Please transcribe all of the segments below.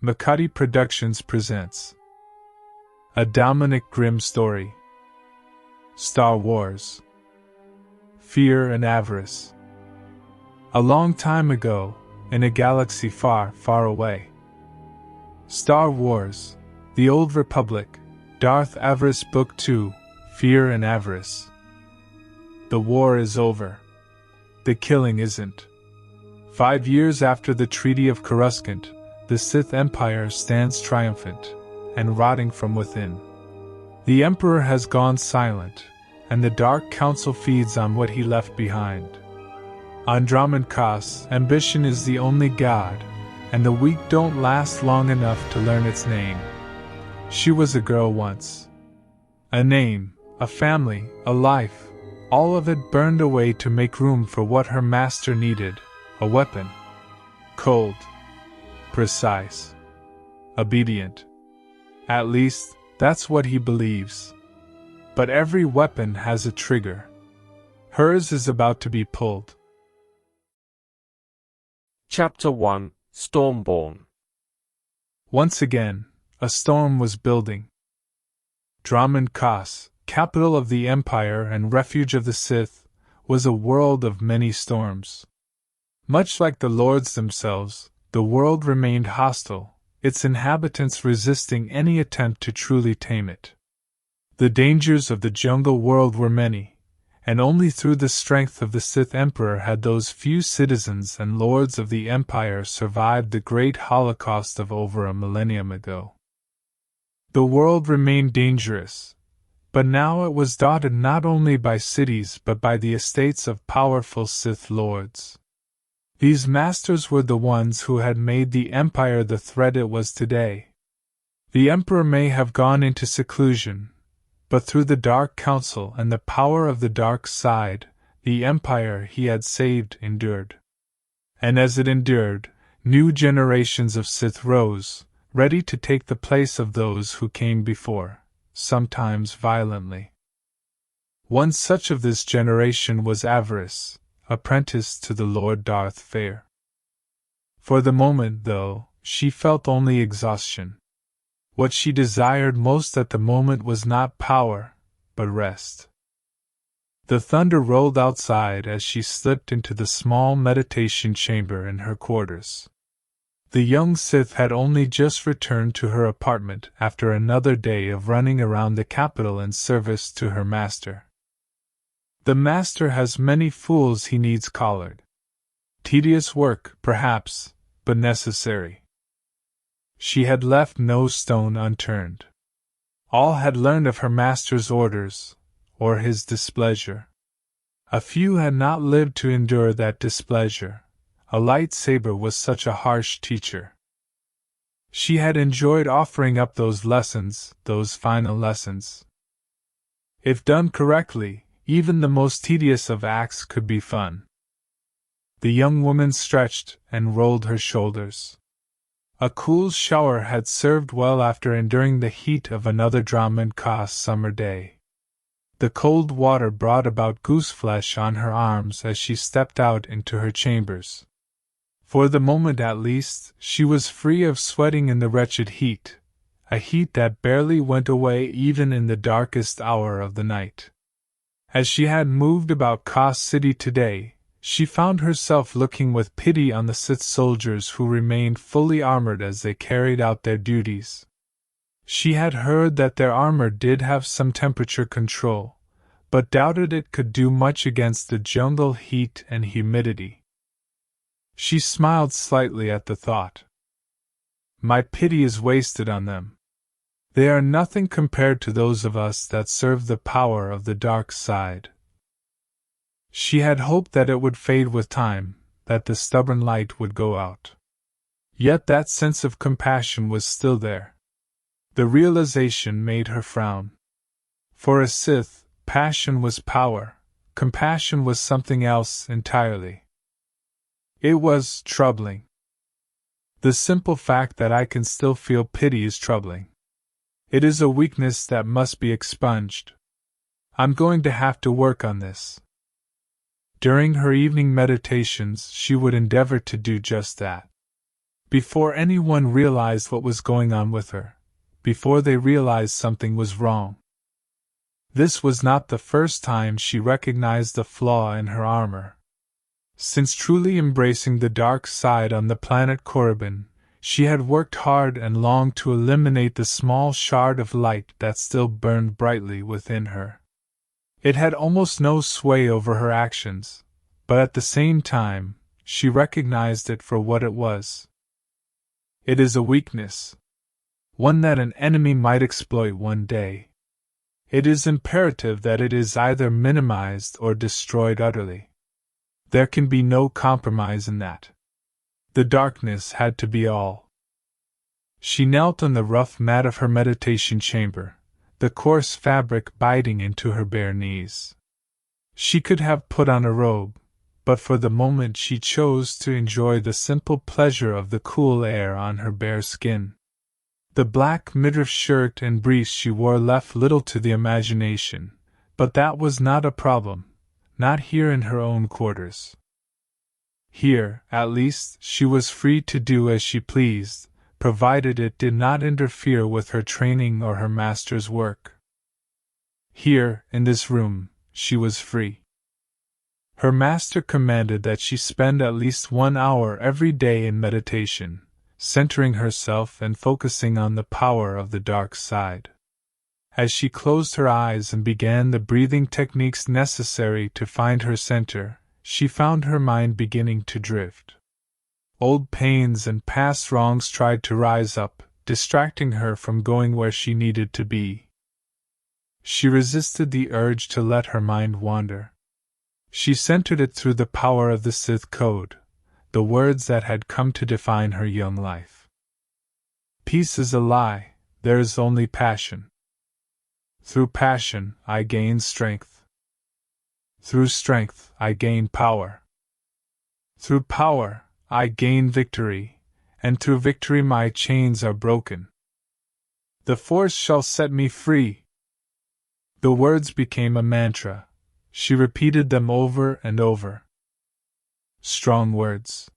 Makati Productions presents a Dominic Grimm story. Star Wars Feer and Avarice. A long time ago, in a galaxy far, far away. Star Wars, The Old Republic, Darth Avaryss Book 2, Feer and Avarice. The war is over. The killing isn't. 5 years after the Treaty of Coruscant, the Sith Empire stands triumphant, and rotting from within. The Emperor has gone silent, and the Dark Council feeds on what he left behind. On Dromund Kaas, ambition is the only god, and the weak don't last long enough to learn its name. She was a girl once. A name, a family, a life, all of it burned away to make room for what her master needed, a weapon. Cold. Precise. Obedient. At least, that's what he believes. But every weapon has a trigger. Hers is about to be pulled. Chapter 1, Stormborn. Once again, a storm was building. Dromund Kaas, capital of the Empire and refuge of the Sith, was a world of many storms. Much like the Lords themselves, the world remained hostile, its inhabitants resisting any attempt to truly tame it. The dangers of the jungle world were many, and only through the strength of the Sith Emperor had those few citizens and lords of the Empire survived the great holocaust of over a millennium ago. The world remained dangerous, but now it was dotted not only by cities but by the estates of powerful Sith Lords. These masters were the ones who had made the Empire the threat it was today. The Emperor may have gone into seclusion, but through the Dark Council and the power of the dark side, the Empire he had saved endured. And as it endured, new generations of Sith rose, ready to take the place of those who came before, sometimes violently. One such of this generation was Avarice, apprentice to the Lord Darth Feer. For the moment, though, she felt only exhaustion. What she desired most at the moment was not power, but rest. The thunder rolled outside as she slipped into the small meditation chamber in her quarters. The young Sith had only just returned to her apartment after another day of running around the capital in service to her master. The master has many fools he needs collared. Tedious work, perhaps, but necessary. She had left no stone unturned. All had learned of her master's orders, or his displeasure. A few had not lived to endure that displeasure. A lightsaber was such a harsh teacher. She had enjoyed offering up those lessons, those final lessons. If done correctly, even the most tedious of acts could be fun. The young woman stretched and rolled her shoulders. A cool shower had served well after enduring the heat of another Dromund Kaas summer day. The cold water brought about gooseflesh on her arms as she stepped out into her chambers. For the moment at least, she was free of sweating in the wretched heat, a heat that barely went away even in the darkest hour of the night. As she had moved about Kaas City today, she found herself looking with pity on the Sith soldiers who remained fully armored as they carried out their duties. She had heard that their armor did have some temperature control, but doubted it could do much against the jungle heat and humidity. She smiled slightly at the thought. My pity is wasted on them. They are nothing compared to those of us that serve the power of the dark side. She had hoped that it would fade with time, that the stubborn light would go out. Yet that sense of compassion was still there. The realization made her frown. For a Sith, passion was power, compassion was something else entirely. It was troubling. The simple fact that I can still feel pity is troubling. It is a weakness that must be expunged. I'm going to have to work on this. During her evening meditations, she would endeavor to do just that. Before anyone realized what was going on with her, before they realized something was wrong. This was not the first time she recognized a flaw in her armor. Since truly embracing the dark side on the planet Korriban, she had worked hard and long to eliminate the small shard of light that still burned brightly within her. It had almost no sway over her actions, but at the same time, she recognized it for what it was. It is a weakness. One that an enemy might exploit one day. It is imperative that it is either minimized or destroyed utterly. There can be no compromise in that. The darkness had to be all. She knelt on the rough mat of her meditation chamber, the coarse fabric biting into her bare knees. She could have put on a robe, but for the moment she chose to enjoy the simple pleasure of the cool air on her bare skin. The black midriff shirt and briefs she wore left little to the imagination, but that was not a problem, not here in her own quarters. Here, at least, she was free to do as she pleased, provided it did not interfere with her training or her master's work. Here, in this room, she was free. Her master commanded that she spend at least 1 hour every day in meditation, centering herself and focusing on the power of the dark side. As she closed her eyes and began the breathing techniques necessary to find her center, she found her mind beginning to drift. Old pains and past wrongs tried to rise up, distracting her from going where she needed to be. She resisted the urge to let her mind wander. She centered it through the power of the Sith code, the words that had come to define her young life. Peace is a lie, there is only passion. Through passion, I gain strength. Through strength, I gain power. Through power, I gain victory, and through victory my chains are broken. The Force shall set me free. The words became a mantra. She repeated them over and over. Strong words.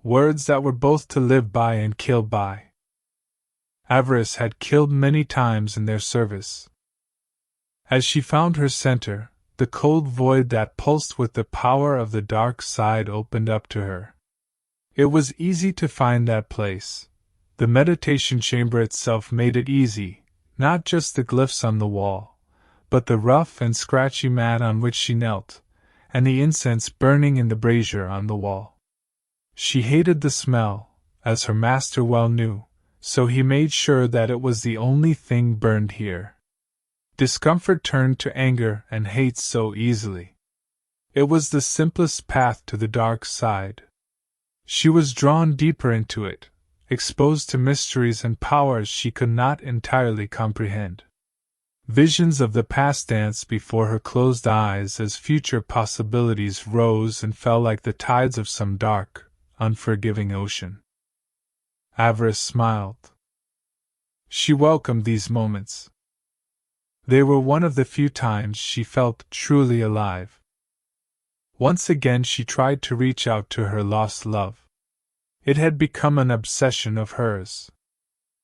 Words that were both to live by and kill by. Avaryss had killed many times in their service. As she found her center, the cold void that pulsed with the power of the dark side opened up to her. It was easy to find that place. The meditation chamber itself made it easy, not just the glyphs on the wall, but the rough and scratchy mat on which she knelt, and the incense burning in the brazier on the wall. She hated the smell, as her master well knew, so he made sure that it was the only thing burned here. Discomfort turned to anger and hate so easily. It was the simplest path to the dark side. She was drawn deeper into it, exposed to mysteries and powers she could not entirely comprehend. Visions of the past danced before her closed eyes as future possibilities rose and fell like the tides of some dark, unforgiving ocean. Avaryss smiled. She welcomed these moments. They were one of the few times she felt truly alive. Once again she tried to reach out to her lost love. It had become an obsession of hers.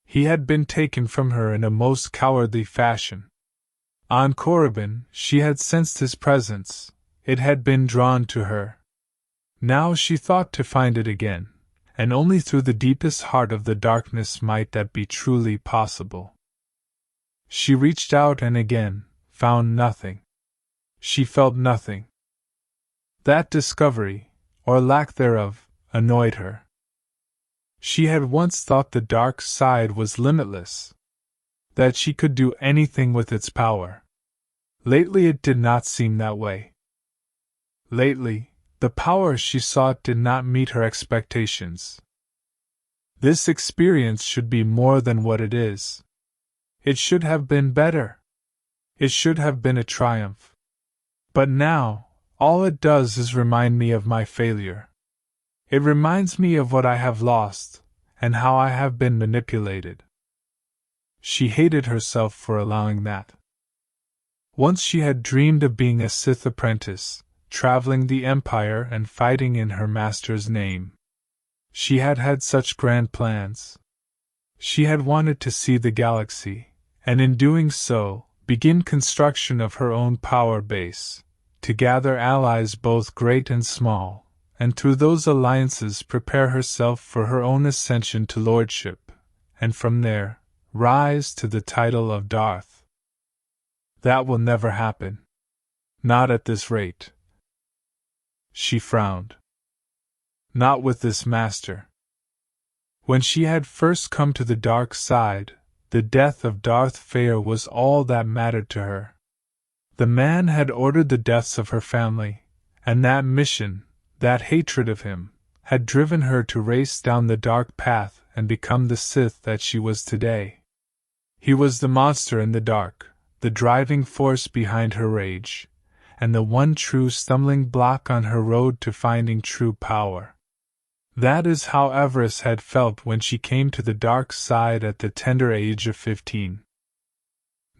He had been taken from her in a most cowardly fashion. On Korriban, she had sensed his presence, it had been drawn to her. Now she thought to find it again, and only through the deepest heart of the darkness might that be truly possible. She reached out and again, found nothing. She felt nothing. That discovery, or lack thereof, annoyed her. She had once thought the dark side was limitless, that she could do anything with its power. Lately it did not seem that way. Lately, the power she sought did not meet her expectations. This experience should be more than what it is. It should have been better. It should have been a triumph. But now, all it does is remind me of my failure. It reminds me of what I have lost, and how I have been manipulated. She hated herself for allowing that. Once she had dreamed of being a Sith Apprentice, traveling the Empire and fighting in her master's name. She had had such grand plans. She had wanted to see the galaxy, and in doing so, begin construction of her own power base, to gather allies both great and small, and through those alliances prepare herself for her own ascension to lordship, and from there, rise to the title of Darth. That will never happen. Not at this rate. She frowned. Not with this master. When she had first come to the dark side, the death of Darth Feer was all that mattered to her. The man had ordered the deaths of her family, and that mission, that hatred of him, had driven her to race down the dark path and become the Sith that she was today. He was the monster in the dark, the driving force behind her rage, and the one true stumbling block on her road to finding true power. That is how Avaryss had felt when she came to the dark side at the tender age of 15.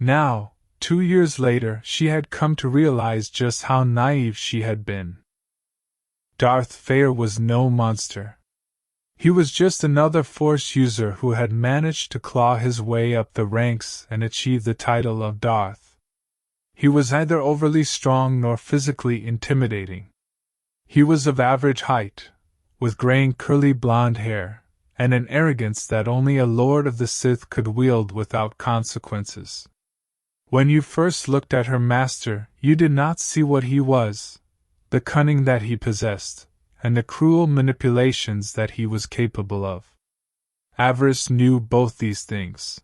Now, 2 years later, she had come to realize just how naive she had been. Darth Feer was no monster. He was just another Force user who had managed to claw his way up the ranks and achieve the title of Darth. He was neither overly strong nor physically intimidating. He was of average height, with graying curly blonde hair, and an arrogance that only a Lord of the Sith could wield without consequences. When you first looked at her master, you did not see what he was, the cunning that he possessed, and the cruel manipulations that he was capable of. Avaryss knew both these things.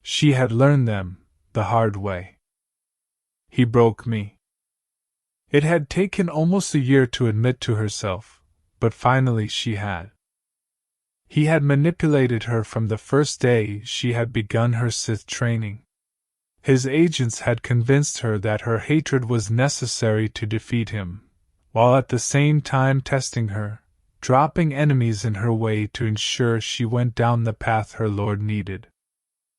She had learned them the hard way. He broke me. It had taken almost a year to admit to herself, but finally she had. He had manipulated her from the first day she had begun her Sith training. His agents had convinced her that her hatred was necessary to defeat him, while at the same time testing her, dropping enemies in her way to ensure she went down the path her lord needed.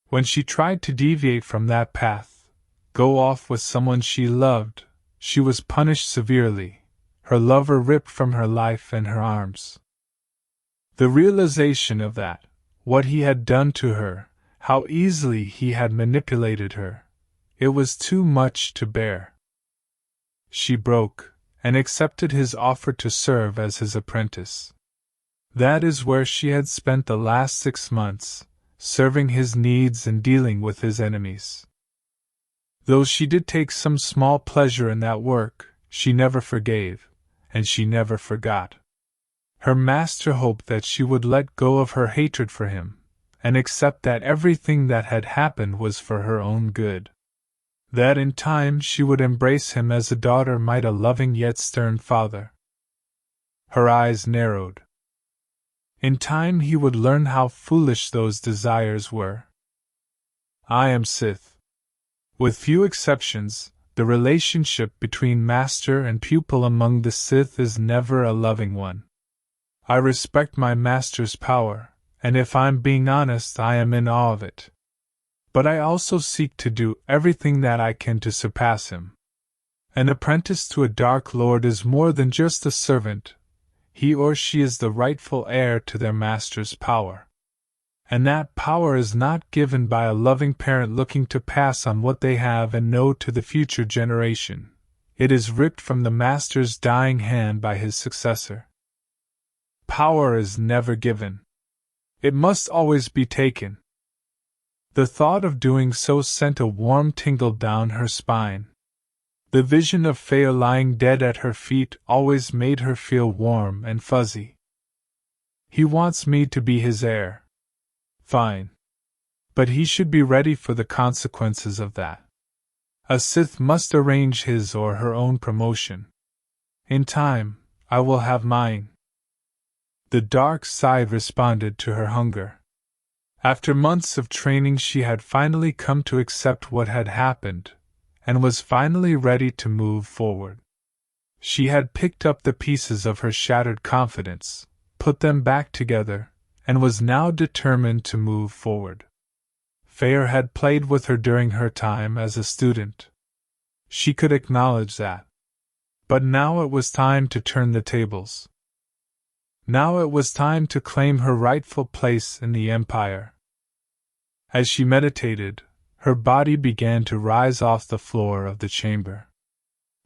When she tried to deviate from that path, go off with someone she loved, she was punished severely, her lover ripped from her life and her arms. The realization of that, what he had done to her, how easily he had manipulated her, it was too much to bear. She broke, and accepted his offer to serve as his apprentice. That is where she had spent the last 6 months, serving his needs and dealing with his enemies. Though she did take some small pleasure in that work, she never forgave, and she never forgot. Her master hoped that she would let go of her hatred for him, and accept that everything that had happened was for her own good. That in time she would embrace him as a daughter might a loving yet stern father. Her eyes narrowed. In time he would learn how foolish those desires were. I am Sith. With few exceptions, the relationship between master and pupil among the Sith is never a loving one. I respect my master's power, and if I'm being honest, I am in awe of it. But I also seek to do everything that I can to surpass him. An apprentice to a Dark Lord is more than just a servant. He or she is the rightful heir to their master's power. And that power is not given by a loving parent looking to pass on what they have and know to the future generation. It is ripped from the master's dying hand by his successor. Power is never given. It must always be taken. The thought of doing so sent a warm tingle down her spine. The vision of Feer lying dead at her feet always made her feel warm and fuzzy. He wants me to be his heir. Fine. But he should be ready for the consequences of that. A Sith must arrange his or her own promotion. In time, I will have mine. The dark side responded to her hunger. After months of training, she had finally come to accept what had happened, and was finally ready to move forward. She had picked up the pieces of her shattered confidence, put them back together, and was now determined to move forward. Feer had played with her during her time as a student. She could acknowledge that. But now it was time to turn the tables. Now it was time to claim her rightful place in the Empire. As she meditated, her body began to rise off the floor of the chamber.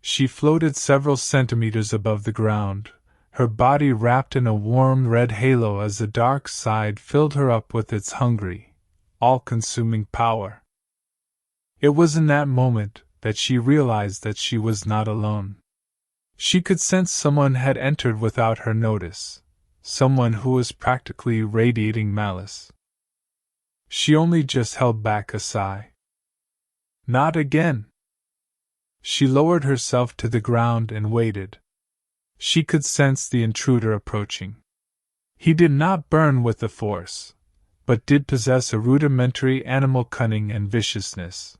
She floated several centimeters above the ground, her body wrapped in a warm red halo as the dark side filled her up with its hungry, all-consuming power. It was in that moment that she realized that she was not alone. She could sense someone had entered without her notice, someone who was practically radiating malice. She only just held back a sigh. Not again! She lowered herself to the ground and waited. She could sense the intruder approaching. He did not burn with the Force, but did possess a rudimentary animal cunning and viciousness.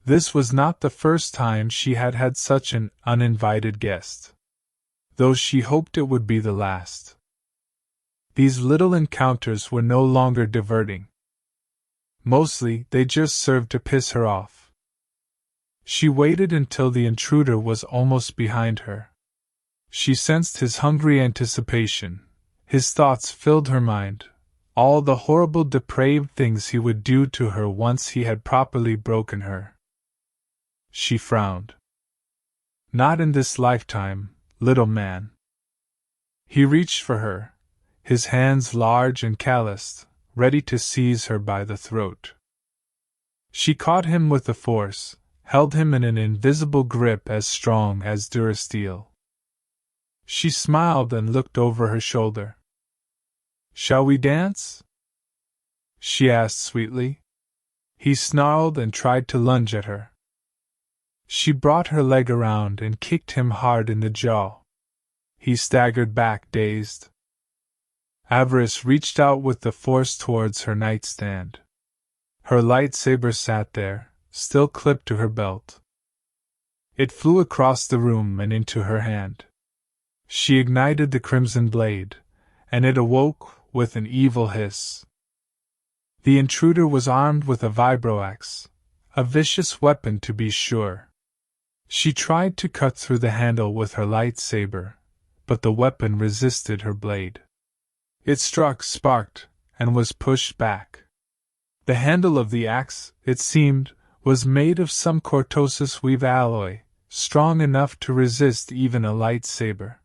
This was not the first time she had had such an uninvited guest, though she hoped it would be the last. These little encounters were no longer diverting. Mostly, they just served to piss her off. She waited until the intruder was almost behind her. She sensed his hungry anticipation. His thoughts filled her mind, all the horrible depraved things he would do to her once he had properly broken her. She frowned. Not in this lifetime, little man. He reached for her, his hands large and calloused, ready to seize her by the throat. She caught him with the force, held him in an invisible grip as strong as durasteel. She smiled and looked over her shoulder. "Shall we dance?" she asked sweetly. He snarled and tried to lunge at her. She brought her leg around and kicked him hard in the jaw. He staggered back, dazed. Avaryss reached out with the force towards her nightstand. Her lightsaber sat there, still clipped to her belt. It flew across the room and into her hand. She ignited the crimson blade, and it awoke with an evil hiss. The intruder was armed with a vibroaxe, a vicious weapon to be sure. She tried to cut through the handle with her lightsaber, but the weapon resisted her blade. It struck, sparked, and was pushed back. The handle of the axe, it seemed, was made of some cortosis weave alloy, strong enough to resist even a lightsaber.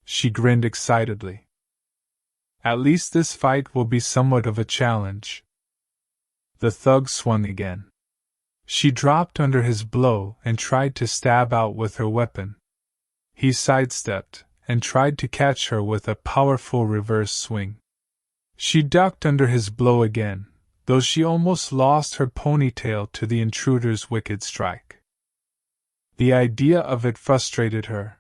She grinned excitedly. At least this fight will be somewhat of a challenge. The thug swung again. She dropped under his blow and tried to stab out with her weapon. He sidestepped and tried to catch her with a powerful reverse swing. She ducked under his blow again, though she almost lost her ponytail to the intruder's wicked strike. The idea of it frustrated her.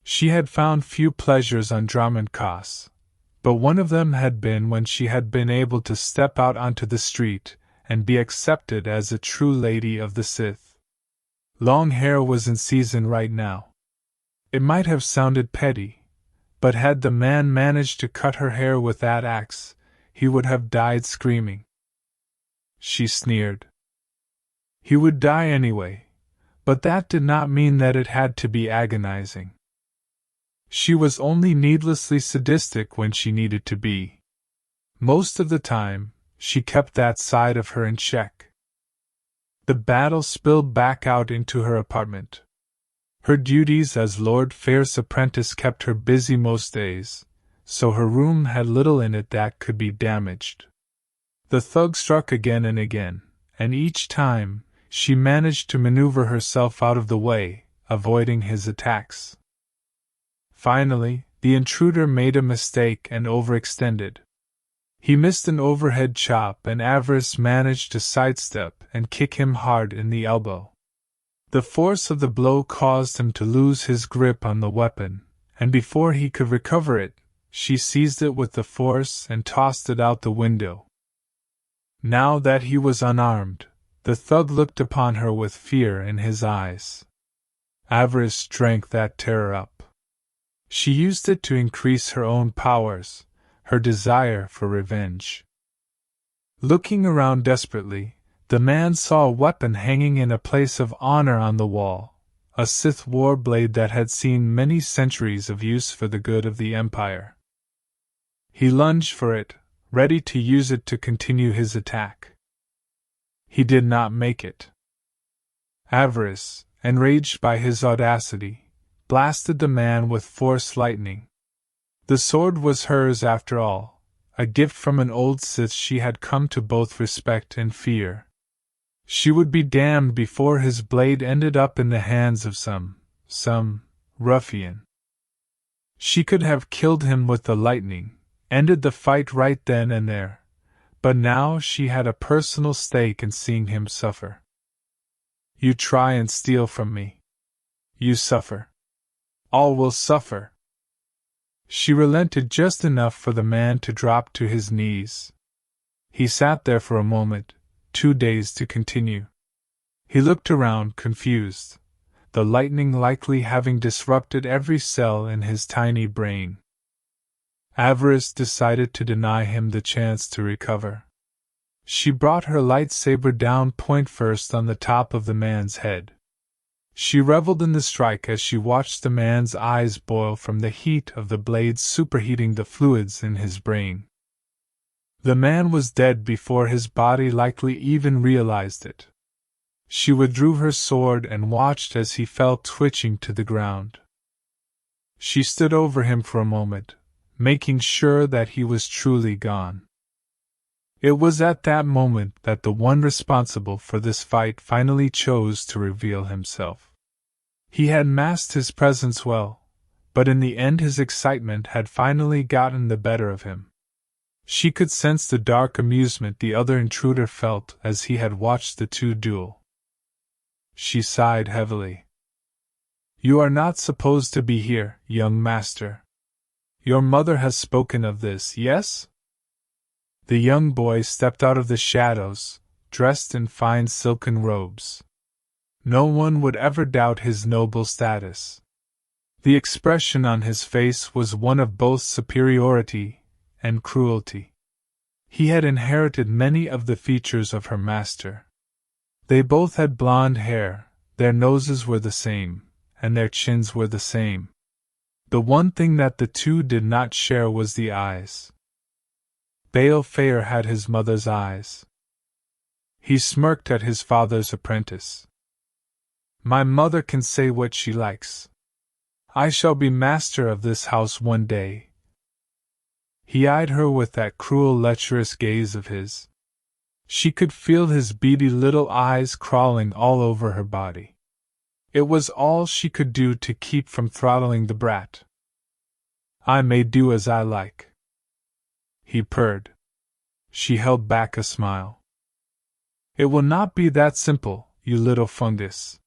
She had found few pleasures on Dromund Kaas, but one of them had been when she had been able to step out onto the street and be accepted as a true lady of the Sith. Long hair was in season right now. It might have sounded petty, but had the man managed to cut her hair with that axe, he would have died screaming. She sneered. He would die anyway, but that did not mean that it had to be agonizing. She was only needlessly sadistic when she needed to be. Most of the time, she kept that side of her in check. The battle spilled back out into her apartment. Her duties as Lord Feer's apprentice kept her busy most days, so her room had little in it that could be damaged. The thug struck again and again, and each time, she managed to maneuver herself out of the way, avoiding his attacks. Finally, the intruder made a mistake and overextended. He missed an overhead chop and Avaryss managed to sidestep and kick him hard in the elbow. The force of the blow caused him to lose his grip on the weapon, and before he could recover it, she seized it with the force and tossed it out the window. Now that he was unarmed, the thug looked upon her with fear in his eyes. Avaryss drank that terror up. She used it to increase her own powers, her desire for revenge. Looking around desperately, the man saw a weapon hanging in a place of honor on the wall, a Sith war blade that had seen many centuries of use for the good of the Empire. He lunged for it, ready to use it to continue his attack. He did not make it. Avaryss, enraged by his audacity, blasted the man with force lightning. The sword was hers after all, a gift from an old Sith she had come to both respect and fear. She would be damned before his blade ended up in the hands of some ruffian. She could have killed him with the lightning, ended the fight right then and there, but now she had a personal stake in seeing him suffer. You try and steal from me. You suffer. All will suffer. She relented just enough for the man to drop to his knees. He sat there for a moment, too dazed to continue. He looked around, confused, the lightning likely having disrupted every cell in his tiny brain. Avaryss decided to deny him the chance to recover. She brought her lightsaber down point first on the top of the man's head. She reveled in the strike as she watched the man's eyes boil from the heat of the blade superheating the fluids in his brain. The man was dead before his body likely even realized it. She withdrew her sword and watched as he fell twitching to the ground. She stood over him for a moment, making sure that he was truly gone. It was at that moment that the one responsible for this fight finally chose to reveal himself. He had masked his presence well, but in the end his excitement had finally gotten the better of him. She could sense the dark amusement the other intruder felt as he had watched the two duel. She sighed heavily. You are not supposed to be here, young master. Your mother has spoken of this, yes? The young boy stepped out of the shadows, dressed in fine silken robes. No one would ever doubt his noble status. The expression on his face was one of both superiority and cruelty. He had inherited many of the features of her master. They both had blonde hair, their noses were the same, and their chins were the same. The one thing that the two did not share was the eyes. Feer had his mother's eyes. He smirked at his father's apprentice. My mother can say what she likes. I shall be master of this house one day. He eyed her with that cruel, lecherous gaze of his. She could feel his beady little eyes crawling all over her body. It was all she could do to keep from throttling the brat. I may do as I like, he purred. She held back a smile. It will not be that simple, you little fungus.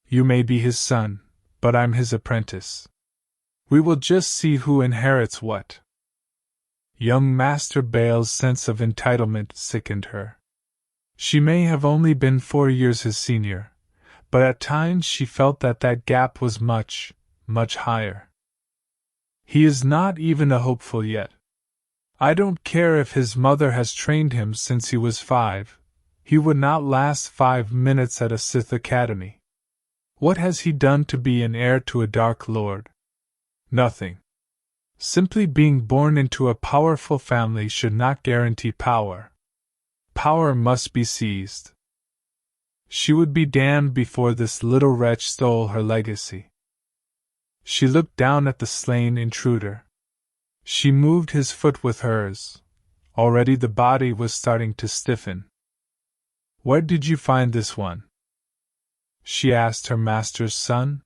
You may be his son, but I'm his apprentice. We will just see who inherits what. Young Master Bael's sense of entitlement sickened her. She may have only been 4 years his senior, but at times she felt that gap was much, much higher. He is not even a hopeful yet. I don't care if his mother has trained him since he was 5, he would not last 5 minutes at a Sith Academy. What has he done to be an heir to a Dark Lord? Nothing. Simply being born into a powerful family should not guarantee power. Power must be seized. She would be damned before this little wretch stole her legacy. She looked down at the slain intruder. She moved his foot with hers. Already the body was starting to stiffen. Where did you find this one? She asked her master's son.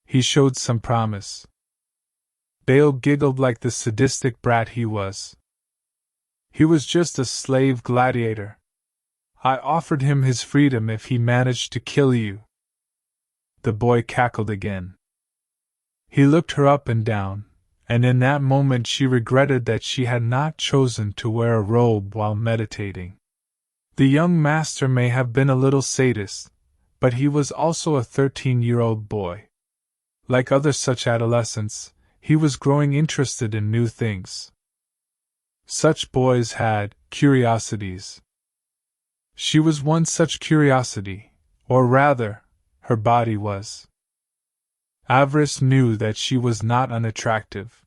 He showed some promise. Bael giggled like the sadistic brat he was. He was just a slave gladiator. I offered him his freedom if he managed to kill you. The boy cackled again. He looked her up and down, and in that moment she regretted that she had not chosen to wear a robe while meditating. The young master may have been a little sadist, but he was also a 13-year-old boy. Like other such adolescents, he was growing interested in new things. Such boys had curiosities. She was one such curiosity, or rather, her body was. Avaryss knew that she was not unattractive.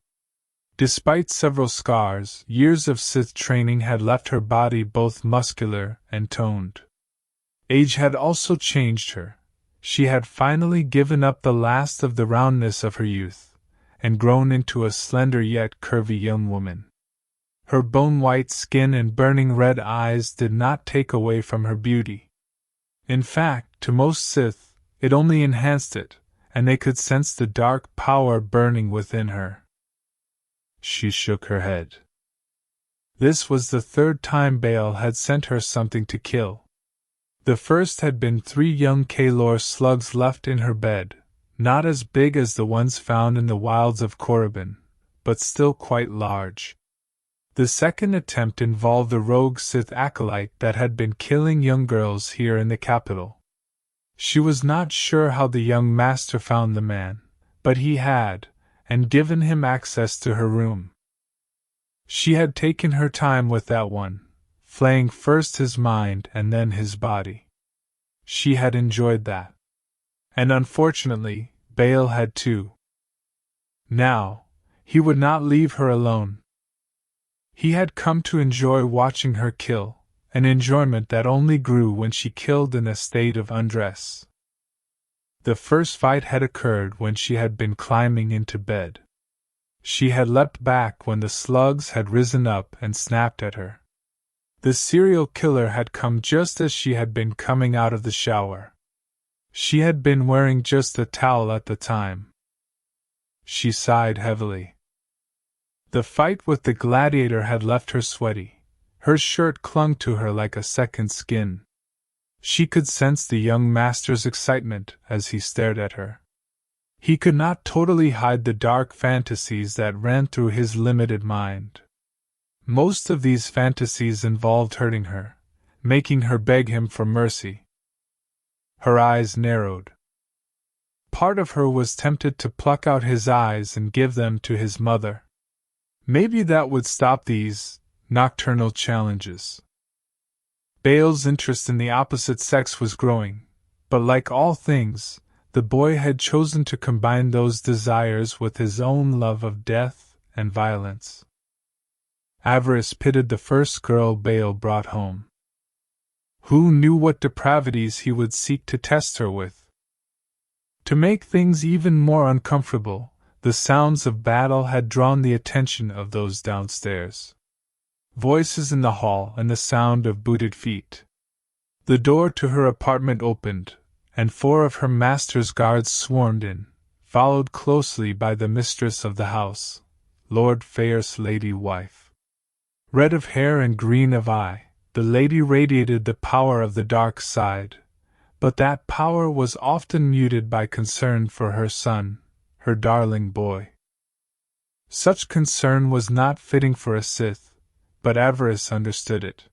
Despite several scars, years of Sith training had left her body both muscular and toned. Age had also changed her. She had finally given up the last of the roundness of her youth, and grown into a slender yet curvy young woman. Her bone-white skin and burning red eyes did not take away from her beauty. In fact, to most Sith, it only enhanced it, and they could sense the dark power burning within her. She shook her head. This was the third time Bail had sent her something to kill. The first had been 3 young Kaelor slugs left in her bed, not as big as the ones found in the wilds of Korriban, but still quite large. The second attempt involved a rogue Sith acolyte that had been killing young girls here in the capital. She was not sure how the young master found the man, but he had, and given him access to her room. She had taken her time with that one, flaying first his mind and then his body. She had enjoyed that. And unfortunately, Bail had too. Now, he would not leave her alone. He had come to enjoy watching her kill, an enjoyment that only grew when she killed in a state of undress. The first fight had occurred when she had been climbing into bed. She had leapt back when the slugs had risen up and snapped at her. The serial killer had come just as she had been coming out of the shower. She had been wearing just a towel at the time. She sighed heavily. The fight with the gladiator had left her sweaty. Her shirt clung to her like a second skin. She could sense the young master's excitement as he stared at her. He could not totally hide the dark fantasies that ran through his limited mind. Most of these fantasies involved hurting her, making her beg him for mercy. Her eyes narrowed. Part of her was tempted to pluck out his eyes and give them to his mother. Maybe that would stop these nocturnal challenges. Bael's interest in the opposite sex was growing, but like all things, the boy had chosen to combine those desires with his own love of death and violence. Avaryss pitied the first girl Bael brought home. Who knew what depravities he would seek to test her with? To make things even more uncomfortable, the sounds of battle had drawn the attention of those downstairs. Voices in the hall and the sound of booted feet. The door to her apartment opened, and 4 of her master's guards swarmed in, followed closely by the mistress of the house, Lord Feer's lady wife. Red of hair and green of eye, the lady radiated the power of the dark side, but that power was often muted by concern for her son, her darling boy. Such concern was not fitting for a Sith, but Avaryss understood it.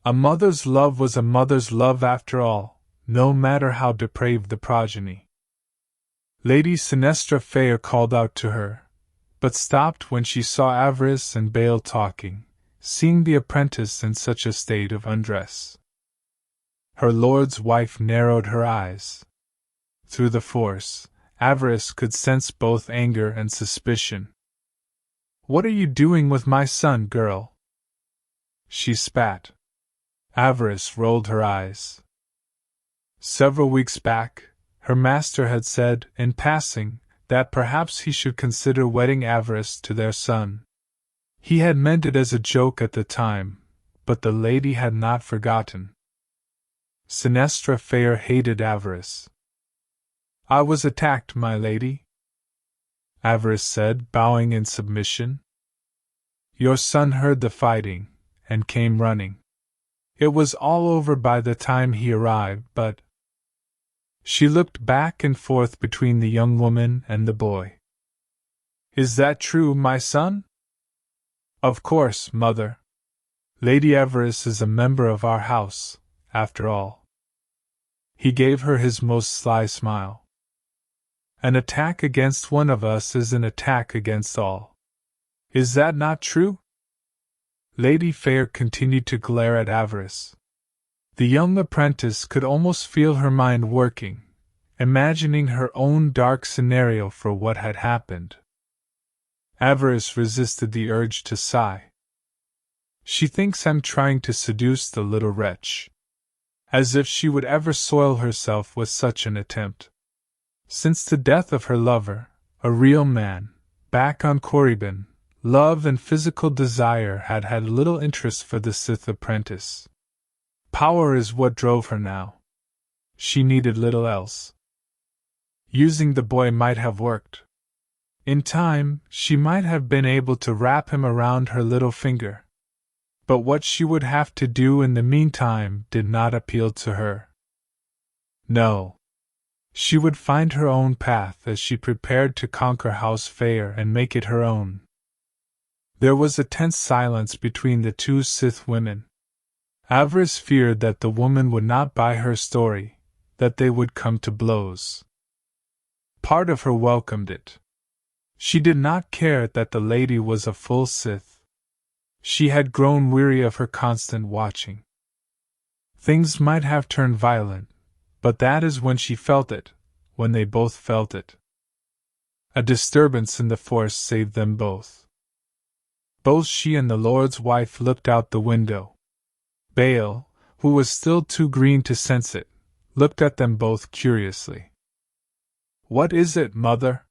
A mother's love was a mother's love after all, no matter how depraved the progeny. Lady Sinestra Feer called out to her, but stopped when she saw Avaryss and Bael talking, seeing the apprentice in such a state of undress. Her lord's wife narrowed her eyes. Through the force, Avaryss could sense both anger and suspicion. "What are you doing with my son, girl?" she spat. Avaryss rolled her eyes. Several weeks back, her master had said, in passing, that perhaps he should consider wedding Avaryss to their son. He had meant it as a joke at the time, but the lady had not forgotten. Sinestra Feer hated Avaryss. "I was attacked, my lady," Avaryss said, bowing in submission. "Your son heard the fighting, and came running. It was all over by the time he arrived, but—" She looked back and forth between the young woman and the boy. "Is that true, my son?" "Of course, mother. Lady Avaryss is a member of our house, after all." He gave her his most sly smile. "An attack against one of us is an attack against all. Is that not true?" Lady Feer continued to glare at Avaryss. The young apprentice could almost feel her mind working, imagining her own dark scenario for what had happened. Avarice resisted the urge to sigh. She thinks I'm trying to seduce the little wretch. As if she would ever soil herself with such an attempt. Since the death of her lover, a real man, back on Korriban, love and physical desire had had little interest for the Sith Apprentice. Power is what drove her now. She needed little else. Using the boy might have worked. In time, she might have been able to wrap him around her little finger. But what she would have to do in the meantime did not appeal to her. No. She would find her own path as she prepared to conquer House Feer and make it her own. There was a tense silence between the two Sith women. Avaryss feared that the woman would not buy her story, that they would come to blows. Part of her welcomed it. She did not care that the lady was a full Sith. She had grown weary of her constant watching. Things might have turned violent, but that is when she felt it, when they both felt it. A disturbance in the Force saved them both. Both she and the Lord's wife looked out the window. Bail, who was still too green to sense it, looked at them both curiously. "What is it, Mother?"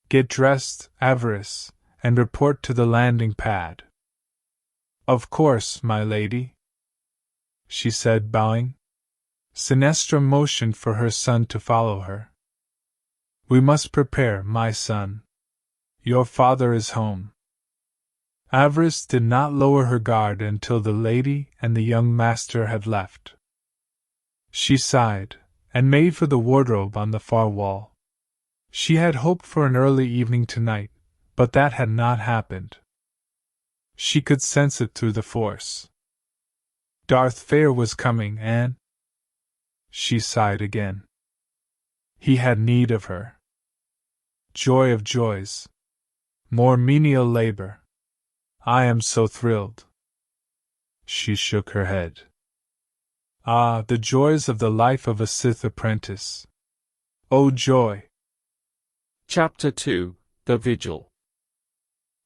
"Get dressed, Avaryss, and report to the landing pad." "Of course, my lady," she said, bowing. Sinestra motioned for her son to follow her. "We must prepare, my son. Your father is home." Avaryss did not lower her guard until the lady and the young master had left. She sighed, and made for the wardrobe on the far wall. She had hoped for an early evening tonight, but that had not happened. She could sense it through the Force. Darth Feer was coming, and she sighed again. He had need of her. Joy of joys. More menial labor. I am so thrilled. She shook her head. Ah, the joys of the life of a Sith apprentice. Oh, joy! Chapter 2, The Vigil.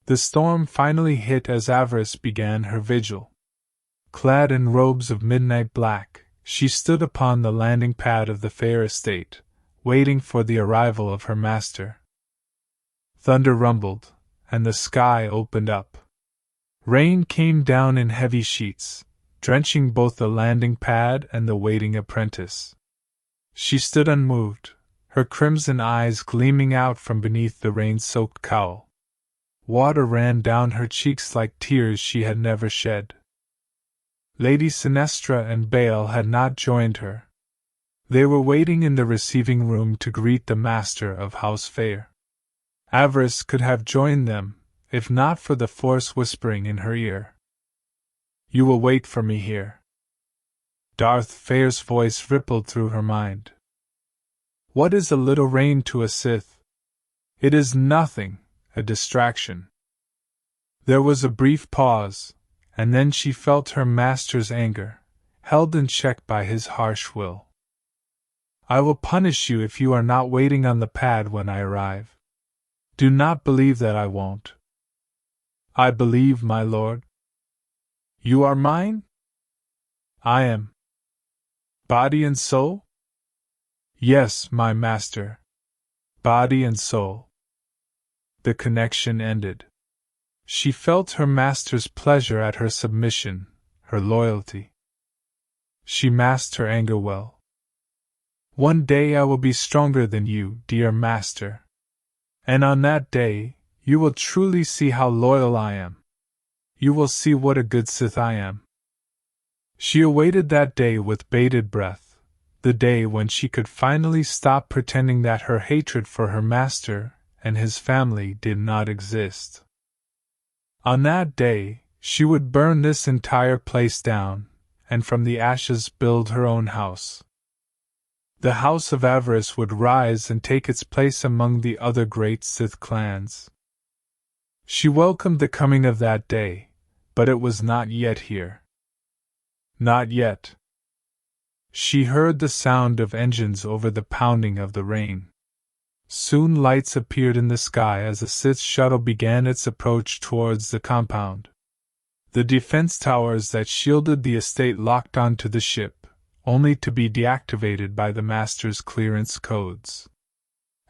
The storm finally hit as Avaryss began her vigil. Clad in robes of midnight black, she stood upon the landing pad of the Feer estate, waiting for the arrival of her master. Thunder rumbled, and the sky opened up. Rain came down in heavy sheets, drenching both the landing pad and the waiting apprentice. She stood unmoved, her crimson eyes gleaming out from beneath the rain-soaked cowl. Water ran down her cheeks like tears she had never shed. Lady Sinestra and Bail had not joined her. They were waiting in the receiving room to greet the master of House Feer. Avaryss could have joined them, if not for the Force whispering in her ear. "You will wait for me here." Darth Feer's voice rippled through her mind. What is a little rain to a Sith? It is nothing, a distraction. There was a brief pause, and then she felt her master's anger, held in check by his harsh will. "I will punish you if you are not waiting on the pad when I arrive. Do not believe that I won't." "I believe, my lord." "You are mine?" "I am." "Body and soul?" "Yes, my master. Body and soul." The connection ended. She felt her master's pleasure at her submission, her loyalty. She masked her anger well. "One day I will be stronger than you, dear master. And on that day, you will truly see how loyal I am. You will see what a good Sith I am." She awaited that day with bated breath, the day when she could finally stop pretending that her hatred for her master and his family did not exist. On that day, she would burn this entire place down, and from the ashes build her own house. The House of Avaryss would rise and take its place among the other great Sith clans. She welcomed the coming of that day, but it was not yet here. Not yet. She heard the sound of engines over the pounding of the rain. Soon lights appeared in the sky as the Sith shuttle began its approach towards the compound. The defense towers that shielded the estate locked onto the ship, only to be deactivated by the Master's clearance codes.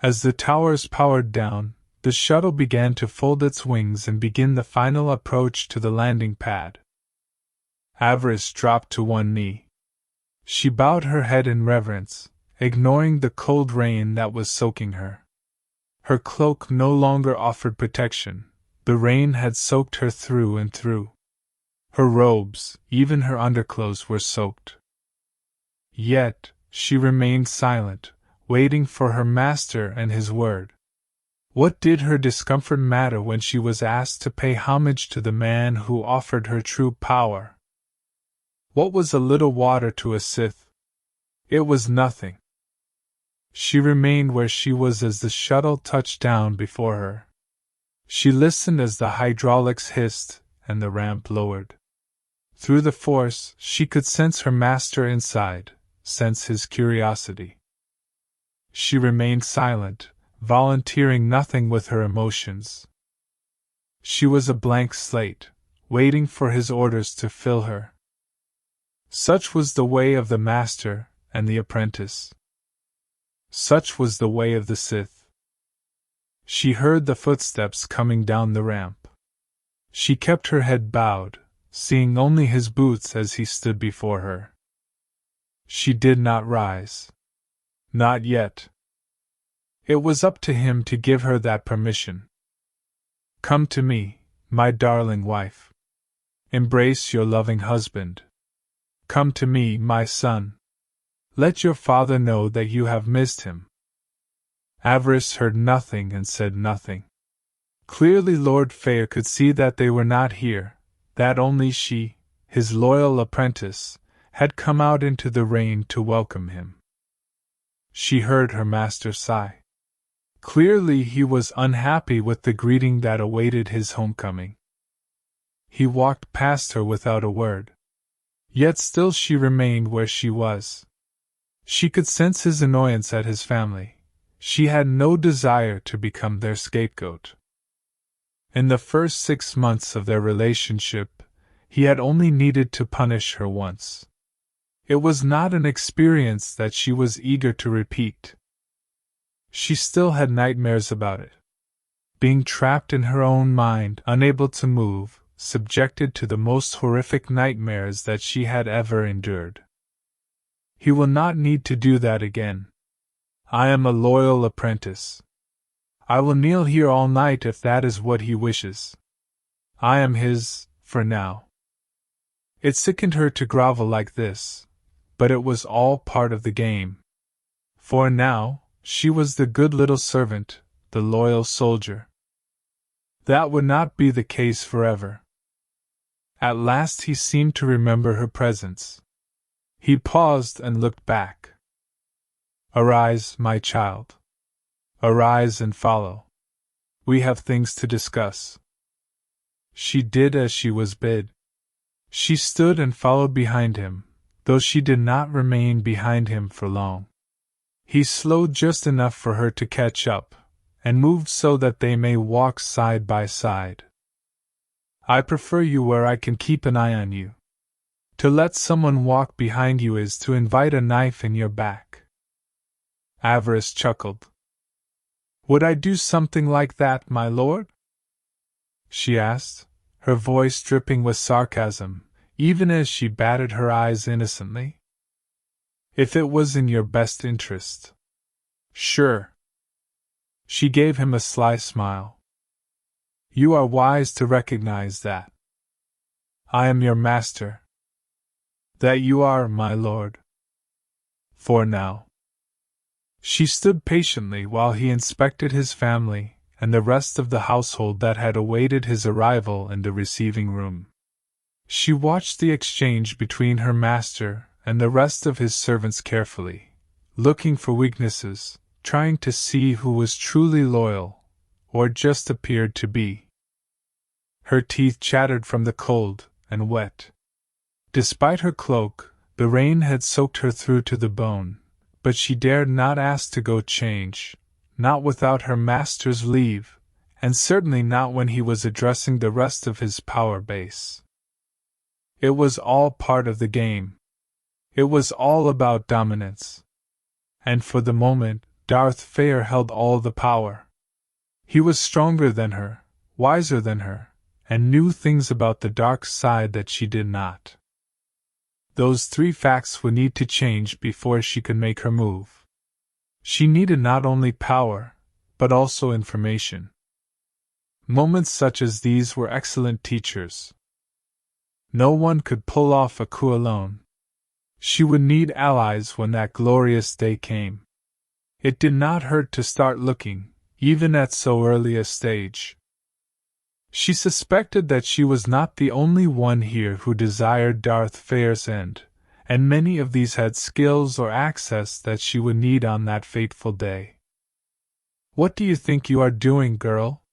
As the towers powered down, the shuttle began to fold its wings and begin the final approach to the landing pad. Avaryss dropped to one knee. She bowed her head in reverence, ignoring the cold rain that was soaking her. Her cloak no longer offered protection. The rain had soaked her through and through. Her robes, even her underclothes, were soaked. Yet, she remained silent, waiting for her master and his word. What did her discomfort matter when she was asked to pay homage to the man who offered her true power? What was a little water to a Sith? It was nothing. She remained where she was as the shuttle touched down before her. She listened as the hydraulics hissed and the ramp lowered. Through the force, she could sense her master inside, sense his curiosity. She remained silent, volunteering nothing with her emotions. She was a blank slate, waiting for his orders to fill her. Such was the way of the Master and the Apprentice. Such was the way of the Sith. She heard the footsteps coming down the ramp. She kept her head bowed, seeing only his boots as he stood before her. She did not rise. Not yet. It was up to him to give her that permission. Come to me, my darling wife. Embrace your loving husband. Come to me, my son. Let your father know that you have missed him. Avaryss heard nothing and said nothing. Clearly Lord Feer could see that they were not here, that only she, his loyal apprentice, had come out into the rain to welcome him. She heard her master sigh. Clearly he was unhappy with the greeting that awaited his homecoming. He walked past her without a word. Yet still she remained where she was. She could sense his annoyance at his family. She had no desire to become their scapegoat. In the first 6 months of their relationship, he had only needed to punish her once. It was not an experience that she was eager to repeat. She still had nightmares about it. Being trapped in her own mind, unable to move, subjected to the most horrific nightmares that she had ever endured. He will not need to do that again. I am a loyal apprentice. I will kneel here all night if that is what he wishes. I am his, for now. It sickened her to grovel like this, but it was all part of the game. For now, she was the good little servant, the loyal soldier. That would not be the case forever. At last he seemed to remember her presence. He paused and looked back. Arise, my child. Arise and follow. We have things to discuss. She did as she was bid. She stood and followed behind him, though she did not remain behind him for long. He slowed just enough for her to catch up, and moved so that they may walk side by side. I prefer you where I can keep an eye on you. To let someone walk behind you is to invite a knife in your back. Avaryss chuckled. Would I do something like that, my lord? She asked, her voice dripping with sarcasm, even as she batted her eyes innocently. If it was in your best interest. Sure. She gave him a sly smile. You are wise to recognize that. I am your master. That you are, my lord. For now. She stood patiently while he inspected his family and the rest of the household that had awaited his arrival in the receiving room. She watched the exchange between her master and the rest of his servants carefully, looking for weaknesses, trying to see who was truly loyal, or just appeared to be. Her teeth chattered from the cold and wet. Despite her cloak, The rain had soaked her through to the bone, but she dared not ask to go change, not without her master's leave, and certainly not when he was addressing the rest of his power base. It was all part of the game. It was all about dominance. And for the moment, Darth Feer held all the power. He was stronger than her, wiser than her, and knew things about the dark side that she did not. Those three facts would need to change before she could make her move. She needed not only power, but also information. Moments such as these were excellent teachers. No one could pull off a coup alone. She would need allies when that glorious day came. It did not hurt to start looking, even at so early a stage. She suspected that she was not the only one here who desired Darth Feer's end, and many of these had skills or access that she would need on that fateful day. "What do you think you are doing, girl?"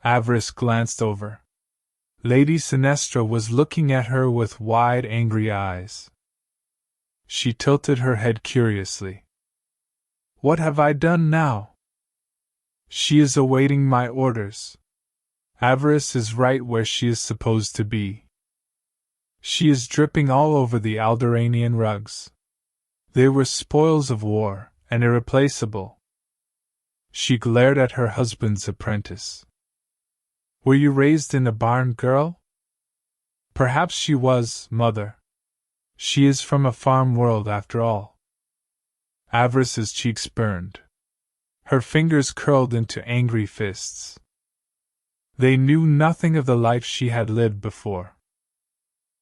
Avaryss glanced over. Lady Sinestra was looking at her with wide, angry eyes. She tilted her head curiously. "What have I done now?" "She is awaiting my orders. Avaryss is right where she is supposed to be. She is dripping all over the Alderaanian rugs. They were spoils of war, and irreplaceable." She glared at her husband's apprentice. "Were you raised in a barn, girl?" "Perhaps she was, mother. She is from a farm world after all." Avaryss's cheeks burned. Her fingers curled into angry fists. They knew nothing of the life she had lived before.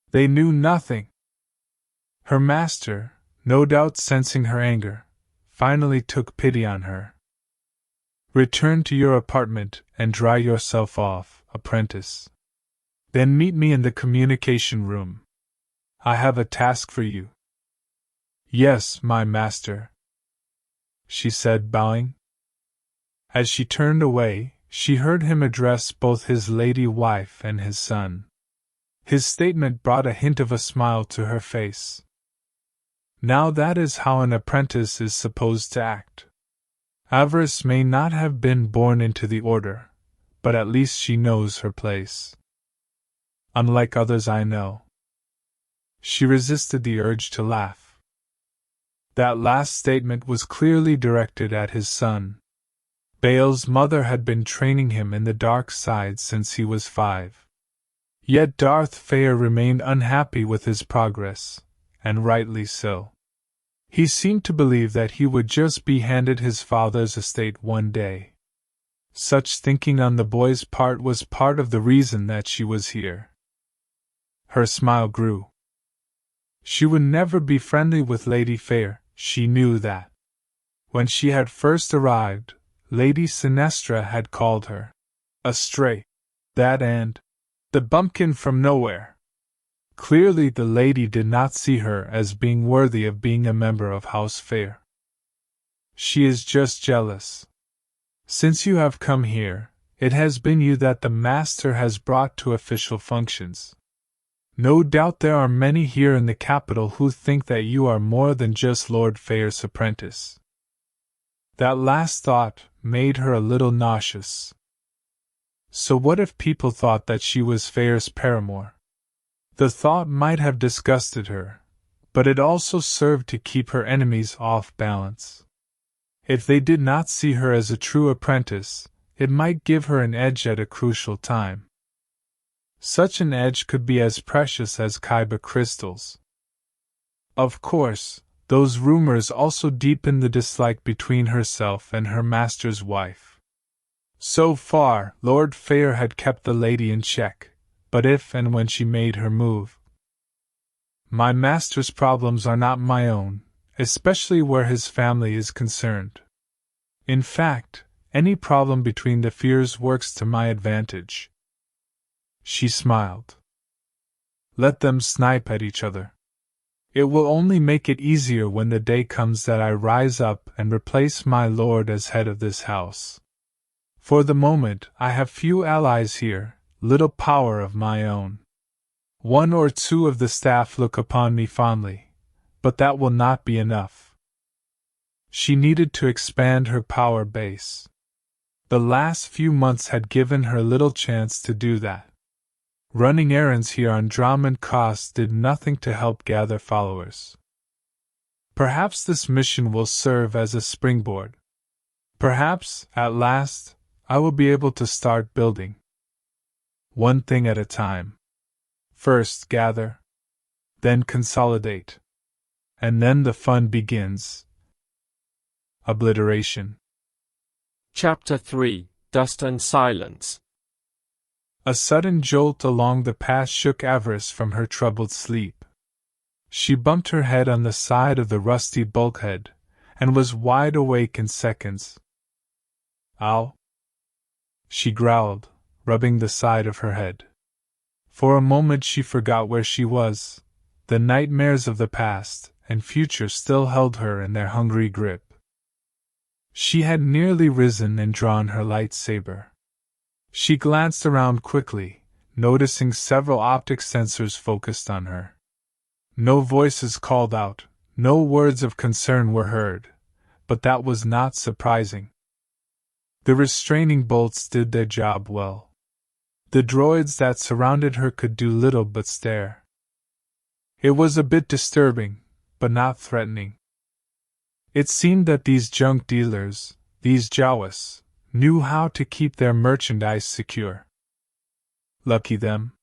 They knew nothing. Her master, no doubt sensing her anger, finally took pity on her. "Return to your apartment and dry yourself off, apprentice. Then meet me in the communication room. I have a task for you." "Yes, my master," she said, bowing. As she turned away, she heard him address both his lady wife and his son. His statement brought a hint of a smile to her face. Now that is how an apprentice is supposed to act. Avaryss may not have been born into the order, but at least she knows her place. Unlike others I know. She resisted the urge to laugh. That last statement was clearly directed at his son. Bael's mother had been training him in the dark side since he was 5. Yet Darth Feer remained unhappy with his progress, and rightly so. He seemed to believe that he would just be handed his father's estate one day. Such thinking on the boy's part was part of the reason that she was here. Her smile grew. She would never be friendly with Lady Feer, she knew that. When she had first arrived, Lady Sinestra had called her a stray. That and the bumpkin from nowhere. Clearly the lady did not see her as being worthy of being a member of House Feer. She is just jealous. Since you have come here, it has been you that the master has brought to official functions. No doubt there are many here in the capital who think that you are more than just Lord Feer's apprentice. That last thought made her a little nauseous. So what if people thought that she was Feer's paramour? The thought might have disgusted her, but it also served to keep her enemies off balance. If they did not see her as a true apprentice, it might give her an edge at a crucial time. Such an edge could be as precious as Kyber crystals. Of course, those rumors also deepened the dislike between herself and her master's wife. So far, Lord Feer had kept the lady in check, but if and when she made her move. My master's problems are not my own, especially where his family is concerned. In fact, any problem between the Feers works to my advantage. She smiled. Let them snipe at each other. It will only make it easier when the day comes that I rise up and replace my lord as head of this house. For the moment, I have few allies here, little power of my own. One or two of the staff look upon me fondly, but that will not be enough. She needed to expand her power base. The last few months had given her little chance to do that. Running errands here on Dromund Kaas did nothing to help gather followers. Perhaps this mission will serve as a springboard. Perhaps, at last, I will be able to start building. One thing at a time. First gather, then consolidate. And then the fun begins. Obliteration. Chapter 3: Dust and Silence. A sudden jolt along the path shook Avaryss from her troubled sleep. She bumped her head on the side of the rusty bulkhead, and was wide awake in seconds. Ow! She growled, rubbing the side of her head. For a moment she forgot where she was. The nightmares of the past and future still held her in their hungry grip. She had nearly risen and drawn her lightsaber. She glanced around quickly, noticing several optic sensors focused on her. No voices called out, no words of concern were heard, but that was not surprising. The restraining bolts did their job well. The droids that surrounded her could do little but stare. It was a bit disturbing, but not threatening. It seemed that these junk dealers, these Jawas, knew how to keep their merchandise secure. Lucky them.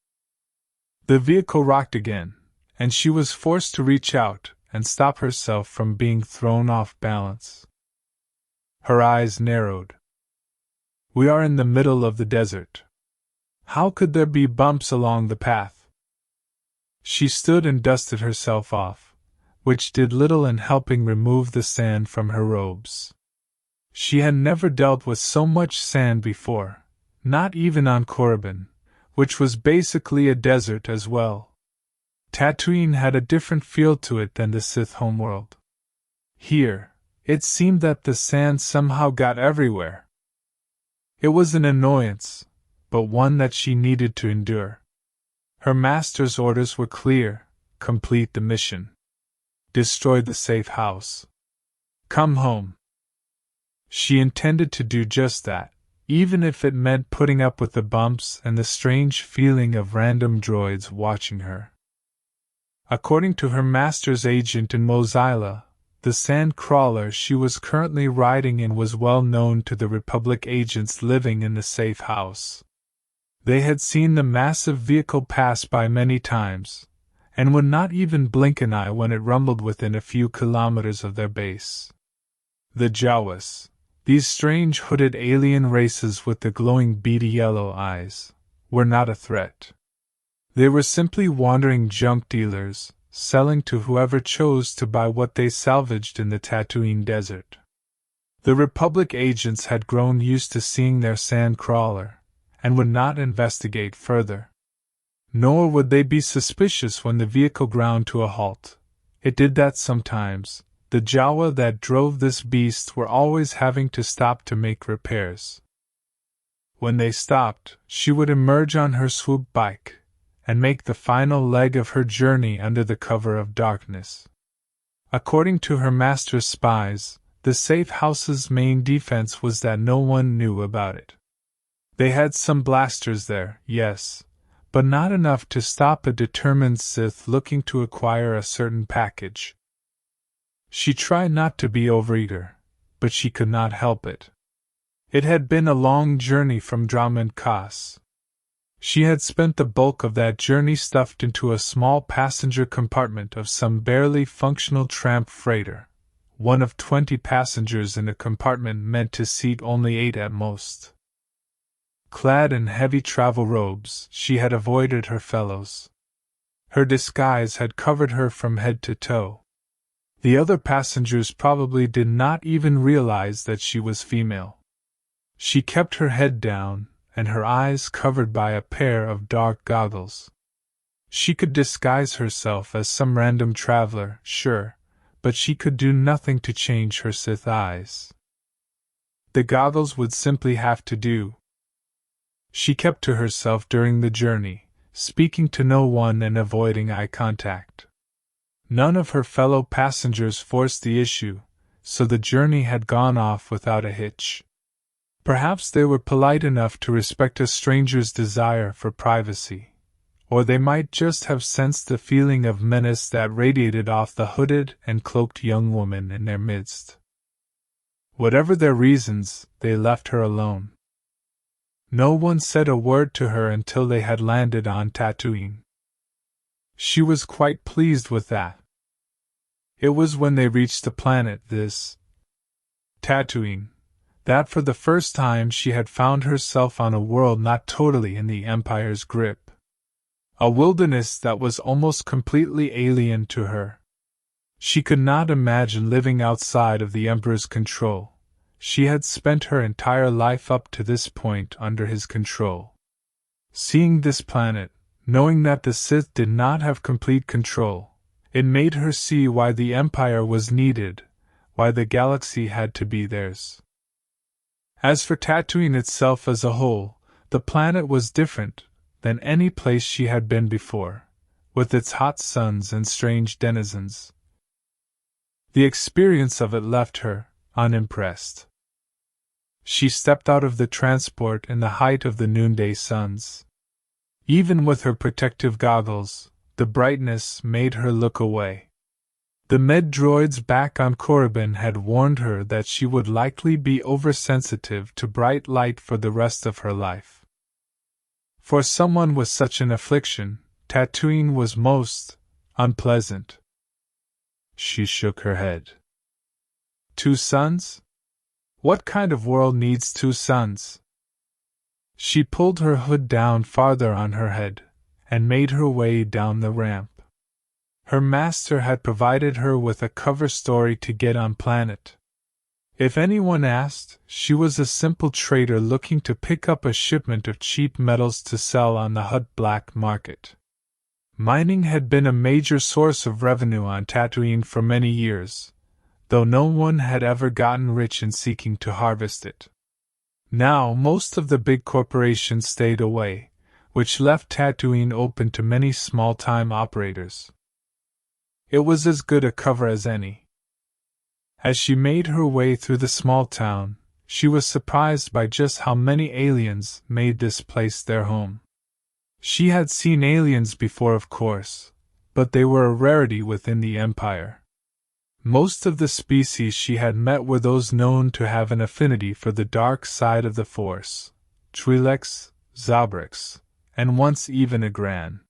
The vehicle rocked again, and she was forced to reach out and stop herself from being thrown off balance. Her eyes narrowed. We are in the middle of the desert. How could there be bumps along the path? She stood and dusted herself off, which did little in helping remove the sand from her robes. She had never dealt with so much sand before, not even on Korriban, which was basically a desert as well. Tatooine had a different feel to it than the Sith homeworld. Here, it seemed that the sand somehow got everywhere. It was an annoyance, but one that she needed to endure. Her master's orders were clear: complete the mission. Destroy the safe house. Come home. She intended to do just that, even if it meant putting up with the bumps and the strange feeling of random droids watching her. According to her master's agent in Mos Eisley, the sand crawler she was currently riding in was well known to the Republic agents living in the safe house. They had seen the massive vehicle pass by many times, and would not even blink an eye when it rumbled within a few kilometers of their base. The Jawas, these strange hooded alien races with the glowing beady yellow eyes, were not a threat. They were simply wandering junk dealers, selling to whoever chose to buy what they salvaged in the Tatooine desert. The Republic agents had grown used to seeing their sand crawler, and would not investigate further. Nor would they be suspicious when the vehicle ground to a halt. It did that sometimes. The Jawa that drove this beast were always having to stop to make repairs. When they stopped, she would emerge on her swoop bike, and make the final leg of her journey under the cover of darkness. According to her master's spies, the safe house's main defense was that no one knew about it. They had some blasters there, yes, but not enough to stop a determined Sith looking to acquire a certain package. She tried not to be overeager, but she could not help it. It had been a long journey from Dromund Kaas. She had spent the bulk of that journey stuffed into a small passenger compartment of some barely functional tramp freighter, one of 20 passengers in a compartment meant to seat only 8 at most. Clad in heavy travel robes, she had avoided her fellows. Her disguise had covered her from head to toe. The other passengers probably did not even realize that she was female. She kept her head down, and her eyes covered by a pair of dark goggles. She could disguise herself as some random traveler, sure, but she could do nothing to change her Sith eyes. The goggles would simply have to do. She kept to herself during the journey, speaking to no one and avoiding eye contact. None of her fellow passengers forced the issue, so the journey had gone off without a hitch. Perhaps they were polite enough to respect a stranger's desire for privacy, or they might just have sensed the feeling of menace that radiated off the hooded and cloaked young woman in their midst. Whatever their reasons, they left her alone. No one said a word to her until they had landed on Tatooine. She was quite pleased with that. It was when they reached the planet Tatooine, that for the first time she had found herself on a world not totally in the Empire's grip. A wilderness that was almost completely alien to her. She could not imagine living outside of the Emperor's control. She had spent her entire life up to this point under his control. Seeing this planet, knowing that the Sith did not have complete control, it made her see why the Empire was needed, why the galaxy had to be theirs. As for Tatooine itself as a whole, the planet was different than any place she had been before, with its hot suns and strange denizens. The experience of it left her unimpressed. She stepped out of the transport in the height of the noonday suns. Even with her protective goggles, the brightness made her look away. The med droids back on Korriban had warned her that she would likely be oversensitive to bright light for the rest of her life. For someone with such an affliction, Tatooine was most unpleasant. She shook her head. 2 suns? What kind of world needs 2 suns? She pulled her hood down farther on her head, and made her way down the ramp. Her master had provided her with a cover story to get on planet. If anyone asked, she was a simple trader looking to pick up a shipment of cheap metals to sell on the Hutt black market. Mining had been a major source of revenue on Tatooine for many years, though no one had ever gotten rich in seeking to harvest it. Now most of the big corporations stayed away, which left Tatooine open to many small-time operators. It was as good a cover as any. As she made her way through the small town, she was surprised by just how many aliens made this place their home. She had seen aliens before, of course, but they were a rarity within the Empire. Most of the species she had met were those known to have an affinity for the dark side of the Force, Twi'leks, Zobrix, and once even a Gran.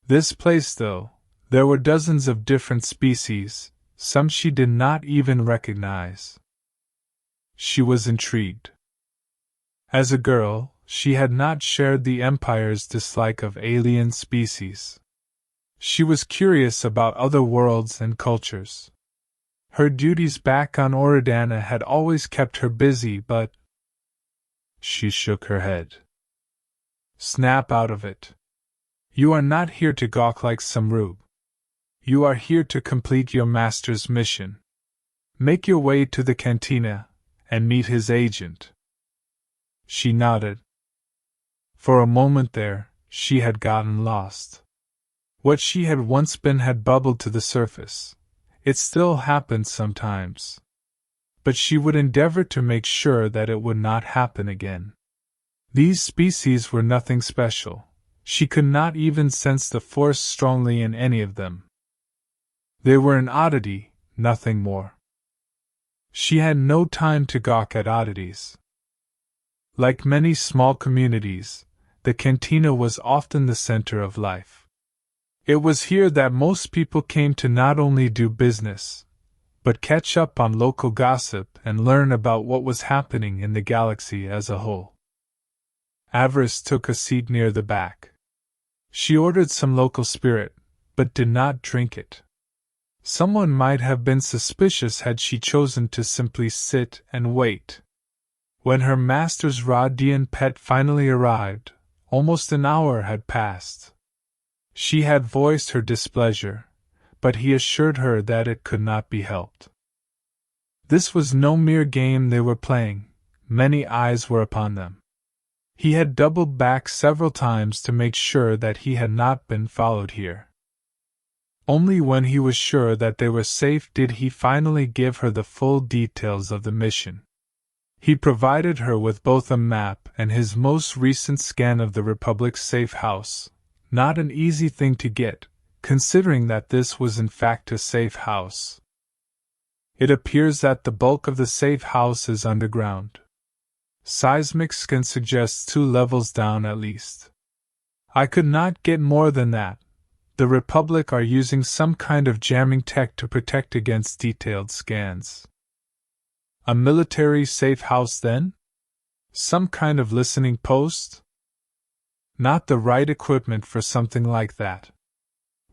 This place, though, there were dozens of different species, some she did not even recognize. She was intrigued. As a girl, she had not shared the Empire's dislike of alien species. She was curious about other worlds and cultures. Her duties back on Oridana had always kept her busy, but... She shook her head. Snap out of it. You are not here to gawk like some rube. You are here to complete your master's mission. Make your way to the cantina, and meet his agent. She nodded. For a moment there, she had gotten lost. What she had once been had bubbled to the surface. It still happened sometimes. But she would endeavor to make sure that it would not happen again. These species were nothing special. She could not even sense the Force strongly in any of them. They were an oddity, nothing more. She had no time to gawk at oddities. Like many small communities, the cantina was often the center of life. It was here that most people came to not only do business, but catch up on local gossip and learn about what was happening in the galaxy as a whole. Avaryss took a seat near the back. She ordered some local spirit, but did not drink it. Someone might have been suspicious had she chosen to simply sit and wait. When her master's Rodian pet finally arrived, almost an hour had passed. She had voiced her displeasure, but he assured her that it could not be helped. This was no mere game they were playing, many eyes were upon them. He had doubled back several times to make sure that he had not been followed here. Only when he was sure that they were safe did he finally give her the full details of the mission. He provided her with both a map and his most recent scan of the Republic's safe house, not an easy thing to get, considering that this was in fact a safe house. It appears that the bulk of the safe house is underground. Seismic scan suggests 2 levels down at least. I could not get more than that. The Republic are using some kind of jamming tech to protect against detailed scans. A military safe house then? Some kind of listening post? Not the right equipment for something like that.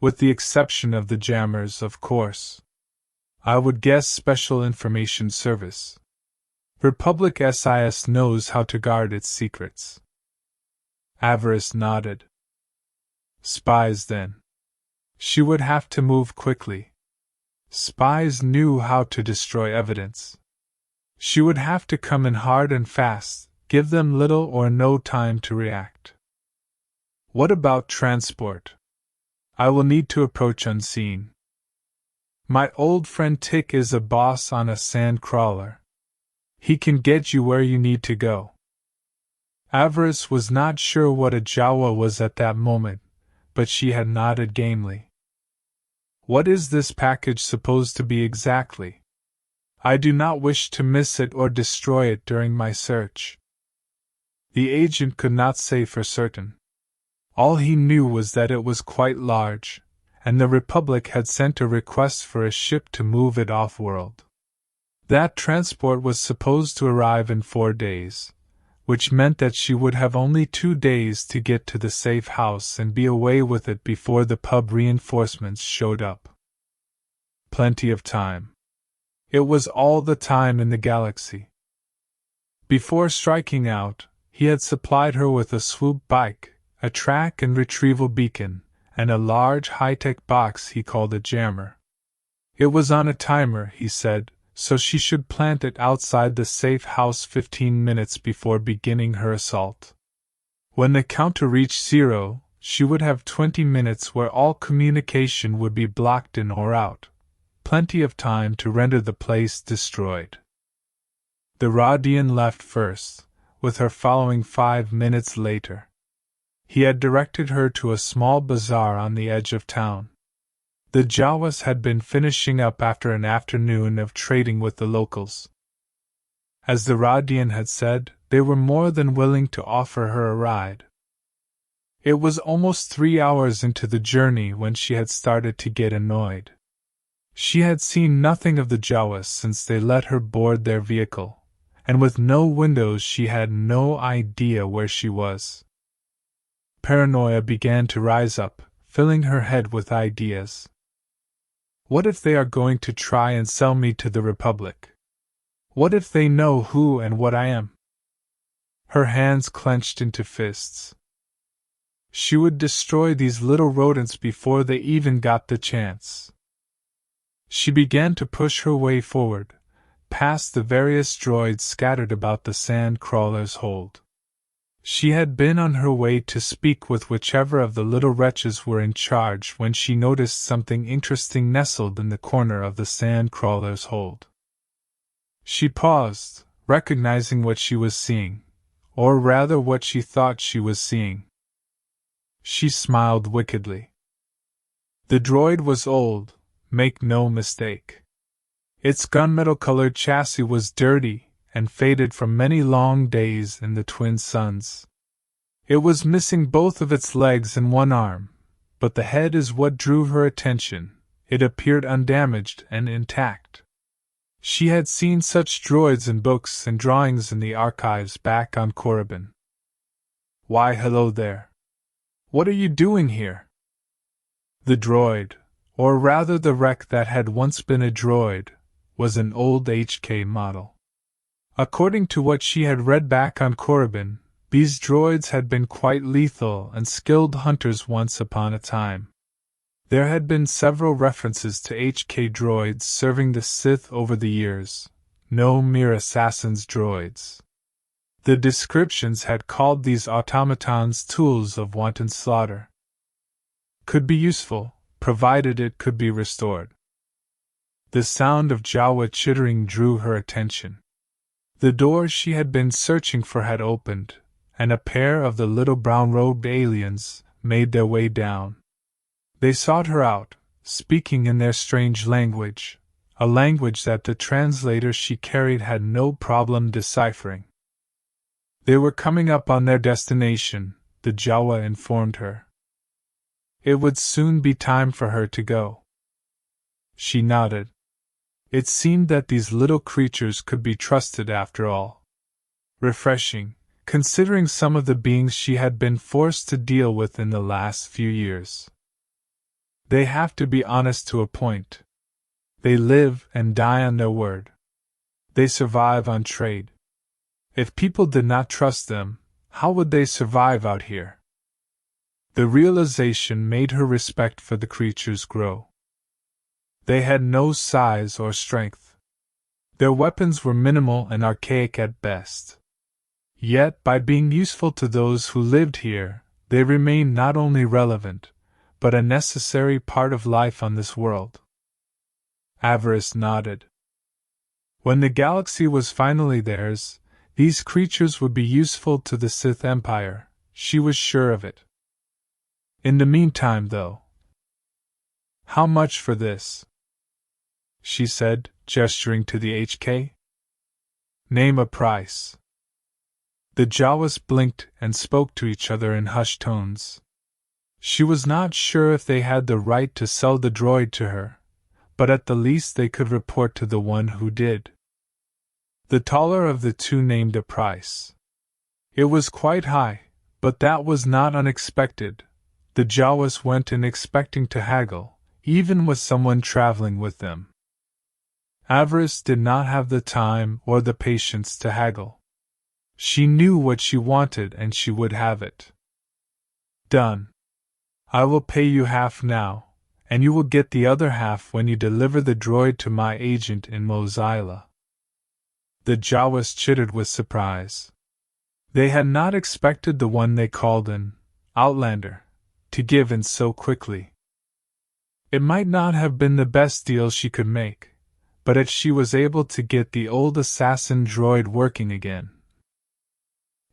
With the exception of the jammers, of course. I would guess Special Information Service. Republic SIS knows how to guard its secrets. Avaryss nodded. Spies then. She would have to move quickly. Spies knew how to destroy evidence. She would have to come in hard and fast, give them little or no time to react. What about transport? I will need to approach unseen. My old friend Tick is a boss on a sand crawler. He can get you where you need to go. Avaryss was not sure what a Jawa was at that moment, but she had nodded gamely. What is this package supposed to be exactly? I do not wish to miss it or destroy it during my search. The agent could not say for certain. All he knew was that it was quite large, and the Republic had sent a request for a ship to move it off-world. That transport was supposed to arrive in 4 days, which meant that she would have only 2 days to get to the safe house and be away with it before the pub reinforcements showed up. Plenty of time. It was all the time in the galaxy. Before striking out, he had supplied her with a swoop bike, a track and retrieval beacon, and a large high-tech box he called a jammer. It was on a timer, he said, so she should plant it outside the safe house 15 minutes before beginning her assault. When the counter reached 0, she would have 20 minutes where all communication would be blocked in or out. Plenty of time to render the place destroyed. The Rodian left first, with her following 5 minutes later. He had directed her to a small bazaar on the edge of town. The Jawas had been finishing up after an afternoon of trading with the locals. As the Rodian had said, they were more than willing to offer her a ride. It was almost 3 hours into the journey when she had started to get annoyed. She had seen nothing of the Jawas since they let her board their vehicle, and with no windows she had no idea where she was. Paranoia began to rise up, filling her head with ideas. What if they are going to try and sell me to the Republic? What if they know who and what I am? Her hands clenched into fists. She would destroy these little rodents before they even got the chance. She began to push her way forward, past the various droids scattered about the sand crawler's hold. She had been on her way to speak with whichever of the little wretches were in charge when she noticed something interesting nestled in the corner of the sand crawler's hold. She paused, recognizing what she was seeing, or rather what she thought she was seeing. She smiled wickedly. The droid was old, make no mistake. Its gunmetal-colored chassis was dirty and faded from many long days in the twin suns. It was missing both of its legs and one arm, but the head is what drew her attention. It appeared undamaged and intact. She had seen such droids in books and drawings in the archives back on Korriban. Why, hello there. What are you doing here? The droid, or rather the wreck that had once been a droid, was an old HK model. According to what she had read back on Korriban, these droids had been quite lethal and skilled hunters once upon a time. There had been several references to HK droids serving the Sith over the years, no mere assassins' droids. The descriptions had called these automatons tools of wanton slaughter. Could be useful, provided it could be restored. The sound of Jawa chittering drew her attention. The door she had been searching for had opened, and a pair of the little brown-robed aliens made their way down. They sought her out, speaking in their strange language, a language that the translator she carried had no problem deciphering. They were coming up on their destination, the Jawa informed her. It would soon be time for her to go. She nodded. It seemed that these little creatures could be trusted after all. Refreshing, considering some of the beings she had been forced to deal with in the last few years. They have to be honest to a point. They live and die on their word. They survive on trade. If people did not trust them, how would they survive out here? The realization made her respect for the creatures grow. They had no size or strength. Their weapons were minimal and archaic at best. Yet, by being useful to those who lived here, they remained not only relevant, but a necessary part of life on this world. Avaryss nodded. When the galaxy was finally theirs, these creatures would be useful to the Sith Empire, she was sure of it. In the meantime, though. How much for this? She said, gesturing to the HK. Name a price. The Jawas blinked and spoke to each other in hushed tones. She was not sure if they had the right to sell the droid to her, but at the least they could report to the one who did. The taller of the two named a price. It was quite high, but that was not unexpected. The Jawas went in expecting to haggle, even with someone traveling with them. Avaryss did not have the time or the patience to haggle. She knew what she wanted and she would have it. Done. I will pay you half now, and you will get the other half when you deliver the droid to my agent in Mos Eisley. The Jawas chittered with surprise. They had not expected the one they called an outlander to give in so quickly. It might not have been the best deal she could make, but if she was able to get the old assassin droid working again,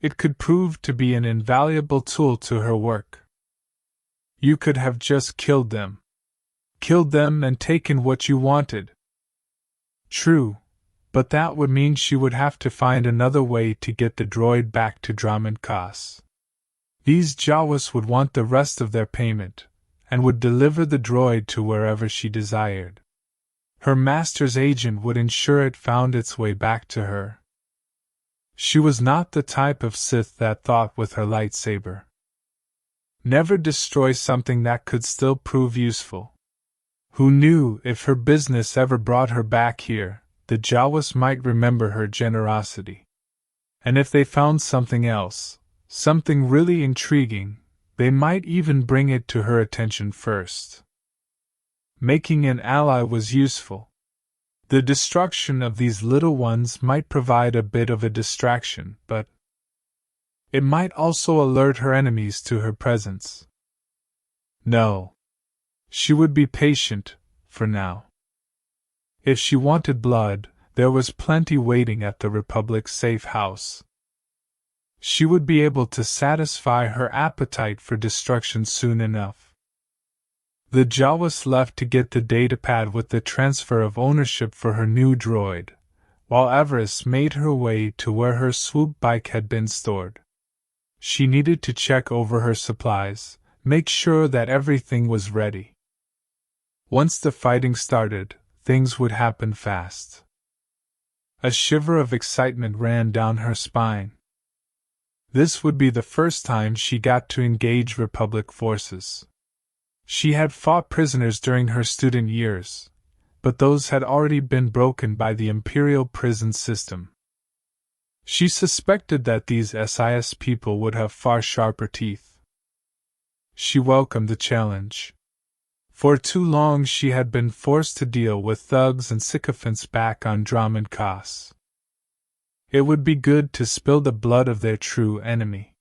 it could prove to be an invaluable tool to her work. You could have just killed them. Killed them and taken what you wanted. True, but that would mean she would have to find another way to get the droid back to Dromund Kaas. These Jawas would want the rest of their payment, and would deliver the droid to wherever she desired. Her master's agent would ensure it found its way back to her. She was not the type of Sith that thought with her lightsaber. Never destroy something that could still prove useful. Who knew if her business ever brought her back here, the Jawas might remember her generosity. And if they found something else, something really intriguing, they might even bring it to her attention first. Making an ally was useful. The destruction of these little ones might provide a bit of a distraction, but it might also alert her enemies to her presence. No. She would be patient, for now. If she wanted blood, there was plenty waiting at the Republic's safe house. She would be able to satisfy her appetite for destruction soon enough. The Jawas left to get the datapad with the transfer of ownership for her new droid, while Avaryss made her way to where her swoop bike had been stored. She needed to check over her supplies, make sure that everything was ready. Once the fighting started, things would happen fast. A shiver of excitement ran down her spine. This would be the first time she got to engage Republic forces. She had fought prisoners during her student years, but those had already been broken by the Imperial prison system. She suspected that these SIS people would have far sharper teeth. She welcomed the challenge. For too long she had been forced to deal with thugs and sycophants back on Dromund Kaas. It would be good to spill the blood of their true enemy.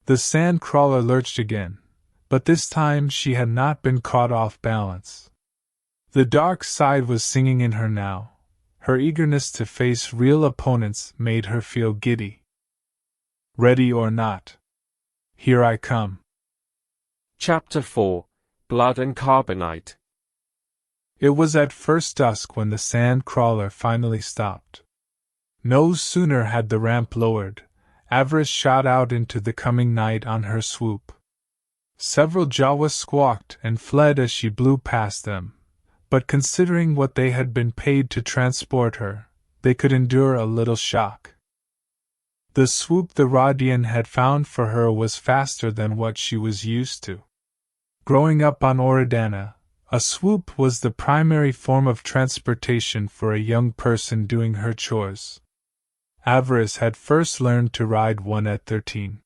The sand crawler lurched again, but this time she had not been caught off balance. The dark side was singing in her now. Her eagerness to face real opponents made her feel giddy. Ready or not, here I come. Chapter 4: Blood and Carbonite. It was at first dusk when the sand crawler finally stopped. No sooner had the ramp lowered, Avaryss shot out into the coming night on her swoop. Several Jawas squawked and fled as she blew past them, but considering what they had been paid to transport her, they could endure a little shock. The swoop the Rodian had found for her was faster than what she was used to. Growing up on Oridana, a swoop was the primary form of transportation for a young person doing her chores. Avaryss had first learned to ride one at 13.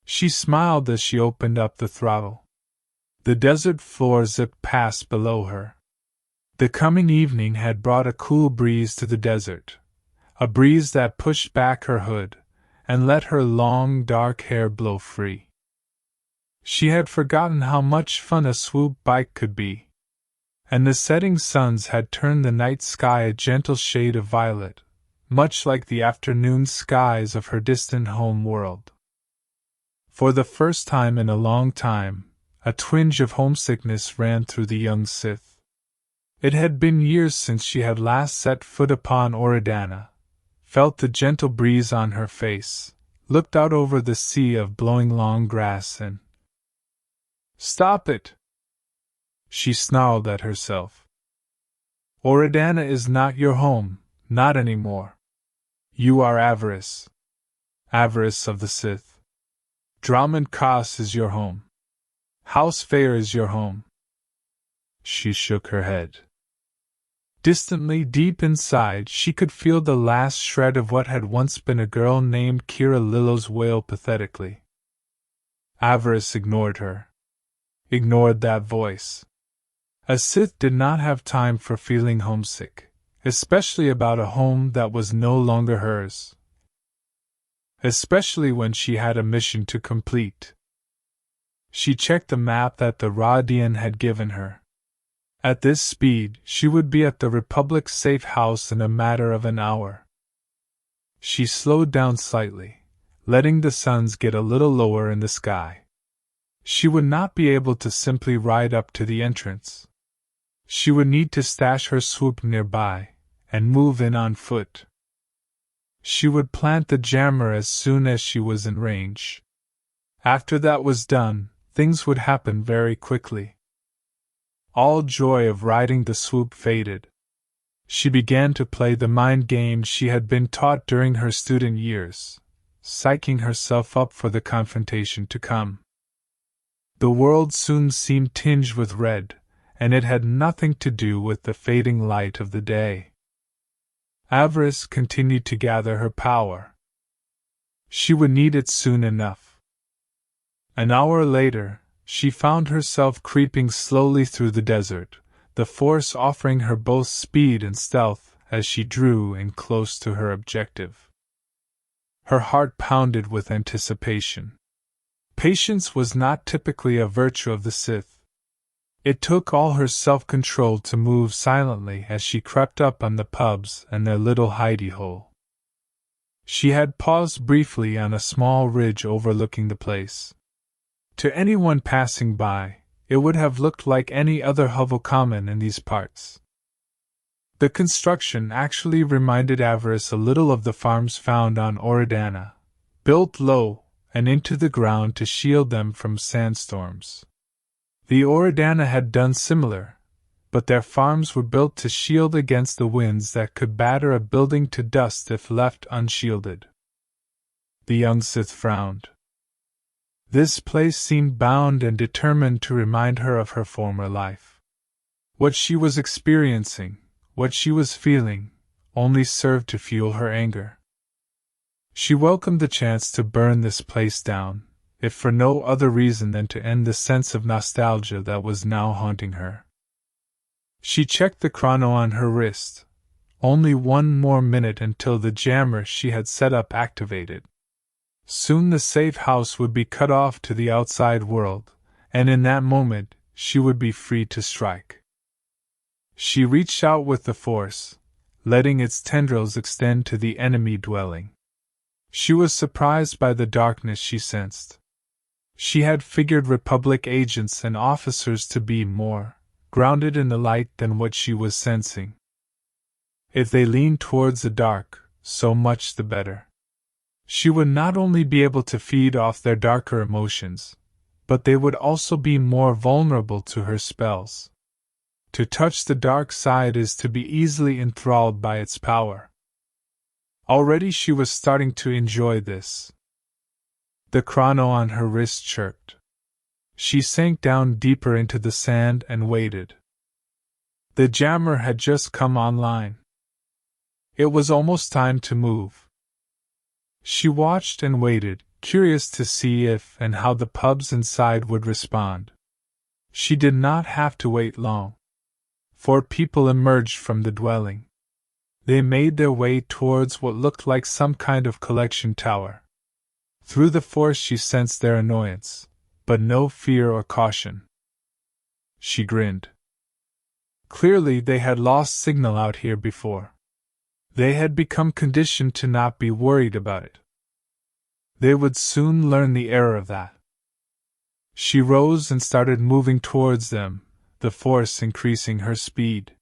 She smiled as she opened up the throttle. The desert floor zipped past below her. The coming evening had brought a cool breeze to the desert, a breeze that pushed back her hood and let her long dark hair blow free. She had forgotten how much fun a swoop bike could be, and the setting suns had turned the night sky a gentle shade of violet, much like the afternoon skies of her distant home world. For the first time in a long time, a twinge of homesickness ran through the young Sith. It had been years since she had last set foot upon Oridana, felt the gentle breeze on her face, looked out over the sea of blowing long grass and... "Stop it!" she snarled at herself. "Oridana is not your home, not anymore. You are Avaryss. Avaryss of the Sith. Dromund Kaas is your home. House Feer is your home." She shook her head. Distantly, deep inside, she could feel the last shred of what had once been a girl named Kira Lillo's wail pathetically. Avaryss ignored her. Ignored that voice. A Sith did not have time for feeling homesick, especially about a home that was no longer hers. Especially when she had a mission to complete. She checked the map that the Rodian had given her. At this speed, she would be at the Republic's safe house in a matter of an hour. She slowed down slightly, letting the suns get a little lower in the sky. She would not be able to simply ride up to the entrance. She would need to stash her swoop nearby, and move in on foot. She would plant the jammer as soon as she was in range. After that was done, things would happen very quickly. All joy of riding the swoop faded. She began to play the mind game she had been taught during her student years, psyching herself up for the confrontation to come. The world soon seemed tinged with red, and it had nothing to do with the fading light of the day. Avaryss continued to gather her power. She would need it soon enough. An hour later, she found herself creeping slowly through the desert, the Force offering her both speed and stealth as she drew in close to her objective. Her heart pounded with anticipation. Patience was not typically a virtue of the Sith. It took all her self-control to move silently as she crept up on the pubs and their little hidey hole. She had paused briefly on a small ridge overlooking the place. To anyone passing by, it would have looked like any other hovel common in these parts. The construction actually reminded Avaryss a little of the farms found on Oridana, built low and into the ground to shield them from sandstorms. The Oridana had done similar, but their farms were built to shield against the winds that could batter a building to dust if left unshielded. The young Sith frowned. This place seemed bound and determined to remind her of her former life. What she was experiencing, what she was feeling, only served to fuel her anger. She welcomed the chance to burn this place down, if for no other reason than to end the sense of nostalgia that was now haunting her. She checked the chrono on her wrist. Only one more minute until the jammer she had set up activated. Soon the safe house would be cut off to the outside world, and in that moment, she would be free to strike. She reached out with the force, letting its tendrils extend to the enemy dwelling. She was surprised by the darkness she sensed. She had figured Republic agents and officers to be more grounded in the light than what she was sensing. If they leaned towards the dark, so much the better. She would not only be able to feed off their darker emotions, but they would also be more vulnerable to her spells. To touch the dark side is to be easily enthralled by its power. Already she was starting to enjoy this. The chrono on her wrist chirped. She sank down deeper into the sand and waited. The jammer had just come online. It was almost time to move. She watched and waited, curious to see if and how the pubs inside would respond. She did not have to wait long. 4 people emerged from the dwelling. They made their way towards what looked like some kind of collection tower. Through the force she sensed their annoyance, but no fear or caution. She grinned. Clearly they had lost signal out here before. They had become conditioned to not be worried about it. They would soon learn the error of that. She rose and started moving towards them, the force increasing her speed.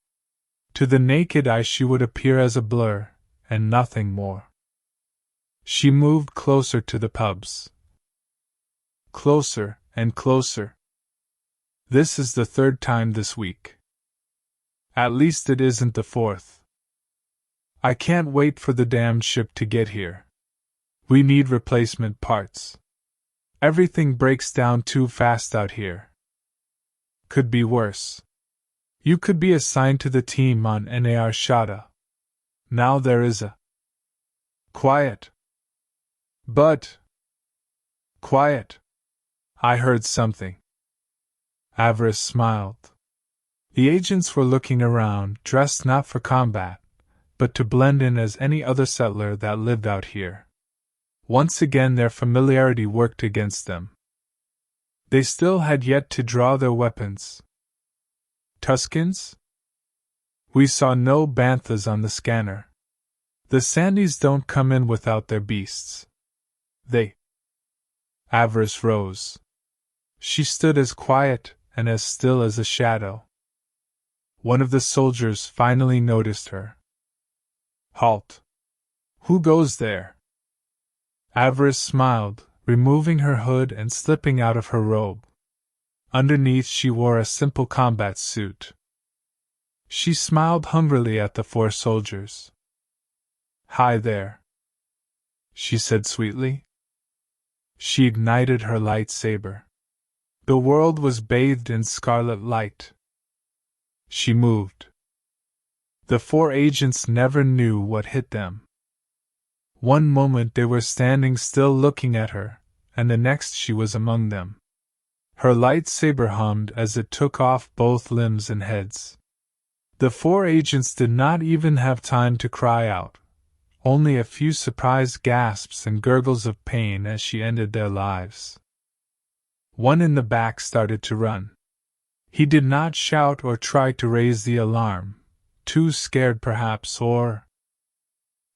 To the naked eye she would appear as a blur, and nothing more. She moved closer to the pubs. Closer and closer. This is the 3rd time this week. At least it isn't the 4th. I can't wait for the damned ship to get here. We need replacement parts. Everything breaks down too fast out here. Could be worse. You could be assigned to the team on Nar Shada. Now there is a... Quiet. But... Quiet. I heard something. Avaryss smiled. The agents were looking around, dressed not for combat, but to blend in as any other settler that lived out here. Once again their familiarity worked against them. They still had yet to draw their weapons. Tuskens? We saw no banthas on the scanner. The Sandys don't come in without their beasts. They... Avaryss rose. She stood as quiet and as still as a shadow. One of the soldiers finally noticed her. Halt. Who goes there? Avaryss smiled, removing her hood and slipping out of her robe. Underneath she wore a simple combat suit. She smiled hungrily at the 4 soldiers. Hi there, she said sweetly. She ignited her lightsaber. The world was bathed in scarlet light. She moved. The 4 agents never knew what hit them. One moment they were standing still looking at her, and the next she was among them. Her lightsaber hummed as it took off both limbs and heads. The 4 agents did not even have time to cry out, only a few surprised gasps and gurgles of pain as she ended their lives. One in the back started to run. He did not shout or try to raise the alarm, too scared perhaps, or...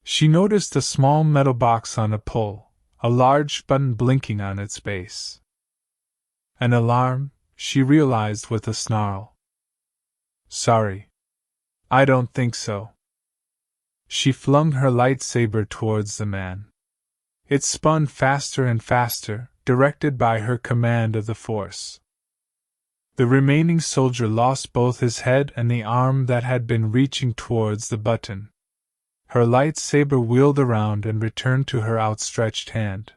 She noticed a small metal box on a pole, a large button blinking on its base. An alarm, she realized with a snarl. Sorry. I don't think so. She flung her lightsaber towards the man. It spun faster and faster, directed by her command of the Force. The remaining soldier lost both his head and the arm that had been reaching towards the button. Her lightsaber wheeled around and returned to her outstretched hand.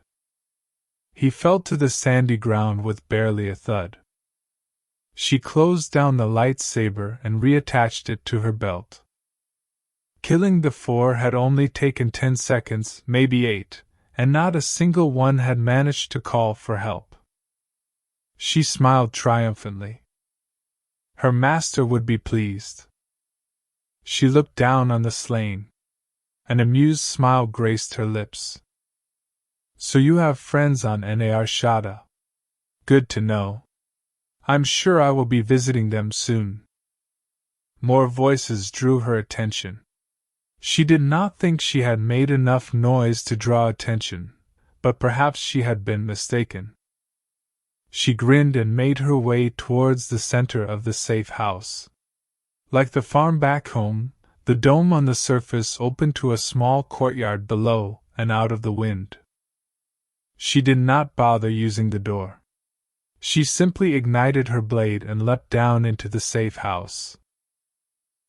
He fell to the sandy ground with barely a thud. She closed down the lightsaber and reattached it to her belt. Killing the 4 had only taken 10 seconds, maybe 8, and not a single one had managed to call for help. She smiled triumphantly. Her master would be pleased. She looked down on the slain. An amused smile graced her lips. So you have friends on Nar Shaddaa. Good to know. I'm sure I will be visiting them soon. More voices drew her attention. She did not think she had made enough noise to draw attention, but perhaps she had been mistaken. She grinned and made her way towards the center of the safe house. Like the farm back home, the dome on the surface opened to a small courtyard below and out of the wind. She did not bother using the door. She simply ignited her blade and leapt down into the safe house.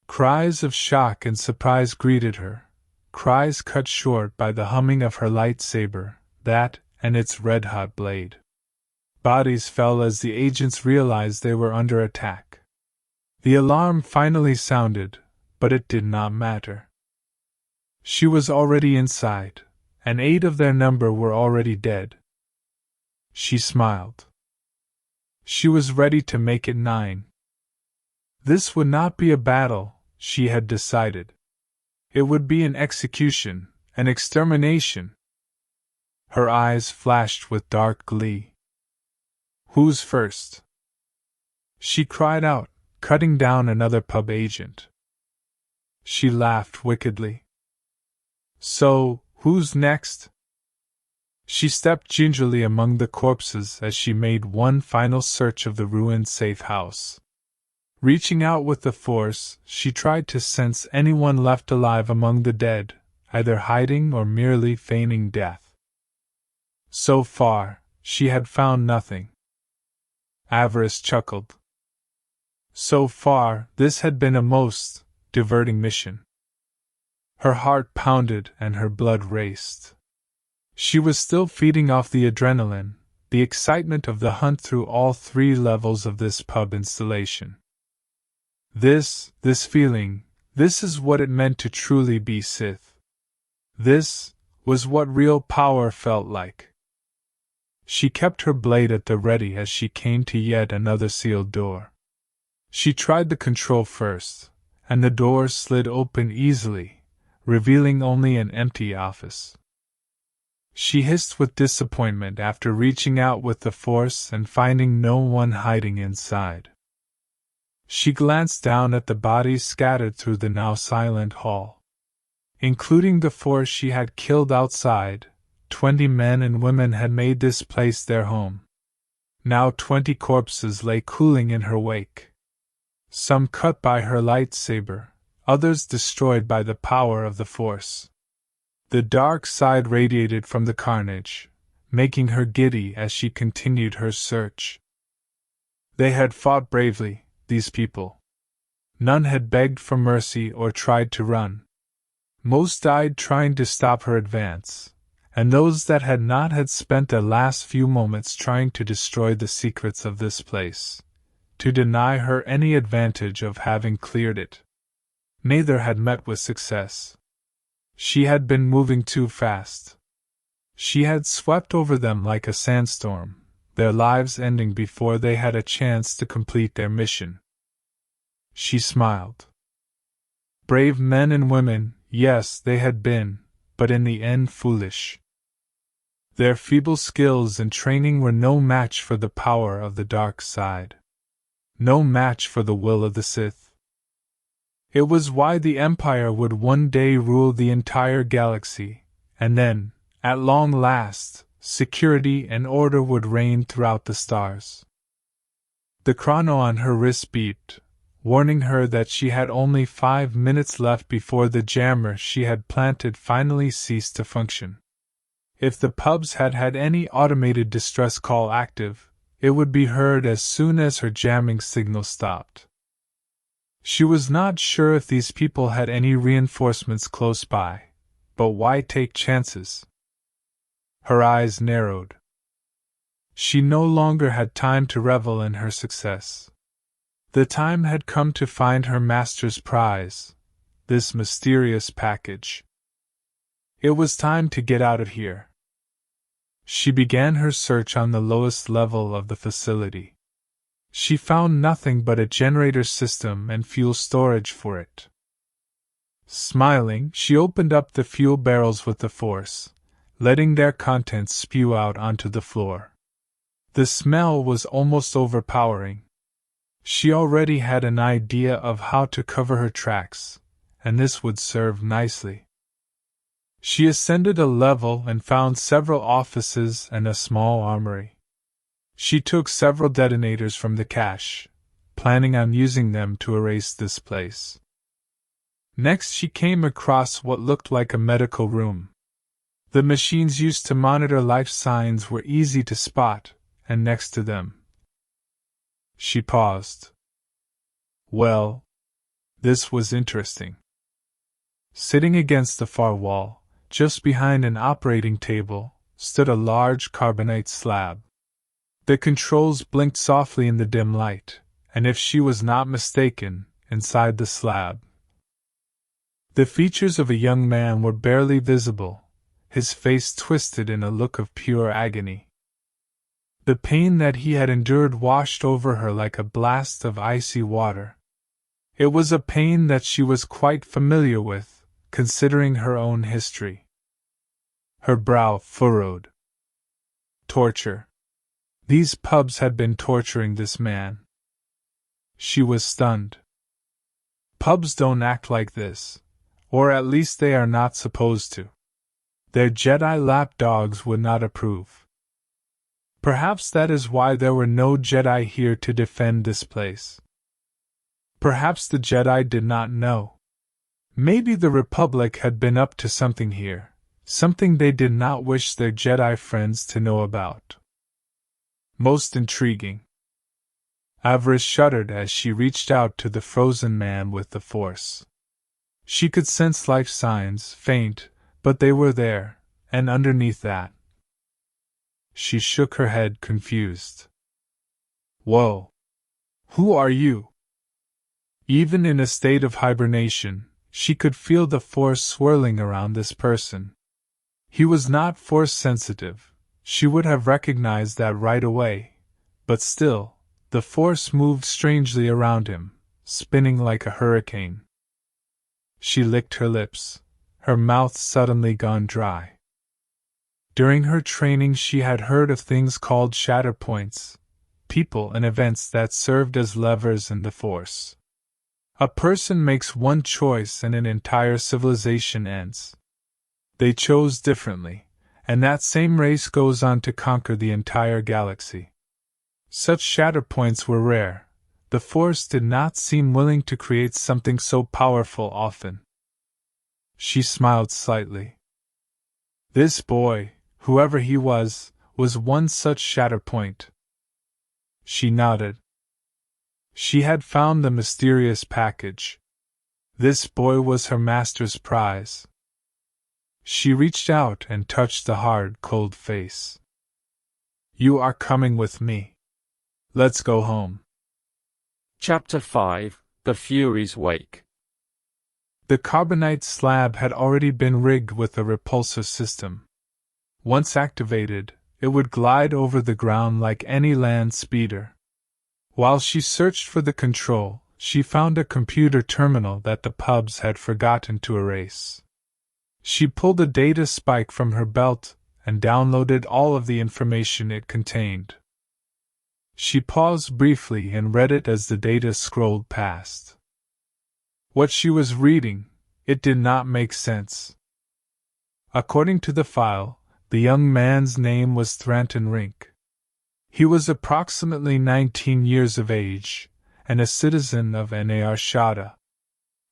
Cries of shock and surprise greeted her, cries cut short by the humming of her lightsaber, that and its red-hot blade. Bodies fell as the agents realized they were under attack. The alarm finally sounded, but it did not matter. She was already inside, and 8 of their number were already dead. She smiled. She was ready to make it 9. This would not be a battle, she had decided. It would be an execution, an extermination. Her eyes flashed with dark glee. Who's first? She cried out, cutting down another pub agent. She laughed wickedly. So, who's next? She stepped gingerly among the corpses as she made one final search of the ruined safe house. Reaching out with the force, she tried to sense anyone left alive among the dead, either hiding or merely feigning death. So far, she had found nothing. Avaryss chuckled. So far, this had been a most diverting mission. Her heart pounded and her blood raced. She was still feeding off the adrenaline, the excitement of the hunt through all 3 levels of this pub installation. This feeling, this is what it meant to truly be Sith. This was what real power felt like. She kept her blade at the ready as she came to yet another sealed door. She tried the control first, and the door slid open easily, revealing only an empty office. She hissed with disappointment after reaching out with the force and finding no one hiding inside. She glanced down at the bodies scattered through the now silent hall. Including the 4 she had killed outside, 20 men and women had made this place their home. Now 20 corpses lay cooling in her wake. Some cut by her lightsaber, others destroyed by the power of the Force. The dark side radiated from the carnage, making her giddy as she continued her search. They had fought bravely, these people. None had begged for mercy or tried to run. Most died trying to stop her advance, and those that had not had spent the last few moments trying to destroy the secrets of this place, to deny her any advantage of having cleared it. Neither had met with success. She had been moving too fast. She had swept over them like a sandstorm, their lives ending before they had a chance to complete their mission. She smiled. Brave men and women, yes, they had been, but in the end foolish. Their feeble skills and training were no match for the power of the dark side. No match for the will of the Sith. It was why the Empire would one day rule the entire galaxy, and then, at long last, security and order would reign throughout the stars. The chrono on her wrist beeped, warning her that she had only 5 minutes left before the jammer she had planted finally ceased to function. If the pubs had had any automated distress call active, it would be heard as soon as her jamming signal stopped. She was not sure if these people had any reinforcements close by, but why take chances? Her eyes narrowed. She no longer had time to revel in her success. The time had come to find her master's prize, this mysterious package. It was time to get out of here. She began her search on the lowest level of the facility. She found nothing but a generator system and fuel storage for it. Smiling, she opened up the fuel barrels with the force, letting their contents spew out onto the floor. The smell was almost overpowering. She already had an idea of how to cover her tracks, and this would serve nicely. She ascended a level and found several offices and a small armory. She took several detonators from the cache, planning on using them to erase this place. Next, she came across what looked like a medical room. The machines used to monitor life signs were easy to spot, and next to them. She paused. Well, this was interesting. Sitting against the far wall, just behind an operating table, stood a large carbonite slab. The controls blinked softly in the dim light, and if she was not mistaken, inside the slab, the features of a young man were barely visible, his face twisted in a look of pure agony. The pain that he had endured washed over her like a blast of icy water. It was a pain that she was quite familiar with, considering her own history. Her brow furrowed. Torture. These pubs had been torturing this man. She was stunned. Pubs don't act like this, or at least they are not supposed to. Their Jedi lapdogs would not approve. Perhaps that is why there were no Jedi here to defend this place. Perhaps the Jedi did not know. Maybe the Republic had been up to something here, something they did not wish their Jedi friends to know about. Most intriguing. Avaryss shuddered as she reached out to the frozen man with the Force. She could sense life signs, faint, but they were there, and underneath that. She shook her head, confused. Whoa! Who are you? Even in a state of hibernation, she could feel the Force swirling around this person. He was not Force sensitive. She would have recognized that right away, but still, the Force moved strangely around him, spinning like a hurricane. She licked her lips, her mouth suddenly gone dry. During her training she had heard of things called shatter points, people and events that served as levers in the Force. A person makes one choice and an entire civilization ends. They chose differently, and that same race goes on to conquer the entire galaxy. Such shatter points were rare. The Force did not seem willing to create something so powerful often. She smiled slightly. This boy, whoever he was one such shatter point. She nodded. She had found the mysterious package. This boy was her master's prize. She reached out and touched the hard, cold face. You are coming with me. Let's go home. Chapter 5: The Fury's Wake. The carbonite slab had already been rigged with a repulsor system. Once activated, it would glide over the ground like any land speeder. While she searched for the control, she found a computer terminal that the pubs had forgotten to erase. She pulled a data spike from her belt and downloaded all of the information it contained. She paused briefly and read it as the data scrolled past. What she was reading, it did not make sense. According to the file, the young man's name was Thranton Rink. He was approximately 19 years of age, and a citizen of Nar Shaddaa.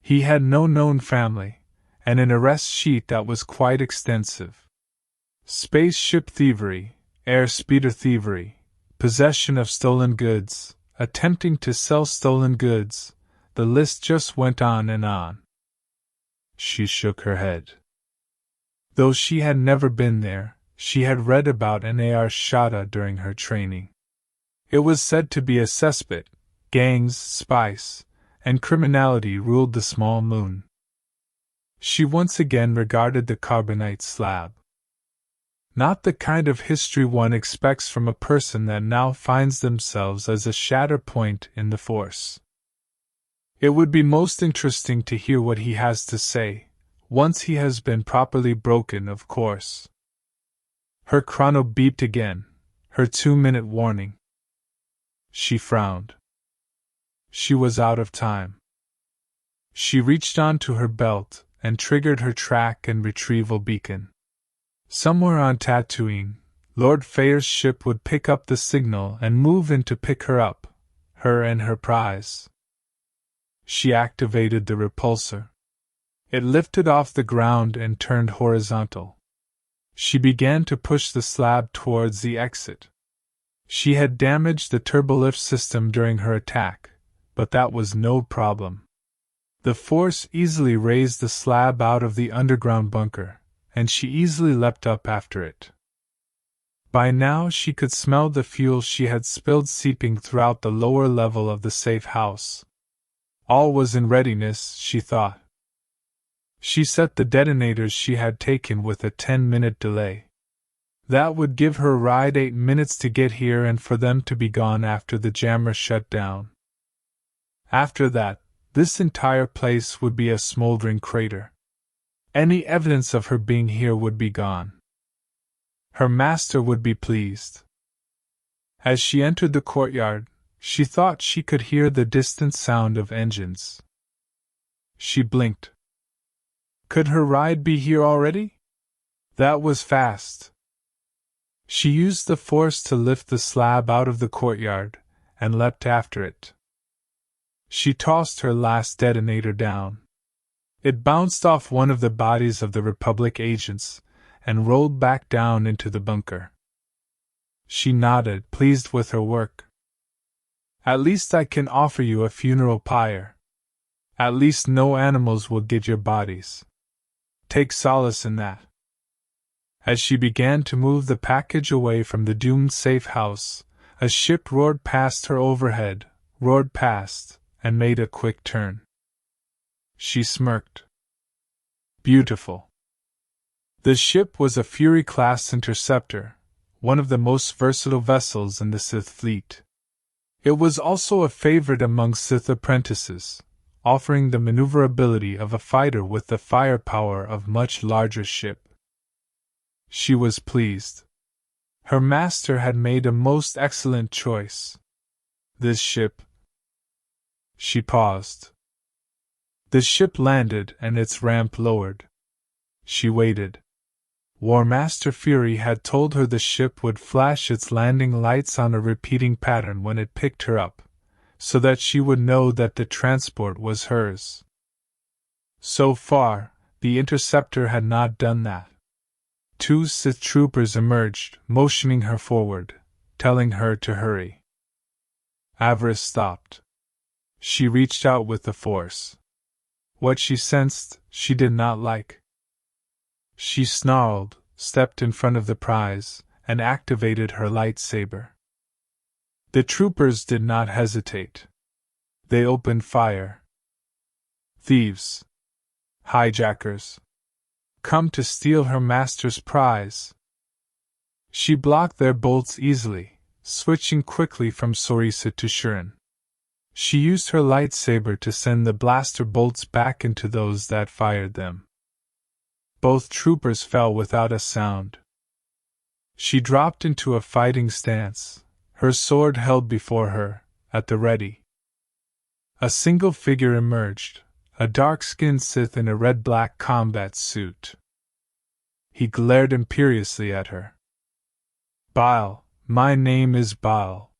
He had no known family, and an arrest sheet that was quite extensive. Spaceship thievery, airspeeder thievery, possession of stolen goods, attempting to sell stolen goods, the list just went on and on. She shook her head. Though she had never been there, she had read about Nar Shaddaa during her training. It was said to be a cesspit, gangs, spice, and criminality ruled the small moon. She once again regarded the carbonite slab. Not the kind of history one expects from a person that now finds themselves as a shatter point in the Force. It would be most interesting to hear what he has to say, once he has been properly broken, of course. Her chrono beeped again, her 2-minute warning. She frowned. She was out of time. She reached onto her belt and triggered her track and retrieval beacon. Somewhere on Tatooine, Lord Feer's ship would pick up the signal and move in to pick her up, her and her prize. She activated the repulsor. It lifted off the ground and turned horizontal. She began to push the slab towards the exit. She had damaged the turbolift system during her attack, but that was no problem. The force easily raised the slab out of the underground bunker, and she easily leapt up after it. By now she could smell the fuel she had spilled seeping throughout the lower level of the safe house. All was in readiness, she thought. She set the detonators she had taken with a 10-minute delay. That would give her ride 8 minutes to get here and for them to be gone after the jammer shut down. After that, this entire place would be a smoldering crater. Any evidence of her being here would be gone. Her master would be pleased. As she entered the courtyard, she thought she could hear the distant sound of engines. She blinked. Could her ride be here already? That was fast. She used the force to lift the slab out of the courtyard, and leapt after it. She tossed her last detonator down. It bounced off one of the bodies of the Republic agents, and rolled back down into the bunker. She nodded, pleased with her work. At least I can offer you a funeral pyre. At least no animals will get your bodies. Take solace in that. As she began to move the package away from the doomed safe house, a ship roared past her overhead, roared past, and made a quick turn. She smirked. Beautiful. The ship was a Fury-class interceptor, one of the most versatile vessels in the Sith fleet. It was also a favorite among Sith apprentices, offering the maneuverability of a fighter with the firepower of much larger ship. She was pleased. Her master had made a most excellent choice. This ship. She paused. The ship landed and its ramp lowered. She waited. War Master Fury had told her the ship would flash its landing lights on a repeating pattern when it picked her up, so that she would know that the transport was hers. So far, the interceptor had not done that. 2 Sith troopers emerged, motioning her forward, telling her to hurry. Avaryss stopped. She reached out with the force. What she sensed, she did not like. She snarled, stepped in front of the prize, and activated her lightsaber. The troopers did not hesitate. They opened fire. Thieves. Hijackers. Come to steal her master's prize. She blocked their bolts easily, switching quickly from Sorisa to Shurin. She used her lightsaber to send the blaster bolts back into those that fired them. Both troopers fell without a sound. She dropped into a fighting stance, her sword held before her, at the ready. A single figure emerged, a dark-skinned Sith in a red-black combat suit. He glared imperiously at her. Bile, my name is Bile.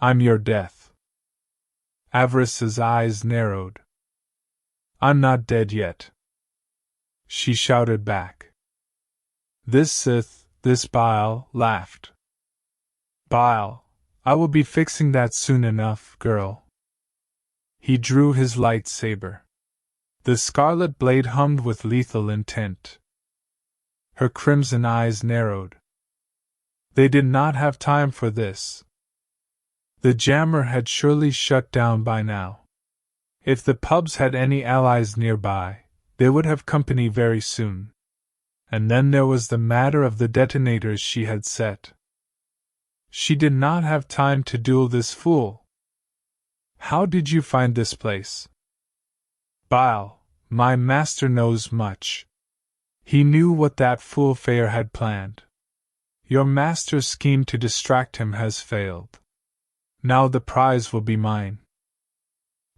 I'm your death. Avaryss's eyes narrowed. I'm not dead yet. She shouted back. This Sith, this Bile, laughed. Bile, I will be fixing that soon enough, girl. He drew his lightsaber. The scarlet blade hummed with lethal intent. Her crimson eyes narrowed. They did not have time for this. The jammer had surely shut down by now. If the pubs had any allies nearby, they would have company very soon. And then there was the matter of the detonators she had set. She did not have time to duel this fool. How did you find this place? Bile, my master knows much. He knew what that fool Feer had planned. Your master's scheme to distract him has failed. Now the prize will be mine.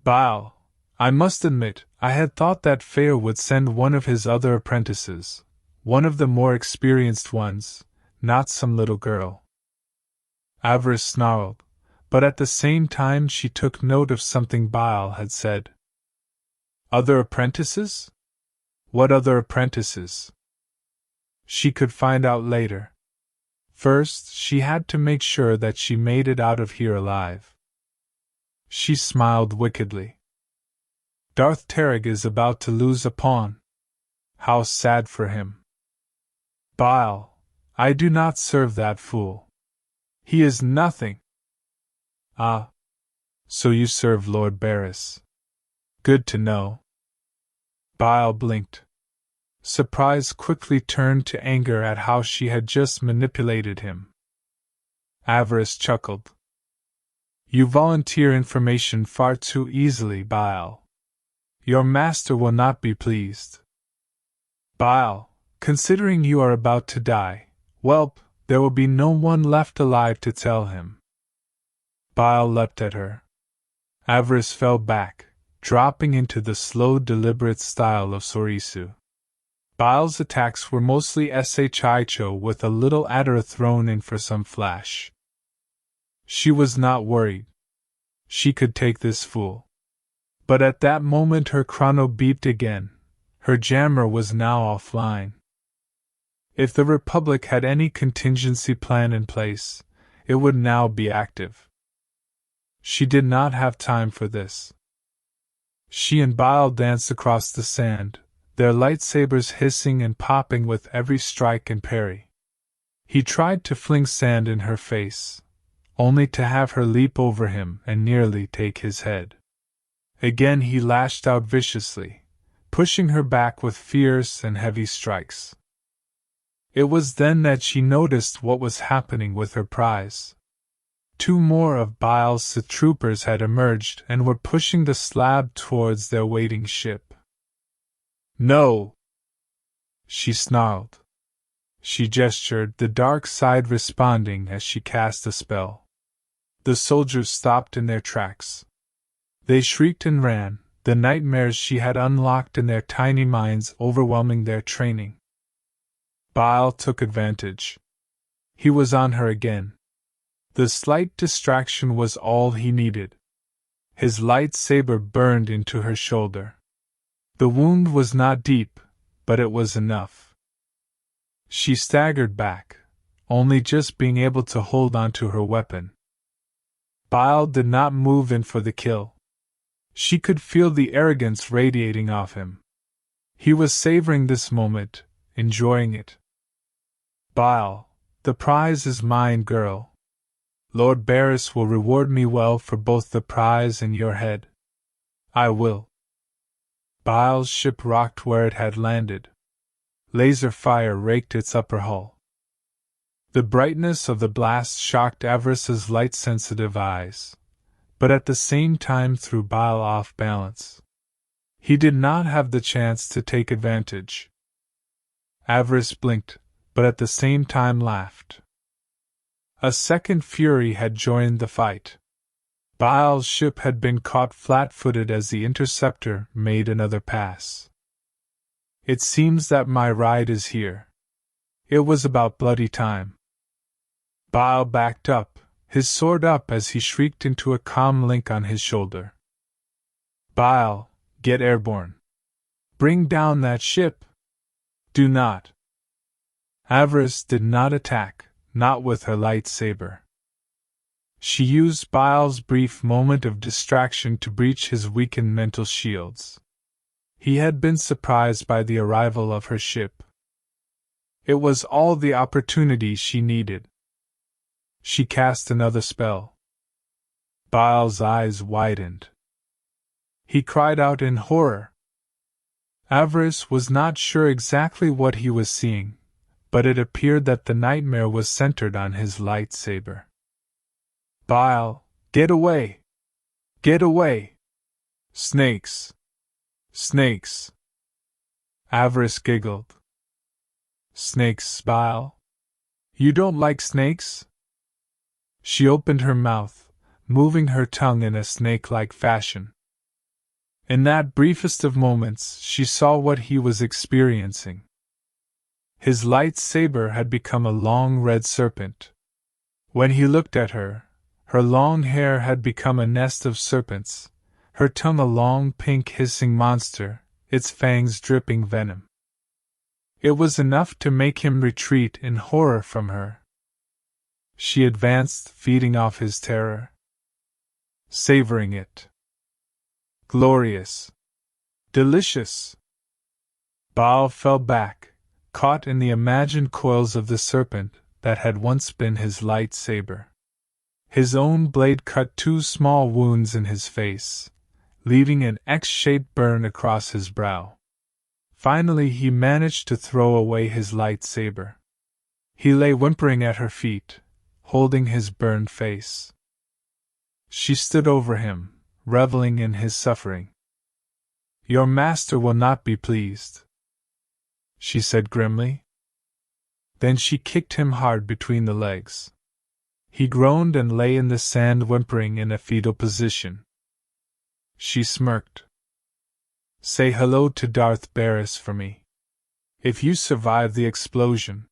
Bile, I must admit, I had thought that Feer would send one of his other apprentices, one of the more experienced ones, not some little girl. Avaryss snarled, but at the same time she took note of something Bile had said. Other apprentices? What other apprentices? She could find out later. First, she had to make sure that she made it out of here alive. She smiled wickedly. Darth Teetering is about to lose a pawn. How sad for him. Bile, I do not serve that fool. He is nothing. Ah. So you serve Lord Avaryss. Good to know. Bile blinked. Surprise quickly turned to anger at how she had just manipulated him. Avaryss chuckled. You volunteer information far too easily, Bile. Your master will not be pleased. Bile, considering you are about to die, welp, there will be no one left alive to tell him. Bile leapt at her. Avaryss fell back, dropping into the slow, deliberate style of Sorisu. Bile's attacks were mostly shicho with a little adder thrown in for some flash. She was not worried. She could take this fool. But at that moment her chrono beeped again. Her jammer was now offline. If the Republic had any contingency plan in place, it would now be active. She did not have time for this. She and Bile danced across the sand, their lightsabers hissing and popping with every strike and parry. He tried to fling sand in her face, only to have her leap over him and nearly take his head. Again he lashed out viciously, pushing her back with fierce and heavy strikes. It was then that she noticed what was happening with her prize. Two more of Bile's Sith troopers had emerged and were pushing the slab towards their waiting ship. No! She snarled. She gestured, the dark side responding as she cast a spell. The soldiers stopped in their tracks. They shrieked and ran, the nightmares she had unlocked in their tiny minds overwhelming their training. Bile took advantage. He was on her again. The slight distraction was all he needed. His lightsaber burned into her shoulder. The wound was not deep, but it was enough. She staggered back, only just being able to hold onto her weapon. Bile did not move in for the kill. She could feel the arrogance radiating off him. He was savoring this moment, enjoying it. Bile, the prize is mine, girl. Lord Avaryss will reward me well for both the prize and your head. I will. Bile's ship rocked where it had landed. Laser fire raked its upper hull. The brightness of the blast shocked Avaryss's light-sensitive eyes, but at the same time threw Bile off balance. He did not have the chance to take advantage. Avaryss blinked, but at the same time laughed. A second Fury had joined the fight. Bile's ship had been caught flat-footed as the interceptor made another pass. It seems that my ride is here. It was about bloody time. Bile backed up, his sword up as he shrieked into a comm link on his shoulder. Bile, get airborne. Bring down that ship. Do not. Avaryss did not attack, not with her lightsaber. She used Bile's brief moment of distraction to breach his weakened mental shields. He had been surprised by the arrival of her ship. It was all the opportunity she needed. She cast another spell. Bile's eyes widened. He cried out in horror. Avaryss was not sure exactly what he was seeing, but it appeared that the nightmare was centered on his lightsaber. Bile, get away! Get away! Snakes! Snakes. Avaryss giggled. Snakes, Bile? You don't like snakes? She opened her mouth, moving her tongue in a snake-like fashion. In that briefest of moments, she saw what he was experiencing. His lightsaber had become a long red serpent. When he looked at her, her long hair had become a nest of serpents, her tongue a long pink hissing monster, its fangs dripping venom. It was enough to make him retreat in horror from her. She advanced, feeding off his terror. Savoring it. Glorious. Delicious. Bile fell back, caught in the imagined coils of the serpent that had once been his lightsaber. His own blade cut 2 small wounds in his face, leaving an X-shaped burn across his brow. Finally he managed to throw away his lightsaber. He lay whimpering at her feet, holding his burned face. She stood over him, reveling in his suffering. "Your master will not be pleased," she said grimly. Then she kicked him hard between the legs. He groaned and lay in the sand whimpering in a fetal position. She smirked. "Say hello to Darth Avaryss for me. If you survive the explosion."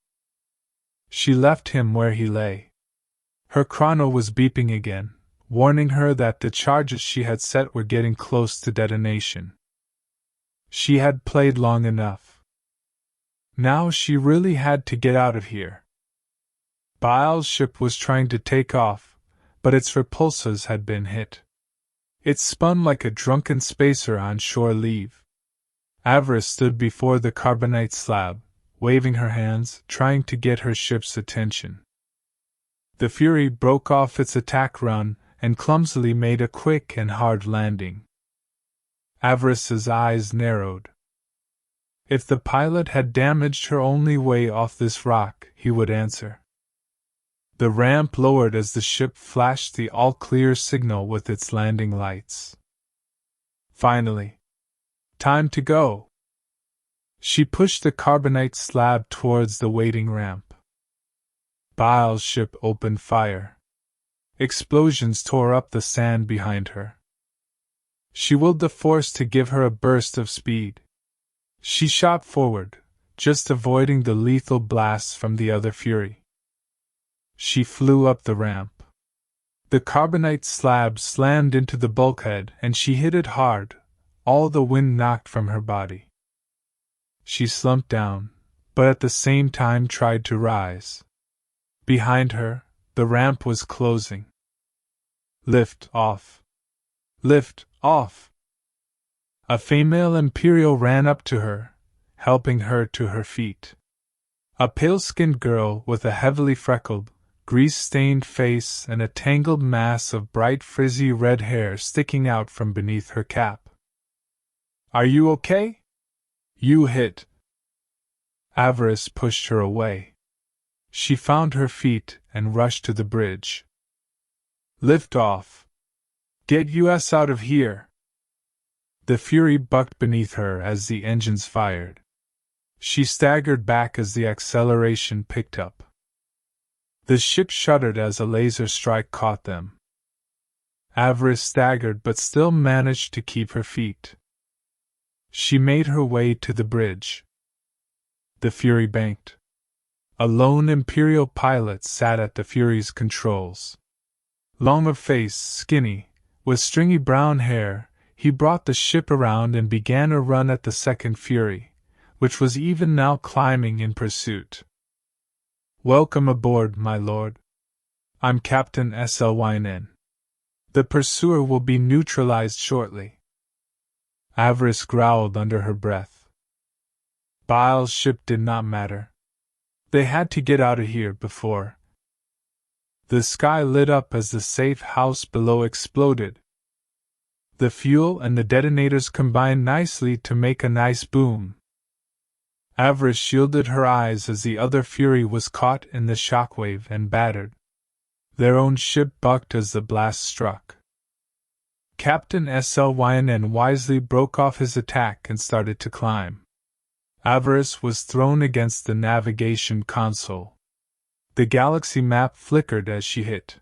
She left him where he lay. Her chrono was beeping again, warning her that the charges she had set were getting close to detonation. She had played long enough. Now she really had to get out of here. Bile's ship was trying to take off, but its repulsors had been hit. It spun like a drunken spacer on shore leave. Avaryss stood before the carbonite slab, waving her hands, trying to get her ship's attention. The Fury broke off its attack run and clumsily made a quick and hard landing. Avaryss's eyes narrowed. If the pilot had damaged her only way off this rock, he would answer. The ramp lowered as the ship flashed the all-clear signal with its landing lights. Finally. Time to go. She pushed the carbonite slab towards the waiting ramp. Bile's ship opened fire. Explosions tore up the sand behind her. She willed the force to give her a burst of speed. She shot forward, just avoiding the lethal blasts from the other Fury. She flew up the ramp. The carbonite slab slammed into the bulkhead and she hit it hard, all the wind knocked from her body. She slumped down, but at the same time tried to rise. Behind her, the ramp was closing. Lift off. Lift off. A female Imperial ran up to her, helping her to her feet. A pale-skinned girl with a heavily freckled, grease-stained face and a tangled mass of bright frizzy red hair sticking out from beneath her cap. "Are you okay? You hit." Avaryss pushed her away. She found her feet and rushed to the bridge. "Lift off. Get us out of here." The Fury bucked beneath her as the engines fired. She staggered back as the acceleration picked up. The ship shuddered as a laser strike caught them. Avaryss staggered but still managed to keep her feet. She made her way to the bridge. The Fury banked. A lone Imperial pilot sat at the Fury's controls. Long of face, skinny, with stringy brown hair, he brought the ship around and began a run at the second Fury, which was even now climbing in pursuit. "Welcome aboard, my lord. I'm Captain Slynen. The pursuer will be neutralized shortly." Avaryss growled under her breath. Bile's ship did not matter. They had to get out of here before. The sky lit up as the safe house below exploded. The fuel and the detonators combined nicely to make a nice boom. Avaryss shielded her eyes as the other Fury was caught in the shockwave and battered. Their own ship bucked as the blast struck. Captain Slyn wisely broke off his attack and started to climb. Avaryss was thrown against the navigation console. The galaxy map flickered as she hit.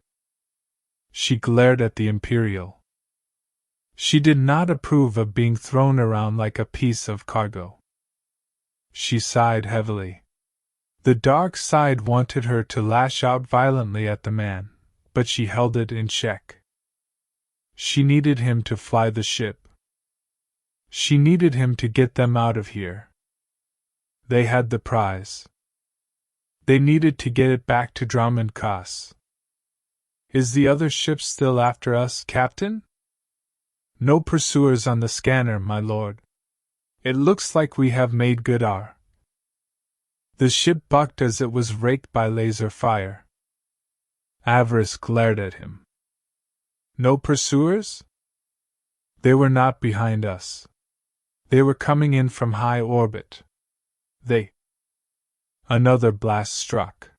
She glared at the Imperial. She did not approve of being thrown around like a piece of cargo. She sighed heavily. The dark side wanted her to lash out violently at the man, but she held it in check. She needed him to fly the ship. She needed him to get them out of here. They had the prize. They needed to get it back to Dromund Kaas. Is the other ship still after us, Captain? No pursuers on the scanner, my lord. It looks like we have made good our. The ship bucked as it was raked by laser fire. Avaryss glared at him. No pursuers? They were not behind us. They were coming in from high orbit. Another blast struck.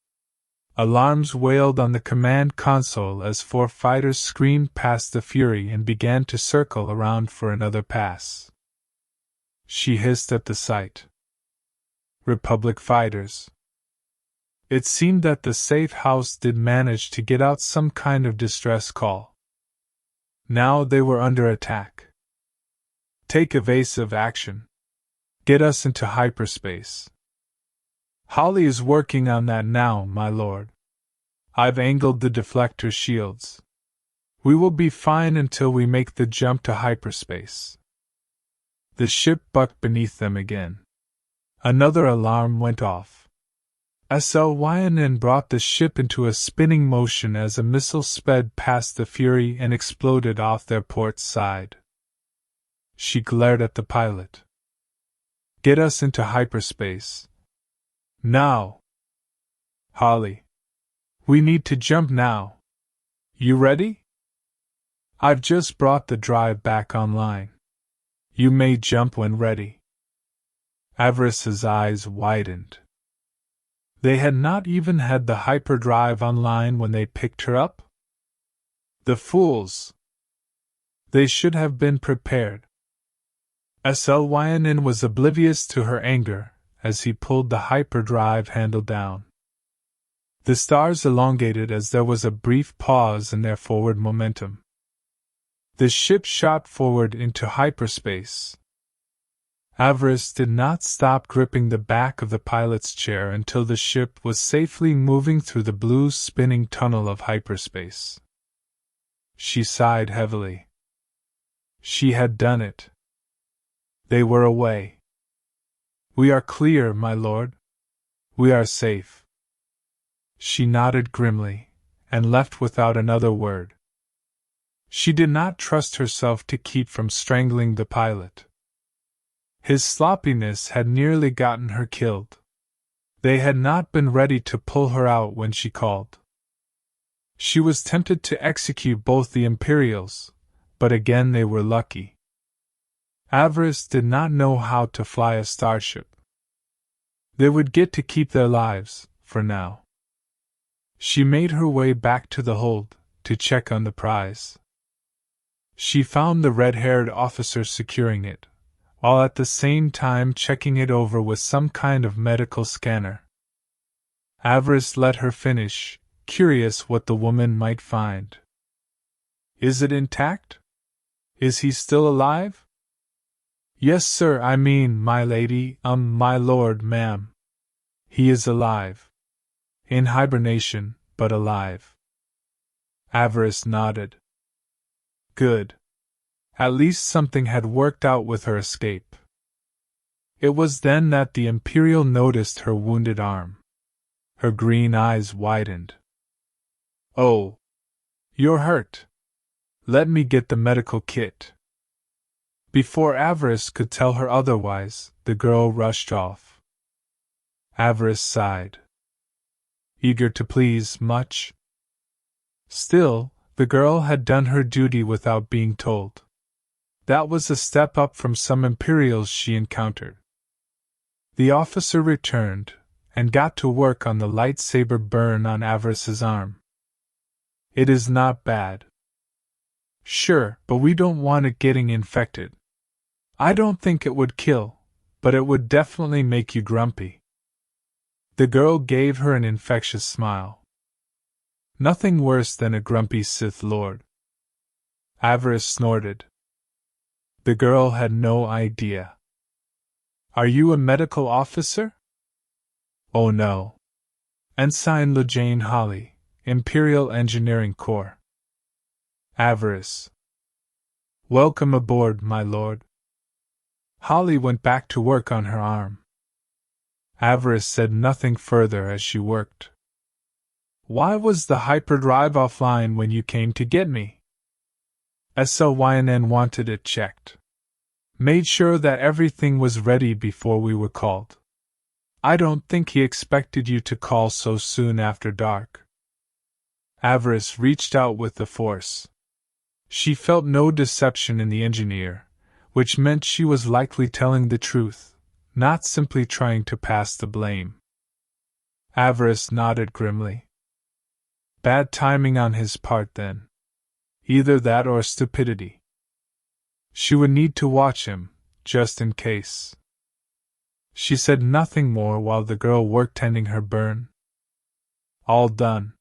Alarms wailed on the command console as 4 fighters screamed past the Fury and began to circle around for another pass. She hissed at the sight. Republic fighters. It seemed that the safe house did manage to get out some kind of distress call. Now they were under attack. Take evasive action. Get us into hyperspace. Holly is working on that now, my lord. I've angled the deflector shields. We will be fine until we make the jump to hyperspace. The ship bucked beneath them again. Another alarm went off. Slyn brought the ship into a spinning motion as a missile sped past the Fury and exploded off their port side. She glared at the pilot. Get us into hyperspace. Now. Holly. We need to jump now. You ready? I've just brought the drive back online. You may jump when ready. Avaryss's eyes widened. They had not even had the hyperdrive online when they picked her up? The fools! They should have been prepared. Slyn was oblivious to her anger as he pulled the hyperdrive handle down. The stars elongated as there was a brief pause in their forward momentum. The ship shot forward into hyperspace. Avaryss did not stop gripping the back of the pilot's chair until the ship was safely moving through the blue spinning tunnel of hyperspace. She sighed heavily. She had done it. They were away. We are clear, my lord. We are safe. She nodded grimly, and left without another word. She did not trust herself to keep from strangling the pilot. His sloppiness had nearly gotten her killed. They had not been ready to pull her out when she called. She was tempted to execute both the Imperials, but again they were lucky. Avaryss did not know how to fly a starship. They would get to keep their lives, for now. She made her way back to the hold, to check on the prize. She found the red-haired officer securing it, while at the same time checking it over with some kind of medical scanner. Avaryss let her finish, curious what the woman might find. Is it intact? Is he still alive? Yes, sir, I mean, my lady, my lord, ma'am. He is alive. In hibernation, but alive. Avaryss nodded. Good. At least something had worked out with her escape. It was then that the Imperial noticed her wounded arm. Her green eyes widened. Oh. You're hurt. Let me get the medical kit. Before Avaryss could tell her otherwise, the girl rushed off. Avaryss sighed. Eager to please, much? Still, the girl had done her duty without being told. That was a step up from some Imperials she encountered. The officer returned, and got to work on the lightsaber burn on Avaryss's arm. It is not bad. Sure, but we don't want it getting infected. I don't think it would kill, but it would definitely make you grumpy. The girl gave her an infectious smile. Nothing worse than a grumpy Sith Lord. Avaryss snorted. The girl had no idea. Are you a medical officer? Oh no. Ensign Lejane Holly, Imperial Engineering Corps. Avaryss. Welcome aboard, my lord. Holly went back to work on her arm. Avaryss said nothing further as she worked. Why was the hyperdrive offline when you came to get me? SLYNN wanted it checked. Made sure that everything was ready before we were called. I don't think he expected you to call so soon after dark. Avaryss reached out with the force. She felt no deception in the engineer, which meant she was likely telling the truth, not simply trying to pass the blame. Avaryss nodded grimly. Bad timing on his part, then. Either that or stupidity. She would need to watch him, just in case. She said nothing more while the girl worked tending her burn. All done,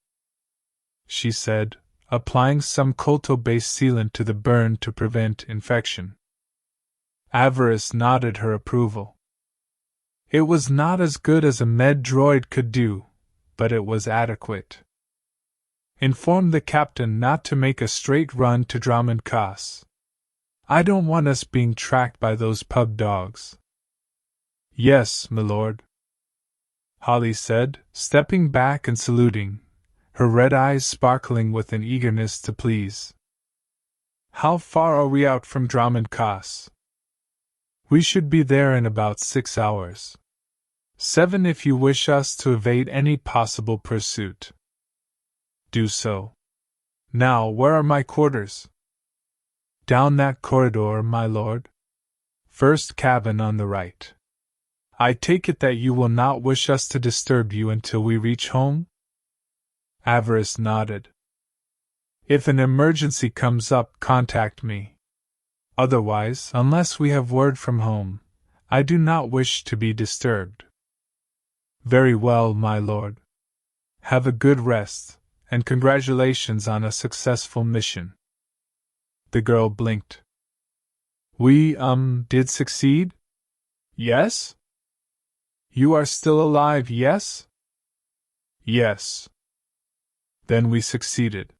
she said, applying some colto-based sealant to the burn to prevent infection. Avaryss nodded her approval. It was not as good as a med droid could do, but it was adequate. Inform the captain not to make a straight run to Dromund Kaas. I don't want us being tracked by those pug dogs. Yes, my lord, Holly said, stepping back and saluting, her red eyes sparkling with an eagerness to please. How far are we out from Dromund Kaas? We should be there in about 6 hours. 7 if you wish us to evade any possible pursuit. Do so. Now, where are my quarters? Down that corridor, my lord. First cabin on the right. I take it that you will not wish us to disturb you until we reach home? Avaryss nodded. If an emergency comes up, contact me. Otherwise, unless we have word from home, I do not wish to be disturbed. Very well, my lord. Have a good rest, and congratulations on a successful mission. The girl blinked. We, did succeed? Yes? You are still alive, yes? Yes. Then we succeeded.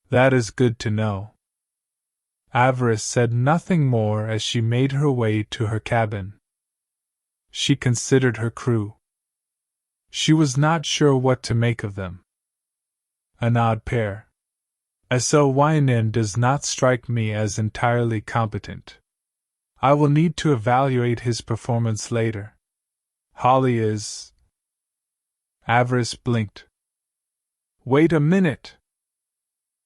That is good to know. Avaryss said nothing more as she made her way to her cabin. She considered her crew. She was not sure what to make of them. An odd pair. SLYNN does not strike me as entirely competent. I will need to evaluate his performance later. Holly is... Avaryss blinked. Wait a minute.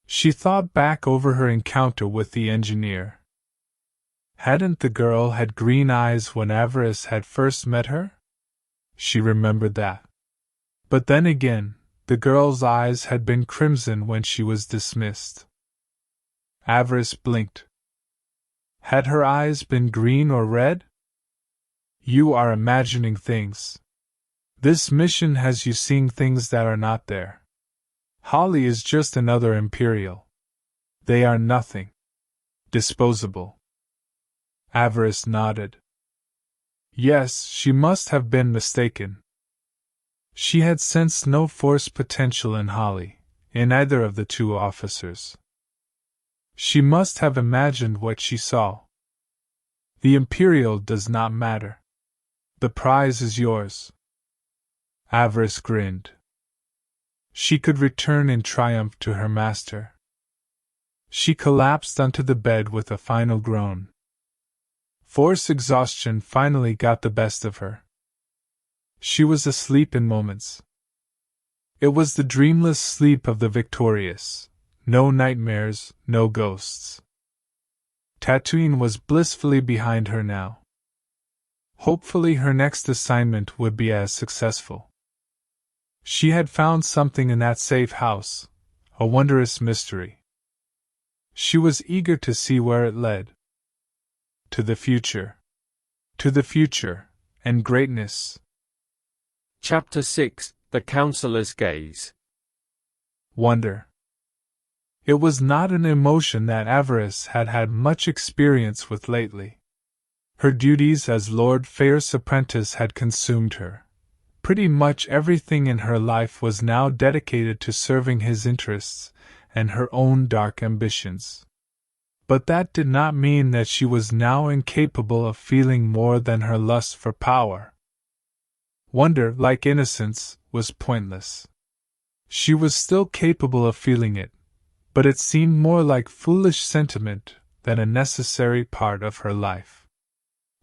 She thought back over her encounter with the engineer. Hadn't the girl had green eyes when Avaryss had first met her? She remembered that. But then again, the girl's eyes had been crimson when she was dismissed. Avaryss blinked. Had her eyes been green or red? You are imagining things. This mission has you seeing things that are not there. Holly is just another Imperial. They are nothing. Disposable. Avaryss nodded. Yes, she must have been mistaken. She had sensed no force potential in Holly, in either of the two officers. She must have imagined what she saw. The Imperial does not matter. The prize is yours. Avaryss grinned. She could return in triumph to her master. She collapsed onto the bed with a final groan. Force exhaustion finally got the best of her. She was asleep in moments. It was the dreamless sleep of the victorious. No nightmares, no ghosts. Tatooine was blissfully behind her now. Hopefully her next assignment would be as successful. She had found something in that safe house, a wondrous mystery. She was eager to see where it led. To the future. To the future, and greatness. Chapter 6: The Counselor's Gaze. Wonder. It was not an emotion that Avaryss had had much experience with lately. Her duties as Lord Feer's apprentice had consumed her. Pretty much everything in her life was now dedicated to serving his interests and her own dark ambitions. But that did not mean that she was now incapable of feeling more than her lust for power. Wonder, like innocence, was pointless. She was still capable of feeling it, but it seemed more like foolish sentiment than a necessary part of her life.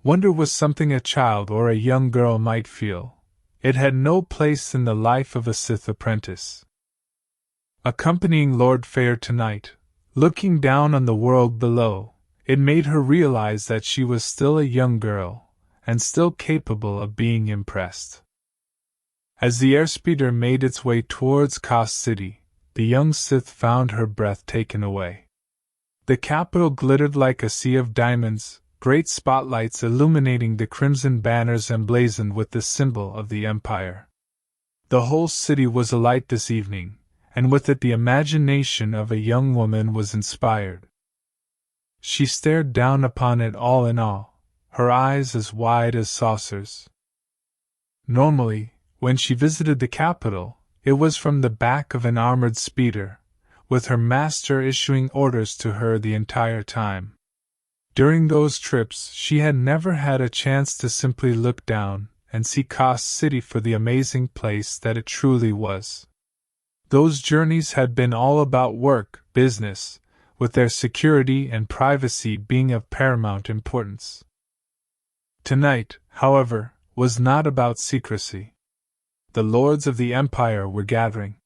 Wonder was something a child or a young girl might feel. It had no place in the life of a Sith apprentice. Accompanying Lord Feer tonight, looking down on the world below, it made her realize that she was still a young girl, and still capable of being impressed. As the airspeeder made its way towards Kaas City, the young Sith found her breath taken away. The capital glittered like a sea of diamonds, great spotlights illuminating the crimson banners emblazoned with the symbol of the Empire. The whole city was alight this evening, and with it the imagination of a young woman was inspired. She stared down upon it all in awe, her eyes as wide as saucers. Normally, when she visited the capital, it was from the back of an armored speeder, with her master issuing orders to her the entire time. During those trips she had never had a chance to simply look down and see Kaas City for the amazing place that it truly was. Those journeys had been all about work, business, with their security and privacy being of paramount importance. Tonight, however, was not about secrecy. The Lords of the Empire were gathering.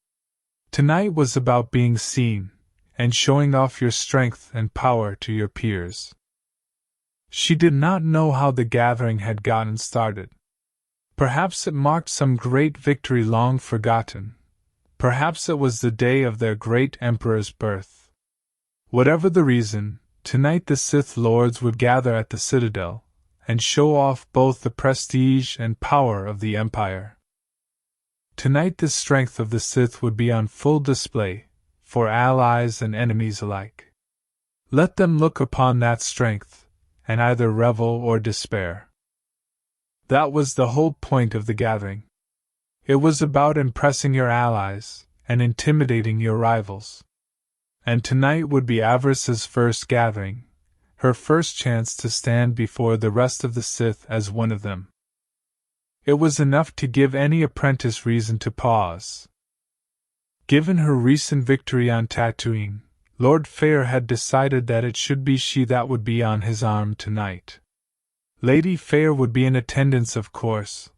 Tonight was about being seen, and showing off your strength and power to your peers. She did not know how the gathering had gotten started. Perhaps it marked some great victory long forgotten. Perhaps it was the day of their great Emperor's birth. Whatever the reason, tonight the Sith Lords would gather at the Citadel, and show off both the prestige and power of the Empire. Tonight the strength of the Sith would be on full display, for allies and enemies alike. Let them look upon that strength, and either revel or despair. That was the whole point of the gathering. It was about impressing your allies, and intimidating your rivals. And tonight would be Avaryss's first gathering, her first chance to stand before the rest of the Sith as one of them. It was enough to give any apprentice reason to pause. Given her recent victory on Tatooine, Lord Feer had decided that it should be she that would be on his arm tonight. Lady Feer would be in attendance, of course,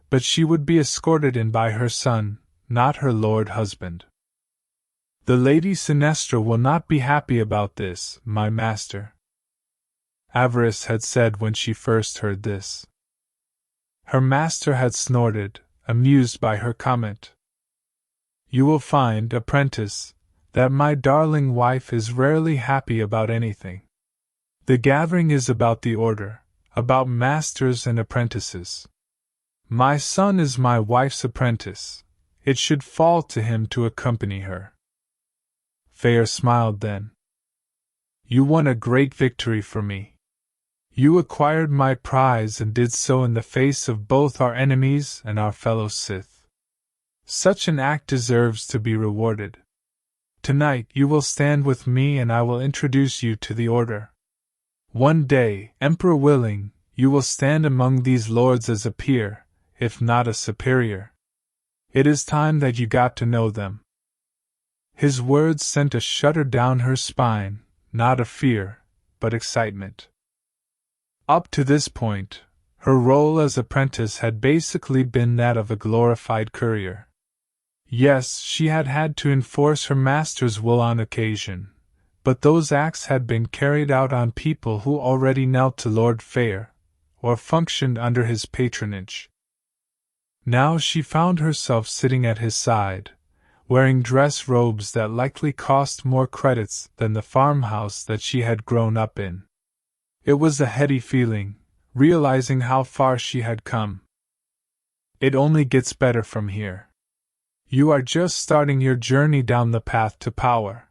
but she would be escorted in by her son, not her lord husband. The Lady Sinestra will not be happy about this, my master, Avaryss had said when she first heard this. Her master had snorted, amused by her comment. You will find, apprentice, that my darling wife is rarely happy about anything. The gathering is about the order, about masters and apprentices. My son is my wife's apprentice. It should fall to him to accompany her. Feer smiled then. You won a great victory for me. You acquired my prize and did so in the face of both our enemies and our fellow Sith. Such an act deserves to be rewarded. Tonight you will stand with me and I will introduce you to the Order. One day, Emperor willing, you will stand among these lords as a peer, if not a superior. It is time that you got to know them. His words sent a shudder down her spine, not of fear, but excitement. Up to this point, her role as apprentice had basically been that of a glorified courier. Yes, she had had to enforce her master's will on occasion, but those acts had been carried out on people who already knelt to Lord Feer, or functioned under his patronage. Now she found herself sitting at his side, wearing dress robes that likely cost more credits than the farmhouse that she had grown up in. It was a heady feeling, realizing how far she had come. It only gets better from here. You are just starting your journey down the path to power.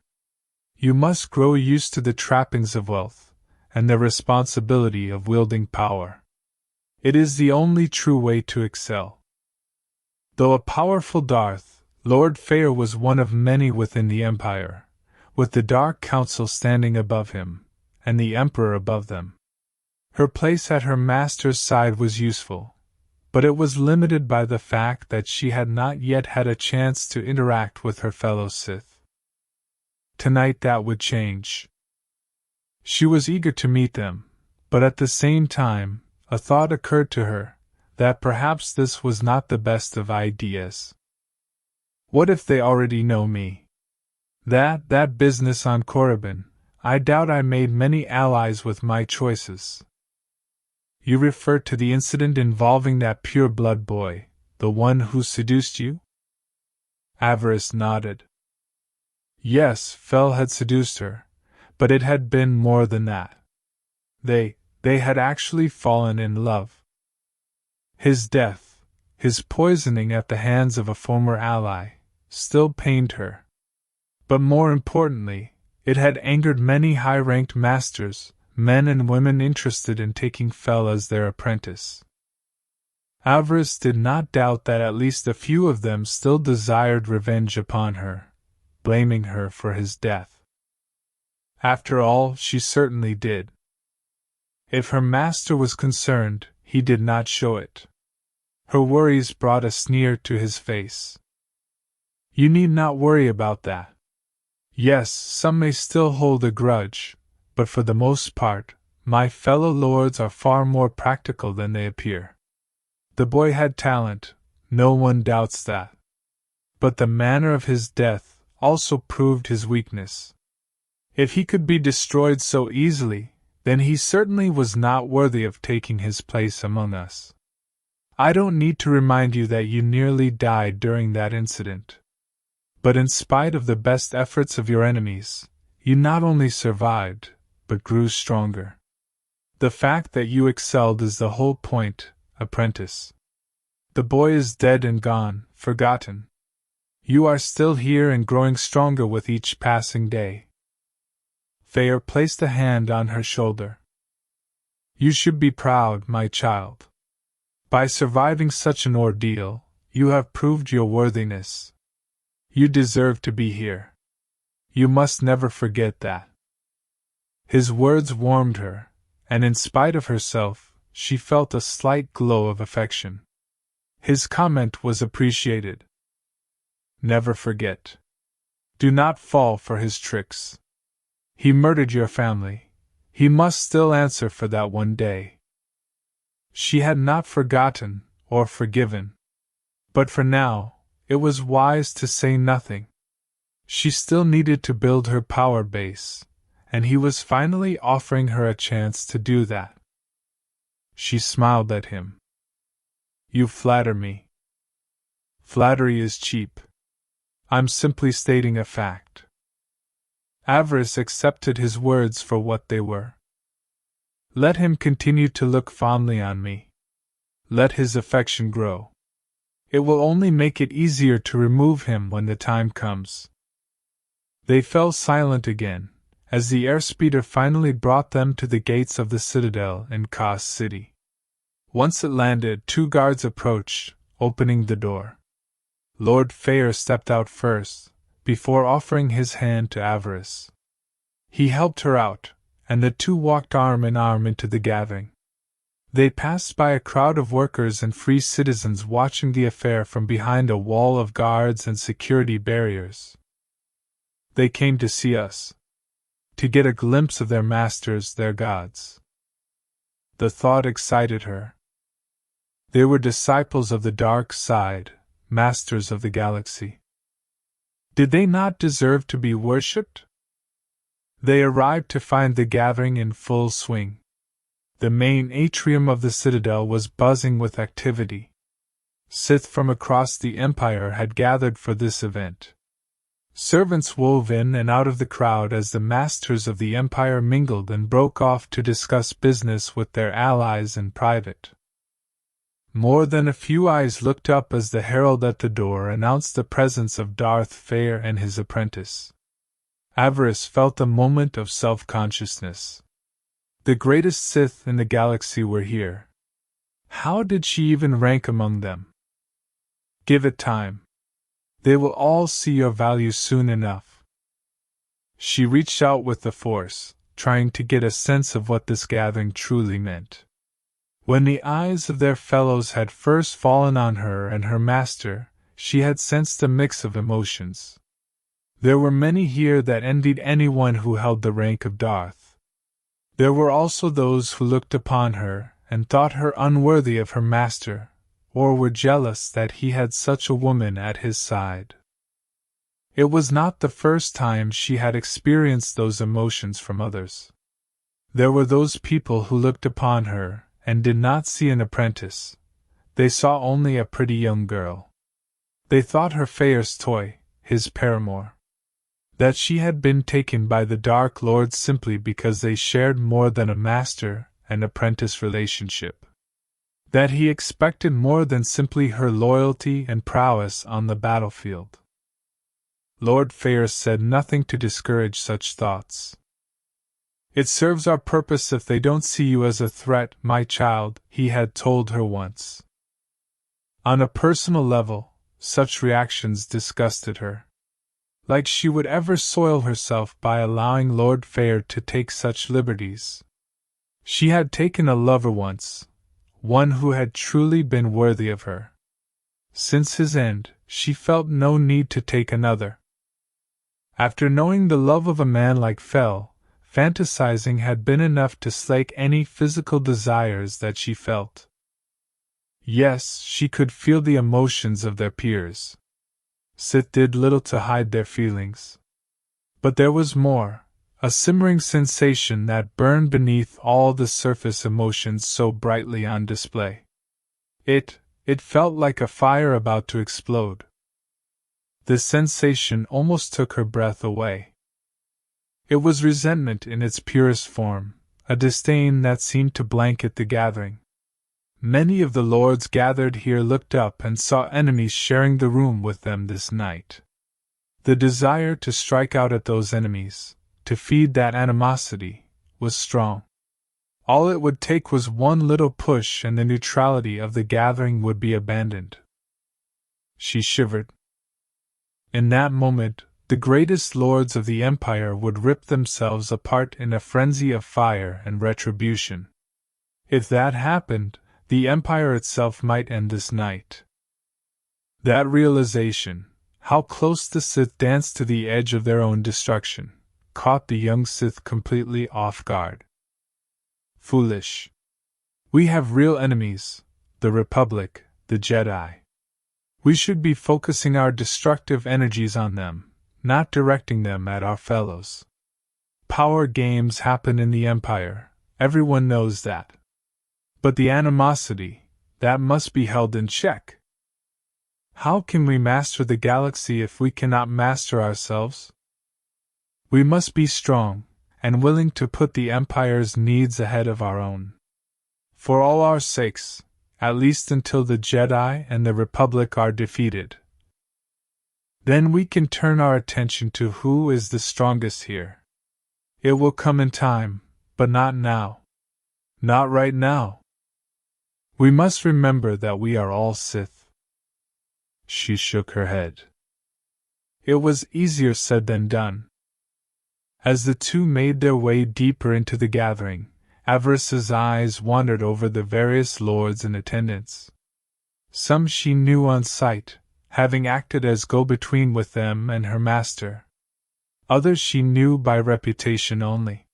You must grow used to the trappings of wealth, and the responsibility of wielding power. It is the only true way to excel. Though a powerful Darth, Lord Feer was one of many within the Empire, with the Dark Council standing above him, and the Emperor above them. Her place at her master's side was useful, but it was limited by the fact that she had not yet had a chance to interact with her fellow Sith. Tonight that would change. She was eager to meet them, but at the same time, a thought occurred to her, that perhaps this was not the best of ideas. What if they already know me? That business on Korriban, I doubt I made many allies with my choices. You refer to the incident involving that pure-blood boy, the one who seduced you? Avaryss nodded. Yes, Fel had seduced her, but it had been more than that. They had actually fallen in love. His death, his poisoning at the hands of a former ally, still pained her. But more importantly, it had angered many high-ranked masters, men and women interested in taking Fel as their apprentice. Avaryss did not doubt that at least a few of them still desired revenge upon her, blaming her for his death. After all, she certainly did. If her master was concerned, he did not show it. Her worries brought a sneer to his face. You need not worry about that. Yes, some may still hold a grudge, but for the most part, my fellow lords are far more practical than they appear. The boy had talent, no one doubts that. But the manner of his death also proved his weakness. If he could be destroyed so easily, then he certainly was not worthy of taking his place among us. I don't need to remind you that you nearly died during that incident. But in spite of the best efforts of your enemies, you not only survived, but grew stronger. The fact that you excelled is the whole point, apprentice. The boy is dead and gone, forgotten. You are still here and growing stronger with each passing day. Feer placed a hand on her shoulder. You should be proud, my child. By surviving such an ordeal, you have proved your worthiness. You deserve to be here. You must never forget that. His words warmed her, and in spite of herself, she felt a slight glow of affection. His comment was appreciated. Never forget. Do not fall for his tricks. He murdered your family. He must still answer for that one day. She had not forgotten, or forgiven. But for now, it was wise to say nothing. She still needed to build her power base, and he was finally offering her a chance to do that. She smiled at him. You flatter me. Flattery is cheap. I'm simply stating a fact. Avaryss accepted his words for what they were. Let him continue to look fondly on me. Let his affection grow. It will only make it easier to remove him when the time comes. They fell silent again, as the airspeeder finally brought them to the gates of the citadel in Kaas City. Once it landed, 2 guards approached, opening the door. Lord Feer stepped out first, before offering his hand to Avaryss. He helped her out, and the two walked arm in arm into the gathering. They passed by a crowd of workers and free citizens watching the affair from behind a wall of guards and security barriers. They came to see us. To get a glimpse of their masters, their gods. The thought excited her. They were disciples of the dark side, masters of the galaxy. Did they not deserve to be worshipped? They arrived to find the gathering in full swing. The main atrium of the citadel was buzzing with activity. Sith from across the Empire had gathered for this event. Servants wove in and out of the crowd as the masters of the Empire mingled and broke off to discuss business with their allies in private. More than a few eyes looked up as the herald at the door announced the presence of Darth Feer and his apprentice. Avaryss felt a moment of self-consciousness. The greatest Sith in the galaxy were here. How did she even rank among them? Give it time. They will all see your value soon enough. She reached out with the Force, trying to get a sense of what this gathering truly meant. When the eyes of their fellows had first fallen on her and her master, she had sensed a mix of emotions. There were many here that envied anyone who held the rank of Darth. There were also those who looked upon her and thought her unworthy of her master, or were jealous that he had such a woman at his side. It was not the first time she had experienced those emotions from others. There were those people who looked upon her and did not see an apprentice. They saw only a pretty young girl. They thought her Feer's toy, his paramour. That she had been taken by the Dark Lord simply because they shared more than a master and apprentice relationship. That he expected more than simply her loyalty and prowess on the battlefield. Lord Feer said nothing to discourage such thoughts. It serves our purpose if they don't see you as a threat, my child, he had told her once. On a personal level, such reactions disgusted her. Like she would ever soil herself by allowing Lord Feer to take such liberties. She had taken a lover once, one who had truly been worthy of her. Since his end, she felt no need to take another. After knowing the love of a man like Fel, fantasizing had been enough to slake any physical desires that she felt. Yes, she could feel the emotions of their peers. Sith did little to hide their feelings. But there was more, a simmering sensation that burned beneath all the surface emotions so brightly on display. It felt like a fire about to explode. This sensation almost took her breath away. It was resentment in its purest form, a disdain that seemed to blanket the gathering. Many of the lords gathered here looked up and saw enemies sharing the room with them this night. The desire to strike out at those enemies, to feed that animosity, was strong. All it would take was one little push and the neutrality of the gathering would be abandoned. She shivered. In that moment, the greatest lords of the Empire would rip themselves apart in a frenzy of fire and retribution. If that happened, the Empire itself might end this night. That realization, how close the Sith danced to the edge of their own destruction, caught the young Sith completely off guard. Foolish. We have real enemies, the Republic, the Jedi. We should be focusing our destructive energies on them, not directing them at our fellows. Power games happen in the Empire, everyone knows that. But the animosity, that must be held in check. How can we master the galaxy if we cannot master ourselves? We must be strong, and willing to put the Empire's needs ahead of our own. For all our sakes, at least until the Jedi and the Republic are defeated. Then we can turn our attention to who is the strongest here. It will come in time, but not now. Not right now. We must remember that we are all Sith. She shook her head. It was easier said than done. As the two made their way deeper into the gathering, Avaryss's eyes wandered over the various lords in attendance. Some she knew on sight, having acted as go-between with them and her master. Others she knew by reputation only.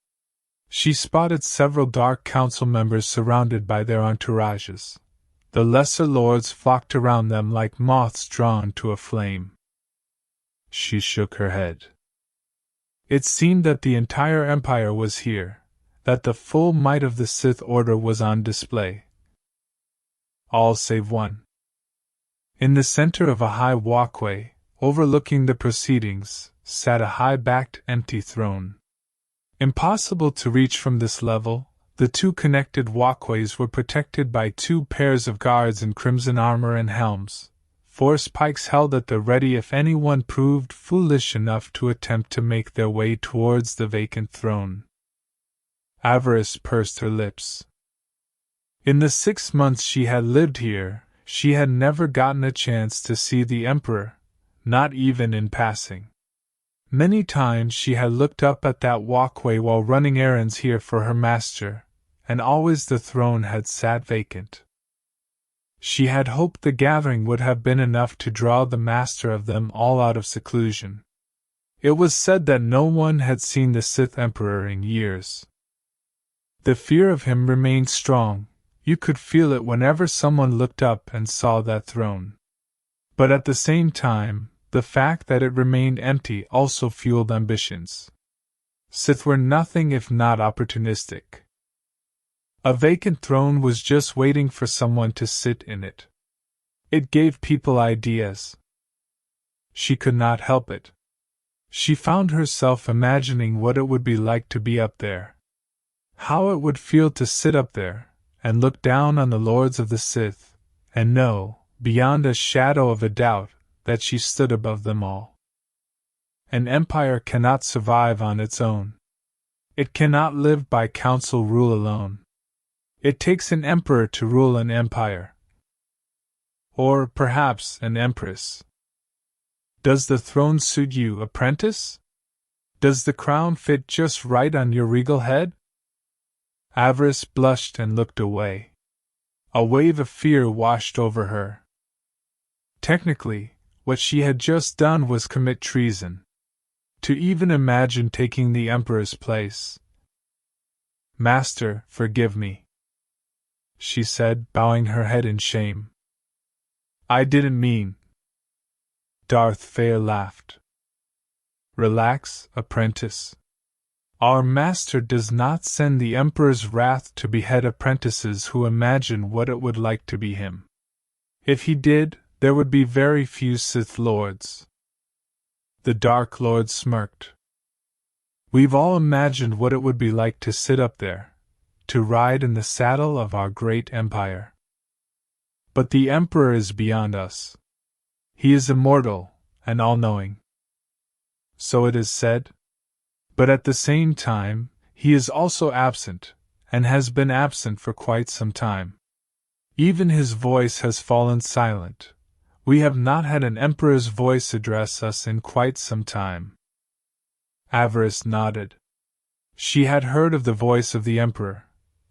She spotted several Dark Council members surrounded by their entourages. The lesser lords flocked around them like moths drawn to a flame. She shook her head. It seemed that the entire Empire was here, that the full might of the Sith Order was on display. All save one. In the center of a high walkway, overlooking the proceedings, sat a high-backed, empty throne. Impossible to reach from this level, the two connected walkways were protected by two pairs of guards in crimson armor and helms, force pikes held at the ready if anyone proved foolish enough to attempt to make their way towards the vacant throne. Avaryss pursed her lips. In the 6 months she had lived here, she had never gotten a chance to see the Emperor, not even in passing. Many times she had looked up at that walkway while running errands here for her master, and always the throne had sat vacant. She had hoped the gathering would have been enough to draw the master of them all out of seclusion. It was said that no one had seen the Sith Emperor in years. The fear of him remained strong, you could feel it whenever someone looked up and saw that throne. But at the same time, the fact that it remained empty also fueled ambitions. Sith were nothing if not opportunistic. A vacant throne was just waiting for someone to sit in it. It gave people ideas. She could not help it. She found herself imagining what it would be like to be up there. How it would feel to sit up there, and look down on the Lords of the Sith, and know, beyond a shadow of a doubt, that she stood above them all. An empire cannot survive on its own. It cannot live by council rule alone. It takes an emperor to rule an empire. Or, perhaps, an empress. Does the throne suit you, apprentice? Does the crown fit just right on your regal head? Avaryss blushed and looked away. A wave of fear washed over her. Technically, what she had just done was commit treason. To even imagine taking the Emperor's place. Master, forgive me, she said, bowing her head in shame. I didn't mean. Darth Feer laughed. Relax, apprentice. Our master does not send the Emperor's wrath to behead apprentices who imagine what it would like to be him. If he did, there would be very few Sith Lords. The Dark Lord smirked. We've all imagined what it would be like to sit up there, to ride in the saddle of our great empire. But the Emperor is beyond us. He is immortal, and all-knowing. So it is said. But at the same time, he is also absent, and has been absent for quite some time. Even his voice has fallen silent. We have not had an emperor's voice address us in quite some time. Avaryss nodded. She had heard of the voice of the emperor.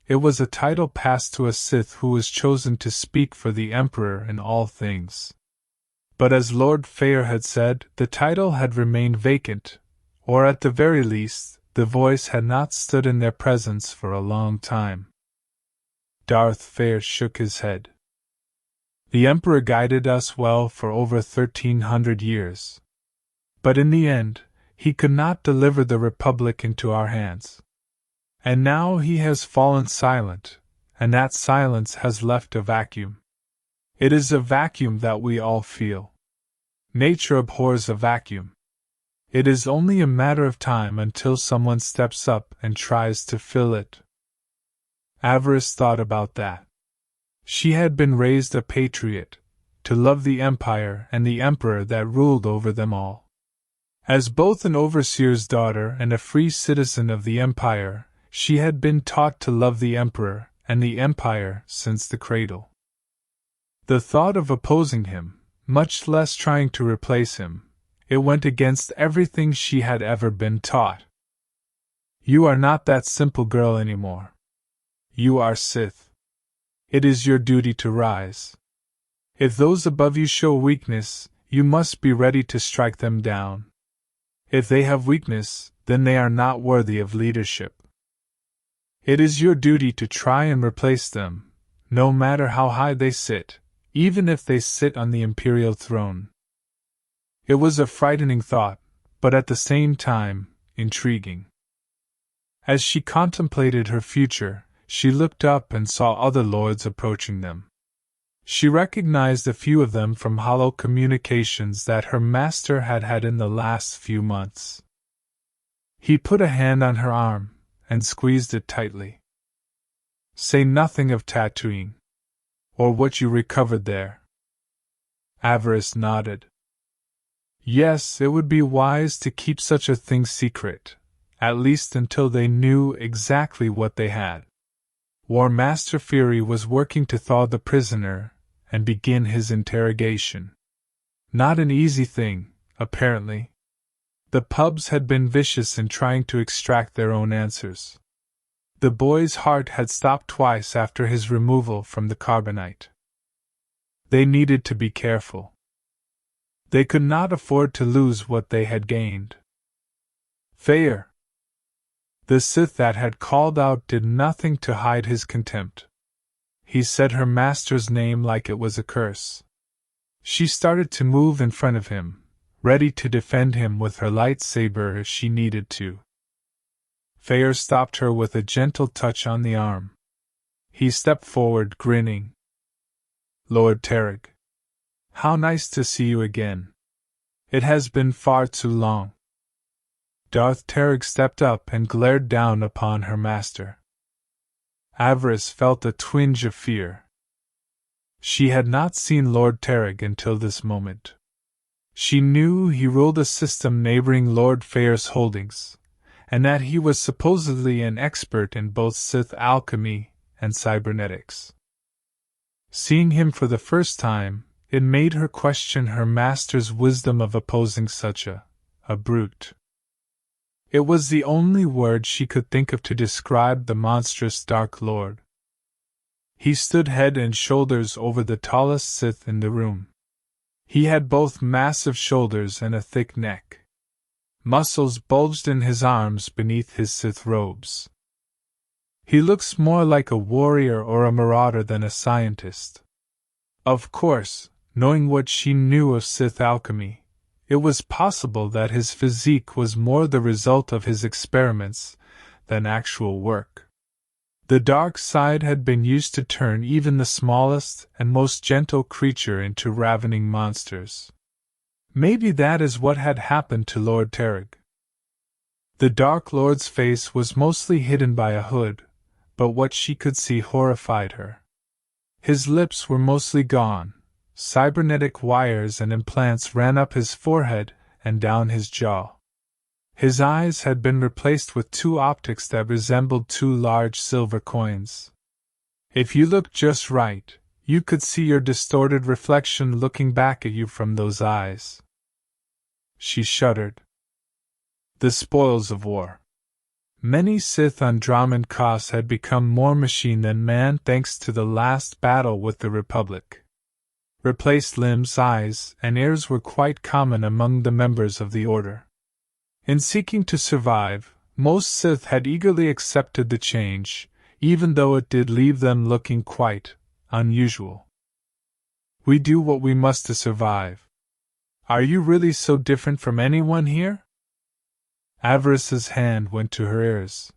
It was a title passed to a Sith who was chosen to speak for the emperor in all things. But as Lord Feer had said, the title had remained vacant, or at the very least, the voice had not stood in their presence for a long time. Darth Feer shook his head. The Emperor guided us well for over 1,300 years. But in the end, he could not deliver the Republic into our hands. And now he has fallen silent, and that silence has left a vacuum. It is a vacuum that we all feel. Nature abhors a vacuum. It is only a matter of time until someone steps up and tries to fill it. Avaryss thought about that. She had been raised a patriot, to love the Empire and the Emperor that ruled over them all. As both an overseer's daughter and a free citizen of the Empire, she had been taught to love the Emperor and the Empire since the cradle. The thought of opposing him, much less trying to replace him, it went against everything she had ever been taught. You are not that simple girl anymore. You are Sith. It is your duty to rise. If those above you show weakness, you must be ready to strike them down. If they have weakness, then they are not worthy of leadership. It is your duty to try and replace them, no matter how high they sit, even if they sit on the imperial throne. It was a frightening thought, but at the same time, intriguing. As she contemplated her future, she looked up and saw other lords approaching them. She recognized a few of them from hollow communications that her master had had in the last few months. He put a hand on her arm and squeezed it tightly. "Say nothing of Tatooine, or what you recovered there." Avaryss nodded. Yes, it would be wise to keep such a thing secret, at least until they knew exactly what they had. War Master Feer was working to thaw the prisoner and begin his interrogation. Not an easy thing, apparently. The pubs had been vicious in trying to extract their own answers. The boy's heart had stopped twice after his removal from the carbonite. They needed to be careful. They could not afford to lose what they had gained. Feer. The Sith that had called out did nothing to hide his contempt. He said her master's name like it was a curse. She started to move in front of him, ready to defend him with her lightsaber if she needed to. Feer stopped her with a gentle touch on the arm. He stepped forward, grinning. "Lord Tereg. How nice to see you again. It has been far too long." Darth Tereg stepped up and glared down upon her master. Avaryss felt a twinge of fear. She had not seen Lord Tereg until this moment. She knew he ruled a system neighboring Lord Feer's holdings, and that he was supposedly an expert in both Sith alchemy and cybernetics. Seeing him for the first time, it made her question her master's wisdom of opposing such a brute. It was the only word she could think of to describe the monstrous Dark Lord. He stood head and shoulders over the tallest Sith in the room. He had both massive shoulders and a thick neck. Muscles bulged in his arms beneath his Sith robes. He looks more like a warrior or a marauder than a scientist. Of course, knowing what she knew of Sith alchemy, it was possible that his physique was more the result of his experiments than actual work. The dark side had been used to turn even the smallest and most gentle creature into ravening monsters. Maybe that is what had happened to Lord Tereg. The Dark Lord's face was mostly hidden by a hood, but what she could see horrified her. His lips were mostly gone. Cybernetic wires and implants ran up his forehead and down his jaw. His eyes had been replaced with two optics that resembled two large silver coins. If you looked just right, you could see your distorted reflection looking back at you from those eyes. She shuddered. The spoils of war. Many Sith on Dromund Kaas had become more machine than man thanks to the last battle with the Republic. Replaced limbs, eyes, and ears were quite common among the members of the Order. In seeking to survive, most Sith had eagerly accepted the change, even though it did leave them looking quite unusual. "We do what we must to survive. Are you really so different from anyone here?" Avaryss's hand went to her ears.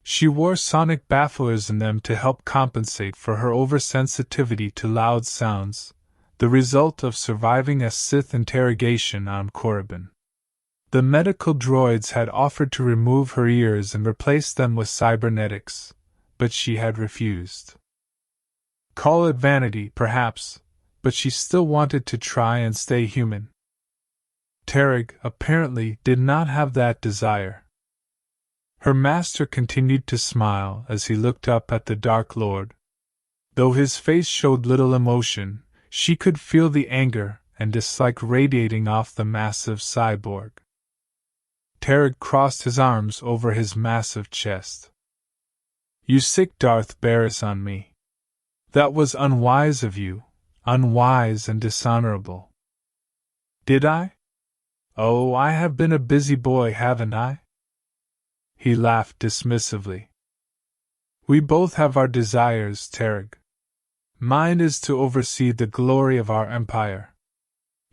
She wore sonic bafflers in them to help compensate for her oversensitivity to loud sounds, the result of surviving a Sith interrogation on Korriban. The medical droids had offered to remove her ears and replace them with cybernetics, but she had refused. Call it vanity, perhaps, but she still wanted to try and stay human. Tereg, apparently, did not have that desire. Her master continued to smile as he looked up at the Dark Lord. Though his face showed little emotion, she could feel the anger and dislike radiating off the massive cyborg. Tereg crossed his arms over his massive chest. "You sick Darth Avaryss on me. That was unwise of you, unwise and dishonorable." "Did I? Oh, I have been a busy boy, haven't I?" He laughed dismissively. "We both have our desires, Tereg. Mine is to oversee the glory of our empire.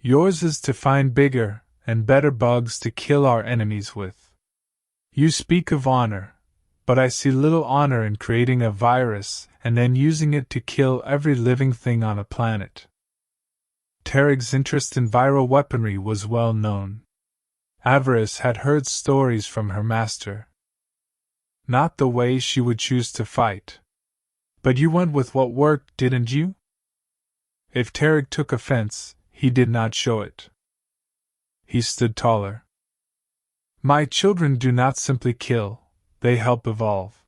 Yours is to find bigger and better bugs to kill our enemies with. You speak of honor, but I see little honor in creating a virus and then using it to kill every living thing on a planet. Tarig's interest in viral weaponry was well known. Avaryss had heard stories from her master. Not the way she would choose to fight. But you went with what worked, didn't you? If Tarig took offense, he did not show it. He stood taller. My children do not simply kill, they help evolve.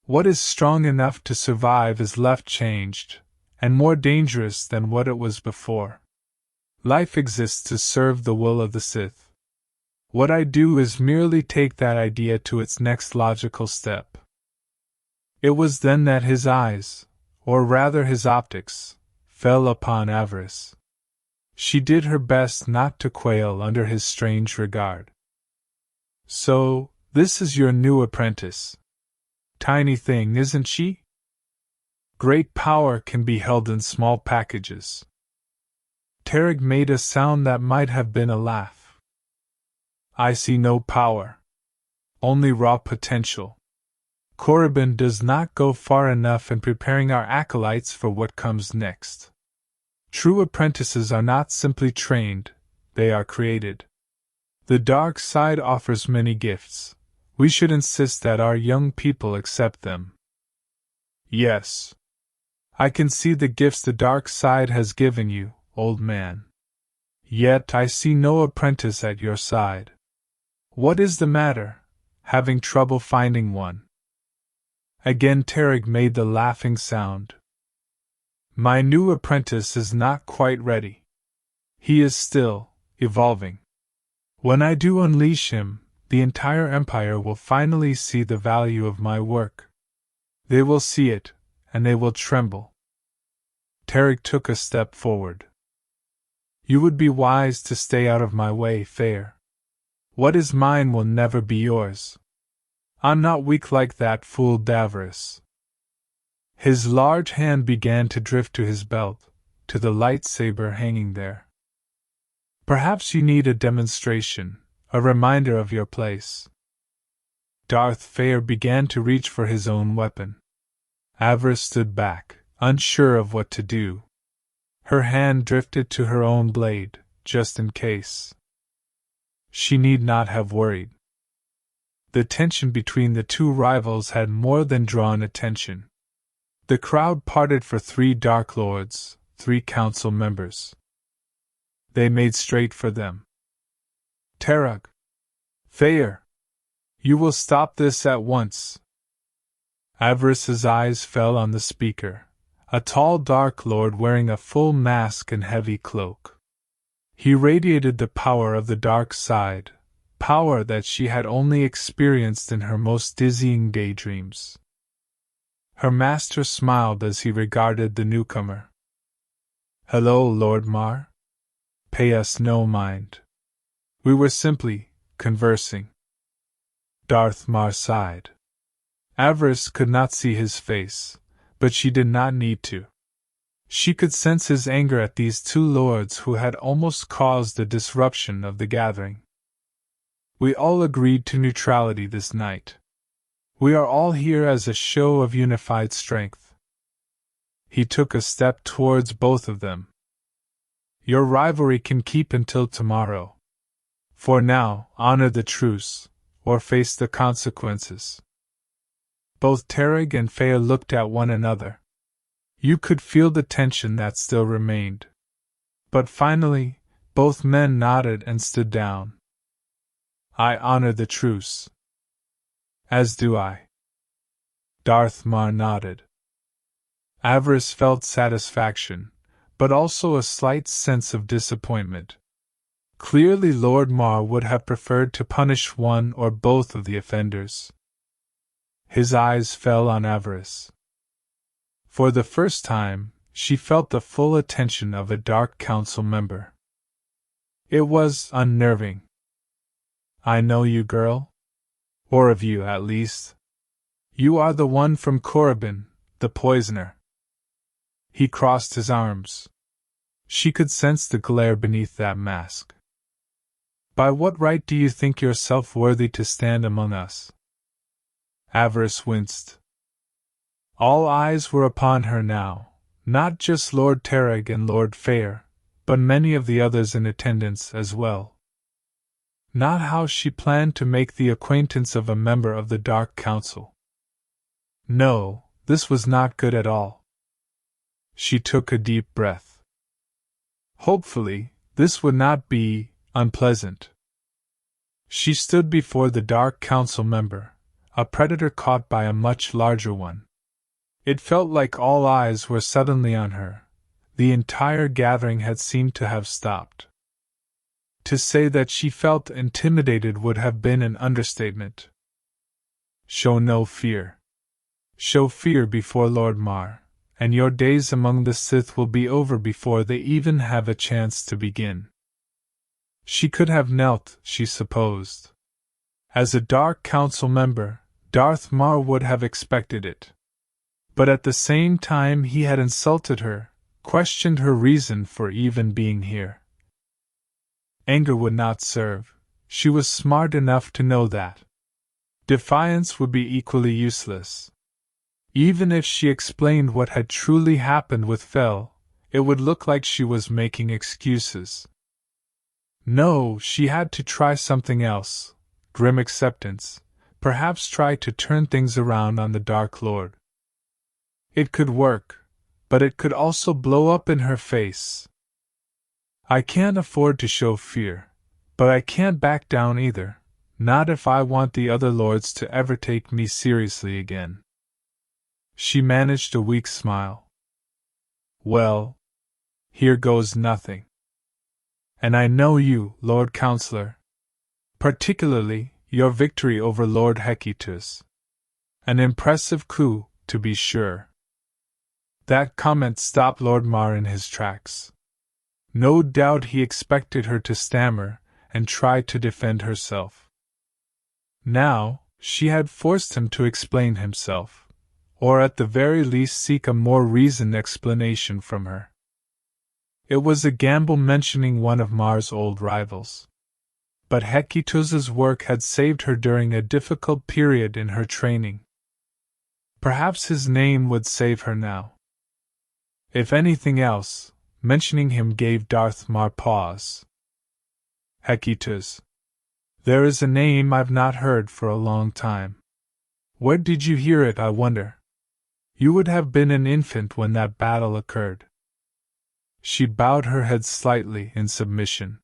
What is strong enough to survive is left changed, and more dangerous than what it was before. Life exists to serve the will of the Sith. What I do is merely take that idea to its next logical step. It was then that his eyes, or rather his optics, fell upon Avaryss. She did her best not to quail under his strange regard. So, this is your new apprentice. Tiny thing, isn't she? Great power can be held in small packages. Tarig made a sound that might have been a laugh. I see no power. Only raw potential. Korriban does not go far enough in preparing our acolytes for what comes next. True apprentices are not simply trained, they are created. The dark side offers many gifts. We should insist that our young people accept them. Yes. I can see the gifts the dark side has given you, old man. Yet I see no apprentice at your side. What is the matter? Having trouble finding one? Again Tarig made the laughing sound. My new apprentice is not quite ready. He is still evolving. When I do unleash him, the entire Empire will finally see the value of my work. They will see it, and they will tremble. Tarig took a step forward. You would be wise to stay out of my way, Feer. What is mine will never be yours. I'm not weak like that fool Avaryss. His large hand began to drift to his belt, to the lightsaber hanging there. Perhaps you need a demonstration, a reminder of your place. Darth Feer began to reach for his own weapon. Avaryss stood back, unsure of what to do. Her hand drifted to her own blade, just in case. She need not have worried. The tension between the two rivals had more than drawn attention. The crowd parted for 3 Dark Lords, 3 council members. They made straight for them. Tarig! Feer! You will stop this at once. Avaryss's eyes fell on the speaker, a tall Dark Lord wearing a full mask and heavy cloak. He radiated the power of the dark side, power that she had only experienced in her most dizzying daydreams. Her master smiled as he regarded the newcomer. Hello, Lord Mar. Pay us no mind. We were simply conversing. Darth Mar sighed. Avaryss could not see his face, but she did not need to. She could sense his anger at these 2 lords who had almost caused the disruption of the gathering. We all agreed to neutrality this night. We are all here as a show of unified strength. He took a step towards both of them. Your rivalry can keep until tomorrow. For now, honor the truce, or face the consequences. Both Tarig and Feer looked at one another. You could feel the tension that still remained. But finally, both men nodded and stood down. I honor the truce. As do I. Darth Mar nodded. Avaryss felt satisfaction, but also a slight sense of disappointment. Clearly Lord Mar would have preferred to punish one or both of the offenders. His eyes fell on Avaryss. For the first time, she felt the full attention of a Dark Council member. It was unnerving. I know you, girl. Or of you, at least. You are the one from Korriban, the poisoner. He crossed his arms. She could sense the glare beneath that mask. By what right do you think yourself worthy to stand among us? Avaryss winced. All eyes were upon her now, not just Lord Tereg and Lord Feer, but many of the others in attendance as well. Not how she planned to make the acquaintance of a member of the Dark Council. No, this was not good at all. She took a deep breath. Hopefully, this would not be unpleasant. She stood before the Dark Council member, a predator caught by a much larger one. It felt like all eyes were suddenly on her. The entire gathering had seemed to have stopped. To say that she felt intimidated would have been an understatement. Show no fear. Show fear before Lord Mar, and your days among the Sith will be over before they even have a chance to begin. She could have knelt, she supposed. As a Dark Council member, Darth Mar would have expected it. But at the same time he had insulted her, questioned her reason for even being here. Anger would not serve. She was smart enough to know that. Defiance would be equally useless. Even if she explained what had truly happened with Fel, it would look like she was making excuses. No, she had to try something else. Grim acceptance. Perhaps try to turn things around on the Dark Lord. It could work, but it could also blow up in her face. I can't afford to show fear, but I can't back down either, not if I want the other lords to ever take me seriously again. She managed a weak smile. Well, here goes nothing. And I know you, Lord Counselor. Particularly, your victory over Lord Hecatus. An impressive coup, to be sure. That comment stopped Lord Mar in his tracks. No doubt he expected her to stammer and try to defend herself. Now, she had forced him to explain himself, or at the very least seek a more reasoned explanation from her. It was a gamble mentioning one of Mar's old rivals. But Hecatus's work had saved her during a difficult period in her training. Perhaps his name would save her now. If anything else, mentioning him gave Darth Mar pause. Hecatus. There is a name I've not heard for a long time. Where did you hear it, I wonder? You would have been an infant when that battle occurred. She bowed her head slightly in submission.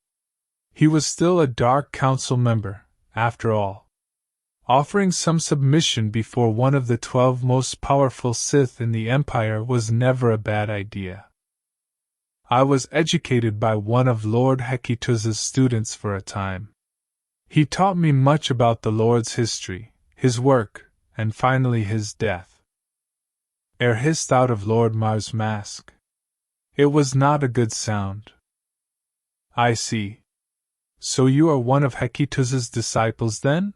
He was still a Dark Council member, after all. Offering some submission before one of the 12 most powerful Sith in the Empire was never a bad idea. I was educated by one of Lord Hecatus's students for a time. He taught me much about the Lord's history, his work, and finally his death. Air hissed out of Lord Mar's mask. It was not a good sound. I see. So you are one of Hecatus's disciples then?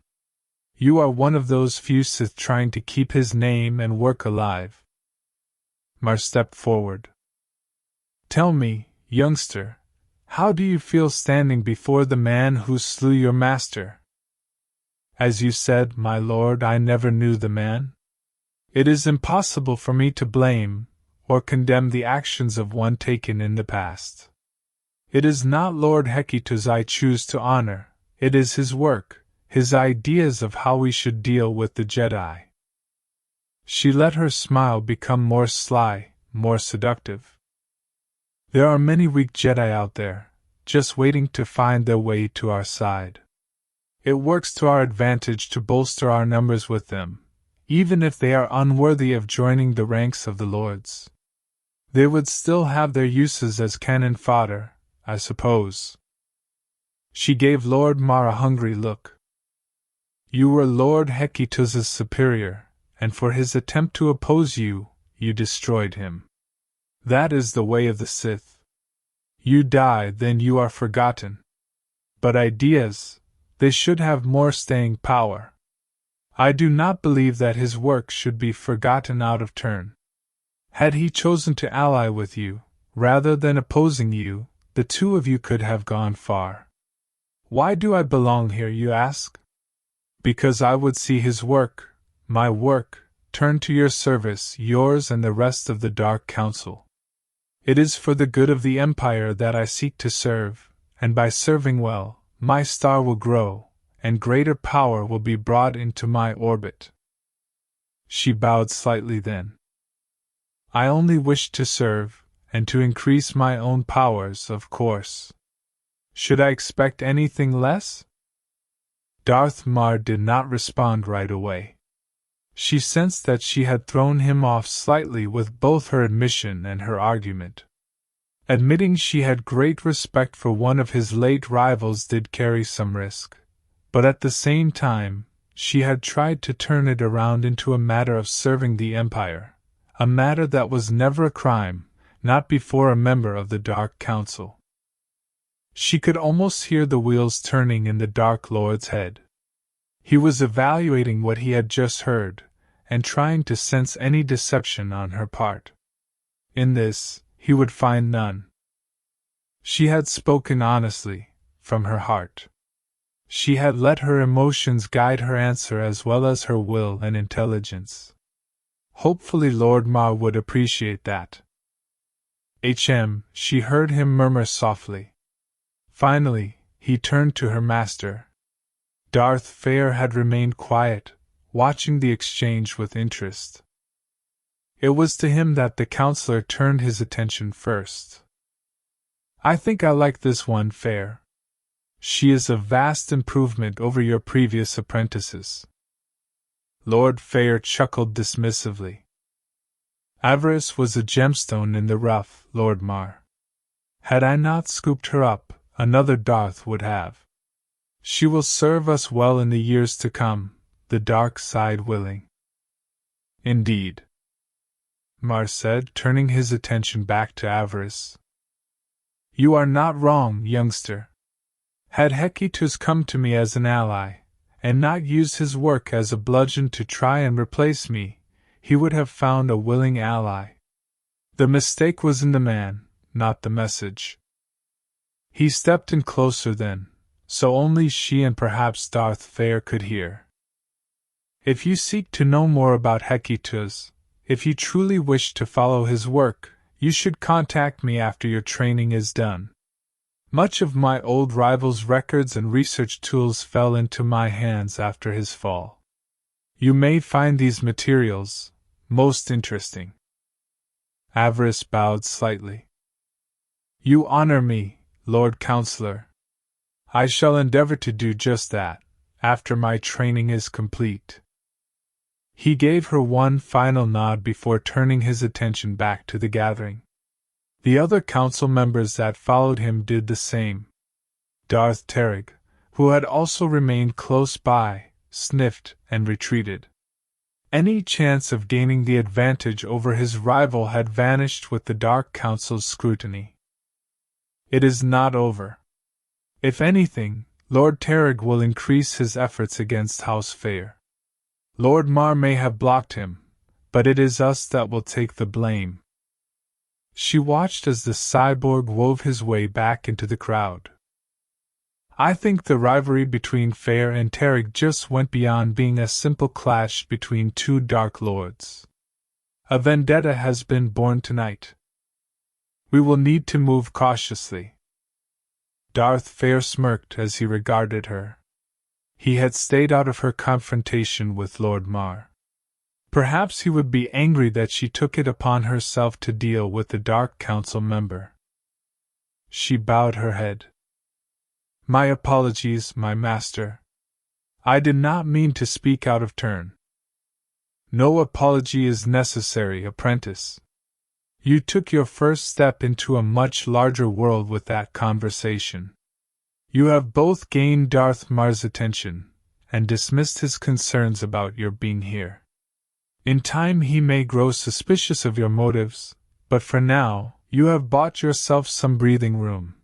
You are one of those few Sith trying to keep his name and work alive. Mar stepped forward. Tell me, youngster, how do you feel standing before the man who slew your master? As you said, my lord, I never knew the man. It is impossible for me to blame or condemn the actions of one taken in the past. It is not Lord Hecatus I choose to honor, it is his work, his ideas of how we should deal with the Jedi. She let her smile become more sly, more seductive. There are many weak Jedi out there, just waiting to find their way to our side. It works to our advantage to bolster our numbers with them, even if they are unworthy of joining the ranks of the Lords. They would still have their uses as cannon fodder, I suppose. She gave Lord Mar a hungry look. You were Lord Hecatus's superior, and for his attempt to oppose you, you destroyed him. That is the way of the Sith. You die, then you are forgotten. But ideas, they should have more staying power. I do not believe that his work should be forgotten out of turn. Had he chosen to ally with you, rather than opposing you, the two of you could have gone far. Why do I belong here, you ask? Because I would see his work, my work, turn to your service, yours and the rest of the Dark Council. It is for the good of the Empire that I seek to serve, and by serving well, my star will grow, and greater power will be brought into my orbit. She bowed slightly then. I only wish to serve, and to increase my own powers, of course. Should I expect anything less? Darth Mar did not respond right away. She sensed that she had thrown him off slightly with both her admission and her argument. Admitting she had great respect for one of his late rivals did carry some risk, but at the same time, she had tried to turn it around into a matter of serving the Empire, a matter that was never a crime, not before a member of the Dark Council. She could almost hear the wheels turning in the Dark Lord's head. He was evaluating what he had just heard, and trying to sense any deception on her part. In this, he would find none. She had spoken honestly, from her heart. She had let her emotions guide her answer as well as her will and intelligence. Hopefully Lord Mar would appreciate that. She heard him murmur softly. Finally, he turned to her master. Darth Feer had remained quiet, watching the exchange with interest. It was to him that the counselor turned his attention first. I think I like this one, Feer. She is a vast improvement over your previous apprentices. Lord Feer chuckled dismissively. Avaryss was a gemstone in the rough, Lord Mar. Had I not scooped her up, another Darth would have. She will serve us well in the years to come, the dark side willing. Indeed, Mar said, turning his attention back to Avaryss. You are not wrong, youngster. Had Hecatus come to me as an ally, and not used his work as a bludgeon to try and replace me, he would have found a willing ally. The mistake was in the man, not the message. He stepped in closer then, so only she and perhaps Darth Feer could hear. If you seek to know more about Hecatus, if you truly wish to follow his work, you should contact me after your training is done. Much of my old rival's records and research tools fell into my hands after his fall. You may find these materials most interesting. Avaryss bowed slightly. You honor me, Lord Counselor. I shall endeavor to do just that, after my training is complete. He gave her one final nod before turning his attention back to the gathering. The other council members that followed him did the same. Darth Terig, who had also remained close by, sniffed and retreated. Any chance of gaining the advantage over his rival had vanished with the Dark Council's scrutiny. It is not over. If anything, Lord Terig will increase his efforts against House Feer. Lord Mar may have blocked him, but it is us that will take the blame. She watched as the cyborg wove his way back into the crowd. I think the rivalry between Feer and Terig just went beyond being a simple clash between two Dark Lords. A vendetta has been born tonight. We will need to move cautiously. Darth Feer smirked as he regarded her. He had stayed out of her confrontation with Lord Mar. Perhaps he would be angry that she took it upon herself to deal with the Dark Council member. She bowed her head. My apologies, my master. I did not mean to speak out of turn. No apology is necessary, apprentice. You took your first step into a much larger world with that conversation. You have both gained Darth Mar's attention, and dismissed his concerns about your being here. In time he may grow suspicious of your motives, but for now, you have bought yourself some breathing room,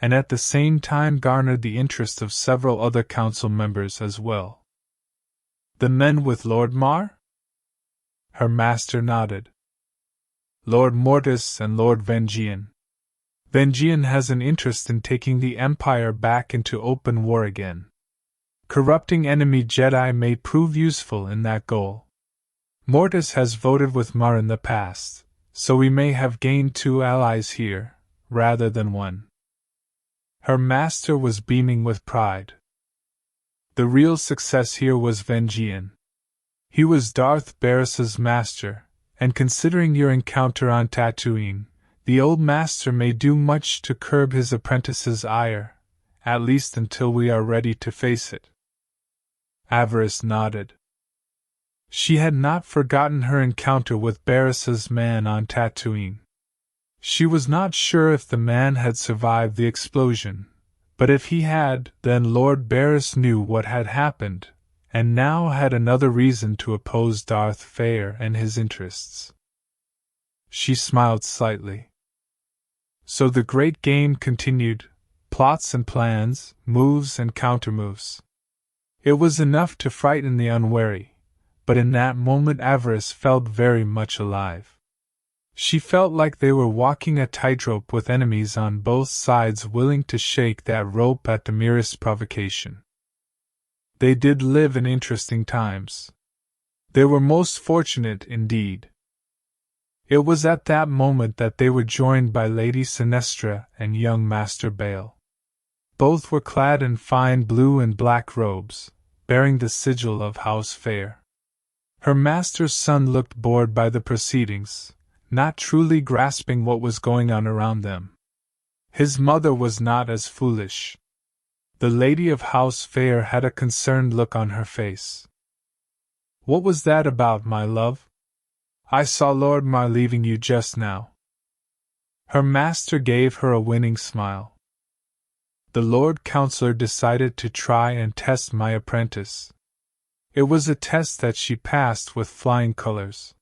and at the same time garnered the interest of several other council members as well. The men with Lord Mar? Her master nodded. Lord Mortis and Lord Vengian. Vengian has an interest in taking the Empire back into open war again. Corrupting enemy Jedi may prove useful in that goal. Mortis has voted with Mar in the past, so we may have gained 2 allies here, rather than 1. Her master was beaming with pride. The real success here was Vengian. He was Darth Barris's master, and considering your encounter on Tatooine, the old master may do much to curb his apprentice's ire, at least until we are ready to face it. Avaryss nodded. She had not forgotten her encounter with Barris's man on Tatooine. She was not sure if the man had survived the explosion, but if he had, then Lord Barriss knew what had happened, and now had another reason to oppose Darth Feer and his interests. She smiled slightly. So the great game continued, plots and plans, moves and countermoves. It was enough to frighten the unwary, but in that moment Avaryss felt very much alive. She felt like they were walking a tightrope with enemies on both sides willing to shake that rope at the merest provocation. They did live in interesting times. They were most fortunate indeed. It was at that moment that they were joined by Lady Sinestra and young Master Bail. Both were clad in fine blue and black robes, bearing the sigil of House Feer. Her master's son looked bored by the proceedings, not truly grasping what was going on around them. His mother was not as foolish. The lady of House Feer had a concerned look on her face. "What was that about, my love? I saw Lord Mar leaving you just now." Her master gave her a winning smile. "The Lord Counselor decided to try and test my apprentice. It was a test that she passed with flying colors."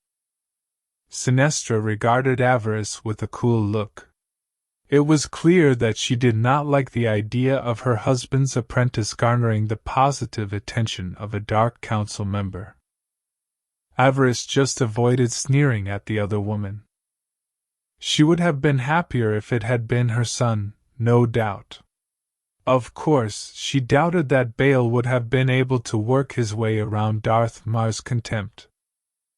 Sinestra regarded Avaryss with a cool look. It was clear that she did not like the idea of her husband's apprentice garnering the positive attention of a Dark Council member. Avaryss just avoided sneering at the other woman. She would have been happier if it had been her son, no doubt. Of course, she doubted that Bail would have been able to work his way around Darth Mar's contempt.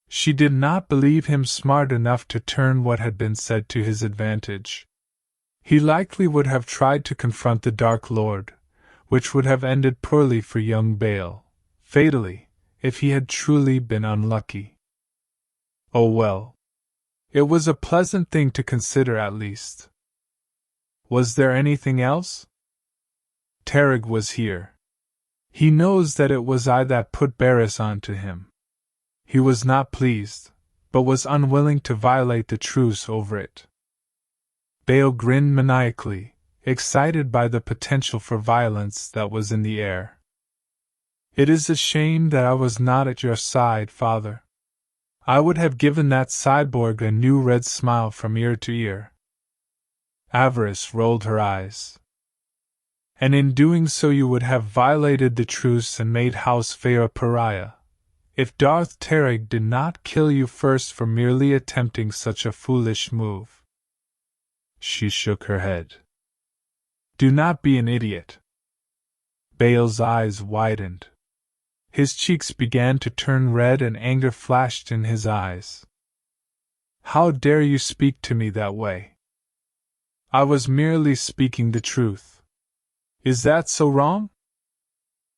She did not believe him smart enough to turn what had been said to his advantage. He likely would have tried to confront the Dark Lord, which would have ended poorly for young Bail, fatally, if he had truly been unlucky. Oh well. It was a pleasant thing to consider at least. Was there anything else? Terig was here. He knows that it was I that put Barriss on to him. He was not pleased, but was unwilling to violate the truce over it. Bail grinned maniacally, excited by the potential for violence that was in the air. "It is a shame that I was not at your side, father. I would have given that cyborg a new red smile from ear to ear." Avaryss rolled her eyes. "And in doing so you would have violated the truce and made House Feer a pariah, if Darth Terig did not kill you first for merely attempting such a foolish move." She shook her head. "Do not be an idiot." Bail's eyes widened. His cheeks began to turn red and anger flashed in his eyes. "How dare you speak to me that way? I was merely speaking the truth. Is that so wrong?"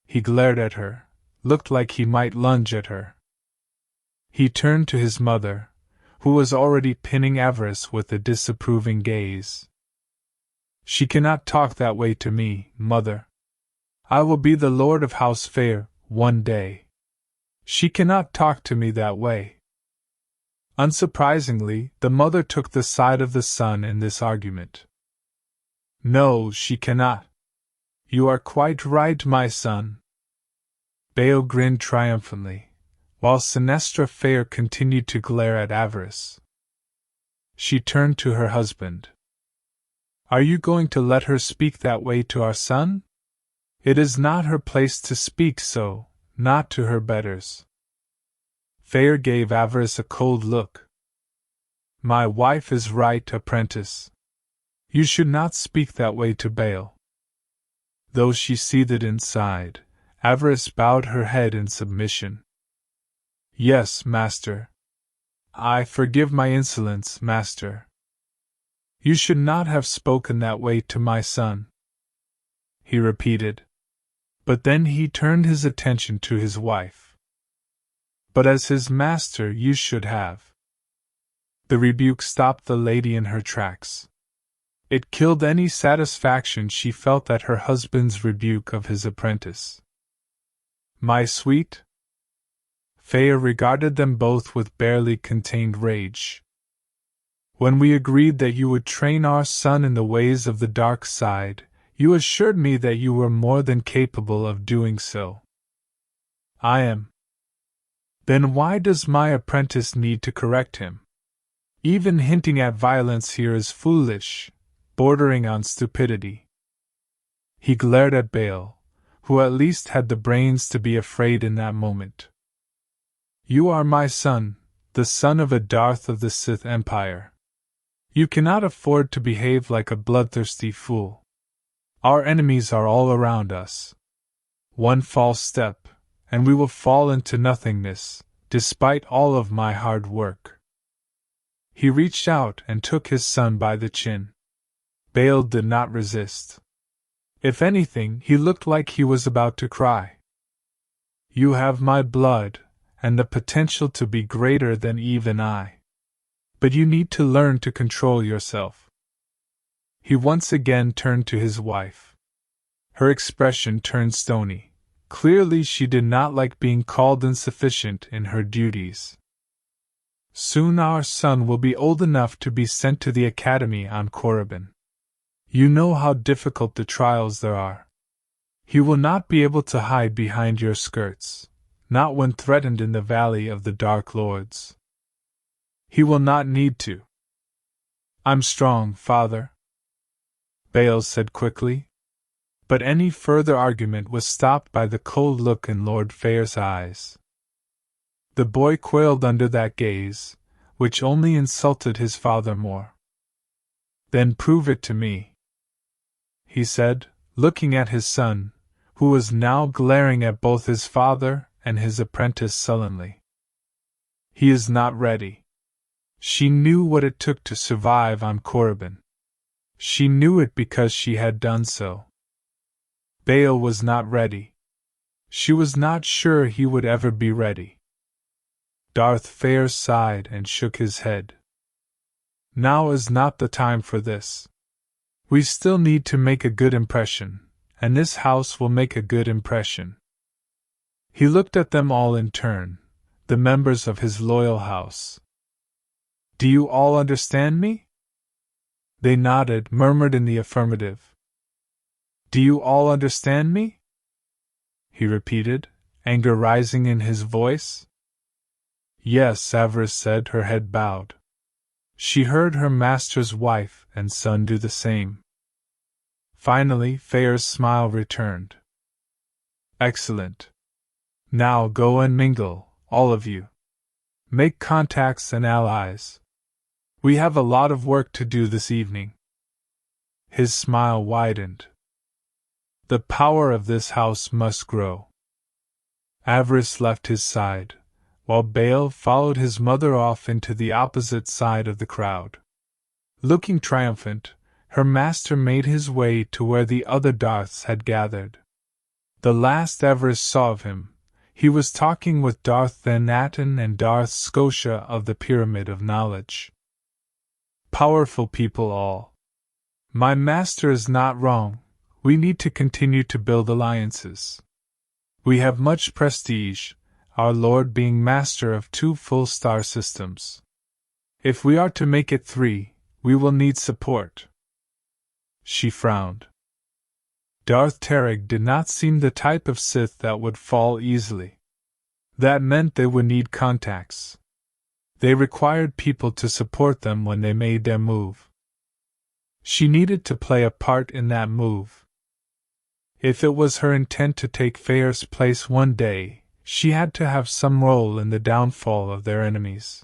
He glared at her, looked like he might lunge at her. He turned to his mother, who was already pinning Avaryss with a disapproving gaze. "She cannot talk that way to me, mother. I will be the Lord of House Feer, one day. She cannot talk to me that way." Unsurprisingly, the mother took the side of the son in this argument. "No, she cannot. You are quite right, my son." Bail grinned triumphantly, while Sinestra Feer continued to glare at Avaryss. She turned to her husband. "Are you going to let her speak that way to our son? It is not her place to speak so, not to her betters." Feer gave Avaryss a cold look. "My wife is right, apprentice. You should not speak that way to Bail." Though she seethed inside, Avaryss bowed her head in submission. Yes, master. I forgive my insolence, master. You should not have spoken that way to my son, he repeated. But then he turned his attention to his wife. But as his master you should have. The rebuke stopped the lady in her tracks. It killed any satisfaction she felt at her husband's rebuke of his apprentice. My sweet? Feer regarded them both with barely contained rage. When we agreed that you would train our son in the ways of the dark side, you assured me that you were more than capable of doing so. I am. Then why does my apprentice need to correct him? Even hinting at violence here is foolish, bordering on stupidity. He glared at Bail, who at least had the brains to be afraid in that moment. You are my son, the son of a Darth of the Sith Empire. You cannot afford to behave like a bloodthirsty fool. Our enemies are all around us. One false step, and we will fall into nothingness, despite all of my hard work. He reached out and took his son by the chin. Bail did not resist. If anything, he looked like he was about to cry. You have my blood, and the potential to be greater than even I. But you need to learn to control yourself. He once again turned to his wife. Her expression turned stony. Clearly she did not like being called insufficient in her duties. Soon our son will be old enough to be sent to the academy on Korriban. You know how difficult the trials there are. He will not be able to hide behind your skirts, not when threatened in the Valley of the Dark Lords. He will not need to. I'm strong, father, Bail said quickly. But any further argument was stopped by the cold look in Lord Feer's eyes. The boy quailed under that gaze, which only insulted his father more. Then prove it to me, he said, looking at his son, who was now glaring at both his father and his apprentice sullenly. He is not ready. She knew what it took to survive on Korriban. She knew it because she had done so. Bail was not ready. She was not sure he would ever be ready. Darth Feer sighed and shook his head. Now is not the time for this. We still need to make a good impression, and this house will make a good impression. He looked at them all in turn, the members of his loyal house. Do you all understand me? They nodded, murmured in the affirmative. Do you all understand me? He repeated, anger rising in his voice. Yes, Avaryss said, her head bowed. She heard her master's wife and son do the same. Finally, Feer's smile returned. Excellent. Now go and mingle, all of you. Make contacts and allies. We have a lot of work to do this evening. His smile widened. The power of this house must grow. Avaryss left his side, while Bail followed his mother off into the opposite side of the crowd. Looking triumphant, her master made his way to where the other Darths had gathered. The last Avaryss saw of him, he was talking with Darth Then Aten and Darth Scotia of the Pyramid of Knowledge. Powerful people all. My master is not wrong. We need to continue to build alliances. We have much prestige, our Lord being master of 2 full star systems. If we are to make it 3, we will need support. She frowned. Darth Terig did not seem the type of Sith that would fall easily. That meant they would need contacts. They required people to support them when they made their move. She needed to play a part in that move. If it was her intent to take Feer's place one day, she had to have some role in the downfall of their enemies.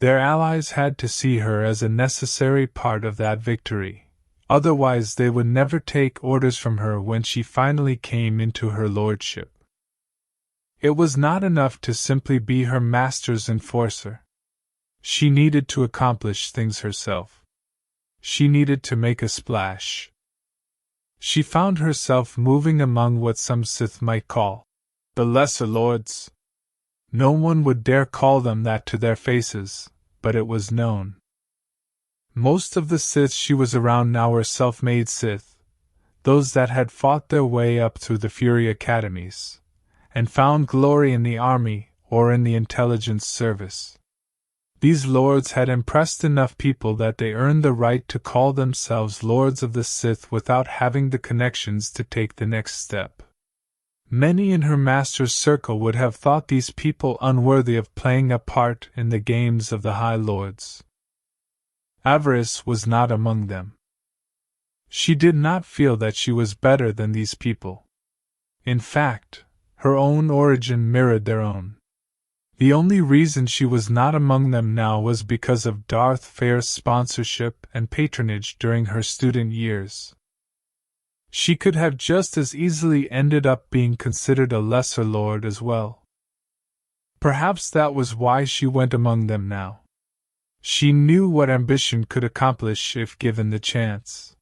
Their allies had to see her as a necessary part of that victory, otherwise they would never take orders from her when she finally came into her lordship. It was not enough to simply be her master's enforcer. She needed to accomplish things herself. She needed to make a splash. She found herself moving among what some Sith might call the Lesser Lords. No one would dare call them that to their faces, but it was known. Most of the Sith she was around now were self-made Sith, those that had fought their way up through the Fury academies, and found glory in the army or in the intelligence service. These lords had impressed enough people that they earned the right to call themselves Lords of the Sith without having the connections to take the next step. Many in her master's circle would have thought these people unworthy of playing a part in the games of the High Lords. Avaryss was not among them. She did not feel that she was better than these people. In fact, her own origin mirrored their own. The only reason she was not among them now was because of Darth Feer's sponsorship and patronage during her student years. She could have just as easily ended up being considered a lesser lord as well. Perhaps that was why she went among them now. She knew what ambition could accomplish if given the chance.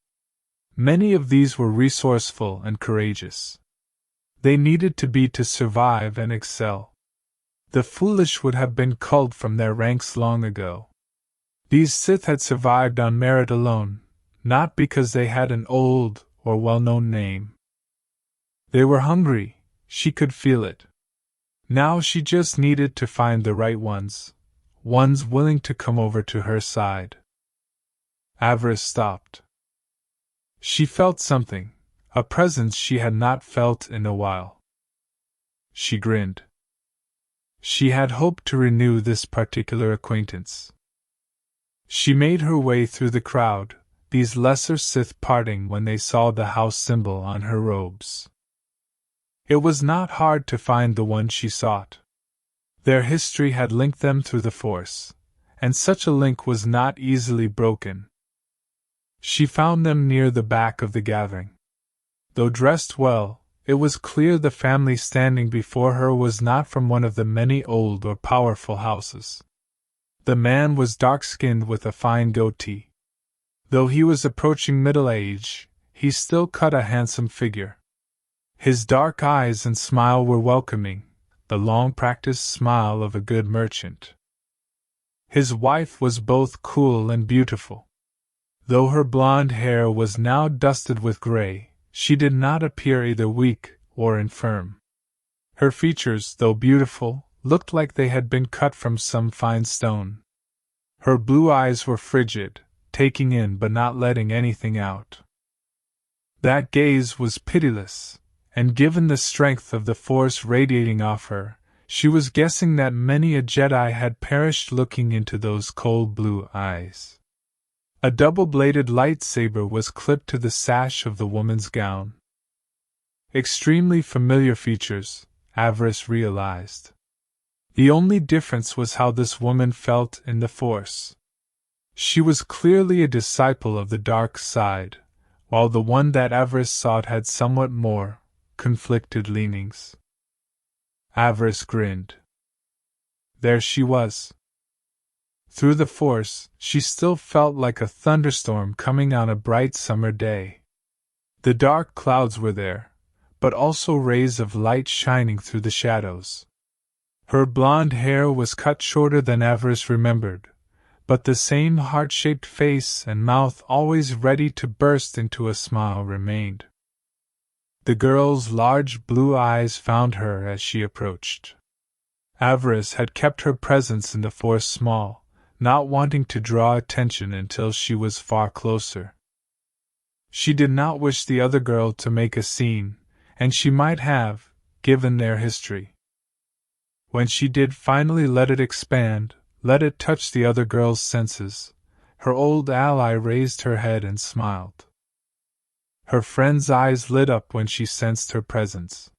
Many of these were resourceful and courageous. They needed to be to survive and excel. The foolish would have been culled from their ranks long ago. These Sith had survived on merit alone, not because they had an old or well-known name. They were hungry, she could feel it. Now she just needed to find the right ones willing to come over to her side. Avaryss stopped. She felt something, a presence she had not felt in a while. She grinned. She had hoped to renew this particular acquaintance. She made her way through the crowd, these lesser Sith parting when they saw the house symbol on her robes. It was not hard to find the one she sought. Their history had linked them through the Force, and such a link was not easily broken. She found them near the back of the gathering. Though dressed well, it was clear the family standing before her was not from one of the many old or powerful houses. The man was dark-skinned with a fine goatee. Though he was approaching middle age, he still cut a handsome figure. His dark eyes and smile were welcoming, the long-practiced smile of a good merchant. His wife was both cool and beautiful. Though her blonde hair was now dusted with gray, she did not appear either weak or infirm. Her features, though beautiful, looked like they had been cut from some fine stone. Her blue eyes were frigid, taking in but not letting anything out. That gaze was pitiless, and given the strength of the Force radiating off her, she was guessing that many a Jedi had perished looking into those cold blue eyes. A double-bladed lightsaber was clipped to the sash of the woman's gown. Extremely familiar features, Avaryss realized. The only difference was how this woman felt in the Force. She was clearly a disciple of the dark side, while the one that Avaryss sought had somewhat more conflicted leanings. Avaryss grinned. There she was. Through the Force, she still felt like a thunderstorm coming on a bright summer day. The dark clouds were there, but also rays of light shining through the shadows. Her blonde hair was cut shorter than Avaryss remembered, but the same heart-shaped face and mouth always ready to burst into a smile remained. The girl's large blue eyes found her as she approached. Avaryss had kept her presence in the Force small, not wanting to draw attention until she was far closer. She did not wish the other girl to make a scene, and she might have, given their history. When she did finally let it expand, let it touch the other girl's senses, her old ally raised her head and smiled. Her friend's eyes lit up when she sensed her presence.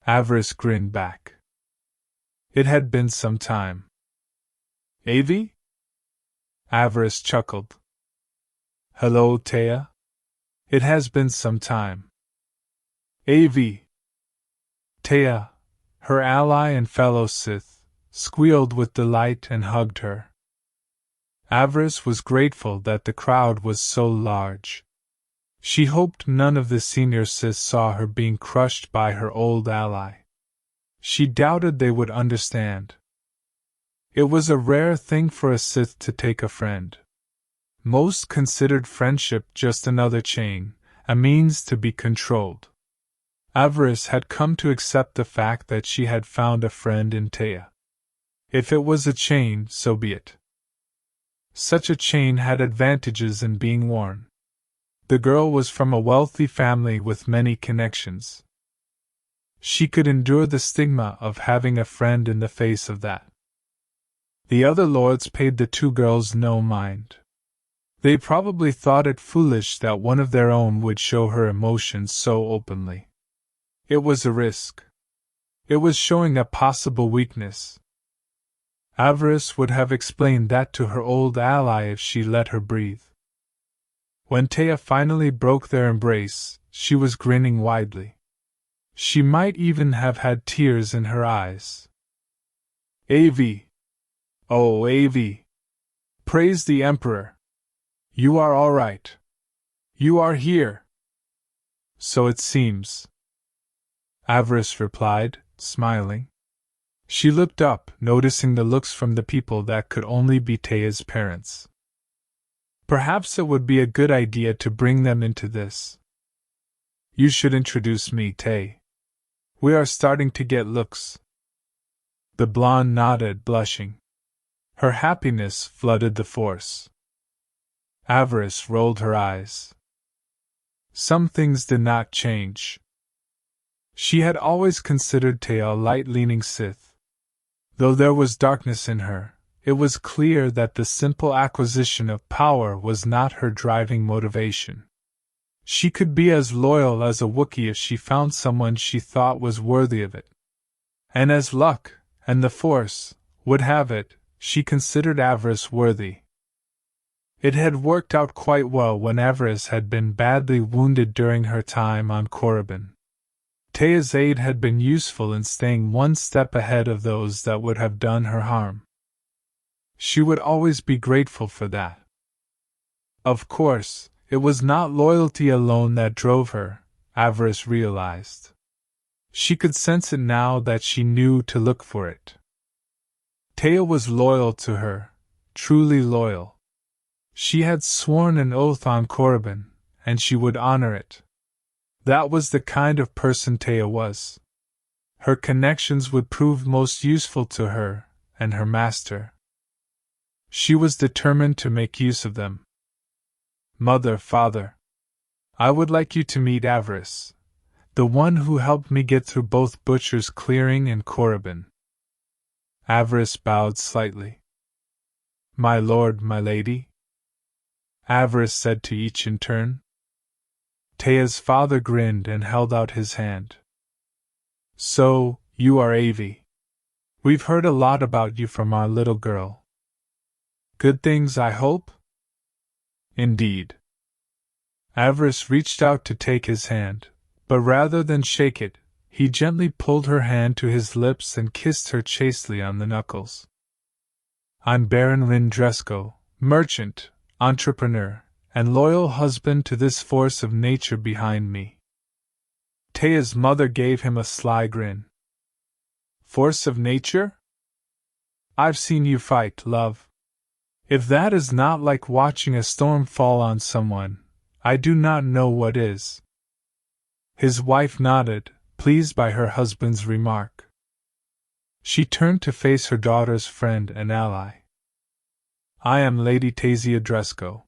Avaryss grinned back. It had been some time. Avi? Avaryss chuckled. Hello, Itae. It has been some time. Avi. Itae, her ally and fellow Sith, squealed with delight and hugged her. Avaryss was grateful that the crowd was so large. She hoped none of the senior Sith saw her being crushed by her old ally. She doubted they would understand. It was a rare thing for a Sith to take a friend. Most considered friendship just another chain, a means to be controlled. Avaryss had come to accept the fact that she had found a friend in Itae. If it was a chain, so be it. Such a chain had advantages in being worn. The girl was from a wealthy family with many connections. She could endure the stigma of having a friend in the face of that. The other lords paid the two girls no mind. They probably thought it foolish that one of their own would show her emotions so openly. It was a risk. It was showing a possible weakness. Avaryss would have explained that to her old ally if she let her breathe. When Itae finally broke their embrace, she was grinning widely. She might even have had tears in her eyes. Avi! Oh, Avi! Praise the Emperor! You are all right. You are here. So it seems, Avaryss replied, smiling. She looked up, noticing the looks from the people that could only be Itae's parents. Perhaps it would be a good idea to bring them into this. You should introduce me, Itae. We are starting to get looks. The blonde nodded, blushing. Her happiness flooded the Force. Avaryss rolled her eyes. Some things did not change. She had always considered Itae a light-leaning Sith. Though there was darkness in her, it was clear that the simple acquisition of power was not her driving motivation. She could be as loyal as a Wookiee if she found someone she thought was worthy of it. And as luck, and the Force, would have it, she considered Avaryss worthy. It had worked out quite well when Avaryss had been badly wounded during her time on Korriban. Itae's aid had been useful in staying one step ahead of those that would have done her harm. She would always be grateful for that. Of course, it was not loyalty alone that drove her, Avaryss realized. She could sense it now that she knew to look for it. Itae was loyal to her, truly loyal. She had sworn an oath on Korriban, and she would honor it. That was the kind of person Itae was. Her connections would prove most useful to her, and her master. She was determined to make use of them. Mother, father, I would like you to meet Avaryss, the one who helped me get through both Butcher's Clearing and Korriban. Avaryss bowed slightly. My lord, my lady, Avaryss said to each in turn. Itae's father grinned and held out his hand. So, you are Avi. We've heard a lot about you from our little girl. Good things, I hope? Indeed. Avaryss reached out to take his hand, but rather than shake it, he gently pulled her hand to his lips and kissed her chastely on the knuckles. I'm Baron Lynn Dresco, merchant, entrepreneur, and loyal husband to this force of nature behind me. Itae's mother gave him a sly grin. Force of nature? I've seen you fight, love. If that is not like watching a storm fall on someone, I do not know what is. His wife nodded, pleased by her husband's remark. She turned to face her daughter's friend and ally. I am Lady Tasia Dresco.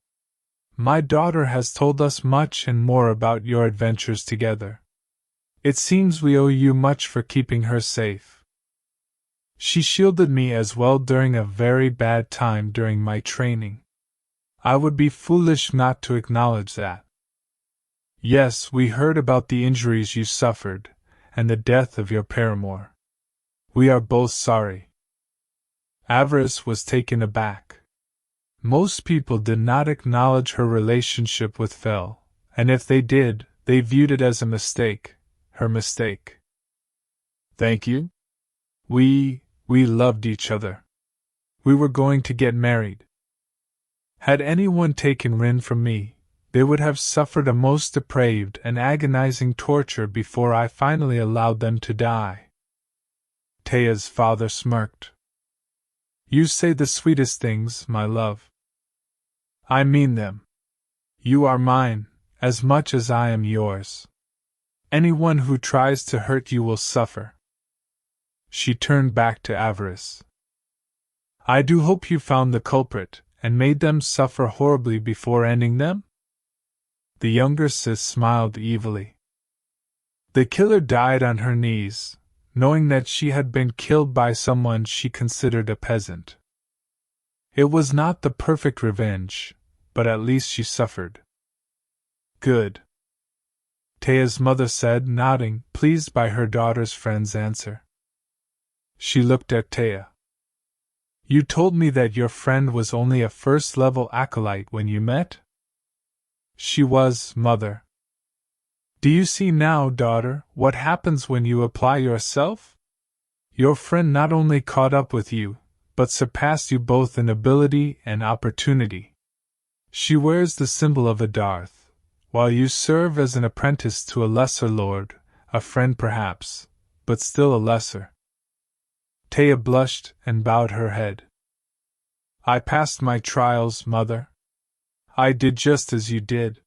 My daughter has told us much and more about your adventures together. It seems we owe you much for keeping her safe. She shielded me as well during a very bad time during my training. I would be foolish not to acknowledge that. Yes, we heard about the injuries you suffered, and the death of your paramour. We are both sorry. Avaryss was taken aback. Most people did not acknowledge her relationship with Fel, and if they did, they viewed it as a mistake, her mistake. Thank you, We loved each other. We were going to get married. Had anyone taken Rin from me, they would have suffered a most depraved and agonizing torture before I finally allowed them to die. Tea's father smirked. You say the sweetest things, my love. I mean them. You are mine, as much as I am yours. Anyone who tries to hurt you will suffer. She turned back to Avaryss. I do hope you found the culprit, and made them suffer horribly before ending them? The younger Sith smiled evilly. The killer died on her knees, knowing that she had been killed by someone she considered a peasant. It was not the perfect revenge, but at least she suffered. Good. Tea's mother said, nodding, pleased by her daughter's friend's answer. She looked at Tea. You told me that your friend was only a first-level acolyte when you met? She was, mother. Do you see now, daughter, what happens when you apply yourself? Your friend not only caught up with you, but surpassed you both in ability and opportunity. She wears the symbol of a Darth, while you serve as an apprentice to a lesser lord, a friend perhaps, but still a lesser. Tea blushed and bowed her head. I passed my trials, mother. I did just as you did.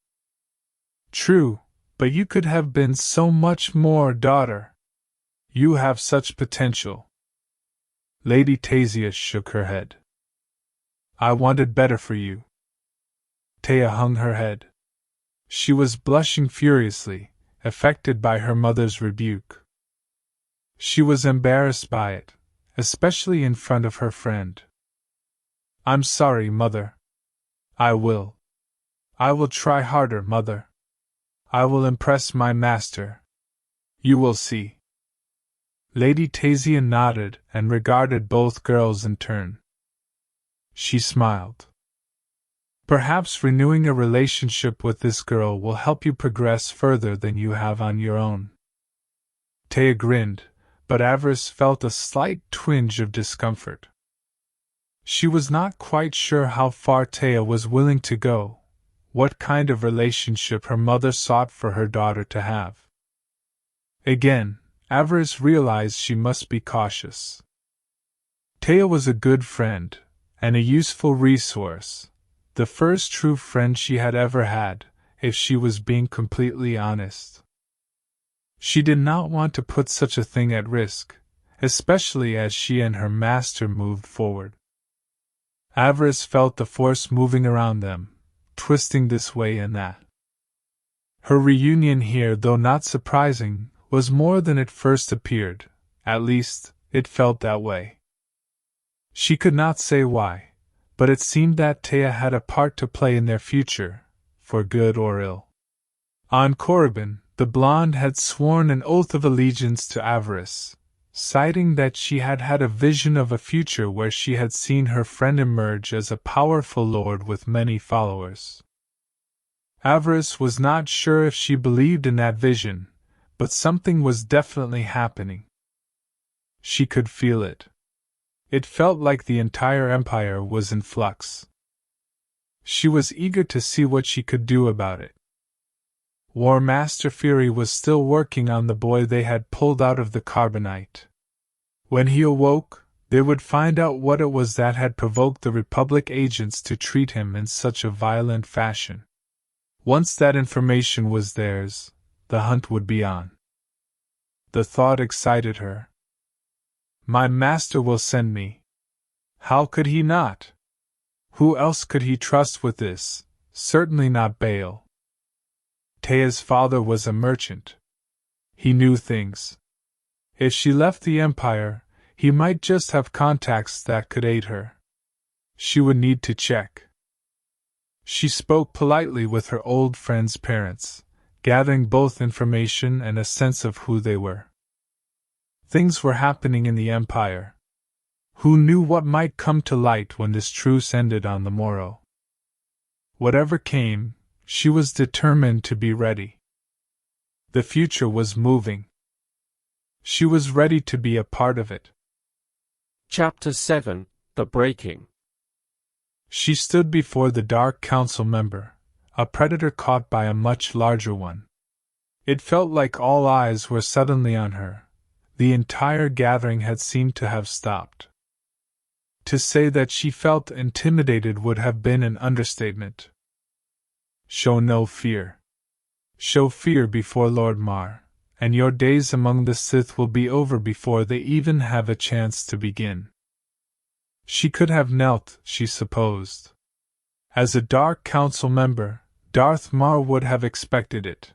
True, but you could have been so much more, daughter. You have such potential. Lady Tasia shook her head. I wanted better for you. Tea hung her head. She was blushing furiously, affected by her mother's rebuke. She was embarrassed by it, especially in front of her friend. I'm sorry, mother. I will try harder, mother. I will impress my master. You will see. Lady Tasia nodded and regarded both girls in turn. She smiled. Perhaps renewing a relationship with this girl will help you progress further than you have on your own. Tea grinned, but Avaryss felt a slight twinge of discomfort. She was not quite sure how far Tea was willing to go, what kind of relationship her mother sought for her daughter to have. Again, Avaryss realized she must be cautious. Tea was a good friend, and a useful resource, the first true friend she had ever had, if she was being completely honest. She did not want to put such a thing at risk, especially as she and her master moved forward. Avaryss felt the force moving around them, twisting this way and that. Her reunion here, though not surprising, was more than it first appeared, at least, it felt that way. She could not say why, but it seemed that Tea had a part to play in their future, for good or ill. On Korriban, the blonde had sworn an oath of allegiance to Avaryss, citing that she had had a vision of a future where she had seen her friend emerge as a powerful lord with many followers. Avaryss was not sure if she believed in that vision, but something was definitely happening. She could feel it. It felt like the entire empire was in flux. She was eager to see what she could do about it. War Master Feer was still working on the boy they had pulled out of the carbonite. When he awoke, they would find out what it was that had provoked the Republic agents to treat him in such a violent fashion. Once that information was theirs, the hunt would be on. The thought excited her. My master will send me. How could he not? Who else could he trust with this? Certainly not Bail. Tea's father was a merchant. He knew things. If she left the Empire, he might just have contacts that could aid her. She would need to check. She spoke politely with her old friend's parents, gathering both information and a sense of who they were. Things were happening in the Empire. Who knew what might come to light when this truce ended on the morrow? Whatever came, she was determined to be ready. The future was moving. She was ready to be a part of it. Chapter 7: The Breaking. She stood before the Dark Council member, a predator caught by a much larger one. It felt like all eyes were suddenly on her. The entire gathering had seemed to have stopped. To say that she felt intimidated would have been an understatement. Show no fear. Show fear before Lord Mar, and your days among the Sith will be over before they even have a chance to begin. She could have knelt, she supposed. As a Dark Council member, Darth Mar would have expected it.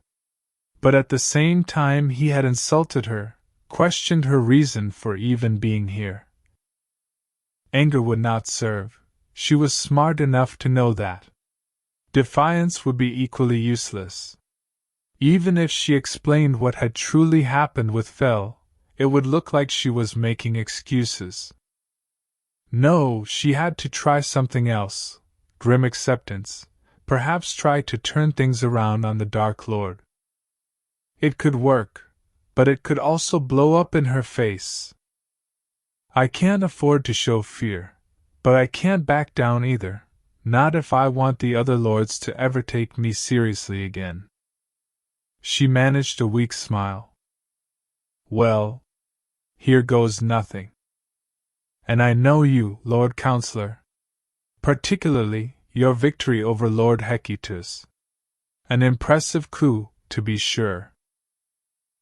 But at the same time he had insulted her, questioned her reason for even being here. Anger would not serve. She was smart enough to know that. Defiance would be equally useless. Even if she explained what had truly happened with Fel, it would look like she was making excuses. No, she had to try something else. Grim acceptance. Perhaps try to turn things around on the Dark Lord. It could work, but it could also blow up in her face. I can't afford to show fear, but I can't back down either, not if I want the other lords to ever take me seriously again. She managed a weak smile. Well, here goes nothing. And I know you, Lord Counselor. Particularly, your victory over Lord Hecatus. An impressive coup, to be sure.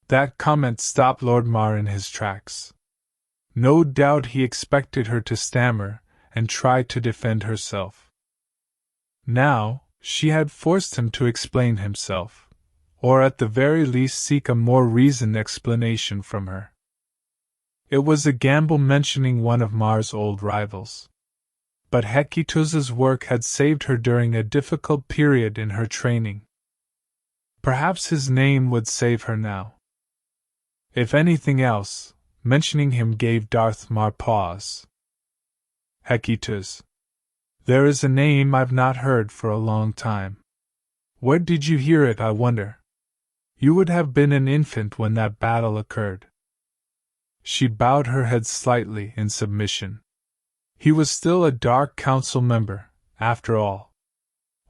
That comment stopped Lord Mar in his tracks. No doubt he expected her to stammer and try to defend herself. Now, she had forced him to explain himself, or at the very least seek a more reasoned explanation from her. It was a gamble mentioning one of Mar's old rivals. But Hecatus's work had saved her during a difficult period in her training. Perhaps his name would save her now. If anything else, mentioning him gave Darth Mar pause. Hecatus. There is a name I've not heard for a long time. Where did you hear it, I wonder? You would have been an infant when that battle occurred. She bowed her head slightly in submission. He was still a Dark Council member, after all.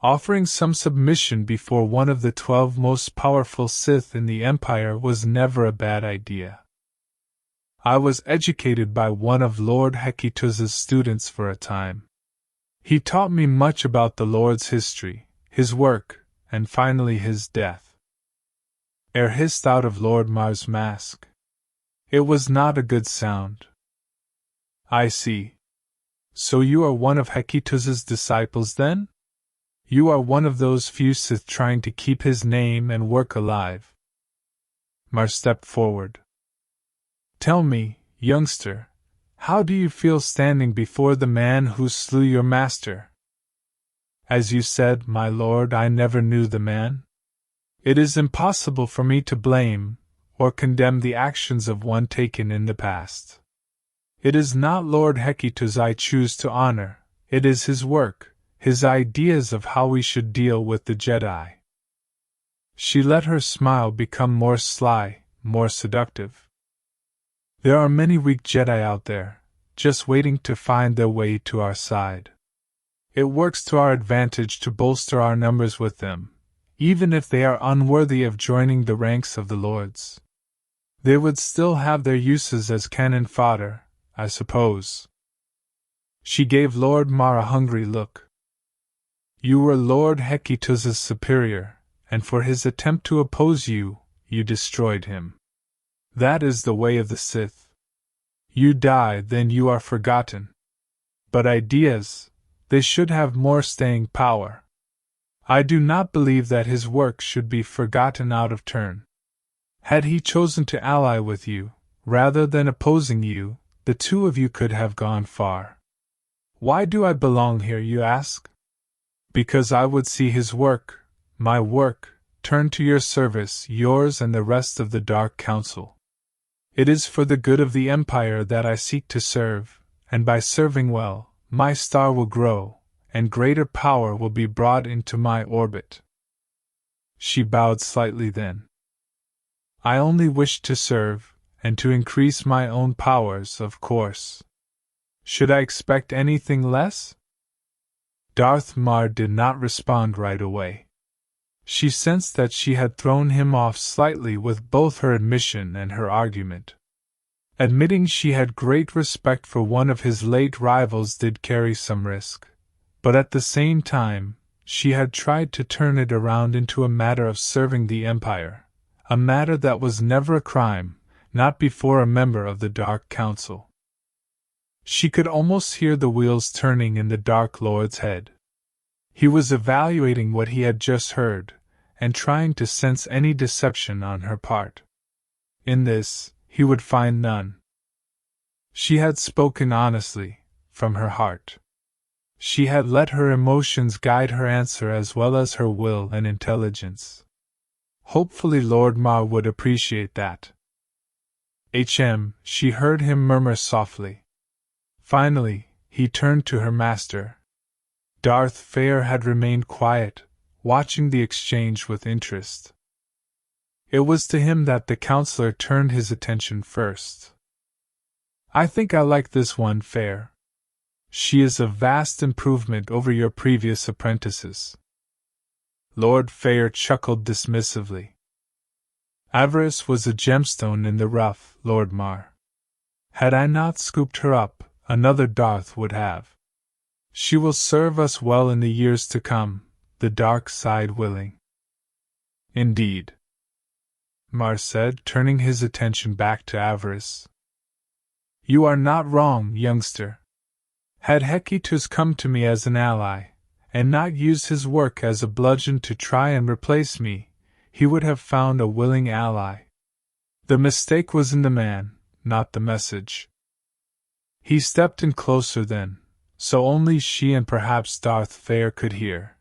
Offering some submission before one of the 12 most powerful Sith in the Empire was never a bad idea. I was educated by one of Lord Hecatus's students for a time. He taught me much about the Lord's history, his work, and finally his death. Air hissed out of Lord Mar's mask. It was not a good sound. I see. So you are one of Hecatus's disciples then? You are one of those few Sith trying to keep his name and work alive. Mar stepped forward. Tell me, youngster, how do you feel standing before the man who slew your master? As you said, my lord, I never knew the man. It is impossible for me to blame or condemn the actions of one taken in the past. It is not Lord Hecatus I choose to honor, it is his work, his ideas of how we should deal with the Jedi. She let her smile become more sly, more seductive. There are many weak Jedi out there, just waiting to find their way to our side. It works to our advantage to bolster our numbers with them, even if they are unworthy of joining the ranks of the Lords. They would still have their uses as cannon fodder, I suppose. She gave Lord Mar a hungry look. You were Lord Hecatus's superior, and for his attempt to oppose you, you destroyed him. That is the way of the Sith. You die, then you are forgotten. But ideas, they should have more staying power. I do not believe that his work should be forgotten out of turn. Had he chosen to ally with you, rather than opposing you, the two of you could have gone far. Why do I belong here, you ask? Because I would see his work, my work, turn to your service, yours and the rest of the Dark Council. It is for the good of the Empire that I seek to serve, and by serving well, my star will grow, and greater power will be brought into my orbit. She bowed slightly then. I only wish to serve, and to increase my own powers, of course. Should I expect anything less? Darth Mar did not respond right away. She sensed that she had thrown him off slightly with both her admission and her argument. Admitting she had great respect for one of his late rivals did carry some risk, but at the same time, she had tried to turn it around into a matter of serving the Empire, a matter that was never a crime, not before a member of the Dark Council. She could almost hear the wheels turning in the Dark Lord's head. He was evaluating what he had just heard, and trying to sense any deception on her part. In this, he would find none. She had spoken honestly, from her heart. She had let her emotions guide her answer as well as her will and intelligence. Hopefully Lord Mar would appreciate that. She heard him murmur softly. Finally, he turned to her master. Darth Feer had remained quiet, watching the exchange with interest. It was to him that the counselor turned his attention first. I think I like this one, Feer. She is a vast improvement over your previous apprentices. Lord Feer chuckled dismissively. Avaryss was a gemstone in the rough, Lord Mar. Had I not scooped her up, another Darth would have. She will serve us well in the years to come, the dark side willing. Indeed, Mar said, turning his attention back to Avaryss. You are not wrong, youngster. Had Hecatus come to me as an ally, and not used his work as a bludgeon to try and replace me, he would have found a willing ally. The mistake was in the man, not the message. He stepped in closer then, so only she and perhaps Darth Feer could hear.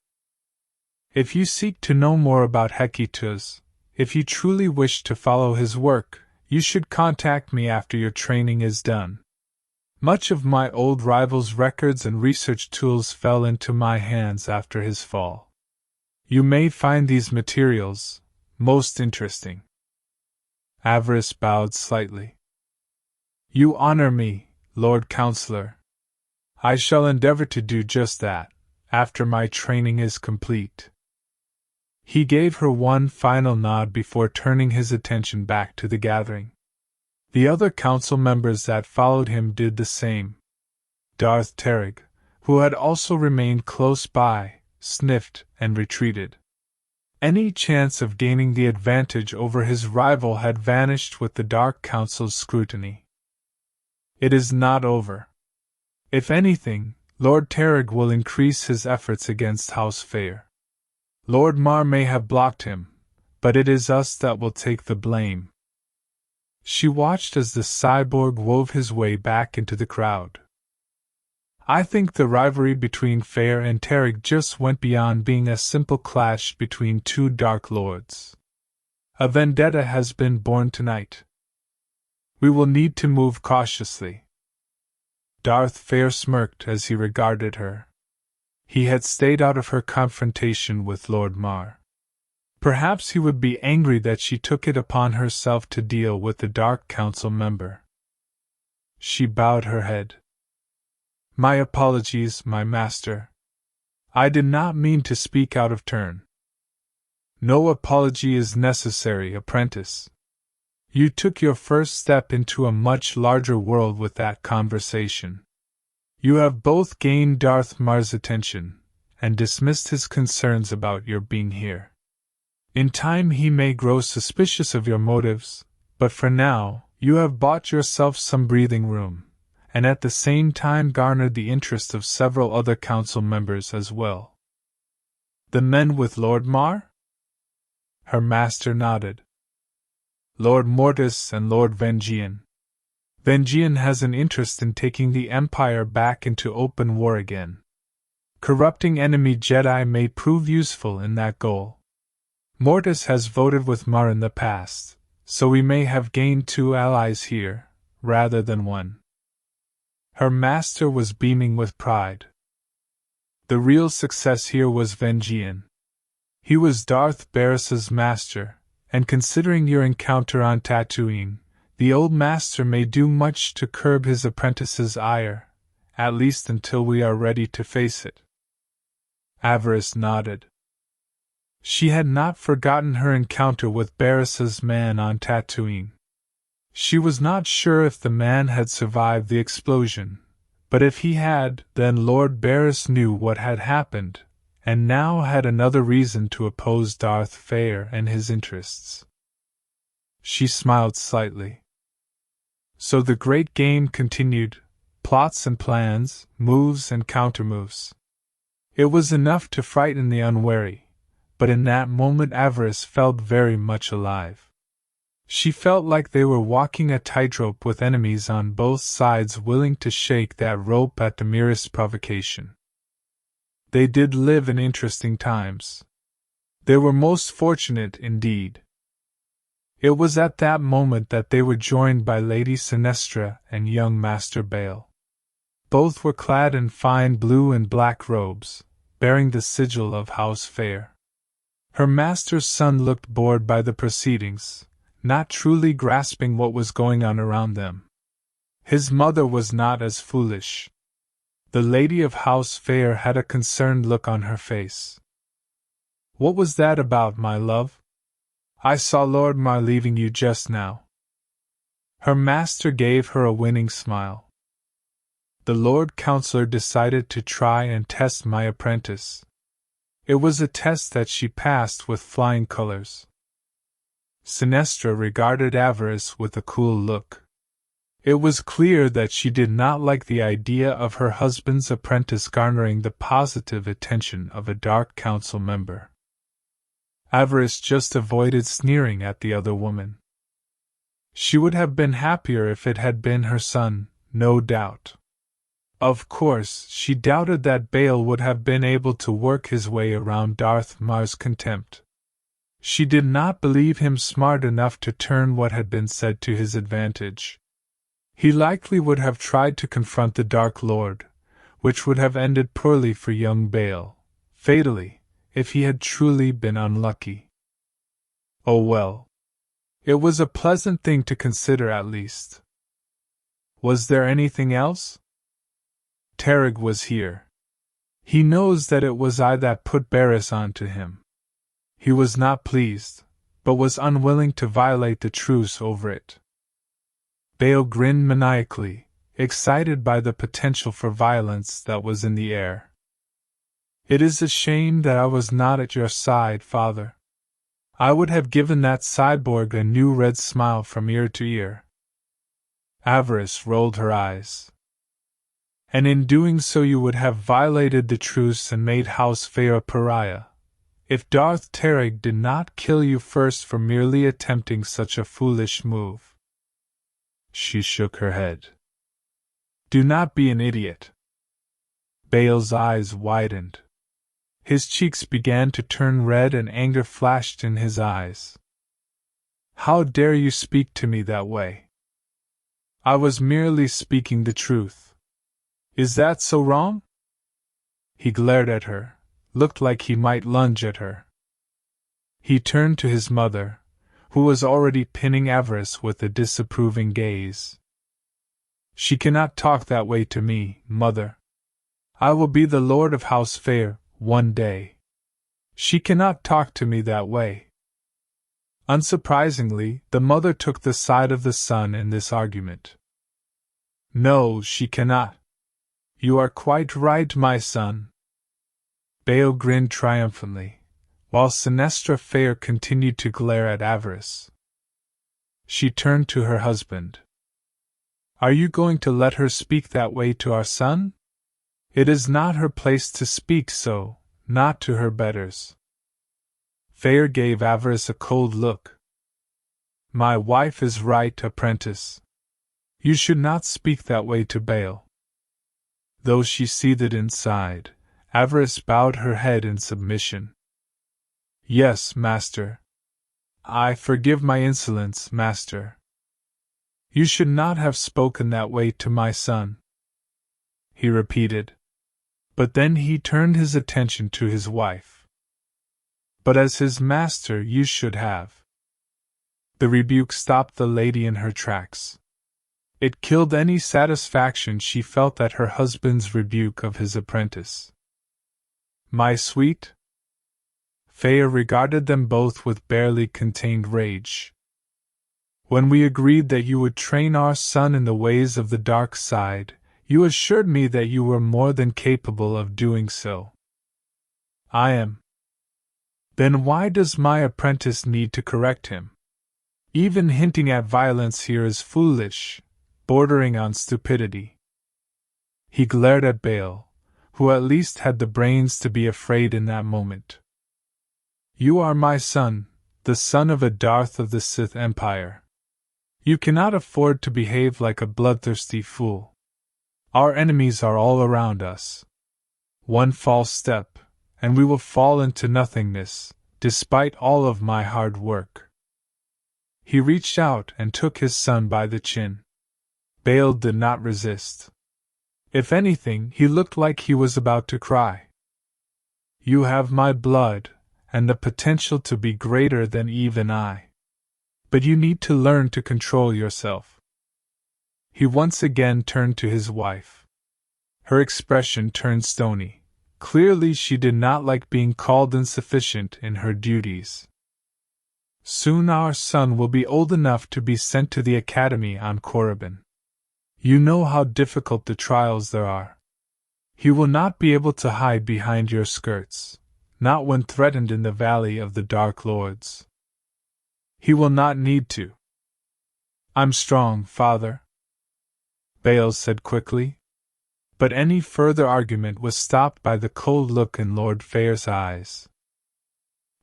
If you seek to know more about Hecatus, if you truly wish to follow his work, you should contact me after your training is done. Much of my old rival's records and research tools fell into my hands after his fall. You may find these materials most interesting. Avaryss bowed slightly. You honor me, Lord Counselor. I shall endeavor to do just that, after my training is complete. He gave her one final nod before turning his attention back to the gathering. The other council members that followed him did the same. Darth Terig, who had also remained close by, sniffed and retreated. Any chance of gaining the advantage over his rival had vanished with the Dark Council's scrutiny. It is not over. If anything, Lord Terig will increase his efforts against House Feer. Lord Mar may have blocked him, but it is us that will take the blame. She watched as the cyborg wove his way back into the crowd. I think the rivalry between Feer and Terig just went beyond being a simple clash between two Dark Lords. A vendetta has been born tonight. We will need to move cautiously. Darth Feer smirked as he regarded her. He had stayed out of her confrontation with Lord Mar. Perhaps he would be angry that she took it upon herself to deal with the Dark Council member. She bowed her head. My apologies, my master. I did not mean to speak out of turn. No apology is necessary, apprentice. You took your first step into a much larger world with that conversation. You have both gained Darth Mar's attention, and dismissed his concerns about your being here. In time he may grow suspicious of your motives, but for now, you have bought yourself some breathing room, and at the same time garnered the interest of several other council members as well. The men with Lord Mar? Her master nodded. Lord Mortis and Lord Vengian. Vengian has an interest in taking the Empire back into open war again. Corrupting enemy Jedi may prove useful in that goal. Mortis has voted with Mar in the past, so we may have gained 2 allies here, rather than 1. Her master was beaming with pride. The real success here was Vengian. He was Darth Barris's master, and considering your encounter on Tatooine, the old master may do much to curb his apprentice's ire, at least until we are ready to face it. Avaryss nodded. She had not forgotten her encounter with Barriss's man on Tatooine. She was not sure if the man had survived the explosion, but if he had, then Lord Barriss knew what had happened, and now had another reason to oppose Darth Feer and his interests. She smiled slightly. So the great game continued, plots and plans, moves and countermoves. It was enough to frighten the unwary, but in that moment Avaryss felt very much alive. She felt like they were walking a tightrope with enemies on both sides willing to shake that rope at the merest provocation. They did live in interesting times. They were most fortunate indeed. It was at that moment that they were joined by Lady Sinestra and young Master Bail. Both were clad in fine blue and black robes, bearing the sigil of House Feer. Her master's son looked bored by the proceedings, not truly grasping what was going on around them. His mother was not as foolish. The lady of House Feer had a concerned look on her face. "What was that about, my love? I saw Lord Mar leaving you just now." Her master gave her a winning smile. "The Lord Counselor decided to try and test my apprentice. It was a test that she passed with flying colors." Sinestra regarded Avaryss with a cool look. It was clear that she did not like the idea of her husband's apprentice garnering the positive attention of a Dark Council member. Avaryss just avoided sneering at the other woman. She would have been happier if it had been her son, no doubt. Of course, she doubted that Bail would have been able to work his way around Darth Mar's contempt. She did not believe him smart enough to turn what had been said to his advantage. He likely would have tried to confront the Dark Lord, which would have ended poorly for young Bail, fatally, if he had truly been unlucky. Oh well. It was a pleasant thing to consider at least. Was there anything else? Teetering was here. He knows that it was I that put Barriss on to him. He was not pleased, but was unwilling to violate the truce over it. Bail grinned maniacally, excited by the potential for violence that was in the air. "It is a shame that I was not at your side, father. I would have given that cyborg a new red smile from ear to ear." Avaryss rolled her eyes. "And in doing so you would have violated the truce and made House Feer a pariah, if Darth Teetering did not kill you first for merely attempting such a foolish move." She shook her head. "Do not be an idiot." Bail's eyes widened. His cheeks began to turn red and anger flashed in his eyes. "How dare you speak to me that way? I was merely speaking the truth. Is that so wrong?" He glared at her, looked like he might lunge at her. He turned to his mother, who was already pinning Avaryss with a disapproving gaze. "She cannot talk that way to me, mother. I will be the Lord of House Feer, one day. She cannot talk to me that way." Unsurprisingly, the mother took the side of the son in this argument. "No, she cannot. You are quite right, my son." Bail grinned triumphantly, while Sinestra Feer continued to glare at Avaryss. She turned to her husband. "Are you going to let her speak that way to our son? It is not her place to speak so, not to her betters." Feer gave Avaryss a cold look. "My wife is right, apprentice. You should not speak that way to Bail." Though she seethed inside, Avaryss bowed her head in submission. "Yes, master. I forgive my insolence, master. You should not have spoken that way to my son," he repeated. But then he turned his attention to his wife. "But as his master you should have." The rebuke stopped the lady in her tracks. It killed any satisfaction she felt at her husband's rebuke of his apprentice. My sweet? Feer regarded them both with barely contained rage. When we agreed that you would train our son in the ways of the dark side, you assured me that you were more than capable of doing so. I am. Then why does my apprentice need to correct him? Even hinting at violence here is foolish, bordering on stupidity. He glared at Bail, who at least had the brains to be afraid in that moment. You are my son, the son of a Darth of the Sith Empire. You cannot afford to behave like a bloodthirsty fool. Our enemies are all around us. One false step, and we will fall into nothingness, despite all of my hard work. He reached out and took his son by the chin. Bail did not resist. If anything, he looked like he was about to cry. You have my blood, and the potential to be greater than even I. But you need to learn to control yourself. He once again turned to his wife. Her expression turned stony. Clearly she did not like being called insufficient in her duties. Soon our son will be old enough to be sent to the academy on Korriban. You know how difficult the trials there are. He will not be able to hide behind your skirts, not when threatened in the Valley of the Dark Lords. He will not need to. I'm strong, father, Bail said quickly. But any further argument was stopped by the cold look in Lord Feer's eyes.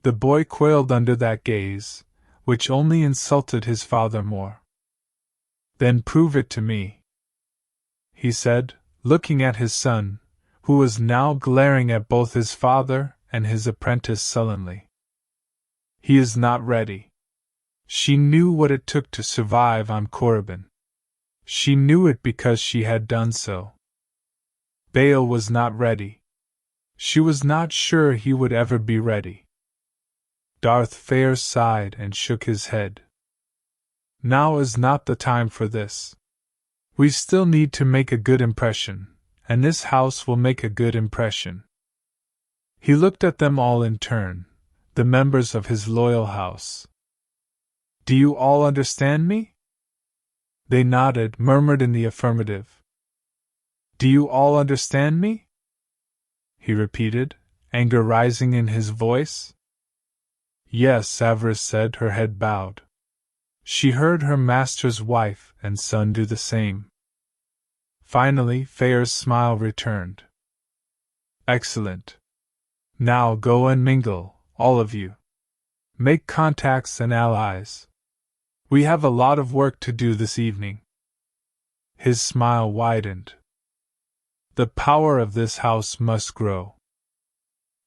The boy quailed under that gaze, which only insulted his father more. Then prove it to me, he said, looking at his son, who was now glaring at both his father and his apprentice sullenly. He is not ready. She knew what it took to survive on Korriban. She knew it because she had done so. Bail was not ready. She was not sure he would ever be ready. Darth Feer sighed and shook his head. Now is not the time for this. We still need to make a good impression, and this house will make a good impression. He looked at them all in turn, the members of his loyal house. Do you all understand me? They nodded, murmured in the affirmative. Do you all understand me? He repeated, anger rising in his voice. Yes, Avaryss said, her head bowed. She heard her master's wife and son do the same. Finally, Feer's smile returned. Excellent. Now go and mingle, all of you. Make contacts and allies. We have a lot of work to do this evening. His smile widened. The power of this house must grow.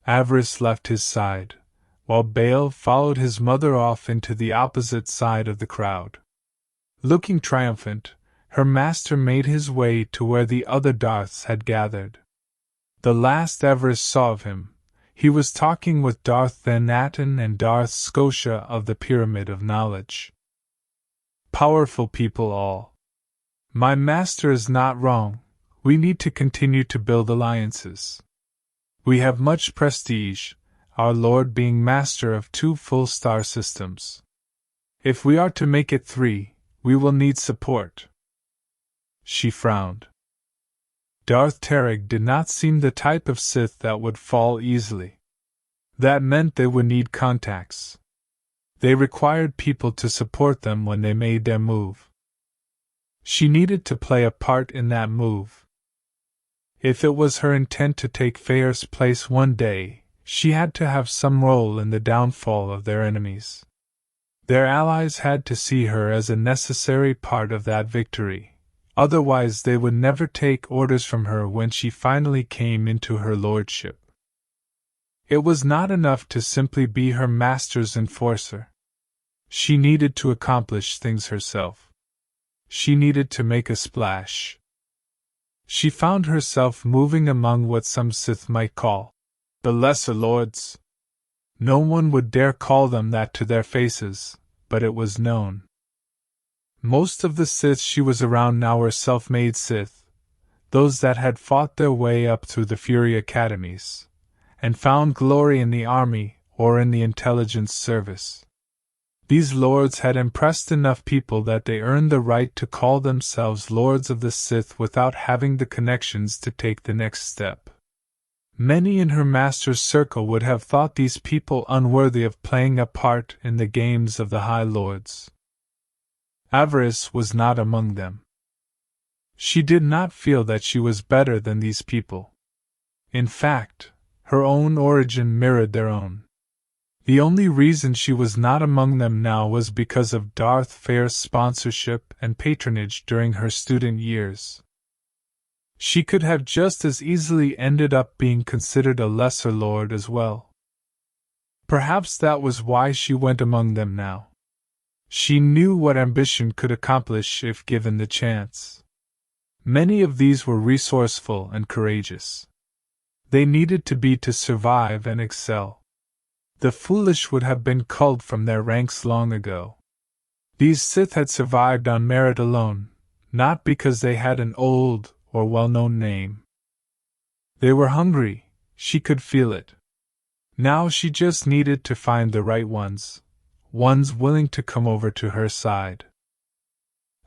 Avaryss left his side, while Bail followed his mother off into the opposite side of the crowd. Looking triumphant, her master made his way to where the other Darths had gathered. The last Avaryss saw of him, he was talking with Darth Than-Aten and Darth Scotia of the Pyramid of Knowledge. Powerful people all. My master is not wrong. We need to continue to build alliances. We have much prestige, our Lord being master of 2 full star systems. If we are to make it 3, we will need support. She frowned. Darth Terig did not seem the type of Sith that would fall easily. That meant they would need contacts. They required people to support them when they made their move. She needed to play a part in that move. If it was her intent to take Feer's place one day, she had to have some role in the downfall of their enemies. Their allies had to see her as a necessary part of that victory, otherwise they would never take orders from her when she finally came into her lordship. It was not enough to simply be her master's enforcer. She needed to accomplish things herself. She needed to make a splash. She found herself moving among what some Sith might call the Lesser Lords. No one would dare call them that to their faces, but it was known. Most of the Sith she was around now were self-made Sith, those that had fought their way up through the Fury academies, and found glory in the army or in the intelligence service. These lords had impressed enough people that they earned the right to call themselves Lords of the Sith without having the connections to take the next step. Many in her master's circle would have thought these people unworthy of playing a part in the games of the High Lords. Avaryss was not among them. She did not feel that she was better than these people. In fact, her own origin mirrored their own. The only reason she was not among them now was because of Darth Feer's sponsorship and patronage during her student years. She could have just as easily ended up being considered a lesser lord as well. Perhaps that was why she went among them now. She knew what ambition could accomplish if given the chance. Many of these were resourceful and courageous. They needed to be to survive and excel. The foolish would have been culled from their ranks long ago. These Sith had survived on merit alone, not because they had an old or well-known name. They were hungry, she could feel it. Now she just needed to find the right ones willing to come over to her side.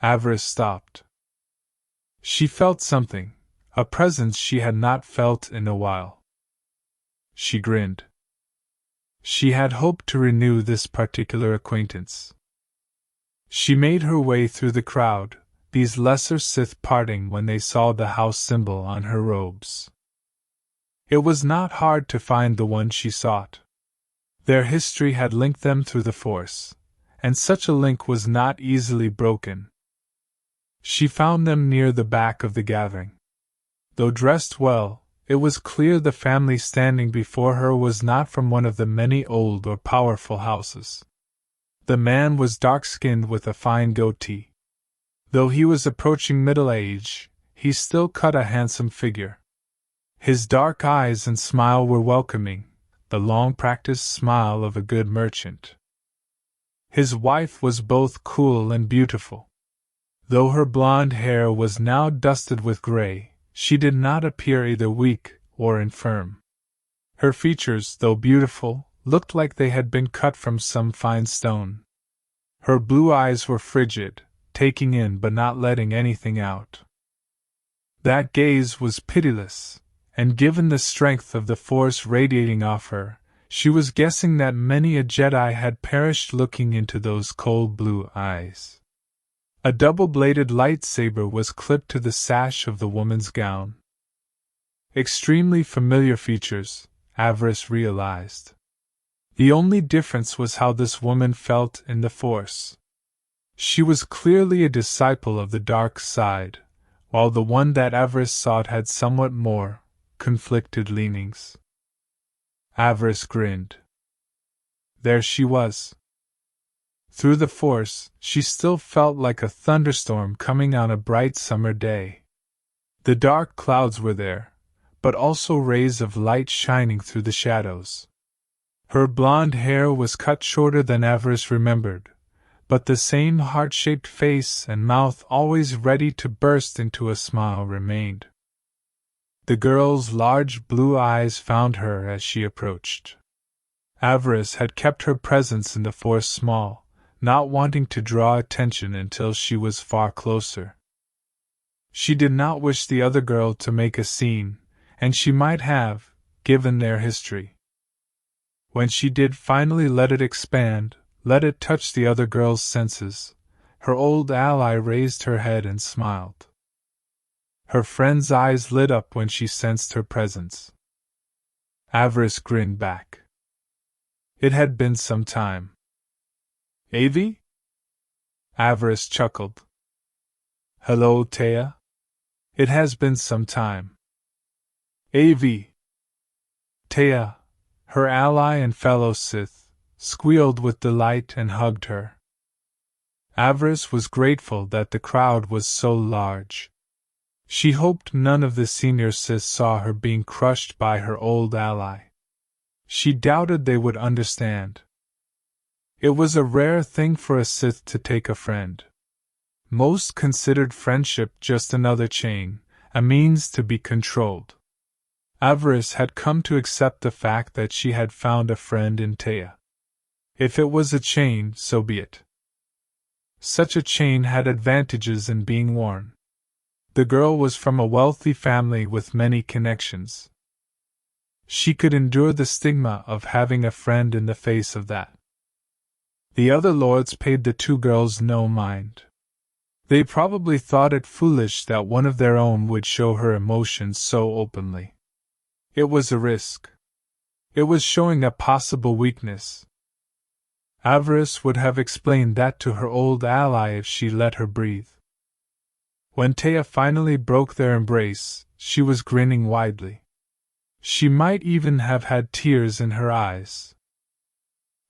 Avaryss stopped. She felt something, a presence she had not felt in a while. She grinned. She had hoped to renew this particular acquaintance. She made her way through the crowd, these lesser Sith parting when they saw the house symbol on her robes. It was not hard to find the one she sought. Their history had linked them through the Force, and such a link was not easily broken. She found them near the back of the gathering. Though dressed well, it was clear the family standing before her was not from one of the many old or powerful houses. The man was dark-skinned with a fine goatee. Though he was approaching middle age, he still cut a handsome figure. His dark eyes and smile were welcoming, the long-practiced smile of a good merchant. His wife was both cool and beautiful. Though her blonde hair was now dusted with gray, she did not appear either weak or infirm. Her features, though beautiful, looked like they had been cut from some fine stone. Her blue eyes were frigid, taking in but not letting anything out. That gaze was pitiless, and given the strength of the Force radiating off her, she was guessing that many a Jedi had perished looking into those cold blue eyes. A double-bladed lightsaber was clipped to the sash of the woman's gown. Extremely familiar features, Avaryss realized. The only difference was how this woman felt in the Force. She was clearly a disciple of the dark side, while the one that Avaryss sought had somewhat more conflicted leanings. Avaryss grinned. There she was. Through the Force, she still felt like a thunderstorm coming on a bright summer day. The dark clouds were there, but also rays of light shining through the shadows. Her blonde hair was cut shorter than Avaryss remembered, but the same heart-shaped face and mouth always ready to burst into a smile remained. The girl's large blue eyes found her as she approached. Avaryss had kept her presence in the Force small, not wanting to draw attention until she was far closer. She did not wish the other girl to make a scene, and she might have, given their history. When she did finally let it expand, let it touch the other girl's senses, her old ally raised her head and smiled. Her friend's eyes lit up when she sensed her presence. Avaryss grinned back. It had been some time. Avi? Avaryss chuckled. Hello, Itae. It has been some time. Avi. Itae, her ally and fellow Sith, squealed with delight and hugged her. Avaryss was grateful that the crowd was so large. She hoped none of the senior Sith saw her being crushed by her old ally. She doubted they would understand. It was a rare thing for a Sith to take a friend. Most considered friendship just another chain, a means to be controlled. Avaryss had come to accept the fact that she had found a friend in Itae. If it was a chain, so be it. Such a chain had advantages in being worn. The girl was from a wealthy family with many connections. She could endure the stigma of having a friend in the face of that. The other lords paid the two girls no mind. They probably thought it foolish that one of their own would show her emotions so openly. It was a risk. It was showing a possible weakness. Avaryss would have explained that to her old ally if she let her breathe. When Itae finally broke their embrace, she was grinning widely. She might even have had tears in her eyes.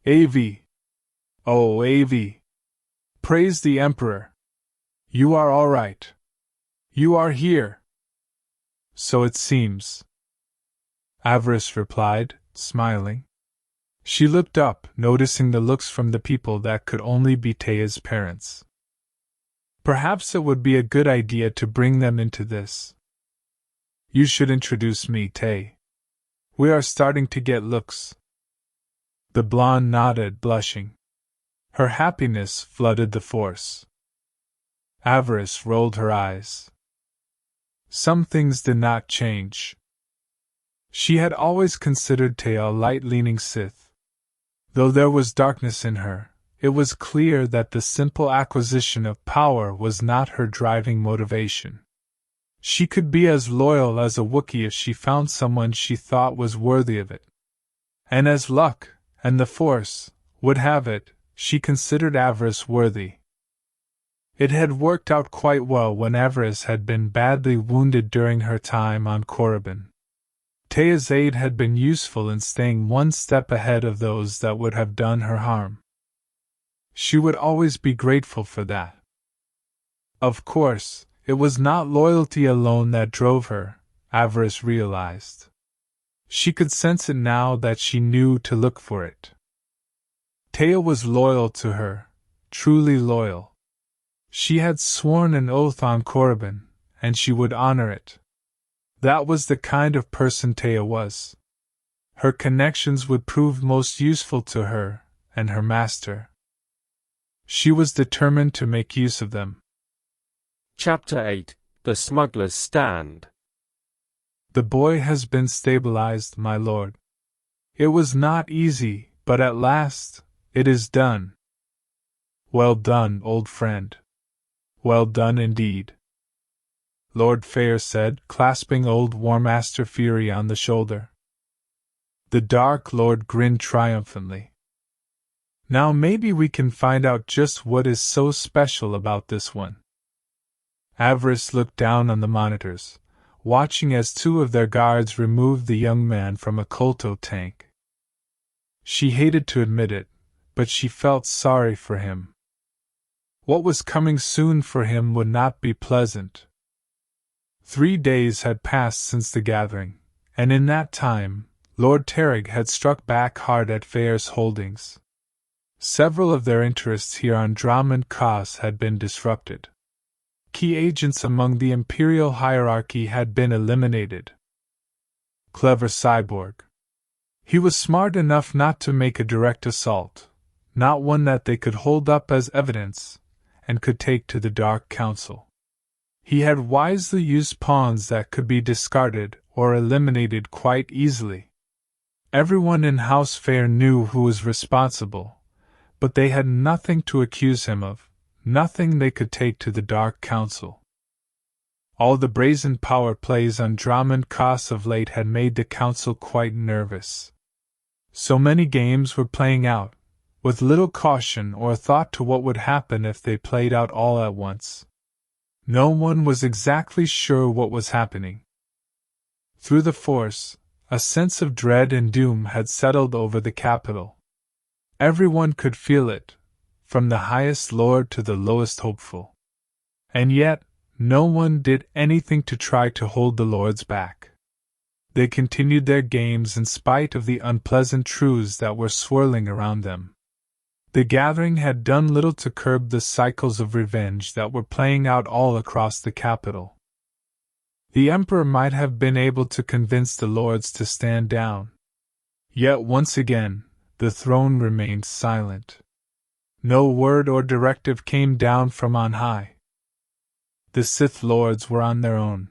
Av! Oh, Av! Praise the Emperor! You are all right. You are here. So it seems, Avaryss replied, smiling. She looked up, noticing the looks from the people that could only be Itae's parents. Perhaps it would be a good idea to bring them into this. You should introduce me, Itae. We are starting to get looks. The blonde nodded, blushing. Her happiness flooded the Force. Avaryss rolled her eyes. Some things did not change. She had always considered Itae a light-leaning Sith. Though there was darkness in her, it was clear that the simple acquisition of power was not her driving motivation. She could be as loyal as a Wookiee if she found someone she thought was worthy of it. And as luck, and the Force, would have it, she considered Avaryss worthy. It had worked out quite well when Avaryss had been badly wounded during her time on Korriban. Itae's aid had been useful in staying one step ahead of those that would have done her harm. She would always be grateful for that. Of course, it was not loyalty alone that drove her, Avaryss realized. She could sense it now that she knew to look for it. Itae was loyal to her, truly loyal. She had sworn an oath on Korriban, and she would honor it. That was the kind of person Itae was. Her connections would prove most useful to her and her master. She was determined to make use of them. Chapter 8: The Smuggler's Stand. The boy has been stabilized, my lord. It was not easy, but at last, it is done. Well done, old friend. Well done indeed, Lord Feer said, clasping old War Master Feer on the shoulder. The Dark Lord grinned triumphantly. Now maybe we can find out just what is so special about this one. Avaryss looked down on the monitors, watching as two of their guards removed the young man from a Kolto tank. She hated to admit it, but she felt sorry for him. What was coming soon for him would not be pleasant. 3 days had passed since the gathering, and in that time, Lord Terrig had struck back hard at Feer's holdings. Several of their interests here on Dromund Kaas had been disrupted. Key agents among the Imperial hierarchy had been eliminated. Clever cyborg. He was smart enough not to make a direct assault, not one that they could hold up as evidence, and could take to the Dark Council. He had wisely used pawns that could be discarded or eliminated quite easily. Everyone in House Feer knew who was responsible, but they had nothing to accuse him of, nothing they could take to the Dark Council. All the brazen power plays on Dromund Kaas of late had made the Council quite nervous. So many games were playing out, with little caution or thought to what would happen if they played out all at once. No one was exactly sure what was happening. Through the Force, a sense of dread and doom had settled over the capital. Everyone could feel it, from the highest lord to the lowest hopeful. And yet, no one did anything to try to hold the lords back. They continued their games in spite of the unpleasant truths that were swirling around them. The gathering had done little to curb the cycles of revenge that were playing out all across the capital. The Emperor might have been able to convince the Lords to stand down. Yet once again, the throne remained silent. No word or directive came down from on high. The Sith Lords were on their own.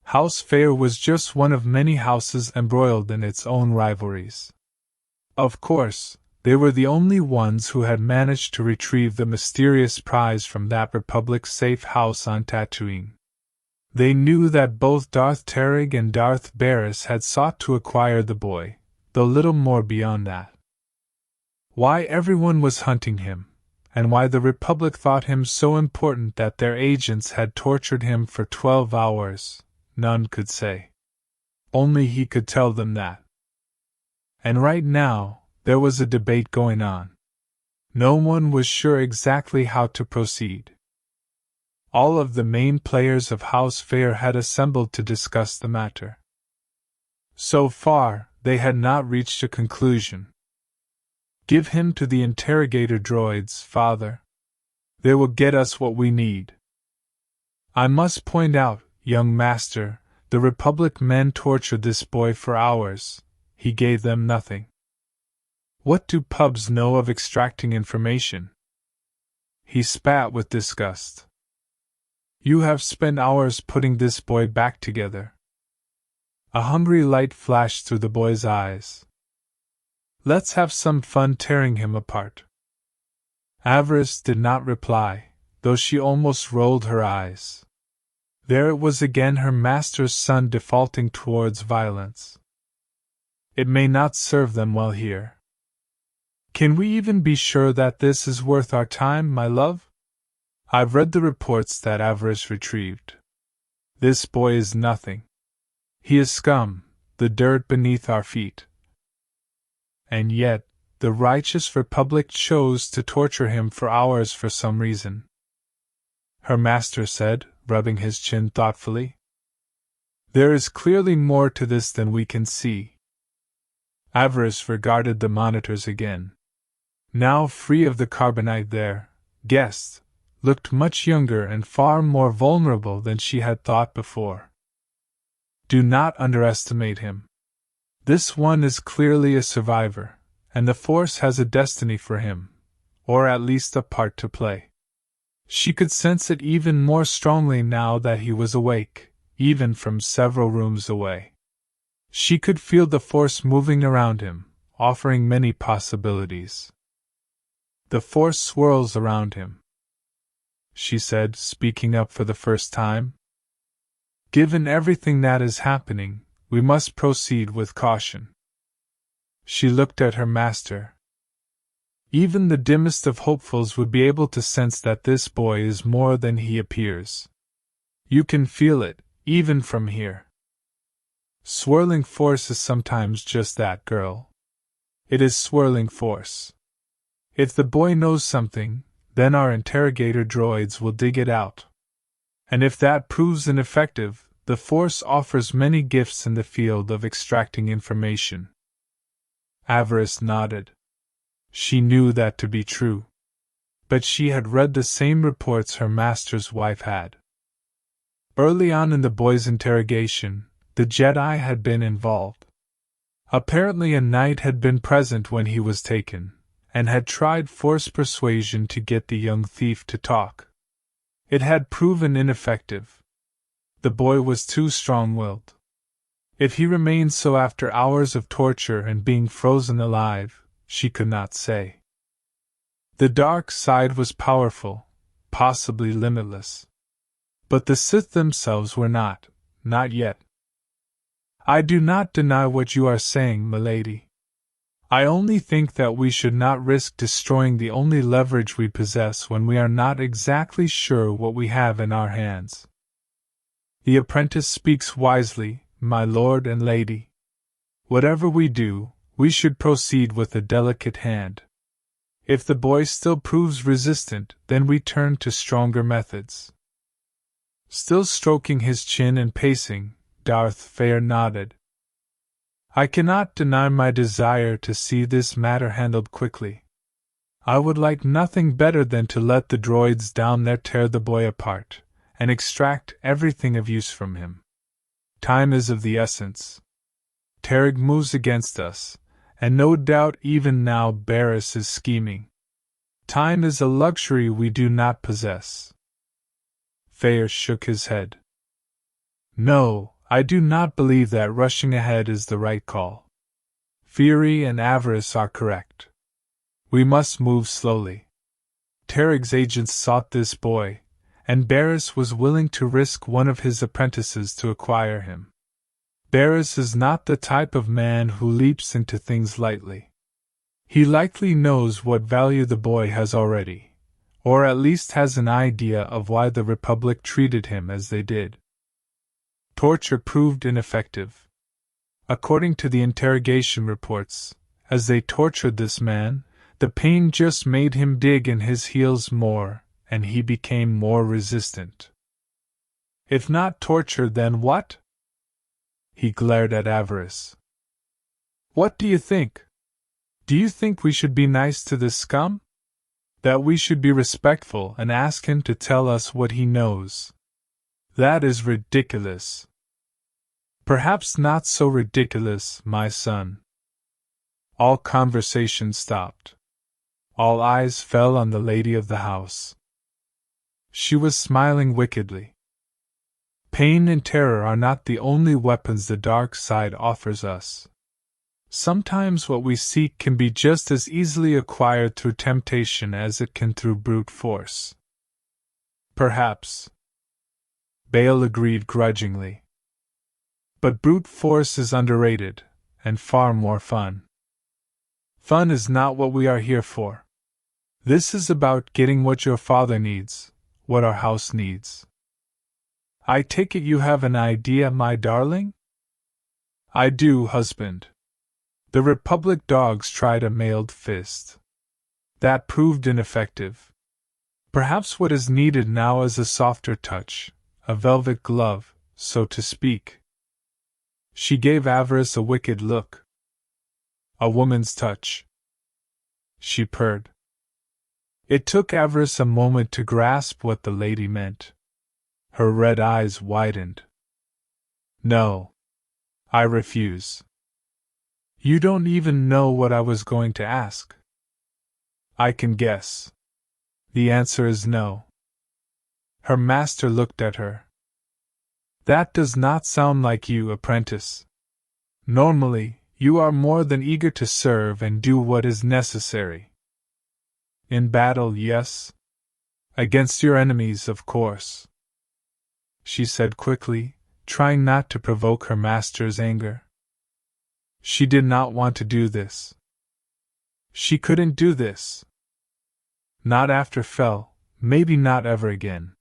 House Feer was just one of many houses embroiled in its own rivalries. Of course, they were the only ones who had managed to retrieve the mysterious prize from that Republic-safe house on Tatooine. They knew that both Darth Teetering and Darth Avaryss had sought to acquire the boy, though little more beyond that. Why everyone was hunting him, and why the Republic thought him so important that their agents had tortured him for 12 hours, none could say. Only he could tell them that. And right now, there was a debate going on. No one was sure exactly how to proceed. All of the main players of House Feer had assembled to discuss the matter. So far, they had not reached a conclusion. Give him to the interrogator droids, Father. They will get us what we need. I must point out, young master, the Republic men tortured this boy for hours. He gave them nothing. What do pubs know of extracting information? He spat with disgust. You have spent hours putting this boy back together. A hungry light flashed through the boy's eyes. Let's have some fun tearing him apart. Avaryss did not reply, though she almost rolled her eyes. There it was again, her master's son defaulting towards violence. It may not serve them well here. Can we even be sure that this is worth our time, my love? I've read the reports that Avaryss retrieved. This boy is nothing. He is scum, the dirt beneath our feet. And yet, the righteous Republic chose to torture him for hours for some reason. Her master said, rubbing his chin thoughtfully. There is clearly more to this than we can see. Avaryss regarded the monitors again. Now free of the carbonite, their guest looked much younger and far more vulnerable than she had thought before. Do not underestimate him. This one is clearly a survivor, and the Force has a destiny for him, or at least a part to play. She could sense it even more strongly now that he was awake, even from several rooms away. She could feel the Force moving around him, offering many possibilities. The Force swirls around him, she said, speaking up for the first time. Given everything that is happening, we must proceed with caution. She looked at her master. Even the dimmest of hopefuls would be able to sense that this boy is more than he appears. You can feel it, even from here. Swirling force is sometimes just that, girl. It is swirling force. If the boy knows something, then our interrogator droids will dig it out. And if that proves ineffective, the Force offers many gifts in the field of extracting information. Avaryss nodded. She knew that to be true. But she had read the same reports her master's wife had. Early on in the boy's interrogation, the Jedi had been involved. Apparently a knight had been present when he was taken, and had tried Force persuasion to get the young thief to talk. It had proven ineffective. The boy was too strong-willed. If he remained so after hours of torture and being frozen alive, she could not say. The dark side was powerful, possibly limitless. But the Sith themselves were not yet. I do not deny what you are saying, milady. I only think that we should not risk destroying the only leverage we possess when we are not exactly sure what we have in our hands. The apprentice speaks wisely, my lord and lady. Whatever we do, we should proceed with a delicate hand. If the boy still proves resistant, then we turn to stronger methods. Still stroking his chin and pacing, Darth Feer nodded. I cannot deny my desire to see this matter handled quickly. I would like nothing better than to let the droids down there tear the boy apart, and extract everything of use from him. Time is of the essence. Terig moves against us, and no doubt even now Avarice is scheming. Time is a luxury we do not possess. Feer shook his head. No, I do not believe that rushing ahead is the right call. Feer and Avaryss are correct. We must move slowly. Terig's agents sought this boy, and Avarice was willing to risk one of his apprentices to acquire him. Avarice is not the type of man who leaps into things lightly. He likely knows what value the boy has already, or at least has an idea of why the Republic treated him as they did. Torture proved ineffective. According to the interrogation reports, as they tortured this man, the pain just made him dig in his heels more, and he became more resistant. If not torture, then what? He glared at Avaryss. What do you think? Do you think we should be nice to this scum? That we should be respectful and ask him to tell us what he knows? That is ridiculous. Perhaps not so ridiculous, my son. All conversation stopped. All eyes fell on the lady of the house. She was smiling wickedly. Pain and terror are not the only weapons the dark side offers us. Sometimes what we seek can be just as easily acquired through temptation as it can through brute force. Perhaps. Bale agreed grudgingly. But brute force is underrated, and far more fun. Fun is not what we are here for. This is about getting what your father needs, what our house needs. I take it you have an idea, my darling? I do, husband. The Republic dogs tried a mailed fist. That proved ineffective. Perhaps what is needed now is a softer touch, a velvet glove, so to speak. She gave Avaryss a wicked look. A woman's touch. She purred. It took Avaryss a moment to grasp what the lady meant. Her red eyes widened. No. I refuse. You don't even know what I was going to ask. I can guess. The answer is no. Her master looked at her. That does not sound like you, apprentice. Normally, you are more than eager to serve and do what is necessary. In battle, yes. Against your enemies, of course. She said quickly, trying not to provoke her master's anger. She did not want to do this. She couldn't do this. Not after Fel, maybe not ever again.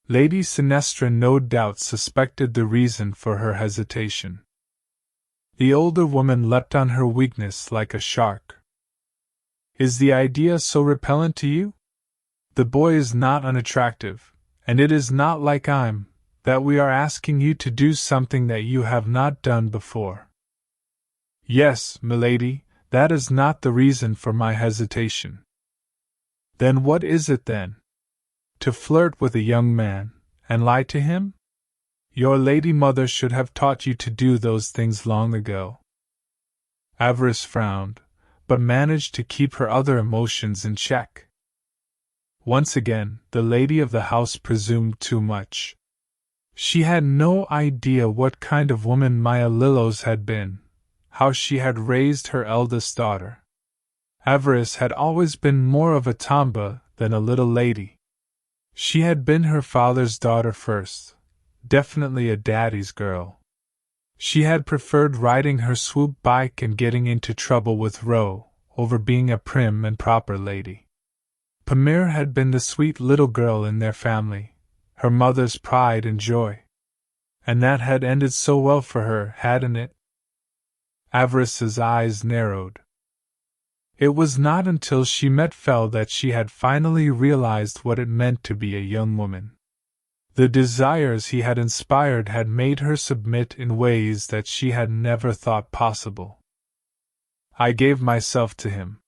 Lady Sinestra no doubt suspected the reason for her hesitation. The older woman leapt on her weakness like a shark. Is the idea so repellent to you? The boy is not unattractive, and it is not like that we are asking you to do something that you have not done before. Yes, milady, that is not the reason for my hesitation. Then what is it then? To flirt with a young man, and lie to him? Your lady mother should have taught you to do those things long ago. Avaryss frowned, but managed to keep her other emotions in check. Once again, the lady of the house presumed too much. She had no idea what kind of woman Maya Lillos had been, how she had raised her eldest daughter. Avaryss had always been more of a tomba than a little lady. She had been her father's daughter first, definitely a daddy's girl. She had preferred riding her swoop bike and getting into trouble with Ro, over being a prim and proper lady. Pamir had been the sweet little girl in their family, her mother's pride and joy. And that had ended so well for her, hadn't it? Avaryss's eyes narrowed. It was not until she met Fel that she had finally realized what it meant to be a young woman. The desires he had inspired had made her submit in ways that she had never thought possible. I gave myself to him.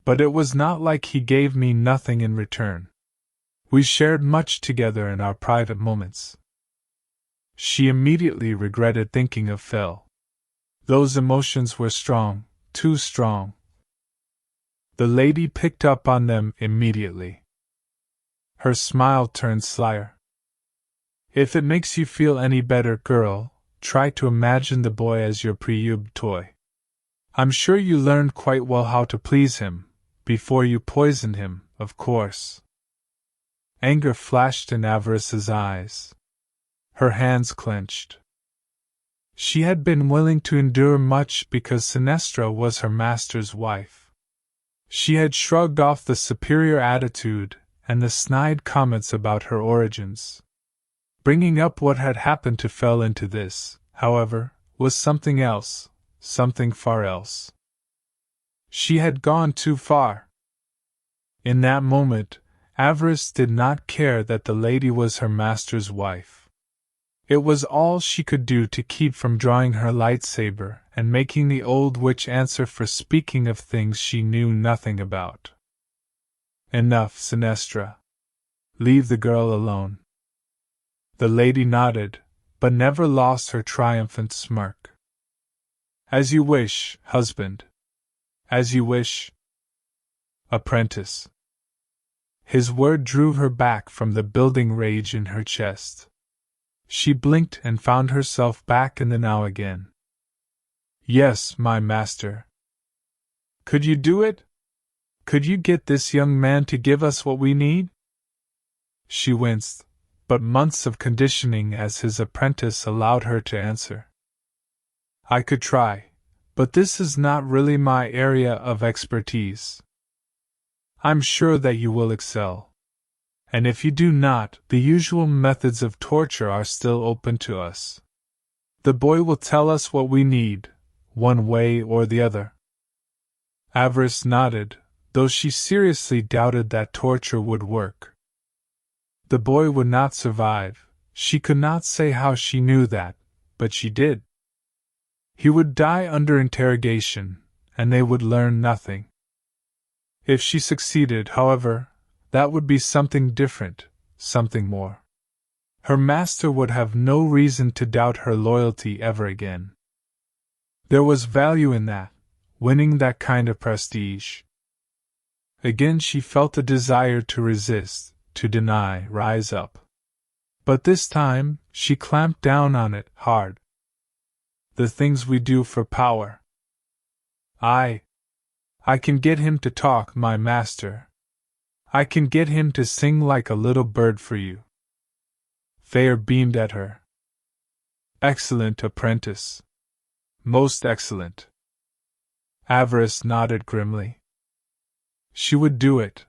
But it was not like he gave me nothing in return. We shared much together in our private moments. She immediately regretted thinking of Phil. Those emotions were strong, too strong. The lady picked up on them immediately. Her smile turned slyer. If it makes you feel any better, girl, try to imagine the boy as your pre-ubed toy. I'm sure you learned quite well how to please him, before you poisoned him, of course. Anger flashed in Avaryss's eyes. Her hands clenched. She had been willing to endure much because Sinestra was her master's wife. She had shrugged off the superior attitude and the snide comments about her origins. Bringing up what had happened to Fel into this, however, was something else, something far else. She had gone too far. In that moment, Avaryss did not care that the lady was her master's wife. It was all she could do to keep from drawing her lightsaber and making the old witch answer for speaking of things she knew nothing about. Enough, Sinestra. Leave the girl alone. The lady nodded, but never lost her triumphant smirk. As you wish, husband. As you wish. Apprentice. His word drew her back from the building rage in her chest. She blinked and found herself back in the now again. Yes, my master. Could you do it? Could you get this young man to give us what we need? She winced, but months of conditioning as his apprentice allowed her to answer. I could try, but this is not really my area of expertise. I'm sure that you will excel. And if you do not, the usual methods of torture are still open to us. The boy will tell us what we need, one way or the other. Avaryss nodded, though she seriously doubted that torture would work. The boy would not survive. She could not say how she knew that, but she did. He would die under interrogation, and they would learn nothing. If she succeeded, however, that would be something different, something more. Her master would have no reason to doubt her loyalty ever again. There was value in that, winning that kind of prestige. Again she felt a desire to resist, to deny, rise up. But this time, she clamped down on it, hard. The things we do for power. I can get him to talk, my master. I can get him to sing like a little bird for you. Feer beamed at her. Excellent, apprentice. Most excellent. Avaryss nodded grimly. She would do it,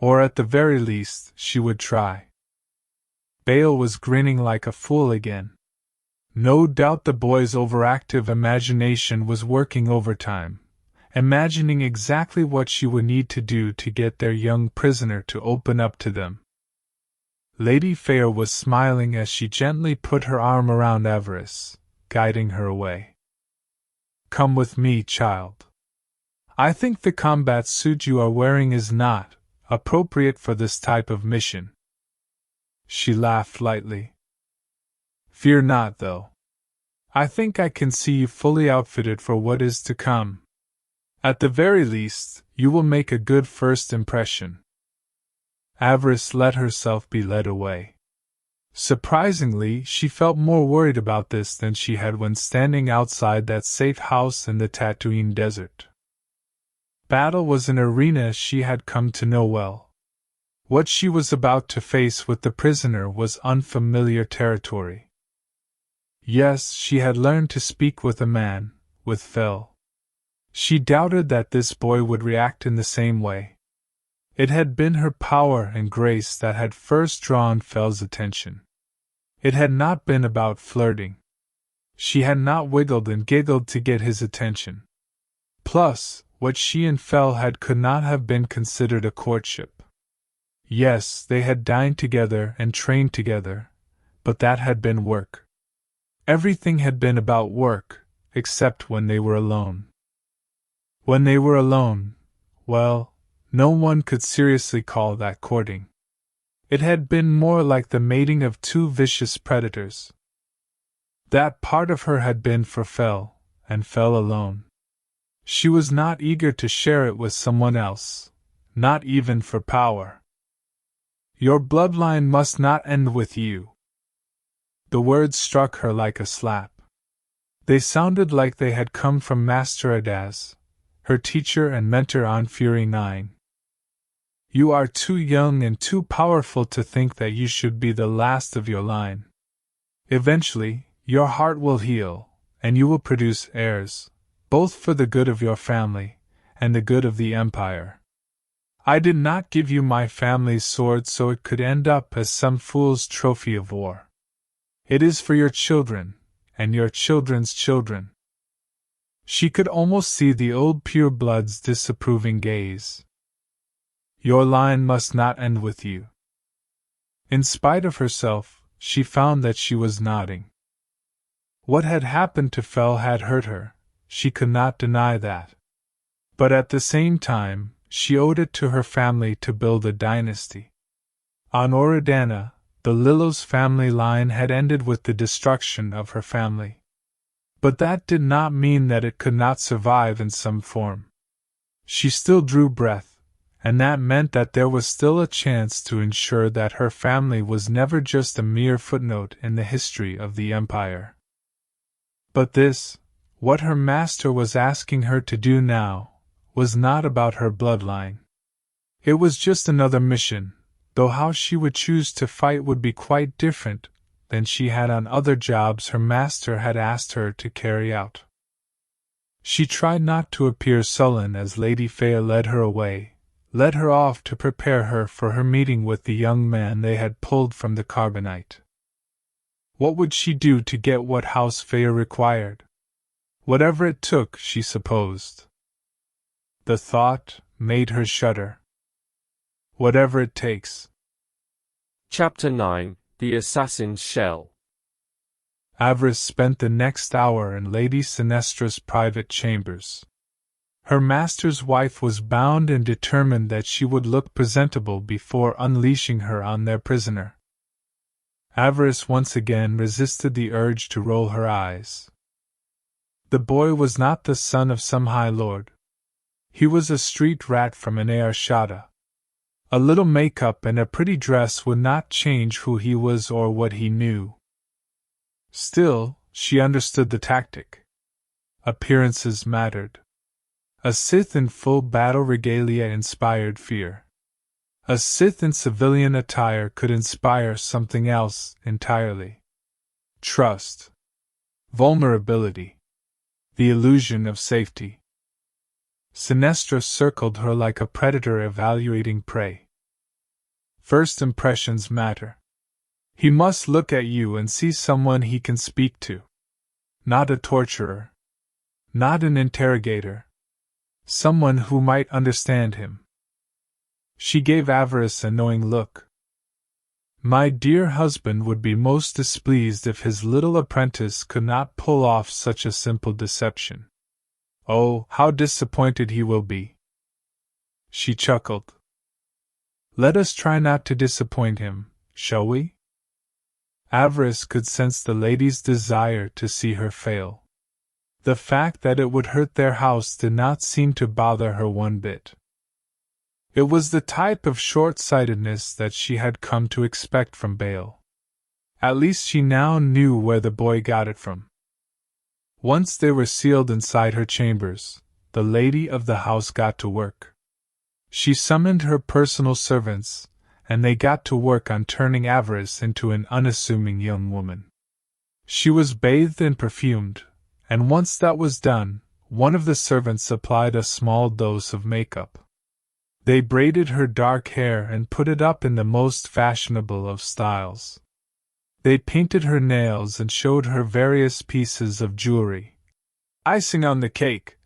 or at the very least, she would try. Bail was grinning like a fool again. No doubt the boy's overactive imagination was working overtime, imagining exactly what she would need to do to get their young prisoner to open up to them. Lady Feer was smiling as she gently put her arm around Avaryss, guiding her away. Come with me, child. I think the combat suit you are wearing is not appropriate for this type of mission. She laughed lightly. Fear not, though. I think I can see you fully outfitted for what is to come. At the very least, you will make a good first impression. Avaryss let herself be led away. Surprisingly, she felt more worried about this than she had when standing outside that safe house in the Tatooine desert. Battle was an arena she had come to know well. What she was about to face with the prisoner was unfamiliar territory. Yes, she had learned to speak with a man, with Fel. She doubted that this boy would react in the same way. It had been her power and grace that had first drawn Fel's attention. It had not been about flirting. She had not wiggled and giggled to get his attention. Plus, what she and Fel had could not have been considered a courtship. Yes, they had dined together and trained together, but that had been work. Everything had been about work, except when they were alone. When they were alone, well, No one could seriously call that courting. It had been more like the mating of two vicious predators. That part of her had been for Fel, and Fel alone. She was not eager to share it with someone else, not even for power. Your bloodline must not end with you. The words struck her like a slap. They sounded like they had come from Master Adaz, her teacher and mentor on Fury 9. You are too young and too powerful to think that you should be the last of your line. Eventually, your heart will heal, and you will produce heirs, both for the good of your family and the good of the Empire. I did not give you my family's sword so it could end up as some fool's trophy of war. It is for your children, and your children's children. She could almost see the old purebloods' disapproving gaze. Your line must not end with you. In spite of herself, she found that she was nodding. What had happened to Fel had hurt her, she could not deny that. But at the same time, she owed it to her family to build a dynasty. On Oridana, the Lillos family line had ended with the destruction of her family. But that did not mean that it could not survive in some form. She still drew breath, and that meant that there was still a chance to ensure that her family was never just a mere footnote in the history of the Empire. But this, what her master was asking her to do now, was not about her bloodline. It was just another mission, though how she would choose to fight would be quite different than she had on other jobs her master had asked her to carry out. She tried not to appear sullen as Lady Feer led her away, led her off to prepare her for her meeting with the young man they had pulled from the carbonite. What would she do to get what House Feer required? Whatever it took, she supposed. The thought made her shudder. Whatever it takes. Chapter 9: The Assassin's Shell. Avaryss spent the next hour in Lady Sinestra's private chambers. Her master's wife was bound and determined that she would look presentable before unleashing her on their prisoner. Avaryss once again resisted the urge to roll her eyes. The boy was not the son of some high lord. He was a street rat from an Airshada. A little makeup and a pretty dress would not change who he was or what he knew. Still, she understood the tactic. Appearances mattered. A Sith in full battle regalia inspired fear. A Sith in civilian attire could inspire something else entirely. Trust. Vulnerability. The illusion of safety. Sinestra circled her like a predator evaluating prey. First impressions matter. He must look at you and see someone he can speak to. Not a torturer. Not an interrogator. Someone who might understand him. She gave Avaryss a knowing look. My dear husband would be most displeased if his little apprentice could not pull off such a simple deception. Oh, how disappointed he will be. She chuckled. Let us try not to disappoint him, shall we? Avaryss could sense the lady's desire to see her fail. The fact that it would hurt their house did not seem to bother her one bit. It was the type of short-sightedness that she had come to expect from Bail. At least she now knew where the boy got it from. Once they were sealed inside her chambers, the lady of the house got to work. She summoned her personal servants, and they got to work on turning Avaryss into an unassuming young woman. She was bathed and perfumed, and once that was done, one of the servants applied a small dose of makeup. They braided her dark hair and put it up in the most fashionable of styles. They painted her nails and showed her various pieces of jewelry. Icing on the cake,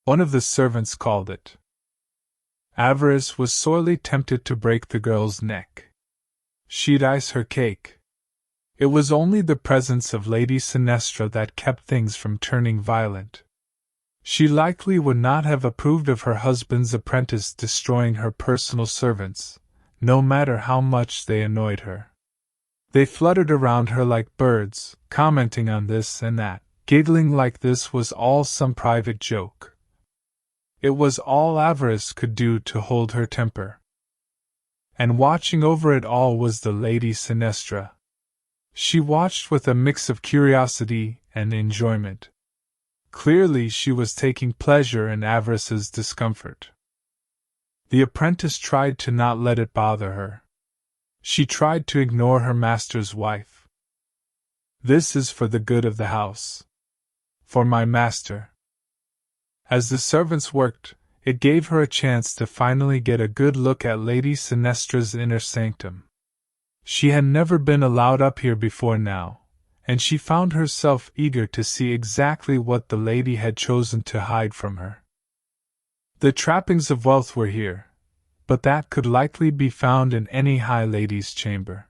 one of the servants called it. Avaryss was sorely tempted to break the girl's neck. She'd ice her cake. It was only the presence of Lady Sinestra that kept things from turning violent. She likely would not have approved of her husband's apprentice destroying her personal servants, no matter how much they annoyed her. They fluttered around her like birds, commenting on this and that, giggling like this was all some private joke. It was all Avaryss could do to hold her temper. And watching over it all was the Lady Sinestra. She watched with a mix of curiosity and enjoyment. Clearly she was taking pleasure in Avaryss's discomfort. The apprentice tried to not let it bother her. She tried to ignore her master's wife. This is for the good of the house. For my master. As the servants worked, it gave her a chance to finally get a good look at Lady Sinestra's inner sanctum. She had never been allowed up here before now, and she found herself eager to see exactly what the lady had chosen to hide from her. The trappings of wealth were here, but that could likely be found in any high lady's chamber.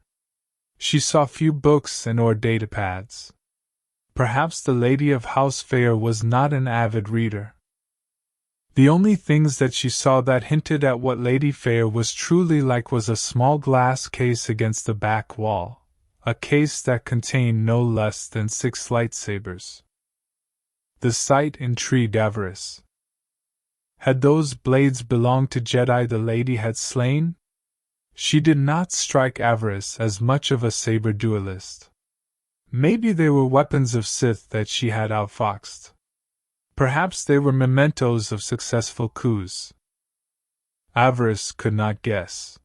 She saw few books and or datapads. Perhaps the lady of House Feer was not an avid reader. The only things that she saw that hinted at what Lady Feer was truly like was a small glass case against the back wall, a case that contained no less than 6 lightsabers. The sight intrigued Avaryss. Had those blades belonged to Jedi the lady had slain? She did not strike Avaryss as much of a saber duelist. Maybe they were weapons of Sith that she had outfoxed. Perhaps they were mementos of successful coups. Avaryss could not guess.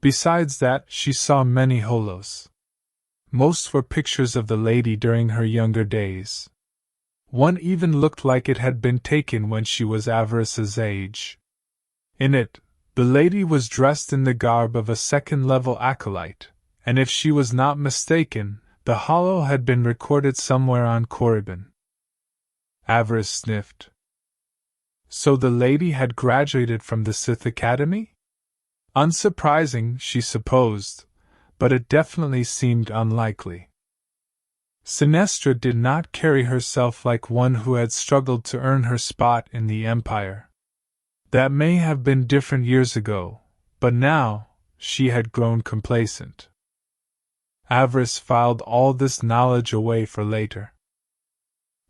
Besides that, she saw many holos. Most were pictures of the lady during her younger days. One even looked like it had been taken when she was Avaryss's age. In it, the lady was dressed in the garb of a second-level acolyte, and if she was not mistaken, the holo had been recorded somewhere on Korriban. Avaryss sniffed. So the lady had graduated from the Sith Academy? Unsurprising, she supposed, but it definitely seemed unlikely. Sinestra did not carry herself like one who had struggled to earn her spot in the Empire. That may have been different years ago, but now, she had grown complacent. Avaryss filed all this knowledge away for later.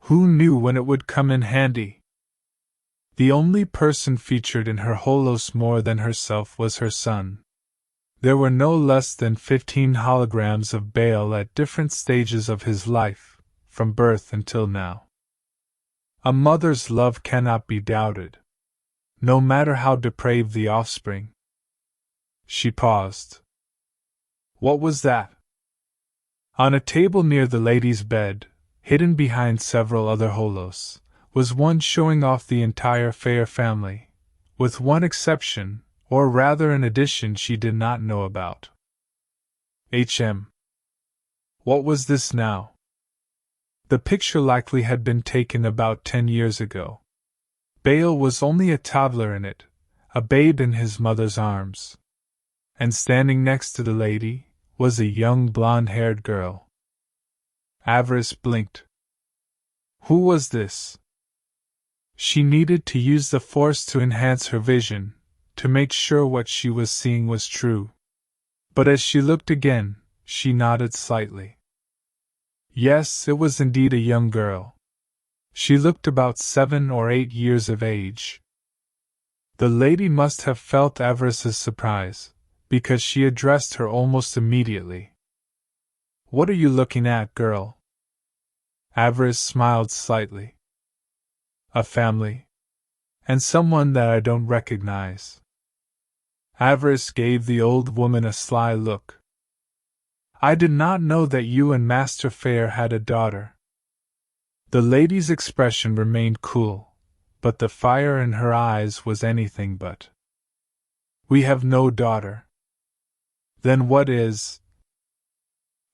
Who knew when it would come in handy? The only person featured in her holos more than herself was her son. There were no less than 15 holograms of Bail at different stages of his life, from birth until now. A mother's love cannot be doubted, no matter how depraved the offspring. She paused. What was that? On a table near the lady's bed, hidden behind several other holos, was one showing off the entire Feer family, with one exception, or rather an addition she did not know about. What was this now? The picture likely had been taken about 10 years ago. Bail was only a toddler in it, a babe in his mother's arms. And standing next to the lady was a young blonde-haired girl. Avaryss blinked. Who was this? She needed to use the Force to enhance her vision, to make sure what she was seeing was true. But as she looked again, she nodded slightly. Yes, it was indeed a young girl. She looked about 7 or 8 years of age. The lady must have felt Avaryss's surprise, because she addressed her almost immediately. What are you looking at, girl? Avaryss smiled slightly. A family. And someone that I don't recognize. Avaryss gave the old woman a sly look. I did not know that you and Master Feer had a daughter. The lady's expression remained cool, but the fire in her eyes was anything but. We have no daughter. Then what is?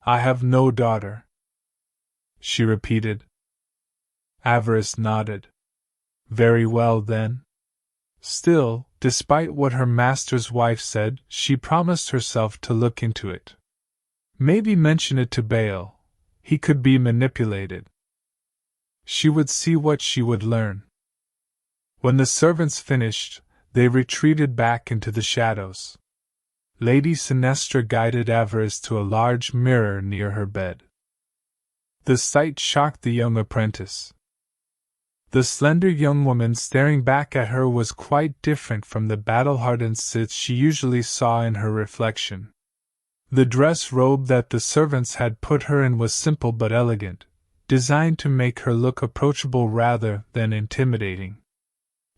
I have no daughter, she repeated. Avaryss nodded. Very well then. Still, despite what her master's wife said, she promised herself to look into it. Maybe mention it to Bail. He could be manipulated. She would see what she would learn. When the servants finished, they retreated back into the shadows. Lady Sinestra guided Avaryss to a large mirror near her bed. The sight shocked the young apprentice. The slender young woman staring back at her was quite different from the battle-hardened Sith she usually saw in her reflection. The dress robe that the servants had put her in was simple but elegant, designed to make her look approachable rather than intimidating.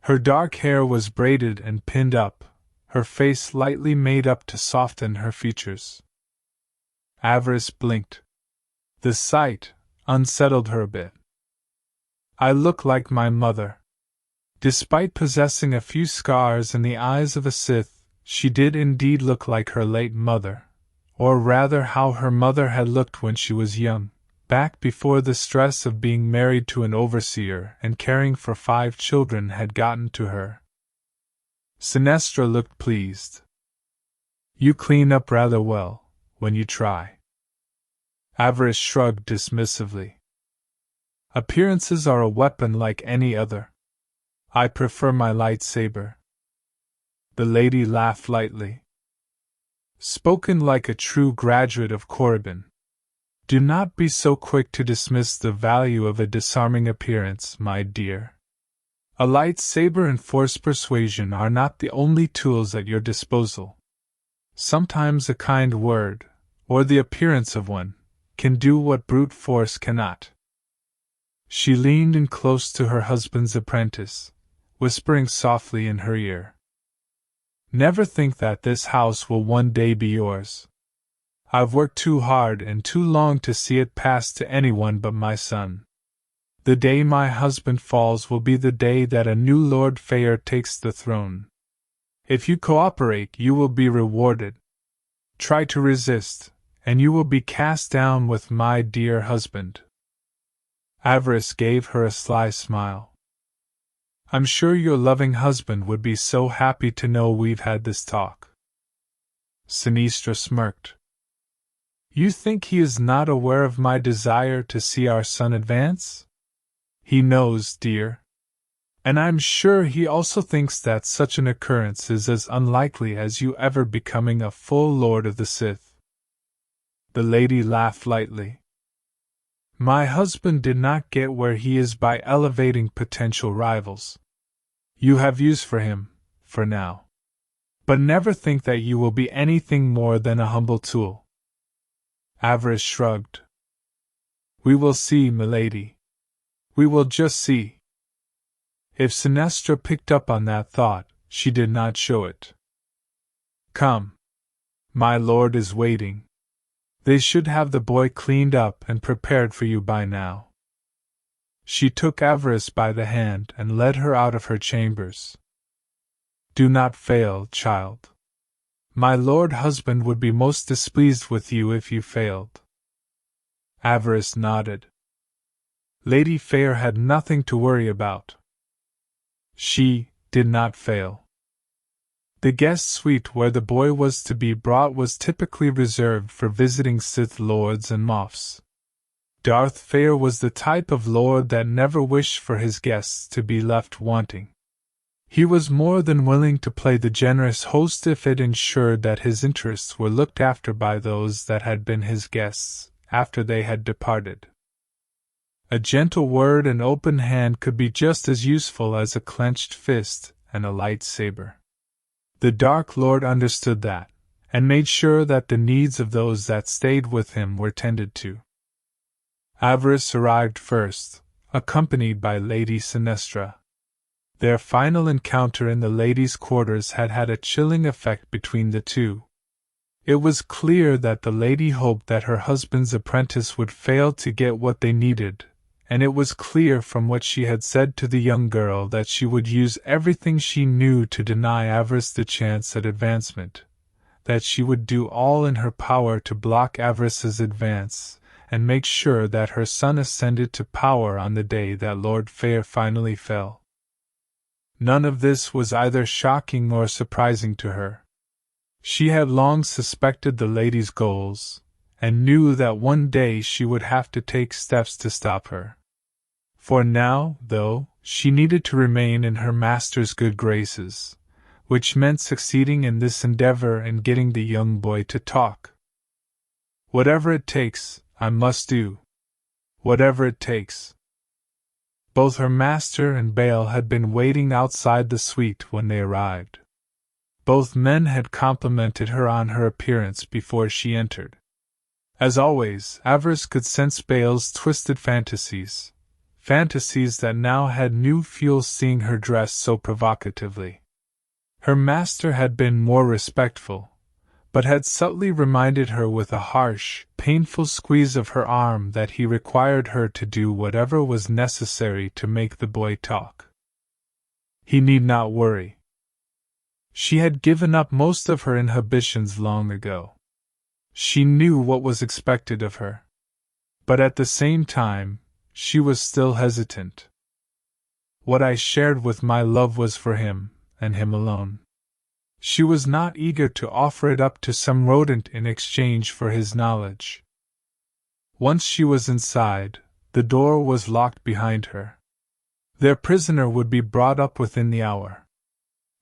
Her dark hair was braided and pinned up, her face lightly made up to soften her features. Avaryss blinked. The sight unsettled her a bit. I look like my mother. Despite possessing a few scars in the eyes of a Sith, she did indeed look like her late mother, or rather how her mother had looked when she was young, back before the stress of being married to an overseer and caring for 5 children had gotten to her. Sinestra looked pleased. You clean up rather well, when you try. Avaryss shrugged dismissively. Appearances are a weapon like any other. I prefer my lightsaber. The lady laughed lightly. Spoken like a true graduate of Korriban. Do not be so quick to dismiss the value of a disarming appearance, my dear. A lightsaber and force persuasion are not the only tools at your disposal. Sometimes a kind word, or the appearance of one, can do what brute force cannot. She leaned in close to her husband's apprentice, whispering softly in her ear. Never think that this house will one day be yours. I've worked too hard and too long to see it pass to anyone but my son. The day my husband falls will be the day that a new Lord Feer takes the throne. If you cooperate, you will be rewarded. Try to resist, and you will be cast down with my dear husband. Avaryss gave her a sly smile. I'm sure your loving husband would be so happy to know we've had this talk. Sinestra smirked. You think he is not aware of my desire to see our son advance? He knows, dear. And I'm sure he also thinks that such an occurrence is as unlikely as you ever becoming a full Lord of the Sith. The lady laughed lightly. My husband did not get where he is by elevating potential rivals. You have use for him, for now. But never think that you will be anything more than a humble tool. Avaryss shrugged. We will see, milady. We will just see. If Sinestra picked up on that thought, she did not show it. Come. My lord is waiting. They should have the boy cleaned up and prepared for you by now. She took Avaryss by the hand and led her out of her chambers. Do not fail, child. My lord husband would be most displeased with you if you failed. Avaryss nodded. Lady Feer had nothing to worry about. She did not fail. The guest suite where the boy was to be brought was typically reserved for visiting Sith Lords and Moffs. Darth Feer was the type of lord that never wished for his guests to be left wanting. He was more than willing to play the generous host if it ensured that his interests were looked after by those that had been his guests, after they had departed. A gentle word and open hand could be just as useful as a clenched fist and a lightsaber. The Dark Lord understood that, and made sure that the needs of those that stayed with him were tended to. Avaryss arrived first, accompanied by Lady Sinestra. Their final encounter in the ladies' quarters had had a chilling effect between the two. It was clear that the lady hoped that her husband's apprentice would fail to get what they needed, and it was clear from what she had said to the young girl that she would use everything she knew to deny Avaryss the chance at advancement, that she would do all in her power to block Avaryss's advance, and make sure that her son ascended to power on the day that Lord Feer finally fell. None of this was either shocking or surprising to her. She had long suspected the lady's goals, and knew that one day she would have to take steps to stop her. For now, though, she needed to remain in her master's good graces, which meant succeeding in this endeavor and getting the young boy to talk. Whatever it takes, I must do. Whatever it takes. Both her master and Bail had been waiting outside the suite when they arrived. Both men had complimented her on her appearance before she entered. As always, Avaryss could sense Bail's twisted fantasies that now had new fuel seeing her dressed so provocatively. Her master had been more respectful, but had subtly reminded her with a harsh, painful squeeze of her arm that he required her to do whatever was necessary to make the boy talk. He need not worry. She had given up most of her inhibitions long ago. She knew what was expected of her. But at the same time, she was still hesitant. What I shared with my love was for him, and him alone. She was not eager to offer it up to some rodent in exchange for his knowledge. Once she was inside, the door was locked behind her. Their prisoner would be brought up within the hour.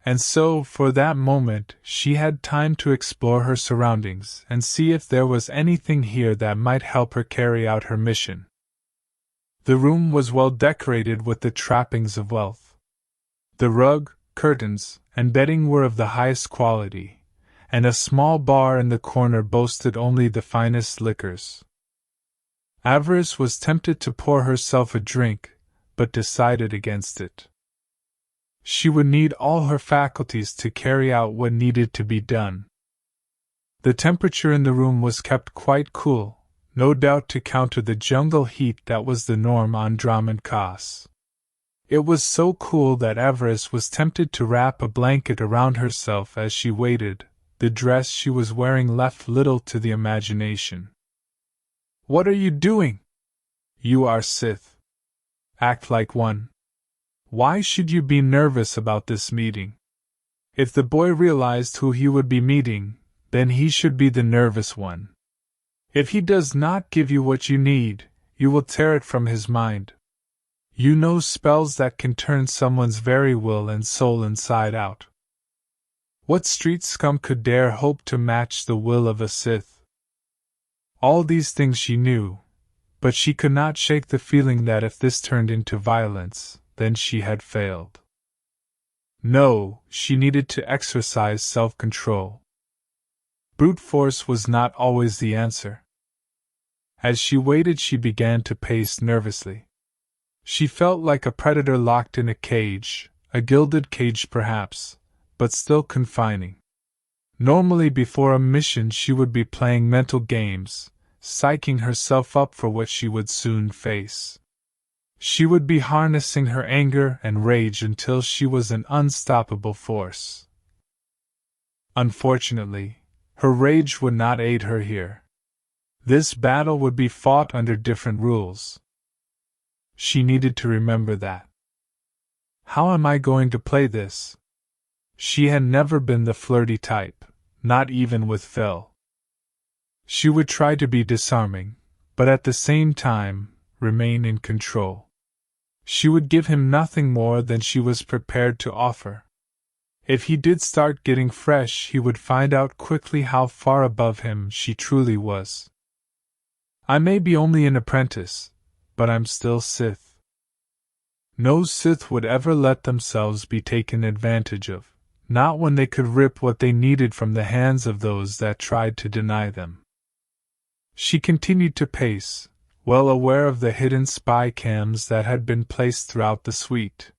And so, for that moment, she had time to explore her surroundings and see if there was anything here that might help her carry out her mission. The room was well decorated with the trappings of wealth. The rug, curtains, and bedding were of the highest quality, and a small bar in the corner boasted only the finest liquors. Avaryss was tempted to pour herself a drink, but decided against it. She would need all her faculties to carry out what needed to be done. The temperature in the room was kept quite cool, no doubt to counter the jungle heat that was the norm on Dromund Kaas. It was so cool that Avaryss was tempted to wrap a blanket around herself as she waited. The dress she was wearing left little to the imagination. "What are you doing? You are Sith. Act like one. Why should you be nervous about this meeting? If the boy realized who he would be meeting, then he should be the nervous one. If he does not give you what you need, you will tear it from his mind. You know spells that can turn someone's very will and soul inside out. What street scum could dare hope to match the will of a Sith?" All these things she knew, but she could not shake the feeling that if this turned into violence, then she had failed. No, she needed to exercise self-control. Brute force was not always the answer. As she waited, she began to pace nervously. She felt like a predator locked in a cage, a gilded cage perhaps, but still confining. Normally before a mission she would be playing mental games, psyching herself up for what she would soon face. She would be harnessing her anger and rage until she was an unstoppable force. Unfortunately, her rage would not aid her here. This battle would be fought under different rules. She needed to remember that. How am I going to play this? She had never been the flirty type, not even with Phil. She would try to be disarming, but at the same time, remain in control. She would give him nothing more than she was prepared to offer. If he did start getting fresh, he would find out quickly how far above him she truly was. I may be only an apprentice, but I'm still Sith. No Sith would ever let themselves be taken advantage of, not when they could rip what they needed from the hands of those that tried to deny them. She continued to pace, well aware of the hidden spy cams that had been placed throughout the suite.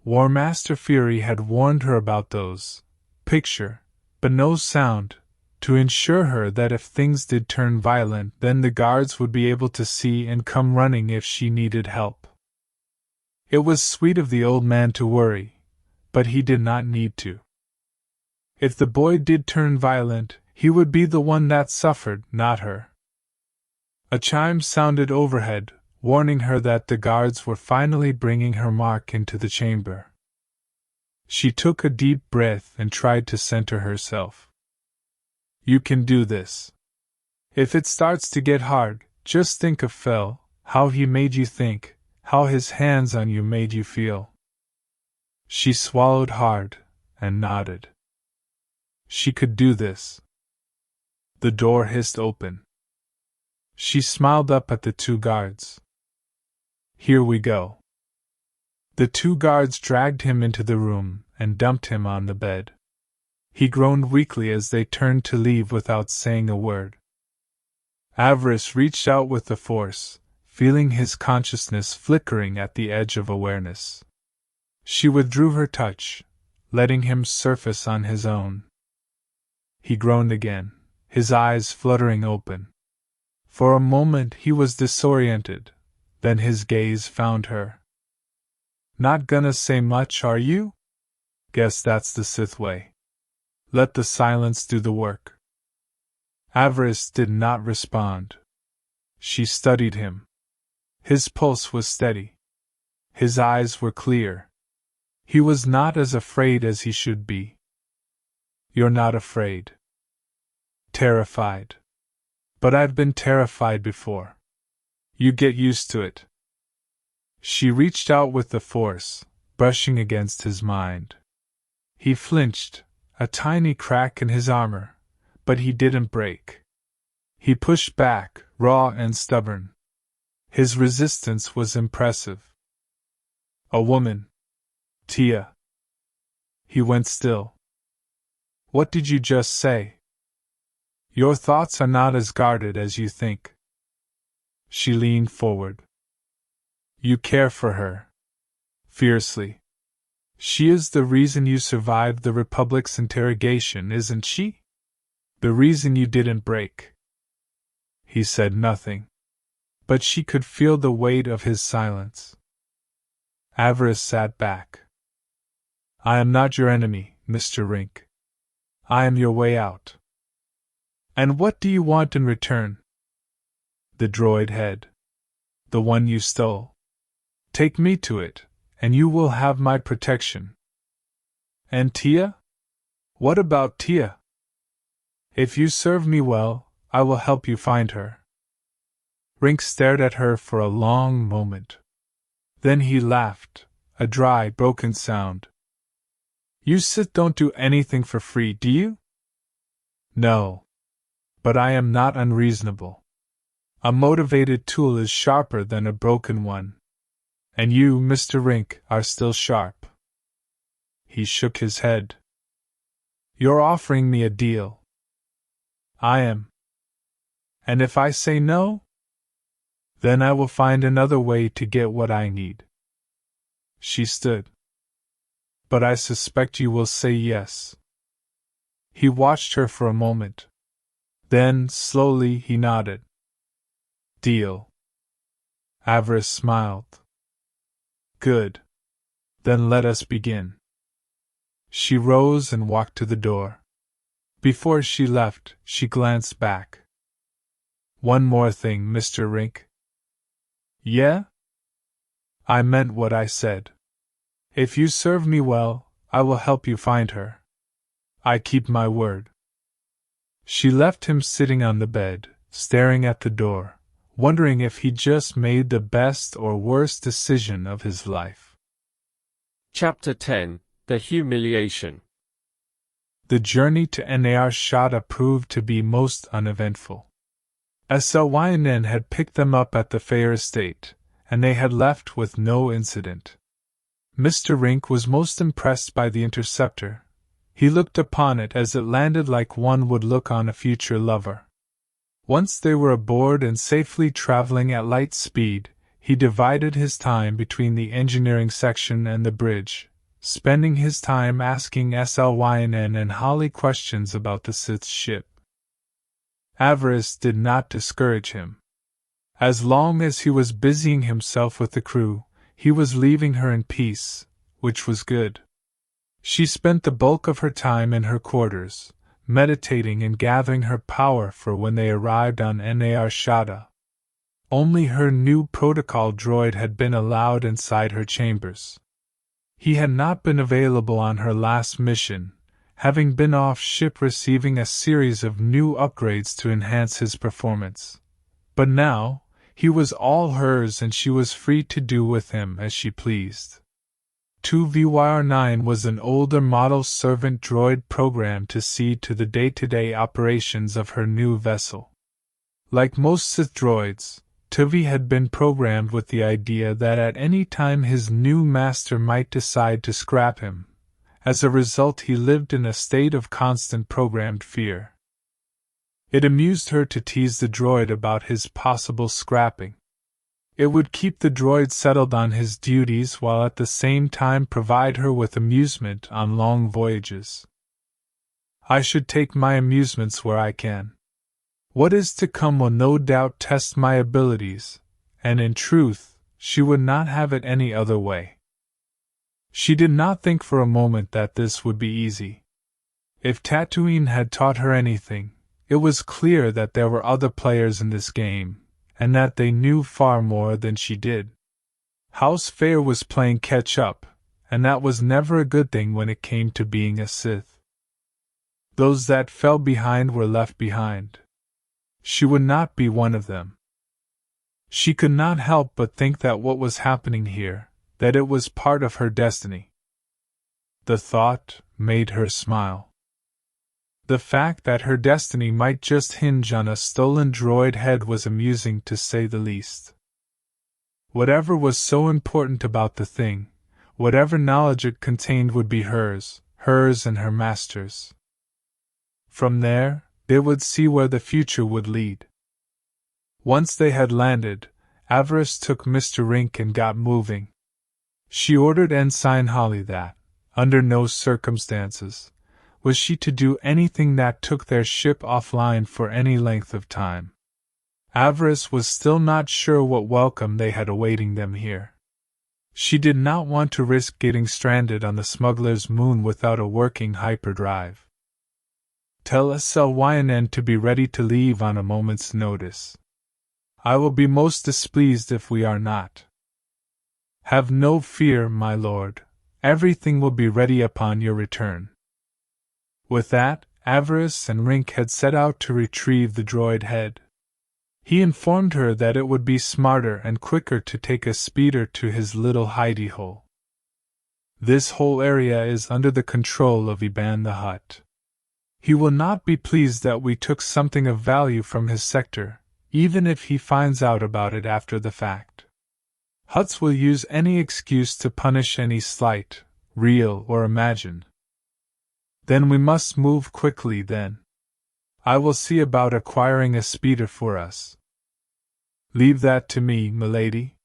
War Master Feer had warned her about those. Picture, but no sound, to ensure her that if things did turn violent, then the guards would be able to see and come running if she needed help. It was sweet of the old man to worry, but he did not need to. If the boy did turn violent, he would be the one that suffered, not her. A chime sounded overhead, warning her that the guards were finally bringing her mark into the chamber. She took a deep breath and tried to center herself. You can do this. If it starts to get hard, just think of Phil, how he made you think, how his hands on you made you feel. She swallowed hard and nodded. She could do this. The door hissed open. She smiled up at the two guards. Here we go. The two guards dragged him into the room and dumped him on the bed. He groaned weakly as they turned to leave without saying a word. Avaryss reached out with the force, feeling his consciousness flickering at the edge of awareness. She withdrew her touch, letting him surface on his own. He groaned again, his eyes fluttering open. For a moment he was disoriented, then his gaze found her. Not gonna say much, are you? Guess that's the Sith way. Let the silence do the work. Avaryss did not respond. She studied him. His pulse was steady. His eyes were clear. He was not as afraid as he should be. You're not afraid. Terrified. But I've been terrified before. You get used to it. She reached out with the force, brushing against his mind. He flinched, a tiny crack in his armor, but he didn't break. He pushed back, raw and stubborn. His resistance was impressive. A woman. Tia. He went still. What did you just say? Your thoughts are not as guarded as you think. She leaned forward. You care for her. Fiercely. She is the reason you survived the Republic's interrogation, isn't she? The reason you didn't break. He said nothing. But she could feel the weight of his silence. Avaryss sat back. I am not your enemy, Mr. Rink. I am your way out. And what do you want in return? The droid head. The one you stole. Take me to it, and you will have my protection. And Tia? What about Tia? If you serve me well, I will help you find her. Rink stared at her for a long moment. Then he laughed, a dry, broken sound. You Sith don't do anything for free, do you? No. But I am not unreasonable. A motivated tool is sharper than a broken one. And you, Mr. Rink, are still sharp. He shook his head. You're offering me a deal. I am. And if I say no? Then I will find another way to get what I need. She stood. But I suspect you will say yes. He watched her for a moment. Then, slowly, he nodded. Deal. Avaryss smiled. Good. Then let us begin. She rose and walked to the door. Before she left, she glanced back. One more thing, Mr. Rink. Yeah? I meant what I said. If you serve me well, I will help you find her. I keep my word. She left him sitting on the bed, staring at the door, wondering if he just made the best or worst decision of his life. Chapter 10: The Humiliation. The journey to Nar Shaddaa proved to be most uneventful. Slyyn had picked them up at the Feer estate, and they had left with no incident. Mr. Rink was most impressed by the interceptor. He looked upon it as it landed like one would look on a future lover. Once they were aboard and safely traveling at light speed, he divided his time between the engineering section and the bridge, spending his time asking Slyyn and Holly questions about the Sith's ship. Avaryss did not discourage him. As long as he was busying himself with the crew, he was leaving her in peace, which was good. She spent the bulk of her time in her quarters, meditating and gathering her power for when they arrived on Nar Shaddaa. Only her new protocol droid had been allowed inside her chambers. He had not been available on her last mission, having been off-ship receiving a series of new upgrades to enhance his performance. But now, He was all hers and she was free to do with him as she pleased. 2VR9 was an older model servant droid programmed to see to the day-to-day operations of her new vessel. Like most Sith droids, Tuvi had been programmed with the idea that at any time his new master might decide to scrap him. As a result, he lived in a state of constant programmed fear. It amused her to tease the droid about his possible scrapping. It would keep the droid settled on his duties while at the same time provide her with amusement on long voyages. I should take my amusements where I can. What is to come will no doubt test my abilities, and in truth, she would not have it any other way. She did not think for a moment that this would be easy. If Tatooine had taught her anything, it was clear that there were other players in this game, and that they knew far more than she did. House Feer was playing catch-up, and that was never a good thing when it came to being a Sith. Those that fell behind were left behind. She would not be one of them. She could not help but think that what was happening here, that it was part of her destiny. The thought made her smile. The fact that her destiny might just hinge on a stolen droid head was amusing to say the least. Whatever was so important about the thing, whatever knowledge it contained would be hers and her master's. From there, they would see where the future would lead. Once they had landed, Avaryss took Mr. Rink and got moving. She ordered Ensign Holly that, under no circumstances, was she to do anything that took their ship offline for any length of time. Avaryss was still not sure what welcome they had awaiting them here. She did not want to risk getting stranded on the smuggler's moon without a working hyperdrive. Tell SLYNN to be ready to leave on a moment's notice. I will be most displeased if we are not. Have no fear, my lord. Everything will be ready upon your return. With that, Avaryss and Rink had set out to retrieve the droid head. He informed her that it would be smarter and quicker to take a speeder to his little hidey hole. This whole area is under the control of Iban the Hutt. He will not be pleased that we took something of value from his sector, even if he finds out about it after the fact. Hutts will use any excuse to punish any slight, real or imagined. Then we must move quickly then. I will see about acquiring a speeder for us. Leave that to me, milady,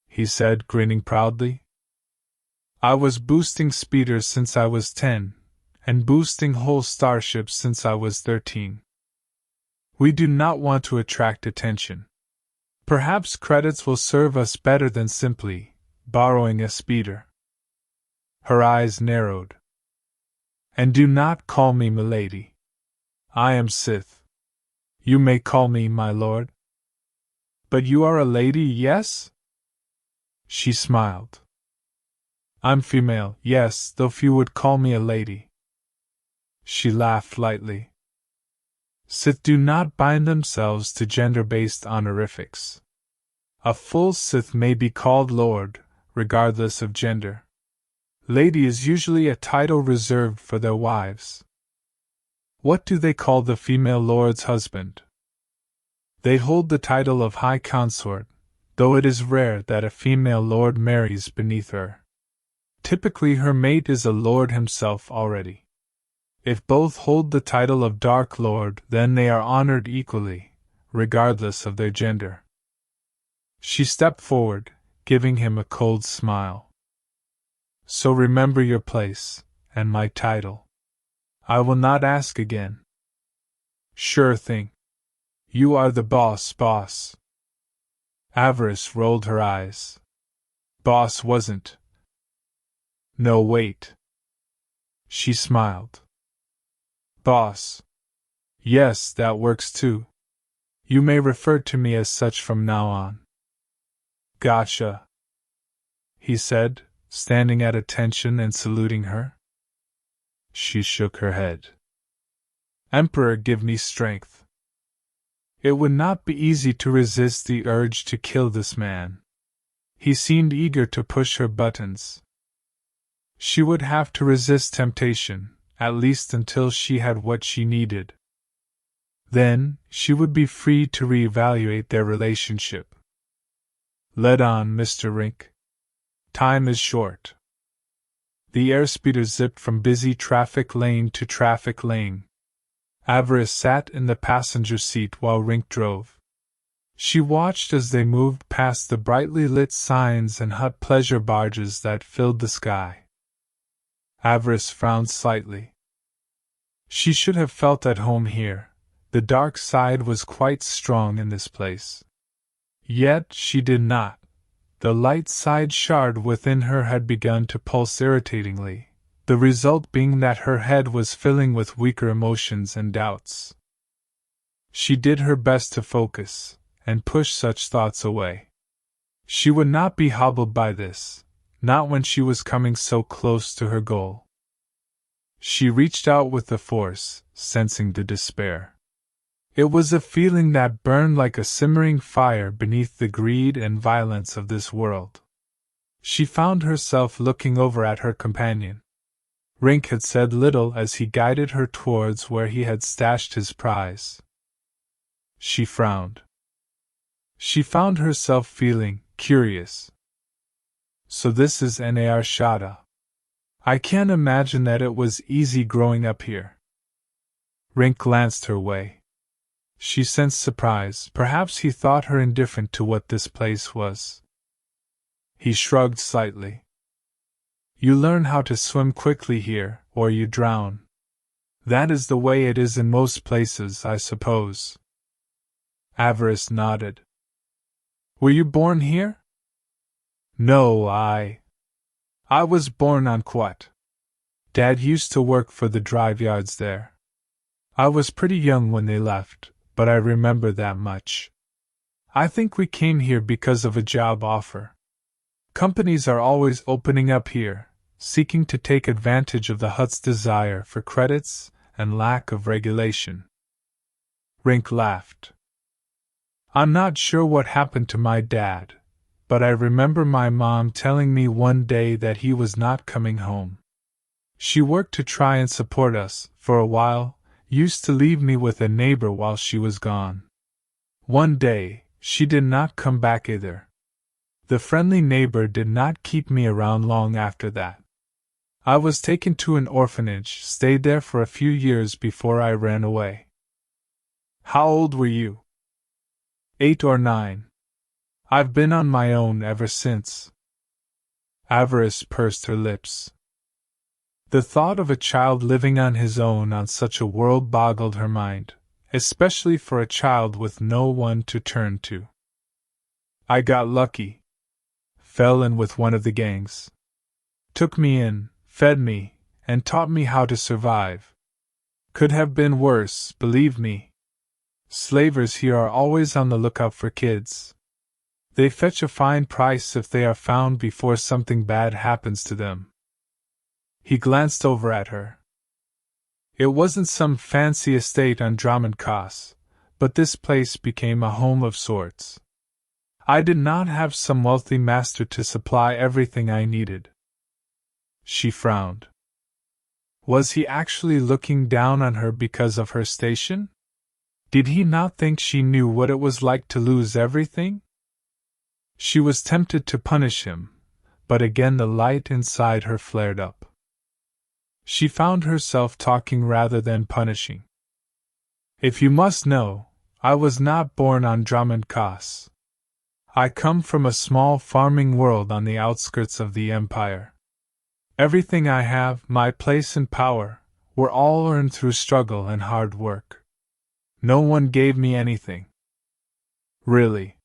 he said, grinning proudly. I was boosting speeders since I was 10, and boosting whole starships since I was 13. We do not want to attract attention. Perhaps credits will serve us better than simply borrowing a speeder. Her eyes narrowed. And do not call me milady. I am Sith. You may call me my lord. But you are a lady, yes? She smiled. I'm female, yes, though few would call me a lady. She laughed lightly. Sith do not bind themselves to gender-based honorifics. A full Sith may be called Lord, regardless of gender. Lady is usually a title reserved for their wives. What do they call the female lord's husband? They hold the title of High Consort, though it is rare that a female lord marries beneath her. Typically her mate is a lord himself already. If both hold the title of Dark Lord, then they are honored equally, regardless of their gender. She stepped forward, giving him a cold smile. So remember your place, and my title. I will not ask again. Sure thing. You are the boss. Avaryss rolled her eyes. Boss wasn't. No, wait. She smiled. Boss. Yes, that works too. You may refer to me as such from now on. Gotcha, he said, standing at attention and saluting her. She shook her head. Emperor, give me strength. It would not be easy to resist the urge to kill this man. He seemed eager to push her buttons. She would have to resist temptation, at least until she had what she needed. Then, she would be free to reevaluate their relationship. Let on, Mr. Rink. Time is short. The airspeeder zipped from busy traffic lane to traffic lane. Avaryss sat in the passenger seat while Rink drove. She watched as they moved past the brightly lit signs and hut pleasure barges that filled the sky. Avaryss frowned slightly. She should have felt at home here. The dark side was quite strong in this place. Yet she did not. The light side shard within her had begun to pulse irritatingly, the result being that her head was filling with weaker emotions and doubts. She did her best to focus, and push such thoughts away. She would not be hobbled by this, not when she was coming so close to her goal. She reached out with the force, sensing the despair. It was a feeling that burned like a simmering fire beneath the greed and violence of this world. She found herself looking over at her companion. Rink had said little as he guided her towards where he had stashed his prize. She frowned. She found herself feeling curious. So this is Nar Shaddaa. I can't imagine that it was easy growing up here. Rink glanced her way. She sensed surprise. Perhaps he thought her indifferent to what this place was. He shrugged slightly. You learn how to swim quickly here, or you drown. That is the way it is in most places, I suppose. Avaryss nodded. Were you born here? No, I was born on Quat. Dad used to work for the drive yards there. I was pretty young when they left, but I remember that much. I think we came here because of a job offer. Companies are always opening up here, seeking to take advantage of the hut's desire for credits and lack of regulation. Rink laughed. I'm not sure what happened to my dad, but I remember my mom telling me one day that he was not coming home. She worked to try and support us, for a while, used to leave me with a neighbor while she was gone. One day, she did not come back either. The friendly neighbor did not keep me around long after that. I was taken to an orphanage, stayed there for a few years before I ran away. How old were you? 8 or 9. I've been on my own ever since. Avaryss pursed her lips. The thought of a child living on his own on such a world boggled her mind, especially for a child with no one to turn to. I got lucky. Fell in with one of the gangs. Took me in, fed me, and taught me how to survive. Could have been worse, believe me. Slavers here are always on the lookout for kids. They fetch a fine price if they are found before something bad happens to them. He glanced over at her. It wasn't some fancy estate on Dromund Kaas, but this place became a home of sorts. I did not have some wealthy master to supply everything I needed. She frowned. Was he actually looking down on her because of her station? Did he not think she knew what it was like to lose everything? She was tempted to punish him, but again the light inside her flared up. She found herself talking rather than punishing. If you must know, I was not born on Dromund Kaas. I come from a small farming world on the outskirts of the Empire. Everything I have, my place and power, were all earned through struggle and hard work. No one gave me anything. Really.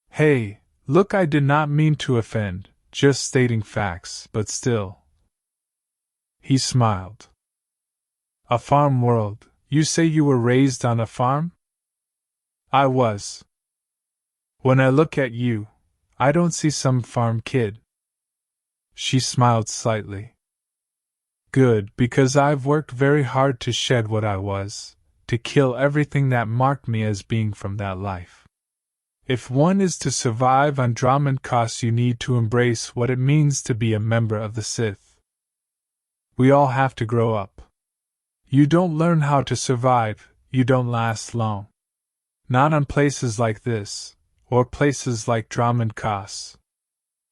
Hey, look, I did not mean to offend, just stating facts, but still. He smiled. A farm world, you say you were raised on a farm? I was. When I look at you, I don't see some farm kid. She smiled slightly. Good, because I've worked very hard to shed what I was, to kill everything that marked me as being from that life. If one is to survive on Dromund Kaas, you need to embrace what it means to be a member of the Sith. We all have to grow up. You don't learn how to survive, you don't last long. Not on places like this, or places like Dromund Kaas.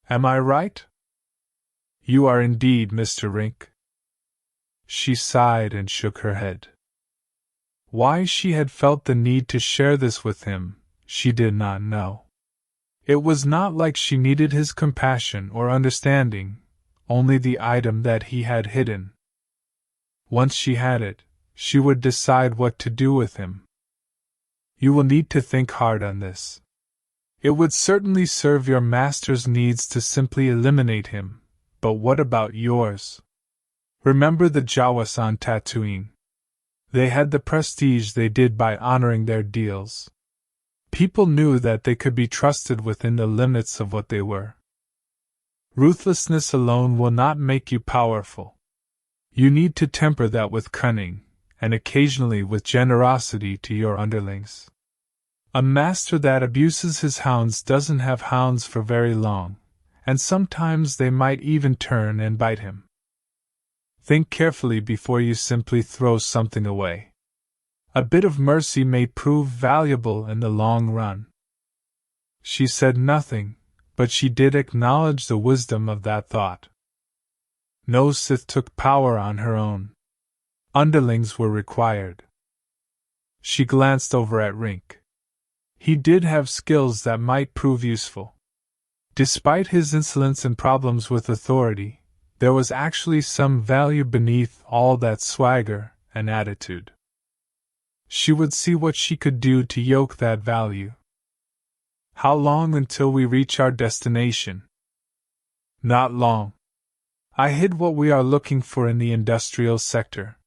Am I right? You are indeed, Mr. Rink. She sighed and shook her head. Why she had felt the need to share this with him, she did not know. It was not like she needed his compassion or understanding, only the item that he had hidden. Once she had it, she would decide what to do with him. You will need to think hard on this. It would certainly serve your master's needs to simply eliminate him, but what about yours? Remember the Jawas on Tatooine. They had the prestige they did by honoring their deals. People knew that they could be trusted within the limits of what they were. Ruthlessness alone will not make you powerful. You need to temper that with cunning, and occasionally with generosity to your underlings. A master that abuses his hounds doesn't have hounds for very long, and sometimes they might even turn and bite him. Think carefully before you simply throw something away. A bit of mercy may prove valuable in the long run. She said nothing, but she did acknowledge the wisdom of that thought. No Sith took power on her own. Underlings were required. She glanced over at Rink. He did have skills that might prove useful. Despite his insolence and problems with authority, there was actually some value beneath all that swagger and attitude. She would see what she could do to yoke that value. How long until we reach our destination? Not long. I hid what we are looking for in the industrial sector.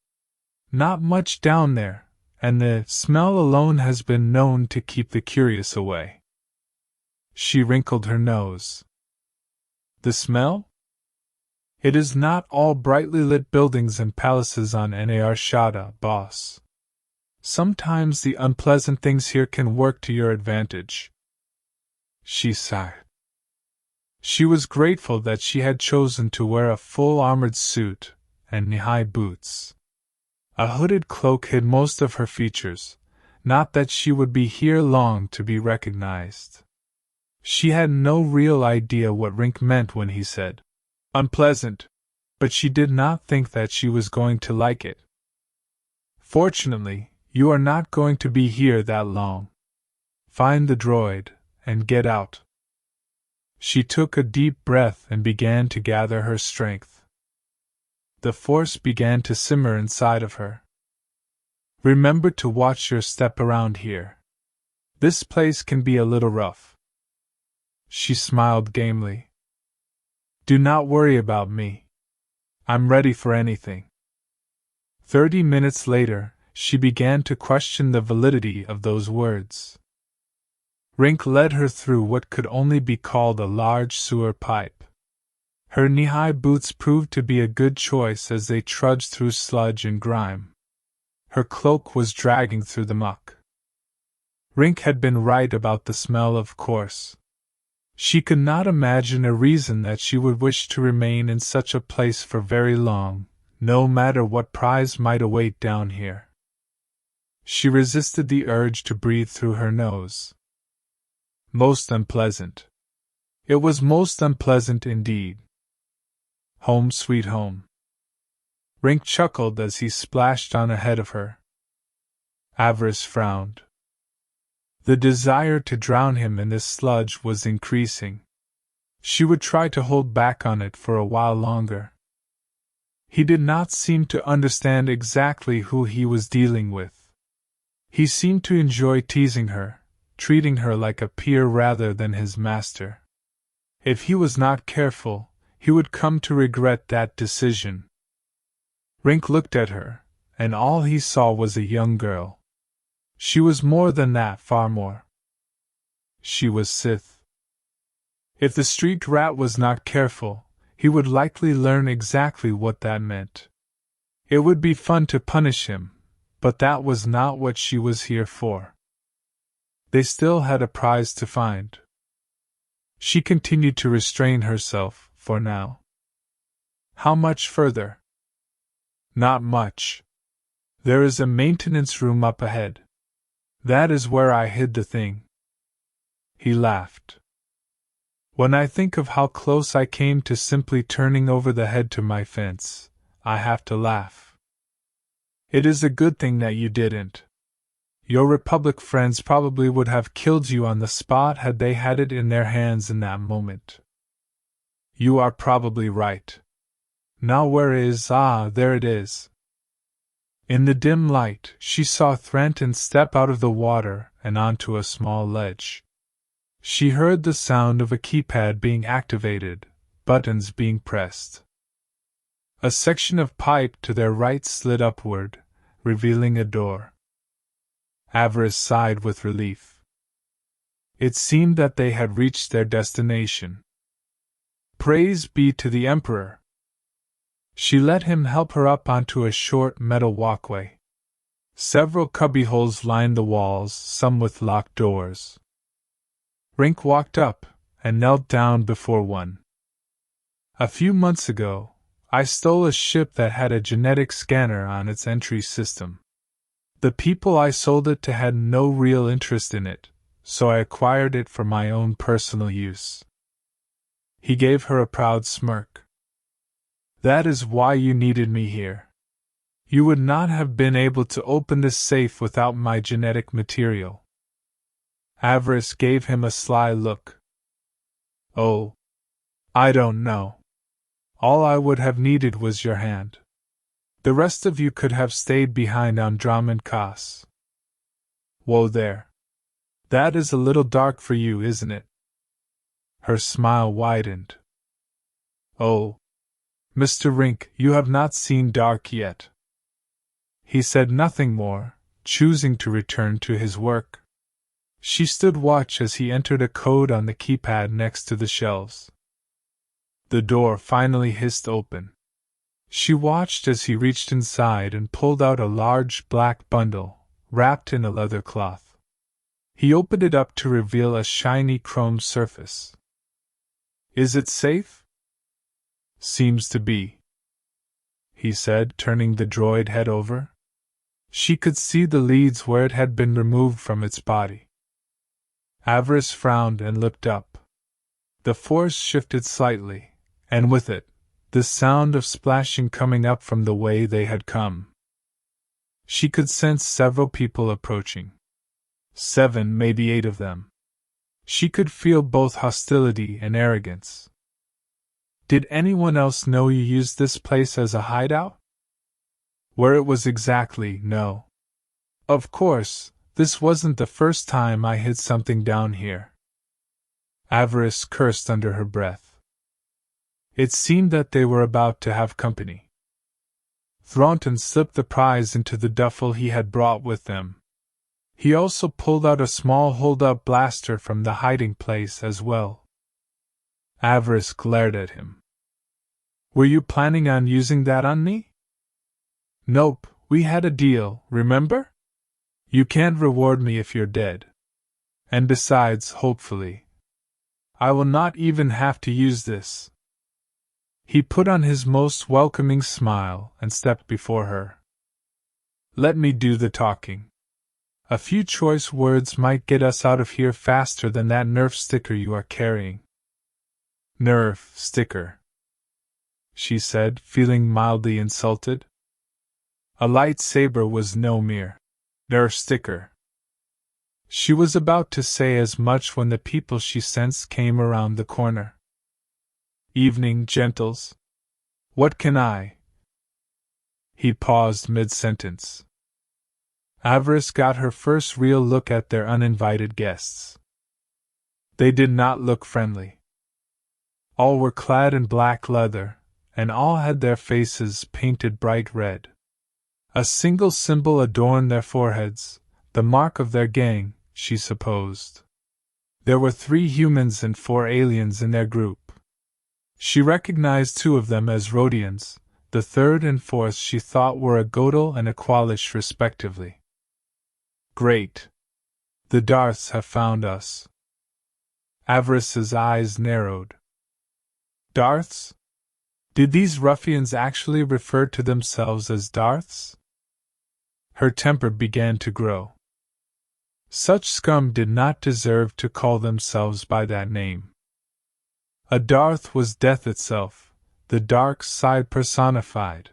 Not much down there, and the smell alone has been known to keep the curious away. She wrinkled her nose. The smell? It is not all brightly lit buildings and palaces on Nar Shaddaa, boss. Sometimes the unpleasant things here can work to your advantage. She sighed. She was grateful that she had chosen to wear a full armored suit and knee-high boots. A hooded cloak hid most of her features, not that she would be here long to be recognized. She had no real idea what Rink meant when he said unpleasant, but she did not think that she was going to like it. Fortunately, you are not going to be here that long. Find the droid, and get out. She took a deep breath and began to gather her strength. The force began to simmer inside of her. Remember to watch your step around here. This place can be a little rough. She smiled gamely. Do not worry about me. I'm ready for anything. 30 minutes later, she began to question the validity of those words. Rink led her through what could only be called a large sewer pipe. Her knee-high boots proved to be a good choice as they trudged through sludge and grime. Her cloak was dragging through the muck. Rink had been right about the smell, of course. She could not imagine a reason that she would wish to remain in such a place for very long, no matter what prize might await down here. She resisted the urge to breathe through her nose. Most unpleasant. It was most unpleasant indeed. Home sweet home. Rink chuckled as he splashed on ahead of her. Avaryss frowned. The desire to drown him in this sludge was increasing. She would try to hold back on it for a while longer. He did not seem to understand exactly who he was dealing with. He seemed to enjoy teasing her, treating her like a peer rather than his master. If he was not careful, he would come to regret that decision. Rink looked at her, and all he saw was a young girl. She was more than that, far more. She was Sith. If the street rat was not careful, he would likely learn exactly what that meant. It would be fun to punish him, But that was not what she was here for. They still had a prize to find. She continued to restrain herself, for now. How much further? Not much. There is a maintenance room up ahead. That is where I hid the thing. He laughed. When I think of how close I came to simply turning over the head to my fence, I have to laugh. It is a good thing that you didn't. Your Republic friends probably would have killed you on the spot had they had it in their hands in that moment. You are probably right. Now where is— there it is. In the dim light, she saw Thranton step out of the water and onto a small ledge. She heard the sound of a keypad being activated, buttons being pressed. A section of pipe to their right slid upward, revealing a door. Avaryss sighed with relief. It seemed that they had reached their destination. Praise be to the Emperor! She let him help her up onto a short metal walkway. Several cubbyholes lined the walls, some with locked doors. Rink walked up and knelt down before one. A few months ago, I stole a ship that had a genetic scanner on its entry system. The people I sold it to had no real interest in it, so I acquired it for my own personal use. He gave her a proud smirk. That is why you needed me here. You would not have been able to open this safe without my genetic material. Avaryss gave him a sly look. Oh, I don't know. All I would have needed was your hand. The rest of you could have stayed behind on Dromund Kaas. Whoa there. That is a little dark for you, isn't it? Her smile widened. Oh, Mr. Rink, you have not seen dark yet. He said nothing more, choosing to return to his work. She stood watch as he entered a code on the keypad next to the shelves. The door finally hissed open. She watched as he reached inside and pulled out a large black bundle, wrapped in a leather cloth. He opened it up to reveal a shiny chrome surface. Is it safe? Seems to be, he said, turning the droid head over. She could see the leads where it had been removed from its body. Avaryss frowned and looked up. The force shifted slightly, and with it, the sound of splashing coming up from the way they had come. She could sense several people approaching. 7, maybe 8 of them. She could feel both hostility and arrogance. Did anyone else know you used this place as a hideout? Where it was exactly, no. Of course, this wasn't the first time I hid something down here. Avaryss cursed under her breath. It seemed that they were about to have company. Thranton slipped the prize into the duffel he had brought with them. He also pulled out a small hold-up blaster from the hiding place as well. Avaryss glared at him. Were you planning on using that on me? Nope, we had a deal, remember? You can't reward me if you're dead. And besides, hopefully, I will not even have to use this. He put on his most welcoming smile and stepped before her. Let me do the talking. A few choice words might get us out of here faster than that Nerf sticker you are carrying. Nerf sticker, she said, feeling mildly insulted. A lightsaber was no mere Nerf sticker. She was about to say as much when the people she sensed came around the corner. Evening, gentles. What can I? He paused mid-sentence. Avaryss got her first real look at their uninvited guests. They did not look friendly. All were clad in black leather, and all had their faces painted bright red. A single symbol adorned their foreheads, the mark of their gang, she supposed. There were 3 humans and 4 aliens in their group. She recognized 2 of them as Rhodians, the third and fourth she thought were a Godel and a Qualish respectively. Great! The Darths have found us. Avaryss's eyes narrowed. Darths? Did these ruffians actually refer to themselves as Darths? Her temper began to grow. Such scum did not deserve to call themselves by that name. A Darth was death itself, the dark side personified.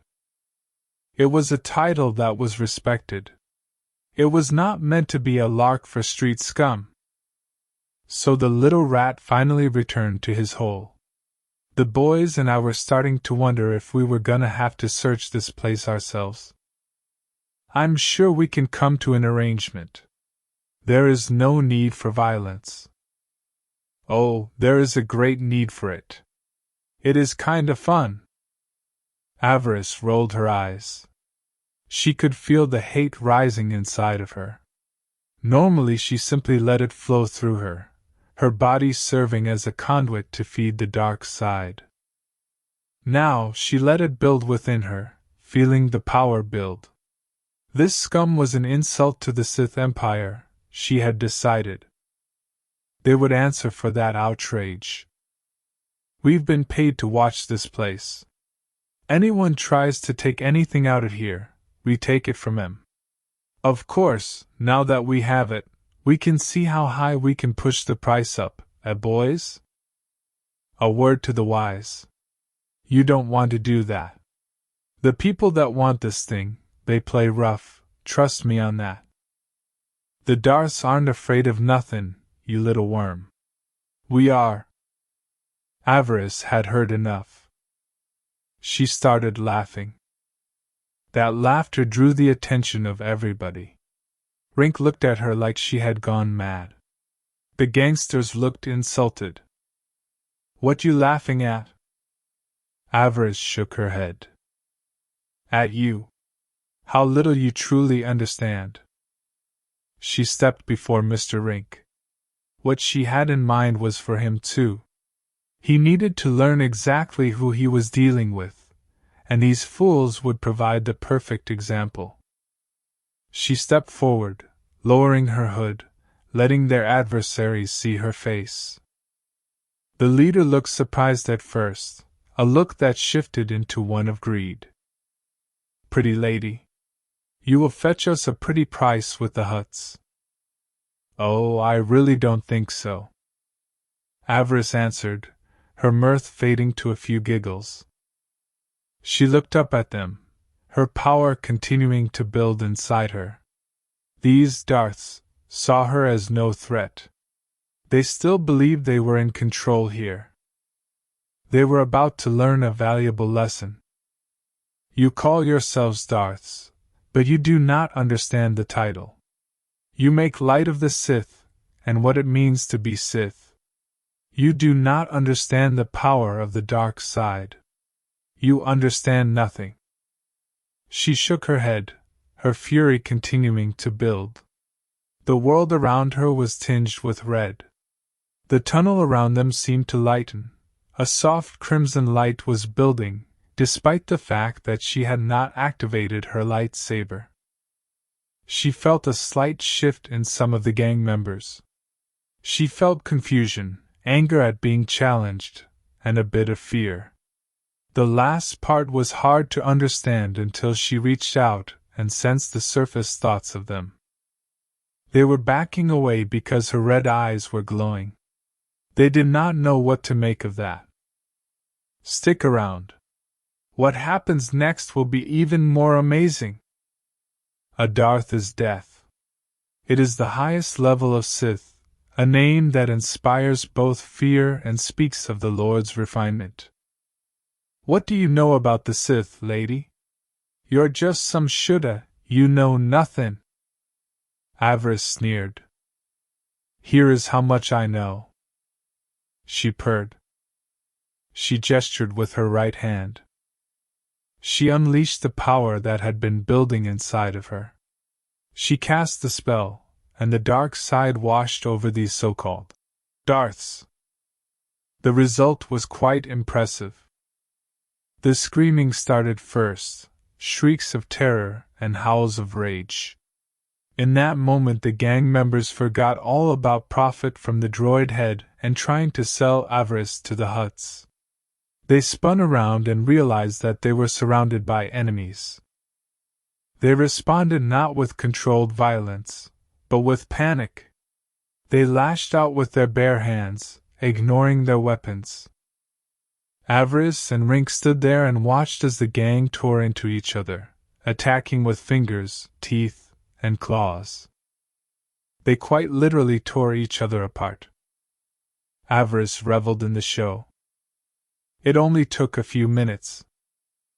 It was a title that was respected. It was not meant to be a lark for street scum. So the little rat finally returned to his hole. The boys and I were starting to wonder if we were gonna have to search this place ourselves. I'm sure we can come to an arrangement. There is no need for violence. Oh, there is a great need for it. It is kinda fun. Avaryss rolled her eyes. She could feel the hate rising inside of her. Normally she simply let it flow through her body serving as a conduit to feed the dark side. Now she let it build within her, feeling the power build. This scum was an insult to the Sith Empire, she had decided. They would answer for that outrage. We've been paid to watch this place. Anyone tries to take anything out of here, we take it from him. Of course, now that we have it, we can see how high we can push the price up, boys? A word to the wise. You don't want to do that. The people that want this thing, they play rough, trust me on that. The Darths aren't afraid of nothing, you little worm. We are. Avaryss had heard enough. She started laughing. That laughter drew the attention of everybody. Rink looked at her like she had gone mad. The gangsters looked insulted. What you laughing at? Avaryss shook her head. At you. How little you truly understand. She stepped before Mr. Rink. What she had in mind was for him too. He needed to learn exactly who he was dealing with, and these fools would provide the perfect example. She stepped forward, lowering her hood, letting their adversaries see her face. The leader looked surprised at first, a look that shifted into one of greed. Pretty lady. You will fetch us a pretty price with the Hutts. Oh, I really don't think so. Avaryss answered, her mirth fading to a few giggles. She looked up at them, her power continuing to build inside her. These Darths saw her as no threat. They still believed they were in control here. They were about to learn a valuable lesson. You call yourselves Darths, but you do not understand the title. You make light of the Sith, and what it means to be Sith. You do not understand the power of the dark side. You understand nothing. She shook her head, her fury continuing to build. The world around her was tinged with red. The tunnel around them seemed to lighten. A soft crimson light was building, despite the fact that she had not activated her lightsaber. She felt a slight shift in some of the gang members. She felt confusion, anger at being challenged, and a bit of fear. The last part was hard to understand until she reached out and sensed the surface thoughts of them. They were backing away because her red eyes were glowing. They did not know what to make of that. Stick around. What happens next will be even more amazing. A Darth is death. It is the highest level of Sith, a name that inspires both fear and speaks of the Lord's refinement. What do you know about the Sith, lady? You're just some shoulda, you know nothing. Avaryss sneered. Here is how much I know. She purred. She gestured with her right hand. She unleashed the power that had been building inside of her. She cast the spell, and the dark side washed over these so-called Darths. The result was quite impressive. The screaming started first, shrieks of terror and howls of rage. In that moment the gang members forgot all about profit from the droid head and trying to sell Avaryss to the Hutts. They spun around and realized that they were surrounded by enemies. They responded not with controlled violence, but with panic. They lashed out with their bare hands, ignoring their weapons. Avaryss and Rink stood there and watched as the gang tore into each other, attacking with fingers, teeth, and claws. They quite literally tore each other apart. Avaryss reveled in the show. It only took a few minutes.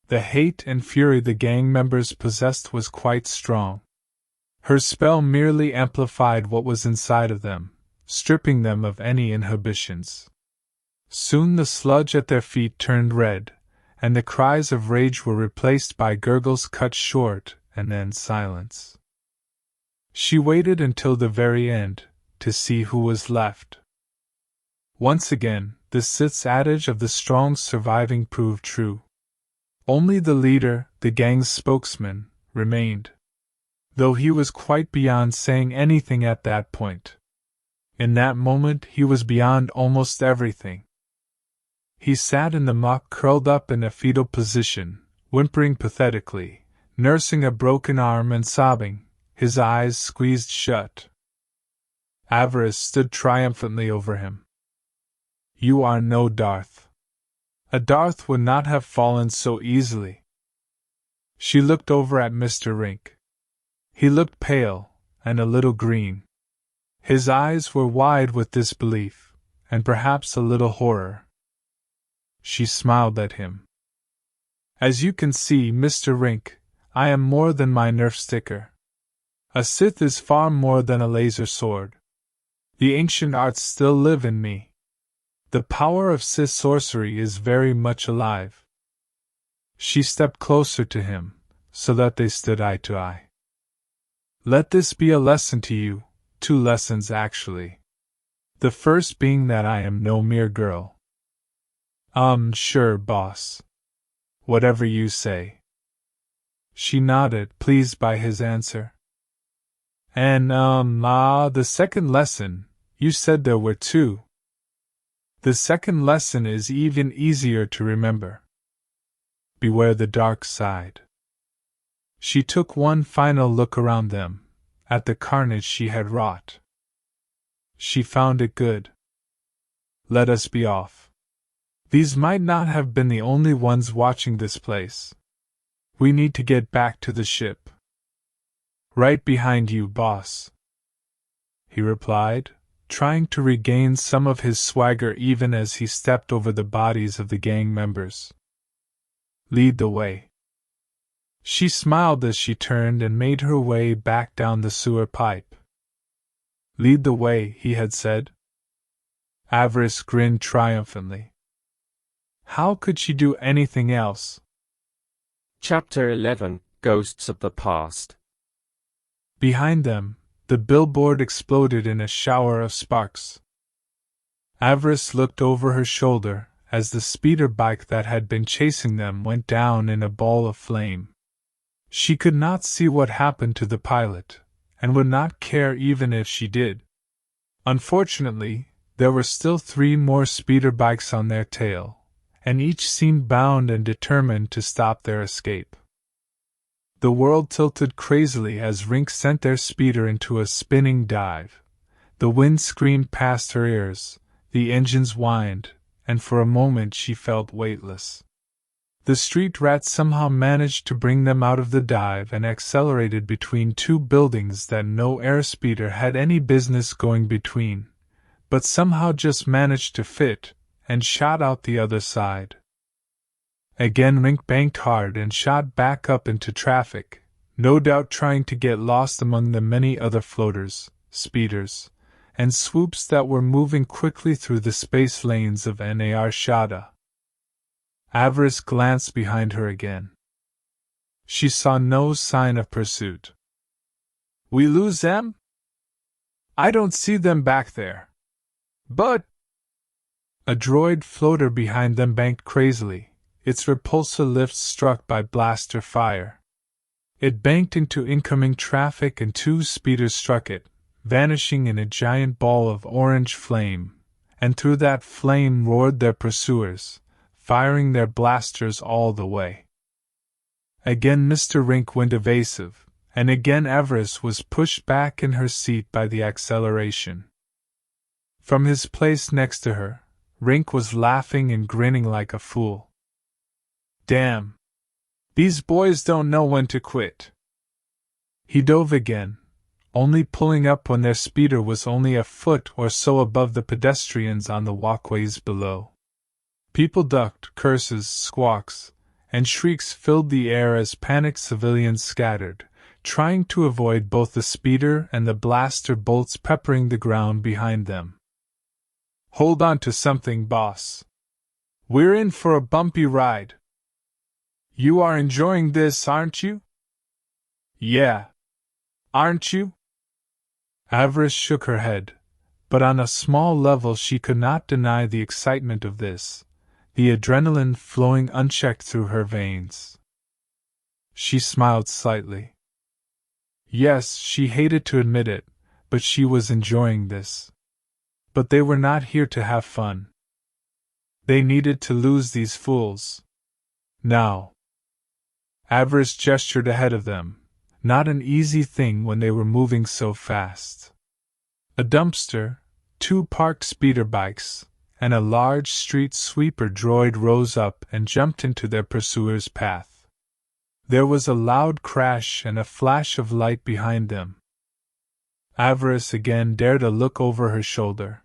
The hate and fury the gang members possessed was quite strong. Her spell merely amplified what was inside of them, stripping them of any inhibitions. Soon the sludge at their feet turned red, and the cries of rage were replaced by gurgles cut short and then silence. She waited until the very end, to see who was left. Once again, the Sith's adage of the strong surviving proved true. Only the leader, the gang's spokesman, remained, though he was quite beyond saying anything at that point. In that moment he was beyond almost everything. He sat in the muck curled up in a fetal position, whimpering pathetically, nursing a broken arm and sobbing, his eyes squeezed shut. Avaryss stood triumphantly over him. "You are no Darth. A Darth would not have fallen so easily." She looked over at Mr. Rink. He looked pale, and a little green. His eyes were wide with disbelief, and perhaps a little horror. She smiled at him. "As you can see, Mr. Rink, I am more than my nerf sticker. A Sith is far more than a laser sword. The ancient arts still live in me. The power of Sith sorcery is very much alive." She stepped closer to him, so that they stood eye to eye. "Let this be a lesson to you, 2 lessons actually. The first being that I am no mere girl." Sure, boss. Whatever you say." She nodded, pleased by his answer. "And, the second lesson, you said there were 2. The second lesson is even easier to remember. Beware the dark side." She took one final look around them, at the carnage she had wrought. She found it good. "Let us be off. These might not have been the only ones watching this place. We need to get back to the ship." "Right behind you, boss," he replied, trying to regain some of his swagger even as he stepped over the bodies of the gang members. "Lead the way." She smiled as she turned and made her way back down the sewer pipe. "Lead the way," he had said. Avaryss grinned triumphantly. How could she do anything else? Chapter 11, Ghosts of the Past. Behind them, the billboard exploded in a shower of sparks. Avaryss looked over her shoulder as the speeder bike that had been chasing them went down in a ball of flame. She could not see what happened to the pilot, and would not care even if she did. Unfortunately, there were still 3 more speeder bikes on their tail, and each seemed bound and determined to stop their escape. The world tilted crazily as Rink sent their speeder into a spinning dive. The wind screamed past her ears, the engines whined, and for a moment she felt weightless. The street rat somehow managed to bring them out of the dive and accelerated between 2 buildings that no airspeeder had any business going between, but somehow just managed to fit, and shot out the other side. Again Rink banked hard and shot back up into traffic, no doubt trying to get lost among the many other floaters, speeders, and swoops that were moving quickly through the space lanes of Nar Shaddaa. Avaryss glanced behind her again. She saw no sign of pursuit. "We lose them? I don't see them back there." "But—" A droid floater behind them banked crazily, its repulsor lift struck by blaster fire. It banked into incoming traffic and two speeders struck it, vanishing in a giant ball of orange flame, and through that flame roared their pursuers, firing their blasters all the way. Again Mr. Rink went evasive, and again Avaryss was pushed back in her seat by the acceleration. From his place next to her, Rink was laughing and grinning like a fool. Damn! These boys don't know when to quit. He dove again, only pulling up when their speeder was only a foot or so above the pedestrians on the walkways below. People ducked, curses, squawks, and shrieks filled the air as panicked civilians scattered, trying to avoid both the speeder and the blaster bolts peppering the ground behind them. Hold on to something, boss. We're in for a bumpy ride. You are enjoying this, aren't you? Yeah. Aren't you? Avaryss shook her head, but on a small level she could not deny the excitement of this, the adrenaline flowing unchecked through her veins. She smiled slightly. Yes, she hated to admit it, but she was enjoying this. But they were not here to have fun. They needed to lose these fools. Now. Avaryss gestured ahead of them, not an easy thing when they were moving so fast. A dumpster, two parked speeder bikes, and a large street sweeper droid rose up and jumped into their pursuer's path. There was a loud crash and a flash of light behind them. Avaryss again dared a look over her shoulder.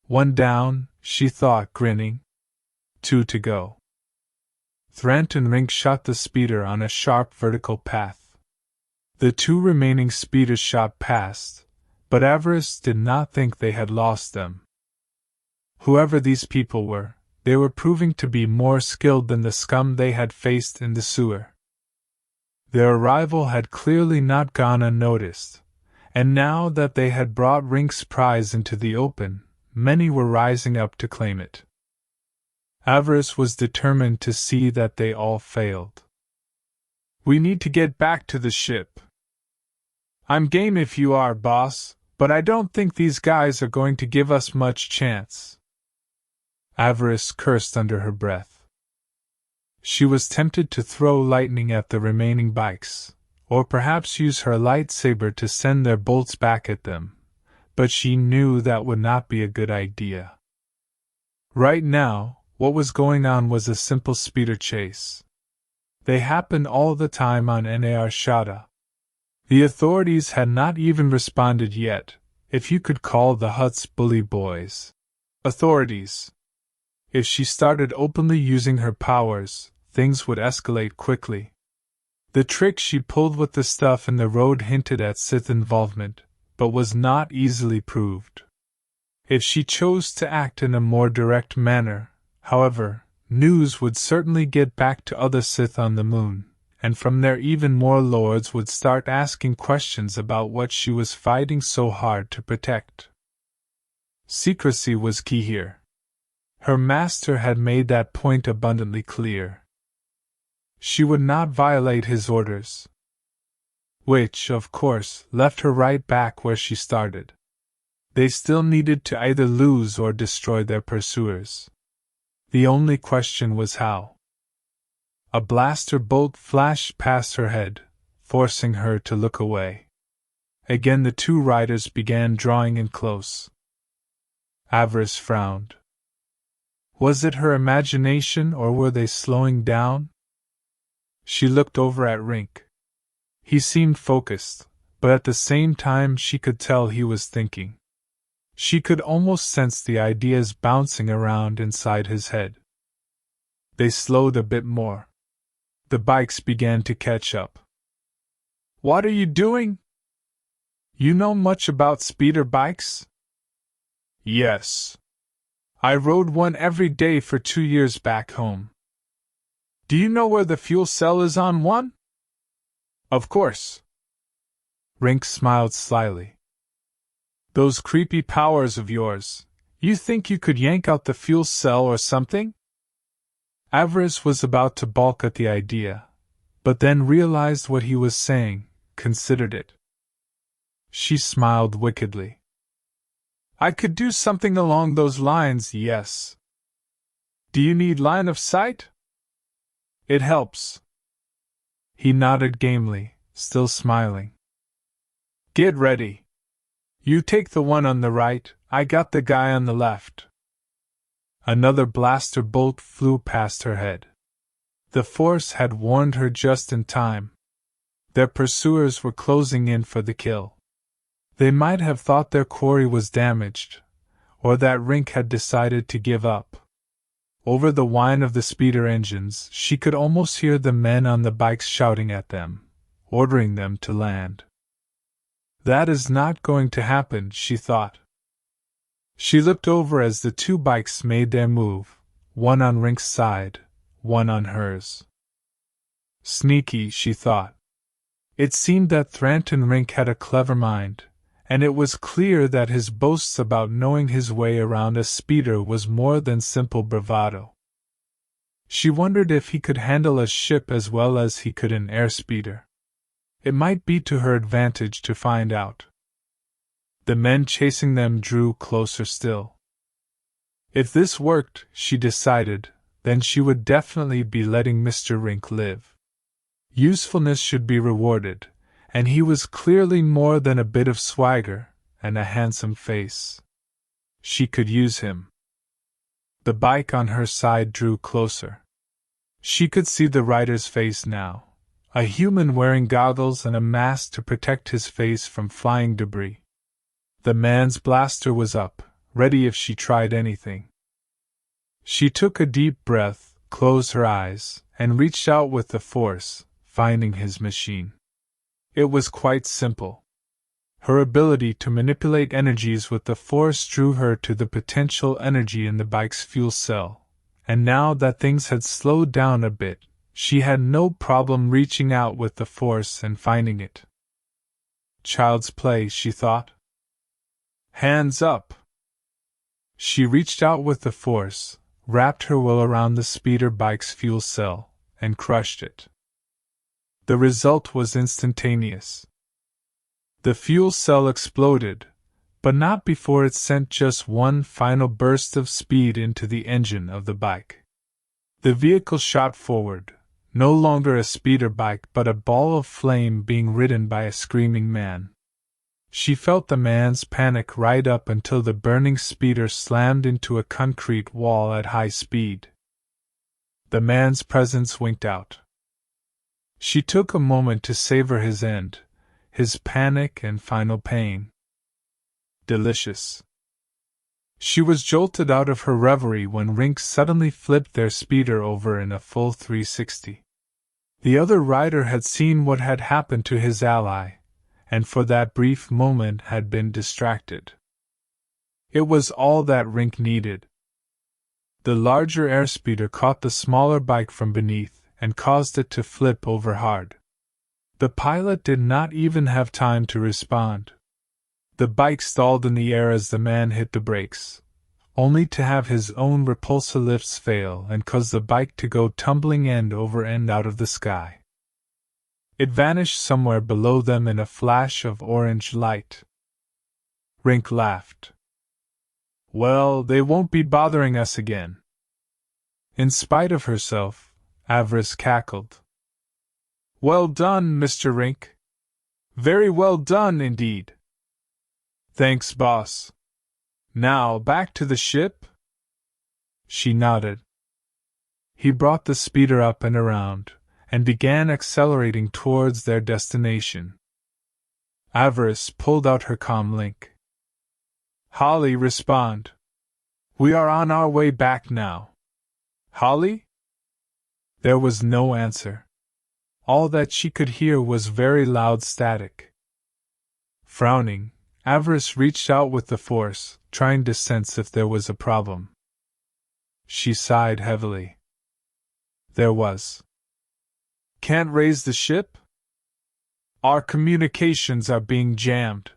One down, she thought, grinning. 2 to go. Thrant and Rink shot the speeder on a sharp vertical path. The two remaining speeders shot past, but Avaryss did not think they had lost them. Whoever these people were, they were proving to be more skilled than the scum they had faced in the sewer. Their arrival had clearly not gone unnoticed, and now that they had brought Rink's prize into the open, many were rising up to claim it. Avaryss was determined to see that they all failed. We need to get back to the ship. I'm game if you are, boss, but I don't think these guys are going to give us much chance. Avaryss cursed under her breath. She was tempted to throw lightning at the remaining bikes, or perhaps use her lightsaber to send their bolts back at them, but she knew that would not be a good idea. Right now, what was going on was a simple speeder chase. They happened all the time on Nar Shaddaa. The authorities had not even responded yet, if you could call the Hutt's bully boys authorities. If she started openly using her powers, things would escalate quickly. The trick she pulled with the stuff in the road hinted at Sith involvement, but was not easily proved. If she chose to act in a more direct manner, however, news would certainly get back to other Sith on the moon, and from there even more lords would start asking questions about what she was fighting so hard to protect. Secrecy was key here. Her master had made that point abundantly clear. She would not violate his orders. Which, of course, left her right back where she started. They still needed to either lose or destroy their pursuers. The only question was how. A blaster bolt flashed past her head, forcing her to look away. Again the two riders began drawing in close. Avaryss frowned. Was it her imagination or were they slowing down? She looked over at Rink. He seemed focused, but at the same time she could tell he was thinking. She could almost sense the ideas bouncing around inside his head. They slowed a bit more. The bikes began to catch up. What are you doing? You know much about speeder bikes? Yes. I rode one every day for 2 years back home. Do you know where the fuel cell is on one? Of course. Rink smiled slyly. Those creepy powers of yours, you think you could yank out the fuel cell or something? Avaryss was about to balk at the idea, but then realized what he was saying, considered it. She smiled wickedly. I could do something along those lines, yes. Do you need line of sight? It helps. He nodded gamely, still smiling. Get ready. You take the one on the right, I got the guy on the left. Another blaster bolt flew past her head. The Force had warned her just in time. Their pursuers were closing in for the kill. They might have thought their quarry was damaged, or that Rink had decided to give up. Over the whine of the speeder engines, she could almost hear the men on the bikes shouting at them, ordering them to land. That is not going to happen, she thought. She looked over as the two bikes made their move, one on Rink's side, one on hers. Sneaky, she thought. It seemed that Thranton Rink had a clever mind, and it was clear that his boasts about knowing his way around a speeder was more than simple bravado. She wondered if he could handle a ship as well as he could an airspeeder. It might be to her advantage to find out. The men chasing them drew closer still. If this worked, she decided, then she would definitely be letting Mr. Rink live. Usefulness should be rewarded, and he was clearly more than a bit of swagger and a handsome face. She could use him. The bike on her side drew closer. She could see the rider's face now, a human wearing goggles and a mask to protect his face from flying debris. The man's blaster was up, ready if she tried anything. She took a deep breath, closed her eyes, and reached out with the Force, finding his machine. It was quite simple. Her ability to manipulate energies with the Force drew her to the potential energy in the bike's fuel cell, and now that things had slowed down a bit, she had no problem reaching out with the Force and finding it. Child's play, she thought. Hands up! She reached out with the Force, wrapped her will around the speeder bike's fuel cell, and crushed it. The result was instantaneous. The fuel cell exploded, but not before it sent just one final burst of speed into the engine of the bike. The vehicle shot forward, no longer a speeder bike but a ball of flame being ridden by a screaming man. She felt the man's panic right up until the burning speeder slammed into a concrete wall at high speed. The man's presence winked out. She took a moment to savor his end, his panic and final pain. Delicious. She was jolted out of her reverie when Rink suddenly flipped their speeder over in a full 360. The other rider had seen what had happened to his ally, and for that brief moment had been distracted. It was all that Rink needed. The larger airspeeder caught the smaller bike from beneath and caused it to flip over hard. The pilot did not even have time to respond. The bike stalled in the air as the man hit the brakes, only to have his own repulsor lifts fail and cause the bike to go tumbling end over end out of the sky. It vanished somewhere below them in a flash of orange light. Rink laughed. Well, they won't be bothering us again. In spite of herself, Avaryss cackled. Well done, Mr. Rink. Very well done indeed. Thanks, boss. Now back to the ship? She nodded. He brought the speeder up and around, and began accelerating towards their destination. Avaryss pulled out her comm link. Holly, respond. We are on our way back now. Holly? There was no answer. All that she could hear was very loud static. Frowning, Avaryss reached out with the Force, trying to sense if there was a problem. She sighed heavily. There was. Can't raise the ship? Our communications are being jammed.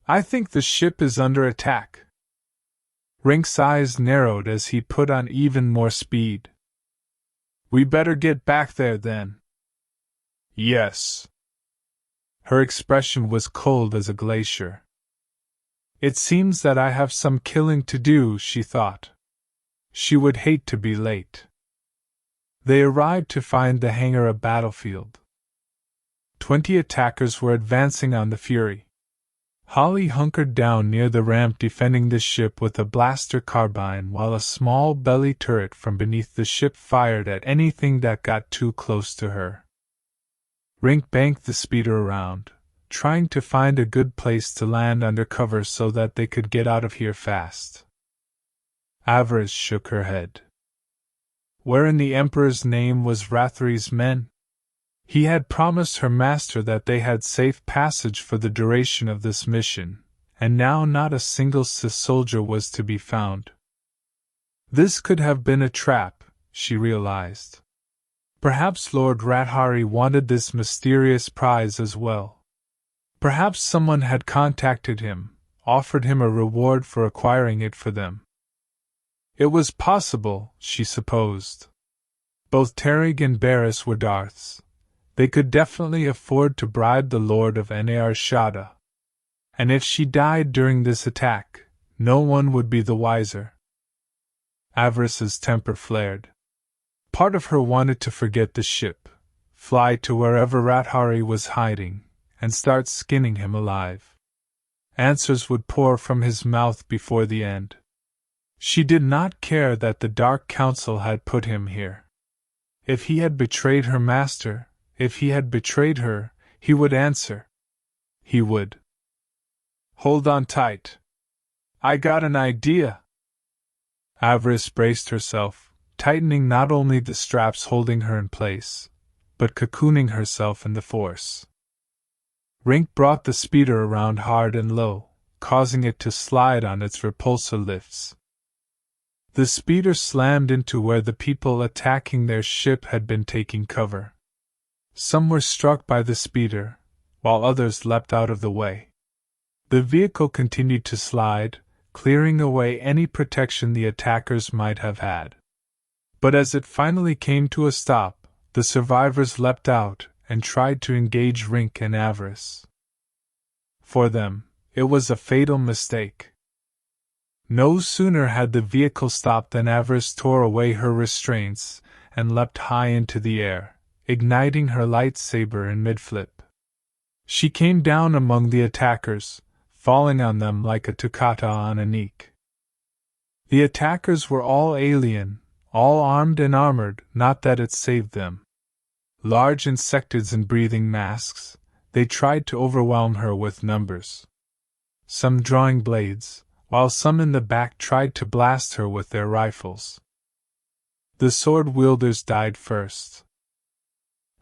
I think the ship is under attack. Rink's eyes narrowed as he put on even more speed. We better get back there then. Yes. Her expression was cold as a glacier. It seems that I have some killing to do, she thought. She would hate to be late. They arrived to find the hangar a battlefield. 20 attackers were advancing on the Fury. Holly hunkered down near the ramp defending the ship with a blaster carbine while a small belly turret from beneath the ship fired at anything that got too close to her. Rink banked the speeder around, trying to find a good place to land under cover so that they could get out of here fast. Avaryss shook her head. Where in the Emperor's name was Rathdari's men? He had promised her master that they had safe passage for the duration of this mission, and now not a single Sith soldier was to be found. This could have been a trap, she realized. Perhaps Lord Rathdari wanted this mysterious prize as well. Perhaps someone had contacted him, offered him a reward for acquiring it for them. It was possible, she supposed. Both Teetering and Avarice were Darths. They could definitely afford to bribe the Lord of Nar Shaddaa. And if she died during this attack, no one would be the wiser. Avaryss's temper flared. Part of her wanted to forget the ship, fly to wherever Rathdari was hiding, and start skinning him alive. Answers would pour from his mouth before the end. She did not care that the Dark Council had put him here. If he had betrayed her master, if he had betrayed her, he would answer. He would. Hold on tight. I got an idea. Avaryss braced herself, tightening not only the straps holding her in place, but cocooning herself in the Force. Rink brought the speeder around hard and low, causing it to slide on its repulsor lifts. The speeder slammed into where the people attacking their ship had been taking cover. Some were struck by the speeder, while others leapt out of the way. The vehicle continued to slide, clearing away any protection the attackers might have had. But as it finally came to a stop, the survivors leapt out and tried to engage Rink and Avaryss. For them, it was a fatal mistake. No sooner had the vehicle stopped than Avaryss tore away her restraints and leapt high into the air, igniting her lightsaber in mid-flip. She came down among the attackers, falling on them like a toccata on a neek. The attackers were all alien, all armed and armored, not that it saved them. Large insectoids in breathing masks, they tried to overwhelm her with numbers. Some drawing blades, while some in the back tried to blast her with their rifles. The sword-wielders died first.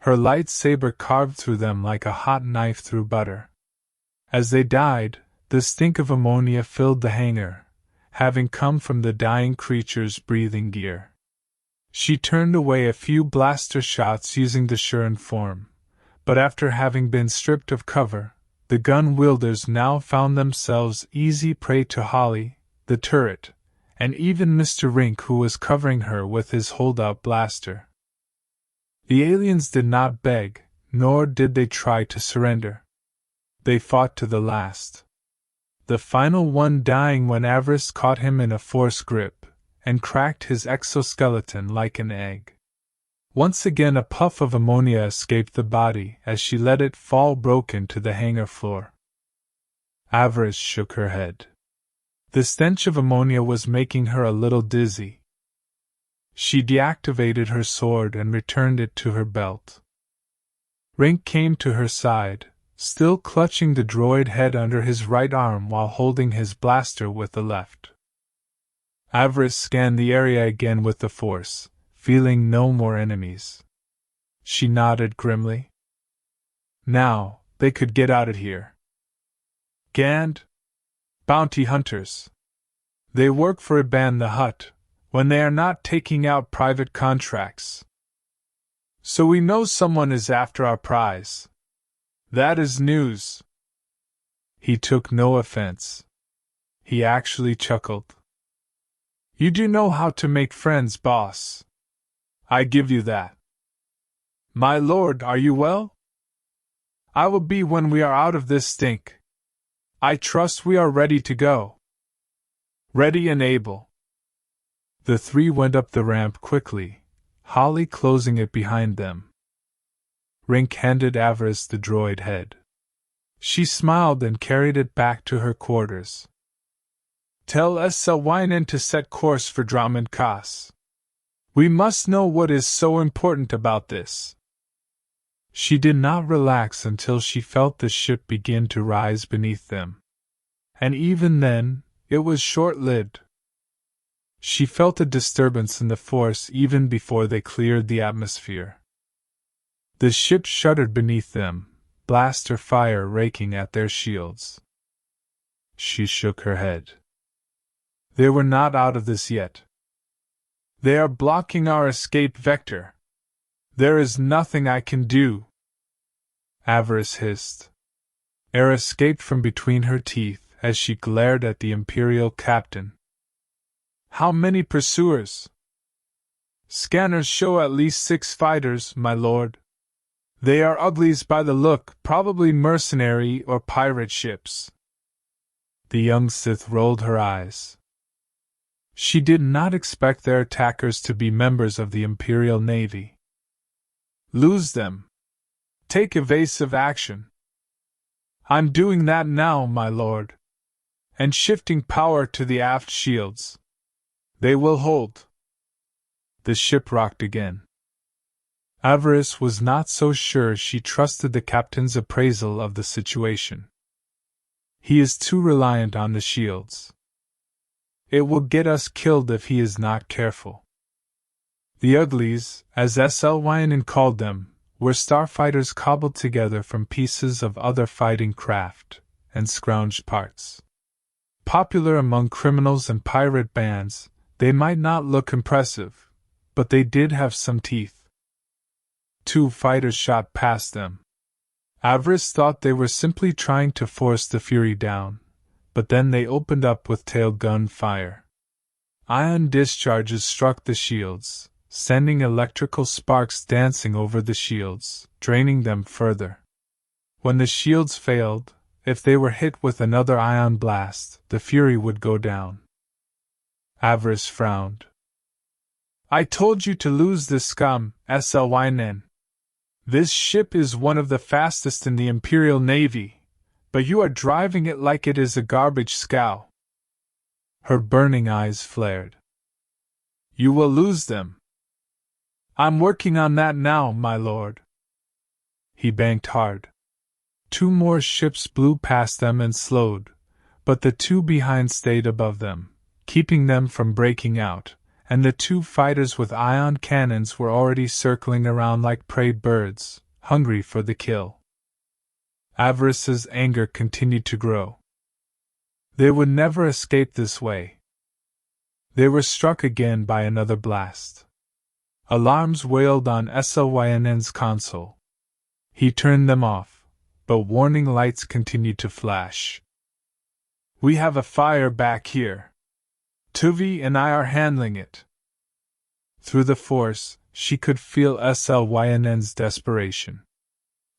Her lightsaber carved through them like a hot knife through butter. As they died, the stink of ammonia filled the hangar, having come from the dying creature's breathing gear. She turned away a few blaster shots using the Shuren form, but after having been stripped of cover, the gun-wielders now found themselves easy prey to Holly, the turret, and even Mr. Rink, who was covering her with his hold-out blaster. The aliens did not beg, nor did they try to surrender. They fought to the last. The final one dying when Avaryss caught him in a Force grip, and cracked his exoskeleton like an egg. Once again a puff of ammonia escaped the body as she let it fall broken to the hangar floor. Avaryss shook her head. The stench of ammonia was making her a little dizzy. She deactivated her sword and returned it to her belt. Rink came to her side, still clutching the droid head under his right arm while holding his blaster with the left. Avaryss scanned the area again with the Force, feeling no more enemies. She nodded grimly. Now, they could get out of here. Gand? Bounty hunters. They work for Iban the Hutt, when they are not taking out private contracts. So we know someone is after our prize. That is news. He took no offense. He actually chuckled. You do know how to make friends, boss. I give you that. My lord, are you well? I will be when we are out of this stink. I trust we are ready to go. Ready and able. The three went up the ramp quickly, Holly closing it behind them. Rink handed Avaryss the droid head. She smiled and carried it back to her quarters. Tell Selwyn to set course for Dromund Kaas. We must know what is so important about this. She did not relax until she felt the ship begin to rise beneath them. And even then, it was short-lived. She felt a disturbance in the force even before they cleared the atmosphere. The ship shuddered beneath them, blaster fire raking at their shields. She shook her head. They were not out of this yet. They are blocking our escape vector. There is nothing I can do. Avaryss hissed. Air escaped from between her teeth as she glared at the Imperial captain. How many pursuers? Scanners show at least 6 fighters, my lord. They are uglies by the look, probably mercenary or pirate ships. The young Sith rolled her eyes. She did not expect their attackers to be members of the Imperial Navy. Lose them. Take evasive action. I'm doing that now, my lord. And shifting power to the aft shields. They will hold. The ship rocked again. Avaryss was not so sure she trusted the captain's appraisal of the situation. He is too reliant on the shields. It will get us killed if he is not careful. The Uglies, as Selwyn called them, were starfighters cobbled together from pieces of other fighting craft and scrounged parts. Popular among criminals and pirate bands, they might not look impressive, but they did have some teeth. 2 fighters shot past them. Avaryss thought they were simply trying to force the Fury down, but then they opened up with tail gun fire. Ion discharges struck the shields, sending electrical sparks dancing over the shields, draining them further. When the shields failed, if they were hit with another ion blast, the Fury would go down. Avaryss frowned. I told you to lose this scum, Selwyn. This ship is one of the fastest in the Imperial Navy, but you are driving it like it is a garbage scow. Her burning eyes flared. You will lose them. I'm working on that now, my lord. He banked hard. 2 more ships blew past them and slowed, but the 2 behind stayed above them, keeping them from breaking out, and the 2 fighters with ion cannons were already circling around like prey birds, hungry for the kill. Avaryss's anger continued to grow. They would never escape this way. They were struck again by another blast. Alarms wailed on Selwyn's console. He turned them off, but warning lights continued to flash. We have a fire back here. Tuvi and I are handling it. Through the force, she could feel Selwyn's desperation.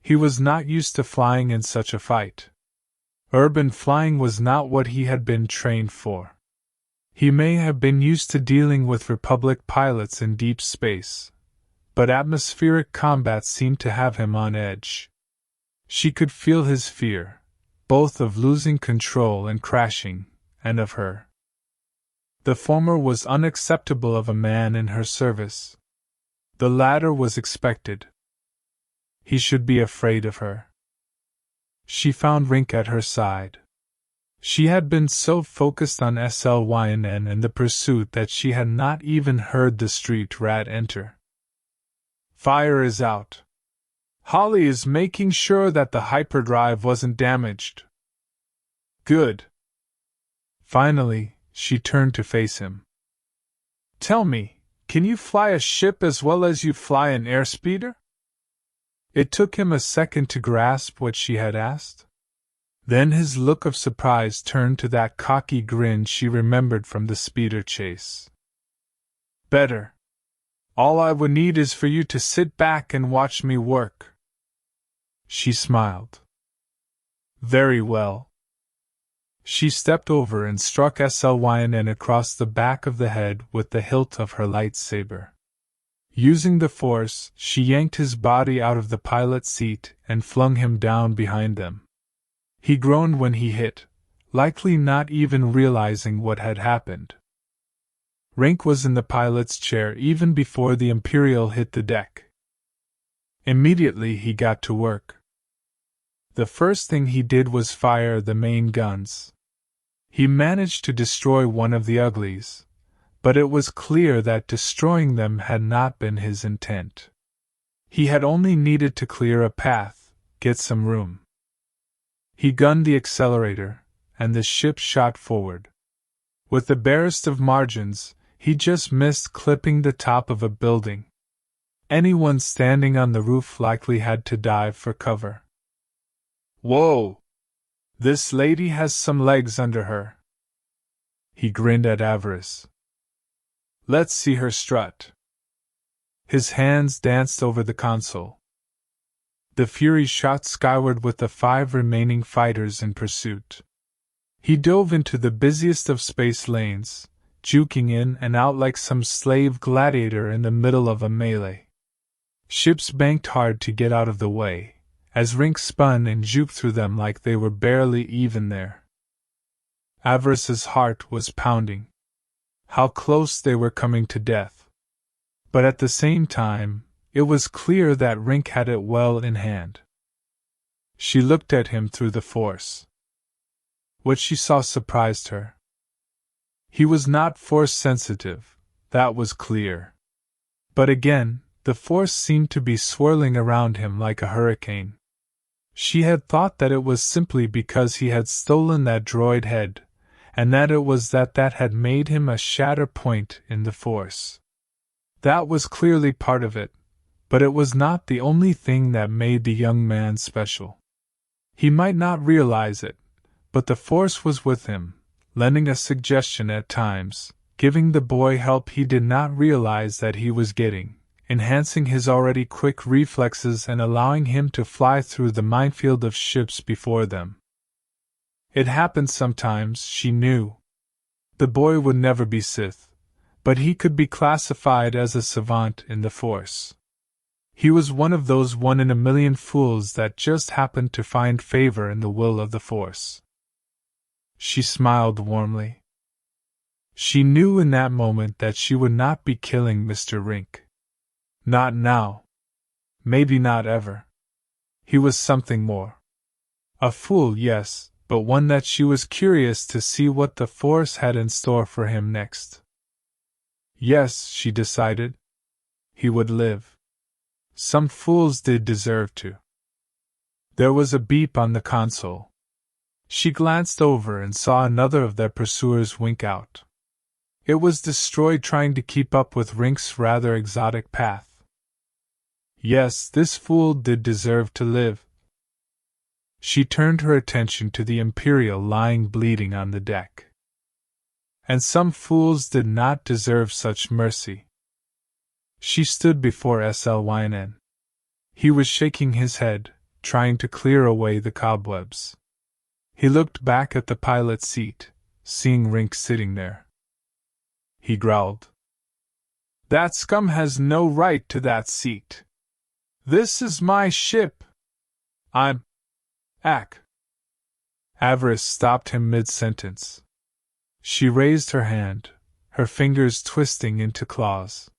He was not used to flying in such a fight. Urban flying was not what he had been trained for. He may have been used to dealing with Republic pilots in deep space, but atmospheric combat seemed to have him on edge. She could feel his fear, both of losing control and crashing, and of her. The former was unacceptable of a man in her service. The latter was expected. He should be afraid of her. She found Rink at her side. She had been so focused on Selwyn and the pursuit that she had not even heard the street rat enter. Fire is out. Holly is making sure that the hyperdrive wasn't damaged. Good. Finally, she turned to face him. Tell me, can you fly a ship as well as you fly an airspeeder? It took him a second to grasp what she had asked. Then his look of surprise turned to that cocky grin she remembered from the speeder chase. Better. All I would need is for you to sit back and watch me work." She smiled. "Very well." She stepped over and struck Slyn across the back of the head with the hilt of her lightsaber. Using the force, she yanked his body out of the pilot's seat and flung him down behind them. He groaned when he hit, likely not even realizing what had happened. Rink was in the pilot's chair even before the Imperial hit the deck. Immediately he got to work. The first thing he did was fire the main guns. He managed to destroy one of the uglies, but it was clear that destroying them had not been his intent. He had only needed to clear a path, get some room. He gunned the accelerator, and the ship shot forward. With the barest of margins, he just missed clipping the top of a building. Anyone standing on the roof likely had to dive for cover. "Whoa! This lady has some legs under her." He grinned at Avaryss. "Let's see her strut." His hands danced over the console. The Fury shot skyward with the 5 remaining fighters in pursuit. He dove into the busiest of space lanes, juking in and out like some slave gladiator in the middle of a melee. Ships banked hard to get out of the way, as Rink spun and juked through them like they were barely even there. Avaryss's heart was pounding. How close they were coming to death. But at the same time, it was clear that Rink had it well in hand. She looked at him through the Force. What she saw surprised her. He was not Force-sensitive, that was clear. But again, the Force seemed to be swirling around him like a hurricane. She had thought that it was simply because he had stolen that droid head, and that it was that had made him a shatter point in the Force. That was clearly part of it, but it was not the only thing that made the young man special. He might not realize it, but the Force was with him, lending a suggestion at times, giving the boy help he did not realize that he was getting, enhancing his already quick reflexes and allowing him to fly through the minefield of ships before them. It happened sometimes, she knew. The boy would never be Sith, but he could be classified as a savant in the Force. He was one of those 1 in a million fools that just happened to find favor in the will of the Force. She smiled warmly. She knew in that moment that she would not be killing Mr. Rink. Not now. Maybe not ever. He was something more. A fool, yes, but one that she was curious to see what the Force had in store for him next. Yes, she decided. He would live. Some fools did deserve to. There was a beep on the console. She glanced over and saw another of their pursuers wink out. It was destroyed trying to keep up with Rink's rather exotic path. Yes, this fool did deserve to live. She turned her attention to the Imperial lying bleeding on the deck. And some fools did not deserve such mercy. She stood before Slyn. He was shaking his head, trying to clear away the cobwebs. He looked back at the pilot's seat, seeing Rink sitting there. He growled. "That scum has no right to that seat. This is my ship. I'm... Ack." Avaryss stopped him mid-sentence. She raised her hand, her fingers twisting into claws.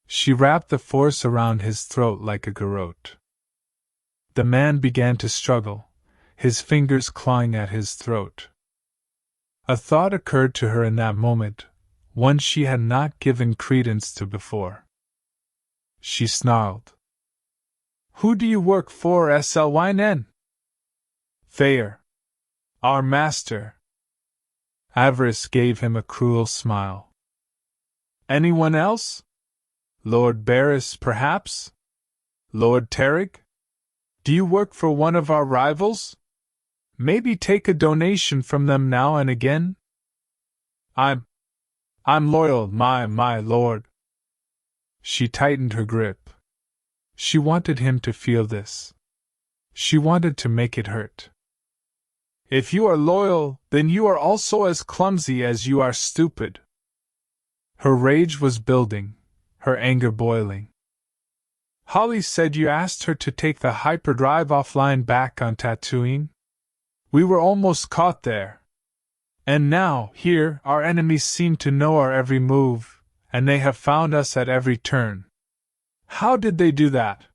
She wrapped the Force around his throat like a garrote. The man began to struggle, his fingers clawing at his throat. A thought occurred to her in that moment, one she had not given credence to before. She snarled. "Who do you work for, Slyn?" "Feer. Our master." Avaryss gave him a cruel smile. "Anyone else? Lord Barriss, perhaps? Lord Terrig? Do you work for one of our rivals? Maybe take a donation from them now and again?" I'm loyal, my lord." She tightened her grip. She wanted him to feel this. She wanted to make it hurt. If you are loyal, then you are also as clumsy as you are stupid. Her rage was building, her anger boiling. Holly said you asked her to take the hyperdrive offline back on Tatooine? We were almost caught there. And now, here, our enemies seem to know our every move, and they have found us at every turn. How did they do that?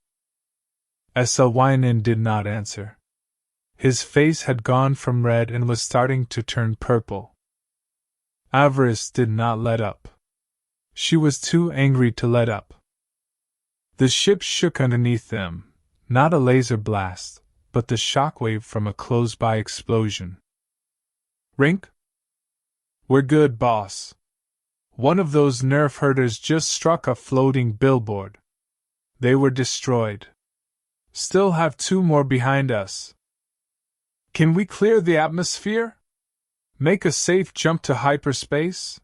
Selwyn did not answer. His face had gone from red and was starting to turn purple. Avaryss did not let up. She was too angry to let up. The ship shook underneath them, not a laser blast, but the shockwave from a close-by explosion. Rink? We're good, boss. One of those nerf herders just struck a floating billboard. They were destroyed. Still have 2 more behind us. Can we clear the atmosphere? Make a safe jump to hyperspace?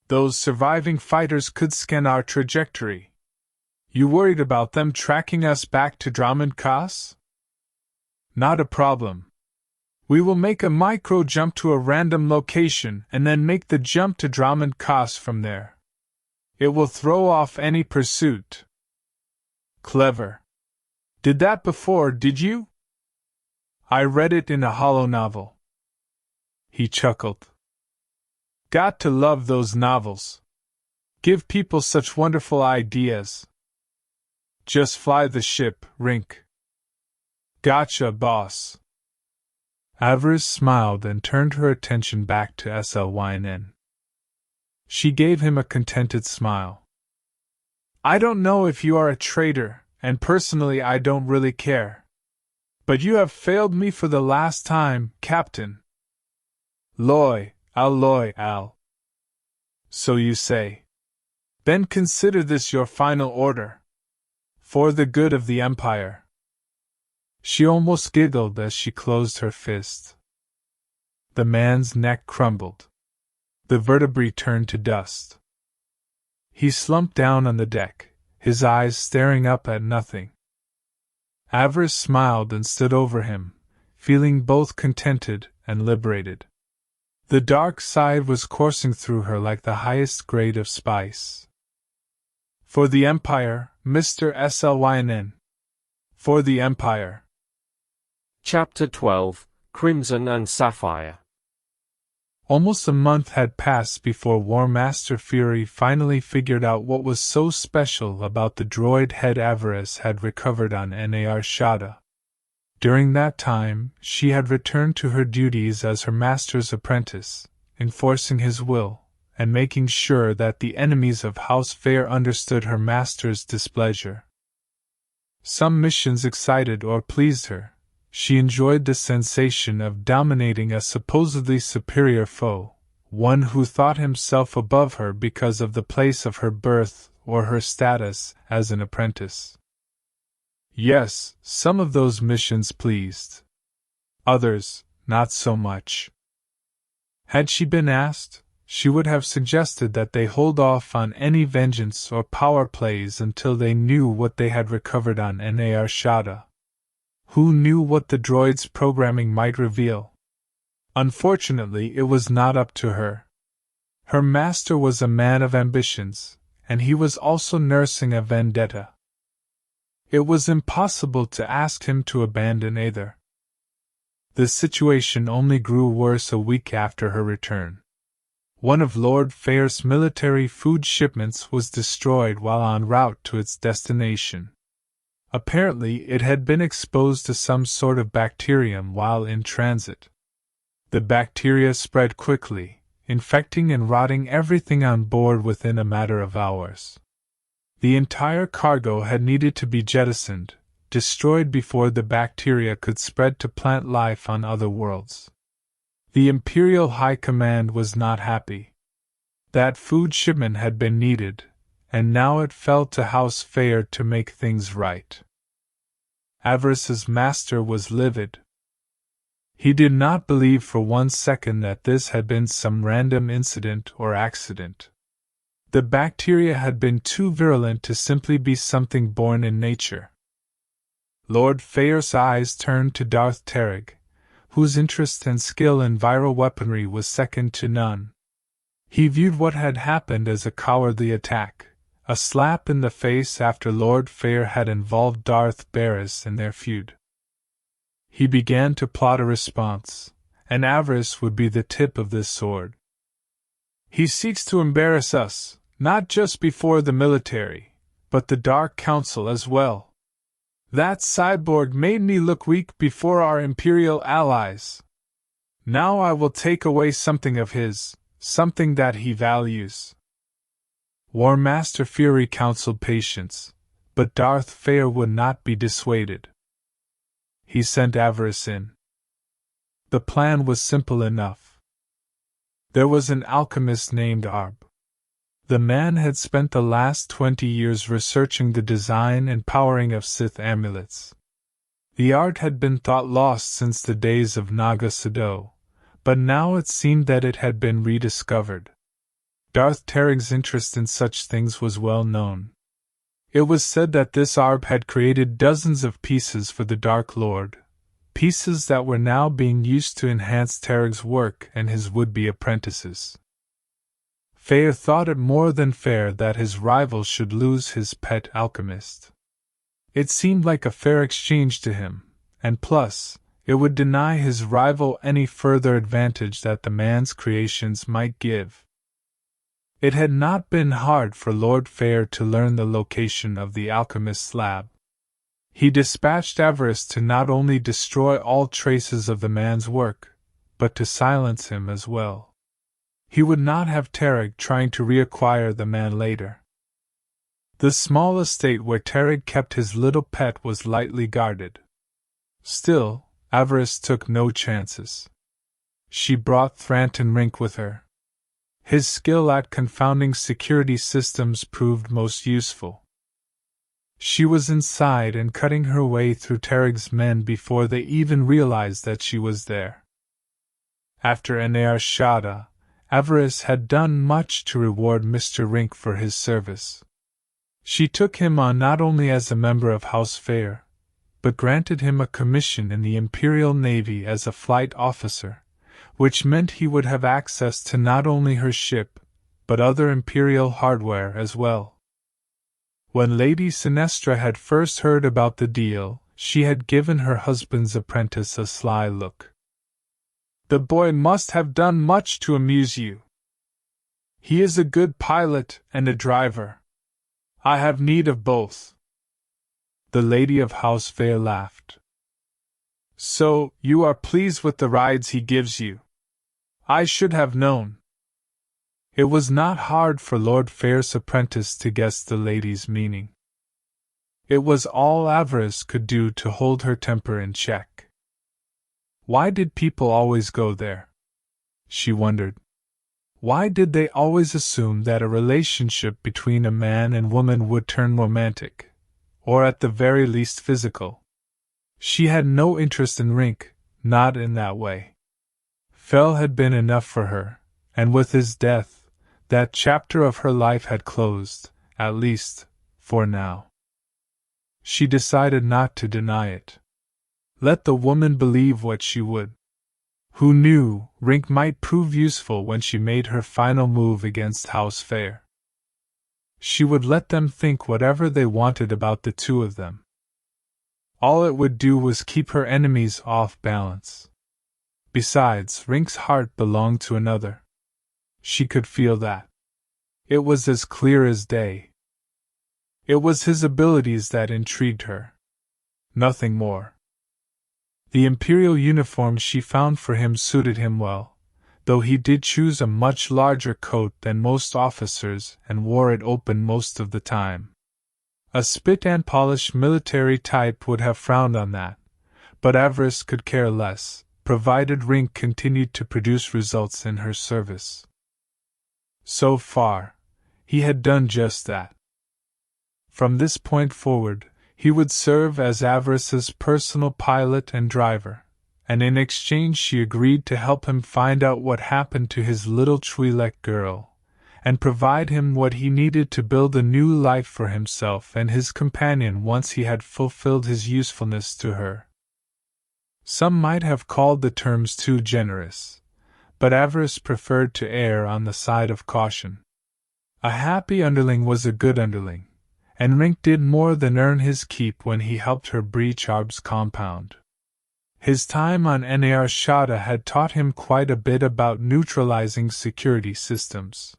Those surviving fighters could scan our trajectory. You worried about them tracking us back to Dromund Kaas? Not a problem. We will make a micro jump to a random location and then make the jump to Dromund Kaas from there. It will throw off any pursuit. Clever. Did that before, did you? I read it in a holo novel. He chuckled. Got to love those novels. Give people such wonderful ideas. Just fly the ship, Rink. Gotcha, boss. Avaryss smiled and turned her attention back to Selwyn. She gave him a contented smile. I don't know if you are a traitor, and personally I don't really care. But you have failed me for the last time, Captain. Al. So you say. Then consider this your final order. For the good of the Empire. She almost giggled as she closed her fist. The man's neck crumbled. The vertebrae turned to dust. He slumped down on the deck, his eyes staring up at nothing. Avaryss smiled and stood over him, feeling both contented and liberated. The dark side was coursing through her like the highest grade of spice. For the Empire, Mr. Selwyn. For the Empire. Chapter 12, Crimson and Sapphire. Almost a month had passed before War Master Feer finally figured out what was so special about the droid head Avaryss had recovered on Nar Shaddaa. During that time, she had returned to her duties as her master's apprentice, enforcing his will, and making sure that the enemies of House Feer understood her master's displeasure. Some missions excited or pleased her. She enjoyed the sensation of dominating a supposedly superior foe, one who thought himself above her because of the place of her birth or her status as an apprentice. Yes, some of those missions pleased. Others, not so much. Had she been asked, she would have suggested that they hold off on any vengeance or power plays until they knew what they had recovered on Nar Shaddaa. Who knew what the droid's programming might reveal? Unfortunately, it was not up to her. Her master was a man of ambitions, and he was also nursing a vendetta. It was impossible to ask him to abandon either. The situation only grew worse a week after her return. One of Lord Feer's military food shipments was destroyed while en route to its destination. Apparently, it had been exposed to some sort of bacterium while in transit. The bacteria spread quickly, infecting and rotting everything on board within a matter of hours. The entire cargo had needed to be jettisoned, destroyed before the bacteria could spread to plant life on other worlds. The Imperial High Command was not happy. That food shipment had been needed, and now it fell to House Feer to make things right. Avaryss's master was livid. He did not believe for one second that this had been some random incident or accident. The bacteria had been too virulent to simply be something born in nature. Lord Feer's eyes turned to Darth Terig, whose interest and skill in viral weaponry was second to none. He viewed what had happened as a cowardly attack, a slap in the face after Lord Feer had involved Darth Avaryss in their feud. He began to plot a response, and Avaryss would be the tip of this sword. He seeks to embarrass us, not just before the military, but the Dark Council as well. That cyborg made me look weak before our Imperial allies. Now I will take away something of his, something that he values. War Master Feer counseled patience, but Darth Feer would not be dissuaded. He sent Avaryss in. The plan was simple enough. There was an alchemist named Arb. The man had spent the last 20 years researching the design and powering of Sith amulets. The art had been thought lost since the days of Naga Sadow, but now it seemed that it had been rediscovered. Darth Terig's interest in such things was well known. It was said that this Arb had created dozens of pieces for the Dark Lord, pieces that were now being used to enhance Terig's work and his would-be apprentices. Feer thought it more than fair that his rival should lose his pet alchemist. It seemed like a fair exchange to him, and plus, it would deny his rival any further advantage that the man's creations might give. It had not been hard for Lord Feer to learn the location of the alchemist's lab. He dispatched Avaryss to not only destroy all traces of the man's work, but to silence him as well. He would not have Terig trying to reacquire the man later. The small estate where Terig kept his little pet was lightly guarded. Still, Avaryss took no chances. She brought Thranton Rink with her. His skill at confounding security systems proved most useful. She was inside and cutting her way through Terig's men before they even realized that she was there. After Enair Shada, Avaryss had done much to reward Mr. Rink for his service. She took him on not only as a member of House Feer, but granted him a commission in the Imperial Navy as a flight officer, which meant he would have access to not only her ship, but other Imperial hardware as well. When Lady Sinestra had first heard about the deal, she had given her husband's apprentice a sly look. "The boy must have done much to amuse you. He is a good pilot and a driver. I have need of both." The lady of House Feer laughed. "So, you are pleased with the rides he gives you? I should have known." It was not hard for Lord Feer's apprentice to guess the lady's meaning. It was all Avaryss could do to hold her temper in check. Why did people always go there? She wondered. Why did they always assume that a relationship between a man and woman would turn romantic, or at the very least physical? She had no interest in Rink, not in that way. Fel had been enough for her, and with his death, that chapter of her life had closed, at least, for now. She decided not to deny it. Let the woman believe what she would. Who knew, Rink might prove useful when she made her final move against House Feer. She would let them think whatever they wanted about the two of them. All it would do was keep her enemies off balance. Besides, Rink's heart belonged to another. She could feel that. It was as clear as day. It was his abilities that intrigued her. Nothing more. The Imperial uniform she found for him suited him well, though he did choose a much larger coat than most officers and wore it open most of the time. A spit-and-polish military type would have frowned on that, but Avaryss could care less, provided Rink continued to produce results in her service. So far, he had done just that. From this point forward, he would serve as Avaryss's personal pilot and driver, and in exchange she agreed to help him find out what happened to his little Twi'lek girl, and provide him what he needed to build a new life for himself and his companion once he had fulfilled his usefulness to her. Some might have called the terms too generous, but Avaryss preferred to err on the side of caution. A happy underling was a good underling, and Rink did more than earn his keep when he helped her breach Arb's compound. His time on Nar Shaddaa had taught him quite a bit about neutralizing security systems.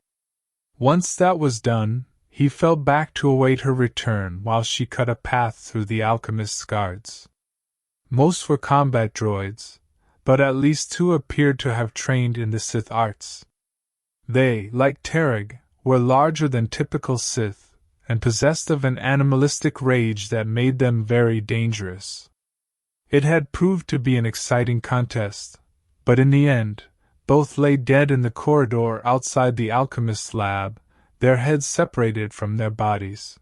Once that was done, he fell back to await her return while she cut a path through the alchemist's guards. Most were combat droids, but at least 2 appeared to have trained in the Sith arts. They, like Tereg, were larger than typical Sith, and possessed of an animalistic rage that made them very dangerous. It had proved to be an exciting contest, but in the end, both lay dead in the corridor outside the alchemist's lab, their heads separated from their bodies.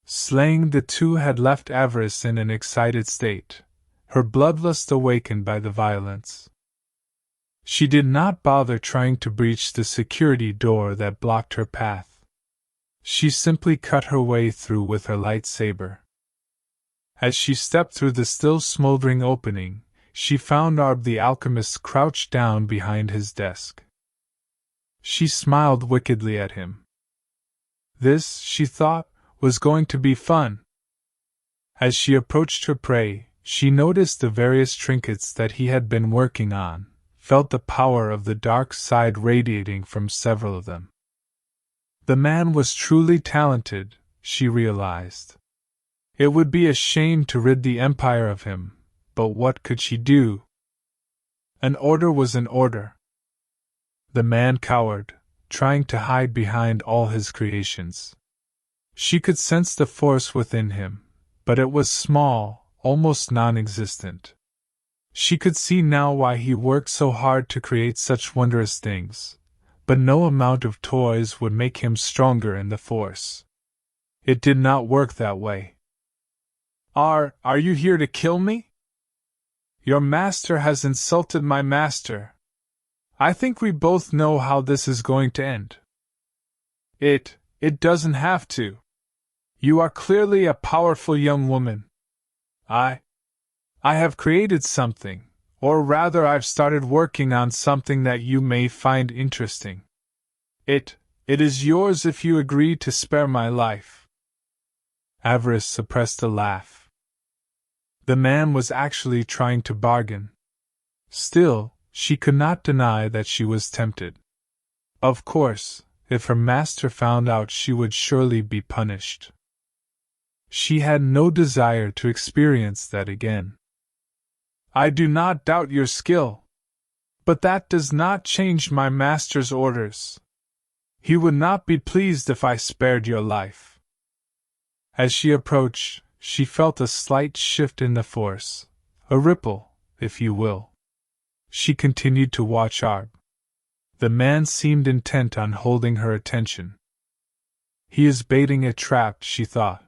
Slaying the 2 had left Avaryss in an excited state, her bloodlust awakened by the violence. She did not bother trying to breach the security door that blocked her path. She simply cut her way through with her lightsaber. As she stepped through the still smoldering opening, she found Arb the alchemist crouched down behind his desk. She smiled wickedly at him. This, she thought, was going to be fun. As she approached her prey, she noticed the various trinkets that he had been working on, felt the power of the dark side radiating from several of them. The man was truly talented, she realized. It would be a shame to rid the Empire of him, but what could she do? An order was an order. The man cowered, trying to hide behind all his creations. She could sense the force within him, but it was small, almost non-existent. She could see now why he worked so hard to create such wondrous things, but no amount of toys would make him stronger in the Force. It did not work that way. Are you here to kill me? Your master has insulted my master. I think we both know how this is going to end. It doesn't have to. You are clearly a powerful young woman. I have created something, or rather I've started working on something that you may find interesting. It is yours if you agree to spare my life. Avaryss suppressed a laugh. The man was actually trying to bargain. Still, she could not deny that she was tempted. Of course, if her master found out, she would surely be punished. She had no desire to experience that again. I do not doubt your skill, but that does not change my master's orders. He would not be pleased if I spared your life. As she approached, she felt a slight shift in the Force, a ripple, if you will. She continued to watch Arb. The man seemed intent on holding her attention. He is baiting a trap, she thought.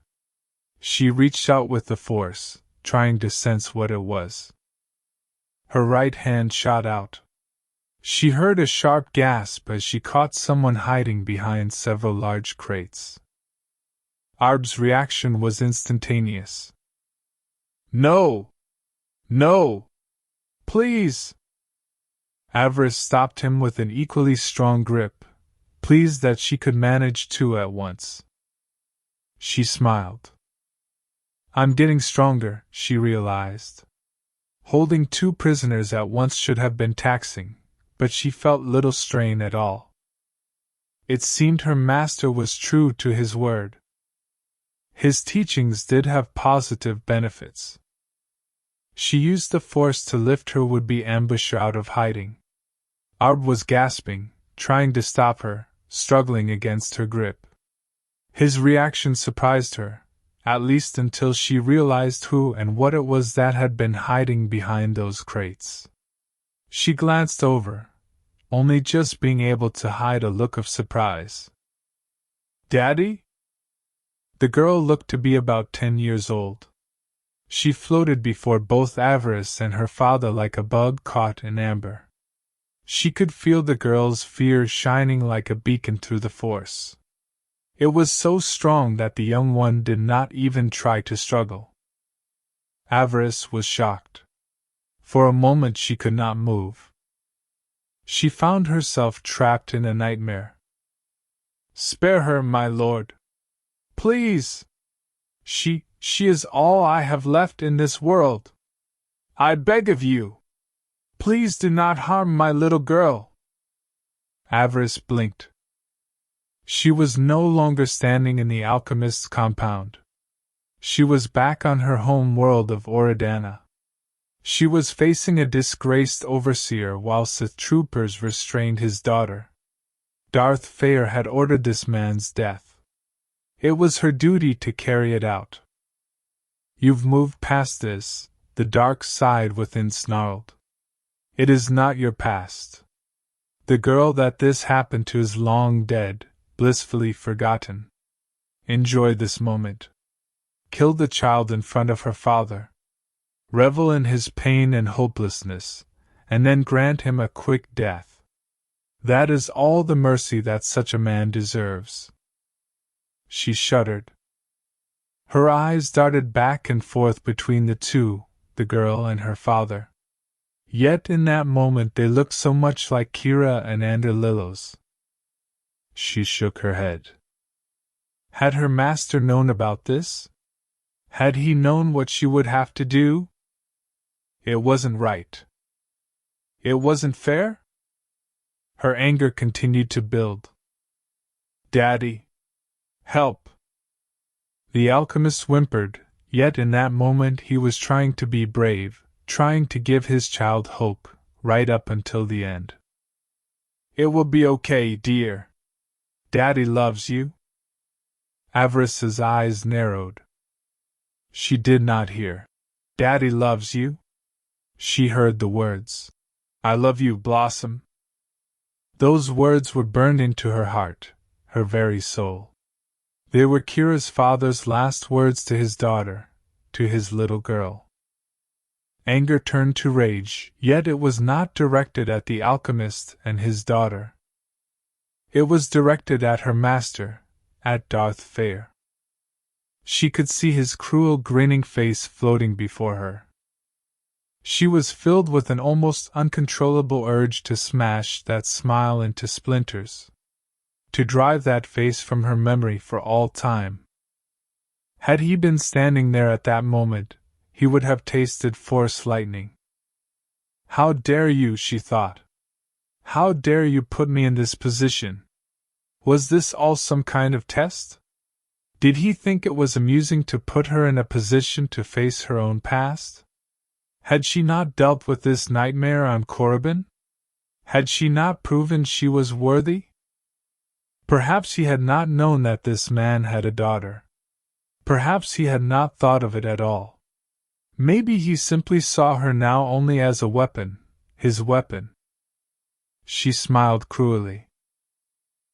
She reached out with the Force, trying to sense what it was. Her right hand shot out. She heard a sharp gasp as she caught someone hiding behind several large crates. Arb's reaction was instantaneous. No! No! Please! Avaryss stopped him with an equally strong grip, pleased that she could manage 2 at once. She smiled. I'm getting stronger, she realized. Holding 2 prisoners at once should have been taxing, but she felt little strain at all. It seemed her master was true to his word. His teachings did have positive benefits. She used the Force to lift her would-be ambusher out of hiding. Arb was gasping, trying to stop her, struggling against her grip. His reaction surprised her, at least until she realized who and what it was that had been hiding behind those crates. She glanced over, only just being able to hide a look of surprise. Daddy? The girl looked to be about 10 years old. She floated before both Avaryss and her father like a bug caught in amber. She could feel the girl's fear shining like a beacon through the Force. It was so strong that the young one did not even try to struggle. Avaryss was shocked. For a moment she could not move. She found herself trapped in a nightmare. "Spare her, my lord. Please! She is all I have left in this world. I beg of you. Please do not harm my little girl." Avaryss blinked. She was no longer standing in the alchemist's compound. She was back on her home world of Oridana. She was facing a disgraced overseer while Sith troopers restrained his daughter. Darth Feer had ordered this man's death. It was her duty to carry it out. "You've moved past this," the dark side within snarled. "It is not your past. The girl that this happened to is long dead, blissfully forgotten. Enjoy this moment. Kill the child in front of her father. Revel in his pain and hopelessness, and then grant him a quick death. That is all the mercy that such a man deserves." She shuddered. Her eyes darted back and forth between the two, the girl and her father. Yet in that moment they looked so much like Kira and Anderlillos. She shook her head. Had her master known about this? Had he known what she would have to do? It wasn't right. It wasn't fair? Her anger continued to build. "Daddy! Help!" The alchemist whimpered, yet in that moment he was trying to be brave, trying to give his child hope, right up until the end. "It will be okay, dear. Daddy loves you." Avaryss's eyes narrowed. She did not hear. "Daddy loves you?" She heard the words. "I love you, Blossom." Those words were burned into her heart, her very soul. They were Kira's father's last words to his daughter, to his little girl. Anger turned to rage, yet it was not directed at the alchemist and his daughter. It was directed at her master, at Darth Feer. She could see his cruel grinning face floating before her. She was filled with an almost uncontrollable urge to smash that smile into splinters. To drive that face from her memory for all time. Had he been standing there at that moment, he would have tasted Force lightning. "How dare you," she thought. "How dare you put me in this position? Was this all some kind of test? Did he think it was amusing to put her in a position to face her own past? Had she not dealt with this nightmare on Korriban? Had she not proven she was worthy? Perhaps he had not known that this man had a daughter. Perhaps he had not thought of it at all. Maybe he simply saw her now only as a weapon, his weapon. She smiled cruelly.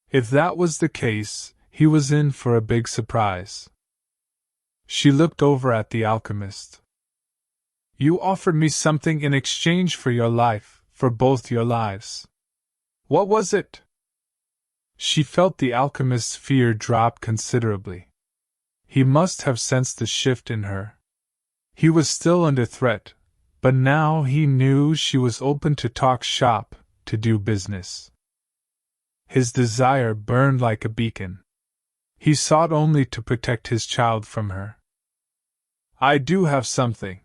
If that was the case, he was in for a big surprise. She looked over at the alchemist. "You offered me something in exchange for your life, for both your lives. What was it?" She felt the alchemist's fear drop considerably. He must have sensed the shift in her. He was still under threat, but now he knew she was open to talk shop, to do business. His desire burned like a beacon. He sought only to protect his child from her. "I do have something.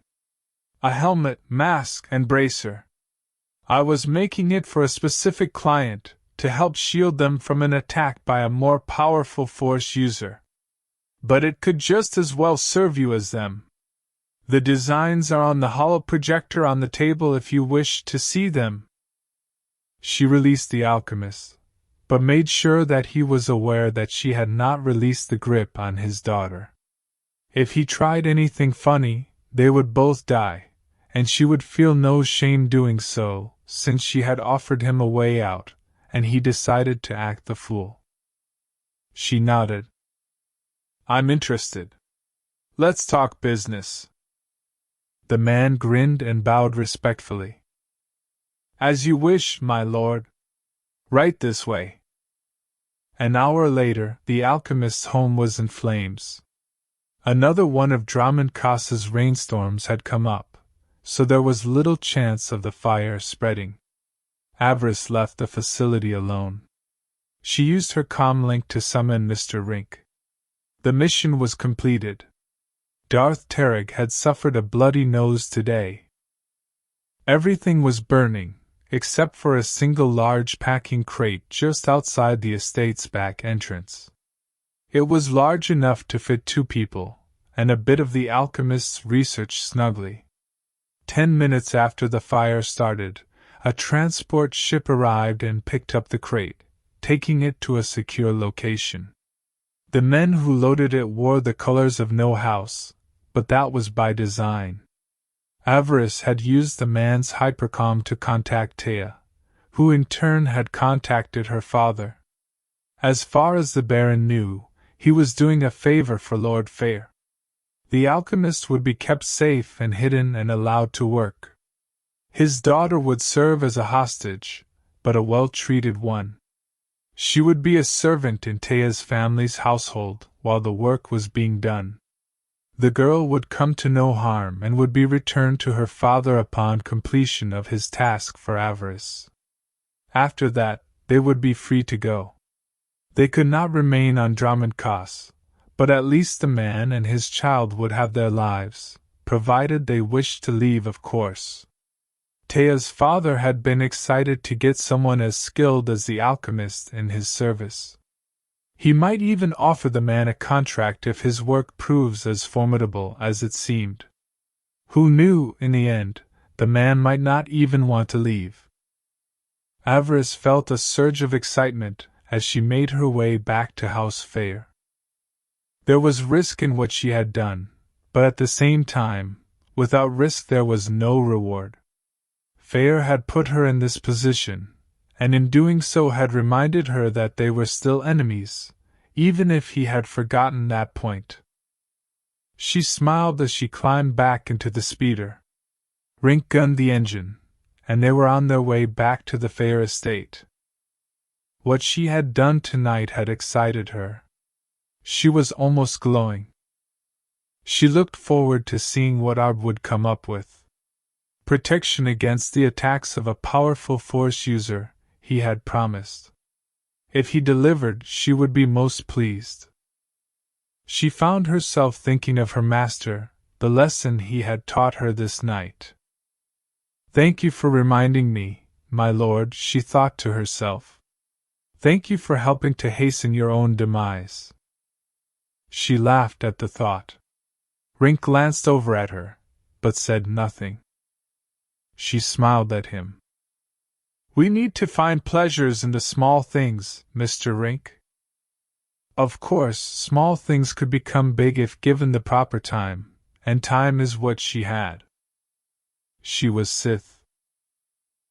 A helmet, mask, and bracer. I was making it for a specific client, to help shield them from an attack by a more powerful Force user. But it could just as well serve you as them. The designs are on the holo projector on the table if you wish to see them." She released the alchemist, but made sure that he was aware that she had not released the grip on his daughter. If he tried anything funny, they would both die, and she would feel no shame doing so, since she had offered him a way out, and he decided to act the fool. She nodded. "I'm interested. Let's talk business." The man grinned and bowed respectfully. As you wish, my lord. Right this way. An hour later, the alchemist's home was in flames. Another one of Dromund Kaas's rainstorms had come up, so there was little chance of the fire spreading. Avaryss left the facility alone. She used her comm link to summon Mr. Rink. The mission was completed. Darth Tarag had suffered a bloody nose today. Everything was burning, except for a single large packing crate just outside the estate's back entrance. It was large enough to fit 2 people, and a bit of the alchemist's research snugly. 10 minutes after the fire started, a transport ship arrived and picked up the crate, taking it to a secure location. The men who loaded it wore the colors of no house, but that was by design. Avaryss had used the man's hypercom to contact Itae, who in turn had contacted her father. As far as the Baron knew, he was doing a favor for Lord Feer. The alchemist would be kept safe and hidden and allowed to work. His daughter would serve as a hostage, but a well-treated one. She would be a servant in Itae's family's household while the work was being done. The girl would come to no harm and would be returned to her father upon completion of his task for Avaryss. After that, they would be free to go. They could not remain on Dromund Kaas, but at least the man and his child would have their lives, provided they wished to leave, of course. Itae's father had been excited to get someone as skilled as the alchemist in his service. He might even offer the man a contract if his work proves as formidable as it seemed. Who knew, in the end, the man might not even want to leave. Avaryss felt a surge of excitement as she made her way back to House Feer. There was risk in what she had done, but at the same time, without risk there was no reward. Feer had put her in this position, and in doing so had reminded her that they were still enemies, even if he had forgotten that point. She smiled as she climbed back into the speeder. Rink gunned the engine, and they were on their way back to the Feer estate. What she had done tonight had excited her. She was almost glowing. She looked forward to seeing what Arb would come up with. Protection against the attacks of a powerful Force user, he had promised. If he delivered, she would be most pleased. She found herself thinking of her master, the lesson he had taught her this night. Thank you for reminding me, my lord, she thought to herself. Thank you for helping to hasten your own demise. She laughed at the thought. Rink glanced over at her, but said nothing. She smiled at him. We need to find pleasures in the small things, Mr. Rink. Of course, small things could become big if given the proper time, and time is what she had. She was Sith.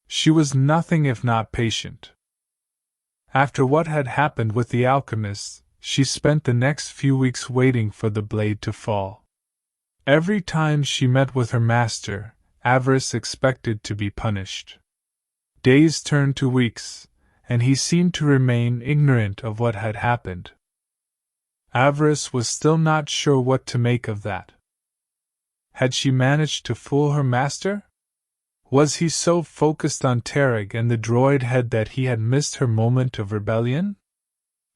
She was nothing if not patient. After what had happened with the alchemist, she spent the next few weeks waiting for the blade to fall. Every time she met with her master, Avaryss expected to be punished. Days turned to weeks, and he seemed to remain ignorant of what had happened. Avaryss was still not sure what to make of that. Had she managed to fool her master? Was he so focused on Tarag and the droid head that he had missed her moment of rebellion?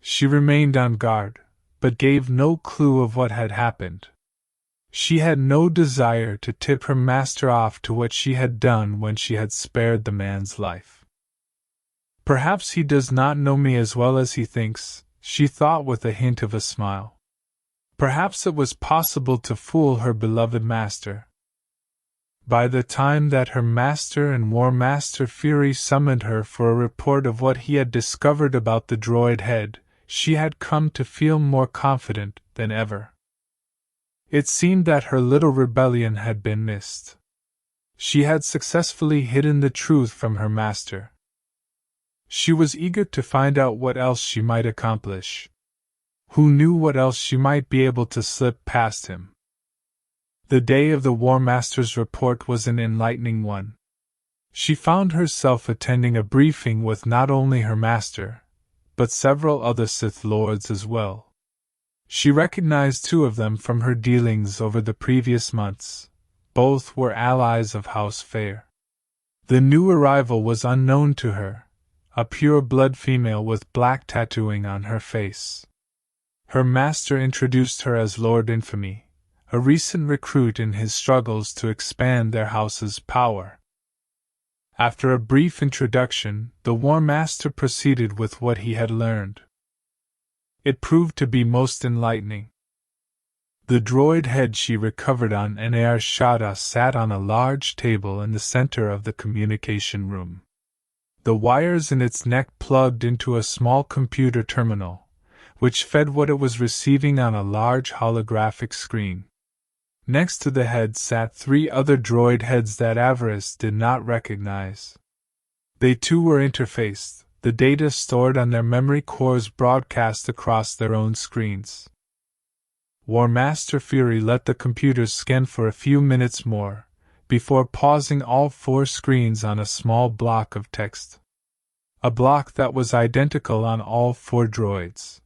She remained on guard, but gave no clue of what had happened. She had no desire to tip her master off to what she had done when she had spared the man's life. Perhaps he does not know me as well as he thinks, she thought with a hint of a smile. Perhaps it was possible to fool her beloved master. By the time that her master and War Master Feer summoned her for a report of what he had discovered about the droid head, she had come to feel more confident than ever. It seemed that her little rebellion had been missed. She had successfully hidden the truth from her master. She was eager to find out what else she might accomplish. Who knew what else she might be able to slip past him? The day of the War Master's report was an enlightening one. She found herself attending a briefing with not only her master, but several other Sith Lords as well. She recognized two of them from her dealings over the previous months. Both were allies of House Feer. The new arrival was unknown to her, a pure-blood female with black tattooing on her face. Her master introduced her as Lord Infamy, a recent recruit in his struggles to expand their house's power. After a brief introduction, the War Master proceeded with what he had learned. It proved to be most enlightening. The droid head she recovered on Anair Shada sat on a large table in the center of the communication room. The wires in its neck plugged into a small computer terminal, which fed what it was receiving on a large holographic screen. Next to the head sat three other droid heads that Avaryss did not recognize. They too were interfaced, the data stored on their memory cores broadcast across their own screens. War Master Fury let the computers scan for a few minutes more, before pausing all four screens on a small block of text. A block that was identical on all four droids.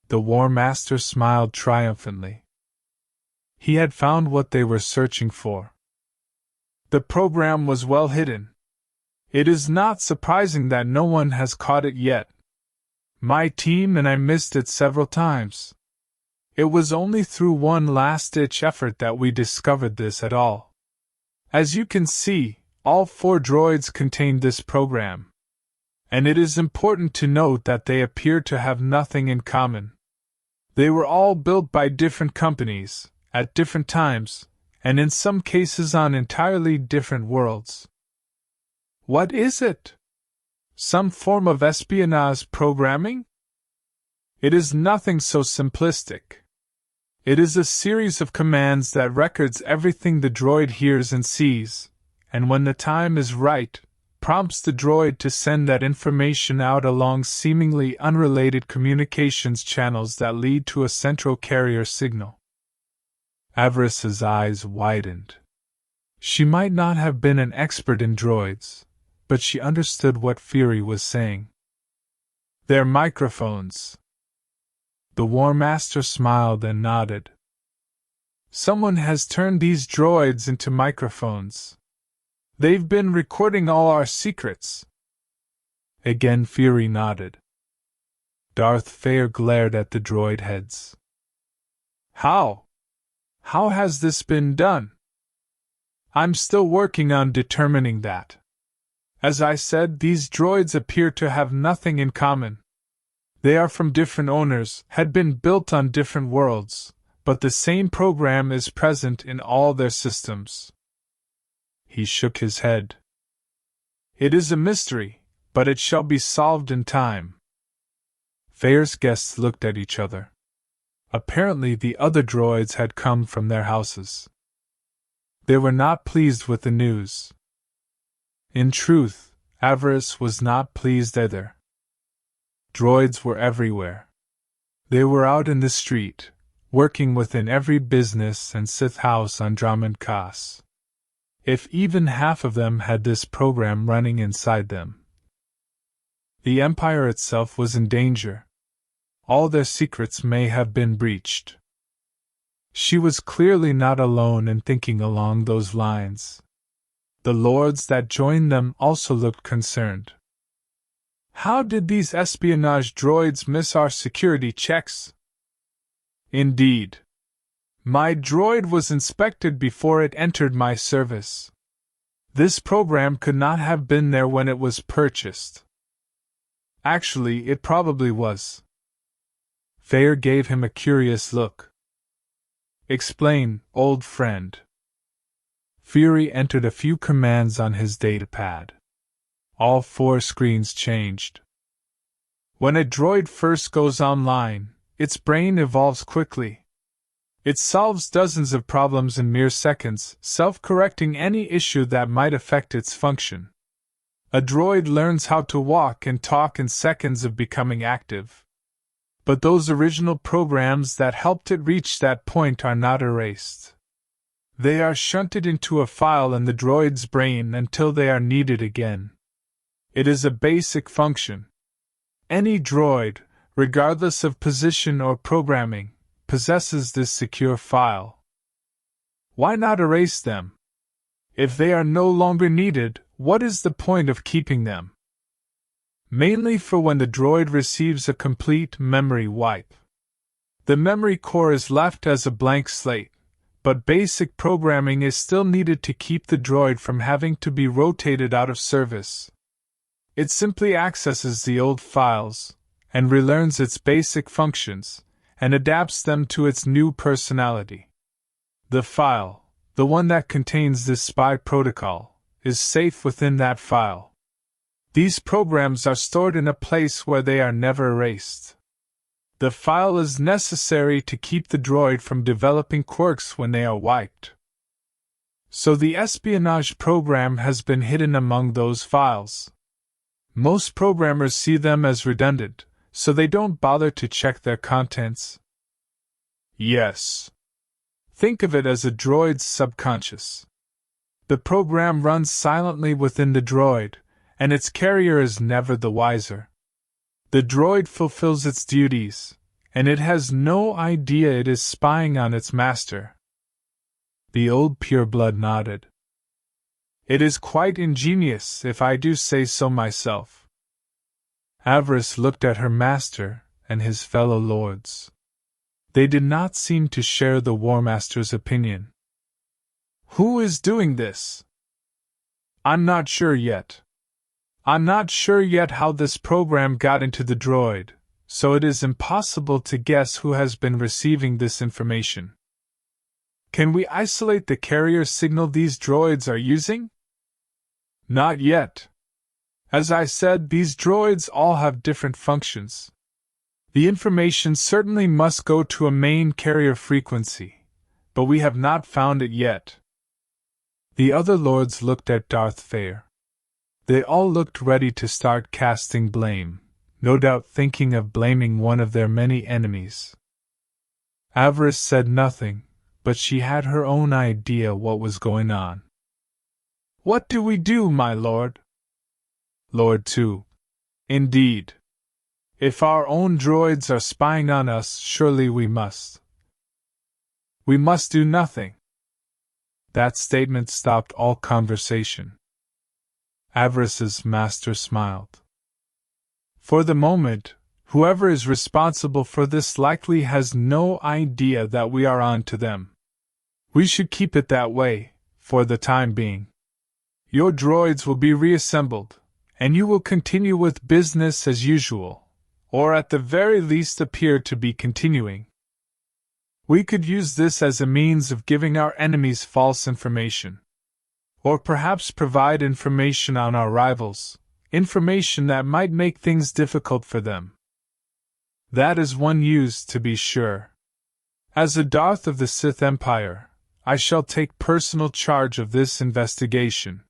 The War Master smiled triumphantly. He had found what they were searching for. The program was well hidden. It is not surprising that no one has caught it yet. My team and I missed it several times. It was only through one last-ditch effort that we discovered this at all. As you can see, all four droids contained this program. And it is important to note that they appear to have nothing in common. They were all built by different companies, at different times, and in some cases on entirely different worlds. What is it? Some form of espionage programming? It is nothing so simplistic. It is a series of commands that records everything the droid hears and sees, and when the time is right, prompts the droid to send that information out along seemingly unrelated communications channels that lead to a central carrier signal. Avaryss's eyes widened. She might not have been an expert in droids, but she understood what Fury was saying. They're microphones. The War Master smiled and nodded. Someone has turned these droids into microphones. They've been recording all our secrets. Again Fury nodded. Darth Feer glared at the droid heads. How? How has this been done? I'm still working on determining that. As I said, these droids appear to have nothing in common. They are from different owners, had been built on different worlds, but the same program is present in all their systems. He shook his head. It is a mystery, but it shall be solved in time. Feer's guests looked at each other. Apparently the other droids had come from their houses. They were not pleased with the news. In truth, Avaryss was not pleased either. Droids were everywhere. They were out in the street, working within every business and Sith house on Dromund Kaas. If even half of them had this program running inside them, the Empire itself was in danger. All their secrets may have been breached. She was clearly not alone in thinking along those lines. The lords that joined them also looked concerned. How did these espionage droids miss our security checks? Indeed. My droid was inspected before it entered my service. This program could not have been there when it was purchased. Actually, it probably was. Feer gave him a curious look. Explain, old friend. Fury entered a few commands on his datapad. All four screens changed. When a droid first goes online, its brain evolves quickly. It solves dozens of problems in mere seconds, self-correcting any issue that might affect its function. A droid learns how to walk and talk in seconds of becoming active. But those original programs that helped it reach that point are not erased. They are shunted into a file in the droid's brain until they are needed again. It is a basic function. Any droid, regardless of position or programming, possesses this secure file. Why not erase them? If they are no longer needed, what is the point of keeping them? Mainly for when the droid receives a complete memory wipe. The memory core is left as a blank slate, but basic programming is still needed to keep the droid from having to be rotated out of service. It simply accesses the old files, and relearns its basic functions, and adapts them to its new personality. The file, the one that contains this spy protocol, is safe within that file. These programs are stored in a place where they are never erased. The file is necessary to keep the droid from developing quirks when they are wiped. So the espionage program has been hidden among those files. Most programmers see them as redundant, so they don't bother to check their contents. Yes. Think of it as a droid's subconscious. The program runs silently within the droid, and its carrier is never the wiser. The droid fulfills its duties, and it has no idea it is spying on its master. The old pureblood nodded. It is quite ingenious, if I do say so myself. Avaryss looked at her master and his fellow lords. They did not seem to share the War Master's opinion. Who is doing this? I'm not sure yet. I'm not sure yet how this program got into the droid, so it is impossible to guess who has been receiving this information. Can we isolate the carrier signal these droids are using? Not yet. As I said, these droids all have different functions. The information certainly must go to a main carrier frequency, but we have not found it yet. The other lords looked at Darth Feer. They all looked ready to start casting blame, no doubt thinking of blaming one of their many enemies. Avaryss said nothing, but she had her own idea what was going on. What do we do, my lord? Lord 2. Indeed. If our own droids are spying on us, surely we must. We must do nothing. That statement stopped all conversation. Avaryss's master smiled. For the moment, whoever is responsible for this likely has no idea that we are on to them. We should keep it that way, for the time being. Your droids will be reassembled, and you will continue with business as usual, or at the very least appear to be continuing. We could use this as a means of giving our enemies false information. Or perhaps provide information on our rivals, information that might make things difficult for them. That is one use, to be sure. As a Darth of the Sith Empire, I shall take personal charge of this investigation.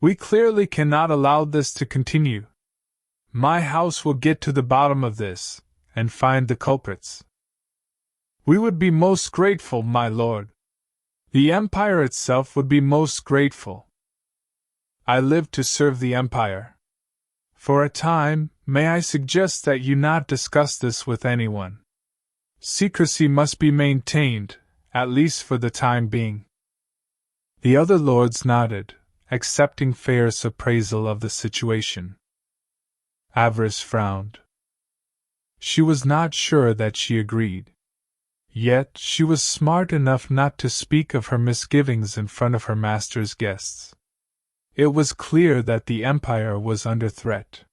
We clearly cannot allow this to continue. My house will get to the bottom of this, and find the culprits. We would be most grateful, my lord. The Empire itself would be most grateful. I live to serve the Empire. For a time, may I suggest that you not discuss this with anyone. Secrecy must be maintained, at least for the time being. The other lords nodded, accepting Feer's appraisal of the situation. Avaryss frowned. She was not sure that she agreed. Yet she was smart enough not to speak of her misgivings in front of her master's guests. It was clear that the Empire was under threat.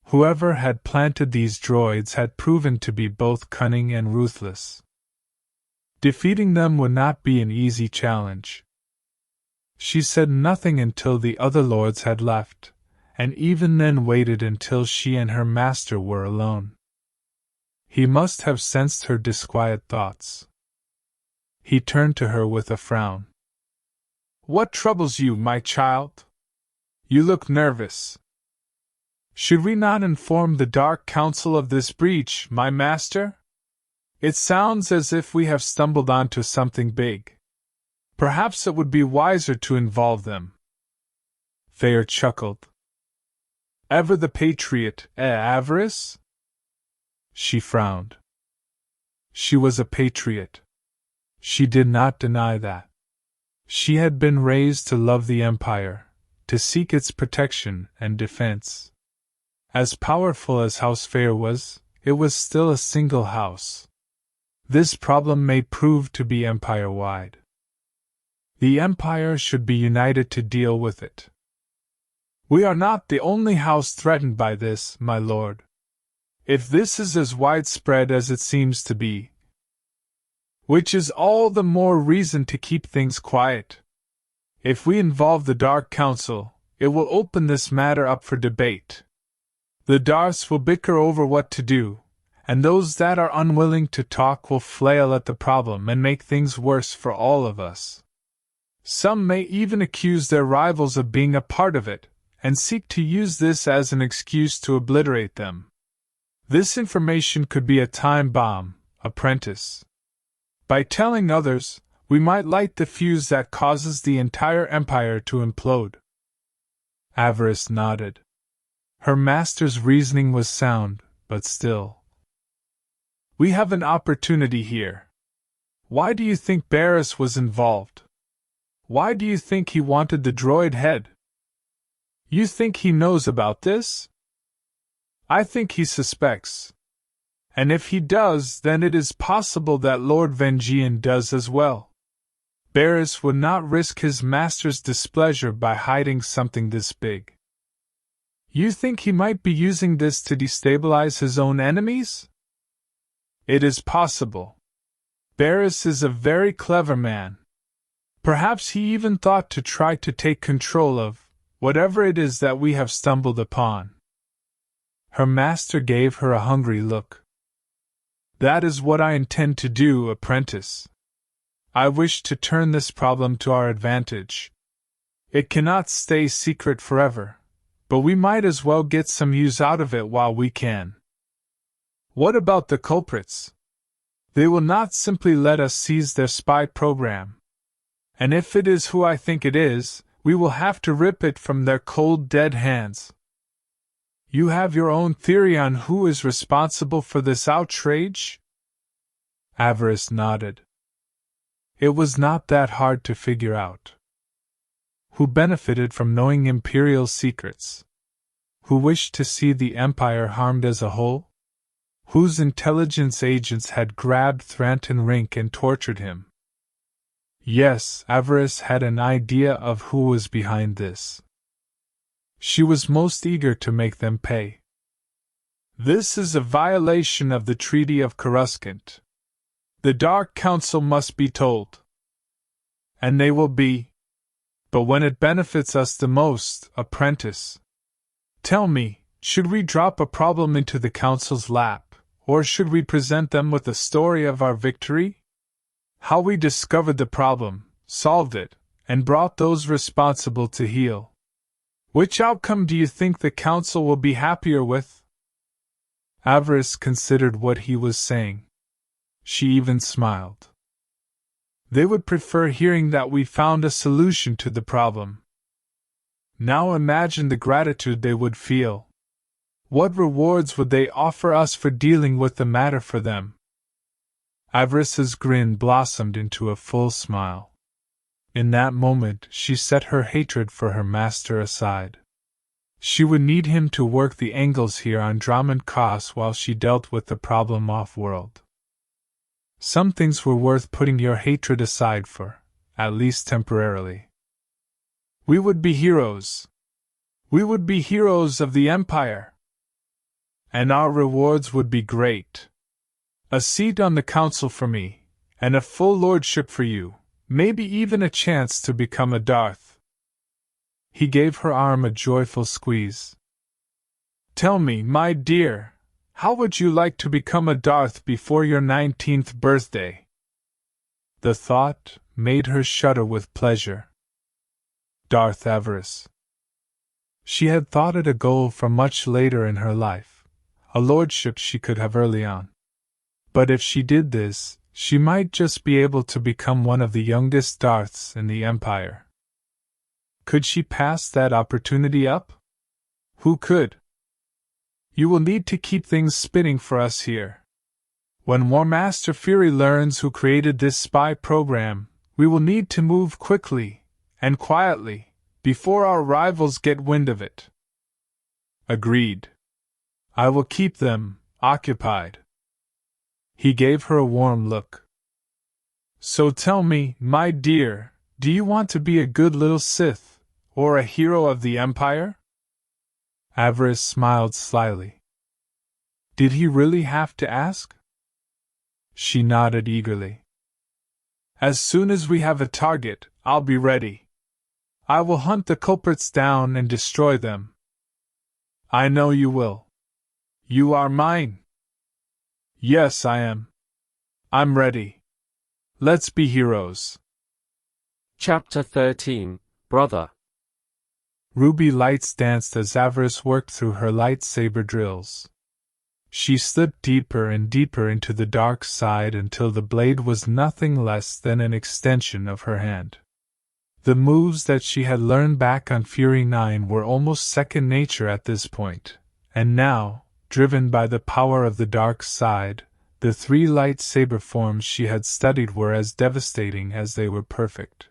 Whoever had planted these droids had proven to be both cunning and ruthless. Defeating them would not be an easy challenge. She said nothing until the other lords had left, and even then waited until she and her master were alone. He must have sensed her disquiet thoughts. He turned to her with a frown. What troubles you, my child? You look nervous. Should we not inform the Dark Council of this breach, my master? It sounds as if we have stumbled onto something big. Perhaps it would be wiser to involve them. Feer chuckled. Ever the patriot, Avaryss? She frowned. She was a patriot. She did not deny that. She had been raised to love the Empire, to seek its protection and defense. As powerful as House Feer was, it was still a single house. This problem may prove to be empire-wide. The Empire should be united to deal with it. We are not the only house threatened by this, my lord. If this is as widespread as it seems to be, which is all the more reason to keep things quiet. If we involve the Dark Council, it will open this matter up for debate. The Darths will bicker over what to do, and those that are unwilling to talk will flail at the problem and make things worse for all of us. Some may even accuse their rivals of being a part of it, and seek to use this as an excuse to obliterate them. This information could be a time bomb, Apprentice. By telling others, we might light the fuse that causes the entire Empire to implode. Avaryss nodded. Her master's reasoning was sound, but still. We have an opportunity here. Why do you think Avarice was involved? Why do you think he wanted the droid head? You think he knows about this? I think he suspects. And if he does, then it is possible that Lord Vengean does as well. Avarice would not risk his master's displeasure by hiding something this big. You think he might be using this to destabilize his own enemies? It is possible. Avarice is a very clever man. Perhaps he even thought to try to take control of whatever it is that we have stumbled upon. Her master gave her a hungry look. That is what I intend to do, Apprentice. I wish to turn this problem to our advantage. It cannot stay secret forever, but we might as well get some use out of it while we can. What about the culprits? They will not simply let us seize their spy program. And if it is who I think it is, we will have to rip it from their cold, dead hands. You have your own theory on who is responsible for this outrage? Avaryss nodded. It was not that hard to figure out. Who benefited from knowing Imperial secrets? Who wished to see the Empire harmed as a whole? Whose intelligence agents had grabbed Thranton Rink and tortured him? Yes, Avaryss had an idea of who was behind this. She was most eager to make them pay. This is a violation of the Treaty of Coruscant. The Dark Council must be told. And they will be. But when it benefits us the most, Apprentice. Tell me, should we drop a problem into the Council's lap, or should we present them with a story of our victory? How we discovered the problem, solved it, and brought those responsible to heel. Which outcome do you think the Council will be happier with? Avaryss considered what he was saying. She even smiled. They would prefer hearing that we found a solution to the problem. Now imagine the gratitude they would feel. What rewards would they offer us for dealing with the matter for them? Avaryss's grin blossomed into a full smile. In that moment she set her hatred for her master aside. She would need him to work the angles here on Dromund Kaas while she dealt with the problem off-world. Some things were worth putting your hatred aside for, at least temporarily. We would be heroes. We would be heroes of the Empire. And our rewards would be great. A seat on the council for me, and a full lordship for you, maybe even a chance to become a Darth. He gave her arm a joyful squeeze. Tell me, my dear, how would you like to become a Darth before your 19th birthday? The thought made her shudder with pleasure. Darth Avaryss. She had thought it a goal for much later in her life, a lordship she could have early on. But if she did this, she might just be able to become one of the youngest Darths in the Empire. Could she pass that opportunity up? Who could? You will need to keep things spinning for us here. When War Master Feer learns who created this spy program, we will need to move quickly and quietly before our rivals get wind of it. Agreed. I will keep them occupied. He gave her a warm look. So tell me, my dear, do you want to be a good little Sith, or a hero of the Empire? Avaryss smiled slyly. Did he really have to ask? She nodded eagerly. As soon as we have a target, I'll be ready. I will hunt the culprits down and destroy them. I know you will. You are mine. Yes, I am. I'm ready. Let's be heroes. Chapter 13, Brother. Ruby lights danced as Avaryss worked through her lightsaber drills. She slipped deeper and deeper into the dark side until the blade was nothing less than an extension of her hand. The moves that she had learned back on Fury 9 were almost second nature at this point, and now, driven by the power of the dark side, the 3 lightsaber forms she had studied were as devastating as they were perfect.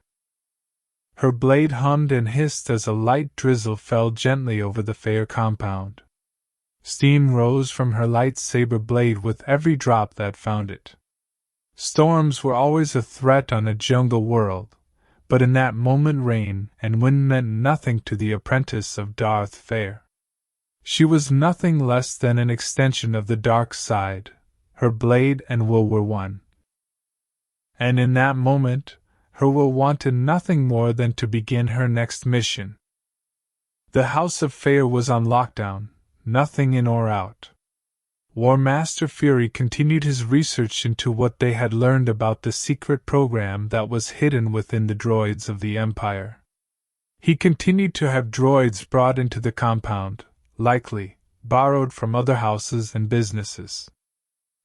Her blade hummed and hissed as a light drizzle fell gently over the Feer compound. Steam rose from her lightsaber blade with every drop that found it. Storms were always a threat on a jungle world, but in that moment rain and wind meant nothing to the apprentice of Darth Feer. She was nothing less than an extension of the dark side. Her blade and will were one. And in that moment, her will wanted nothing more than to begin her next mission. The House of Feer was on lockdown, nothing in or out. War Master Feer continued his research into what they had learned about the secret program that was hidden within the droids of the Empire. He continued to have droids brought into the compound, likely borrowed from other houses and businesses.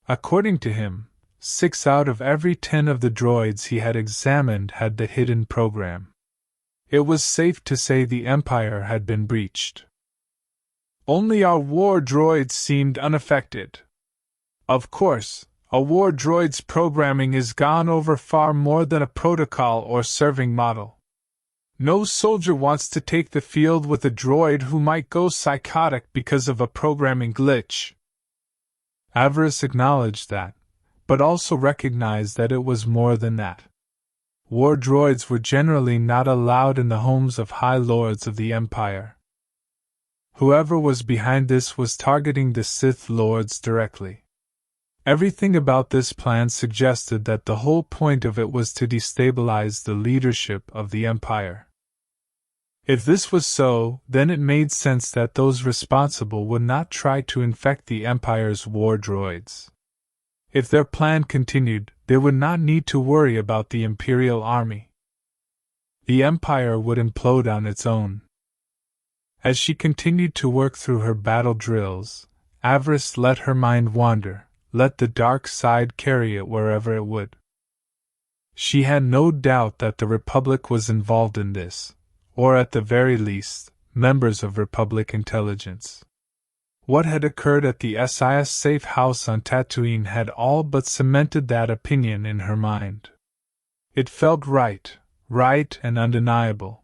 According to him, 6 out of every 10 of the droids he had examined had the hidden program. It was safe to say the Empire had been breached. Only our war droids seemed unaffected. Of course, a war droid's programming is gone over far more than a protocol or serving model. No soldier wants to take the field with a droid who might go psychotic because of a programming glitch. Avaryss acknowledged that, but also recognized that it was more than that. War droids were generally not allowed in the homes of High Lords of the Empire. Whoever was behind this was targeting the Sith Lords directly. Everything about this plan suggested that the whole point of it was to destabilize the leadership of the Empire. If this was so, then it made sense that those responsible would not try to infect the Empire's war droids. If their plan continued, they would not need to worry about the Imperial army. The Empire would implode on its own. As she continued to work through her battle drills, Avaryss let her mind wander, let the dark side carry it wherever it would. She had no doubt that the Republic was involved in this, or at the very least, members of Republic intelligence. What had occurred at the SIS safe house on Tatooine had all but cemented that opinion in her mind. It felt right and undeniable.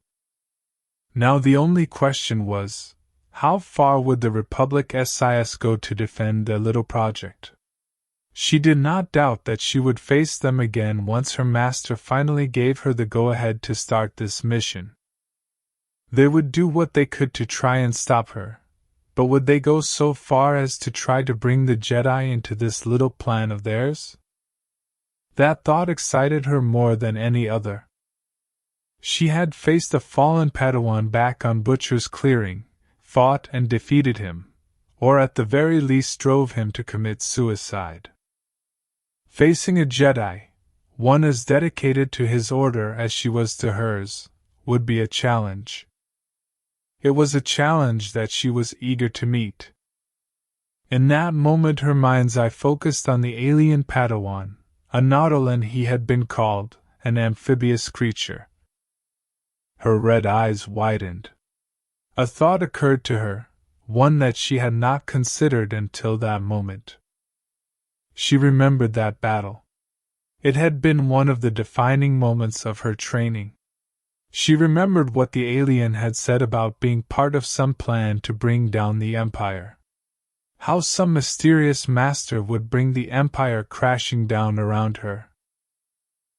Now the only question was, how far would the Republic SIS go to defend their little project? She did not doubt that she would face them again once her master finally gave her the go-ahead to start this mission. They would do what they could to try and stop her, but would they go so far as to try to bring the Jedi into this little plan of theirs? That thought excited her more than any other. She had faced a fallen Padawan back on Butcher's clearing, fought and defeated him, or at the very least drove him to commit suicide. Facing a Jedi, one as dedicated to his order as she was to hers, would be a challenge. It was a challenge that she was eager to meet. In that moment her mind's eye focused on the alien Padawan, A nautolan he had been called, an amphibious creature. Her red eyes widened. A thought occurred to her, one that she had not considered until that moment. She remembered that battle. It had been one of the defining moments of her training. She remembered what the alien had said about being part of some plan to bring down the Empire. How some mysterious master would bring the Empire crashing down around her.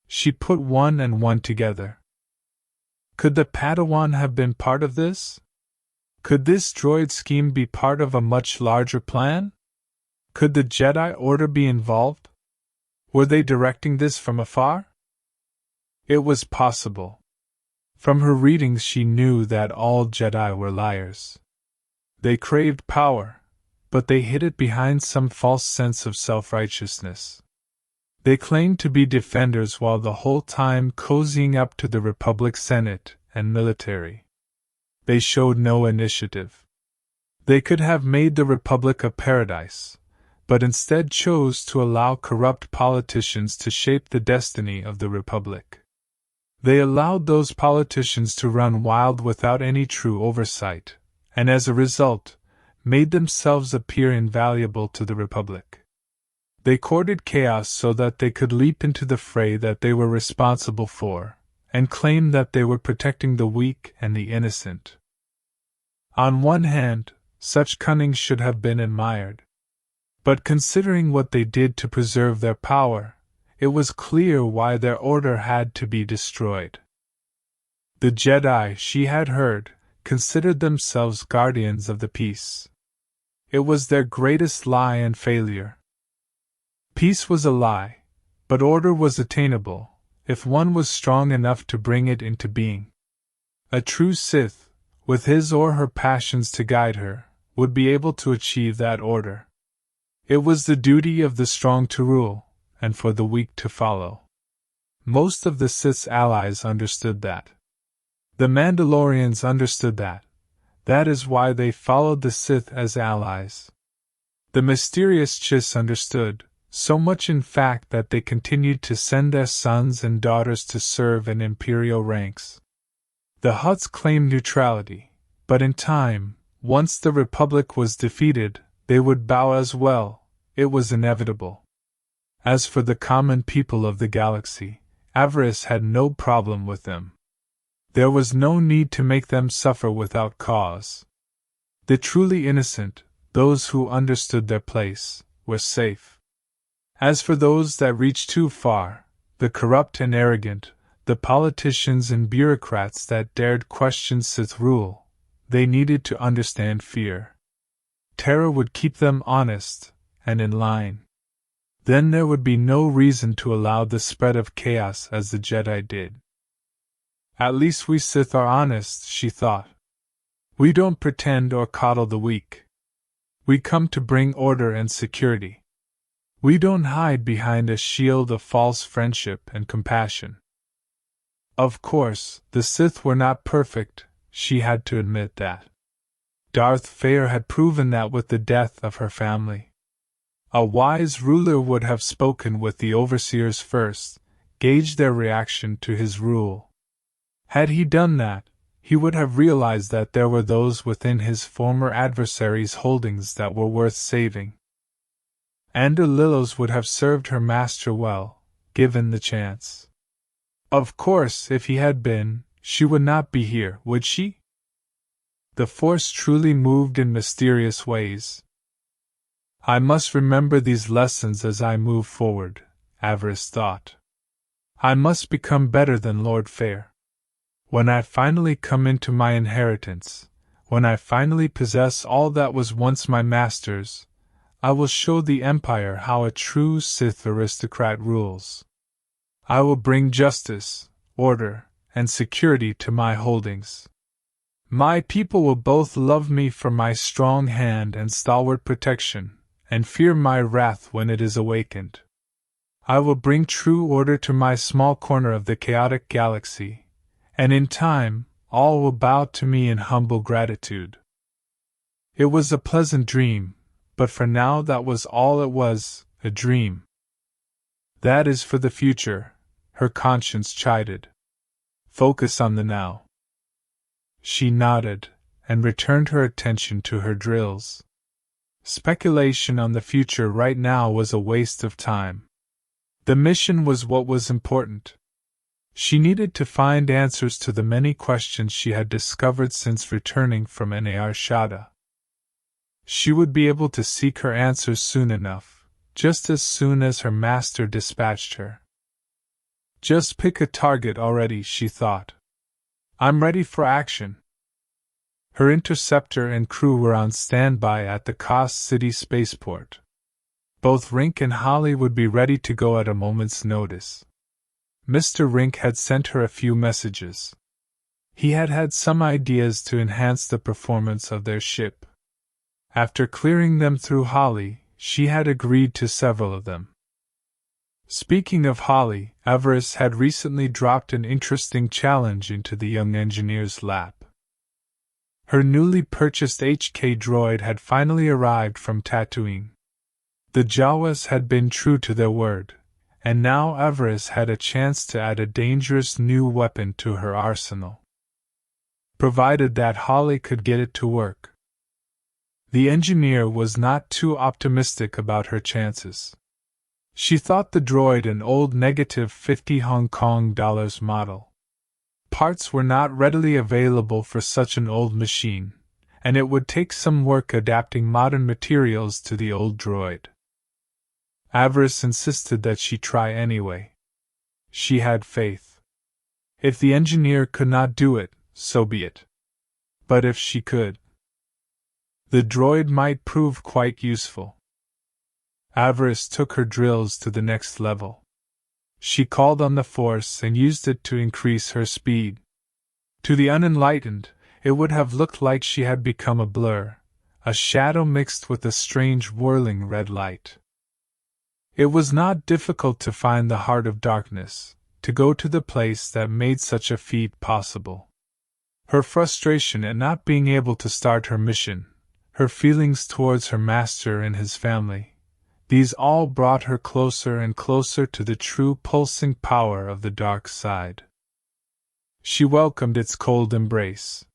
She put one and one together. Could the Padawan have been part of this? Could this droid scheme be part of a much larger plan? Could the Jedi Order be involved? Were they directing this from afar? It was possible. From her readings she knew that all Jedi were liars. They craved power, but they hid it behind some false sense of self-righteousness. They claimed to be defenders while the whole time cozying up to the Republic Senate and military. They showed no initiative. They could have made the Republic a paradise, but instead chose to allow corrupt politicians to shape the destiny of the Republic. They allowed those politicians to run wild without any true oversight, and as a result, made themselves appear invaluable to the Republic. They courted chaos so that they could leap into the fray that they were responsible for, and claim that they were protecting the weak and the innocent. On one hand, such cunning should have been admired. But considering what they did to preserve their power, it was clear why their order had to be destroyed. The Jedi, she had heard, considered themselves guardians of the peace. It was their greatest lie and failure. Peace was a lie, but order was attainable, if one was strong enough to bring it into being. A true Sith, with his or her passions to guide her, would be able to achieve that order. It was the duty of the strong to rule, and for the weak to follow. Most of the Sith's allies understood that. The Mandalorians understood that. That is why they followed the Sith as allies. The mysterious Chiss understood, so much in fact that they continued to send their sons and daughters to serve in Imperial ranks. The Hutts claimed neutrality, but in time, once the Republic was defeated, they would bow as well. It was inevitable. As for the common people of the galaxy, Avaryss had no problem with them. There was no need to make them suffer without cause. The truly innocent, those who understood their place, were safe. As for those that reached too far, the corrupt and arrogant, the politicians and bureaucrats that dared question Sith rule, they needed to understand fear. Terror would keep them honest and in line. Then there would be no reason to allow the spread of chaos as the Jedi did. At least we Sith are honest, she thought. We don't pretend or coddle the weak. We come to bring order and security. We don't hide behind a shield of false friendship and compassion. Of course, the Sith were not perfect, she had to admit that. Darth Feer had proven that with the death of her family. A wise ruler would have spoken with the overseers first, gauged their reaction to his rule. Had he done that, he would have realized that there were those within his former adversary's holdings that were worth saving. Andor Lillos would have served her master well, given the chance. Of course, if he had been, she would not be here, would she? The Force truly moved in mysterious ways. I must remember these lessons as I move forward, Avaryss thought. I must become better than Lord Feer. When I finally come into my inheritance, when I finally possess all that was once my master's, I will show the Empire how a true Sith aristocrat rules. I will bring justice, order, and security to my holdings. My people will both love me for my strong hand and stalwart protection, and fear my wrath when it is awakened. I will bring true order to my small corner of the chaotic galaxy, and in time, all will bow to me in humble gratitude. It was a pleasant dream, but for now that was all it was, a dream. That is for the future, her conscience chided. Focus on the now. She nodded, and returned her attention to her drills. Speculation on the future right now was a waste of time. The mission was what was important. She needed to find answers to the many questions she had discovered since returning from Nar Shaddaa. She would be able to seek her answers soon enough, just as soon as her master dispatched her. Just pick a target already, she thought. I'm ready for action. Her interceptor and crew were on standby at the Kaas City spaceport. Both Rink and Holly would be ready to go at a moment's notice. Mr. Rink had sent her a few messages. He had had some ideas to enhance the performance of their ship. After clearing them through Holly, she had agreed to several of them. Speaking of Holly, Avaryss had recently dropped an interesting challenge into the young engineer's lap. Her newly purchased HK droid had finally arrived from Tatooine. The Jawas had been true to their word, and now Avaryss had a chance to add a dangerous new weapon to her arsenal. Provided that Holly could get it to work. The engineer was not too optimistic about her chances. She thought the droid an old -50 Hong Kong dollars model. Parts were not readily available for such an old machine, and it would take some work adapting modern materials to the old droid. Avaryss insisted that she try anyway. She had faith. If the engineer could not do it, so be it. But if she could, the droid might prove quite useful. Avaryss took her drills to the next level. She called on the Force and used it to increase her speed. To the unenlightened, it would have looked like she had become a blur, a shadow mixed with a strange whirling red light. It was not difficult to find the heart of darkness, to go to the place that made such a feat possible. Her frustration at not being able to start her mission, her feelings towards her master and his family, these all brought her closer and closer to the true pulsing power of the dark side. She welcomed its cold embrace.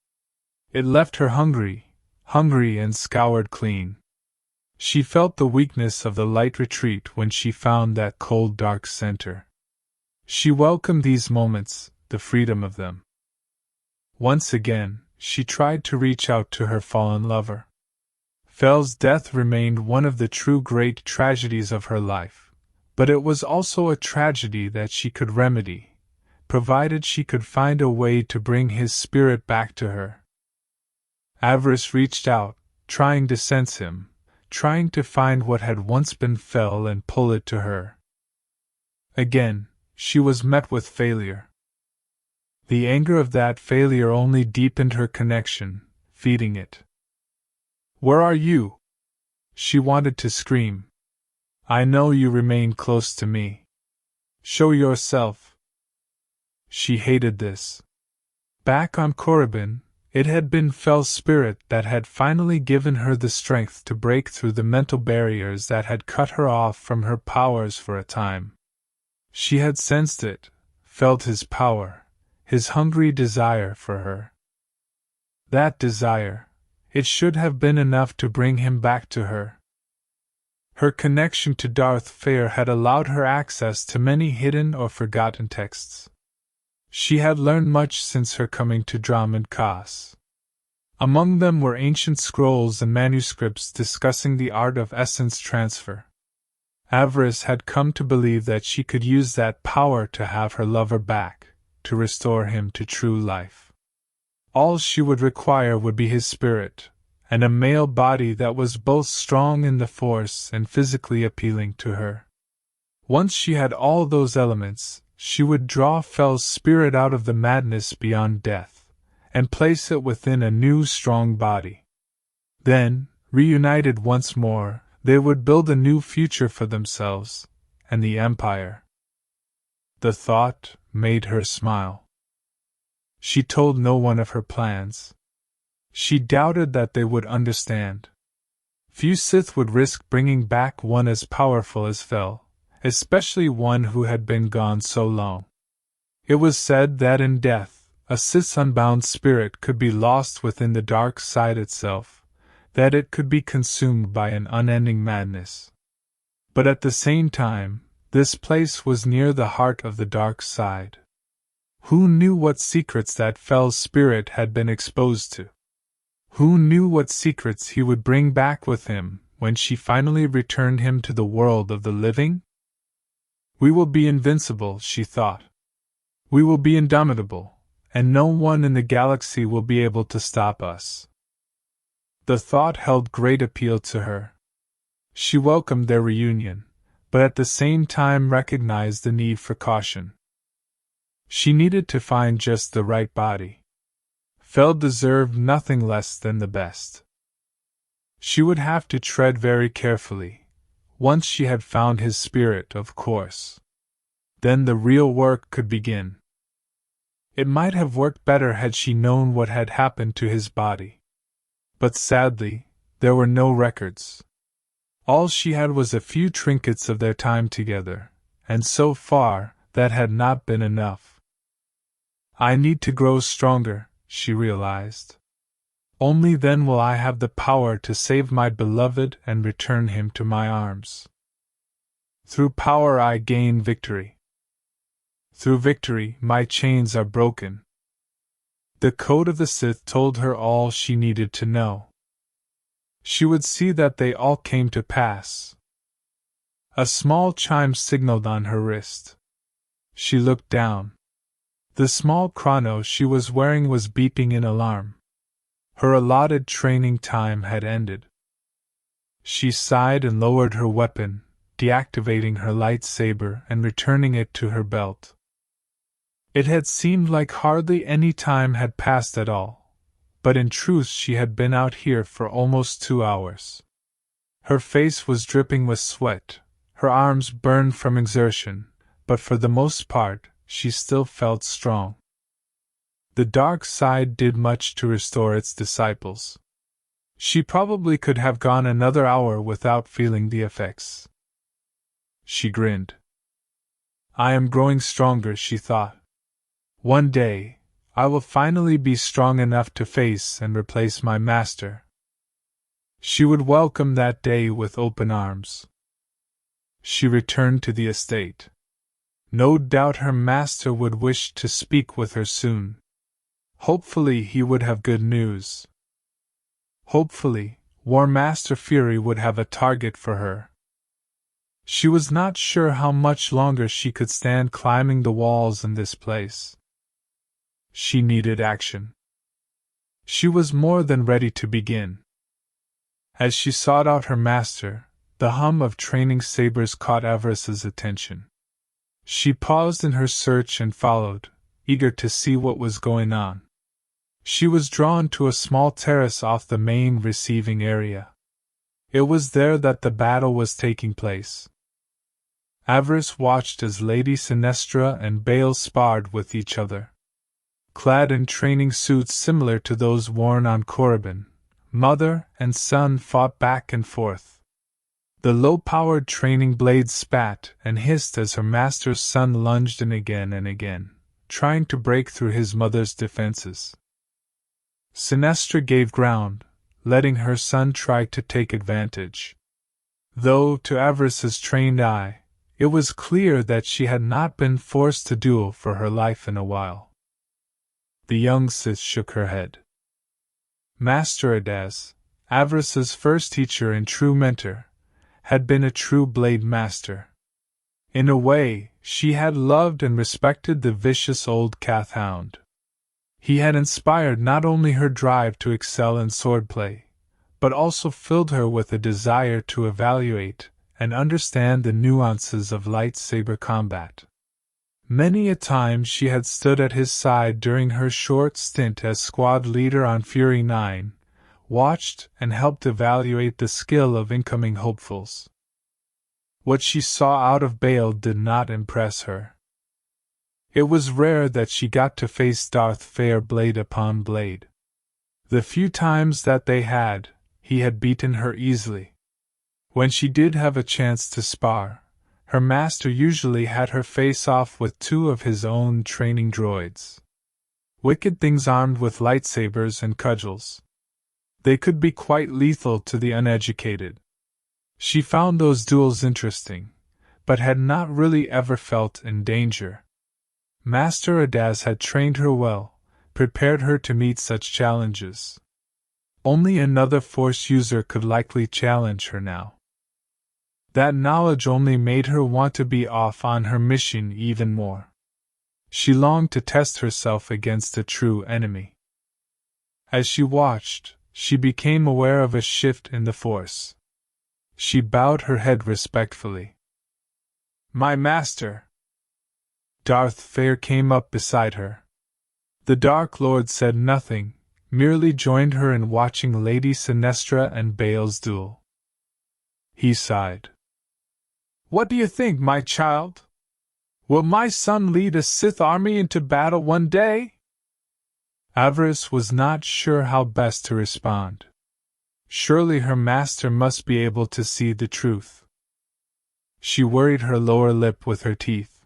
It left her hungry and scoured clean. She felt the weakness of the light retreat when she found that cold dark center. She welcomed these moments, the freedom of them. Once again, she tried to reach out to her fallen lover. Fel's death remained one of the true great tragedies of her life, but it was also a tragedy that she could remedy, provided she could find a way to bring his spirit back to her. Avaryss reached out, trying to sense him, trying to find what had once been Fel and pull it to her. Again, she was met with failure. The anger of that failure only deepened her connection, feeding it. "Where are you?" She wanted to scream. "I know you remain close to me. Show yourself." She hated this. Back on Korriban, it had been Fel's spirit that had finally given her the strength to break through the mental barriers that had cut her off from her powers for a time. She had sensed it, felt his power, his hungry desire for her. That desire, it should have been enough to bring him back to her. Her connection to Darth Feer had allowed her access to many hidden or forgotten texts. She had learned much since her coming to Dromund Kaas. Among them were ancient scrolls and manuscripts discussing the art of essence transfer. Avaryss had come to believe that she could use that power to have her lover back, to restore him to true life. All she would require would be his spirit, and a male body that was both strong in the Force and physically appealing to her. Once she had all those elements, she would draw Fel's spirit out of the madness beyond death, and place it within a new strong body. Then, reunited once more, they would build a new future for themselves, and the Empire. The thought made her smile. She told no one of her plans. She doubted that they would understand. Few Sith would risk bringing back one as powerful as Fel, especially one who had been gone so long. It was said that in death, a Sith's unbound spirit could be lost within the dark side itself, that it could be consumed by an unending madness. But at the same time, this place was near the heart of the dark side. Who knew what secrets that fell spirit had been exposed to? Who knew what secrets he would bring back with him when she finally returned him to the world of the living? We will be invincible, she thought. We will be indomitable, and no one in the galaxy will be able to stop us. The thought held great appeal to her. She welcomed their reunion, but at the same time recognized the need for caution. She needed to find just the right body. Fel deserved nothing less than the best. She would have to tread very carefully, once she had found his spirit, of course. Then the real work could begin. It might have worked better had she known what had happened to his body. But sadly, there were no records. All she had was a few trinkets of their time together, and so far, that had not been enough. I need to grow stronger, she realized. Only then will I have the power to save my beloved and return him to my arms. Through power I gain victory. Through victory my chains are broken. The Code of the Sith told her all she needed to know. She would see that they all came to pass. A small chime signaled on her wrist. She looked down. The small chrono she was wearing was beeping in alarm. Her allotted training time had ended. She sighed and lowered her weapon, deactivating her lightsaber and returning it to her belt. It had seemed like hardly any time had passed at all, but in truth she had been out here for almost 2 hours. Her face was dripping with sweat, her arms burned from exertion, but for the most part, she still felt strong. The dark side did much to restore its disciples. She probably could have gone another hour without feeling the effects. She grinned. I am growing stronger, she thought. One day, I will finally be strong enough to face and replace my master. She would welcome that day with open arms. She returned to the estate. No doubt her master would wish to speak with her soon. Hopefully he would have good news. Hopefully, War Master Feer would have a target for her. She was not sure how much longer she could stand climbing the walls in this place. She needed action. She was more than ready to begin. As she sought out her master, the hum of training sabers caught Avaryss's attention. She paused in her search and followed, eager to see what was going on. She was drawn to a small terrace off the main receiving area. It was there that the battle was taking place. Avaryss watched as Lady Sinestra and Bail sparred with each other. Clad in training suits similar to those worn on Korriban, mother and son fought back and forth. The low-powered training blades spat and hissed as her master's son lunged in again and again, trying to break through his mother's defenses. Sinestra gave ground, letting her son try to take advantage. Though, to Avaryss's trained eye, it was clear that she had not been forced to duel for her life in a while. The young Sith shook her head. Master Itae, Avaryss's first teacher and true mentor, had been a true blade master. In a way, she had loved and respected the vicious old Kath-hound. He had inspired not only her drive to excel in swordplay, but also filled her with a desire to evaluate and understand the nuances of lightsaber combat. Many a time she had stood at his side during her short stint as squad leader on Fury 9, watched and helped evaluate the skill of incoming hopefuls. What she saw out of Bail did not impress her. It was rare that she got to face Darth fair blade upon blade. The few times that they had, he had beaten her easily. When she did have a chance to spar, her master usually had her face off with 2 of his own training droids. Wicked things armed with lightsabers and cudgels. They could be quite lethal to the uneducated. She found those duels interesting, but had not really ever felt in danger. Master Adaz had trained her well, prepared her to meet such challenges. Only another Force user could likely challenge her now. That knowledge only made her want to be off on her mission even more. She longed to test herself against a true enemy. As she watched, she became aware of a shift in the Force. She bowed her head respectfully. "My master!" Darth Feer came up beside her. The Dark Lord said nothing, merely joined her in watching Lady Sinestra and Bael's duel. He sighed. "What do you think, my child? Will my son lead a Sith army into battle one day?" Avaryss was not sure how best to respond. Surely her master must be able to see the truth. She worried her lower lip with her teeth.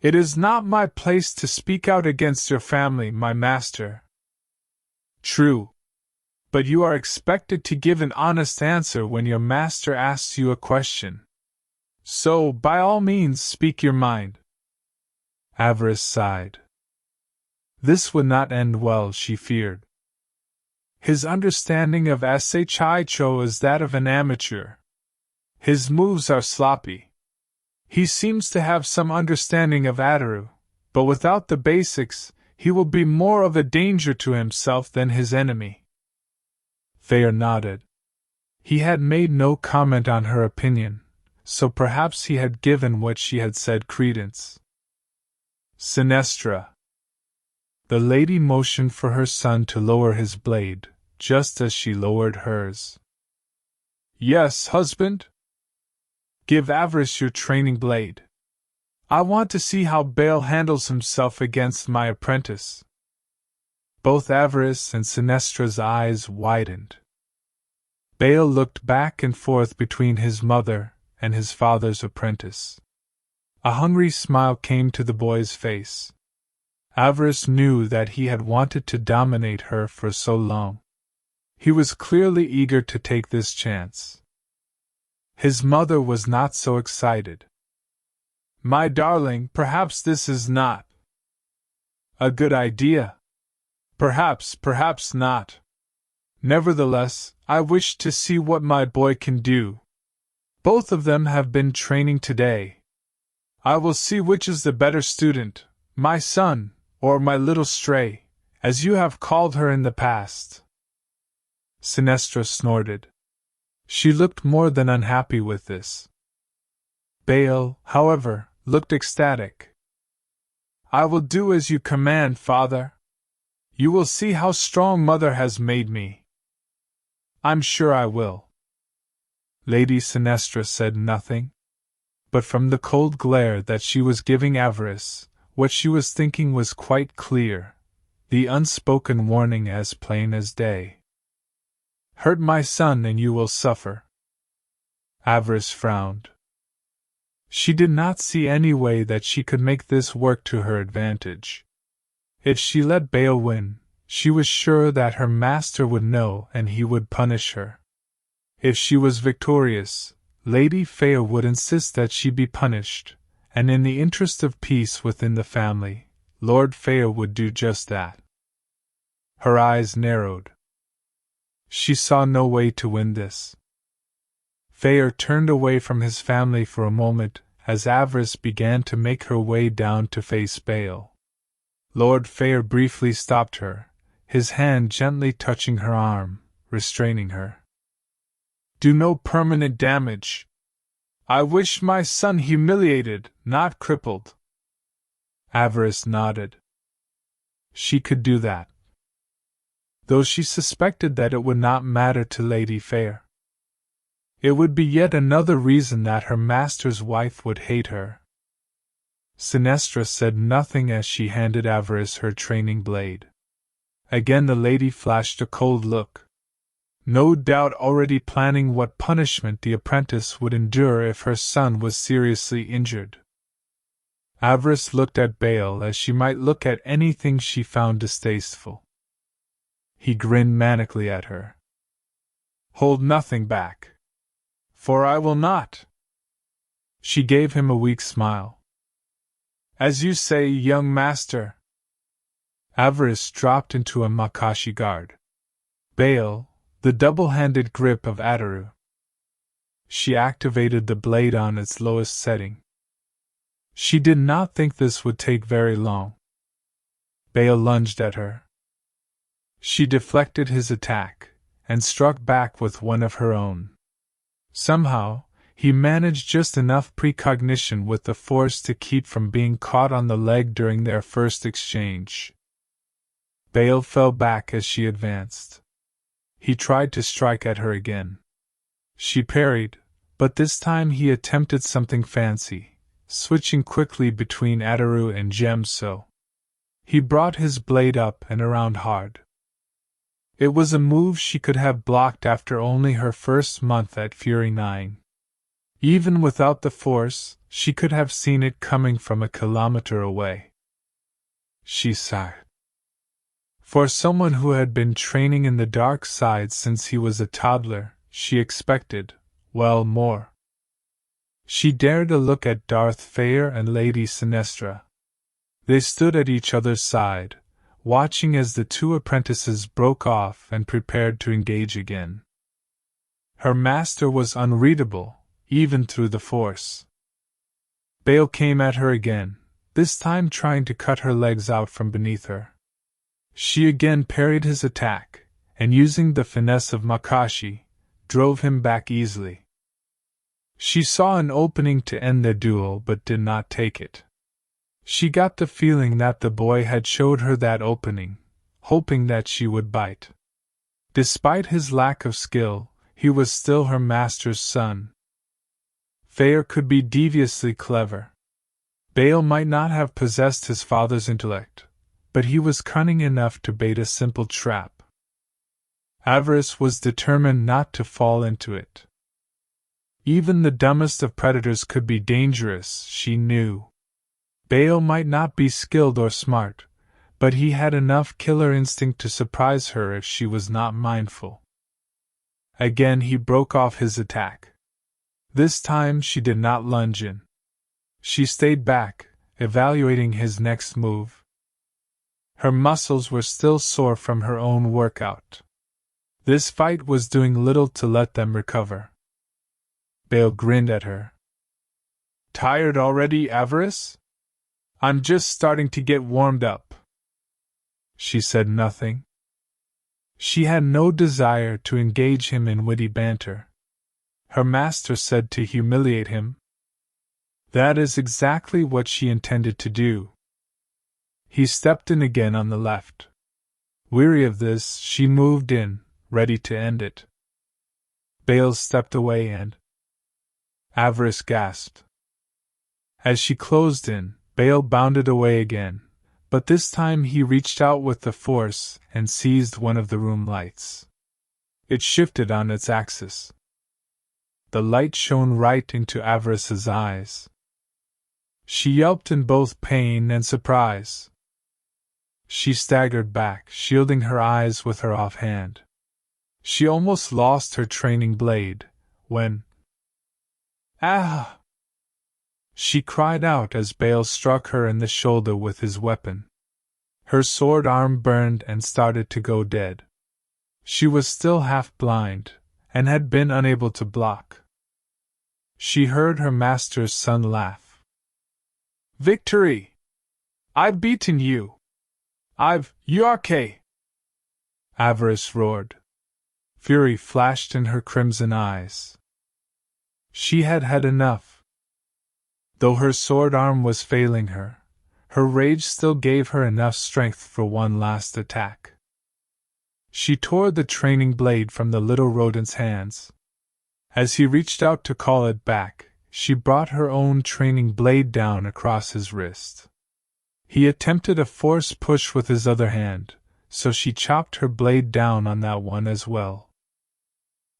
"It is not my place to speak out against your family, my master." "True. But you are expected to give an honest answer when your master asks you a question. So, by all means, speak your mind." Avaryss sighed. This would not end well, she feared. His understanding of Shicho is that of an amateur. His moves are sloppy. He seems to have some understanding of Ataru, but without the basics, he will be more of a danger to himself than his enemy. Feer nodded. He had made no comment on her opinion, so perhaps he had given what she had said credence. "Sinestra." The lady motioned for her son to lower his blade, just as she lowered hers. "Yes, husband?" "Give Avaryss your training blade. I want to see how Bael handles himself against my apprentice." Both Avaryss and Sinestra's eyes widened. Bael looked back and forth between his mother and his father's apprentice. A hungry smile came to the boy's face. Avaryss knew that he had wanted to dominate her for so long. He was clearly eager to take this chance. His mother was not so excited. "My darling, perhaps this is not a good idea. Perhaps not. Nevertheless, I wish to see what my boy can do. Both of them have been training today. I will see which is the better student, my son, or my little stray, as you have called her in the past." Sinestra snorted. She looked more than unhappy with this. Bael, however, looked ecstatic. "I will do as you command, father. You will see how strong mother has made me." "I'm sure I will." Lady Sinestra said nothing. But from the cold glare that she was giving Avaryss, what she was thinking was quite clear, the unspoken warning as plain as day. "Hurt my son and you will suffer." Avaryss frowned. She did not see any way that she could make this work to her advantage. If she let Bael win, she was sure that her master would know and he would punish her. If she was victorious, Lady Feer would insist that she be punished, and in the interest of peace within the family, Lord Feer would do just that. Her eyes narrowed. She saw no way to win this. Feer turned away from his family for a moment as Avaryss began to make her way down to face Bael. Lord Feer briefly stopped her, his hand gently touching her arm, restraining her. "Do no permanent damage. I wish my son humiliated, not crippled." Avaryss nodded. She could do that. Though she suspected that it would not matter to Lady Feer. It would be yet another reason that her master's wife would hate her. Sinestra said nothing as she handed Avaryss her training blade. Again the lady flashed a cold look. no doubt already planning what punishment the apprentice would endure if her son was seriously injured. Avaryss looked at Bail as she might look at anything she found distasteful. He grinned manically at her. "Hold nothing back. For I will not." She gave him a weak smile. "As you say, young master." Avaryss dropped into a Makashi guard. Bail, the double-handed grip of Ataru. She activated the blade on its lowest setting. She did not think this would take very long. Bail lunged at her. She deflected his attack, and struck back with one of her own. Somehow, he managed just enough precognition with the force to keep from being caught on the leg during their first exchange. Bail fell back as she advanced. He tried to strike at her again. She parried, but this time he attempted something fancy, switching quickly between Ataru and Gemso. He brought his blade up and around hard. It was a move she could have blocked after only her first month at Fury 9. Even without the force, she could have seen it coming from a kilometer away. She sighed. For someone who had been training in the dark side since he was a toddler, she expected, well, more. She dared a look at Darth Feer and Lady Sinestra. They stood at each other's side, watching as the two apprentices broke off and prepared to engage again. Her master was unreadable, even through the force. Bail came at her again, this time trying to cut her legs out from beneath her. She again parried his attack, and using the finesse of Makashi, drove him back easily. She saw an opening to end the duel but did not take it. She got the feeling that the boy had showed her that opening, hoping that she would bite. Despite his lack of skill, he was still her master's son. Feer could be deviously clever. Bail might not have possessed his father's intellect, but he was cunning enough to bait a simple trap. Avaryss was determined not to fall into it. Even the dumbest of predators could be dangerous, she knew. Bail might not be skilled or smart, but he had enough killer instinct to surprise her if she was not mindful. Again he broke off his attack. This time she did not lunge in. She stayed back, evaluating his next move. Her muscles were still sore from her own workout. This fight was doing little to let them recover. Bail grinned at her. "Tired already, Avaryss? I'm just starting to get warmed up." She said nothing. She had no desire to engage him in witty banter. Her master said to humiliate him. That is exactly what she intended to do. He stepped in again on the left. Weary of this, she moved in, ready to end it. Bail stepped away and Avaryss gasped. As she closed in, Bail bounded away again, but this time he reached out with the force and seized one of the room lights. It shifted on its axis. The light shone right into Avaryss's eyes. She yelped in both pain and surprise. She staggered back, shielding her eyes with her offhand. She almost lost her training blade, when "Ah!" she cried out as Bail struck her in the shoulder with his weapon. Her sword arm burned and started to go dead. She was still half blind, and had been unable to block. She heard her master's son laugh. "Victory! I've beaten you! Yorke!" Avaryss roared. Fury flashed in her crimson eyes. She had had enough. Though her sword arm was failing her, her rage still gave her enough strength for one last attack. She tore the training blade from the little rodent's hands. As he reached out to call it back, she brought her own training blade down across his wrist. He attempted a force push with his other hand, so she chopped her blade down on that one as well.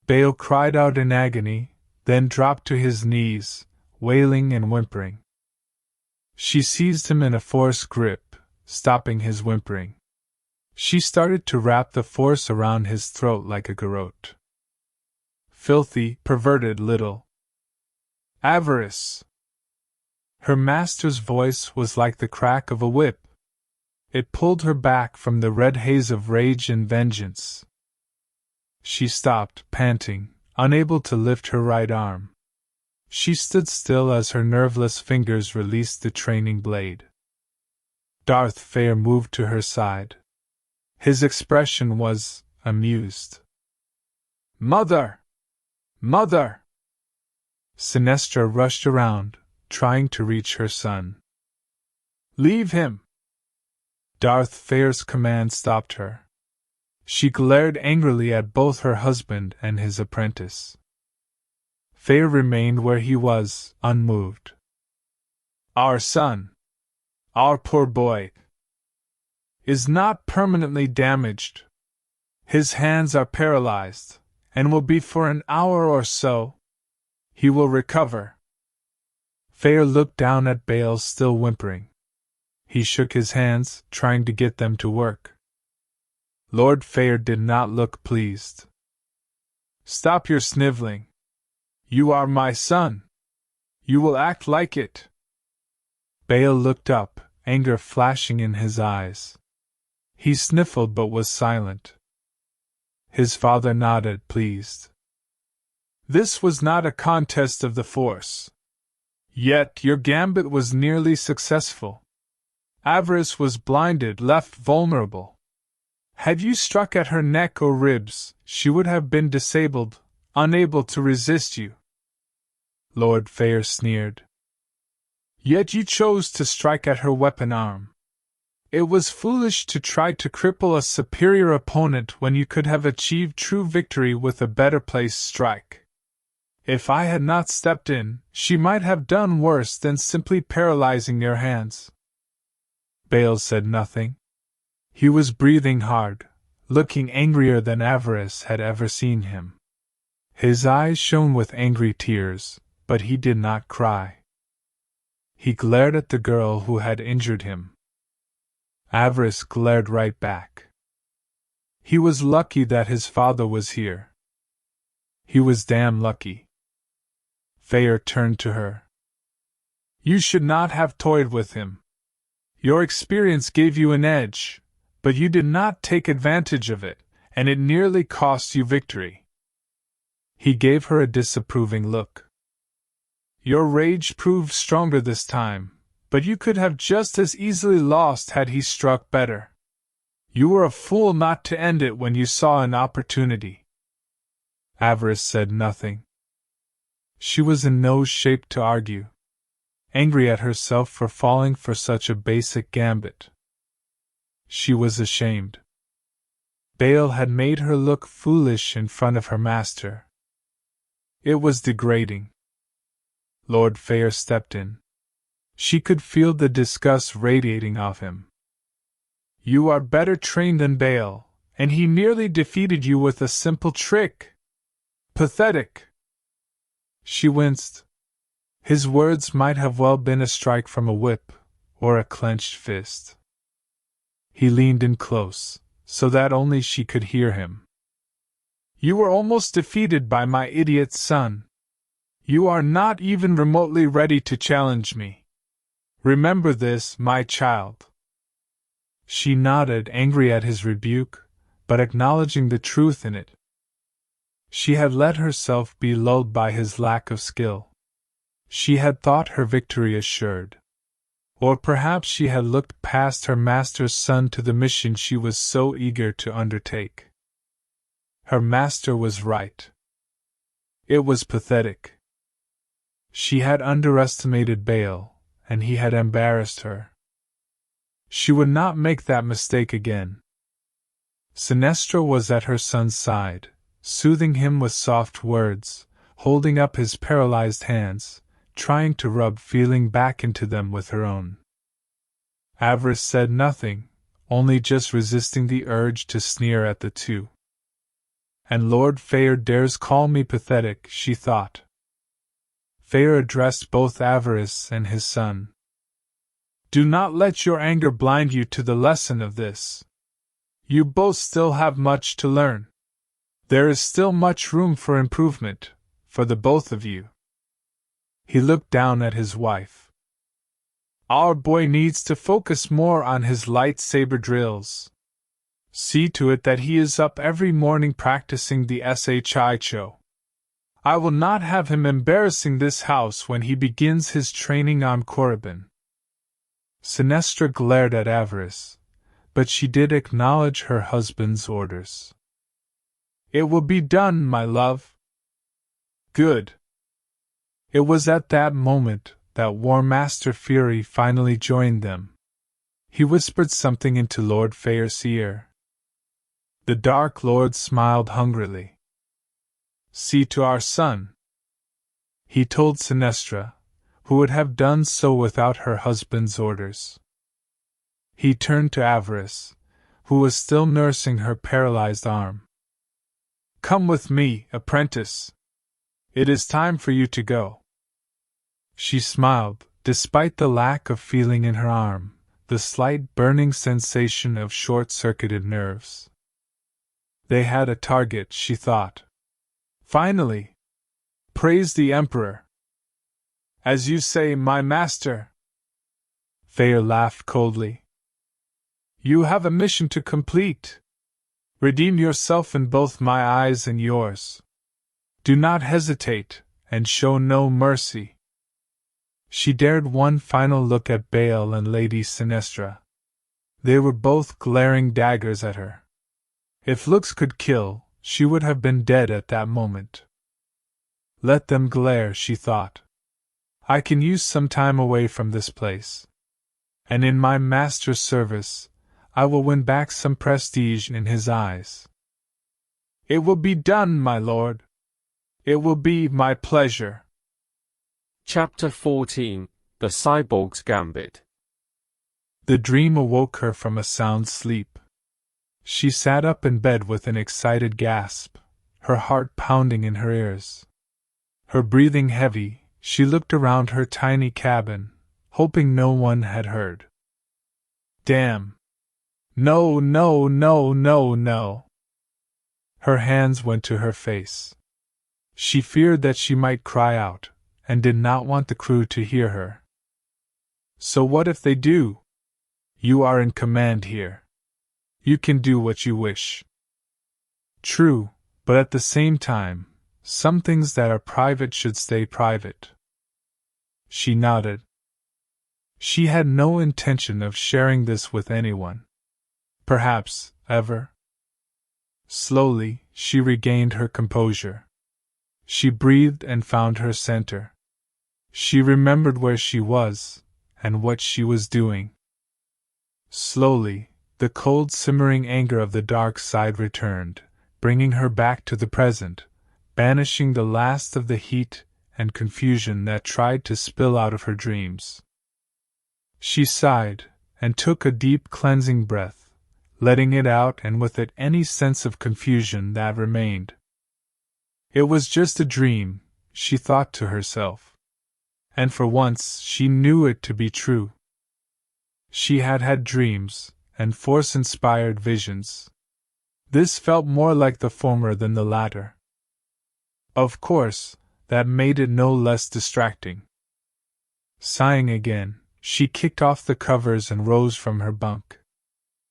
Bail cried out in agony, then dropped to his knees, wailing and whimpering. She seized him in a force grip, stopping his whimpering. She started to wrap the force around his throat like a garrote. Filthy, perverted little Avaryss! Her master's voice was like the crack of a whip. It pulled her back from the red haze of rage and vengeance. She stopped, panting, unable to lift her right arm. She stood still as her nerveless fingers released the training blade. Darth Feer moved to her side. His expression was amused. "Mother! Mother!" Sinestra rushed around, trying to reach her son. "Leave him!" Darth Feer's command stopped her. She glared angrily at both her husband and his apprentice. Feer remained where he was, unmoved. "Our son, our poor boy, is not permanently damaged. His hands are paralyzed, and will be for an hour or so. He will recover." Feer looked down at Bail, still whimpering. He shook his hands, trying to get them to work. Lord Feer did not look pleased. "Stop your sniveling. You are my son. You will act like it." Bail looked up, anger flashing in his eyes. He sniffled but was silent. His father nodded, pleased. "This was not a contest of the Force. Yet your gambit was nearly successful. Avaryss was blinded, left vulnerable. Had you struck at her neck or ribs, she would have been disabled, unable to resist you." Lord Feer sneered. "Yet you chose to strike at her weapon arm. It was foolish to try to cripple a superior opponent when you could have achieved true victory with a better placed strike. If I had not stepped in, she might have done worse than simply paralyzing your hands." Bail said nothing. He was breathing hard, looking angrier than Avaryss had ever seen him. His eyes shone with angry tears, but he did not cry. He glared at the girl who had injured him. Avaryss glared right back. He was lucky that his father was here. He was damn lucky. Feer turned to her. "You should not have toyed with him. Your experience gave you an edge, but you did not take advantage of it, and it nearly cost you victory." He gave her a disapproving look. "Your rage proved stronger this time, but you could have just as easily lost had he struck better. You were a fool not to end it when you saw an opportunity." Avaryss said nothing. She was in no shape to argue, angry at herself for falling for such a basic gambit. She was ashamed. Bail had made her look foolish in front of her master. It was degrading. Lord Feer stepped in. She could feel the disgust radiating off him. "You are better trained than Bail, and he nearly defeated you with a simple trick. Pathetic!" She winced. His words might have well been a strike from a whip, or a clenched fist. He leaned in close, so that only she could hear him. "You were almost defeated by my idiot son. You are not even remotely ready to challenge me. Remember this, my child." She nodded, angry at his rebuke, but acknowledging the truth in it. She had let herself be lulled by his lack of skill. She had thought her victory assured. Or perhaps she had looked past her master's son to the mission she was so eager to undertake. Her master was right. It was pathetic. She had underestimated Bail, and he had embarrassed her. She would not make that mistake again. Sinestra was at her son's side, soothing him with soft words, holding up his paralyzed hands, trying to rub feeling back into them with her own. Avaryss said nothing, only just resisting the urge to sneer at the two. And Lord Feer dares call me pathetic, she thought. Feer addressed both Avaryss and his son. Do not let your anger blind you to the lesson of this. You both still have much to learn. There is still much room for improvement, for the both of you. He looked down at his wife. Our boy needs to focus more on his lightsaber drills. See to it that he is up every morning practicing the Shicho. I will not have him embarrassing this house when he begins his training on Korriban. Sinestra glared at Avaryss, but she did acknowledge her husband's orders. It will be done, my love. Good. It was at that moment that War Master Fury finally joined them. He whispered something into Lord Feer's ear. The Dark Lord smiled hungrily. See to our son, he told Sinestra, who would have done so without her husband's orders. He turned to Avaryss, who was still nursing her paralyzed arm. Come with me, apprentice. It is time for you to go. She smiled, despite the lack of feeling in her arm, the slight burning sensation of short-circuited nerves. They had a target, she thought. Finally! Praise the Emperor! As you say, my master! Feer laughed coldly. You have a mission to complete. Redeem yourself in both my eyes and yours. Do not hesitate, and show no mercy. She dared one final look at Bail and Lady Sinestra. They were both glaring daggers at her. If looks could kill, she would have been dead at that moment. Let them glare, she thought. I can use some time away from this place. And in my master's service, I will win back some prestige in his eyes. It will be done, my lord. It will be my pleasure. Chapter 14 The Cyborg's Gambit. The dream awoke her from a sound sleep. She sat up in bed with an excited gasp, her heart pounding in her ears. Her breathing heavy, she looked around her tiny cabin, hoping no one had heard. Damn! No, no, no, no, no! Her hands went to her face. She feared that she might cry out, and did not want the crew to hear her. So what if they do? You are in command here. You can do what you wish. True, but at the same time, some things that are private should stay private. She nodded. She had no intention of sharing this with anyone. Perhaps, ever. Slowly, she regained her composure. She breathed and found her center. She remembered where she was, and what she was doing. Slowly, the cold simmering anger of the dark side returned, bringing her back to the present, banishing the last of the heat and confusion that tried to spill out of her dreams. She sighed, and took a deep cleansing breath, letting it out and with it any sense of confusion that remained. It was just a dream, she thought to herself. And for once she knew it to be true. She had had dreams, and force-inspired visions. This felt more like the former than the latter. Of course, that made it no less distracting. Sighing again, she kicked off the covers and rose from her bunk.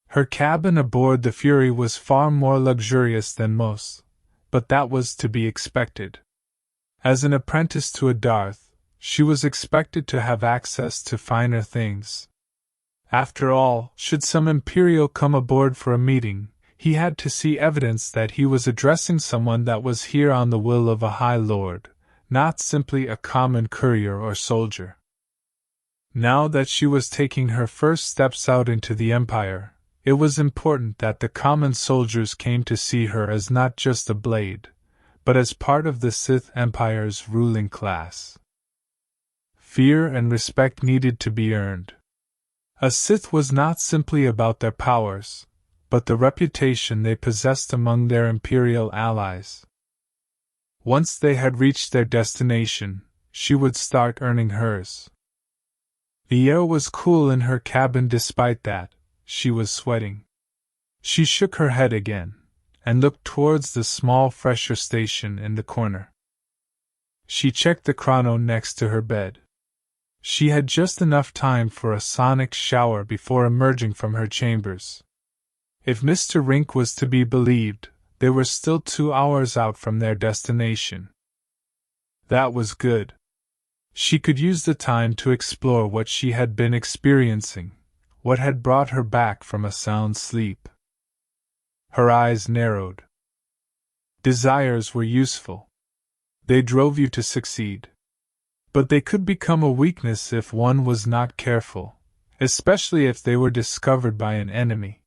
Her cabin aboard the Fury was far more luxurious than most, but that was to be expected. As an apprentice to a Darth, she was expected to have access to finer things. After all, should some Imperial come aboard for a meeting, he had to see evidence that he was addressing someone that was here on the will of a High Lord, not simply a common courier or soldier. Now that she was taking her first steps out into the Empire, it was important that the common soldiers came to see her as not just a blade, but as part of the Sith Empire's ruling class. Fear and respect needed to be earned. A Sith was not simply about their powers, but the reputation they possessed among their Imperial allies. Once they had reached their destination, she would start earning hers. The air was cool in her cabin. Despite that, she was sweating. She shook her head again, and looked towards the small fresher station in the corner. She checked the chrono next to her bed. She had just enough time for a sonic shower before emerging from her chambers. If Mr. Rink was to be believed, they were still 2 hours out from their destination. That was good. She could use the time to explore what she had been experiencing, what had brought her back from a sound sleep. Her eyes narrowed. Desires were useful. They drove you to succeed. But they could become a weakness if one was not careful, especially if they were discovered by an enemy.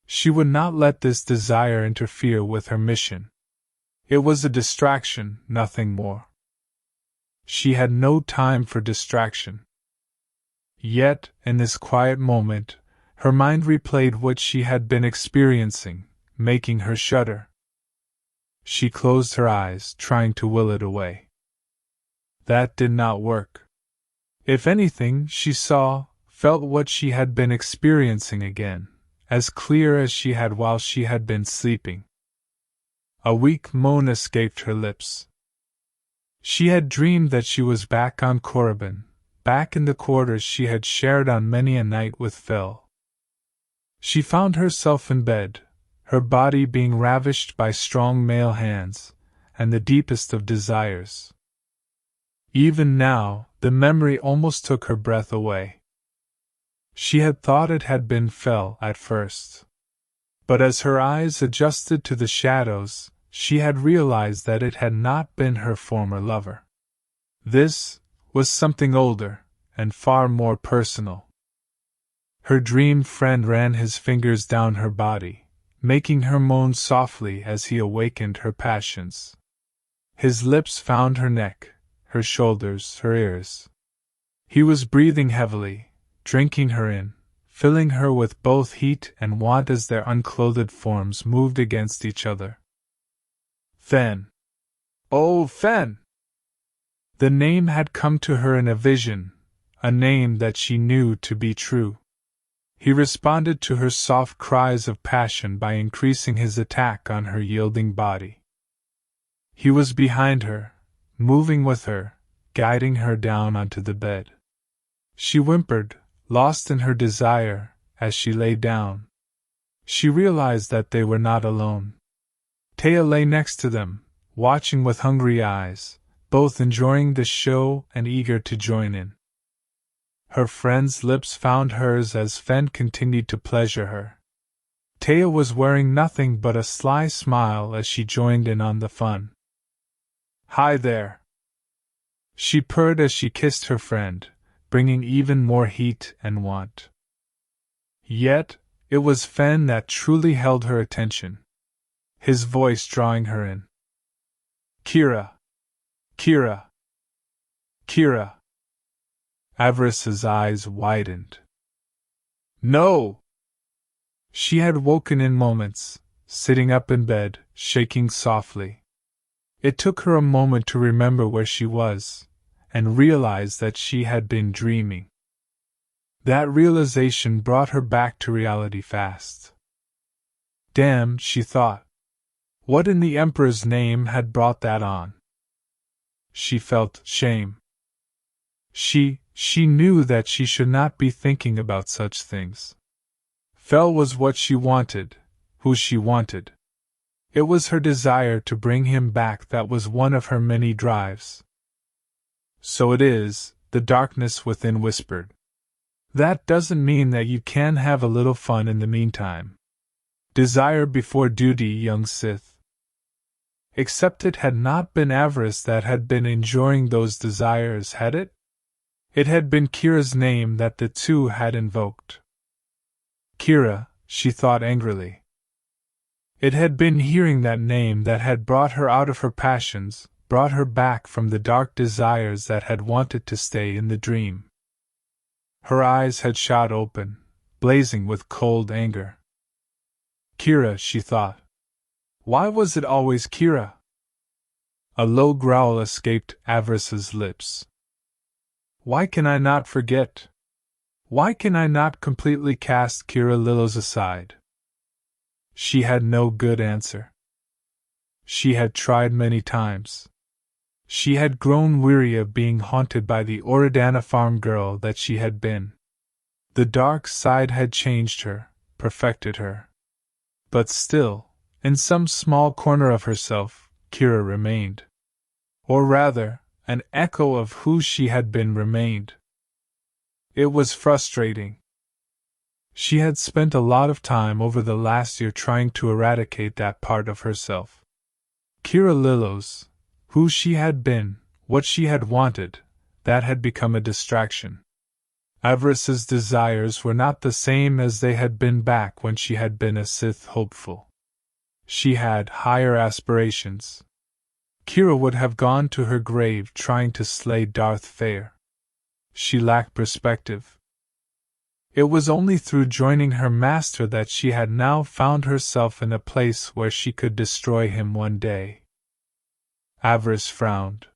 She would not let this desire interfere with her mission. It was a distraction, nothing more. She had no time for distraction. Yet, in this quiet moment, her mind replayed what she had been experiencing, making her shudder. She closed her eyes, trying to will it away. That did not work. If anything, she felt what she had been experiencing again, as clear as she had while she had been sleeping. A weak moan escaped her lips. She had dreamed that she was back on Korriban, back in the quarters she had shared on many a night with Phil. She found herself in bed, her body being ravished by strong male hands, and the deepest of desires. Even now, the memory almost took her breath away. She had thought it had been Phil at first. But as her eyes adjusted to the shadows, she had realized that it had not been her former lover. This was something older, and far more personal. Her dream friend ran his fingers down her body, making her moan softly as he awakened her passions. His lips found her neck, her shoulders, her ears. He was breathing heavily, drinking her in, filling her with both heat and want as their unclothed forms moved against each other. Fen! Oh, Fen! The name had come to her in a vision, a name that she knew to be true. He responded to her soft cries of passion by increasing his attack on her yielding body. He was behind her, moving with her, guiding her down onto the bed. She whimpered, lost in her desire, as she lay down. She realized that they were not alone. Itae lay next to them, watching with hungry eyes, both enjoying the show and eager to join in. Her friend's lips found hers as Fen continued to pleasure her. Itae was wearing nothing but a sly smile as she joined in on the fun. "Hi there," she purred as she kissed her friend, bringing even more heat and want. Yet, it was Fen that truly held her attention, his voice drawing her in. "Kira! Kira! Kira!" Avaryss's eyes widened. "No!" She had woken in moments, sitting up in bed, shaking softly. It took her a moment to remember where she was, and realize that she had been dreaming. That realization brought her back to reality fast. Damn, she thought. What in the Emperor's name had brought that on? She felt shame. She knew that she should not be thinking about such things. Fel was what she wanted, who she wanted. It was her desire to bring him back that was one of her many drives. "So it is," the darkness within whispered. "That doesn't mean that you can have a little fun in the meantime. Desire before duty, young Sith." Except it had not been Avaryss that had been enjoying those desires, had it? It had been Kira's name that the two had invoked. Kira, she thought angrily. It had been hearing that name that had brought her out of her passions, brought her back from the dark desires that had wanted to stay in the dream. Her eyes had shot open, blazing with cold anger. Kira, she thought. Why was it always Kira? A low growl escaped Avaryss's lips. Why can I not forget? Why can I not completely cast Kira Lillos aside? She had no good answer. She had tried many times. She had grown weary of being haunted by the Oridana farm girl that she had been. The dark side had changed her, perfected her. But still, in some small corner of herself, Kira remained. Or rather, an echo of who she had been remained. It was frustrating. She had spent a lot of time over the last year trying to eradicate that part of herself. Kira Lillos, who she had been, what she had wanted, that had become a distraction. Avaryss's desires were not the same as they had been back when she had been a Sith hopeful. She had higher aspirations. Kira would have gone to her grave trying to slay Darth Feer. She lacked perspective. It was only through joining her master that she had now found herself in a place where she could destroy him one day. Avaryss frowned.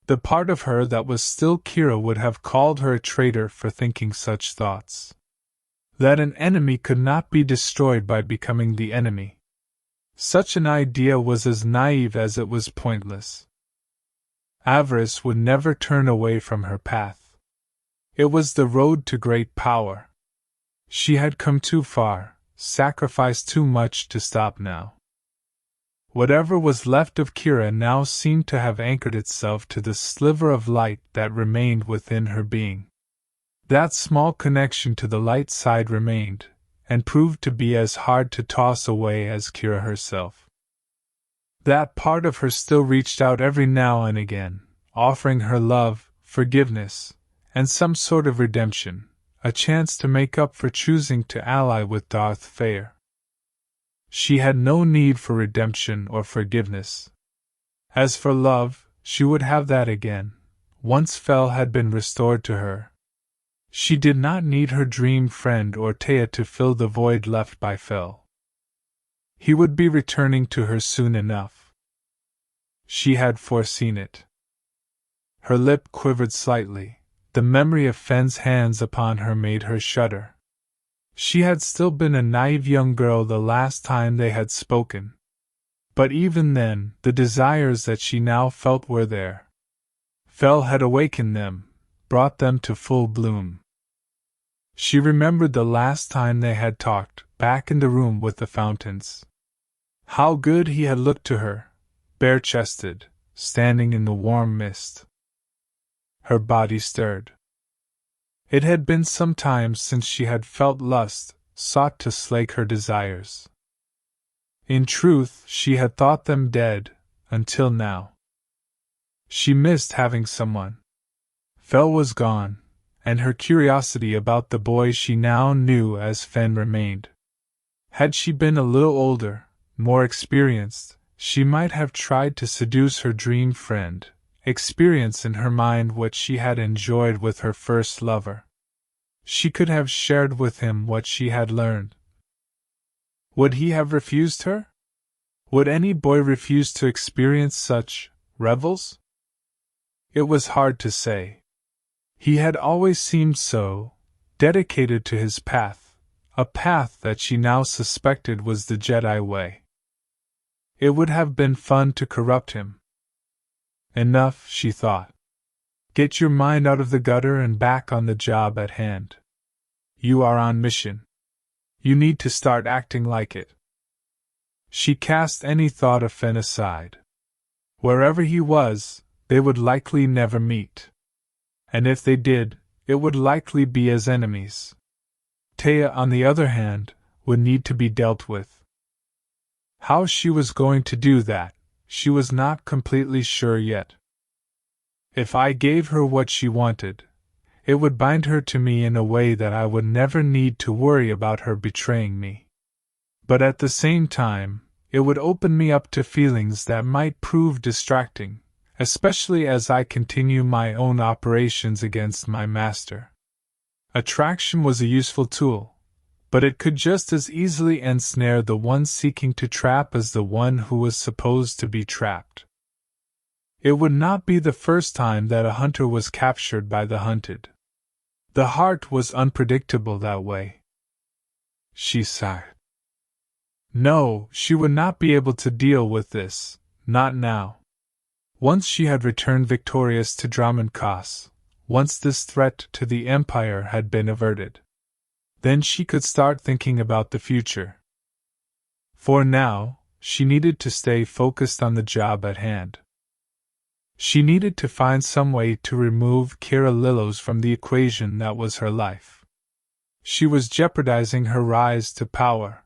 The part of her that was still Kira would have called her a traitor for thinking such thoughts. That an enemy could not be destroyed by becoming the enemy. Such an idea was as naive as it was pointless. Avaryss would never turn away from her path. It was the road to great power. She had come too far, sacrificed too much to stop now. Whatever was left of Kira now seemed to have anchored itself to the sliver of light that remained within her being. That small connection to the light side remained, and proved to be as hard to toss away as Kira herself. That part of her still reached out every now and again, offering her love, forgiveness, and some sort of redemption, a chance to make up for choosing to ally with Darth Feer. She had no need for redemption or forgiveness. As for love, she would have that again, once Fel had been restored to her. She did not need her dream friend or Itae to fill the void left by Fel. He would be returning to her soon enough. She had foreseen it. Her lip quivered slightly. The memory of Fen's hands upon her made her shudder. She had still been a naive young girl the last time they had spoken. But even then, the desires that she now felt were there. Fel had awakened them, brought them to full bloom. She remembered the last time they had talked, back in the room with the fountains. How good he had looked to her, bare-chested, standing in the warm mist. Her body stirred. It had been some time since she had felt lust, sought to slake her desires. In truth, she had thought them dead, until now. She missed having someone. Fel was gone, and her curiosity about the boy she now knew as Fen remained. Had she been a little older, more experienced, she might have tried to seduce her dream friend, experience in her mind what she had enjoyed with her first lover. She could have shared with him what she had learned. Would he have refused her? Would any boy refuse to experience such revels? It was hard to say. He had always seemed so dedicated to his path, a path that she now suspected was the Jedi way. It would have been fun to corrupt him. Enough, she thought. Get your mind out of the gutter and back on the job at hand. You are on mission. You need to start acting like it. She cast any thought of Fen aside. Wherever he was, they would likely never meet. And if they did, it would likely be as enemies. Itae, on the other hand, would need to be dealt with. How she was going to do that, she was not completely sure yet. If I gave her what she wanted, it would bind her to me in a way that I would never need to worry about her betraying me. But at the same time, it would open me up to feelings that might prove distracting, especially as I continue my own operations against my master. Attraction was a useful tool, but it could just as easily ensnare the one seeking to trap as the one who was supposed to be trapped. It would not be the first time that a hunter was captured by the hunted. The heart was unpredictable that way. She sighed. No, she would not be able to deal with this, not now. Once she had returned victorious to Dromund Kaas, once this threat to the Empire had been averted, then she could start thinking about the future. For now, she needed to stay focused on the job at hand. She needed to find some way to remove Kira Lillos from the equation that was her life. She was jeopardizing her rise to power.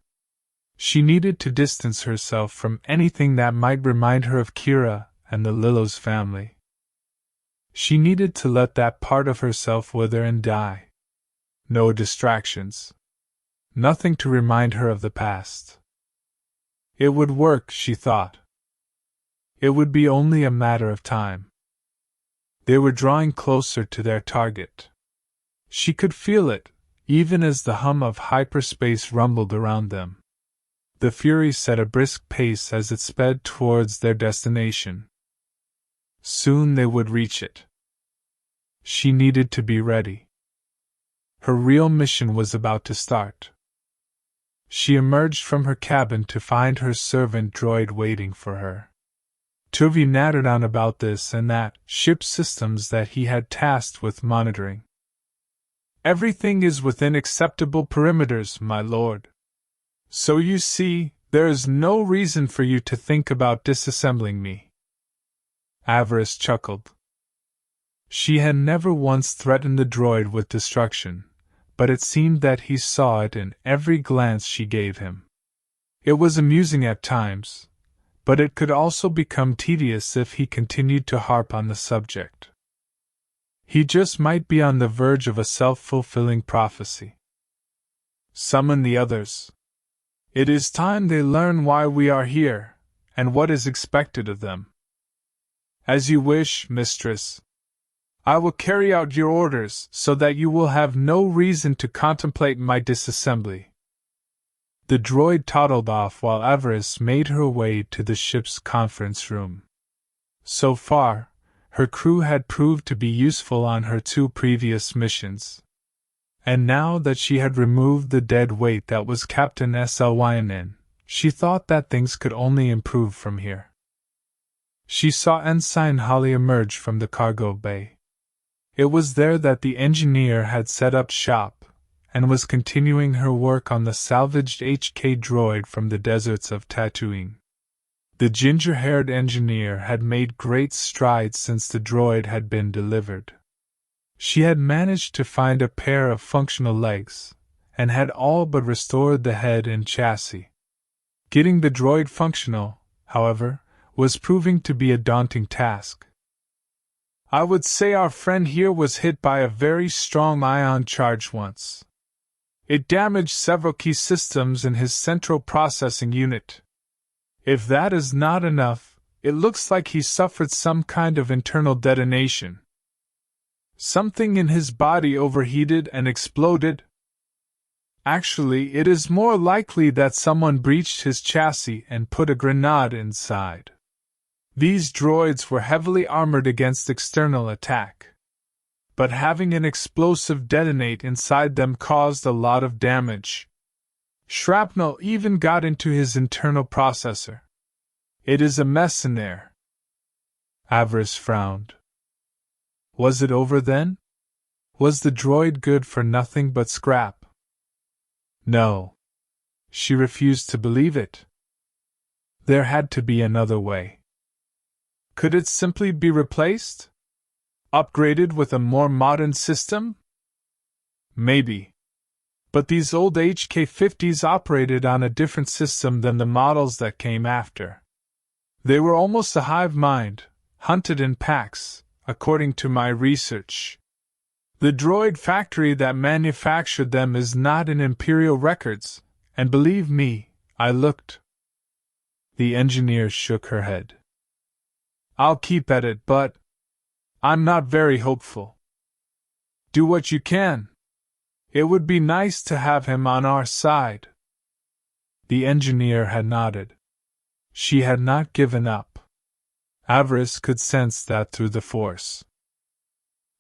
She needed to distance herself from anything that might remind her of Kira and the Lillos family. She needed to let that part of herself wither and die. No distractions. Nothing to remind her of the past. It would work, she thought. It would be only a matter of time. They were drawing closer to their target. She could feel it, even as the hum of hyperspace rumbled around them. The Fury set a brisk pace as it sped towards their destination. Soon they would reach it. She needed to be ready. Her real mission was about to start. She emerged from her cabin to find her servant droid waiting for her. Turvey nattered on about this and that, ship systems that he had tasked with monitoring. Everything is within acceptable perimeters, my lord. So you see, there is no reason for you to think about disassembling me. Avaryss chuckled. She had never once threatened the droid with destruction, but it seemed that he saw it in every glance she gave him. It was amusing at times, but it could also become tedious if he continued to harp on the subject. He just might be on the verge of a self-fulfilling prophecy. Summon the others. It is time they learn why we are here, and what is expected of them. As you wish, mistress. I will carry out your orders so that you will have no reason to contemplate my disassembly. The droid toddled off while Avaryss made her way to the ship's conference room. So far, her crew had proved to be useful on her 2 previous missions. And now that she had removed the dead weight that was Captain Slyn, she thought that things could only improve from here. She saw Ensign Holly emerge from the cargo bay. It was there that the engineer had set up shop, and was continuing her work on the salvaged HK droid from the deserts of Tatooine. The ginger-haired engineer had made great strides since the droid had been delivered. She had managed to find a pair of functional legs, and had all but restored the head and chassis. Getting the droid functional, however, was proving to be a daunting task. I would say our friend here was hit by a very strong ion charge once. It damaged several key systems in his central processing unit. If that is not enough, it looks like he suffered some kind of internal detonation. Something in his body overheated and exploded. Actually, it is more likely that someone breached his chassis and put a grenade inside. These droids were heavily armored against external attack. But having an explosive detonate inside them caused a lot of damage. Shrapnel even got into his internal processor. It is a mess in there. Avaryss frowned. Was it over then? Was the droid good for nothing but scrap? No. She refused to believe it. There had to be another way. Could it simply be replaced? Upgraded with a more modern system? Maybe. But these old HK-50s operated on a different system than the models that came after. They were almost a hive mind, hunted in packs, according to my research. The droid factory that manufactured them is not in Imperial records, and believe me, I looked. The engineer shook her head. I'll keep at it, but I'm not very hopeful. Do what you can. It would be nice to have him on our side. The engineer had nodded. She had not given up. Avaryss could sense that through the Force.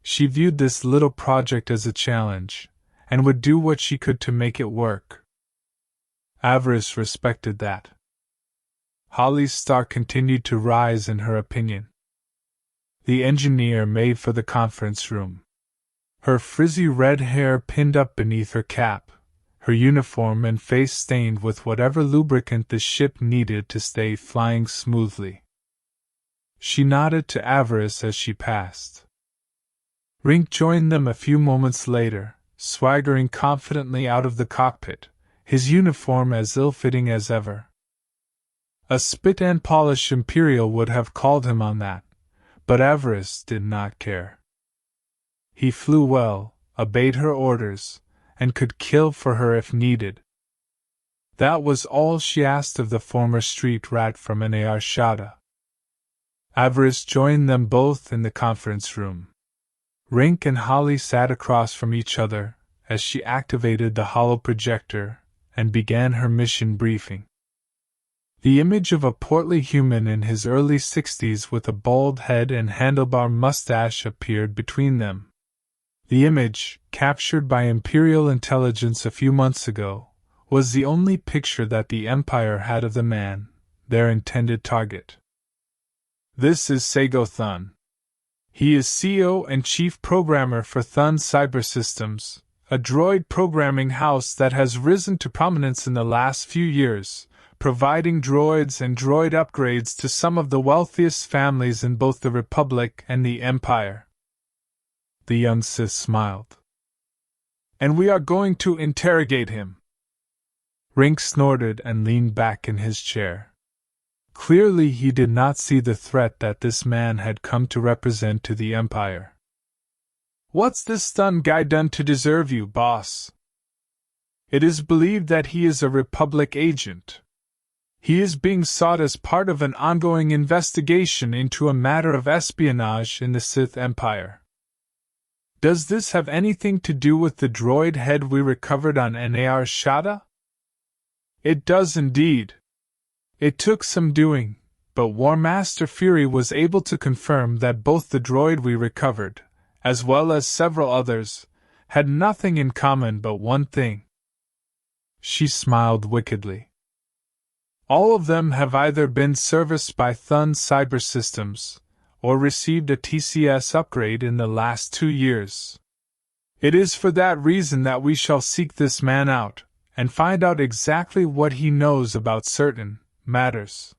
She viewed this little project as a challenge, and would do what she could to make it work. Avaryss respected that. Holly's star continued to rise in her opinion. The engineer made for the conference room. Her frizzy red hair pinned up beneath her cap, her uniform and face stained with whatever lubricant the ship needed to stay flying smoothly. She nodded to Avaryss as she passed. Rink joined them a few moments later, swaggering confidently out of the cockpit, his uniform as ill-fitting as ever. A spit and polish Imperial would have called him on that, but Avaryss did not care. He flew well, obeyed her orders, and could kill for her if needed. That was all she asked of the former street rat from Nar Shaddaa. Avaryss joined them both in the conference room. Rink and Holly sat across from each other as she activated the holo projector and began her mission briefing. The image of a portly human in his early 60s with a bald head and handlebar mustache appeared between them. The image, captured by Imperial intelligence a few months ago, was the only picture that the Empire had of the man, their intended target. This is Sago Thun. He is CEO and Chief Programmer for Thun Cybersystems, a droid programming house that has risen to prominence in the last few years, providing droids and droid upgrades to some of the wealthiest families in both the Republic and the Empire. The young Sith smiled. And we are going to interrogate him. Rink snorted and leaned back in his chair. Clearly he did not see the threat that this man had come to represent to the Empire. What's this Thun guy done to deserve you, boss? It is believed that he is a Republic agent. He is being sought as part of an ongoing investigation into a matter of espionage in the Sith Empire. Does this have anything to do with the droid head we recovered on Nar Shaddaa? It does indeed. It took some doing, but War Master Feer was able to confirm that both the droid we recovered, as well as several others, had nothing in common but one thing. She smiled wickedly. All of them have either been serviced by Thun Cybersystems, or received a TCS upgrade in the last 2 years. It is for that reason that we shall seek this man out, and find out exactly what he knows about certain matters.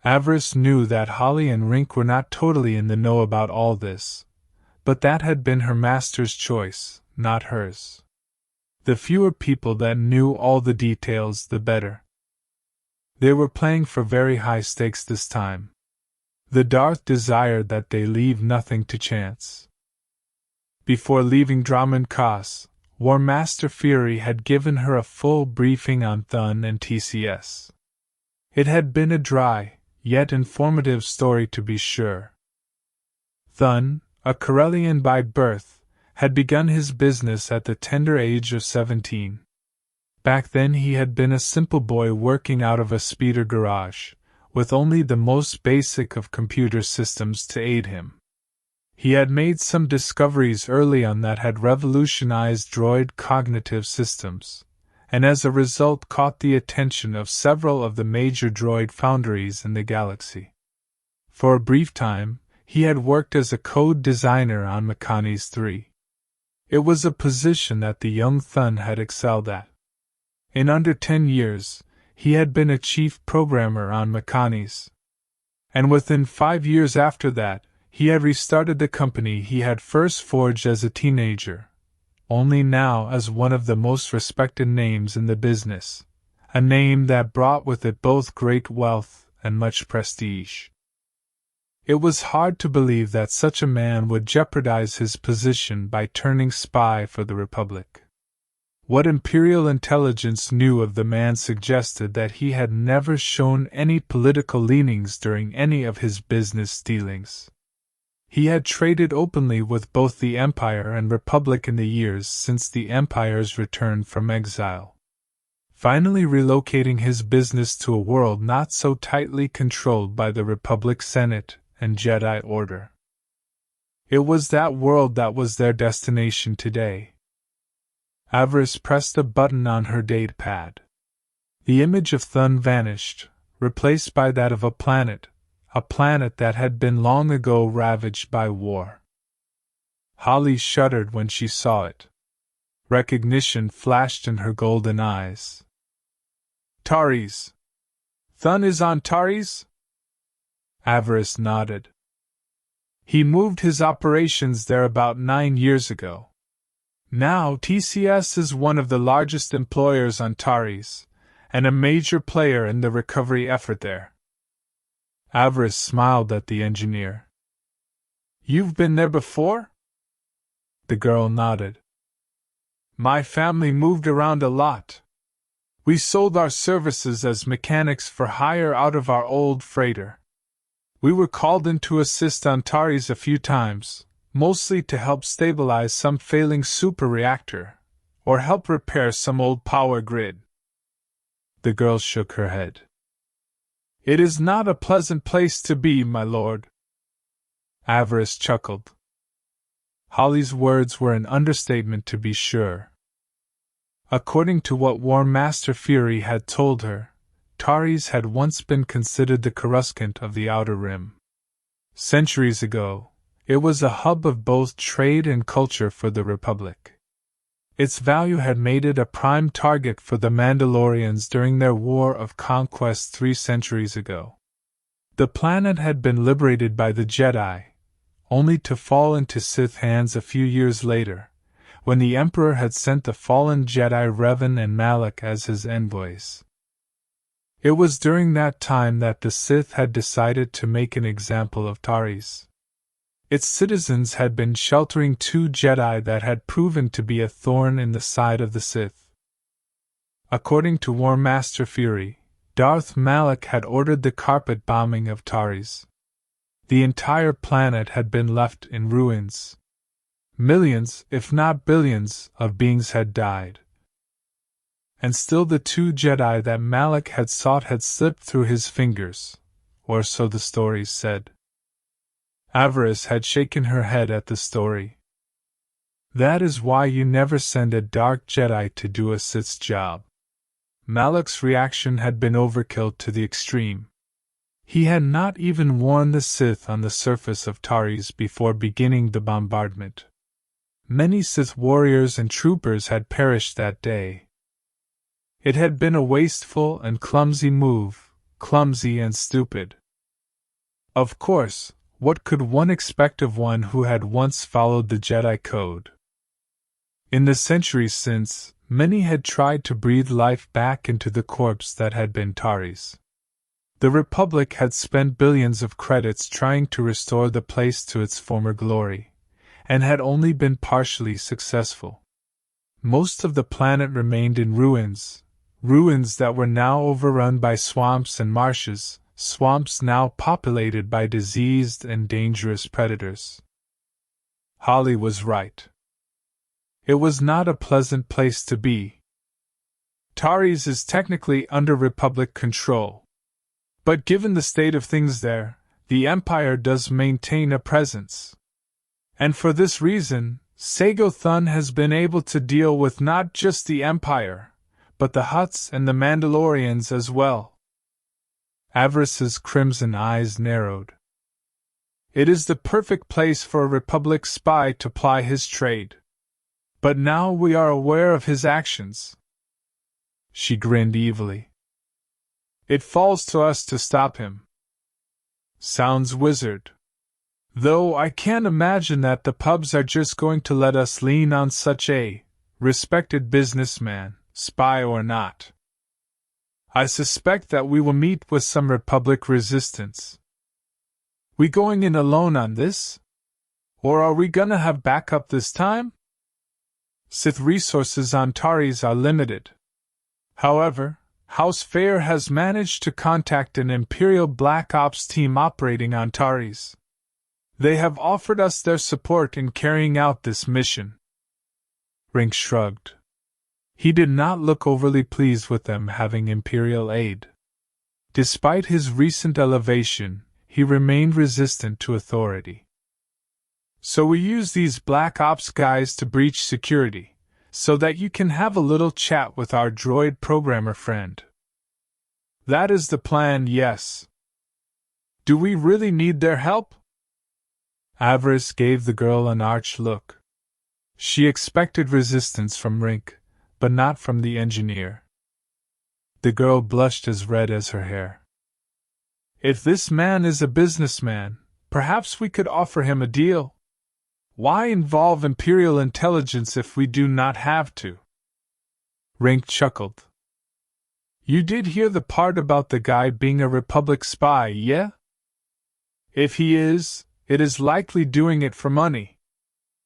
Avaryss knew that Holly and Rink were not totally in the know about all this, but that had been her master's choice, not hers. The fewer people that knew all the details, the better. They were playing for very high stakes this time. The Darth desired that they leave nothing to chance. Before leaving Dromund Kaas, War Master Feer had given her a full briefing on Thun and TCS. It had been a dry, yet informative story to be sure. Thun, a Corellian by birth, had begun his business at the tender age of 17. Back then he had been a simple boy working out of a speeder garage, with only the most basic of computer systems to aid him. He had made some discoveries early on that had revolutionized droid cognitive systems, and as a result caught the attention of several of the major droid foundries in the galaxy. For a brief time, he had worked as a code designer on Mechanis 3. It was a position that the young Thun had excelled at. In under 10 years, he had been a chief programmer on Mechanis. And within 5 years after that, he had restarted the company he had first forged as a teenager, only now as one of the most respected names in the business, a name that brought with it both great wealth and much prestige. It was hard to believe that such a man would jeopardize his position by turning spy for the Republic. What Imperial intelligence knew of the man suggested that he had never shown any political leanings during any of his business dealings. He had traded openly with both the Empire and Republic in the years since the Empire's return from exile, finally relocating his business to a world not so tightly controlled by the Republic Senate and Jedi Order. It was that world that was their destination today. Avaryss pressed a button on her datapad. The image of Thun vanished, replaced by that of a planet that had been long ago ravaged by war. Holly shuddered when she saw it. Recognition flashed in her golden eyes. Taris! Thun is on Taris? Avaryss nodded. He moved his operations there about 9 years ago. Now TCS is one of the largest employers on Taris, and a major player in the recovery effort there. Avaryss smiled at the engineer. You've been there before? The girl nodded. My family moved around a lot. We sold our services as mechanics for hire out of our old freighter. We were called in to assist on Taris a few times, mostly to help stabilize some failing super-reactor, or help repair some old power grid. The girl shook her head. It is not a pleasant place to be, my lord. Avaryss chuckled. Holly's words were an understatement, to be sure. According to what War Master Feer had told her, Taris had once been considered the Coruscant of the Outer Rim. Centuries ago, it was a hub of both trade and culture for the Republic. Its value had made it a prime target for the Mandalorians during their war of conquest 3 centuries ago. The planet had been liberated by the Jedi, only to fall into Sith hands a few years later, when the Emperor had sent the fallen Jedi Revan and Malak as his envoys. It was during that time that the Sith had decided to make an example of Taris. Its citizens had been sheltering 2 Jedi that had proven to be a thorn in the side of the Sith. According to War Master Feer, Darth Malak had ordered the carpet bombing of Taris. The entire planet had been left in ruins. Millions, if not billions, of beings had died. And still the 2 Jedi that Malak had sought had slipped through his fingers, or so the stories said. Avaryss had shaken her head at the story. That is why you never send a Dark Jedi to do a Sith's job. Malak's reaction had been overkill to the extreme. He had not even warned the Sith on the surface of Taris before beginning the bombardment. Many Sith warriors and troopers had perished that day. It had been a wasteful and clumsy move, clumsy and stupid. Of course, what could one expect of one who had once followed the Jedi Code? In the centuries since, many had tried to breathe life back into the corpse that had been Taris. The Republic had spent billions of credits trying to restore the place to its former glory, and had only been partially successful. Most of the planet remained in ruins that were now overrun by swamps and marshes, swamps now populated by diseased and dangerous predators. Holly was right. It was not a pleasant place to be. Taris is technically under Republic control. But given the state of things there, the Empire does maintain a presence. And for this reason, Sago Thun has been able to deal with not just the Empire, but the Hutts and the Mandalorians as well. Avaryss's crimson eyes narrowed. It is the perfect place for a Republic spy to ply his trade. But now we are aware of his actions. She grinned evilly. It falls to us to stop him. Sounds wizard. Though I can't imagine that the pubs are just going to let us lean on such a respected businessman, spy or not. I suspect that we will meet with some Republic resistance. We going in alone on this? Or are we gonna have backup this time? Sith resources on Taris are limited. However, House Feer has managed to contact an Imperial Black Ops team operating on Taris. They have offered us their support in carrying out this mission. Rink shrugged. He did not look overly pleased with them having Imperial aid. Despite his recent elevation, he remained resistant to authority. So we use these Black Ops guys to breach security, so that you can have a little chat with our droid programmer friend. That is the plan, yes. Do we really need their help? Avaryss gave the girl an arch look. She expected resistance from Rink, but not from the engineer. The girl blushed as red as her hair. If this man is a businessman, perhaps we could offer him a deal. Why involve Imperial intelligence if we do not have to? Rink chuckled. You did hear the part about the guy being a Republic spy, yeah? If he is, it is likely doing it for money.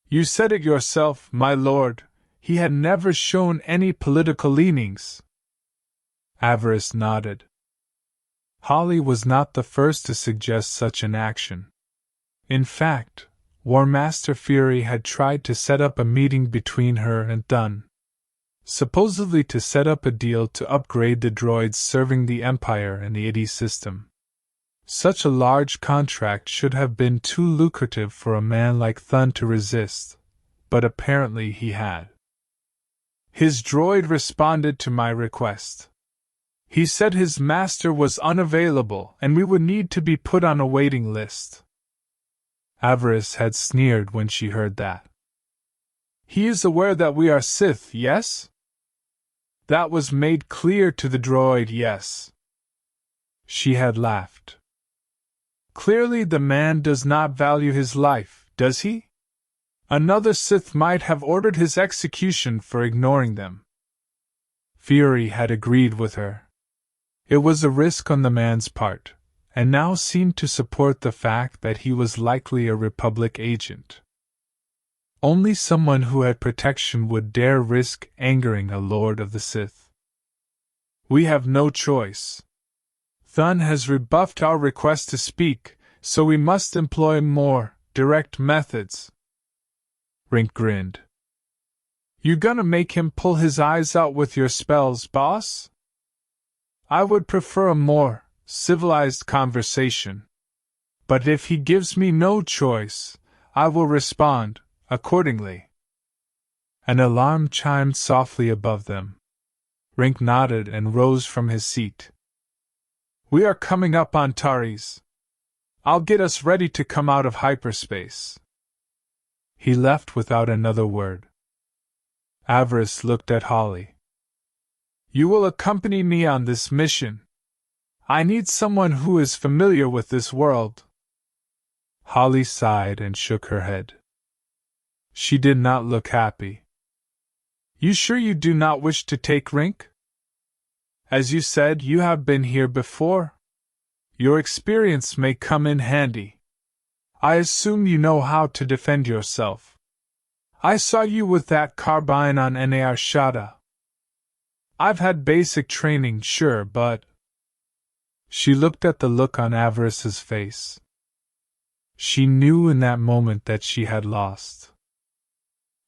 You said it yourself, my lord, he had never shown any political leanings. Avaryss nodded. Holly was not the first to suggest such an action. In fact, War Master Feer had tried to set up a meeting between her and Thun, supposedly to set up a deal to upgrade the droids serving the Empire and the Itae system. Such a large contract should have been too lucrative for a man like Thun to resist, but apparently he had. His droid responded to my request. He said his master was unavailable and we would need to be put on a waiting list. Avaryss had sneered when she heard that. He is aware that we are Sith, yes? That was made clear to the droid, yes. She had laughed. Clearly the man does not value his life, does he? Another Sith might have ordered his execution for ignoring them. Feer had agreed with her. It was a risk on the man's part, and now seemed to support the fact that he was likely a Republic agent. Only someone who had protection would dare risk angering a Lord of the Sith. We have no choice. Thun has rebuffed our request to speak, so we must employ more direct methods. Rink grinned. You gonna make him pull his eyes out with your spells, boss? I would prefer a more civilized conversation. But if he gives me no choice, I will respond accordingly. An alarm chimed softly above them. Rink nodded and rose from his seat. We are coming up on Taris. I'll get us ready to come out of hyperspace. He left without another word. Avaryss looked at Holly. You will accompany me on this mission. I need someone who is familiar with this world. Holly sighed and shook her head. She did not look happy. You sure you do not wish to take Rink? As you said, you have been here before. Your experience may come in handy. I assume you know how to defend yourself. I saw you with that carbine on Nar Shaddaa. I've had basic training, sure, but... She looked at the look on Avaryss's face. She knew in that moment that she had lost.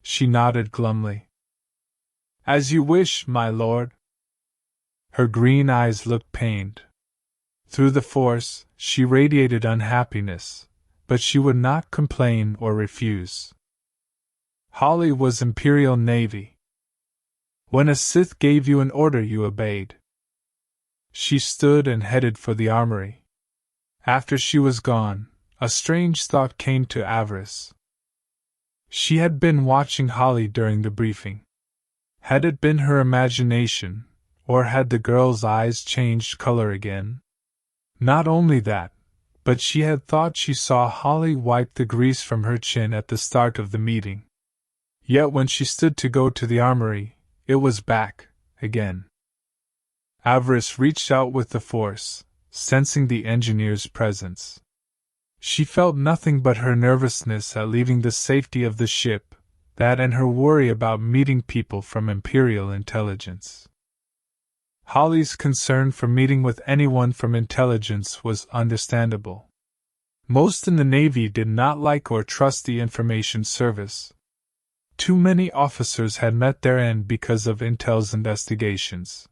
She nodded glumly. As you wish, my lord. Her green eyes looked pained. Through the Force, she radiated unhappiness, but she would not complain or refuse. Holly was Imperial Navy. When a Sith gave you an order, you obeyed. She stood and headed for the armory. After she was gone, a strange thought came to Avaryss. She had been watching Holly during the briefing. Had it been her imagination, or had the girl's eyes changed color again? Not only that, but she had thought she saw Holly wipe the grease from her chin at the start of the meeting. Yet when she stood to go to the armory, it was back, again. Avaryss reached out with the Force, sensing the engineer's presence. She felt nothing but her nervousness at leaving the safety of the ship, that and her worry about meeting people from Imperial intelligence. Holly's concern for meeting with anyone from intelligence was understandable. Most in the Navy did not like or trust the information service. Too many officers had met their end because of Intel's investigations.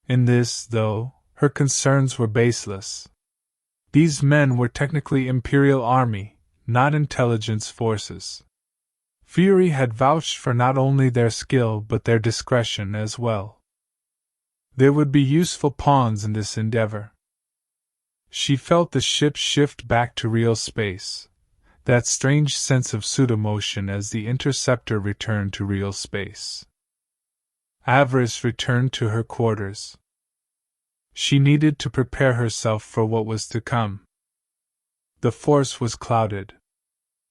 In this, though, her concerns were baseless. These men were technically Imperial Army, not intelligence forces. Feer had vouched for not only their skill but their discretion as well. They would be useful pawns in this endeavor. She felt the ship shift back to real space, that strange sense of pseudomotion as the interceptor returned to real space. Avaryss returned to her quarters. She needed to prepare herself for what was to come. The force was clouded.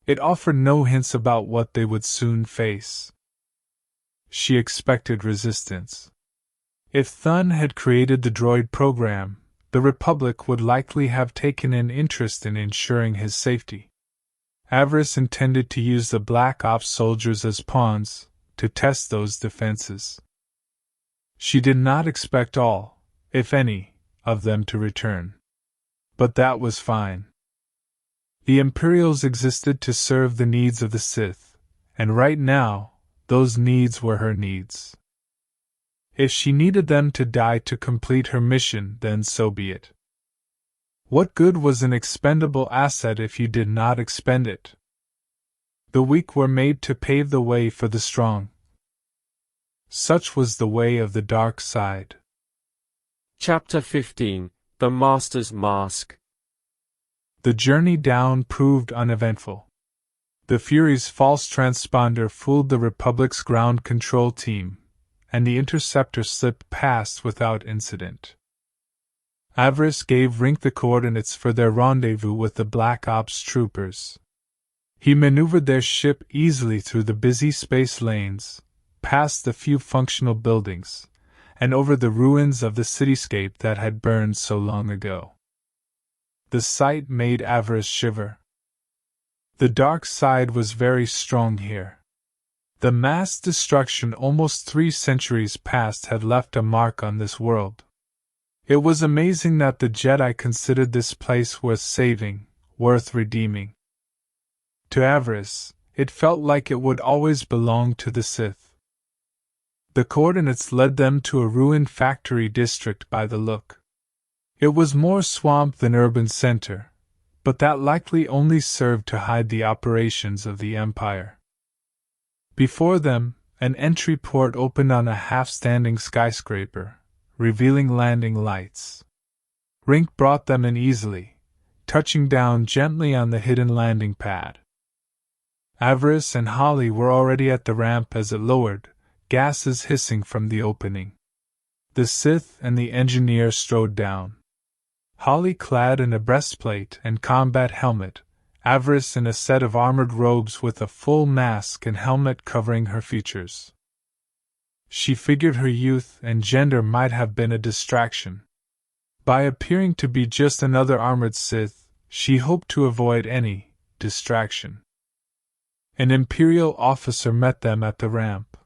It offered no hints about what they would soon face. She expected resistance. If Thun had created the droid program, the Republic would likely have taken an interest in ensuring his safety. Avaryss intended to use the Black Ops soldiers as pawns to test those defenses. She did not expect all, if any, of them to return. But that was fine. The Imperials existed to serve the needs of the Sith, and right now, those needs were her needs. If she needed them to die to complete her mission, then so be it. What good was an expendable asset if you did not expend it? The weak were made to pave the way for the strong. Such was the way of the dark side. Chapter 15: The Master's Mask. The journey down proved uneventful. The Fury's false transponder fooled the Republic's ground control team, and the interceptor slipped past without incident. Avaryss gave Rink the coordinates for their rendezvous with the Black Ops troopers. He maneuvered their ship easily through the busy space lanes, past the few functional buildings, and over the ruins of the cityscape that had burned so long ago. The sight made Avaryss shiver. The dark side was very strong here. The mass destruction almost 3 centuries past had left a mark on this world. It was amazing that the Jedi considered this place worth saving, worth redeeming. To Avaryss, it felt like it would always belong to the Sith. The coordinates led them to a ruined factory district by the look. It was more swamp than urban center, but that likely only served to hide the operations of the Empire. Before them, an entry port opened on a half-standing skyscraper, revealing landing lights. Rink brought them in easily, touching down gently on the hidden landing pad. Avaryss and Holly were already at the ramp as it lowered, gases hissing from the opening. The Sith and the engineer strode down. Holly clad in a breastplate and combat helmet, Avaryss in a set of armored robes with a full mask and helmet covering her features. She figured her youth and gender might have been a distraction. By appearing to be just another armored Sith, she hoped to avoid any distraction. An Imperial officer met them at the ramp.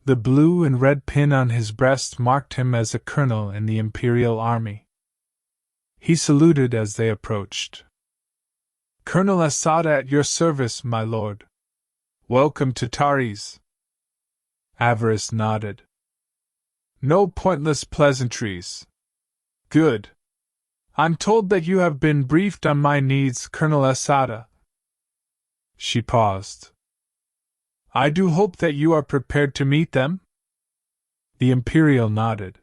The blue and red pin on his breast marked him as a colonel in the Imperial Army. He saluted as they approached. "Colonel Asada at your service, my lord. Welcome to Taris." Avaryss nodded. "No pointless pleasantries. Good. I'm told that you have been briefed on my needs, Colonel Asada." She paused. "I do hope that you are prepared to meet them?" The Imperial nodded.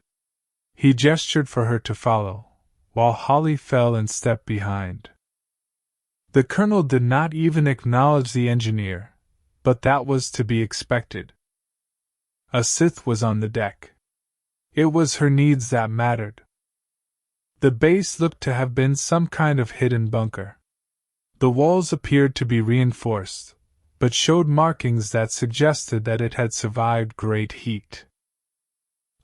He gestured for her to follow, while Holly fell in step behind. The colonel did not even acknowledge the engineer, but that was to be expected. A Sith was on the deck. It was her needs that mattered. The base looked to have been some kind of hidden bunker. The walls appeared to be reinforced, but showed markings that suggested that it had survived great heat.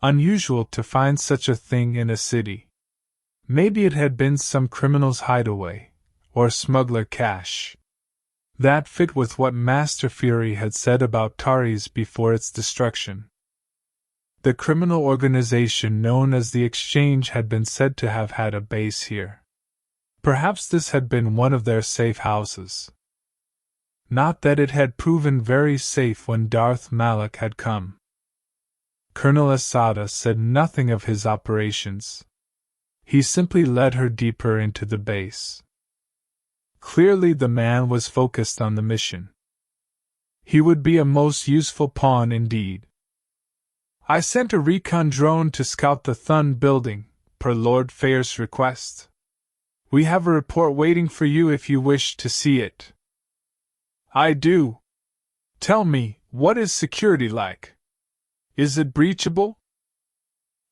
Unusual to find such a thing in a city. Maybe it had been some criminal's hideaway, or smuggler cache. That fit with what Master Fury had said about Taris before its destruction. The criminal organization known as the Exchange had been said to have had a base here. Perhaps this had been one of their safe houses. Not that it had proven very safe when Darth Malak had come. Colonel Asada said nothing of his operations. He simply led her deeper into the base. Clearly the man was focused on the mission. He would be a most useful pawn indeed. I sent a recon drone to scout the Thun building, per Lord Feer's request. We have a report waiting for you if you wish to see it. I do. Tell me, what is security like? Is it breachable?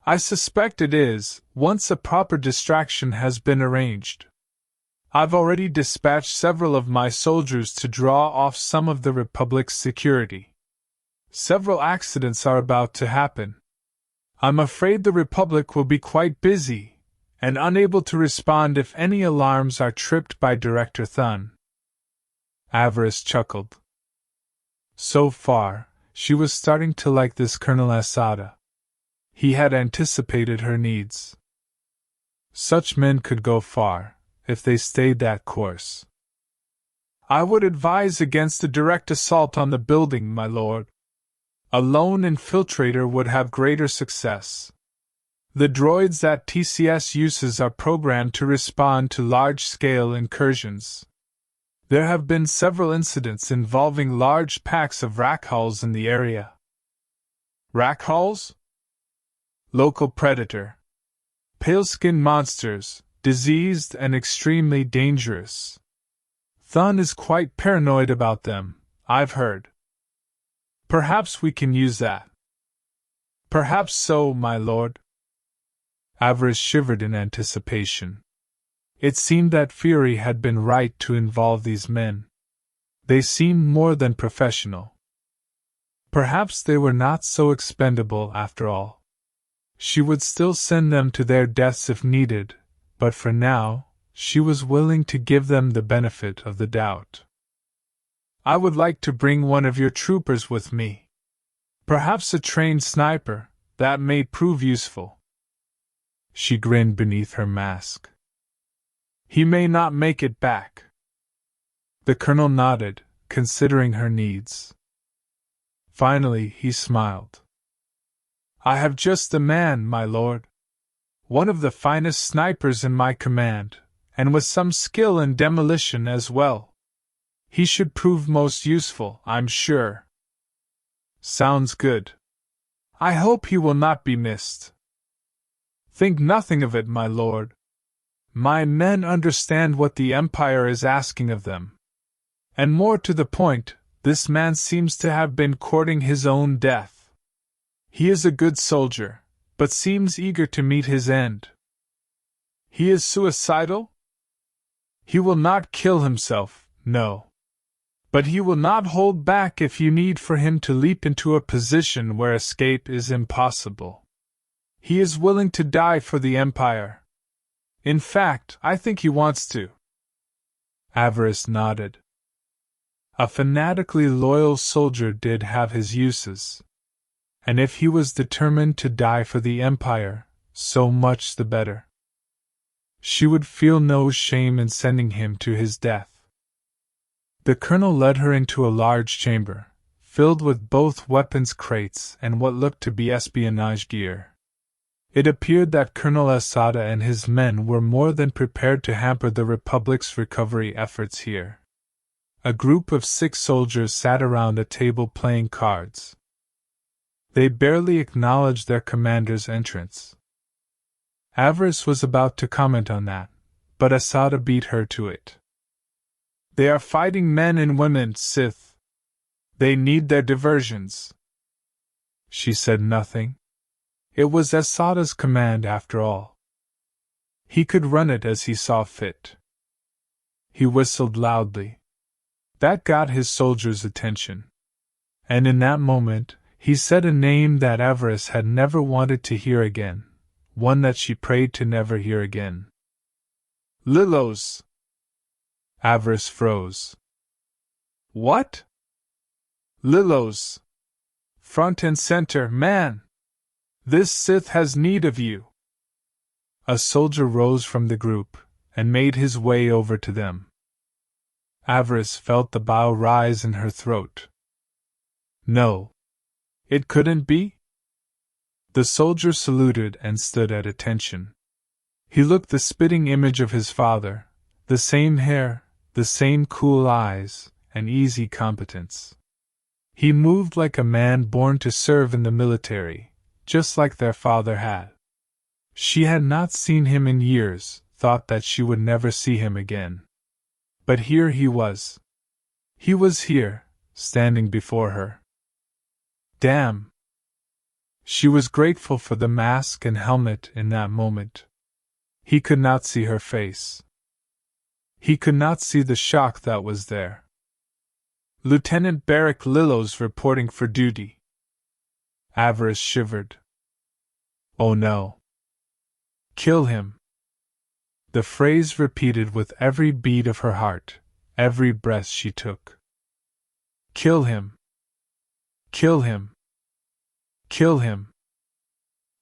I suspect it is, once a proper distraction has been arranged. I've already dispatched several of my soldiers to draw off some of the Republic's security. Several accidents are about to happen. I'm afraid the Republic will be quite busy, and unable to respond if any alarms are tripped by Director Thun. Avaryss chuckled. So far, she was starting to like this Colonel Asada. He had anticipated her needs. Such men could go far, if they stayed that course. I would advise against a direct assault on the building, my lord. A lone infiltrator would have greater success. The droids that TCS uses are programmed to respond to large-scale incursions. There have been several incidents involving large packs of Rakhals in the area. Rakhals? Local predator. Pale-skinned monsters, diseased and extremely dangerous. Thun is quite paranoid about them, I've heard. Perhaps we can use that. Perhaps so, my lord. Avaryss shivered in anticipation. It seemed that Feer had been right to involve these men. They seemed more than professional. Perhaps they were not so expendable after all. She would still send them to their deaths if needed, but for now, she was willing to give them the benefit of the doubt. I would like to bring one of your troopers with me. Perhaps a trained sniper, that may prove useful. She grinned beneath her mask. He may not make it back. The colonel nodded, considering her needs. Finally, he smiled. I have just the man, my lord. One of the finest snipers in my command, and with some skill in demolition as well. He should prove most useful, I'm sure. Sounds good. I hope he will not be missed. Think nothing of it, my lord. My men understand what the Empire is asking of them. And more to the point, this man seems to have been courting his own death. He is a good soldier, but seems eager to meet his end. He is suicidal? He will not kill himself, no. But he will not hold back if you need for him to leap into a position where escape is impossible. He is willing to die for the Empire. In fact, I think he wants to. Avaryss nodded. A fanatically loyal soldier did have his uses. And if he was determined to die for the Empire, so much the better. She would feel no shame in sending him to his death. The colonel led her into a large chamber, filled with both weapons crates and what looked to be espionage gear. It appeared that Colonel Asada and his men were more than prepared to hamper the Republic's recovery efforts here. A group of 6 soldiers sat around a table playing cards. They barely acknowledged their commander's entrance. Avaryss was about to comment on that, but Asada beat her to it. They are fighting men and women, Sith. They need their diversions. She said nothing. It was Asada's command after all. He could run it as he saw fit. He whistled loudly. That got his soldiers' attention. And in that moment, he said a name that Avaryss had never wanted to hear again, one that she prayed to never hear again. Lilos. Avaryss froze. What? Lilos. Front and center, man! This Sith has need of you. A soldier rose from the group, and made his way over to them. Avaryss felt the bow rise in her throat. No. It couldn't be? The soldier saluted and stood at attention. He looked the spitting image of his father, the same hair, the same cool eyes, and easy competence. He moved like a man born to serve in the military, just like their father had. She had not seen him in years, thought that she would never see him again. But here he was. He was here, standing before her. Damn! She was grateful for the mask and helmet in that moment. He could not see her face. He could not see the shock that was there. Lieutenant Beric Lillos reporting for duty. Avaryss shivered. Oh no. Kill him. The phrase repeated with every beat of her heart, every breath she took. Kill him. Kill him. Kill him.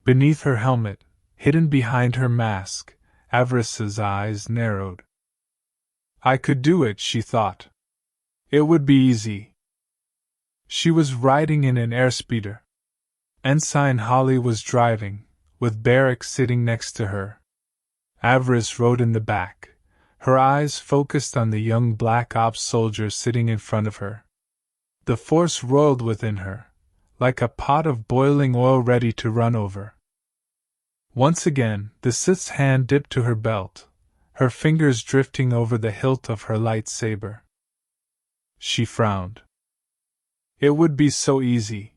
Beneath her helmet, hidden behind her mask, Avaryss's eyes narrowed. I could do it, she thought. It would be easy. She was riding in an airspeeder. Ensign Holly was driving, with Beric sitting next to her. Avaryss rode in the back, her eyes focused on the young Black Ops soldier sitting in front of her. The force roiled within her, like a pot of boiling oil ready to run over. Once again, the Sith's hand dipped to her belt, her fingers drifting over the hilt of her lightsaber. She frowned. It would be so easy.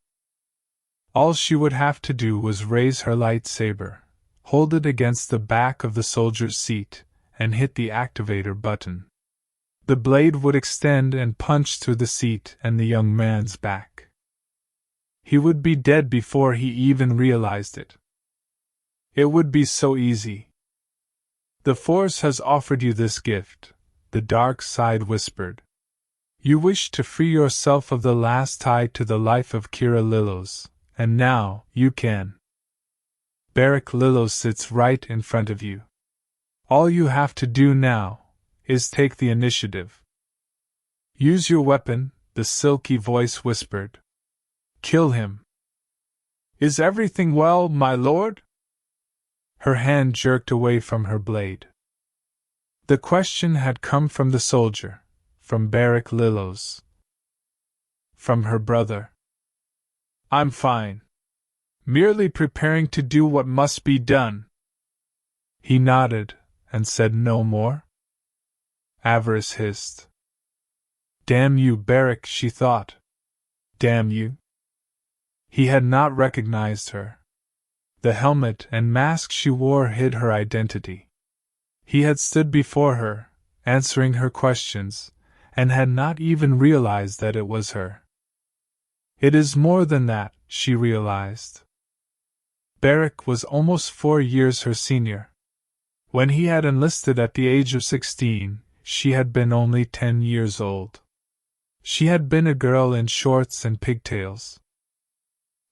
All she would have to do was raise her lightsaber, hold it against the back of the soldier's seat, and hit the activator button. The blade would extend and punch through the seat and the young man's back. He would be dead before he even realized it. It would be so easy. The Force has offered you this gift, the dark side whispered. You wished to free yourself of the last tie to the life of Kira Lillos, and now you can. Beric Lillos sits right in front of you. All you have to do now is take the initiative. Use your weapon, the silky voice whispered. Kill him. Is everything well, my lord? Her hand jerked away from her blade. The question had come from the soldier, from Beric Lillos. From her brother. I'm fine. Merely preparing to do what must be done. He nodded, and said no more. Avaryss hissed. Damn you, Beric, she thought. Damn you. He had not recognized her. The helmet and mask she wore hid her identity. He had stood before her, answering her questions, and had not even realized that it was her. It is more than that, she realized. Beric was almost 4 years her senior. When he had enlisted at the age of 16, she had been only 10 years old. She had been a girl in shorts and pigtails.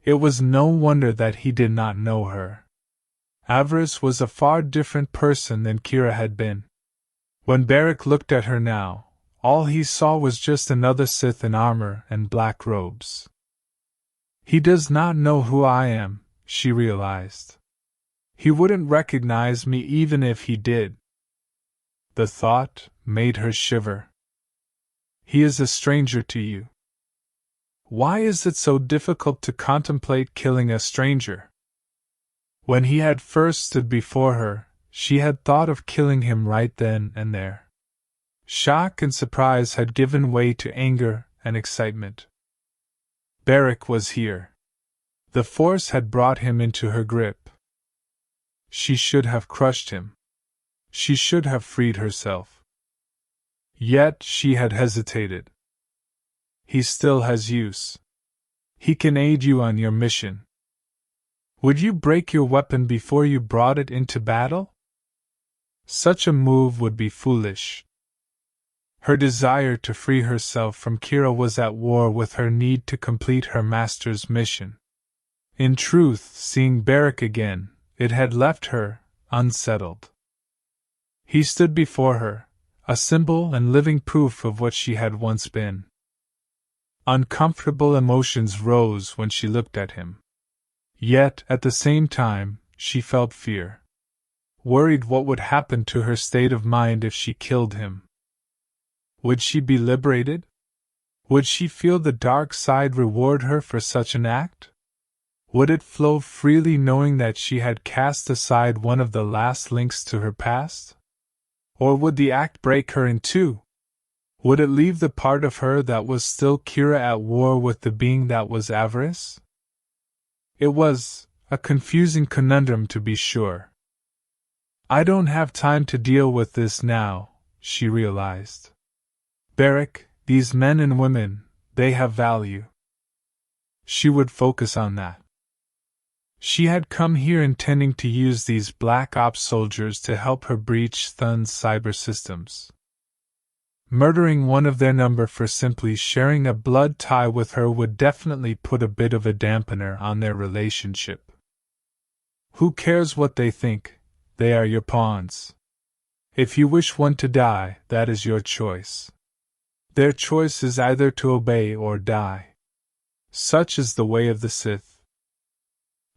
It was no wonder that he did not know her. Avaryss was a far different person than Kira had been. When Beric looked at her now, all he saw was just another Sith in armor and black robes. He does not know who I am, she realized. He wouldn't recognize me even if he did. The thought made her shiver. He is a stranger to you. Why is it so difficult to contemplate killing a stranger? When he had first stood before her, she had thought of killing him right then and there. Shock and surprise had given way to anger and excitement. Beric was here. The Force had brought him into her grip. She should have crushed him. She should have freed herself. Yet she had hesitated. He still has use. He can aid you on your mission. Would you break your weapon before you brought it into battle? Such a move would be foolish. Her desire to free herself from Kira was at war with her need to complete her master's mission. In truth, seeing Beric again, it had left her unsettled. He stood before her, a symbol and living proof of what she had once been. Uncomfortable emotions rose when she looked at him. Yet, at the same time, she felt fear. Worried what would happen to her state of mind if she killed him. Would she be liberated? Would she feel the dark side reward her for such an act? Would it flow freely knowing that she had cast aside one of the last links to her past? Or would the act break her in two? Would it leave the part of her that was still Kira at war with the being that was Avaryss? It was a confusing conundrum, to be sure. I don't have time to deal with this now, she realized. Beric, these men and women, they have value. She would focus on that. She had come here intending to use these Black Ops soldiers to help her breach Thun's cyber systems. Murdering one of their number for simply sharing a blood tie with her would definitely put a bit of a dampener on their relationship. Who cares what they think? They are your pawns. If you wish one to die, that is your choice. Their choice is either to obey or die. Such is the way of the Sith.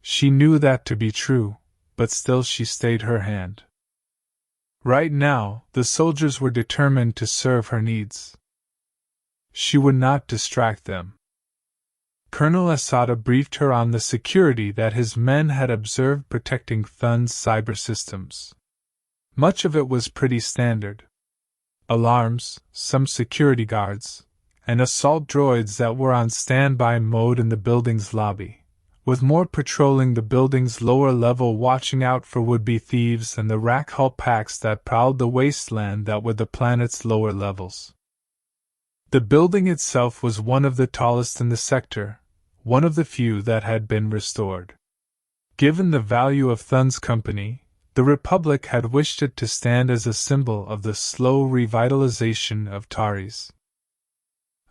She knew that to be true, but still she stayed her hand. Right now, the soldiers were determined to serve her needs. She would not distract them. Colonel Asada briefed her on the security that his men had observed protecting Thun's cyber systems. Much of it was pretty standard. Alarms, some security guards, and assault droids that were on standby mode in the building's lobby, with more patrolling the building's lower level watching out for would-be thieves and the rack hull packs that prowled the wasteland that were the planet's lower levels. The building itself was one of the tallest in the sector, one of the few that had been restored. Given the value of Thun's company, the Republic had wished it to stand as a symbol of the slow revitalization of Taris.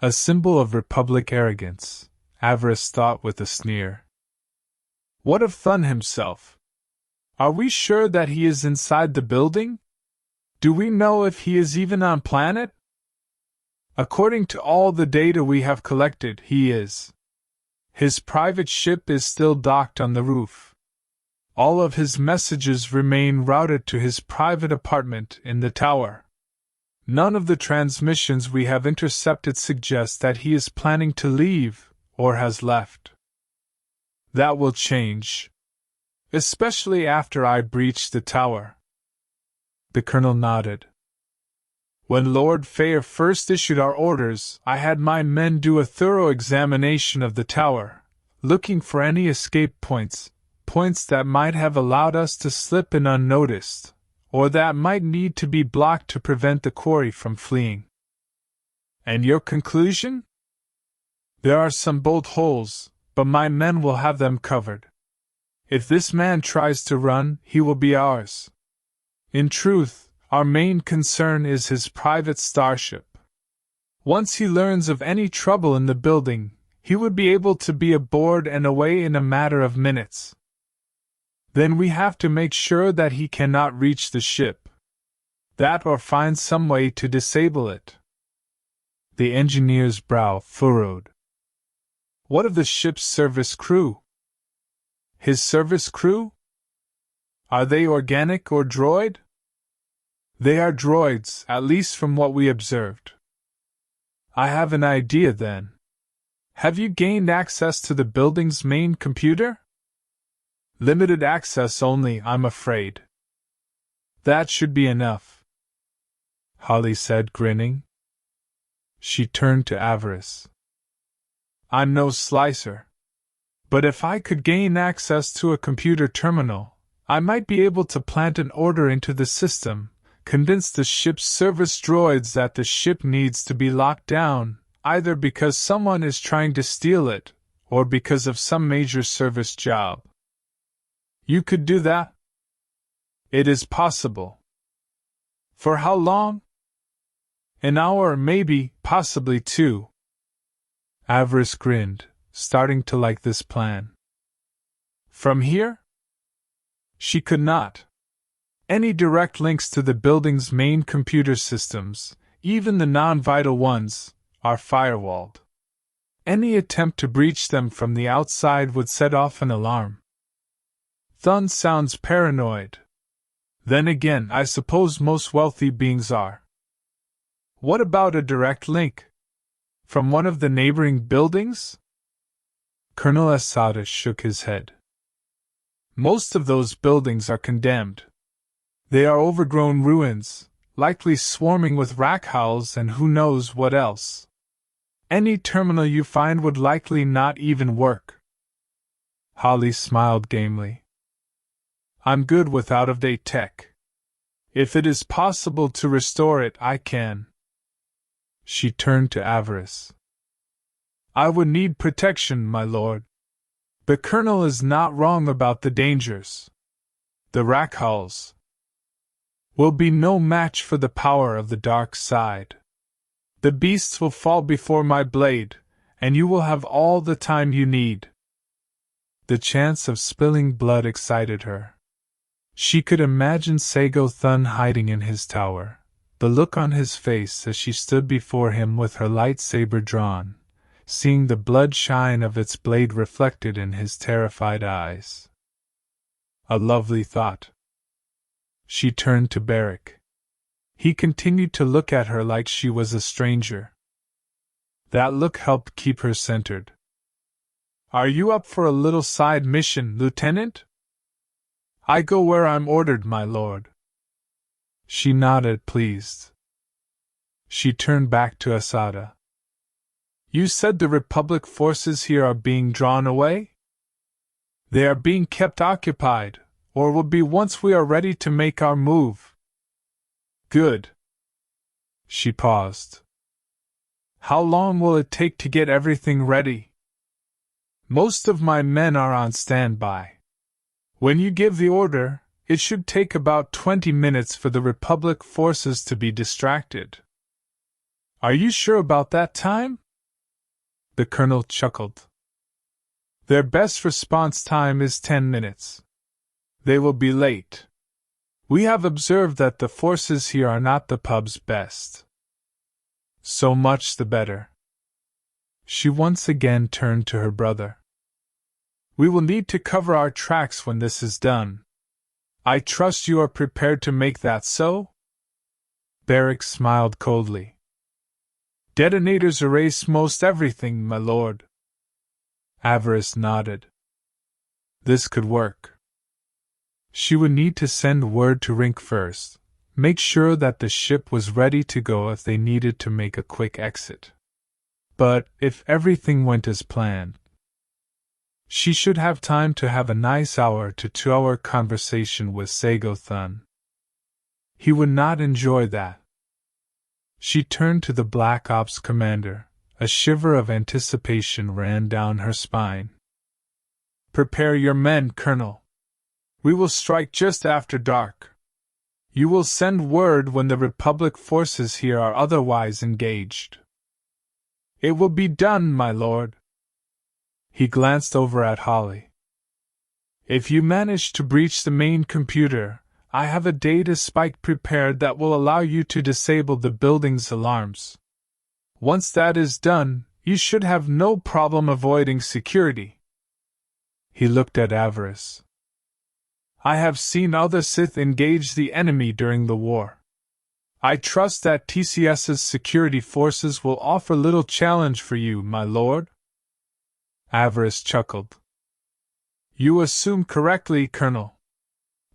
A symbol of Republic arrogance, Avaryss thought with a sneer. What of Thun himself? Are we sure that he is inside the building? Do we know if he is even on planet? According to all the data we have collected, he is. His private ship is still docked on the roof. All of his messages remain routed to his private apartment in the tower. None of the transmissions we have intercepted suggest that he is planning to leave, or has left. That will change. Especially after I breach the tower. The colonel nodded. When Lord Feer first issued our orders, I had my men do a thorough examination of the tower, looking for any escape points that might have allowed us to slip in unnoticed, or that might need to be blocked to prevent the quarry from fleeing. And your conclusion? There are some bolt holes, but my men will have them covered. If this man tries to run, he will be ours. In truth, our main concern is his private starship. Once he learns of any trouble in the building, he would be able to be aboard and away in a matter of minutes. Then we have to make sure that he cannot reach the ship. That or find some way to disable it. The engineer's brow furrowed. What of the ship's service crew? His service crew? Are they organic or droid? They are droids, at least from what we observed. I have an idea then. Have you gained access to the building's main computer? Limited access only, I'm afraid. That should be enough, Holly said, grinning. She turned to Avaryss. I'm no slicer. But if I could gain access to a computer terminal, I might be able to plant an order into the system, convince the ship's service droids that the ship needs to be locked down, either because someone is trying to steal it, or because of some major service job. You could do that? It is possible. For how long? An hour, maybe, possibly 2. Avaryss grinned, starting to like this plan. From here? She could not. Any direct links to the building's main computer systems, even the non-vital ones, are firewalled. Any attempt to breach them from the outside would set off an alarm. Thun sounds paranoid. Then again, I suppose most wealthy beings are. What about a direct link? From one of the neighboring buildings? Colonel Asada shook his head. Most of those buildings are condemned. They are overgrown ruins, likely swarming with rakhals and who knows what else. Any terminal you find would likely not even work. Holly smiled gamely. I'm good with out-of-date tech. If it is possible to restore it, I can. She turned to Avaryss. I would need protection, my lord. The colonel is not wrong about the dangers. The rakhals will be no match for the power of the dark side. The beasts will fall before my blade, and you will have all the time you need. The chance of spilling blood excited her. She could imagine Sago Thun hiding in his tower, the look on his face as she stood before him with her lightsaber drawn, seeing the blood shine of its blade reflected in his terrified eyes. A lovely thought. She turned to Beric. He continued to look at her like she was a stranger. That look helped keep her centered. Are you up for a little side mission, Lieutenant? I go where I'm ordered, my lord. She nodded, pleased. She turned back to Asada. You said the Republic forces here are being drawn away? They are being kept occupied, or will be once we are ready to make our move. Good. She paused. How long will it take to get everything ready? Most of my men are on standby. When you give the order, it should take about 20 minutes for the Republic forces to be distracted. Are you sure about that time? The colonel chuckled. Their best response time is 10 minutes. They will be late. We have observed that the forces here are not the pub's best. So much the better. She once again turned to her brother. We will need to cover our tracks when this is done. I trust you are prepared to make that so? Beric smiled coldly. Detonators erase most everything, my lord. Avaryss nodded. This could work. She would need to send word to Rink first, make sure that the ship was ready to go if they needed to make a quick exit. But if everything went as planned, she should have time to have a nice hour to 2-hour conversation with Sago Thun. He would not enjoy that. She turned to the Black Ops commander. A shiver of anticipation ran down her spine. Prepare your men, Colonel. We will strike just after dark. You will send word when the Republic forces here are otherwise engaged. It will be done, my lord. He glanced over at Holly. If you manage to breach the main computer, I have a data spike prepared that will allow you to disable the building's alarms. Once that is done, you should have no problem avoiding security. He looked at Avaryss. I have seen other Sith engage the enemy during the war. I trust that TCS's security forces will offer little challenge for you, my lord. Avaryss chuckled. You assume correctly, Colonel.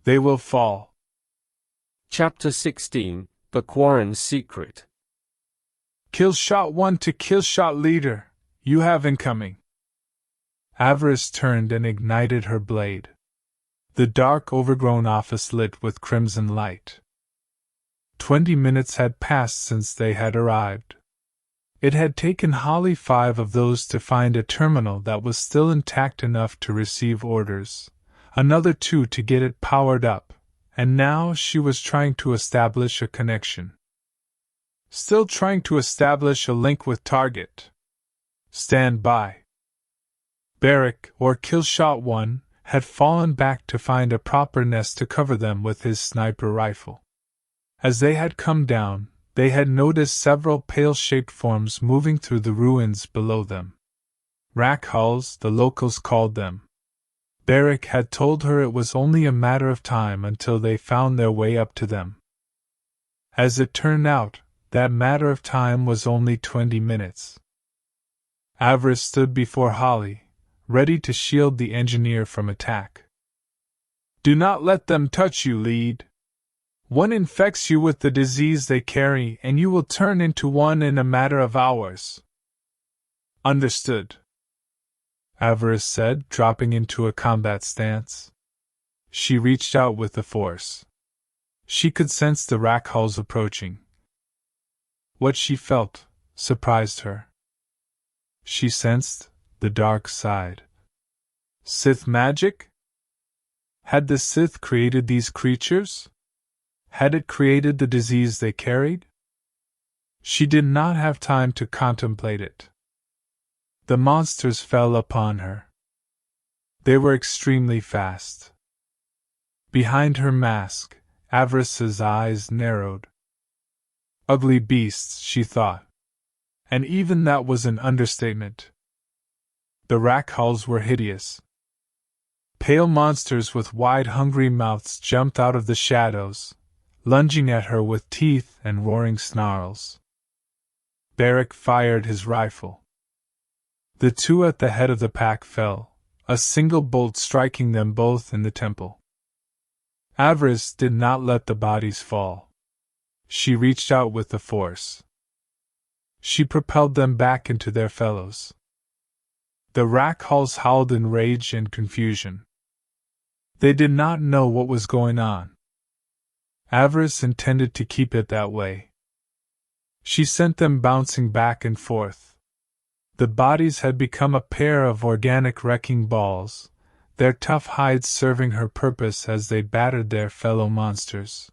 They will fall. Chapter 16, The Quarren's Secret. Killshot 1 to Killshot Leader, you have incoming. Avaryss turned and ignited her blade. The dark, overgrown office lit with crimson light. 20 minutes had passed since they had arrived. It had taken Holly 5 of those to find a terminal that was still intact enough to receive orders, another 2 to get it powered up, and now she was trying to establish a connection. Still trying to establish a link with target. Stand by. Beric, or Killshot 1, had fallen back to find a proper nest to cover them with his sniper rifle. As they had come down, they had noticed several pale-shaped forms moving through the ruins below them. Rakhals, the locals called them. Beric had told her it was only a matter of time until they found their way up to them. As it turned out, that matter of time was only 20 minutes. Avaryss stood before Holly, ready to shield the engineer from attack. "Do not let them touch you, Lead. One infects you with the disease they carry and you will turn into one in a matter of hours." "Understood," Avaryss said, dropping into a combat stance. She reached out with the force. She could sense the Rakhals approaching. What she felt surprised her. She sensed the dark side. Sith magic? Had the Sith created these creatures? Had it created the disease they carried? She did not have time to contemplate it. The monsters fell upon her. They were extremely fast. Behind her mask, Avaryss's eyes narrowed. Ugly beasts, she thought. And even that was an understatement. The Rakhals were hideous. Pale monsters with wide, hungry mouths jumped out of the shadows, lunging at her with teeth and roaring snarls. Beric fired his rifle. The two at the head of the pack fell, a single bolt striking them both in the temple. Avaryss did not let the bodies fall. She reached out with the force. She propelled them back into their fellows. The Rakhals howled in rage and confusion. They did not know what was going on. Avaryss intended to keep it that way. She sent them bouncing back and forth. The bodies had become a pair of organic wrecking balls, their tough hides serving her purpose as they battered their fellow monsters.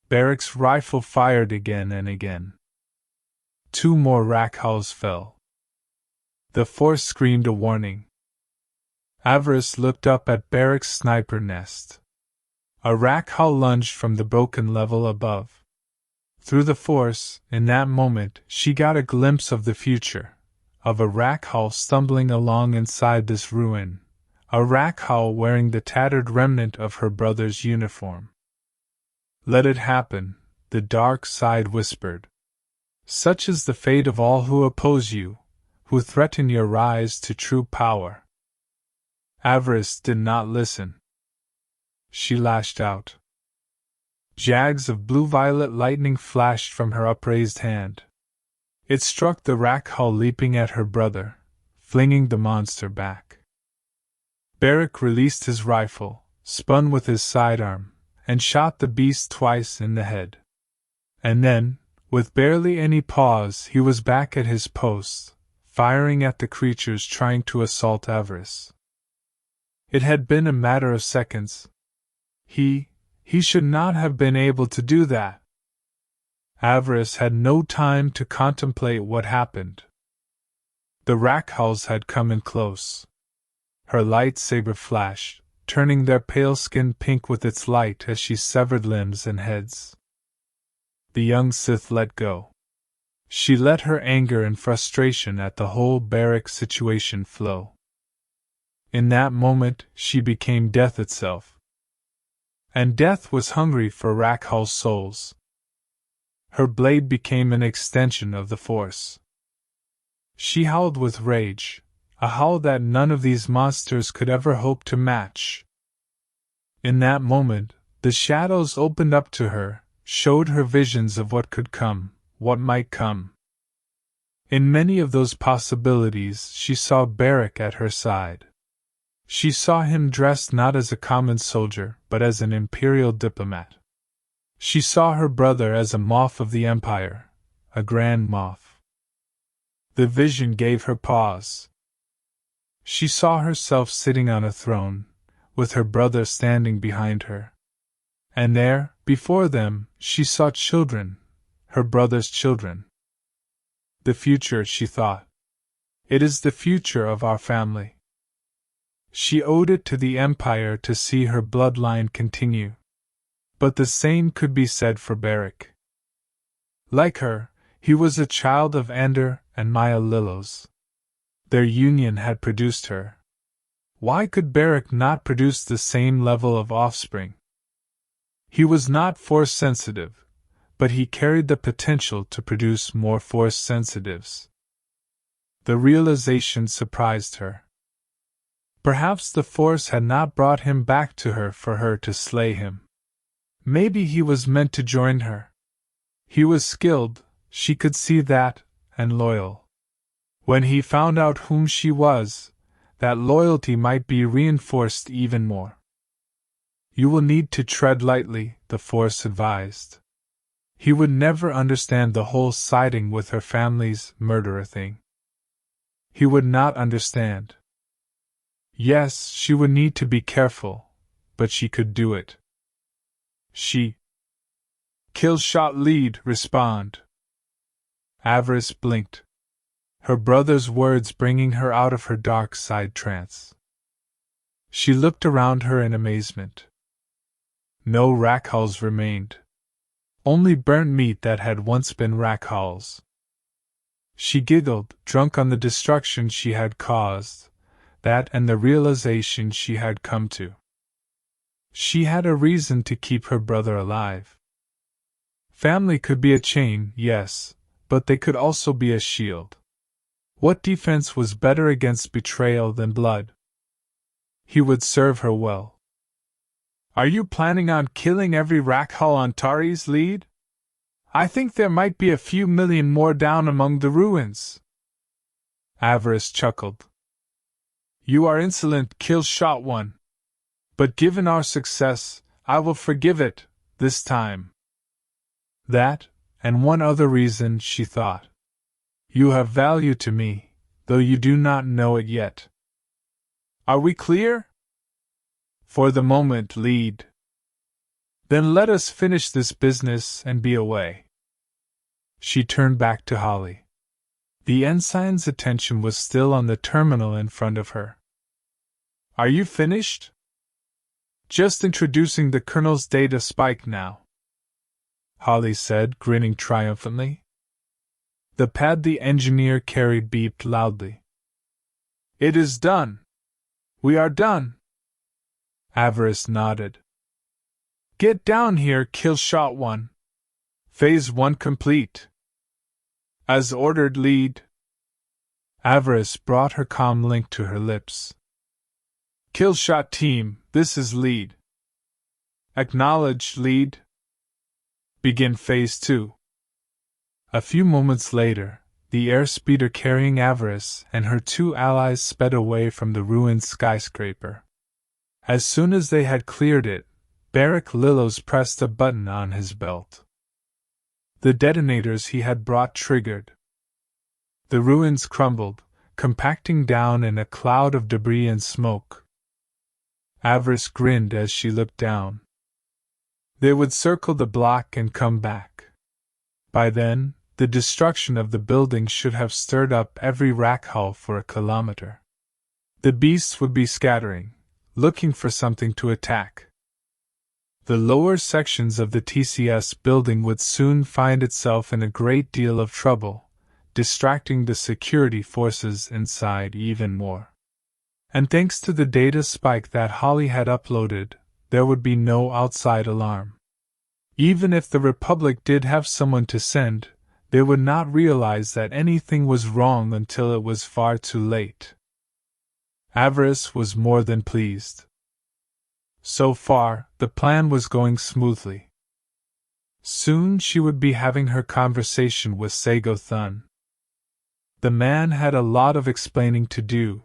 Beric's rifle fired again and again. 2 more Rakhals fell. The force screamed a warning. Avaryss looked up at Beric's sniper nest. A Rakhal lunged from the broken level above. Through the force, in that moment, she got a glimpse of the future, of a Rakhal stumbling along inside this ruin, a Rakhal wearing the tattered remnant of her brother's uniform. "Let it happen," the dark side whispered. "Such is the fate of all who oppose you, who threaten your rise to true power." Avaryss did not listen. She lashed out. Jags of blue-violet lightning flashed from her upraised hand. It struck the Rakhal leaping at her brother, flinging the monster back. Beric released his rifle, spun with his sidearm, and shot the beast twice in the head. And then, with barely any pause, he was back at his post, firing at the creatures trying to assault Avaryss. It had been a matter of seconds. He should not have been able to do that. Avaryss had no time to contemplate what happened. The Rakhals had come in close. Her lightsaber flashed, turning their pale skin pink with its light as she severed limbs and heads. The young Sith let go. She let her anger and frustration at the whole Beric situation flow. In that moment, she became death itself. And death was hungry for Rakhal's souls. Her blade became an extension of the Force. She howled with rage, a howl that none of these monsters could ever hope to match. In that moment, the shadows opened up to her, showed her visions of what could come, what might come. In many of those possibilities, she saw Beric at her side. She saw him dressed not as a common soldier, but as an imperial diplomat. She saw her brother as a Moff of the Empire, a Grand Moff. The vision gave her pause. She saw herself sitting on a throne, with her brother standing behind her. And there, before them, she saw children, her brother's children. The future, she thought. It is the future of our family. She owed it to the Empire to see her bloodline continue. But the same could be said for Beric. Like her, he was a child of Ander and Maya Lillos. Their union had produced her. Why could Beric not produce the same level of offspring? He was not Force-sensitive, but he carried the potential to produce more Force-sensitives. The realization surprised her. Perhaps the Force had not brought him back to her for her to slay him. Maybe he was meant to join her. He was skilled, she could see that, and loyal. When he found out whom she was, that loyalty might be reinforced even more. You will need to tread lightly, the Force advised. He would never understand the whole siding with her family's murderer thing. He would not understand. Yes, she would need to be careful, but she could do it. She. Kill shot lead, respond. Avaryss blinked. Her brother's words bringing her out of her dark side trance. She looked around her in amazement. No Rakhals remained. Only burnt meat that had once been Rakhals. She giggled, drunk on the destruction she had caused, that and the realization she had come to. She had a reason to keep her brother alive. Family could be a chain, yes, but they could also be a shield. What defense was better against betrayal than blood? He would serve her well. Are you planning on killing every Rakhal on Tari's lead? I think there might be a few million more down among the ruins. Avaryss chuckled. You are insolent, kill shot one. But given our success, I will forgive it, this time. That, and one other reason, she thought. You have value to me, though you do not know it yet. Are we clear? For the moment, lead. Then let us finish this business and be away. She turned back to Holly. The ensign's attention was still on the terminal in front of her. Are you finished? Just introducing the Colonel's data spike now, Holly said, grinning triumphantly. The pad the engineer carried beeped loudly. It is done. We are done. Avaryss nodded. Get down here, kill shot one. Phase 1 complete. As ordered, lead. Avaryss brought her comm link to her lips. Kill shot team, this is lead. Acknowledge, lead. Begin phase 2. A few moments later, the airspeeder carrying Avaryss and her two allies sped away from the ruined skyscraper. As soon as they had cleared it, Beric Lillos pressed a button on his belt. The detonators he had brought triggered. The ruins crumbled, compacting down in a cloud of debris and smoke. Avaryss grinned as she looked down. They would circle the block and come back. By then, the destruction of the building should have stirred up every Rakhal for a kilometer. The beasts would be scattering, looking for something to attack. The lower sections of the TCS building would soon find itself in a great deal of trouble, distracting the security forces inside even more. And thanks to the data spike that Holly had uploaded, there would be no outside alarm. Even if the Republic did have someone to send, they would not realize that anything was wrong until it was far too late. Avaryss was more than pleased. So far, the plan was going smoothly. Soon she would be having her conversation with Sago Thun. The man had a lot of explaining to do.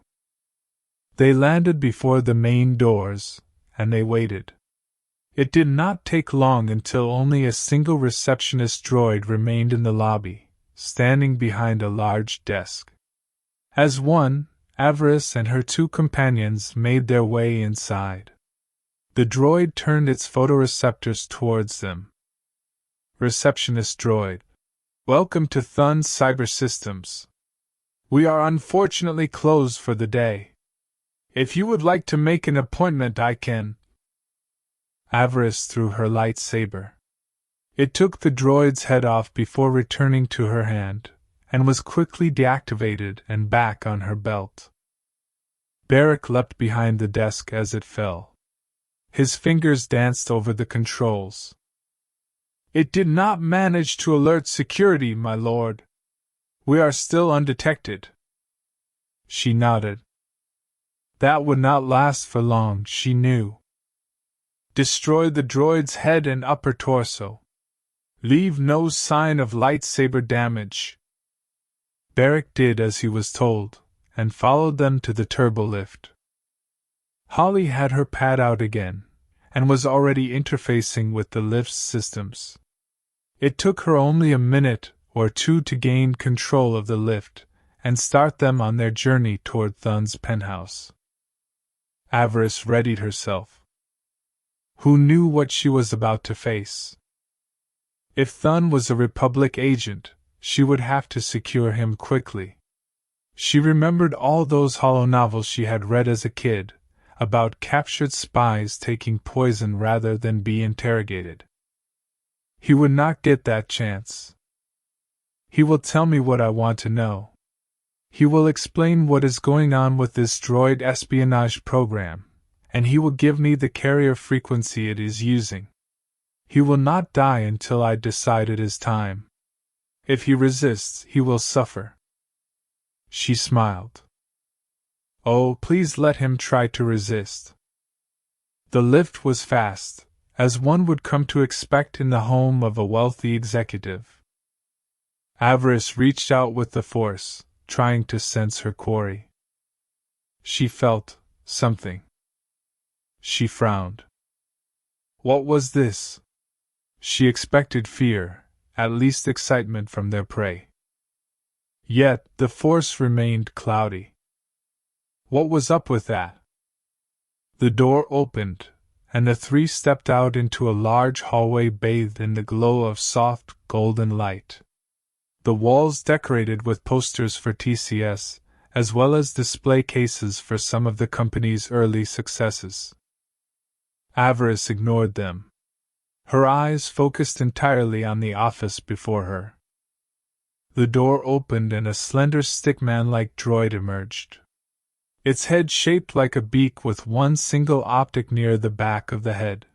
They landed before the main doors, and they waited. It did not take long until only a single receptionist droid remained in the lobby, standing behind a large desk. As one, Avaryss and her two companions made their way inside. The droid turned its photoreceptors towards them. Receptionist droid. Welcome to Thun Cyber Systems. We are unfortunately closed for the day. If you would like to make an appointment, I can. Avaryss threw her lightsaber. It took the droid's head off before returning to her hand, and was quickly deactivated and back on her belt. Beric leapt behind the desk as it fell. His fingers danced over the controls. It did not manage to alert security, my lord. We are still undetected. She nodded. That would not last for long, she knew. Destroy the droid's head and upper torso. Leave no sign of lightsaber damage. Beric did as he was told, and followed them to the turbolift. Holly had her pad out again, and was already interfacing with the lift's systems. It took her only a minute or two to gain control of the lift, and start them on their journey toward Thun's penthouse. Avaryss readied herself. Who knew what she was about to face? If Thun was a Republic agent, she would have to secure him quickly. She remembered all those holonovels she had read as a kid, about captured spies taking poison rather than be interrogated. He would not get that chance. He will tell me what I want to know. He will explain what is going on with this droid espionage program, and he will give me the carrier frequency it is using. He will not die until I decide it is time. If he resists, he will suffer. She smiled. Oh, please let him try to resist. The lift was fast, as one would come to expect in the home of a wealthy executive. Avaryss reached out with the Force, trying to sense her quarry. She felt something. She frowned. What was this? She expected fear, at least excitement from their prey. Yet the Force remained cloudy. What was up with that? The door opened, and the three stepped out into a large hallway bathed in the glow of soft, golden light. The walls decorated with posters for TCS, as well as display cases for some of the company's early successes. Avaryss ignored them. Her eyes focused entirely on the office before her. The door opened and a slender stickman-like droid emerged. Its head shaped like a beak with one single optic near the back of the head.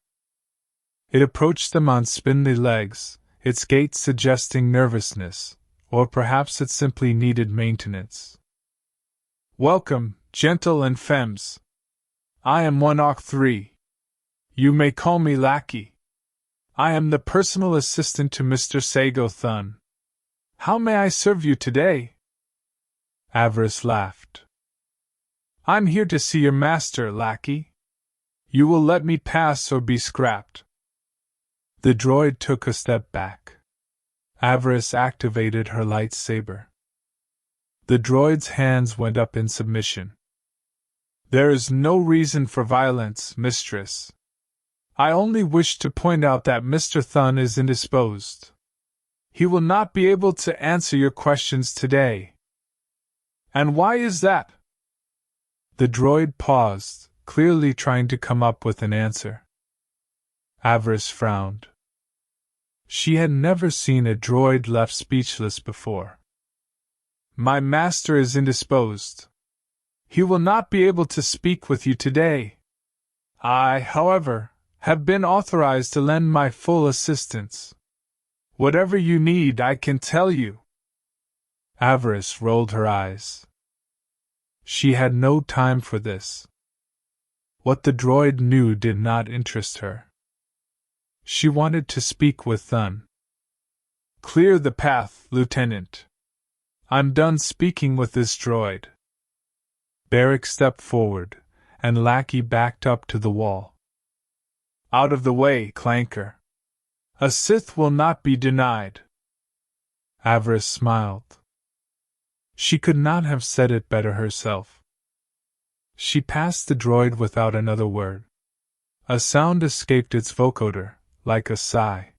It approached them on spindly legs, its gait suggesting nervousness, or perhaps it simply needed maintenance. Welcome, gentle and femmes. I am 1-3. You may call me Lackey. I am the personal assistant to Mr. Sago Thun. How may I serve you today? Avaryss laughed. I'm here to see your master, Lackey. You will let me pass or be scrapped. The droid took a step back. Avaryss activated her lightsaber. The droid's hands went up in submission. There is no reason for violence, mistress. I only wish to point out that Mr. Thun is indisposed. He will not be able to answer your questions today. And why is that? The droid paused, clearly trying to come up with an answer. Avaryss frowned. She had never seen a droid left speechless before. My master is indisposed. He will not be able to speak with you today. I, however, have been authorized to lend my full assistance. Whatever you need, I can tell you. Avaryss rolled her eyes. She had no time for this. What the droid knew did not interest her. She wanted to speak with Thun. Clear the path, Lieutenant. I'm done speaking with this droid. Beric stepped forward, and Lackey backed up to the wall. Out of the way, Clanker. A Sith will not be denied. Avaryss smiled. She could not have said it better herself. She passed the droid without another word. A sound escaped its vocoder, like a sigh.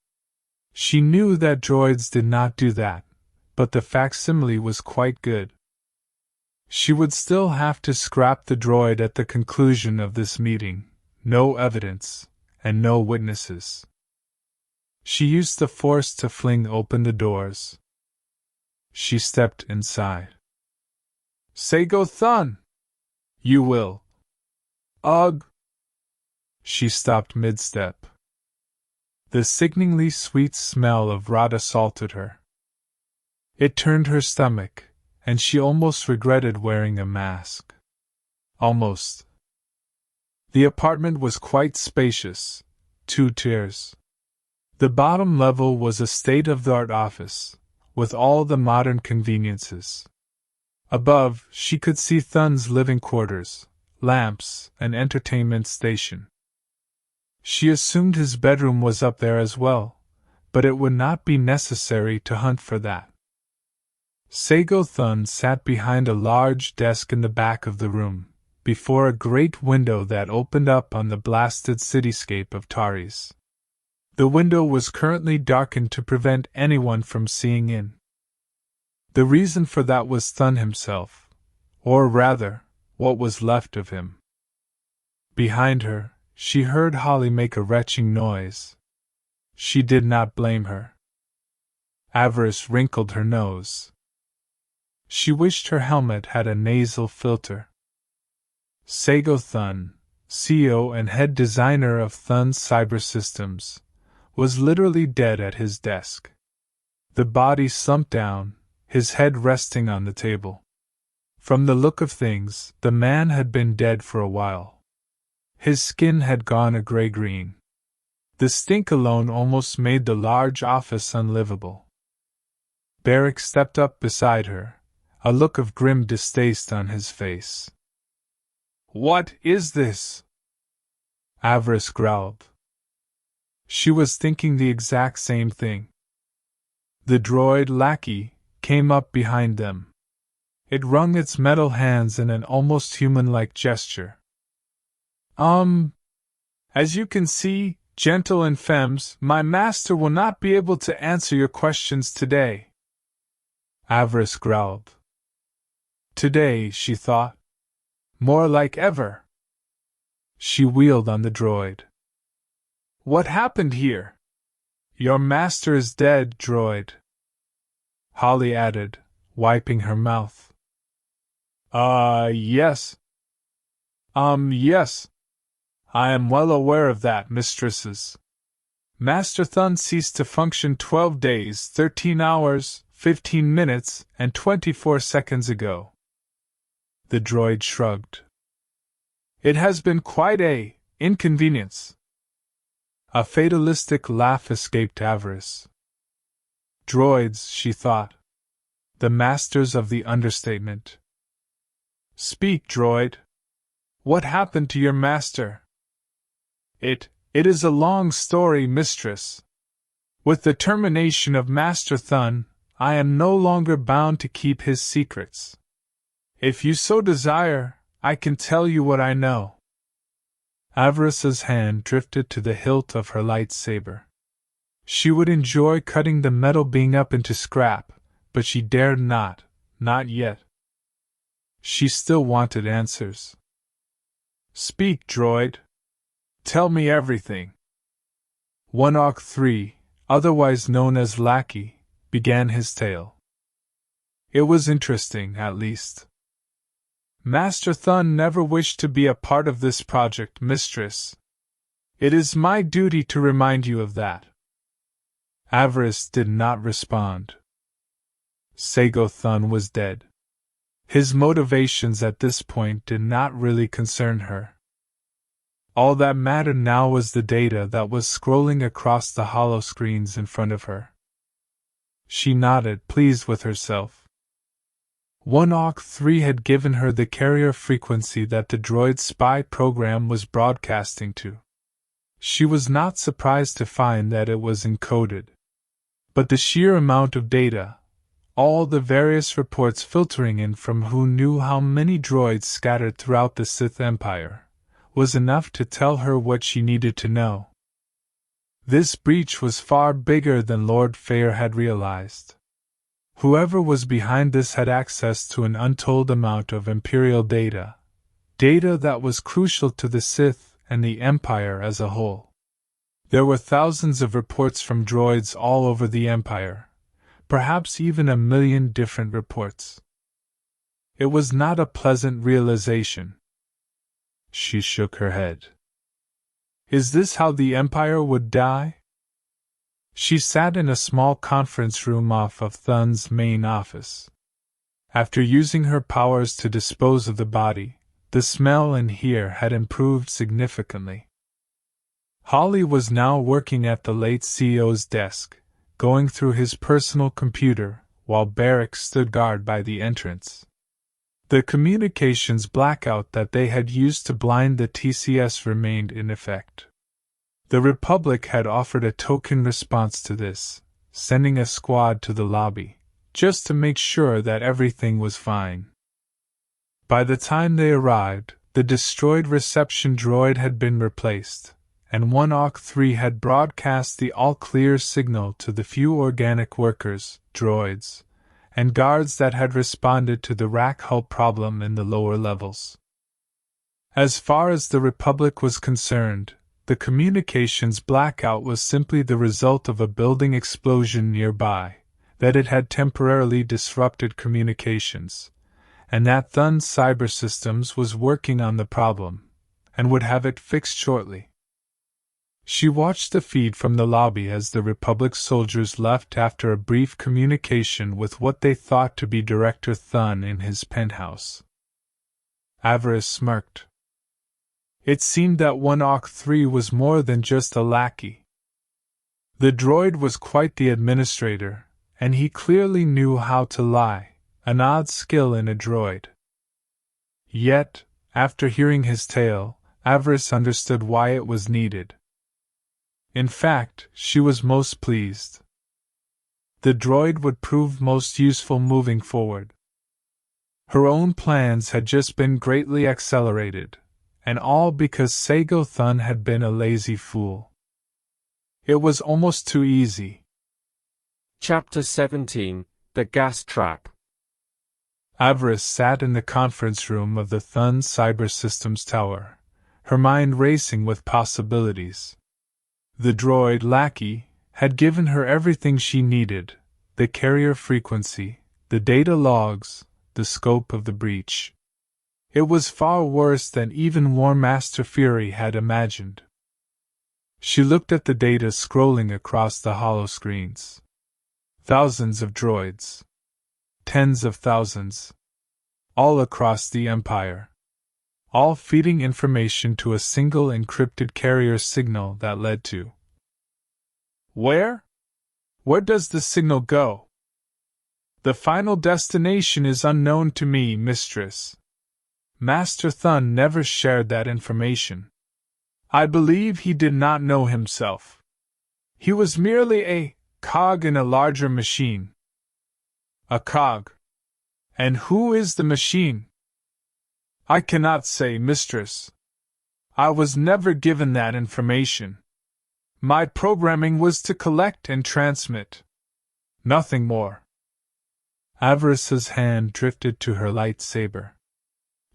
She knew that droids did not do that, but the facsimile was quite good. She would still have to scrap the droid at the conclusion of this meeting, no evidence, and no witnesses. She used the Force to fling open the doors. She stepped inside. "Sago Thun! You will. Ugh!" She stopped mid-step. The sickeningly sweet smell of rot assaulted her. It turned her stomach, and she almost regretted wearing a mask. Almost. The apartment was quite spacious, 2 tiers. The bottom level was a state-of-the-art office, with all the modern conveniences. Above, she could see Thun's living quarters, lamps, and entertainment station. She assumed his bedroom was up there as well, but it would not be necessary to hunt for that. Sago Thun sat behind a large desk in the back of the room, before a great window that opened up on the blasted cityscape of Taris. The window was currently darkened to prevent anyone from seeing in. The reason for that was Thun himself, or rather, what was left of him. Behind her, she heard Holly make a retching noise. She did not blame her. Avaryss wrinkled her nose. She wished her helmet had a nasal filter. Sago Thun, CEO and head designer of Thun's cyber systems, was literally dead at his desk. The body slumped down, his head resting on the table. From the look of things, the man had been dead for a while. His skin had gone a gray-green. The stink alone almost made the large office unlivable. Beric stepped up beside her, a look of grim distaste on his face. "What is this?" Avaryss growled. She was thinking the exact same thing. The droid lackey came up behind them. It wrung its metal hands in an almost human-like gesture. As you can see, gentle and femmes, my master will not be able to answer your questions today." Avaryss growled. Today, she thought. More like ever. She wheeled on the droid. "What happened here?" "Your master is dead, droid," Holly added, wiping her mouth. Yes. Yes. I am well aware of that, mistresses. Master Thun ceased to function 12 days, 13 hours, 15 minutes, and 24 seconds ago." The droid shrugged. "It has been quite a inconvenience." A fatalistic laugh escaped Avaryss. Droids, she thought. The masters of the understatement. "Speak, droid. What happened to your master?" It is a long story, mistress. With the termination of Master Thun, I am no longer bound to keep his secrets. If you so desire, I can tell you what I know. Avaryss's hand drifted to the hilt of her lightsaber. She would enjoy cutting the metal being up into scrap, but she dared not yet. She still wanted answers. "Speak, droid. Tell me everything." 1-3, otherwise known as Lackey, began his tale. It was interesting, at least. "Master Thun never wished to be a part of this project, mistress. It is my duty to remind you of that." Avaryss did not respond. Sago Thun was dead. His motivations at this point did not really concern her. All that mattered now was the data that was scrolling across the hollow screens in front of her. She nodded, pleased with herself. 1-3 had given her the carrier frequency that the droid spy program was broadcasting to. She was not surprised to find that it was encoded. But the sheer amount of data, all the various reports filtering in from who knew how many droids scattered throughout the Sith Empire, was enough to tell her what she needed to know. This breach was far bigger than Lord Feer had realized. Whoever was behind this had access to an untold amount of Imperial data, data that was crucial to the Sith and the Empire as a whole. There were thousands of reports from droids all over the Empire, perhaps even 1 million different reports. It was not a pleasant realization. She shook her head. Is this how the Empire would die? She sat in a small conference room off of Thun's main office. After using her powers to dispose of the body, the smell in here had improved significantly. Holly was now working at the late CEO's desk, going through his personal computer, while Barrick stood guard by the entrance. The communications blackout that they had used to blind the TCS remained in effect. The Republic had offered a token response to this, sending a squad to the lobby, just to make sure that everything was fine. By the time they arrived, the destroyed reception droid had been replaced, and 1-3 had broadcast the all-clear signal to the few organic workers, droids, and guards that had responded to the rack hull problem in the lower levels. As far as the Republic was concerned, the communications blackout was simply the result of a building explosion nearby, that it had temporarily disrupted communications, and that Thun's cyber systems was working on the problem, and would have it fixed shortly. She watched the feed from the lobby as the Republic soldiers left after a brief communication with what they thought to be Director Thun in his penthouse. Avaryss smirked. It seemed that 1-3 was more than just a lackey. The droid was quite the administrator, and he clearly knew how to lie, an odd skill in a droid. Yet, after hearing his tale, Avaryss understood why it was needed. In fact, she was most pleased. The droid would prove most useful moving forward. Her own plans had just been greatly accelerated, and all because Sago Thun had been a lazy fool. It was almost too easy. Chapter 17, The Gas Trap. Avaryss sat in the conference room of the Thun Cyber Systems Tower, her mind racing with possibilities. The droid lackey had given her everything she needed: the carrier frequency, the data logs, the scope of the breach. It was far worse than even War Master Fury had imagined. She looked at the data scrolling across the holoscreens. Thousands of droids. Tens of thousands. All across the Empire. All feeding information to a single encrypted carrier signal that led to. Where? Where does the signal go? The final destination is unknown to me, Mistress. Master Thun never shared that information. I believe he did not know himself. He was merely a cog in a larger machine. A cog. And who is the machine? I cannot say, Mistress. I was never given that information. My programming was to collect and transmit. Nothing more. Avaryss's hand drifted to her lightsaber.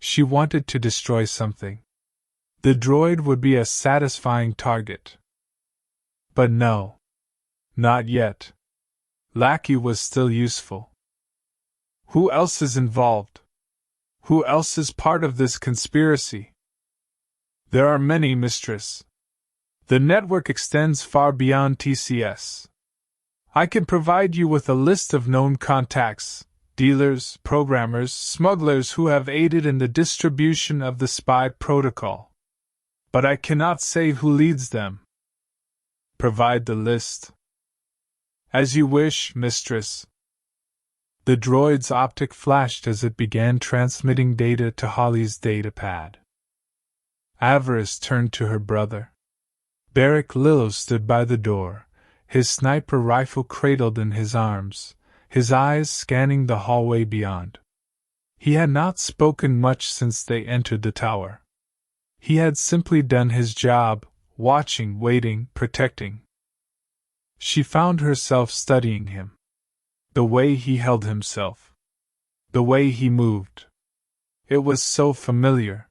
She wanted to destroy something. The droid would be a satisfying target. But no. Not yet. Lackey was still useful. Who else is involved? Who else is part of this conspiracy? There are many, Mistress. The network extends far beyond TCS. I can provide you with a list of known contacts, dealers, programmers, smugglers who have aided in the distribution of the spy protocol. But I cannot say who leads them. Provide the list. As you wish, Mistress. The droid's optic flashed as it began transmitting data to Holly's datapad. Avaryss turned to her brother. Barrick Lillo stood by the door, his sniper rifle cradled in his arms, his eyes scanning the hallway beyond. He had not spoken much since they entered the tower. He had simply done his job, watching, waiting, protecting. She found herself studying him. The way he held himself. The way he moved. It was so familiar.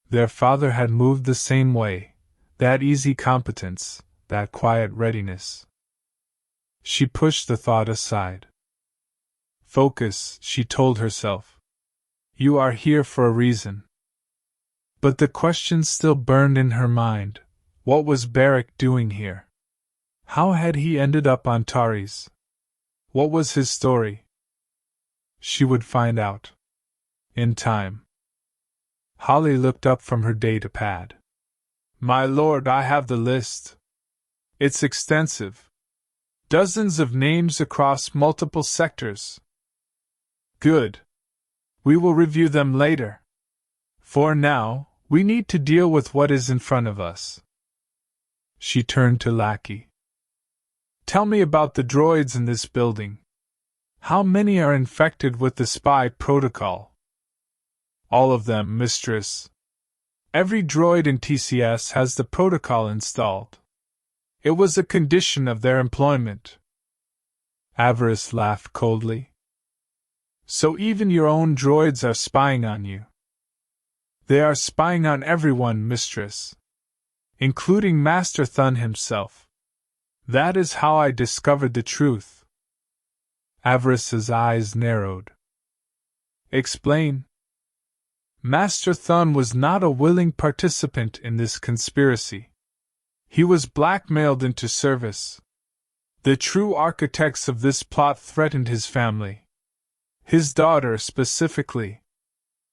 Their father had moved the same way, that easy competence, that quiet readiness. She pushed the thought aside. Focus, she told herself. You are here for a reason. But the question still burned in her mind. What was Beric doing here? How had he ended up on Taris? What was his story? She would find out. In time. Holly looked up from her data pad. My lord, I have the list. It's extensive. Dozens of names across multiple sectors. Good. We will review them later. For now, we need to deal with what is in front of us. She turned to Lackey. Tell me about the droids in this building. How many are infected with the spy protocol? All of them, mistress. Every droid in TCS has the protocol installed. It was a condition of their employment. Avaryss laughed coldly. So even your own droids are spying on you. They are spying on everyone, mistress. Including Master Thun himself. That is how I discovered the truth. Avaryss's eyes narrowed. Explain. Master Thun was not a willing participant in this conspiracy. He was blackmailed into service. The true architects of this plot threatened his family. His daughter specifically.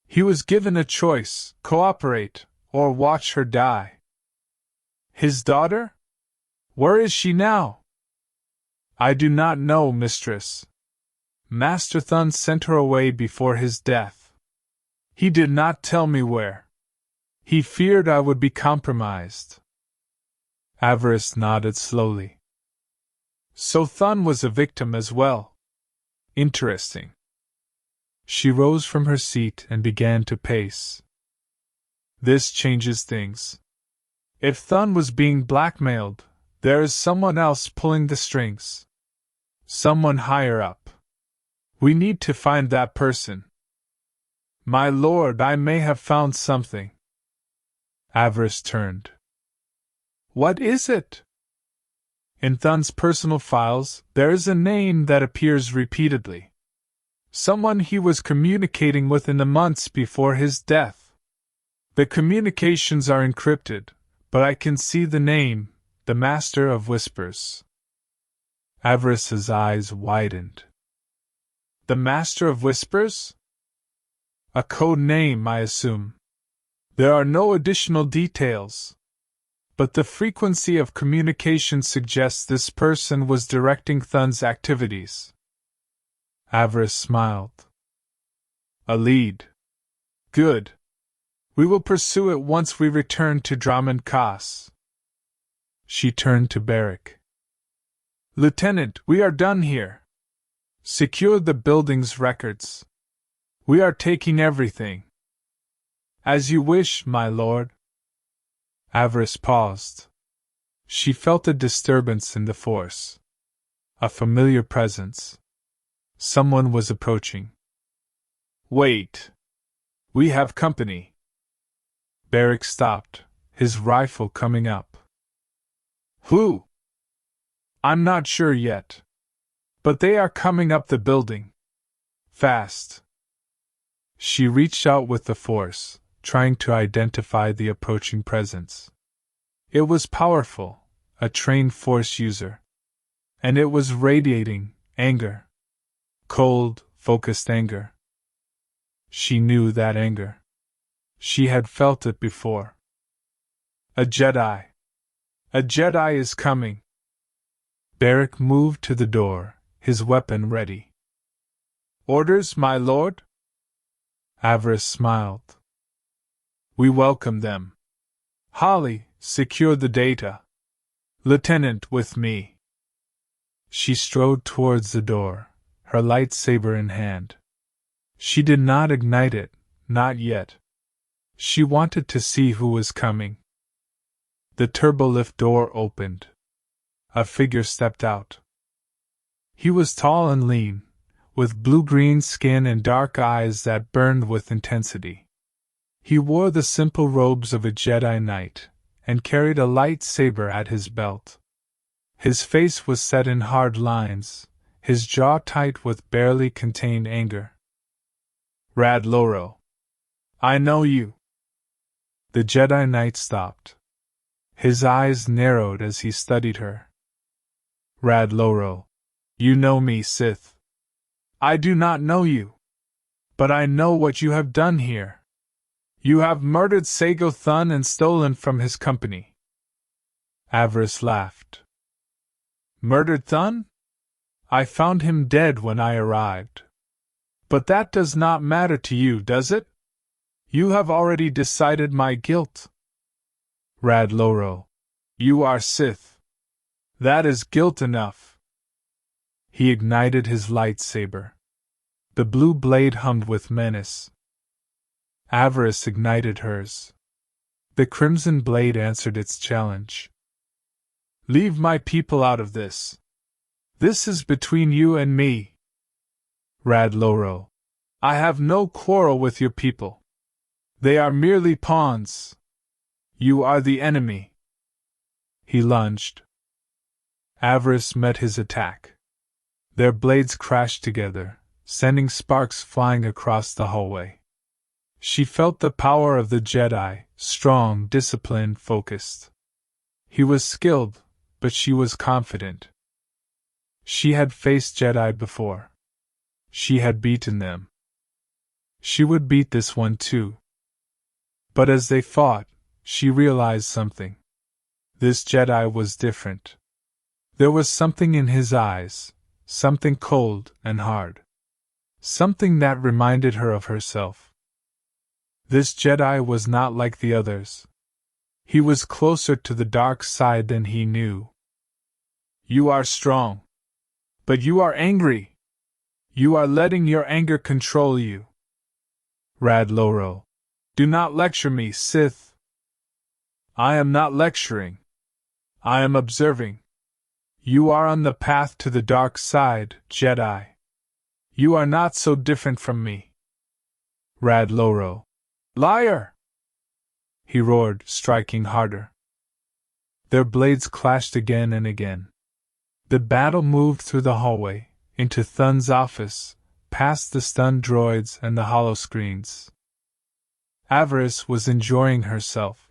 He was given a choice, cooperate, or watch her die. His daughter? Where is she now? I do not know, mistress. Master Thun sent her away before his death. He did not tell me where. He feared I would be compromised. Avaryss nodded slowly. So Thun was a victim as well. Interesting. She rose from her seat and began to pace. This changes things. If Thun was being blackmailed, there is someone else pulling the strings. Someone higher up. We need to find that person. My lord, I may have found something. Avaryss turned. What is it? In Thun's personal files, there is a name that appears repeatedly. Someone he was communicating with in the months before his death. The communications are encrypted, but I can see the name, the Master of Whispers. Avaryss's eyes widened. The Master of Whispers? A code name, I assume. There are no additional details. But the frequency of communication suggests this person was directing Thun's activities. Avaryss smiled. A lead. Good. We will pursue it once we return to Dromund Kaas. She turned to Beric. Lieutenant, we are done here. Secure the building's records. We are taking everything. As you wish, my lord. Avaryss paused. She felt a disturbance in the force. A familiar presence. Someone was approaching. Wait. We have company. Beric stopped, his rifle coming up. Who? I'm not sure yet. But they are coming up the building. Fast. She reached out with the force, trying to identify the approaching presence. It was powerful, a trained force user. And it was radiating anger. Cold, focused anger. She knew that anger. She had felt it before. A Jedi. A Jedi is coming. Beric moved to the door, his weapon ready. Orders, my lord? Avaryss smiled. We welcome them. Holly, secure the data. Lieutenant, with me. She strode towards the door, her lightsaber in hand. She did not ignite it, not yet. She wanted to see who was coming. The turbolift door opened. A figure stepped out. He was tall and lean, with blue-green skin and dark eyes that burned with intensity. He wore the simple robes of a Jedi Knight, and carried a light saber at his belt. His face was set in hard lines, his jaw tight with barely contained anger. Rad Loro. I know you. The Jedi Knight stopped. His eyes narrowed as he studied her. Rad Loro. You know me, Sith. I do not know you. But I know what you have done here. You have murdered Sago Thun and stolen from his company. Avaryss laughed. Murdered Thun? I found him dead when I arrived. But that does not matter to you, does it? You have already decided my guilt. Rad Loro. You are Sith. That is guilt enough. He ignited his lightsaber. The blue blade hummed with menace. Avaryss ignited hers. The crimson blade answered its challenge. Leave my people out of this. This is between you and me. Rad Loro. I have no quarrel with your people. They are merely pawns. You are the enemy. He lunged. Avaryss met his attack. Their blades crashed together, sending sparks flying across the hallway. She felt the power of the Jedi, strong, disciplined, focused. He was skilled, but she was confident. She had faced Jedi before. She had beaten them. She would beat this one too. But as they fought, she realized something. This Jedi was different. There was something in his eyes, something cold and hard. Something that reminded her of herself. This Jedi was not like the others. He was closer to the dark side than he knew. You are strong. But you are angry. You are letting your anger control you. Rad Loro. Do not lecture me, Sith. I am not lecturing. I am observing. You are on the path to the dark side, Jedi. You are not so different from me. Rad Loro. Liar! He roared, striking harder. Their blades clashed again and again. The battle moved through the hallway, into Thun's office, past the stunned droids and the holoscreens. Avaryss was enjoying herself.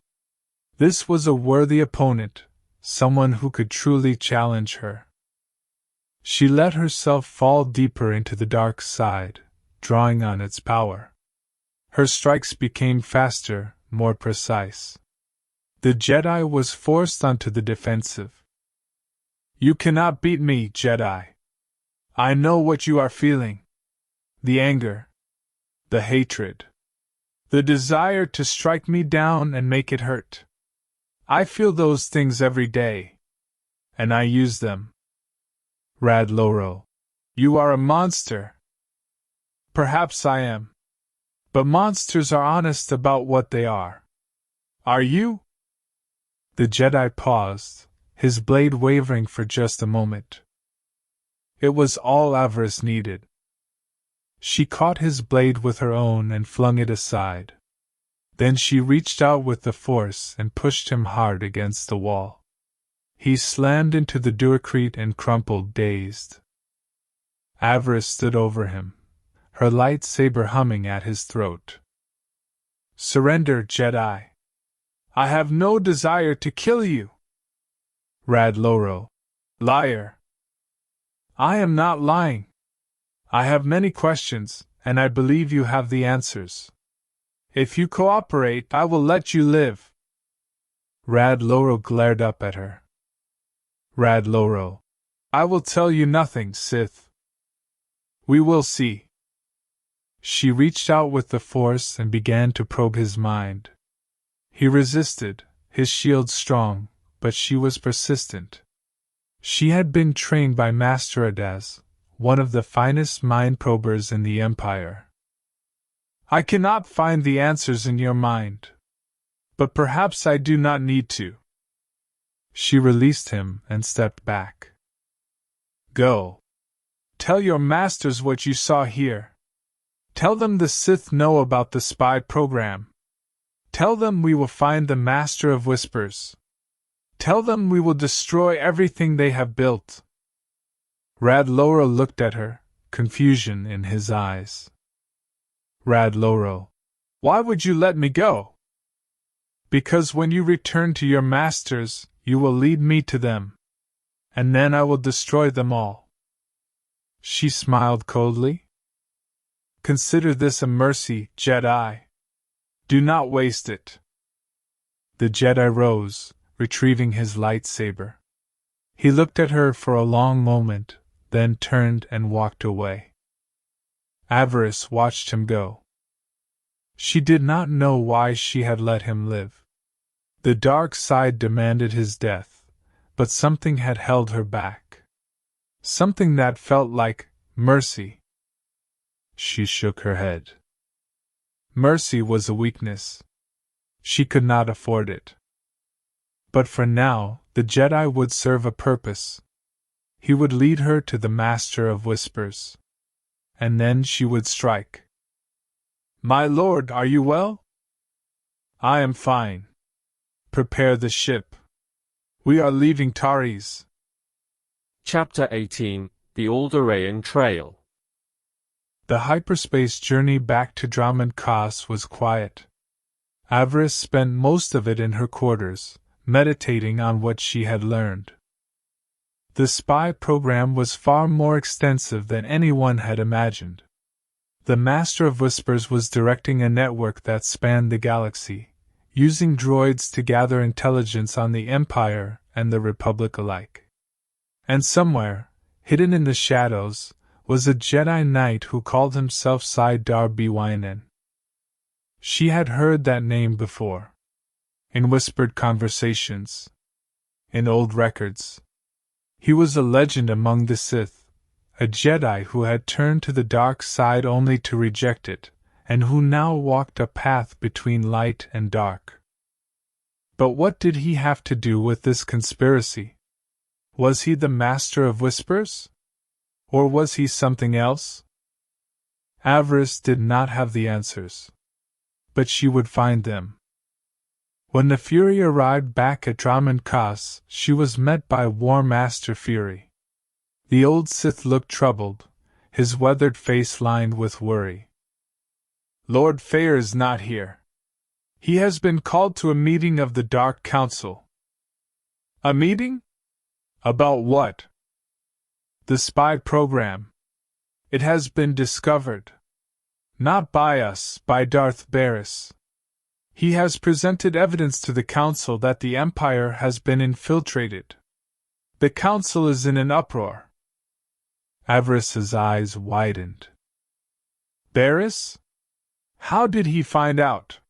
This was a worthy opponent, someone who could truly challenge her. She let herself fall deeper into the dark side, drawing on its power. Her strikes became faster, more precise. The Jedi was forced onto the defensive. You cannot beat me, Jedi. I know what you are feeling. The anger. The hatred. The desire to strike me down and make it hurt. I feel those things every day. And I use them. Rad Loro. You are a monster. Perhaps I am. But monsters are honest about what they are. Are you? The Jedi paused, his blade wavering for just a moment. It was all Avaryss needed. She caught his blade with her own and flung it aside. Then she reached out with the force and pushed him hard against the wall. He slammed into the duocrete and crumpled, dazed. Avaryss stood over him, her lightsaber humming at his throat. Surrender, Jedi. I have no desire to kill you. Rad Loro. Liar. I am not lying. I have many questions, and I believe you have the answers. If you cooperate, I will let you live. Rad Loro glared up at her. Rad Loro. I will tell you nothing, Sith. We will see. She reached out with the force and began to probe his mind. He resisted, his shield strong, but she was persistent. She had been trained by Master Adaz, one of the finest mind probers in the Empire. I cannot find the answers in your mind. But perhaps I do not need to. She released him and stepped back. Go. tell your masters what you saw here. Tell them the Sith know about the spy program. Tell them we will find the Master of Whispers. Tell them we will destroy everything they have built." Rad Laurel looked at her, confusion in his eyes. "Rad Laurel, why would you let me go?" "Because when you return to your masters, you will lead me to them. And then I will destroy them all." She smiled coldly. "Consider this a mercy, Jedi. Do not waste it." The Jedi rose, retrieving his lightsaber. He looked at her for a long moment, then turned and walked away. Avaryss watched him go. She did not know why she had let him live. The dark side demanded his death, but something had held her back. Something that felt like mercy. She shook her head. Mercy was a weakness. She could not afford it. But for now, the Jedi would serve a purpose. He would lead her to the Master of Whispers. And then she would strike. "My lord, are you well?" "I am fine. Prepare the ship. We are leaving Taris." Chapter 18, The Alderayan Trail. The hyperspace journey back to Dromund Kaas was quiet. Avaryss spent most of it in her quarters, meditating on what she had learned. The spy program was far more extensive than anyone had imagined. The Master of Whispers was directing a network that spanned the galaxy, using droids to gather intelligence on the Empire and the Republic alike. And somewhere, hidden in the shadows, was a Jedi Knight who called himself Sidar Bwynen. She had heard that name before. In whispered conversations. In old records. He was a legend among the Sith, a Jedi who had turned to the dark side only to reject it, and who now walked a path between light and dark. But what did he have to do with this conspiracy? Was he the Master of Whispers? Or was he something else? Avaryss did not have the answers. But she would find them. When the Fury arrived back at Dromund Kaas, she was met by War Master Fury. The old Sith looked troubled, his weathered face lined with worry. "Lord Feer is not here. He has been called to a meeting of the Dark Council." "A meeting? About what?" "The spy program. It has been discovered. Not by us, by Darth Avaryss. He has presented evidence to the Council that the Empire has been infiltrated. The Council is in an uproar." Avaryss's eyes widened. "Avaryss? How did he find out?"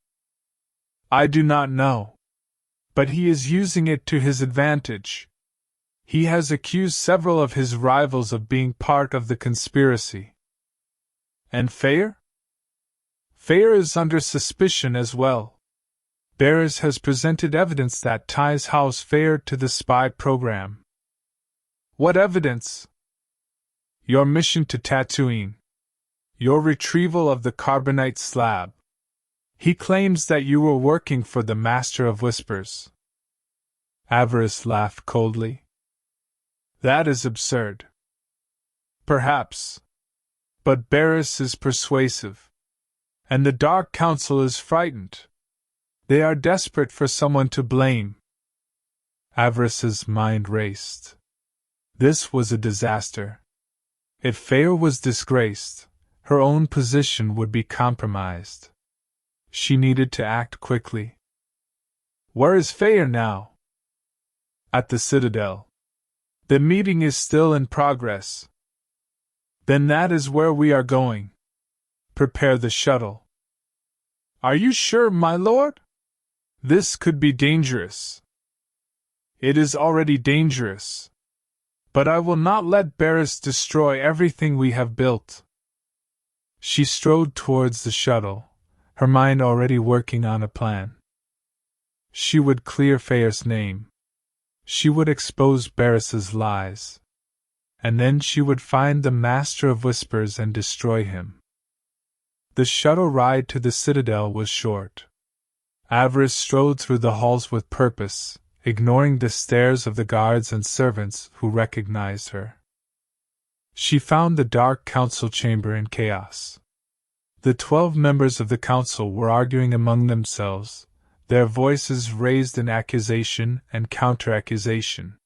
"I do not know. But he is using it to his advantage. He has accused several of his rivals of being part of the conspiracy." "And Feer?" "Feer is under suspicion as well. Avaryss has presented evidence that ties House Feer to the spy program." "What evidence?" "Your mission to Tatooine. Your retrieval of the carbonite slab. He claims that you were working for the Master of Whispers." Avaryss laughed coldly. "That is absurd." "Perhaps. But Avaryss is persuasive. And the Dark Council is frightened. They are desperate for someone to blame." Avaryss's mind raced. This was a disaster. If Feer was disgraced, her own position would be compromised. She needed to act quickly. "Where is Feer now?" "At the Citadel. The meeting is still in progress." "Then that is where we are going. Prepare the shuttle." "Are you sure, my lord? This could be dangerous." "It is already dangerous. But I will not let Avaryss destroy everything we have built." She strode towards the shuttle, her mind already working on a plan. She would clear Feer's name. She would expose Avaryss's lies. and then she would find the Master of Whispers and destroy him. The shuttle ride to the Citadel was short. Avaryss strode through the halls with purpose, ignoring the stares of the guards and servants who recognized her. She found the dark council chamber in chaos. The 12 members of the council were arguing among themselves, their voices raised in accusation and counter-accusation.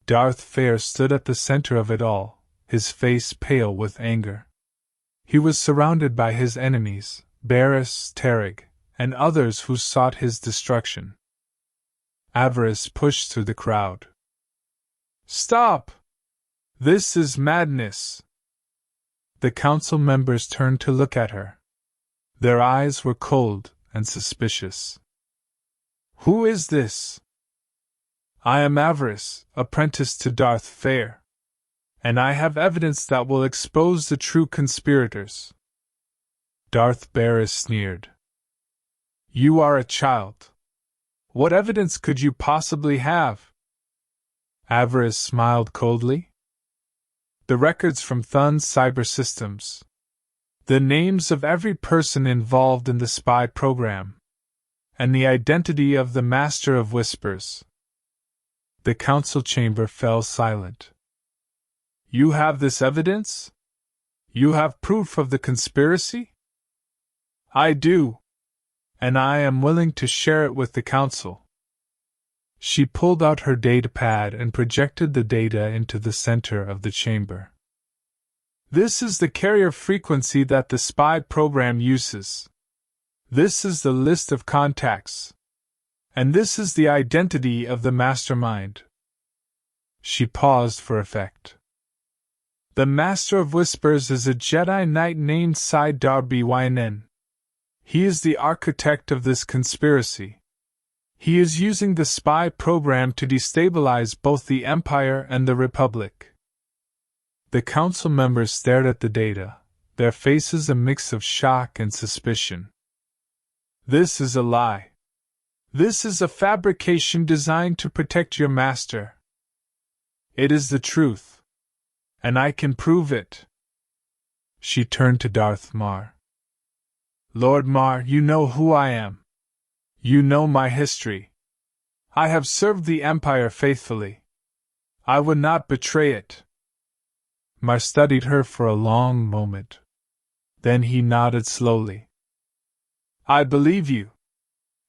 Darth Feer stood at the center of it all, his face pale with anger. He was surrounded by his enemies, Avarice, teetering, and others who sought his destruction. Avaryss pushed through the crowd. "Stop! This is madness!" The council members turned to look at her. Their eyes were cold and suspicious. "Who is this?" "I am Avarice, apprentice to Darth Feer. And I have evidence that will expose the true conspirators." Darth Avarice sneered. "You are a child. What evidence could you possibly have?" Avarice smiled coldly. "The records from Thun's cyber systems. The names of every person involved in the spy program. And the identity of the Master of Whispers." The council chamber fell silent. "You have this evidence? You have proof of the conspiracy?" "I do. And I am willing to share it with the council." She pulled out her datapad and projected the data into the center of the chamber. "This is the carrier frequency that the spy program uses. This is the list of contacts. And this is the identity of the mastermind." She paused for effect. "The Master of Whispers is a Jedi Knight named Sidar Byyn. He is the architect of this conspiracy. He is using the spy program to destabilize both the Empire and the Republic." The council members stared at the data, their faces a mix of shock and suspicion. "This is a lie. This is a fabrication designed to protect your master." "It is the truth. And I can prove it." She turned to Darth Mar. "Lord Mar, you know who I am. You know my history. I have served the Empire faithfully. I would not betray it." Mar studied her for a long moment. Then he nodded slowly. "I believe you.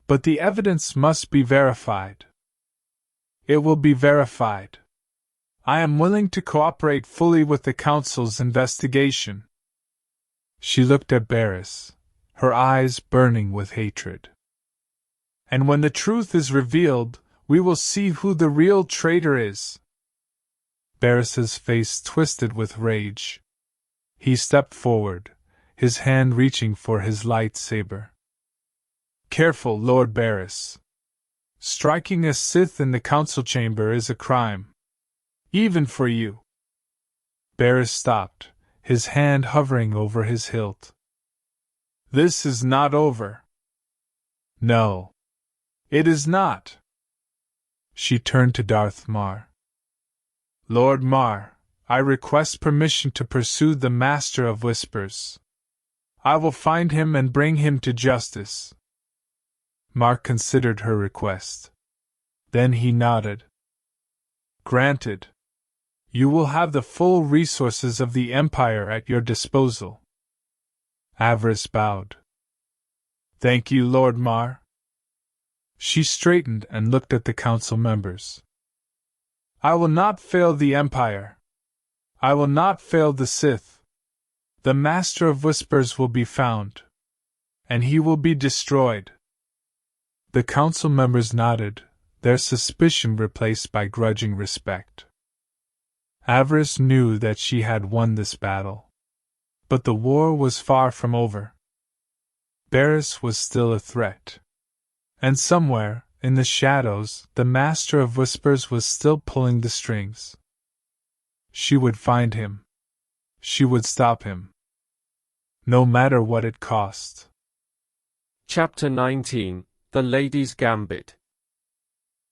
But the evidence must be verified." "It will be verified. I am willing to cooperate fully with the Council's investigation." She looked at Avarice, her eyes burning with hatred. "And when the truth is revealed, we will see who the real traitor is." Avarice's face twisted with rage. He stepped forward, his hand reaching for his lightsaber. "Careful, Lord Avarice. Striking a Sith in the council chamber is a crime. Even for you." Avarice stopped, his hand hovering over his hilt. "This is not over." "No. It is not." She turned to Darth Mar. "Lord Mar, I request permission to pursue the Master of Whispers. I will find him and bring him to justice." Mar considered her request. Then he nodded. "Granted. You will have the full resources of the Empire at your disposal." Avaryss bowed. "Thank you, Lord Mar." She straightened and looked at the council members. "I will not fail the Empire. I will not fail the Sith. The Master of Whispers will be found. And he will be destroyed." The council members nodded, their suspicion replaced by grudging respect. Avaryss knew that she had won this battle. But the war was far from over. Avarice was still a threat. And somewhere, in the shadows, the Master of Whispers was still pulling the strings. She would find him. She would stop him. No matter what it cost. Chapter 19, The Lady's Gambit.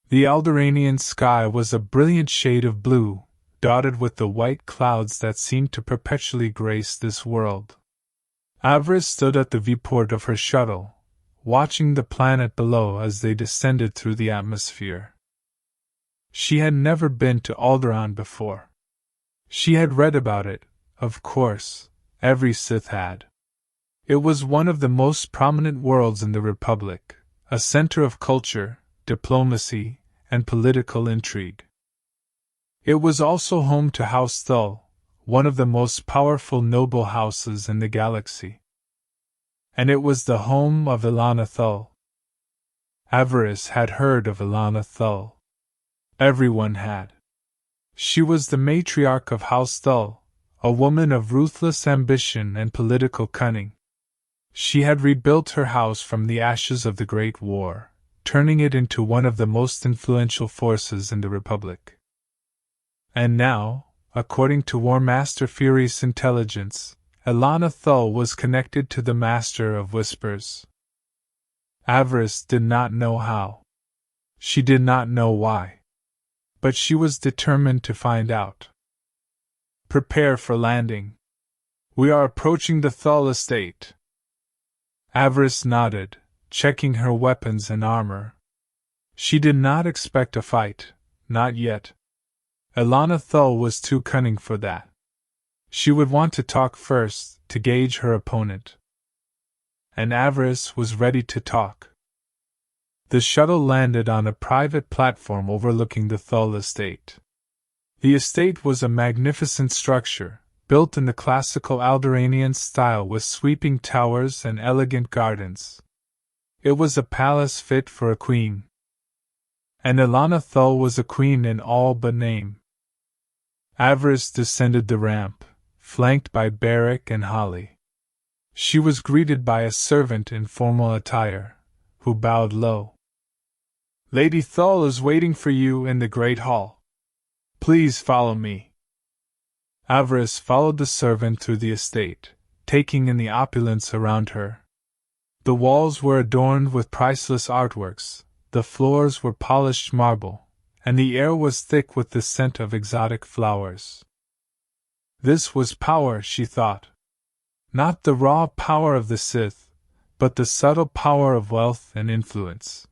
The Alderaanian sky was a brilliant shade of blue, dotted with the white clouds that seemed to perpetually grace this world. Avaryss stood at the viewport of her shuttle, watching the planet below as they descended through the atmosphere. She had never been to Alderaan before. She had read about it, of course, every Sith had. It was one of the most prominent worlds in the Republic, a center of culture, diplomacy, and political intrigue. It was also home to House Thull, one of the most powerful noble houses in the galaxy. And it was the home of Ilana Thull. Avaryss had heard of Ilana Thull. Everyone had. She was the matriarch of House Thull, a woman of ruthless ambition and political cunning. She had rebuilt her house from the ashes of the Great War, turning it into one of the most influential forces in the Republic. And now, according to War Master Feer's intelligence, Ilana Thull was connected to the Master of Whispers. Avaryss did not know how. She did not know why. But she was determined to find out. Prepare for landing. We are approaching the Thull estate. Avaryss nodded, checking her weapons and armor. She did not expect a fight, not yet. Ilana Thull was too cunning for that. She would want to talk first, to gauge her opponent. And Avaryss was ready to talk. The shuttle landed on a private platform overlooking the Thull estate. The estate was a magnificent structure, built in the classical Alderaanian style with sweeping towers and elegant gardens. It was a palace fit for a queen. And Ilana Thull was a queen in all but name. Avaryss descended the ramp, flanked by Beric and Holly. She was greeted by a servant in formal attire, who bowed low. Lady Thull is waiting for you in the Great Hall. Please follow me. Avaryss followed the servant through the estate, taking in the opulence around her. The walls were adorned with priceless artworks, the floors were polished marble, and the air was thick with the scent of exotic flowers. This was power, she thought. Not the raw power of the Sith, but the subtle power of wealth and influence.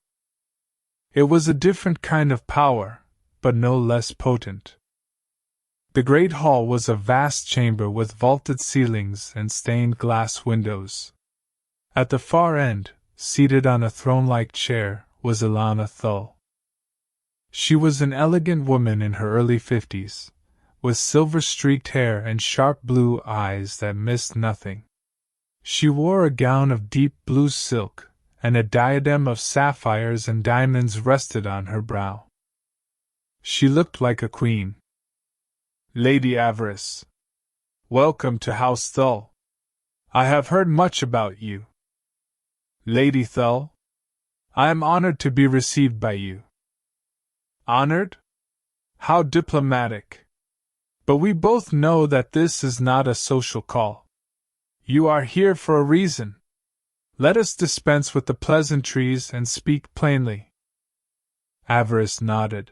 It was a different kind of power, but no less potent. The Great Hall was a vast chamber with vaulted ceilings and stained glass windows. At the far end, seated on a throne-like chair, was Ilana Thull. She was an elegant woman in her early 50s, with silver-streaked hair and sharp blue eyes that missed nothing. She wore a gown of deep blue silk, and a diadem of sapphires and diamonds rested on her brow. She looked like a queen. Lady Avaryss, welcome to House Thull. I have heard much about you. Lady Thull, I am honored to be received by you. Honored? How diplomatic. But we both know that this is not a social call. You are here for a reason. Let us dispense with the pleasantries and speak plainly. Avaryss nodded.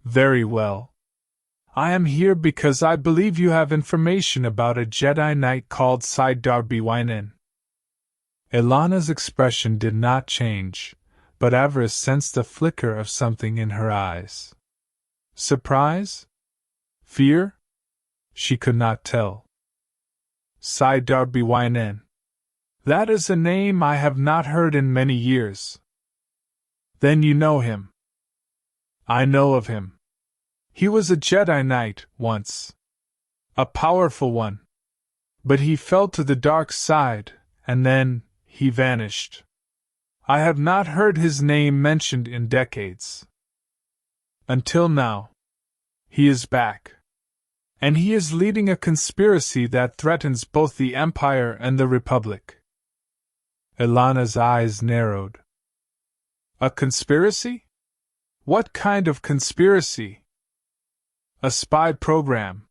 Very well. I am here because I believe you have information about a Jedi Knight called Sidar Bwinen. Ilana's expression did not change, but Avaryss sensed a flicker of something in her eyes. Surprise? Fear? She could not tell. Sidar Bwinen. That is a name I have not heard in many years. Then you know him. I know of him. He was a Jedi Knight, once. A powerful one. But he fell to the dark side, and then, he vanished. I have not heard his name mentioned in decades. Until now. He is back. And he is leading a conspiracy that threatens both the Empire and the Republic. Ilana's eyes narrowed. A conspiracy? What kind of conspiracy? A spy program.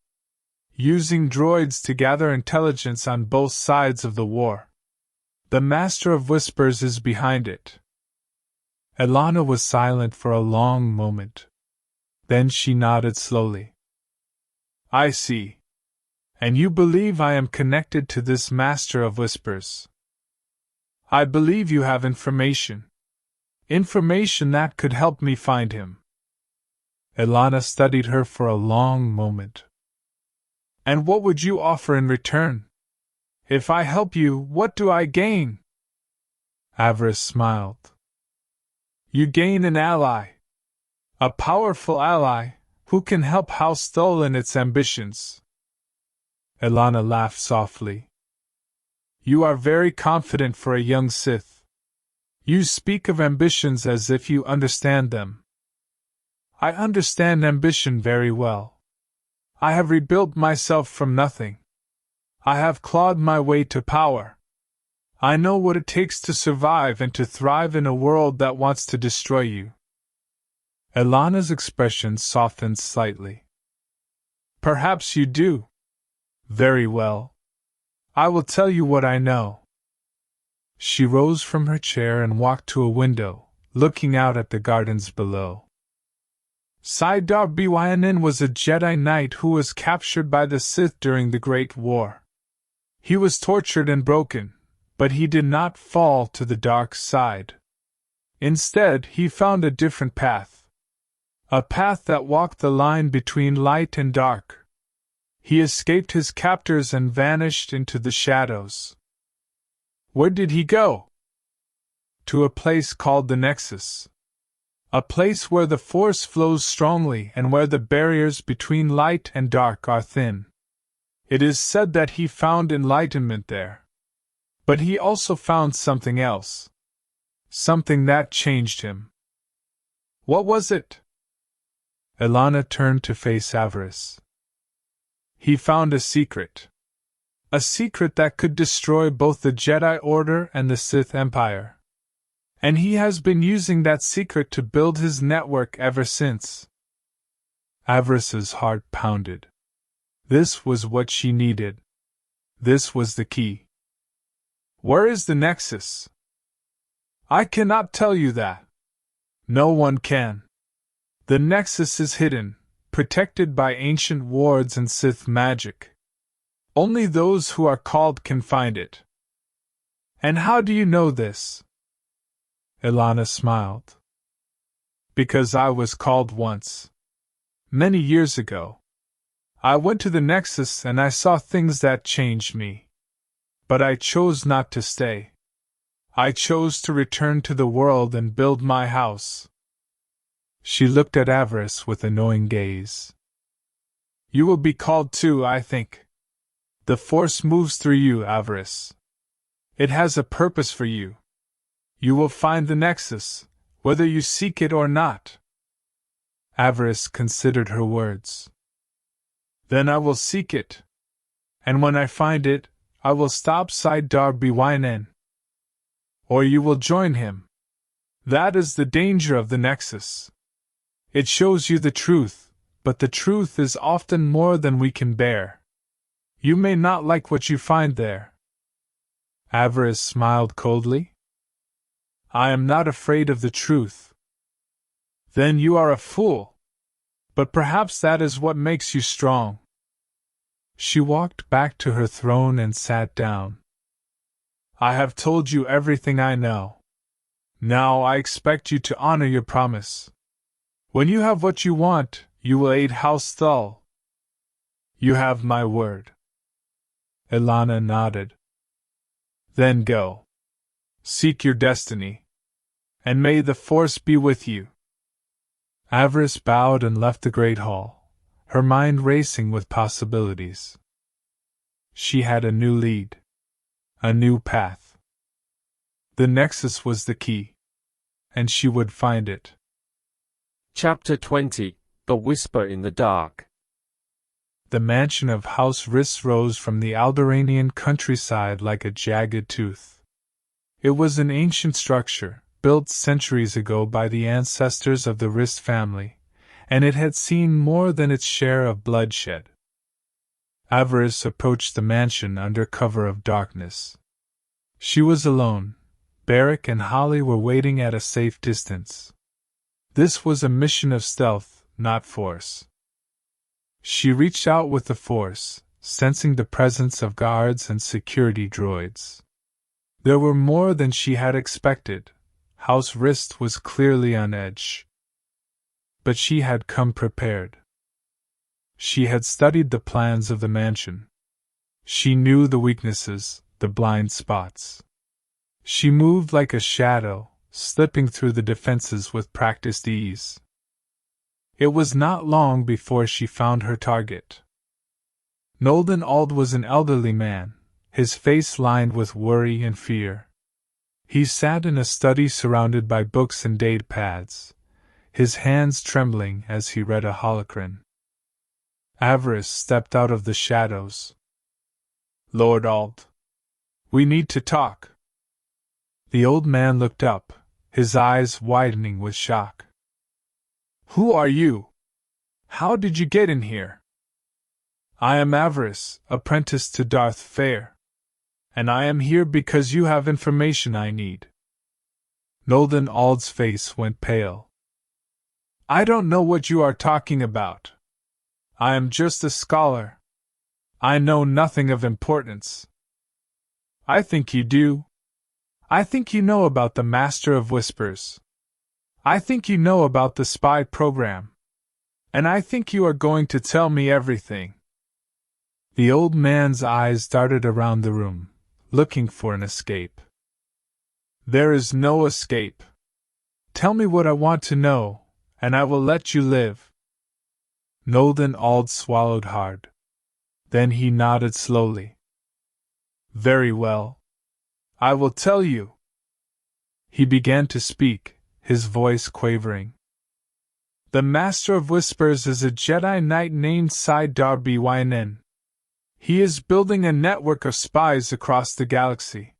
Using droids to gather intelligence on both sides of the war. The Master of Whispers is behind it. Ilana was silent for a long moment. Then she nodded slowly. I see. And you believe I am connected to this Master of Whispers. I believe you have information. Information that could help me find him. Ilana studied her for a long moment. And what would you offer in return? If I help you, what do I gain? Avaryss smiled. You gain an ally. A powerful ally, who can help House Thul in its ambitions. Ilana laughed softly. You are very confident for a young Sith. You speak of ambitions as if you understand them. I understand ambition very well. I have rebuilt myself from nothing. I have clawed my way to power. I know what it takes to survive and to thrive in a world that wants to destroy you. Ilana's expression softened slightly. Perhaps you do. Very well. I will tell you what I know. She rose from her chair and walked to a window, looking out at the gardens below. Saidar Byanin was a Jedi Knight who was captured by the Sith during the Great War. He was tortured and broken, but he did not fall to the dark side. Instead, he found a different path. A path that walked the line between light and dark. He escaped his captors and vanished into the shadows. Where did he go? To a place called the Nexus. A place where the Force flows strongly and where the barriers between light and dark are thin. It is said that he found enlightenment there. But he also found something else. Something that changed him. What was it? Ilana turned to face Avaryss. He found a secret. A secret that could destroy both the Jedi Order and the Sith Empire. And he has been using that secret to build his network ever since. Avaryss's heart pounded. This was what she needed. This was the key. Where is the Nexus? I cannot tell you that. No one can. The Nexus is hidden, protected by ancient wards and Sith magic. Only those who are called can find it. And how do you know this? Ilana smiled. Because I was called once. Many years ago. I went to the Nexus and I saw things that changed me. But I chose not to stay. I chose to return to the world and build my house. She looked at Avaryss with a knowing gaze. You will be called too, I think. The Force moves through you, Avaryss. It has a purpose for you. You will find the Nexus, whether you seek it or not. Avaryss considered her words. Then I will seek it. And when I find it, I will stop Saidar Byanin. Or you will join him. That is the danger of the Nexus. It shows you the truth, but the truth is often more than we can bear. You may not like what you find there. Avaryss smiled coldly. I am not afraid of the truth. Then you are a fool. But perhaps that is what makes you strong. She walked back to her throne and sat down. I have told you everything I know. Now I expect you to honor your promise. When you have what you want, you will aid House Thul. You have my word. Ilana nodded. Then go. Seek your destiny. And may the Force be with you. Avaryss bowed and left the great hall, her mind racing with possibilities. She had a new lead. A new path. The Nexus was the key. And she would find it. Chapter 20 The Whisper in the Dark. The mansion of House Riss rose from the Alderaanian countryside like a jagged tooth. It was an ancient structure, built centuries ago by the ancestors of the Riss family, and it had seen more than its share of bloodshed. Avaryss approached the mansion under cover of darkness. She was alone. Beric and Holly were waiting at a safe distance. This was a mission of stealth, not force. She reached out with the force, sensing the presence of guards and security droids. There were more than she had expected. House Rist was clearly on edge. But she had come prepared. She had studied the plans of the mansion. She knew the weaknesses, the blind spots. She moved like a shadow, slipping through the defenses with practiced ease. It was not long before she found her target. Nolden Ald was an elderly man, his face lined with worry and fear. He sat in a study surrounded by books and date pads, his hands trembling as he read a holocron. Avaryss stepped out of the shadows. "Lord Ald, we need to talk." The old man looked up, his eyes widening with shock. "Who are you? How did you get in here?" "I am Avarice, apprentice to Darth Feer. And I am here because you have information I need." Nolden Ald's face went pale. "I don't know what you are talking about. I am just a scholar. I know nothing of importance." "I think you do. I think you know about the Master of Whispers. I think you know about the spy program. And I think you are going to tell me everything." The old man's eyes darted around the room, looking for an escape. "There is no escape. Tell me what I want to know, and I will let you live." Nolden Ald swallowed hard. Then he nodded slowly. "Very well. I will tell you." He began to speak, his voice quavering. "The Master of Whispers is a Jedi Knight named Sidar Bynen. He is building a network of spies across the galaxy.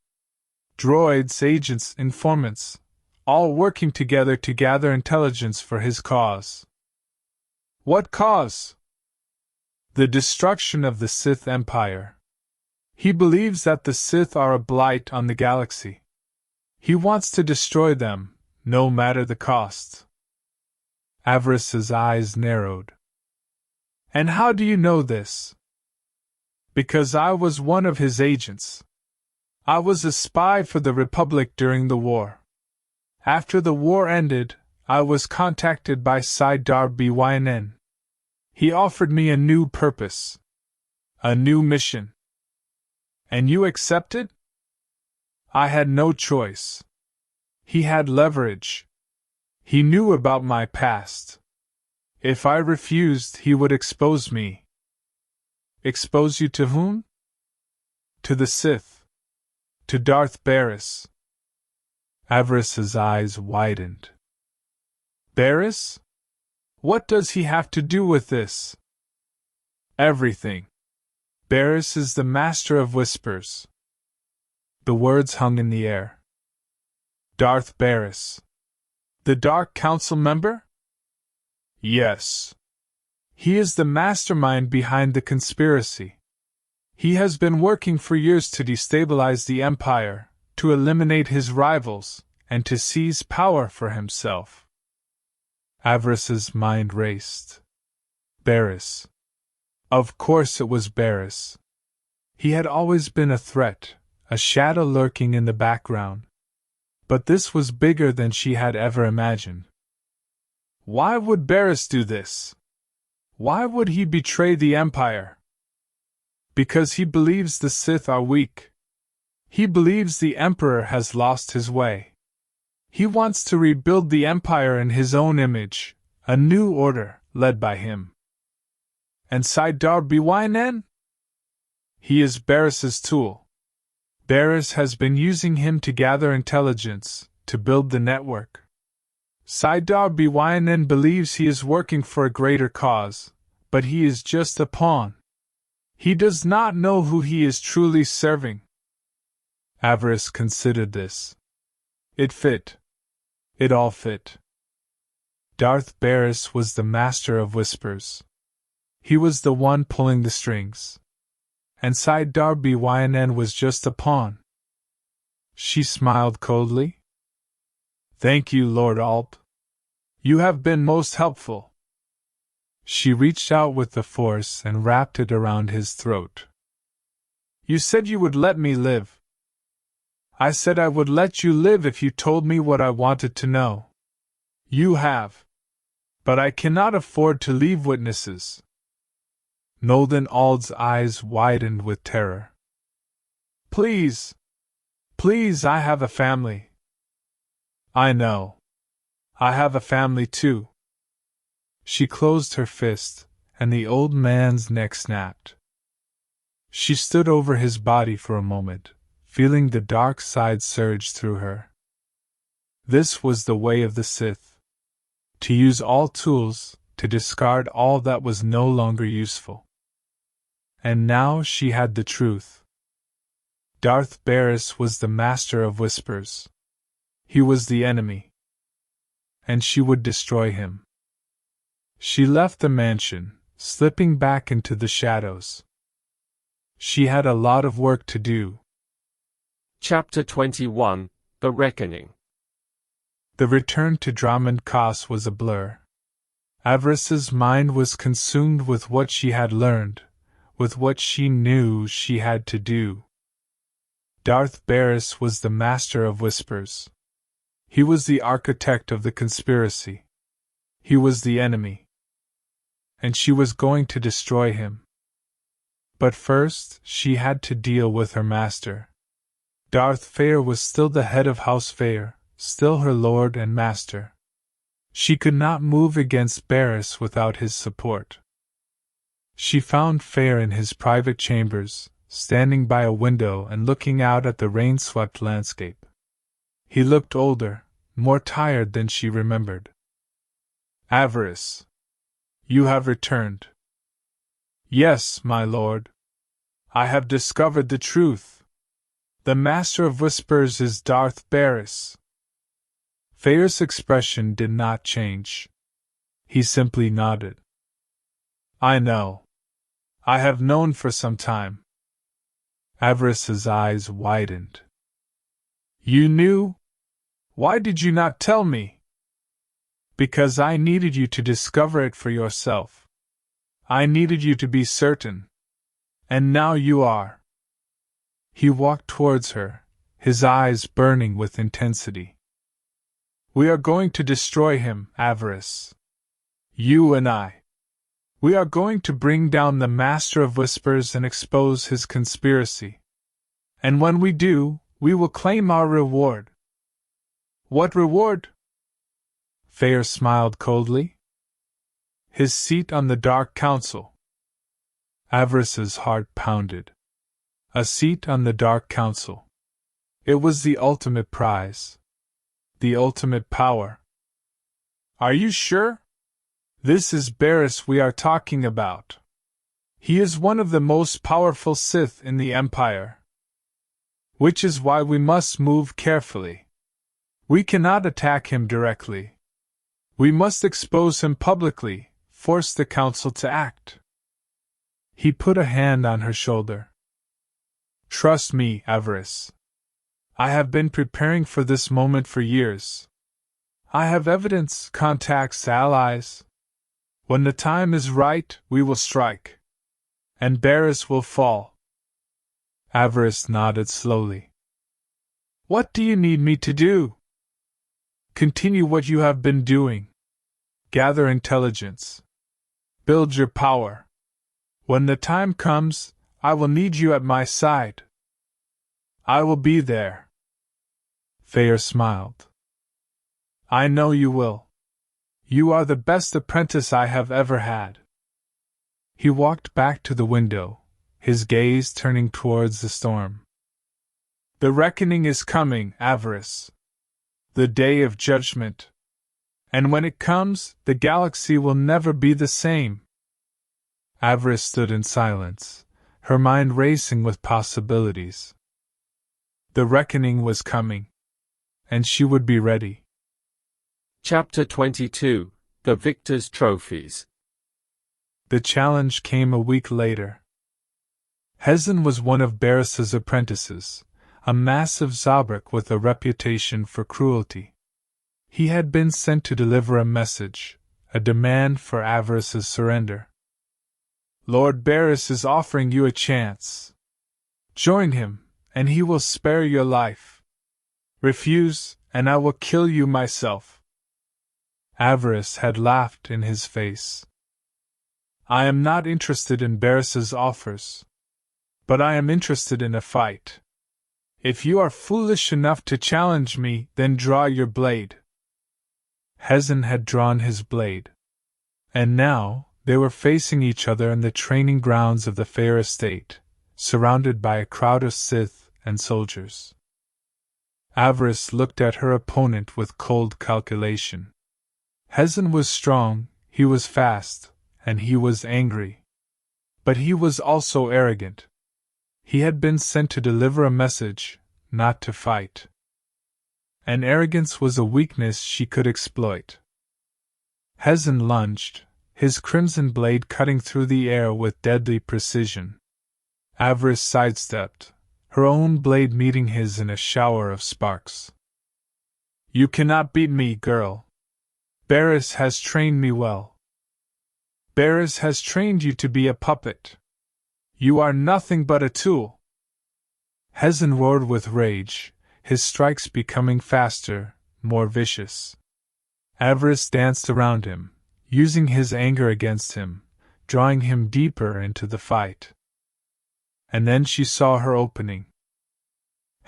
Droids, agents, informants, all working together to gather intelligence for his cause." "What cause?" "The destruction of the Sith Empire. He believes that the Sith are a blight on the galaxy. He wants to destroy them, no matter the cost." Avaryss's eyes narrowed. "And how do you know this?" "Because I was one of his agents. I was a spy for the Republic during the war. After the war ended, I was contacted by Sidar Bynen. He offered me a new purpose. A new mission." "And you accepted?" "I had no choice. He had leverage. He knew about my past. If I refused, he would expose me." "Expose you to whom?" "To the Sith. To Darth Barriss." Avaryss's eyes widened. "Barriss? What does he have to do with this?" "Everything. Barriss is the Master of Whispers." The words hung in the air. "Darth Barriss? The Dark Council member?" "Yes. He is the mastermind behind the conspiracy. He has been working for years to destabilize the Empire, to eliminate his rivals, and to seize power for himself." Avaryss's mind raced. Barriss. Of course it was Barriss. He had always been a threat, a shadow lurking in the background. But this was bigger than she had ever imagined. Why would Barriss do this? Why would he betray the Empire? Because he believes the Sith are weak. He believes the Emperor has lost his way. He wants to rebuild the Empire in his own image, a new order, led by him. And Sidar Bynen? He is Barriss's tool. Barriss has been using him to gather intelligence, to build the network. Sidar Bynen believes he is working for a greater cause, but he is just a pawn. He does not know who he is truly serving. Avaryss considered this. It fit. It all fit. Darth Barriss was the Master of Whispers. He was the one pulling the strings. And Sidar Bynen was just a pawn. She smiled coldly. "Thank you, Lord Ald. You have been most helpful." She reached out with the force and wrapped it around his throat. You said you would let me live. I said I would let you live if you told me what I wanted to know. You have. But I cannot afford to leave witnesses. Nolden Ald's eyes widened with terror. Please. Please, I have a family. I know. I have a family too. She closed her fist, and the old man's neck snapped. She stood over his body for a moment, feeling the dark side surge through her. This was the way of the Sith. To use all tools, to discard all that was no longer useful. And now she had the truth. Darth Avaryss was the master of whispers. He was the enemy. And she would destroy him. She left the mansion, slipping back into the shadows. She had a lot of work to do. Chapter 21, The Reckoning. The return to Dromund Kaas was a blur. Avaryss's mind was consumed with what she had learned, with what she knew she had to do. Darth Avaryss was the master of whispers. He was the architect of the conspiracy. He was the enemy. And she was going to destroy him. But first, she had to deal with her master. Darth Feer was still the head of House Feer, still her lord and master. She could not move against Avaryss without his support. She found Feer in his private chambers, standing by a window and looking out at the rain-swept landscape. He looked older, more tired than she remembered. Avaryss, you have returned. Yes, my lord. I have discovered the truth. The Master of Whispers is Darth Avaryss. Feer's expression did not change. He simply nodded. I know. I have known for some time. Avaryss's eyes widened. You knew? Why did you not tell me? Because I needed you to discover it for yourself. I needed you to be certain. And now you are. He walked towards her, his eyes burning with intensity. We are going to destroy him, Avaryss. You and I. We are going to bring down the Master of Whispers and expose his conspiracy. And when we do, we will claim our reward. What reward? Feer smiled coldly. His seat on the Dark Council. Avaryss's heart pounded. A seat on the Dark Council. It was the ultimate prize. The ultimate power. Are you sure? This is Avaryss we are talking about. He is one of the most powerful Sith in the Empire. Which is why we must move carefully. We cannot attack him directly. We must expose him publicly, force the council to act. He put a hand on her shoulder. Trust me, Avaryss. I have been preparing for this moment for years. I have evidence, contacts, allies. When the time is right, we will strike. And Avaryss will fall. Avaryss nodded slowly. What do you need me to do? Continue what you have been doing. Gather intelligence. Build your power. When the time comes, I will need you at my side. I will be there. Feer smiled. I know you will. You are the best apprentice I have ever had. He walked back to the window, his gaze turning towards the storm. The reckoning is coming, Avaryss. The day of judgment. And when it comes, the galaxy will never be the same. Avaryss stood in silence, her mind racing with possibilities. The reckoning was coming. And she would be ready. Chapter 22, The Victor's Trophies. The challenge came a week later. Hezin was one of Avaryss's apprentices, a massive Zabrak with a reputation for cruelty. He had been sent to deliver a message, a demand for Avaryss's surrender. Lord Barriss is offering you a chance. Join him, and he will spare your life. Refuse, and I will kill you myself. Avaryss had laughed in his face. I am not interested in Barriss's offers. But I am interested in a fight. If you are foolish enough to challenge me, then draw your blade. Hezin had drawn his blade. And now, they were facing each other in the training grounds of the Feer estate, surrounded by a crowd of Sith and soldiers. Avaryss looked at her opponent with cold calculation. Hezin was strong, he was fast, and he was angry. But he was also arrogant. He had been sent to deliver a message, not to fight. And arrogance was a weakness she could exploit. Hezin lunged, his crimson blade cutting through the air with deadly precision. Avaryss sidestepped, her own blade meeting his in a shower of sparks. You cannot beat me, girl. Barriss has trained me well. Barriss has trained you to be a puppet. You are nothing but a tool. Hezin roared with rage, his strikes becoming faster, more vicious. Avaryss danced around him, using his anger against him, drawing him deeper into the fight. And then she saw her opening.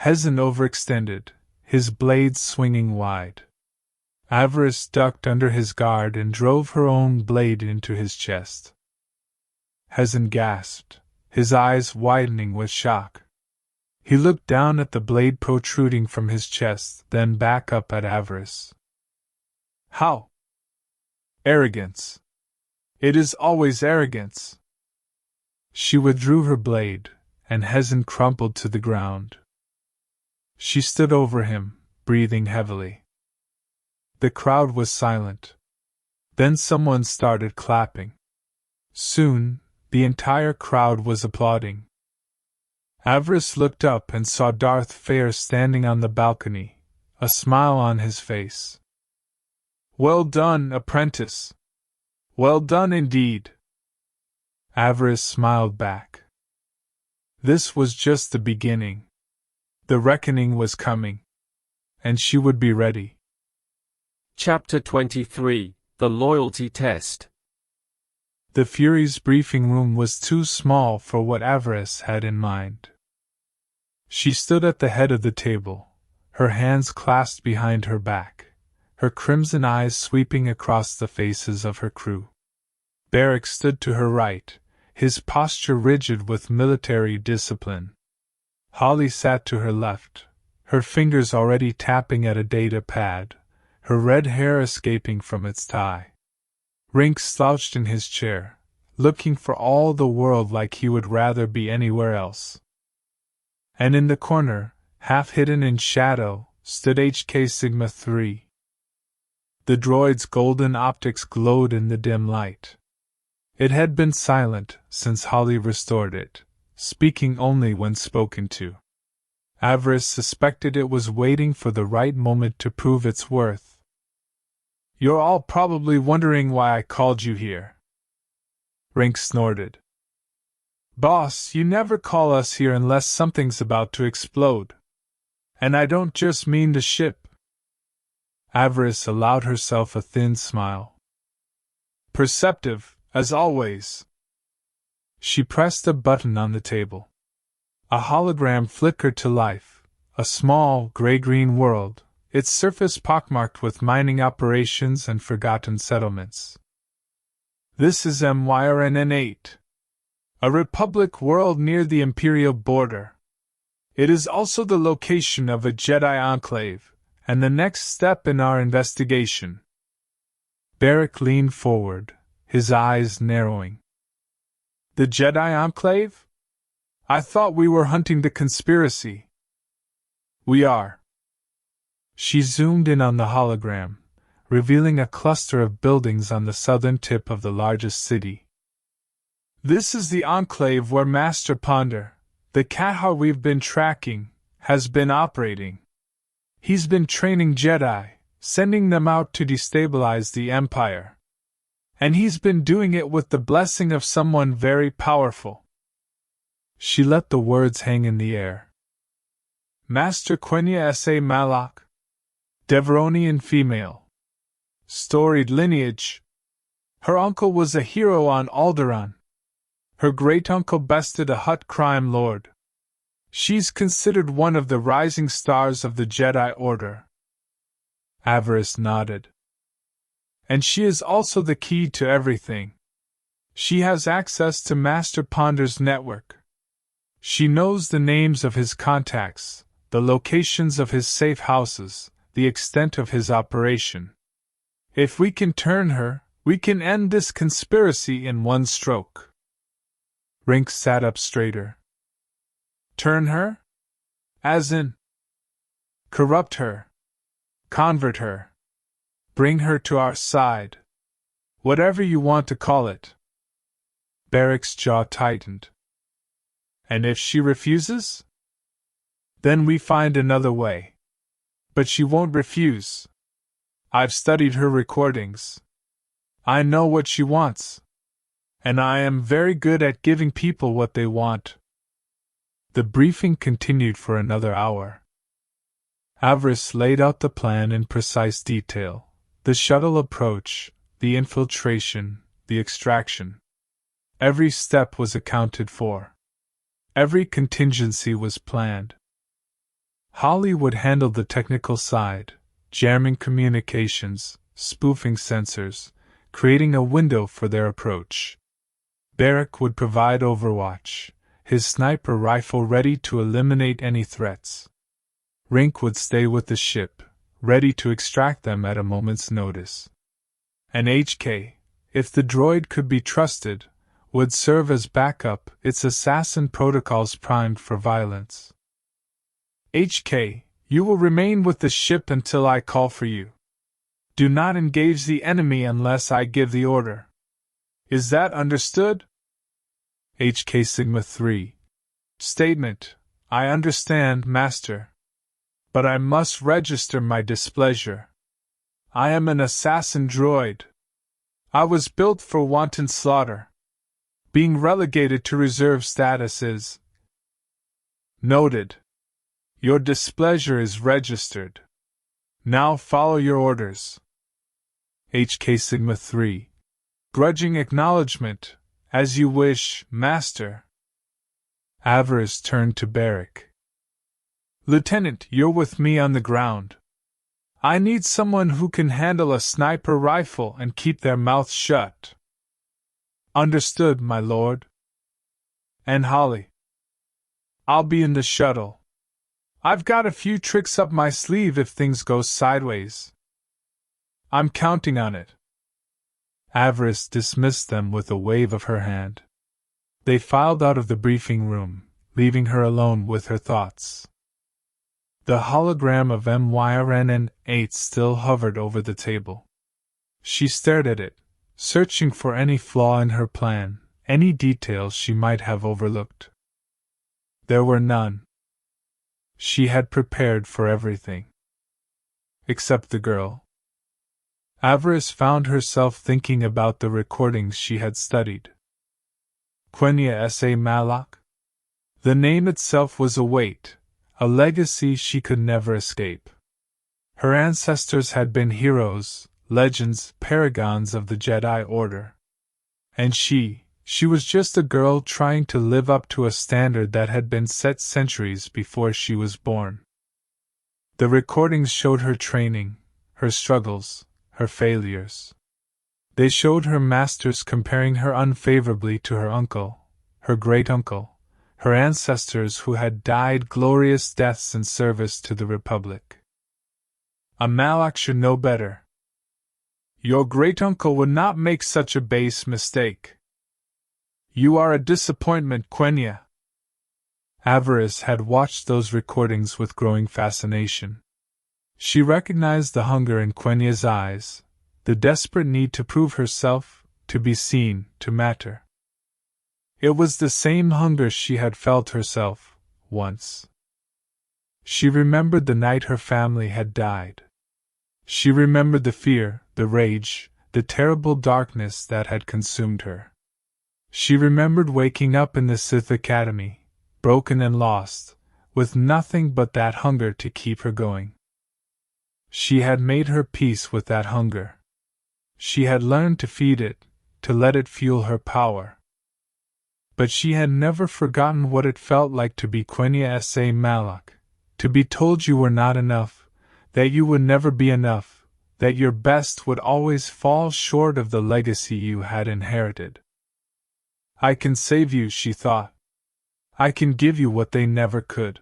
Hezin overextended, his blades swinging wide. Avaryss ducked under his guard and drove her own blade into his chest. Hezin gasped, his eyes widening with shock. He looked down at the blade protruding from his chest, then back up at Avaryss. How? Arrogance. It is always arrogance. She withdrew her blade, and Hezin crumpled to the ground. She stood over him, breathing heavily. The crowd was silent. Then someone started clapping. Soon, the entire crowd was applauding. Avaryss looked up and saw Darth Feer standing on the balcony, a smile on his face. Well done, apprentice. Well done indeed. Avaryss smiled back. This was just the beginning. The reckoning was coming. And she would be ready. Chapter 23, The Loyalty Test. The Fury's briefing room was too small for what Avaryss had in mind. She stood at the head of the table, her hands clasped behind her back, her crimson eyes sweeping across the faces of her crew. Beric stood to her right, his posture rigid with military discipline. Holly sat to her left, her fingers already tapping at a data pad, her red hair escaping from its tie. Rink slouched in his chair, looking for all the world like he would rather be anywhere else. And in the corner, half hidden in shadow, stood HK Sigma 3. The droid's golden optics glowed in the dim light. It had been silent since Holly restored it, speaking only when spoken to. Avaryss suspected it was waiting for the right moment to prove its worth. You're all probably wondering why I called you here. Rink snorted. Boss, you never call us here unless something's about to explode. And I don't just mean the ship. Avaryss allowed herself a thin smile. Perceptive, as always. She pressed a button on the table. A hologram flickered to life, a small, gray-green world, its surface pockmarked with mining operations and forgotten settlements. This is MYRNN8. A Republic world near the Imperial border. It is also the location of a Jedi enclave, and the next step in our investigation. Beric leaned forward, his eyes narrowing. The Jedi enclave? I thought we were hunting the conspiracy. We are. She zoomed in on the hologram, revealing a cluster of buildings on the southern tip of the largest city. This is the enclave where Master Ponder, the Kahar we've been tracking, has been operating. He's been training Jedi, sending them out to destabilize the Empire. And he's been doing it with the blessing of someone very powerful. She let the words hang in the air. Master Quenya sa Malak. Deveronian female. Storied lineage. Her uncle was a hero on Alderaan. Her great-uncle bested a Hutt crime lord. She's considered one of the rising stars of the Jedi Order. Avaryss nodded. And she is also the key to everything. She has access to Master Ponder's network. She knows the names of his contacts, the locations of his safe houses, the extent of his operation. If we can turn her, we can end this conspiracy in one stroke. Rink sat up straighter. Turn her? As in? Corrupt her. Convert her. Bring her to our side. Whatever you want to call it. Berick's jaw tightened. And if she refuses? Then we find another way. But she won't refuse. I've studied her recordings. I know what she wants. And I am very good at giving people what they want. The briefing continued for another hour. Avaryss laid out the plan in precise detail. The shuttle approach, the infiltration, the extraction. Every step was accounted for. Every contingency was planned. Holly would handle the technical side, jamming communications, spoofing sensors, creating a window for their approach. Berick would provide overwatch, his sniper rifle ready to eliminate any threats. Rink would stay with the ship, ready to extract them at a moment's notice. And HK, if the droid could be trusted, would serve as backup, its assassin protocols primed for violence. HK, you will remain with the ship until I call for you. Do not engage the enemy unless I give the order. Is that understood? HK Sigma 3. Statement: I understand, Master. But I must register my displeasure. I am an assassin droid. I was built for wanton slaughter. Being relegated to reserve status is noted. Your displeasure is registered. Now follow your orders. HK Sigma 3. Grudging acknowledgement, as you wish, Master. Avaryss turned to Berick. Lieutenant, you're with me on the ground. I need someone who can handle a sniper rifle and keep their mouth shut. Understood, my lord. And Holly. I'll be in the shuttle. I've got a few tricks up my sleeve if things go sideways. I'm counting on it. Avaryss dismissed them with a wave of her hand. They filed out of the briefing room, leaving her alone with her thoughts. The hologram of MYRNN8 still hovered over the table. She stared at it, searching for any flaw in her plan, any details she might have overlooked. There were none. She had prepared for everything. Except the girl. Avaryss found herself thinking about the recordings she had studied. Quenya sa Malak? The name itself was a weight, a legacy she could never escape. Her ancestors had been heroes, legends, paragons of the Jedi Order. And she was just a girl trying to live up to a standard that had been set centuries before she was born. The recordings showed her training, her struggles, her failures. They showed her masters comparing her unfavorably to her uncle, her great-uncle, her ancestors who had died glorious deaths in service to the Republic. A Malak should know better. Your great-uncle would not make such a base mistake. You are a disappointment, Quenya. Avaryss had watched those recordings with growing fascination. She recognized the hunger in Quenya's eyes, the desperate need to prove herself, to be seen, to matter. It was the same hunger she had felt herself, once. She remembered the night her family had died. She remembered the fear, the rage, the terrible darkness that had consumed her. She remembered waking up in the Sith Academy, broken and lost, with nothing but that hunger to keep her going. She had made her peace with that hunger. She had learned to feed it, to let it fuel her power. But she had never forgotten what it felt like to be Quenya Sa Malak, to be told you were not enough, that you would never be enough, that your best would always fall short of the legacy you had inherited. I can save you, she thought. I can give you what they never could.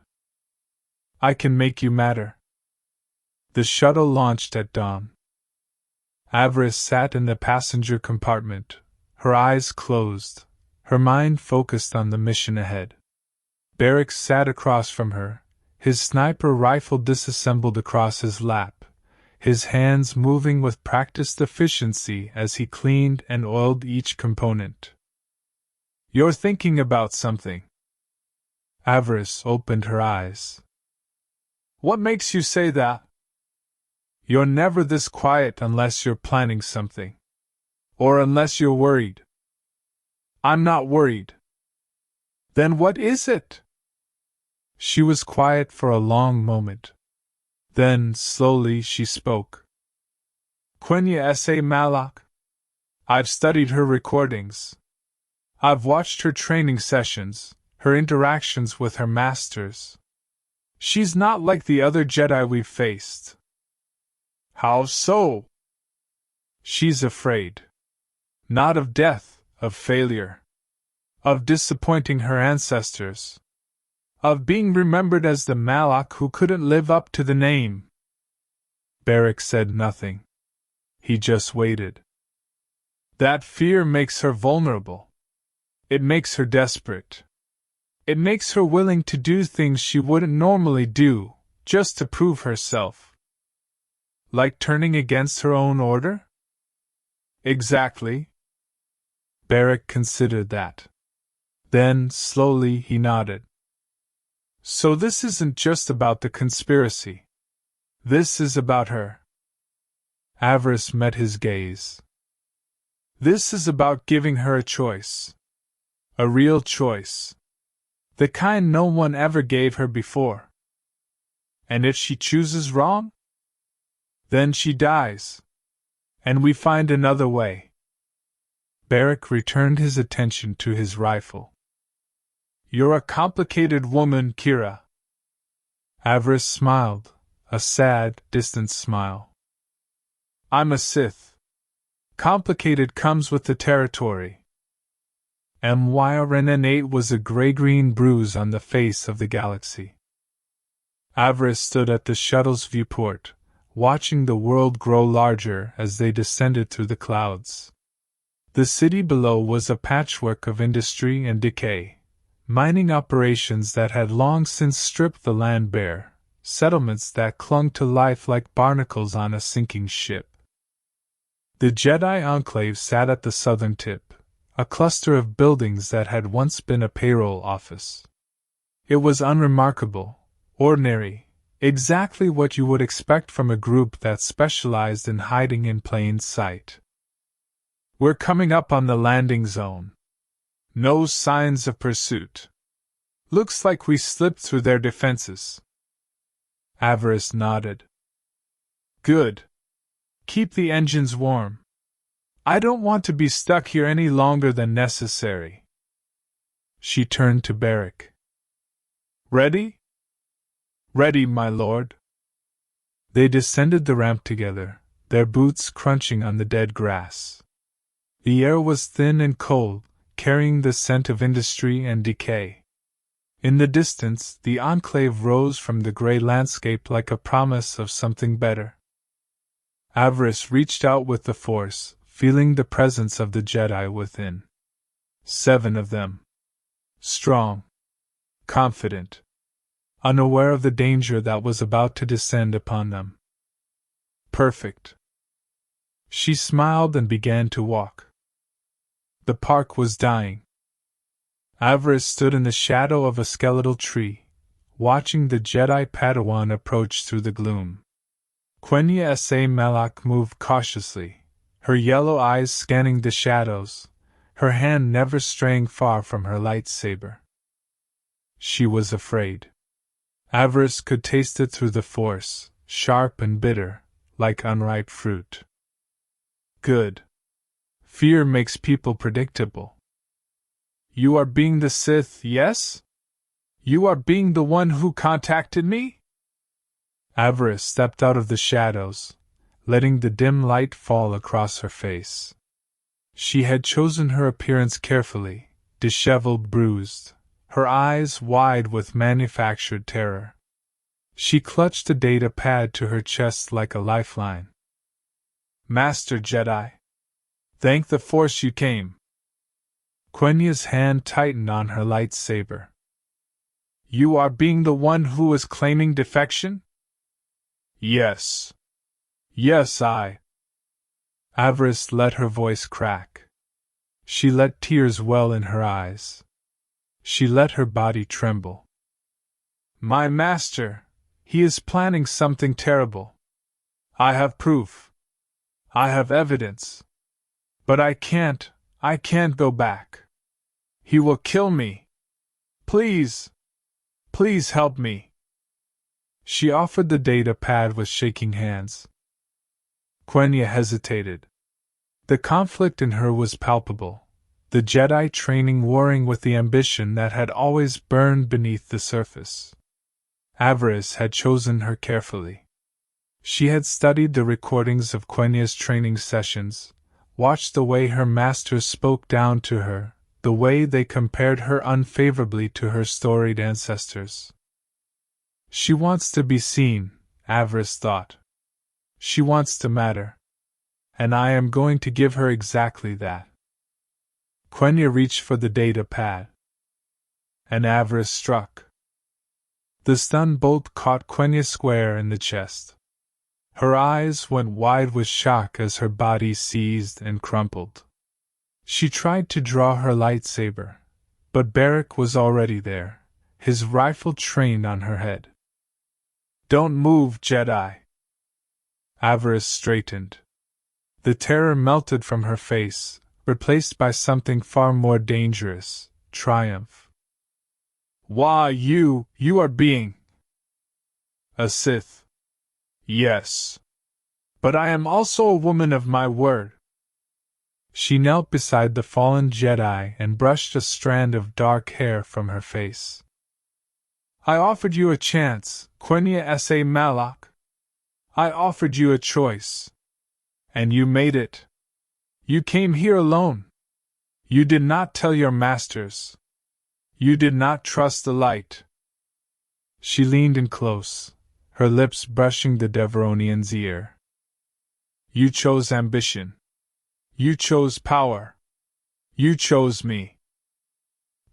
I can make you matter. The shuttle launched at dawn. Avaryss sat in the passenger compartment, her eyes closed, her mind focused on the mission ahead. Beric sat across from her, his sniper rifle disassembled across his lap, his hands moving with practiced efficiency as he cleaned and oiled each component. You're thinking about something. Avaryss opened her eyes. What makes you say that? You're never this quiet unless you're planning something. Or unless you're worried. I'm not worried. Then what is it? She was quiet for a long moment. Then, slowly, she spoke. Quenya Sa Malak. I've studied her recordings. I've watched her training sessions, her interactions with her masters. She's not like the other Jedi we've faced. How so? She's afraid. Not of death, of failure. Of disappointing her ancestors. Of being remembered as the Malak who couldn't live up to the name. Beric said nothing. He just waited. That fear makes her vulnerable. It makes her desperate. It makes her willing to do things she wouldn't normally do, just to prove herself. Like turning against her own order? Exactly. Beric considered that. Then, slowly, he nodded. So this isn't just about the conspiracy. This is about her. Avaryss met his gaze. This is about giving her a choice. A real choice. The kind no one ever gave her before. And if she chooses wrong? Then she dies. And we find another way. Beric returned his attention to his rifle. You're a complicated woman, Kira. Avaryss smiled, a sad, distant smile. I'm a Sith. Complicated comes with the territory. MYRNN8 was a gray-green bruise on the face of the galaxy. Avaryss stood at the shuttle's viewport, watching the world grow larger as they descended through the clouds. The city below was a patchwork of industry and decay, mining operations that had long since stripped the land bare, settlements that clung to life like barnacles on a sinking ship. The Jedi Enclave sat at the southern tip, a cluster of buildings that had once been a payroll office. It was unremarkable, ordinary, exactly what you would expect from a group that specialized in hiding in plain sight. We're coming up on the landing zone. No signs of pursuit. Looks like we slipped through their defenses. Avaryss nodded. Good. Keep the engines warm. I don't want to be stuck here any longer than necessary. She turned to Beric. Ready? Ready, my lord. They descended the ramp together, their boots crunching on the dead grass. The air was thin and cold, carrying the scent of industry and decay. In the distance, the enclave rose from the gray landscape like a promise of something better. Avaryss reached out with the Force, feeling the presence of the Jedi within. 7 of them. Strong. Confident. Unaware of the danger that was about to descend upon them. Perfect. She smiled and began to walk. The park was dying. Avaryss stood in the shadow of a skeletal tree, watching the Jedi Padawan approach through the gloom. Quenya Sa Malak moved cautiously, her yellow eyes scanning the shadows, her hand never straying far from her lightsaber. She was afraid. Avaryss could taste it through the Force, sharp and bitter, like unripe fruit. Good. Fear makes people predictable. You are being the Sith, yes? You are being the one who contacted me? Avaryss stepped out of the shadows, letting the dim light fall across her face. She had chosen her appearance carefully, disheveled, bruised, her eyes wide with manufactured terror. She clutched the data pad to her chest like a lifeline. Master Jedi. Thank the Force you came. Quenia's hand tightened on her lightsaber. You are being the one who was claiming defection? Yes. Yes, I. Avaryss let her voice crack. She let tears well in her eyes. She let her body tremble. My master, he is planning something terrible. I have proof. I have evidence. But I can't go back. He will kill me. Please. Please help me. She offered the data pad with shaking hands. Quenya hesitated. The conflict in her was palpable, the Jedi training warring with the ambition that had always burned beneath the surface. Avaryss had chosen her carefully. She had studied the recordings of Quenya's training sessions, watched the way her masters spoke down to her, the way they compared her unfavorably to her storied ancestors. She wants to be seen, Avaryss thought. She wants to matter. And I am going to give her exactly that. Quenya reached for the data pad. And Avaryss struck. The stun bolt caught Quenya square in the chest. Her eyes went wide with shock as her body seized and crumpled. She tried to draw her lightsaber, but Beric was already there, his rifle trained on her head. Don't move, Jedi. Avaryss straightened. The terror melted from her face, replaced by something far more dangerous, triumph. Why, you are being a Sith. Yes. But I am also a woman of my word. She knelt beside the fallen Jedi and brushed a strand of dark hair from her face. I offered you a chance, Quenya Sa Malak. I offered you a choice. And you made it. You came here alone. You did not tell your masters. You did not trust the light. She leaned in close, her lips brushing the Devaronian's ear. You chose ambition. You chose power. You chose me.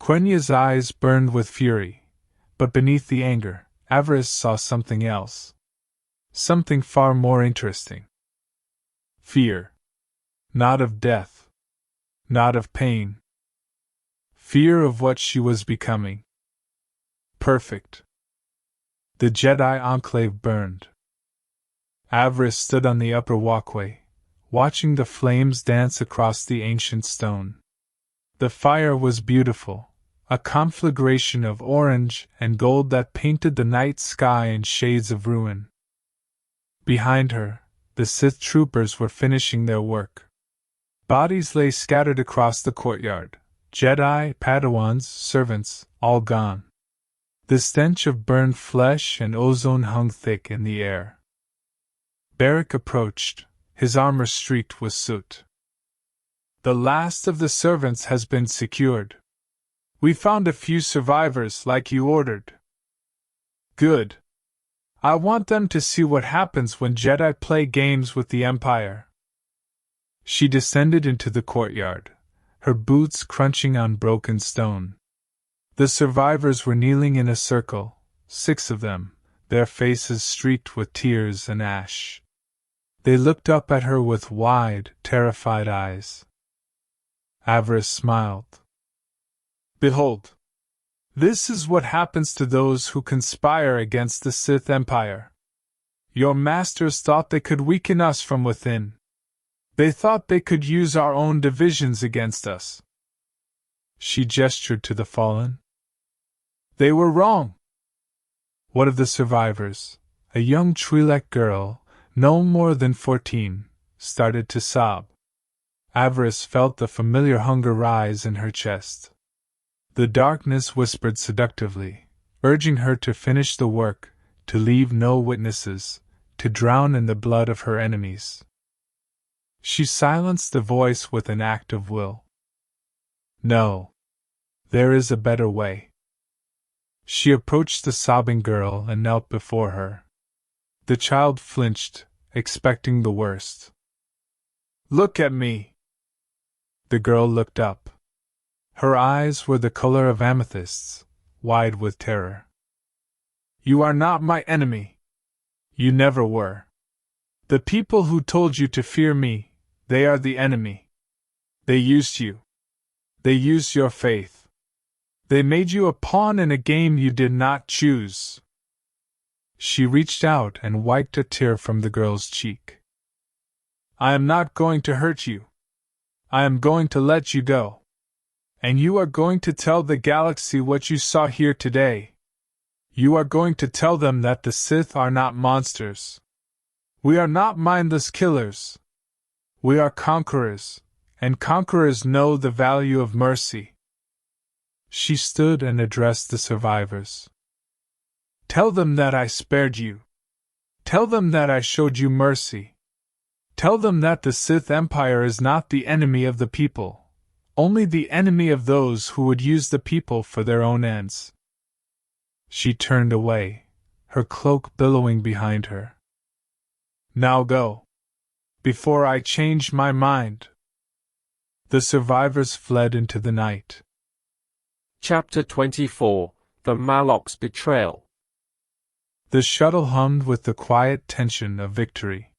Quenya's eyes burned with fury, but beneath the anger, Avaryss saw something else. Something far more interesting. Fear. Not of death. Not of pain. Fear of what she was becoming. Perfect. The Jedi Enclave burned. Avaryss stood on the upper walkway, watching the flames dance across the ancient stone. The fire was beautiful, a conflagration of orange and gold that painted the night sky in shades of ruin. Behind her, the Sith troopers were finishing their work. Bodies lay scattered across the courtyard, Jedi, Padawans, servants, all gone. The stench of burned flesh and ozone hung thick in the air. Beric approached, his armor streaked with soot. The last of the servants has been secured. We found a few survivors like you ordered. Good. I want them to see what happens when Jedi play games with the Empire. She descended into the courtyard, her boots crunching on broken stone. The survivors were kneeling in a circle, 6 of them, their faces streaked with tears and ash. They looked up at her with wide, terrified eyes. Avaryss smiled. Behold! This is what happens to those who conspire against the Sith Empire. Your masters thought they could weaken us from within. They thought they could use our own divisions against us. She gestured to the fallen. They were wrong. One of the survivors, a young Twi'lek girl, no more than 14, started to sob. Avaryss felt the familiar hunger rise in her chest. The darkness whispered seductively, urging her to finish the work, to leave no witnesses, to drown in the blood of her enemies. She silenced the voice with an act of will. No. There is a better way. She approached the sobbing girl and knelt before her. The child flinched, expecting the worst. Look at me. The girl looked up. Her eyes were the color of amethysts, wide with terror. You are not my enemy. You never were. The people who told you to fear me, they are the enemy. They used you. They used your faith. They made you a pawn in a game you did not choose. She reached out and wiped a tear from the girl's cheek. I am not going to hurt you. I am going to let you go. And you are going to tell the galaxy what you saw here today. You are going to tell them that the Sith are not monsters. We are not mindless killers. We are conquerors, and conquerors know the value of mercy. She stood and addressed the survivors. Tell them that I spared you. Tell them that I showed you mercy. Tell them that the Sith Empire is not the enemy of the people, only the enemy of those who would use the people for their own ends. She turned away, her cloak billowing behind her. Now go. Before I change my mind. The survivors fled into the night. Chapter 24, The Malak's Betrayal. The shuttle hummed with the quiet tension of victory.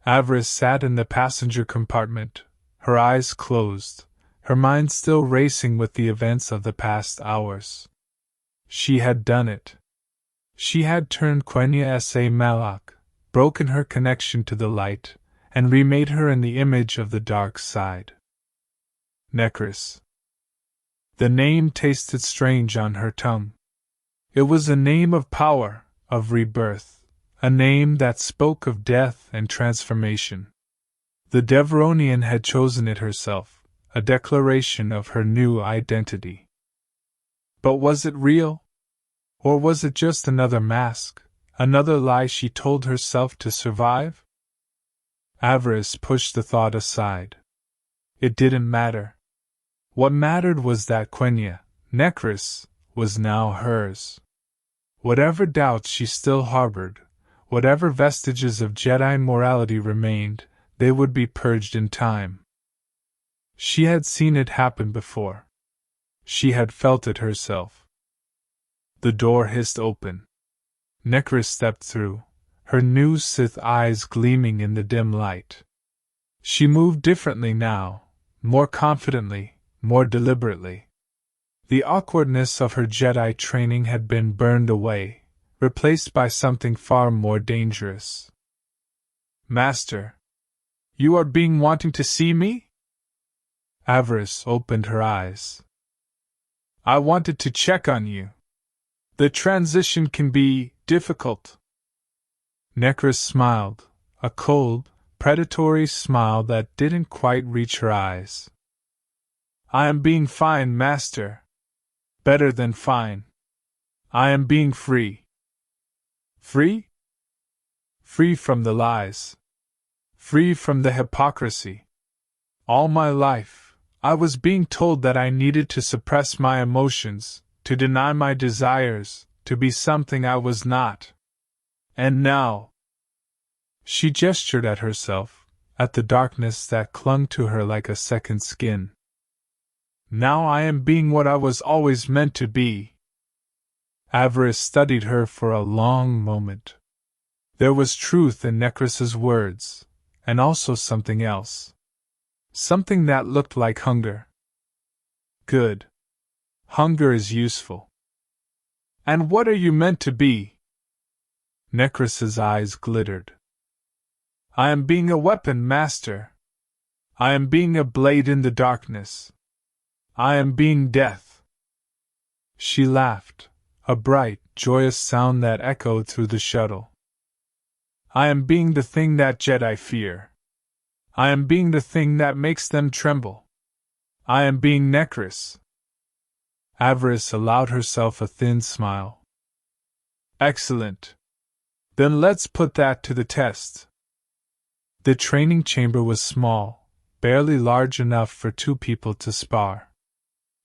Avaryss sat in the passenger compartment, her eyes closed, her mind still racing with the events of the past hours. She had done it. She had turned Quenya sa Malak, broken her connection to the light, and remade her in the image of the dark side. Necris. The name tasted strange on her tongue. It was a name of power, of rebirth, a name that spoke of death and transformation. The Devaronian had chosen it herself, a declaration of her new identity. But was it real? Or was it just another mask, another lie she told herself to survive? Avaryss pushed the thought aside. It didn't matter. What mattered was that Quenya, Necris, was now hers. Whatever doubts she still harbored, whatever vestiges of Jedi morality remained, they would be purged in time. She had seen it happen before. She had felt it herself. The door hissed open. Necris stepped through, her new Sith eyes gleaming in the dim light. She moved differently now, more confidently, more deliberately. The awkwardness of her Jedi training had been burned away, replaced by something far more dangerous. Master, you are being wanting to see me? Avaryss opened her eyes. I wanted to check on you. The transition can be difficult. Necris smiled, a cold, predatory smile that didn't quite reach her eyes. I am being fine, Master. Better than fine. I am being free. Free? Free from the lies. Free from the hypocrisy. All my life, I was being told that I needed to suppress my emotions, to deny my desires, to be something I was not. And now... She gestured at herself, at the darkness that clung to her like a second skin. Now I am being what I was always meant to be. Avaryss studied her for a long moment. There was truth in Necris's words, and also something else. Something that looked like hunger. Good. Hunger is useful. And what are you meant to be? Necris's eyes glittered. I am being a weapon, Master. I am being a blade in the darkness. I am being death. She laughed, a bright, joyous sound that echoed through the shuttle. I am being the thing that Jedi fear. I am being the thing that makes them tremble. I am being Necris. Avaryss allowed herself a thin smile. Excellent. Then let's put that to the test. The training chamber was small, barely large enough for 2 people to spar.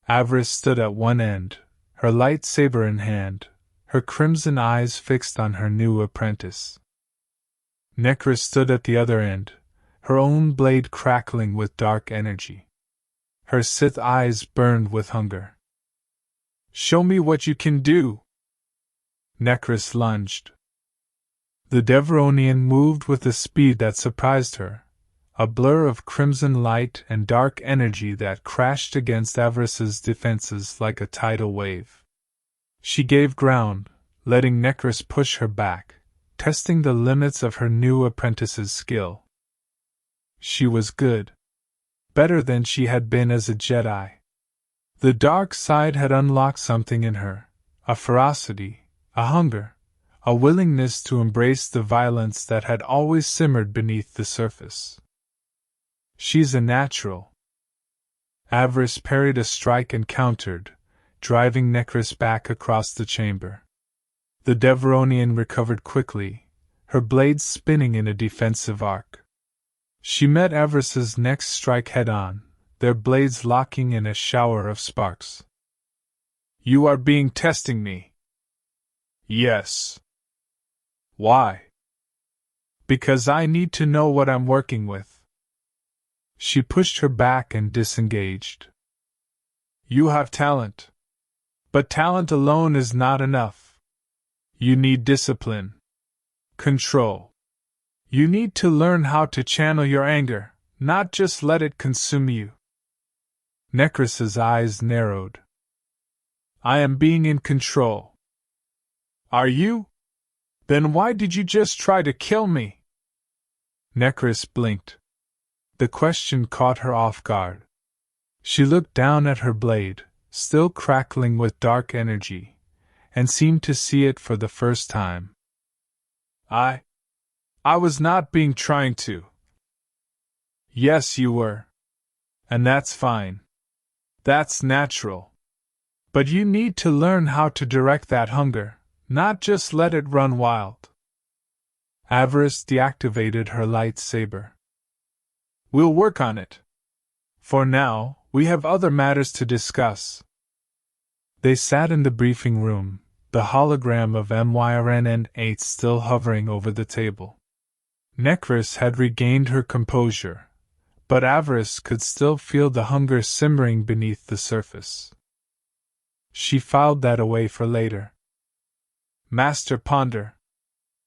Avaryss stood at one end, her lightsaber in hand, her crimson eyes fixed on her new apprentice. Necris stood at the other end, her own blade crackling with dark energy. Her Sith eyes burned with hunger. Show me what you can do! Necris lunged. The Devaronian moved with a speed that surprised her, a blur of crimson light and dark energy that crashed against Avaryss's defenses like a tidal wave. She gave ground, letting Necris push her back, testing the limits of her new apprentice's skill. She was good. Better than she had been as a Jedi. The dark side had unlocked something in her, a ferocity, a hunger, a willingness to embrace the violence that had always simmered beneath the surface. She's a natural. Avaryss parried a strike and countered, driving Necris back across the chamber. The Devaronian recovered quickly, her blades spinning in a defensive arc. She met Avaryss's next strike head-on, their blades locking in a shower of sparks. You are being testing me. Yes. Why? Because I need to know what I'm working with. She pushed her back and disengaged. You have talent. But talent alone is not enough. You need discipline. Control. You need to learn how to channel your anger, not just let it consume you. Necris's eyes narrowed. I am being in control. Are you? Then why did you just try to kill me? Necris blinked. The question caught her off guard. She looked down at her blade, still crackling with dark energy, and seemed to see it for the first time. I was not being trying to. Yes, you were. And that's fine. That's natural. But you need to learn how to direct that hunger, not just let it run wild. Avaryss deactivated her lightsaber. We'll work on it. For now, we have other matters to discuss. They sat in the briefing room, the hologram of MYRN-8 still hovering over the table. Necris had regained her composure, but Avaryss could still feel the hunger simmering beneath the surface. She filed that away for later. Master Ponder.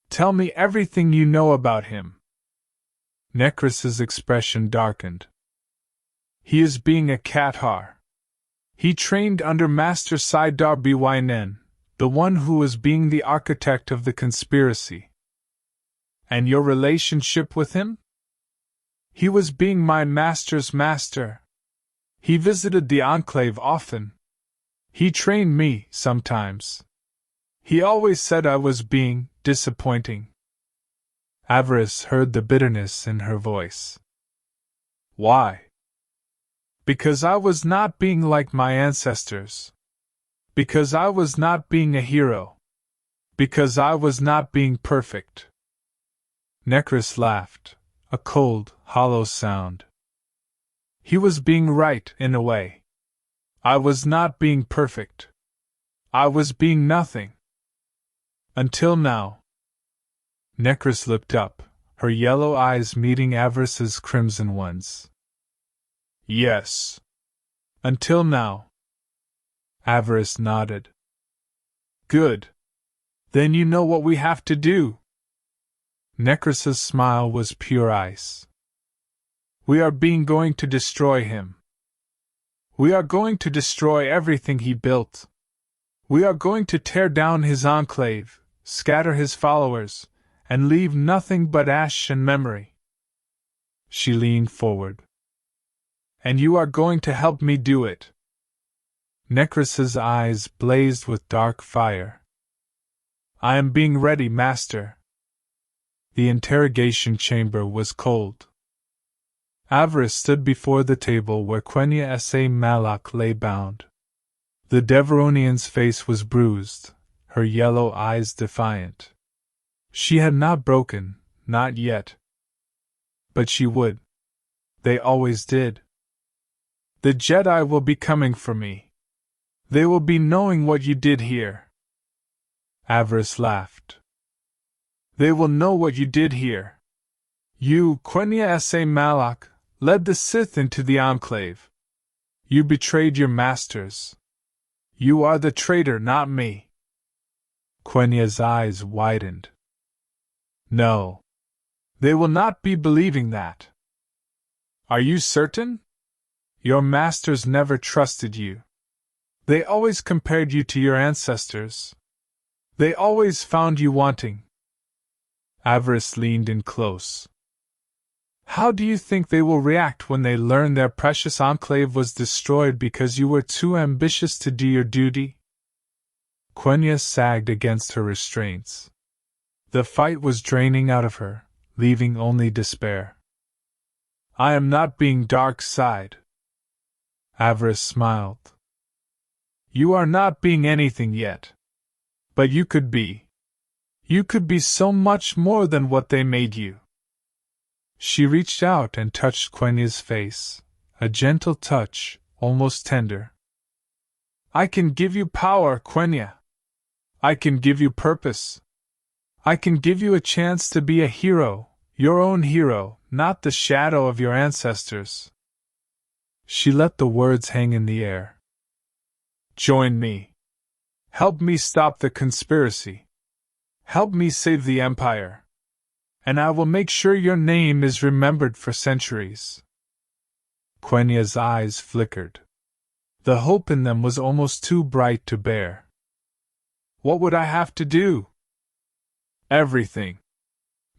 Tell me everything you know about him. Necris's expression darkened. He is being a Cathar. He trained under Master Sidar Bynen, the one who was being the architect of the conspiracy. And your relationship with him? He was being my master's master. He visited the Enclave often. He trained me, sometimes. He always said I was being disappointing. Avaryss heard the bitterness in her voice. Why? Because I was not being like my ancestors. Because I was not being a hero. Because I was not being perfect. Necris laughed, a cold, hollow sound. He was being right, in a way. I was not being perfect. I was being nothing. Until now. Necris looked up, her yellow eyes meeting Avaryss's crimson ones. Yes. Until now. Avaryss nodded. Good. Then you know what we have to do. Necris's smile was pure ice. We are going to destroy him. We are going to destroy everything he built. We are going to tear down his enclave, scatter his followers, and leave nothing but ash and memory. She leaned forward. And you are going to help me do it? Necris's eyes blazed with dark fire. I am being ready, Master. The interrogation chamber was cold. Avaryss stood before the table where Quenya Sa Malak lay bound. The Devaronian's face was bruised, her yellow eyes defiant. She had not broken, not yet. But she would. They always did. The Jedi will be coming for me. They will be knowing what you did here. Avaryss laughed. They will know what you did here. You, Quenya Sa Malak, led the Sith into the Enclave. You betrayed your masters. You are the traitor, not me. Quenya's eyes widened. No. They will not be believing that. Are you certain? Your masters never trusted you. They always compared you to your ancestors. They always found you wanting. Avaryss leaned in close. How do you think they will react when they learn their precious enclave was destroyed because you were too ambitious to do your duty? Quenya sagged against her restraints. The fight was draining out of her, leaving only despair. I am not being dark side. Avaryss smiled. You are not being anything yet. But you could be. You could be so much more than what they made you. She reached out and touched Quenya's face, a gentle touch, almost tender. I can give you power, Quenya. I can give you purpose. I can give you a chance to be a hero, your own hero, not the shadow of your ancestors. She let the words hang in the air. Join me. Help me stop the conspiracy. Help me save the Empire. And I will make sure your name is remembered for centuries. Quenya's eyes flickered. The hope in them was almost too bright to bear. What would I have to do? Everything.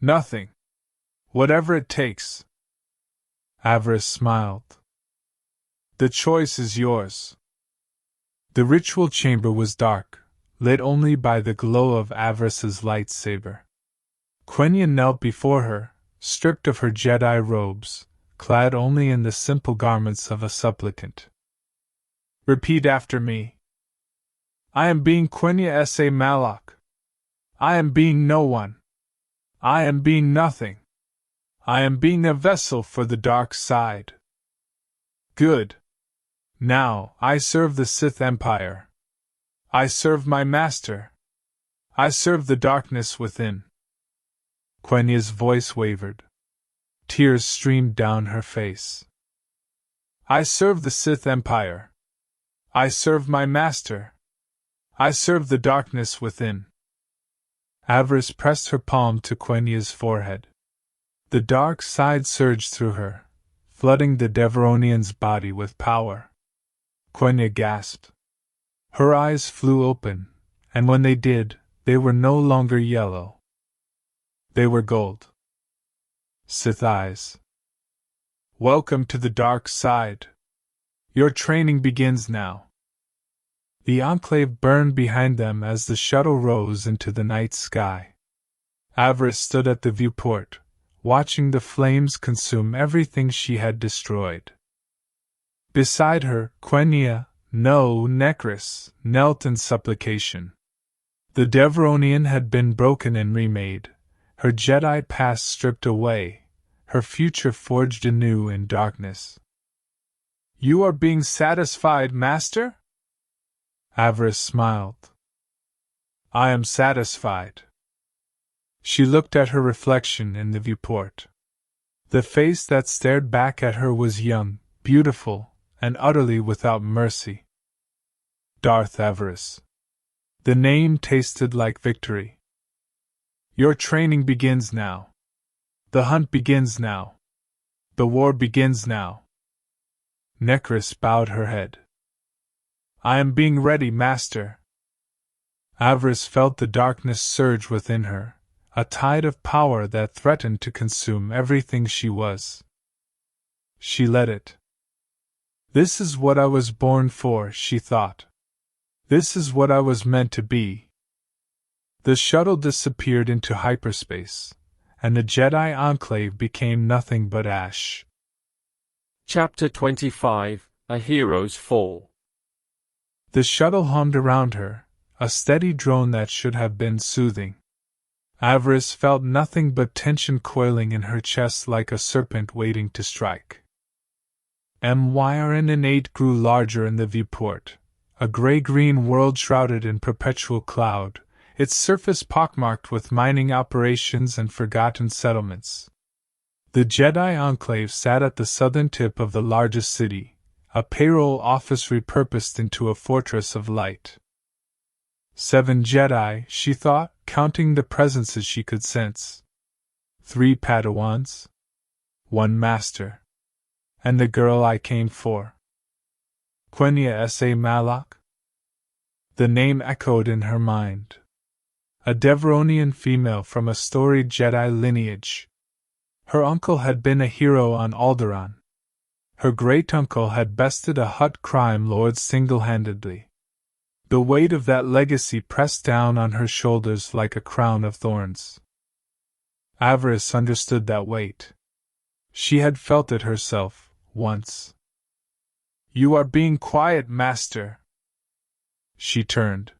Nothing. Whatever it takes. Avaryss smiled. The choice is yours. The ritual chamber was dark, lit only by the glow of Avaryss's lightsaber. Quenya knelt before her, stripped of her Jedi robes, clad only in the simple garments of a supplicant. Repeat after me. I am being Quenya Sa Malak. I am being no one. I am being nothing. I am being a vessel for the dark side. Good. Now, I serve the Sith Empire. I serve my master. I serve the darkness within. Quenya's voice wavered. Tears streamed down her face. I serve the Sith Empire. I serve my master. I serve the darkness within. Avaryss pressed her palm to Quenya's forehead. The dark side surged through her, flooding the Devaronian's body with power. Quenya gasped. Her eyes flew open, and when they did, they were no longer yellow. They were gold. Sith eyes. Welcome to the dark side. Your training begins now. The Enclave burned behind them as the shuttle rose into the night sky. Avaryss stood at the viewport, watching the flames consume everything she had destroyed. Beside her, Quenya, no Necris, knelt in supplication. The Devaronian had been broken and remade, her Jedi past stripped away, her future forged anew in darkness. You are being satisfied, Master? Avaryss smiled. I am satisfied. She looked at her reflection in the viewport. The face that stared back at her was young, beautiful, and utterly without mercy. Darth Avaryss. The name tasted like victory. Your training begins now. The hunt begins now. The war begins now. Necris bowed her head. I am being ready, Master. Avaryss felt the darkness surge within her, a tide of power that threatened to consume everything she was. She let it. This is what I was born for, she thought. This is what I was meant to be. The shuttle disappeared into hyperspace, and the Jedi Enclave became nothing but ash. Chapter 25, A Hero's Fall. The shuttle hummed around her, a steady drone that should have been soothing. Avaryss felt nothing but tension coiling in her chest like a serpent waiting to strike. Myrn-8 grew larger in the viewport, a gray-green world shrouded in perpetual cloud, its surface pockmarked with mining operations and forgotten settlements. The Jedi Enclave sat at the southern tip of the largest city, a payroll office repurposed into a fortress of light. 7 Jedi, she thought, counting the presences she could sense. 3 Padawans. 1 Master. And the girl I came for. Quenya S.A. Malak? The name echoed in her mind. A Devaronian female from a storied Jedi lineage. Her uncle had been a hero on Alderaan. Her great-uncle had bested a Hutt crime lord single-handedly. The weight of that legacy pressed down on her shoulders like a crown of thorns. Avaryss understood that weight. She had felt it herself, once. You are being quiet, Master. She turned.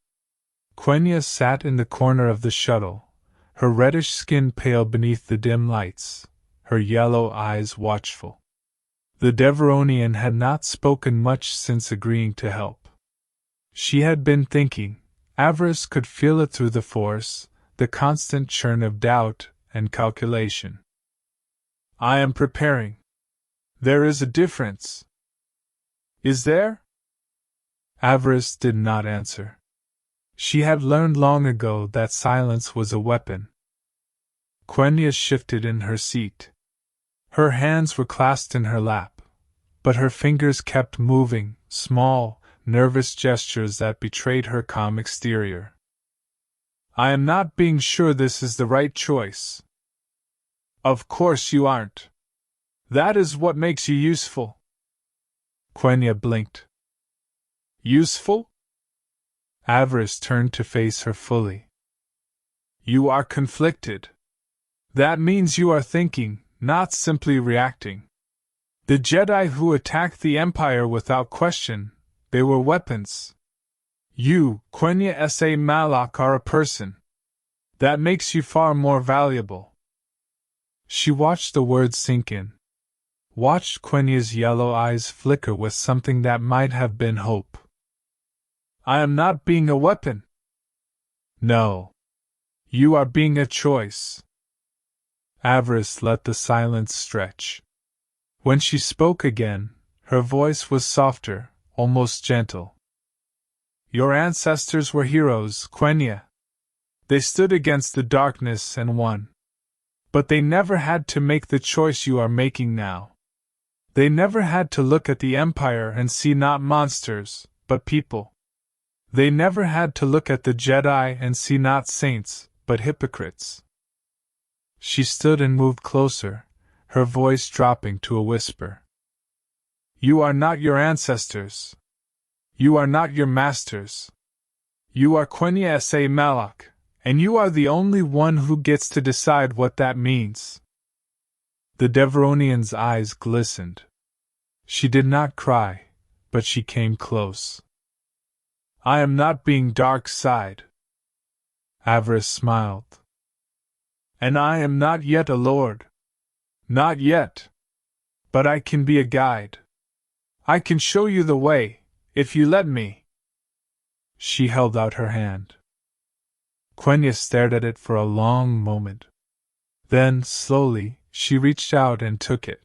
Quenya sat in the corner of the shuttle, her reddish skin pale beneath the dim lights, her yellow eyes watchful. The Devaronian had not spoken much since agreeing to help. She had been thinking. Avaryss could feel it through the Force, the constant churn of doubt and calculation. I am preparing. There is a difference. Is there? Avaryss did not answer. She had learned long ago that silence was a weapon. Quenya shifted in her seat. Her hands were clasped in her lap, but her fingers kept moving, small, nervous gestures that betrayed her calm exterior. I am not being sure this is the right choice. Of course you aren't. That is what makes you useful. Quenya blinked. Useful? Avaryss turned to face her fully. You are conflicted. That means you are thinking, not simply reacting. The Jedi who attacked the Empire without question, they were weapons. You, Quenya S.A. Malak, are a person. That makes you far more valuable. She watched the words sink in. Watched Quenya's yellow eyes flicker with something that might have been hope. I am not being a weapon. No. You are being a choice. Avaryss let the silence stretch. When she spoke again, her voice was softer, almost gentle. Your ancestors were heroes, Quenya. They stood against the darkness and won. But they never had to make the choice you are making now. They never had to look at the Empire and see not monsters, but people. They never had to look at the Jedi and see not saints, but hypocrites. She stood and moved closer, her voice dropping to a whisper. You are not your ancestors. You are not your masters. You are Quenya S.A. Malak, and you are the only one who gets to decide what that means. The Devaronian's eyes glistened. She did not cry, but she came close. I am not being dark side. Avaryss smiled. And I am not yet a lord. Not yet. But I can be a guide. I can show you the way, if you let me. She held out her hand. Quenya stared at it for a long moment. Then, slowly, she reached out and took it.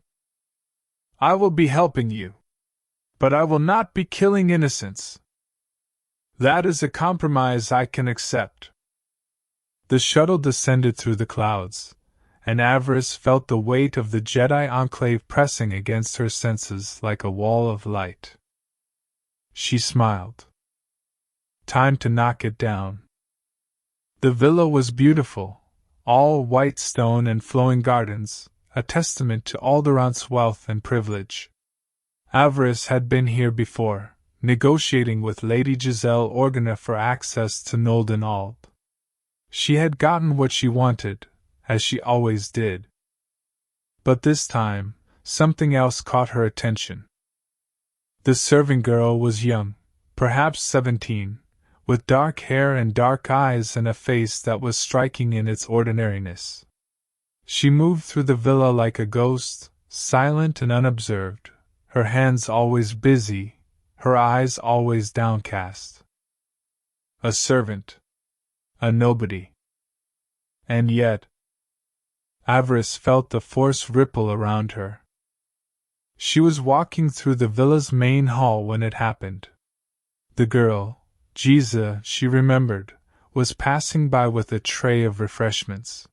I will be helping you. But I will not be killing innocents. That is a compromise I can accept. The shuttle descended through the clouds, and Avaryss felt the weight of the Jedi Enclave pressing against her senses like a wall of light. She smiled. Time to knock it down. The villa was beautiful, all white stone and flowing gardens, a testament to Alderaan's wealth and privilege. Avaryss had been here before, negotiating with Lady Giselle Organa for access to Nolden Ald. She had gotten what she wanted, as she always did. But this time, something else caught her attention. The serving girl was young, perhaps 17, with dark hair and dark eyes and a face that was striking in its ordinariness. She moved through the villa like a ghost, silent and unobserved, her hands always busy, her eyes always downcast. A servant. A nobody. And yet, Avaryss felt the force ripple around her. She was walking through the villa's main hall when it happened. The girl, Giza, she remembered, was passing by with a tray of refreshments.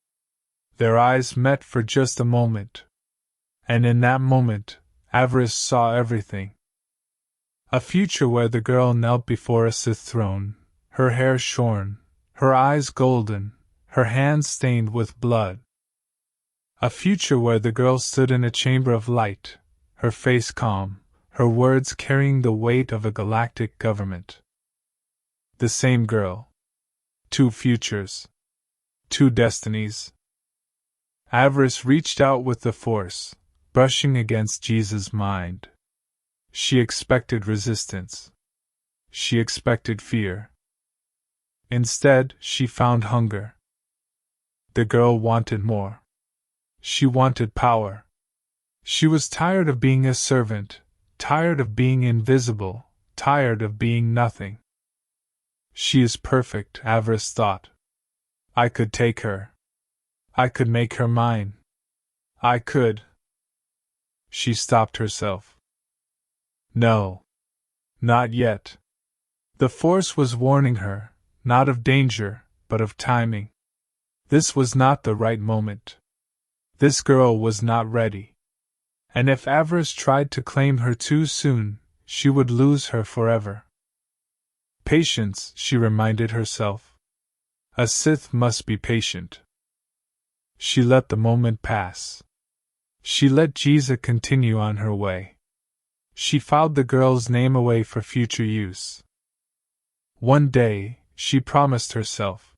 Their eyes met for just a moment. And in that moment, Avaryss saw everything. A future where the girl knelt before a Sith throne, her hair shorn, her eyes golden, her hands stained with blood. A future where the girl stood in a chamber of light, her face calm, her words carrying the weight of a galactic government. The same girl. Two futures. Two destinies. Avaryss reached out with the force, brushing against Giza's mind. She expected resistance. She expected fear. Instead, she found hunger. The girl wanted more. She wanted power. She was tired of being a servant, tired of being invisible, tired of being nothing. She is perfect, Avaryss thought. I could take her. I could make her mine. I could. She stopped herself. No. Not yet. The Force was warning her, not of danger, but of timing. This was not the right moment. This girl was not ready. And if Avaryss tried to claim her too soon, she would lose her forever. Patience, she reminded herself. A Sith must be patient. She let the moment pass. She let Giza continue on her way. She filed the girl's name away for future use. One day, she promised herself.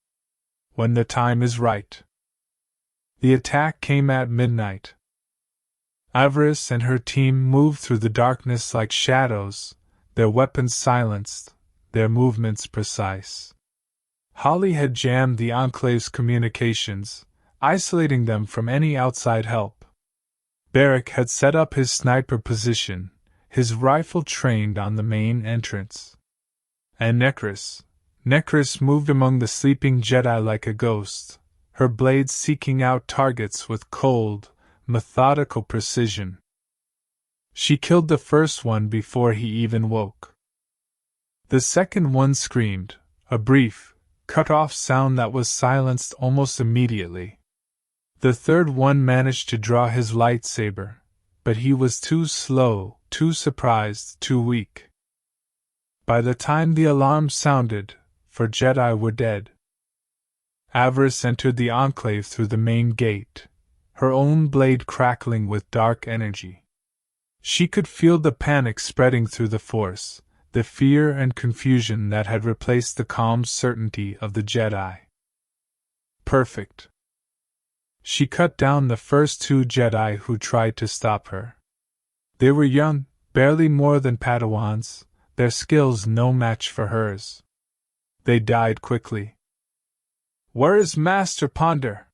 When the time is right. The attack came at midnight. Avaryss and her team moved through the darkness like shadows, their weapons silenced, their movements precise. Holly had jammed the Enclave's communications, isolating them from any outside help. Beric had set up his sniper position, his rifle trained on the main entrance. And Necris moved among the sleeping Jedi like a ghost, her blades seeking out targets with cold, methodical precision. She killed the first one before he even woke. The second one screamed, a brief, cut-off sound that was silenced almost immediately. The third one managed to draw his lightsaber, but he was too slow, too surprised, too weak. By the time the alarm sounded, 4 Jedi were dead. Avaryss entered the Enclave through the main gate, her own blade crackling with dark energy. She could feel the panic spreading through the Force, the fear and confusion that had replaced the calm certainty of the Jedi. Perfect. She cut down the first 2 Jedi who tried to stop her. They were young, barely more than Padawans, their skills no match for hers. They died quickly. Where is Master Ponder?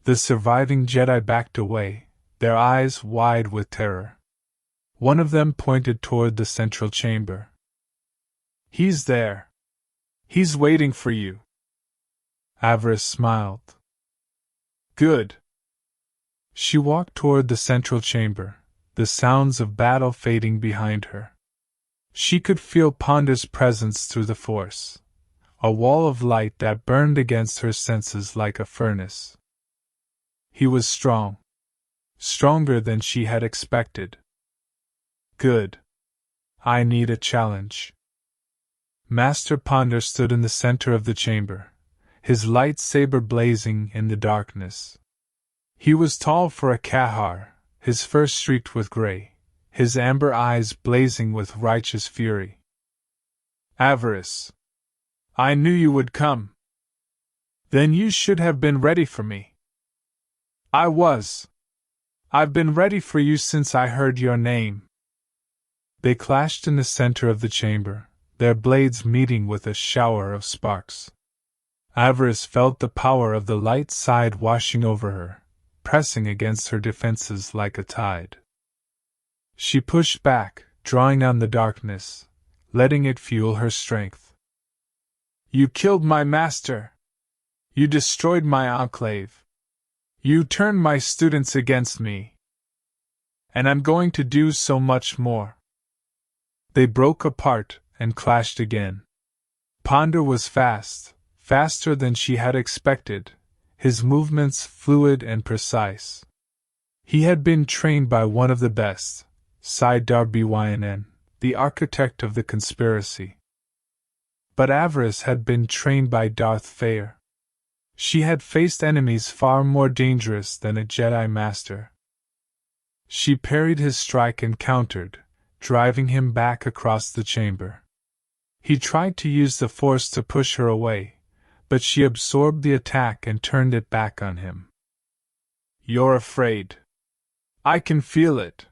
The surviving Jedi backed away, their eyes wide with terror. One of them pointed toward the central chamber. He's there. He's waiting for you. Avaryss smiled. Good. She walked toward the central chamber, the sounds of battle fading behind her. She could feel Ponder's presence through the Force, a wall of light that burned against her senses like a furnace. He was strong. Stronger than she had expected. Good. I need a challenge. Master Ponder stood in the center of the chamber, his lightsaber blazing in the darkness. He was tall for a Kahar, his fur streaked with gray, his amber eyes blazing with righteous fury. Avaryss. I knew you would come. Then you should have been ready for me. I was. I've been ready for you since I heard your name. They clashed in the center of the chamber, their blades meeting with a shower of sparks. Avaryss felt the power of the light side washing over her, pressing against her defenses like a tide. She pushed back, drawing on the darkness, letting it fuel her strength. You killed my master. You destroyed my enclave. You turned my students against me. And I'm going to do so much more. They broke apart and clashed again. Ponder was fast, faster than she had expected, his movements fluid and precise. He had been trained by one of the best, Sidar Byn, the architect of the conspiracy. But Avaryss had been trained by Darth Feer. She had faced enemies far more dangerous than a Jedi Master. She parried his strike and countered, driving him back across the chamber. He tried to use the Force to push her away, but she absorbed the attack and turned it back on him. You're afraid. I can feel it.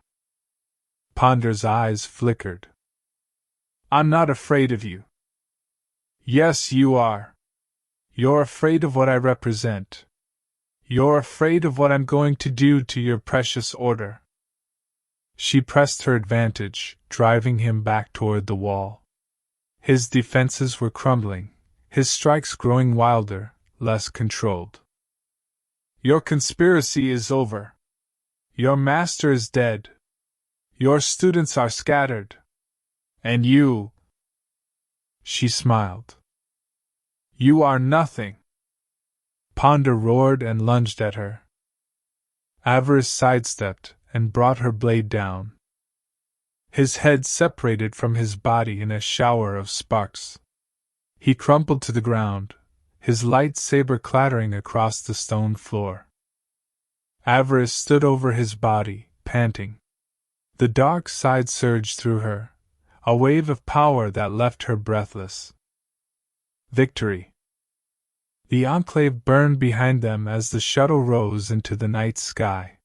Ponder's eyes flickered. I'm not afraid of you. Yes, you are. You're afraid of what I represent. You're afraid of what I'm going to do to your precious order. She pressed her advantage, driving him back toward the wall. His defenses were crumbling, his strikes growing wilder, less controlled. Your conspiracy is over. Your master is dead. Your students are scattered. And you... She smiled. You are nothing. Ponder roared and lunged at her. Avaryss sidestepped and brought her blade down. His head separated from his body in a shower of sparks. He crumpled to the ground, his lightsaber clattering across the stone floor. Avaryss stood over his body, panting. The dark side surged through her, a wave of power that left her breathless. Victory. The enclave burned behind them as the shuttle rose into the night sky.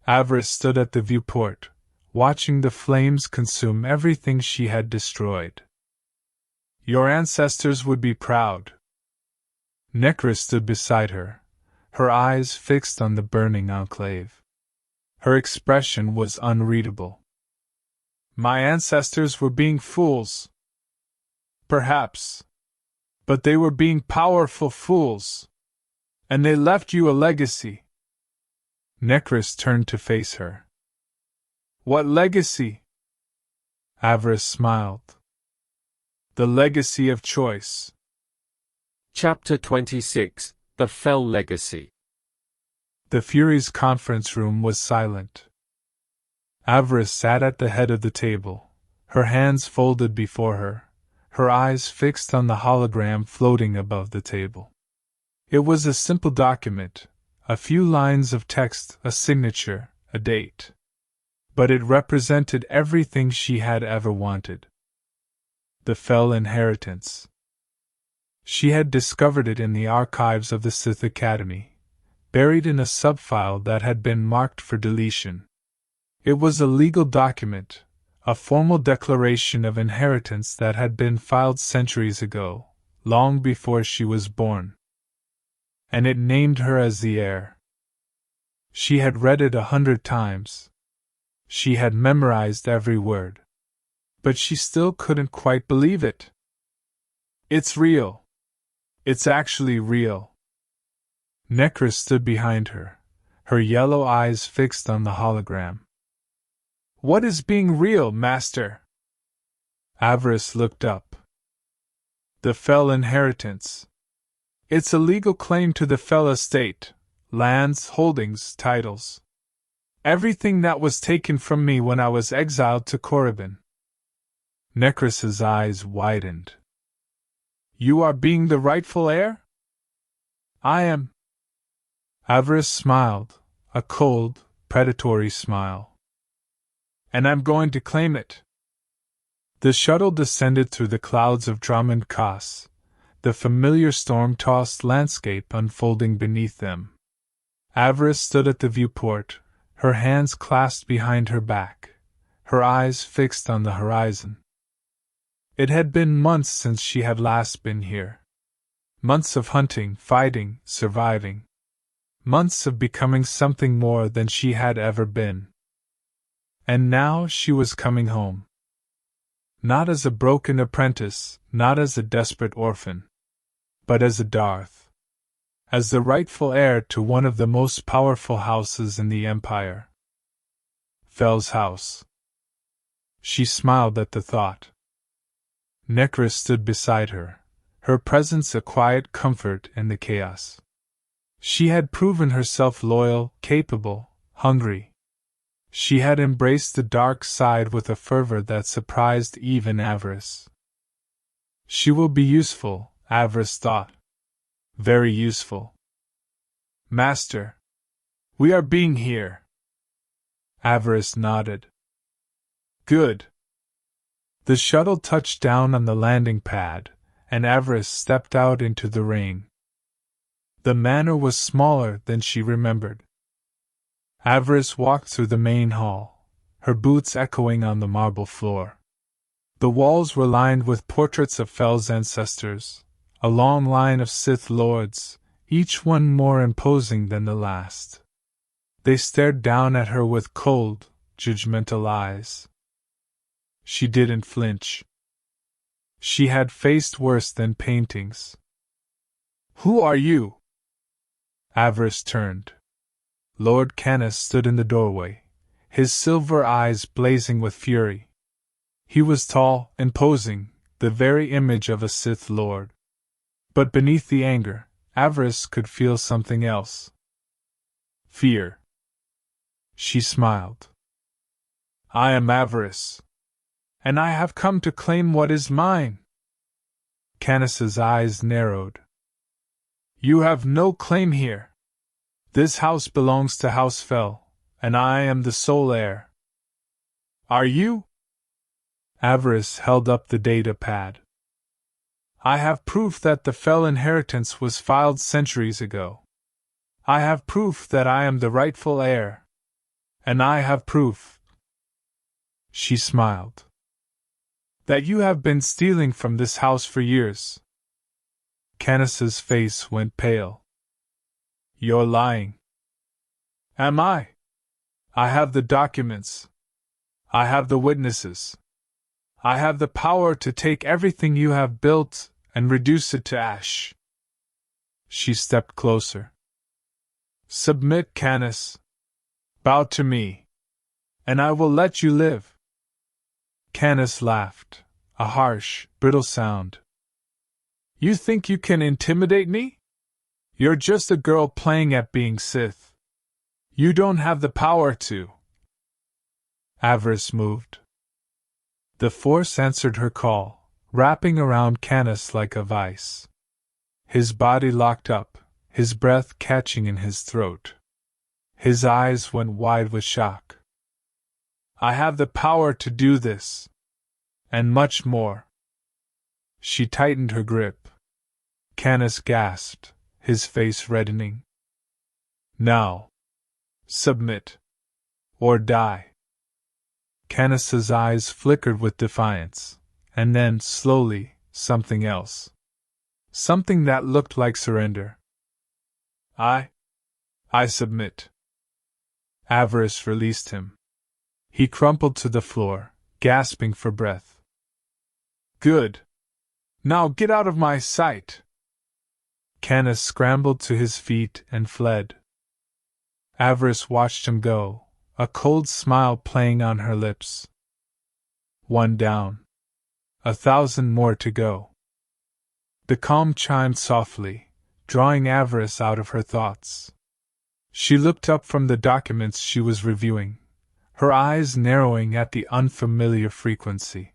Avaryss stood at the viewport, watching the flames consume everything she had destroyed. Your ancestors would be proud. Nekra stood beside her, her eyes fixed on the burning enclave. Her expression was unreadable. My ancestors were being fools. Perhaps. But they were being powerful fools. And they left you a legacy. Nekra turned to face her. What legacy? Avaryss smiled. The legacy of choice. Chapter 26, The Fell Legacy. The Furies' conference room was silent. Avaryss sat at the head of the table, her hands folded before her, her eyes fixed on the hologram floating above the table. It was a simple document, a few lines of text, a signature, a date. But it represented everything she had ever wanted. The Fell Inheritance. She had discovered it in the archives of the Sith Academy, buried in a subfile that had been marked for deletion. It was a legal document, a formal declaration of inheritance that had been filed centuries ago, long before she was born. And it named her as the heir. She had read it 100 times. She had memorized every word. But she still couldn't quite believe it. It's real. It's actually real. Nekra stood behind her, her yellow eyes fixed on the hologram. What is being real, Master? Avaryss looked up. The Fell Inheritance. It's a legal claim to the Fell estate, lands, holdings, titles. Everything that was taken from me when I was exiled to Korriban. Nekra's eyes widened. You are being the rightful heir? I am. Avaryss smiled, a cold, predatory smile. And I'm going to claim it. The shuttle descended through the clouds of Dromund Kaas, the familiar storm-tossed landscape unfolding beneath them. Avaryss stood at the viewport, her hands clasped behind her back, her eyes fixed on the horizon. It had been months since she had last been here. Months of hunting, fighting, surviving. Months of becoming something more than she had ever been. And now she was coming home. Not as a broken apprentice, not as a desperate orphan, but as a Darth. As the rightful heir to one of the most powerful houses in the Empire. Fel's house. She smiled at the thought. Necris stood beside her, her presence a quiet comfort in the chaos. She had proven herself loyal, capable, hungry. She had embraced the dark side with a fervor that surprised even Avaryss. She will be useful, Avaryss thought. Very useful. Master. We are being here. Avaryss nodded. Good. The shuttle touched down on the landing pad, and Avaryss stepped out into the rain. The manor was smaller than she remembered. Avaryss walked through the main hall, her boots echoing on the marble floor. The walls were lined with portraits of Fel's ancestors, a long line of Sith Lords, each one more imposing than the last. They stared down at her with cold, judgmental eyes. She didn't flinch. She had faced worse than paintings. Who are you? Avaryss turned. Lord Kaas stood in the doorway, his silver eyes blazing with fury. He was tall, imposing, the very image of a Sith Lord. But beneath the anger, Avaryss could feel something else. Fear. She smiled. I am Avaryss. And I have come to claim what is mine. Kaas's eyes narrowed. You have no claim here. This house belongs to House Fel, and I am the sole heir. Are you? Avaryss held up the data pad. I have proof that the Fel inheritance was filed centuries ago. I have proof that I am the rightful heir. And I have proof. She smiled. That you have been stealing from this house for years. Kaas's face went pale. You're lying. Am I? I have the documents. I have the witnesses. I have the power to take everything you have built and reduce it to ash. She stepped closer. Submit, Kaas. Bow to me, and I will let you live. Kaas laughed, a harsh, brittle sound. You think you can intimidate me? You're just a girl playing at being Sith. You don't have the power to. Avaryss moved. The Force answered her call, wrapping around Kaas like a vice. His body locked up, his breath catching in his throat. His eyes went wide with shock. I have the power to do this. And much more. She tightened her grip. Kaas gasped, his face reddening. Now. Submit. Or die. Kaas's eyes flickered with defiance, and then, slowly, something else. Something that looked like surrender. I submit. Avaryss released him. He crumpled to the floor, gasping for breath. Good. Now get out of my sight. Kaas scrambled to his feet and fled. Avaryss watched him go, a cold smile playing on her lips. One down. 1,000 more to go. The calm chimed softly, drawing Avaryss out of her thoughts. She looked up from the documents she was reviewing, her eyes narrowing at the unfamiliar frequency.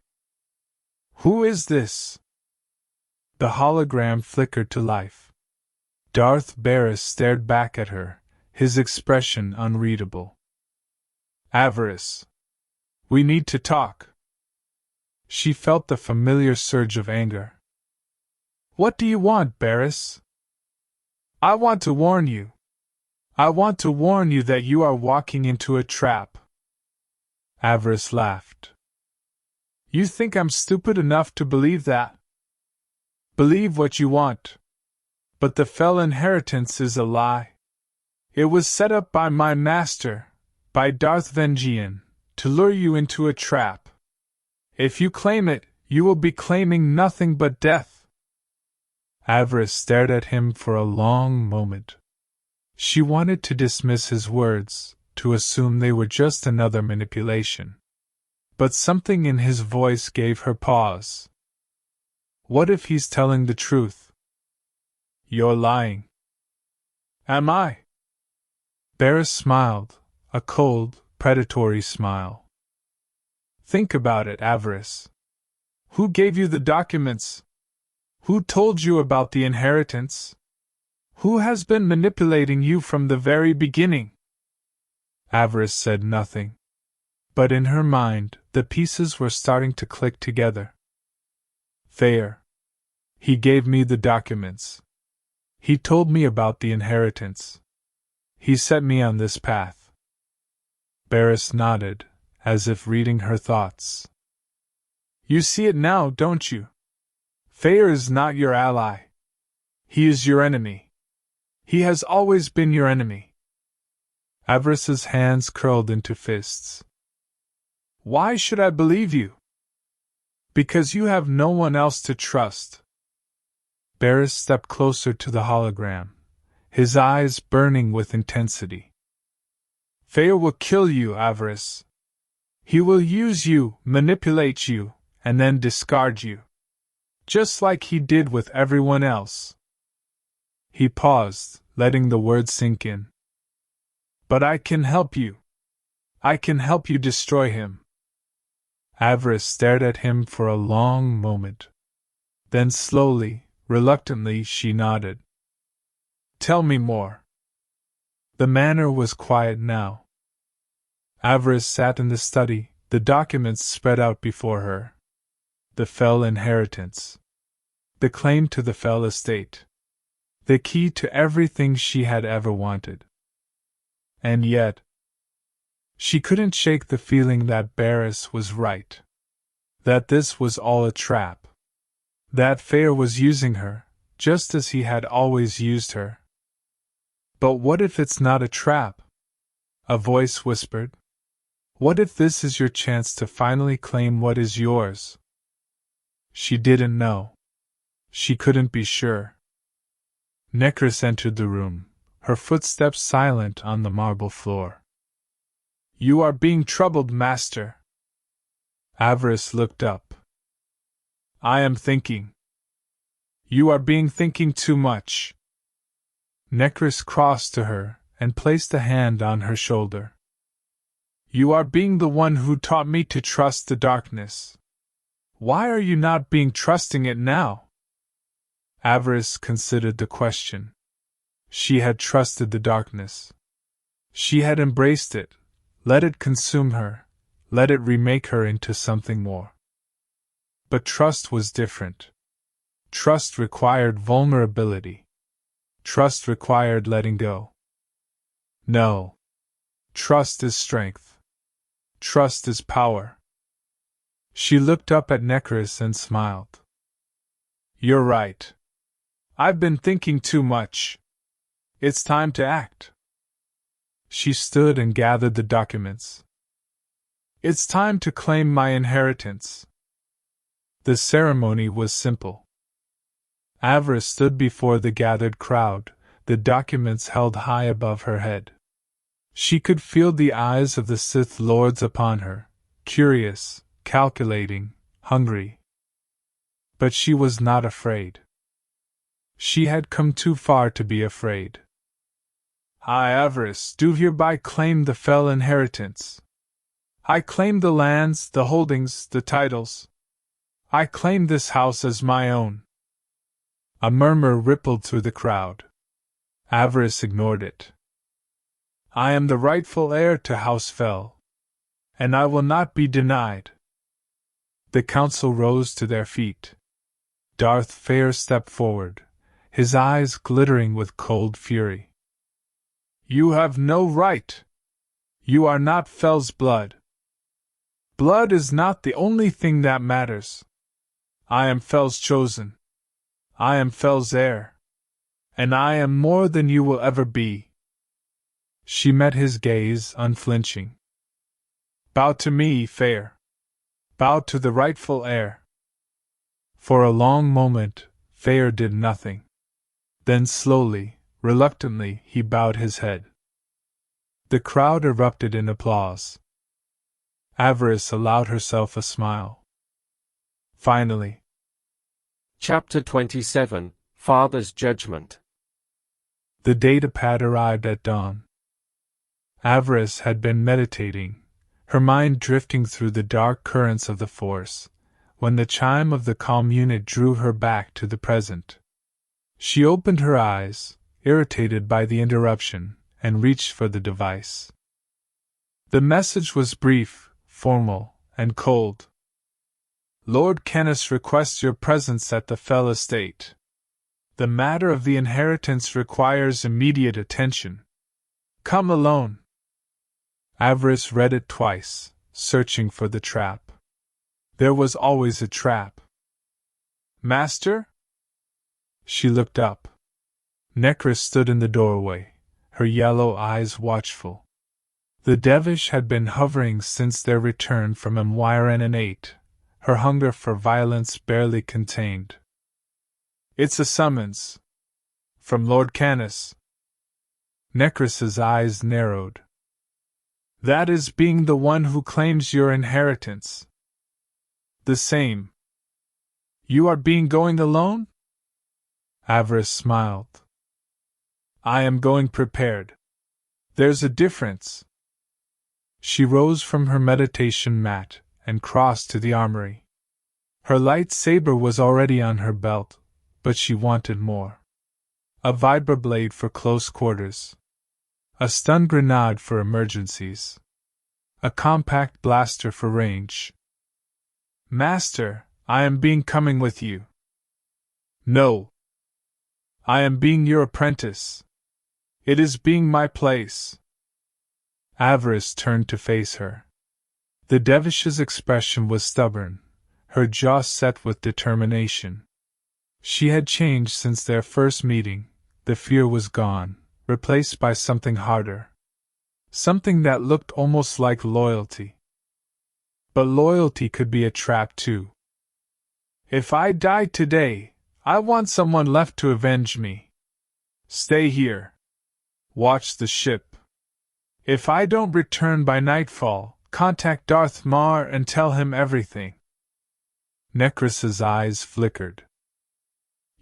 Who is this? The hologram flickered to life. Darth Baras stared back at her, his expression unreadable. Avaryss. We need to talk. She felt the familiar surge of anger. What do you want, Avaryss? I want to warn you. I want to warn you that you are walking into a trap. Avaryss laughed. You think I'm stupid enough to believe that? Believe what you want. But the fell inheritance is a lie. It was set up by my master, by Darth Vengean, to lure you into a trap. If you claim it, you will be claiming nothing but death. Avaryss stared at him for a long moment. She wanted to dismiss his words, to assume they were just another manipulation. But something in his voice gave her pause. What if he's telling the truth? You're lying. Am I? Avaryss smiled, a cold, predatory smile. Think about it, Avaryss. Who gave you the documents? Who told you about the inheritance? Who has been manipulating you from the very beginning? Avaryss said nothing. But in her mind, the pieces were starting to click together. Feer. He gave me the documents. He told me about the inheritance. He set me on this path. Avaryss nodded, as if reading her thoughts. You see it now, don't you? Feer is not your ally. He is your enemy. He has always been your enemy. Avaryss's hands curled into fists. Why should I believe you? Because you have no one else to trust. Avaryss stepped closer to the hologram, his eyes burning with intensity. Feer will kill you, Avaryss. He will use you, manipulate you, and then discard you. Just like he did with everyone else. He paused, letting the words sink in. But I can help you. I can help you destroy him. Avaryss stared at him for a long moment. Then slowly, reluctantly, she nodded. Tell me more. The manor was quiet now. Avaryss sat in the study, the documents spread out before her. The fell inheritance. The claim to the fell estate. The key to everything she had ever wanted. And yet, she couldn't shake the feeling that Avaryss was right. That this was all a trap. That Feer was using her, just as he had always used her. But what if it's not a trap? A voice whispered. What if this is your chance to finally claim what is yours? She didn't know. She couldn't be sure. Necris entered the room, her footsteps silent on the marble floor. You are being troubled, Master. Avaryss looked up. I am thinking. You are thinking too much. Necris crossed to her and placed a hand on her shoulder. You are being the one who taught me to trust the darkness. Why are you not trusting it now? Avaryss considered the question. She had trusted the darkness. She had embraced it, let it consume her, let it remake her into something more. But trust was different. Trust required vulnerability. Trust required letting go. No. Trust is strength. Trust is power. She looked up at Necris and smiled. You're right. I've been thinking too much. It's time to act. She stood and gathered the documents. It's time to claim my inheritance. The ceremony was simple. Avaryss stood before the gathered crowd, the documents held high above her head. She could feel the eyes of the Sith Lords upon her, curious, calculating, hungry. But she was not afraid. She had come too far to be afraid. I, Avaryss, do hereby claim the fell inheritance. I claim the lands, the holdings, the titles. I claim this house as my own. A murmur rippled through the crowd. Avaryss ignored it. I am the rightful heir to House Fel, and I will not be denied. The council rose to their feet. Darth Feer stepped forward, his eyes glittering with cold fury. You have no right. You are not Fel's blood. Blood is not the only thing that matters. I am Fel's chosen. I am Fel's heir. And I am more than you will ever be. She met his gaze, unflinching. Bow to me, Feer. Bow to the rightful heir. For a long moment, Feer did nothing. Then slowly, reluctantly, he bowed his head. The crowd erupted in applause. Avaryss allowed herself a smile. Finally. Chapter 27, Father's Judgment. The datapad arrived at dawn. Avaryss had been meditating, her mind drifting through the dark currents of the Force, when the chime of the calm unit drew her back to the present. She opened her eyes, irritated by the interruption, and reached for the device. The message was brief, formal, and cold. Lord Kaas requests your presence at the Fel estate. The matter of the inheritance requires immediate attention. Come alone. Avaryss read it twice, searching for the trap. There was always a trap. Master? She looked up. Necris stood in the doorway, her yellow eyes watchful. The Devish had been hovering since their return from Amidst, her hunger for violence barely contained. It's a summons. From Lord Kaas. Necris's eyes narrowed. That is being the one who claims your inheritance. The same. You are going alone? Avaryss smiled. I am going prepared. There's a difference. She rose from her meditation mat and crossed to the armory. Her lightsaber was already on her belt, but she wanted more. A vibroblade for close quarters. A stun grenade for emergencies. A compact blaster for range. Master, I am coming with you. No. I am your apprentice. It is my place. Avaryss turned to face her. The Devish's expression was stubborn, her jaw set with determination. She had changed since their first meeting. The fear was gone, replaced by something harder. Something that looked almost like loyalty. But loyalty could be a trap too. If I die today, I want someone left to avenge me. Stay here. Watch the ship. If I don't return by nightfall, contact Darth Mar and tell him everything. Necris's eyes flickered.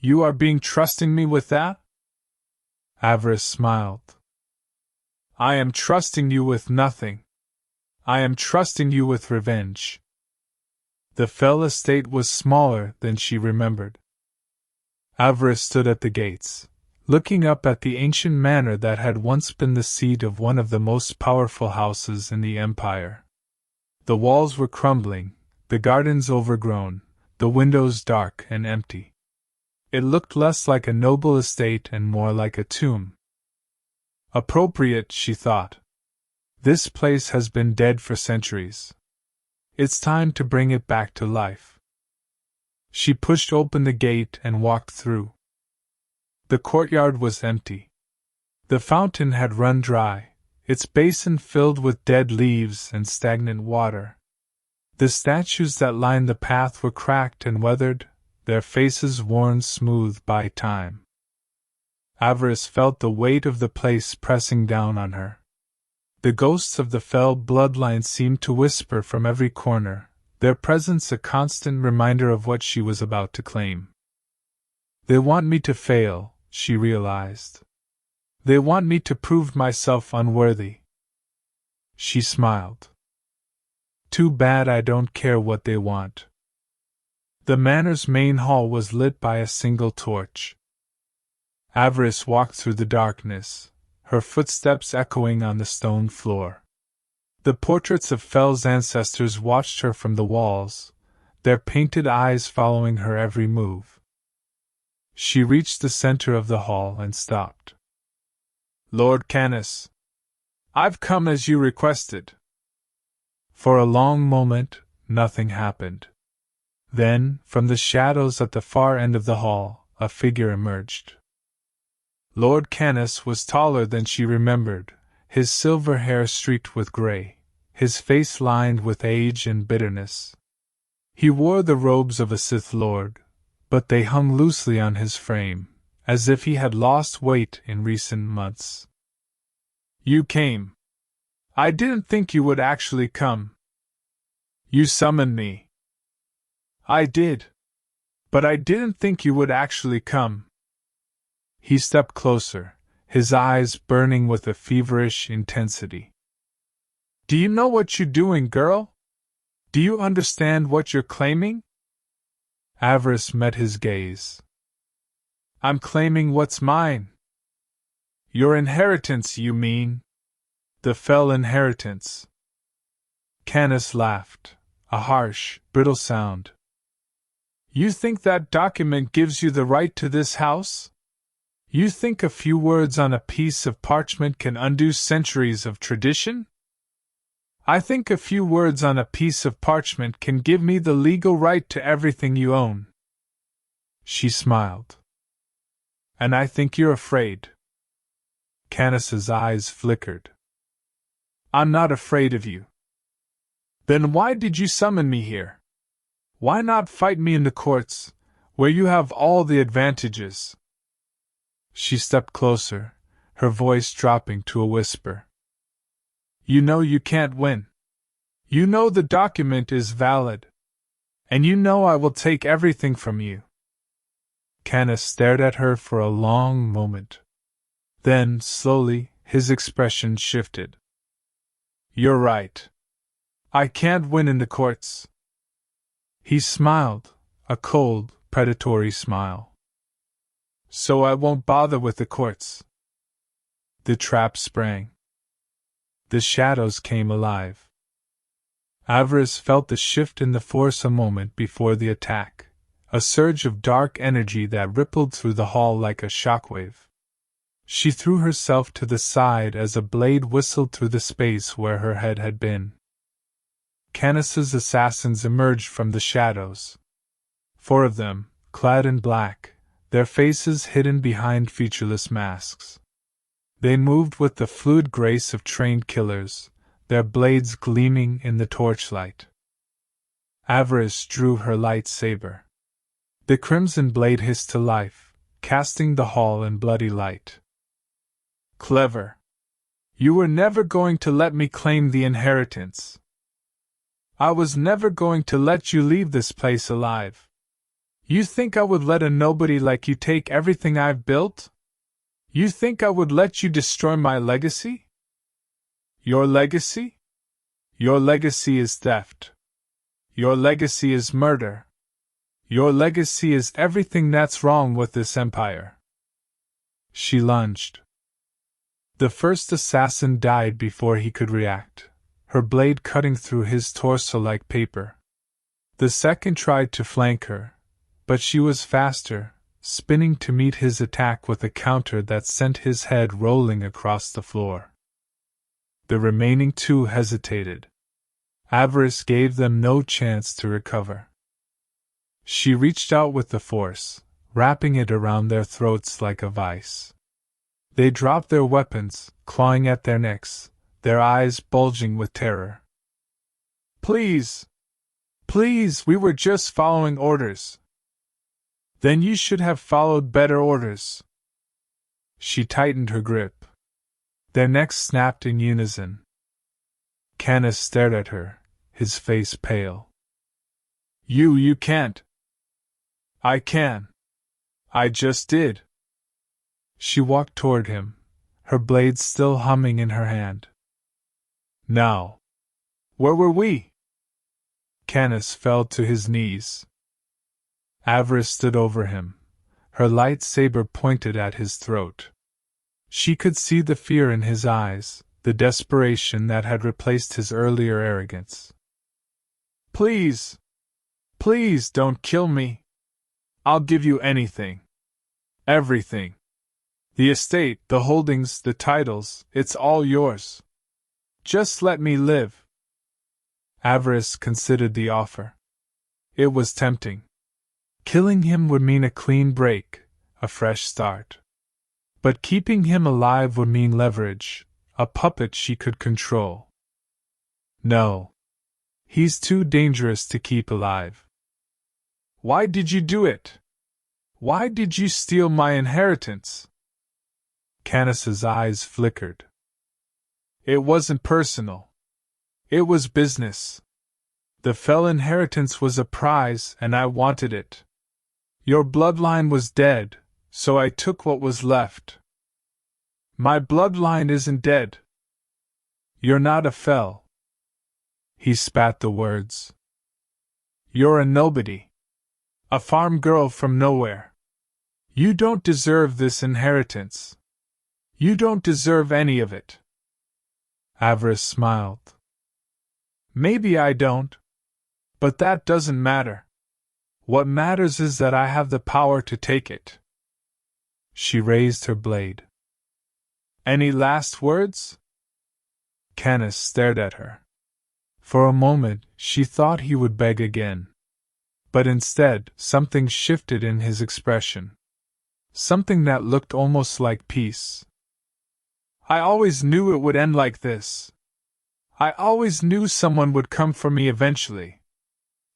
You are trusting me with that? Avaryss smiled. I am trusting you with nothing. I am trusting you with revenge. The Fel estate was smaller than she remembered. Avaryss stood at the gates, looking up at the ancient manor that had once been the seat of one of the most powerful houses in the Empire. The walls were crumbling, the gardens overgrown, the windows dark and empty. It looked less like a noble estate and more like a tomb. Appropriate, she thought. This place has been dead for centuries. It's time to bring it back to life. She pushed open the gate and walked through. The courtyard was empty. The fountain had run dry, its basin filled with dead leaves and stagnant water. The statues that lined the path were cracked and weathered, their faces worn smooth by time. Avaryss felt the weight of the place pressing down on her. The ghosts of the Fel bloodline seemed to whisper from every corner, their presence a constant reminder of what she was about to claim. They want me to fail, she realized. They want me to prove myself unworthy. She smiled. Too bad I don't care what they want. The manor's main hall was lit by a single torch. Avaryss walked through the darkness, her footsteps echoing on the stone floor. The portraits of Fel's ancestors watched her from the walls, their painted eyes following her every move. She reached the center of the hall and stopped. "Lord Kaas, I've come as you requested." For a long moment, nothing happened. Then, from the shadows at the far end of the hall, a figure emerged. Lord Kaas was taller than she remembered, his silver hair streaked with gray, his face lined with age and bitterness. He wore the robes of a Sith Lord, but they hung loosely on his frame, as if he had lost weight in recent months. "You came. I didn't think you would actually come. You summoned me." "I did. But I didn't think you would actually come." He stepped closer, his eyes burning with a feverish intensity. "Do you know what you're doing, girl? Do you understand what you're claiming?" Avaryss met his gaze. "I'm claiming what's mine." "Your inheritance, you mean? The Fel inheritance." Kaas laughed, a harsh, brittle sound. "You think that document gives you the right to this house? You think a few words on a piece of parchment can undo centuries of tradition? I think a few words on a piece of parchment can give me the legal right to everything you own." She smiled. "And I think you're afraid." Kaas's eyes flickered. "I'm not afraid of you." "Then why did you summon me here? Why not fight me in the courts, where you have all the advantages?" She stepped closer, her voice dropping to a whisper. "You know you can't win. You know the document is valid. And you know I will take everything from you." Kaas stared at her for a long moment. Then, slowly, his expression shifted. "You're right. I can't win in the courts." He smiled, a cold, predatory smile. "So I won't bother with the courts." The trap sprang. The shadows came alive. Avaryss felt the shift in the force a moment before the attack, a surge of dark energy that rippled through the hall like a shockwave. She threw herself to the side as a blade whistled through the space where her head had been. Kaas's assassins emerged from the shadows. 4 of them, clad in black, their faces hidden behind featureless masks. They moved with the fluid grace of trained killers, their blades gleaming in the torchlight. Avaryss drew her lightsaber. The crimson blade hissed to life, casting the hall in bloody light. "Clever. You were never going to let me claim the inheritance. I was never going to let you leave this place alive. You think I would let a nobody like you take everything I've built? You think I would let you destroy my legacy?" "Your legacy? Your legacy is theft. Your legacy is murder. Your legacy is everything that's wrong with this empire." She lunged. The first assassin died before he could react, her blade cutting through his torso like paper. The second tried to flank her, but she was faster, spinning to meet his attack with a counter that sent his head rolling across the floor. The remaining 2 hesitated. Avaryss gave them no chance to recover. She reached out with the force, wrapping it around their throats like a vice. They dropped their weapons, clawing at their necks, their eyes bulging with terror. "Please! Please, we were just following orders." "Then you should have followed better orders." She tightened her grip. Their necks snapped in unison. Kaas stared at her, his face pale. You can't." "I can. I just did." She walked toward him, her blade still humming in her hand. "Now, where were we?" Kaas fell to his knees. Avaryss stood over him, her lightsaber pointed at his throat. She could see the fear in his eyes, the desperation that had replaced his earlier arrogance. Please! Please don't kill me! I'll give you anything. Everything. The estate, the holdings, the titles, it's all yours. Just let me live. Avaryss considered the offer. It was tempting. Killing him would mean a clean break, a fresh start. But keeping him alive would mean leverage, a puppet she could control. No. He's too dangerous to keep alive. Why did you do it? Why did you steal my inheritance? Kaas's eyes flickered. It wasn't personal. It was business. The fell inheritance was a prize and I wanted it. Your bloodline was dead, so I took what was left. My bloodline isn't dead. You're not a fell. He spat the words. You're a nobody. A farm girl from nowhere. You don't deserve this inheritance. You don't deserve any of it. Avaryss smiled. Maybe I don't. But that doesn't matter. What matters is that I have the power to take it. She raised her blade. Any last words? Kaas stared at her. For a moment, she thought he would beg again. But instead, something shifted in his expression. Something that looked almost like peace. I always knew it would end like this. I always knew someone would come for me eventually.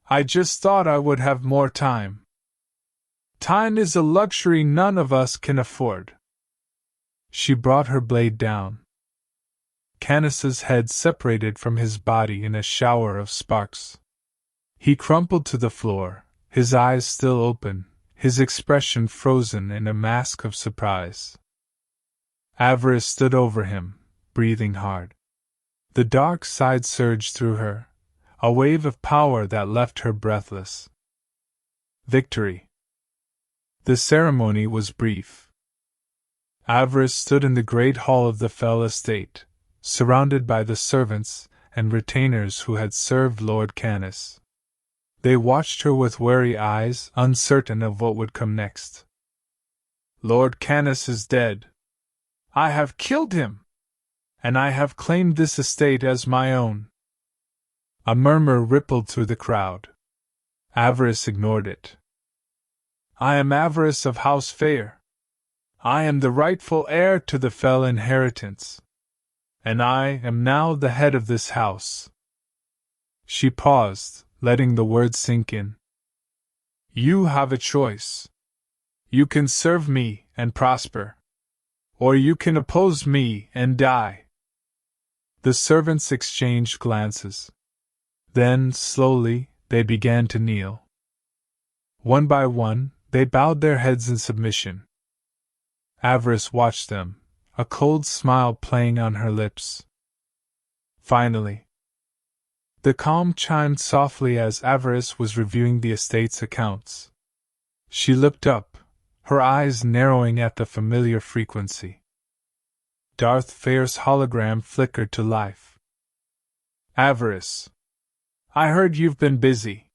I just thought I would have more time. Time is a luxury none of us can afford. She brought her blade down. Kaas's head separated from his body in a shower of sparks. He crumpled to the floor, his eyes still open, his expression frozen in a mask of surprise. Avaryss stood over him, breathing hard. The dark side surged through her, a wave of power that left her breathless. Victory. The ceremony was brief. Avaryss stood in the great hall of the Fell estate, surrounded by the servants and retainers who had served Lord Kaas. They watched her with wary eyes, uncertain of what would come next. Lord Kaas is dead. I have killed him! And I have claimed this estate as my own. A murmur rippled through the crowd. Avaryss ignored it. I am Avaryss of House Feer. I am the rightful heir to the fell inheritance. And I am now the head of this house. She paused, letting the words sink in. You have a choice. You can serve me and prosper. Or you can oppose me and die. The servants exchanged glances. Then, slowly, they began to kneel. One by one, they bowed their heads in submission. Avaryss watched them, a cold smile playing on her lips. Finally, the calm chimed softly as Avaryss was reviewing the estate's accounts. She looked up, her eyes narrowing at the familiar frequency. Darth Feer's hologram flickered to life. Avaryss, I heard you've been busy.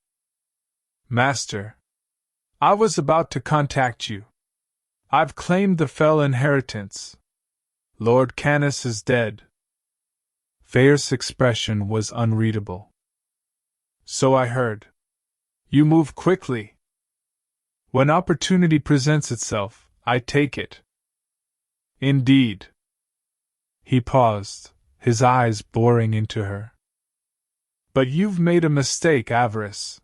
Master, I was about to contact you. I've claimed the fell inheritance. Lord Kaas is dead. Feer's expression was unreadable. So I heard. You move quickly. When opportunity presents itself, I take it. Indeed. He paused, his eyes boring into her. But you've made a mistake, Avaryss.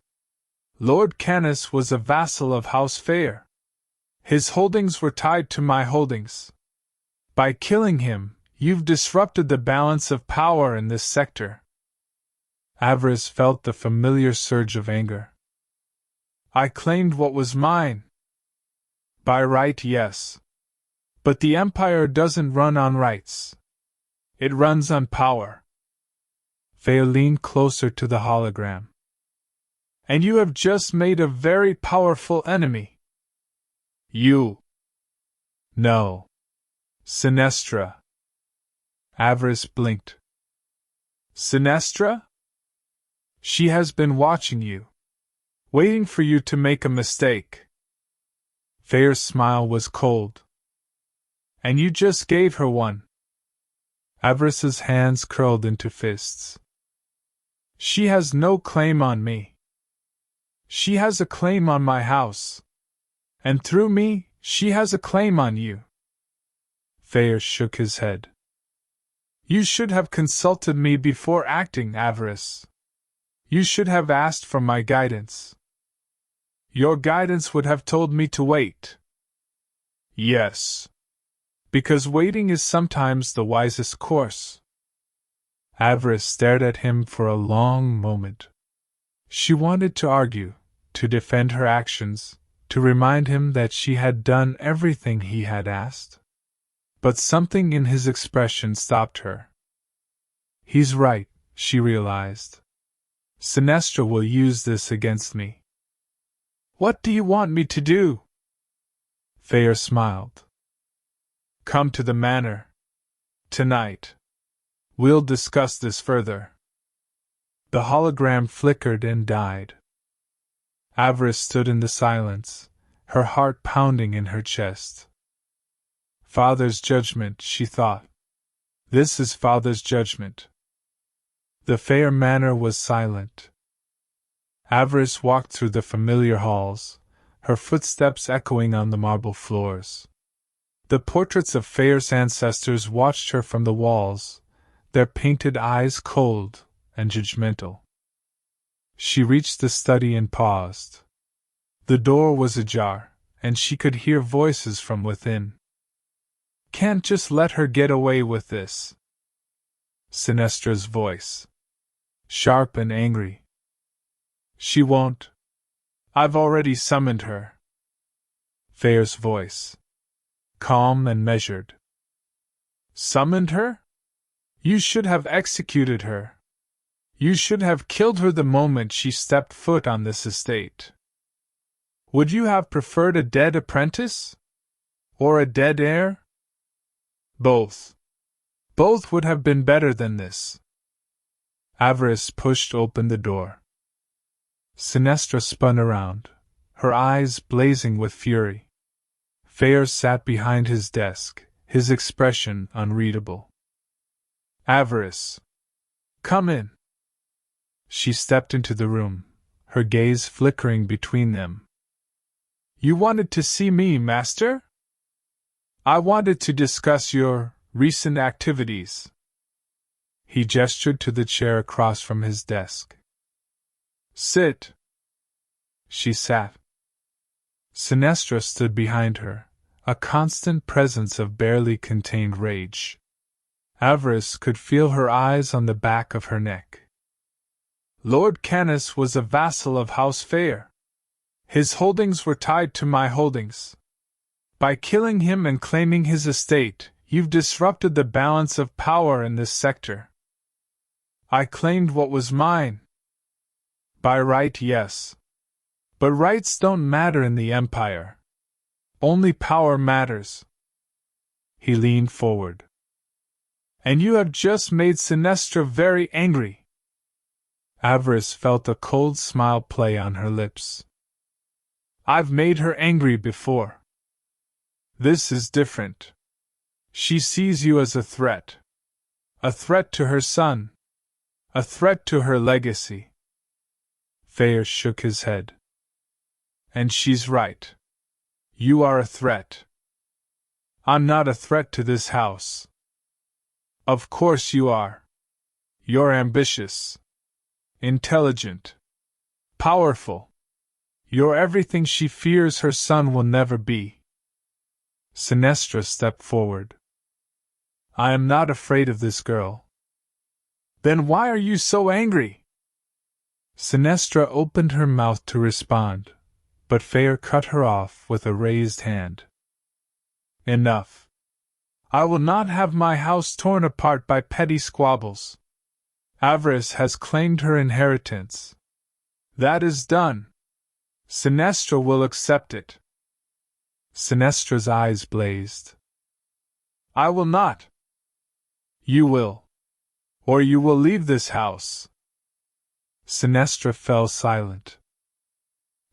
Lord Kaas was a vassal of House Feer. His holdings were tied to my holdings. By killing him, you've disrupted the balance of power in this sector. Avaryss felt the familiar surge of anger. I claimed what was mine. By right, yes. But the Empire doesn't run on rights. It runs on power. Feer leaned closer to the hologram. And you have just made a very powerful enemy. You. No. Sinestra. Avaryss blinked. Sinestra? She has been watching you. Waiting for you to make a mistake. Feer's smile was cold. And you just gave her one. Avaryss's hands curled into fists. She has no claim on me. She has a claim on my house. And through me, she has a claim on you. Feer shook his head. You should have consulted me before acting, Avaryss. You should have asked for my guidance. Your guidance would have told me to wait. Yes. Because waiting is sometimes the wisest course. Avaryss stared at him for a long moment. She wanted to argue, to defend her actions, to remind him that she had done everything he had asked. But something in his expression stopped her. He's right, she realized. Sinestra will use this against me. What do you want me to do? Feer smiled. Come to the manor. Tonight. We'll discuss this further. The hologram flickered and died. Avaryss stood in the silence, her heart pounding in her chest. Father's judgment, she thought. This is Father's judgment. The Feer manor was silent. Avaryss walked through the familiar halls, her footsteps echoing on the marble floors. The portraits of Feer's ancestors watched her from the walls, their painted eyes cold and judgmental. She reached the study and paused. The door was ajar, and she could hear voices from within. Can't just let her get away with this. Sinestra's voice. Sharp and angry. She won't. I've already summoned her. Feer's voice. Calm and measured. Summoned her? You should have executed her. You should have killed her the moment she stepped foot on this estate. Would you have preferred a dead apprentice? Or a dead heir? Both. Both would have been better than this. Avaryss pushed open the door. Sinestra spun around, her eyes blazing with fury. Feer sat behind his desk, his expression unreadable. Avaryss. Come in. She stepped into the room, her gaze flickering between them. You wanted to see me, Master? I wanted to discuss your recent activities. He gestured to the chair across from his desk. Sit. She sat. Sinestra stood behind her, a constant presence of barely contained rage. Avaryss could feel her eyes on the back of her neck. Lord Kaas was a vassal of House Feer. His holdings were tied to my holdings. By killing him and claiming his estate, you've disrupted the balance of power in this sector. I claimed what was mine. By right, yes. But rights don't matter in the Empire. Only power matters. He leaned forward. And you have just made Sinestra very angry. Avaryss felt a cold smile play on her lips. I've made her angry before. This is different. She sees you as a threat. A threat to her son. A threat to her legacy. Feer shook his head. And she's right. You are a threat. I'm not a threat to this house. Of course you are. You're ambitious. Intelligent. Powerful. You're everything she fears her son will never be. Sinestra stepped forward. I am not afraid of this girl. Then why are you so angry? Sinestra opened her mouth to respond, but Feer cut her off with a raised hand. Enough. I will not have my house torn apart by petty squabbles. Avaryss has claimed her inheritance. That is done. Sinestra will accept it. Sinestra's eyes blazed. I will not. You will. Or you will leave this house. Sinestra fell silent.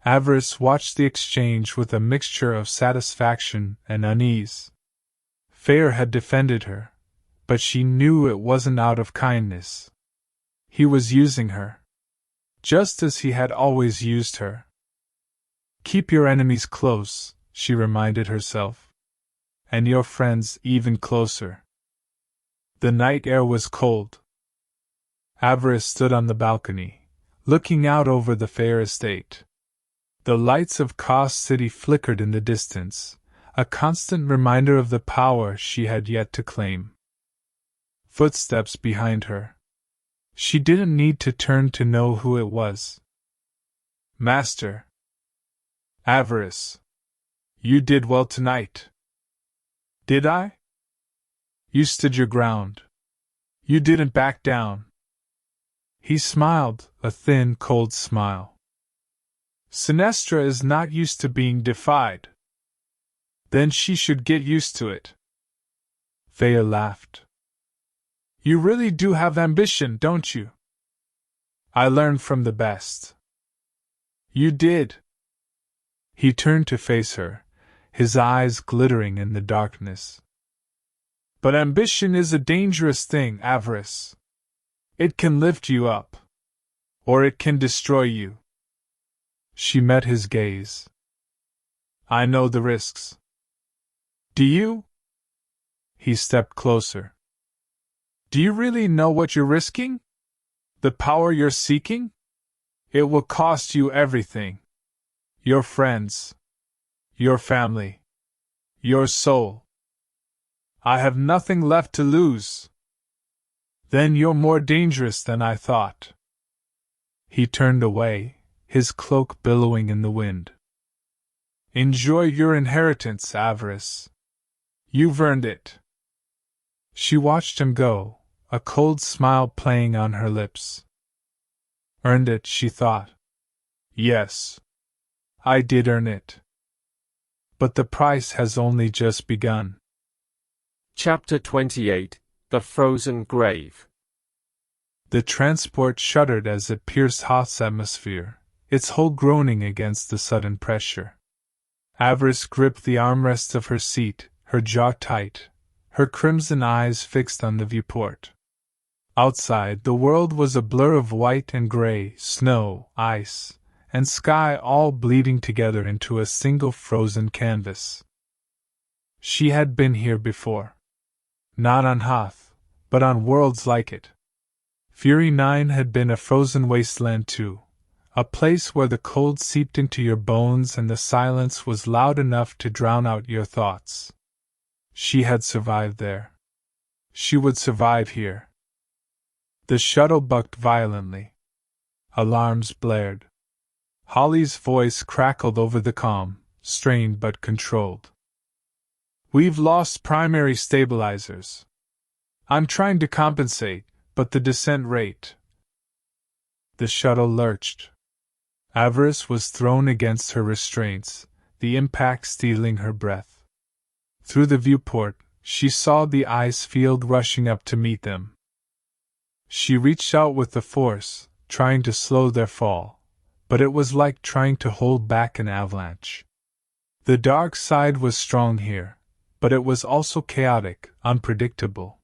Avaryss watched the exchange with a mixture of satisfaction and unease. Feer had defended her, but she knew it wasn't out of kindness. He was using her, just as he had always used her. Keep your enemies close, she reminded herself, and your friends even closer. The night air was cold. Avaryss stood on the balcony, looking out over the Feer estate. The lights of Kaas City flickered in the distance, a constant reminder of the power she had yet to claim. Footsteps behind her. She didn't need to turn to know who it was. Master. Avaryss. You did well tonight. Did I? You stood your ground. You didn't back down. He smiled, a thin, cold smile. Sinestra is not used to being defied. Then she should get used to it. Feer laughed. You really do have ambition, don't you? I learned from the best. You did. He turned to face her, his eyes glittering in the darkness. But ambition is a dangerous thing, Avaryss. It can lift you up. Or it can destroy you. She met his gaze. I know the risks. Do you? He stepped closer. Do you really know what you're risking? The power you're seeking? It will cost you everything. Your friends. Your family. Your soul. I have nothing left to lose. Then you're more dangerous than I thought. He turned away, his cloak billowing in the wind. Enjoy your inheritance, Avaryss. You've earned it. She watched him go, a cold smile playing on her lips. Earned it, she thought. Yes. I did earn it. But the price has only just begun. Chapter 28 The Frozen Grave. The transport shuddered as it pierced Hoth's atmosphere, its hull groaning against the sudden pressure. Avaryss gripped the armrest of her seat, her jaw tight, her crimson eyes fixed on the viewport. Outside, the world was a blur of white and gray, snow, ice, and sky all bleeding together into a single frozen canvas. She had been here before. Not on Hoth, but on worlds like it. Fury 9 had been a frozen wasteland too, a place where the cold seeped into your bones and the silence was loud enough to drown out your thoughts. She had survived there. She would survive here. The shuttle bucked violently. Alarms blared. Holly's voice crackled over the calm, strained but controlled. We've lost primary stabilizers. I'm trying to compensate, but the descent rate. The shuttle lurched. Avaryss was thrown against her restraints, the impact stealing her breath. Through the viewport, she saw the ice field rushing up to meet them. She reached out with the force, trying to slow their fall, but it was like trying to hold back an avalanche. The dark side was strong here, but it was also chaotic, unpredictable.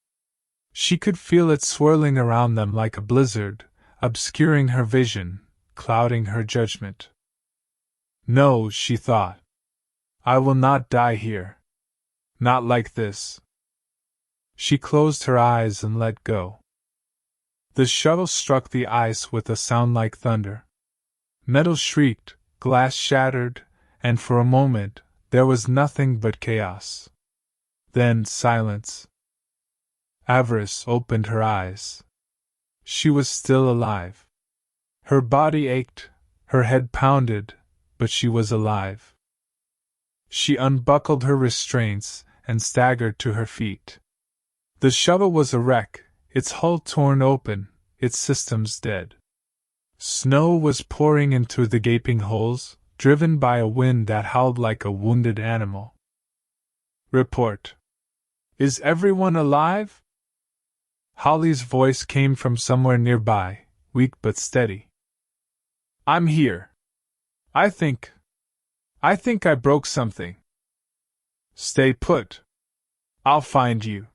She could feel it swirling around them like a blizzard, obscuring her vision, clouding her judgment. No, she thought. I will not die here. Not like this. She closed her eyes and let go. The shuttle struck the ice with a sound like thunder. Metal shrieked, glass shattered, and for a moment, there was nothing but chaos. Then silence. Avaryss opened her eyes. She was still alive. Her body ached, her head pounded, but she was alive. She unbuckled her restraints and staggered to her feet. The shuttle was a wreck, its hull torn open, its systems dead. Snow was pouring in through the gaping holes, driven by a wind that howled like a wounded animal. Report. Is everyone alive? Holly's voice came from somewhere nearby, weak but steady. I'm here. I think I broke something. Stay put. I'll find you.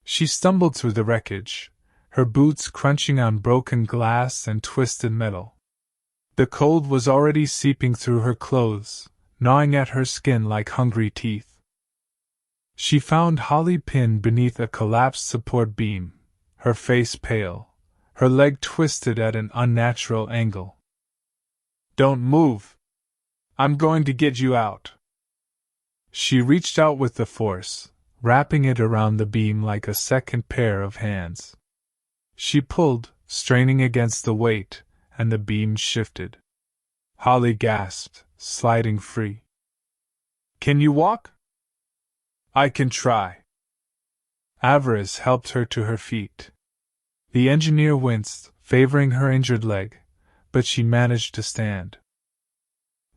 She stumbled through the wreckage, her boots crunching on broken glass and twisted metal. The cold was already seeping through her clothes, gnawing at her skin like hungry teeth. She found Holly pinned beneath a collapsed support beam, her face pale, her leg twisted at an unnatural angle. Don't move. I'm going to get you out. She reached out with the force, wrapping it around the beam like a second pair of hands. She pulled, straining against the weight, and the beam shifted. Holly gasped, sliding free. Can you walk? I can try. Avaryss helped her to her feet. The engineer winced, favoring her injured leg, but she managed to stand.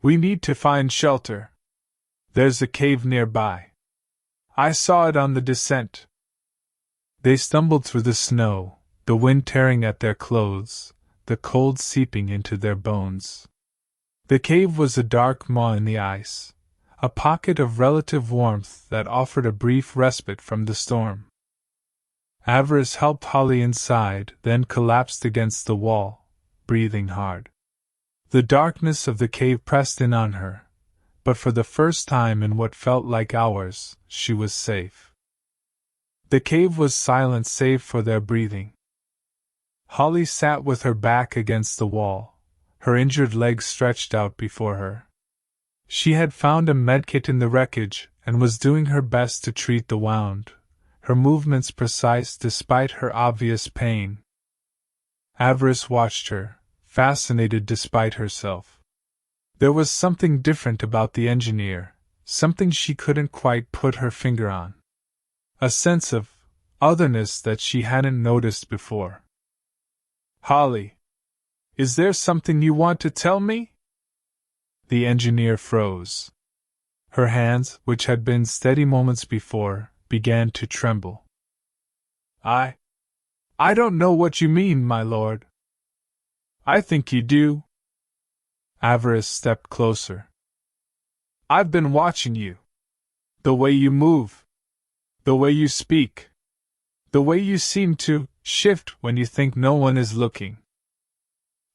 We need to find shelter. There's a cave nearby. I saw it on the descent. They stumbled through the snow, the wind tearing at their clothes, the cold seeping into their bones. The cave was a dark maw in the ice, a pocket of relative warmth that offered a brief respite from the storm. Avaryss helped Holly inside, then collapsed against the wall, breathing hard. The darkness of the cave pressed in on her, but for the first time in what felt like hours, she was safe. The cave was silent save for their breathing. Holly sat with her back against the wall, her injured legs stretched out before her. She had found a medkit in the wreckage and was doing her best to treat the wound, her movements precise despite her obvious pain. Avaryss watched her, fascinated despite herself. There was something different about the engineer, something she couldn't quite put her finger on. A sense of otherness that she hadn't noticed before. Holly, is there something you want to tell me? The engineer froze. Her hands, which had been steady moments before, began to tremble. I don't know what you mean, my lord. I think you do. Avaryss stepped closer. I've been watching you. The way you move. The way you speak. The way you seem to shift when you think no one is looking.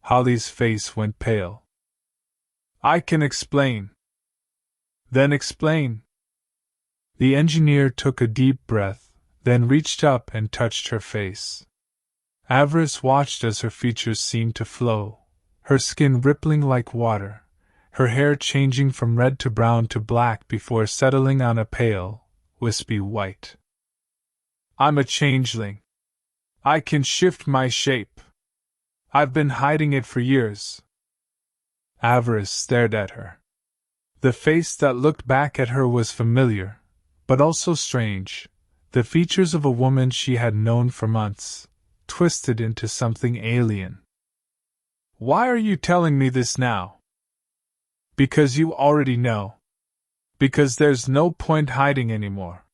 Holly's face went pale. I can explain. Then explain. The engineer took a deep breath, then reached up and touched her face. Avaryss watched as her features seemed to flow, her skin rippling like water, her hair changing from red to brown to black before settling on a pale, wispy white. I'm a changeling. I can shift my shape. I've been hiding it for years. Avaryss stared at her. The face that looked back at her was familiar, but also strange, the features of a woman she had known for months, twisted into something alien. Why are you telling me this now? Because you already know. Because there's no point hiding anymore.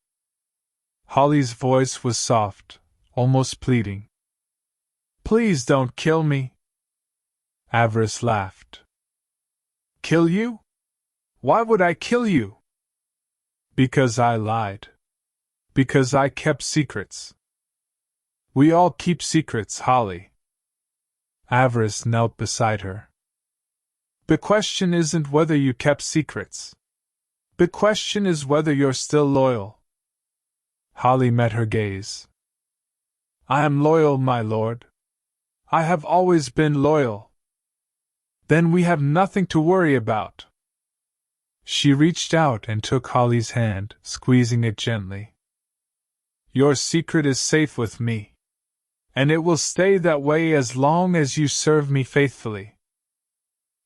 Holly's voice was soft, almost pleading. Please don't kill me. Avaryss laughed. Kill you? Why would I kill you? Because I lied. Because I kept secrets. We all keep secrets, Holly. Avaryss knelt beside her. The question isn't whether you kept secrets. The question is whether you're still loyal. Holly met her gaze. I am loyal, my lord. I have always been loyal. Then we have nothing to worry about. She reached out and took Holly's hand, squeezing it gently. Your secret is safe with me. And it will stay that way as long as you serve me faithfully.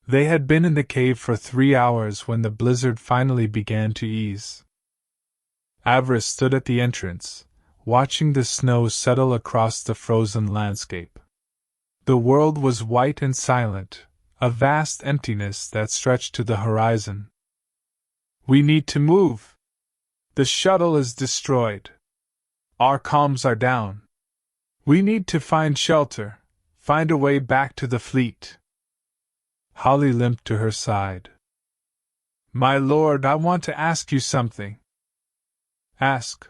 They had been in the cave for 3 hours when the blizzard finally began to ease. Avaryss stood at the entrance, watching the snow settle across the frozen landscape. The world was white and silent, a vast emptiness that stretched to the horizon. We need to move. The shuttle is destroyed. Our comms are down. We need to find shelter, find a way back to the fleet. Holly limped to her side. My lord, I want to ask you something. Ask.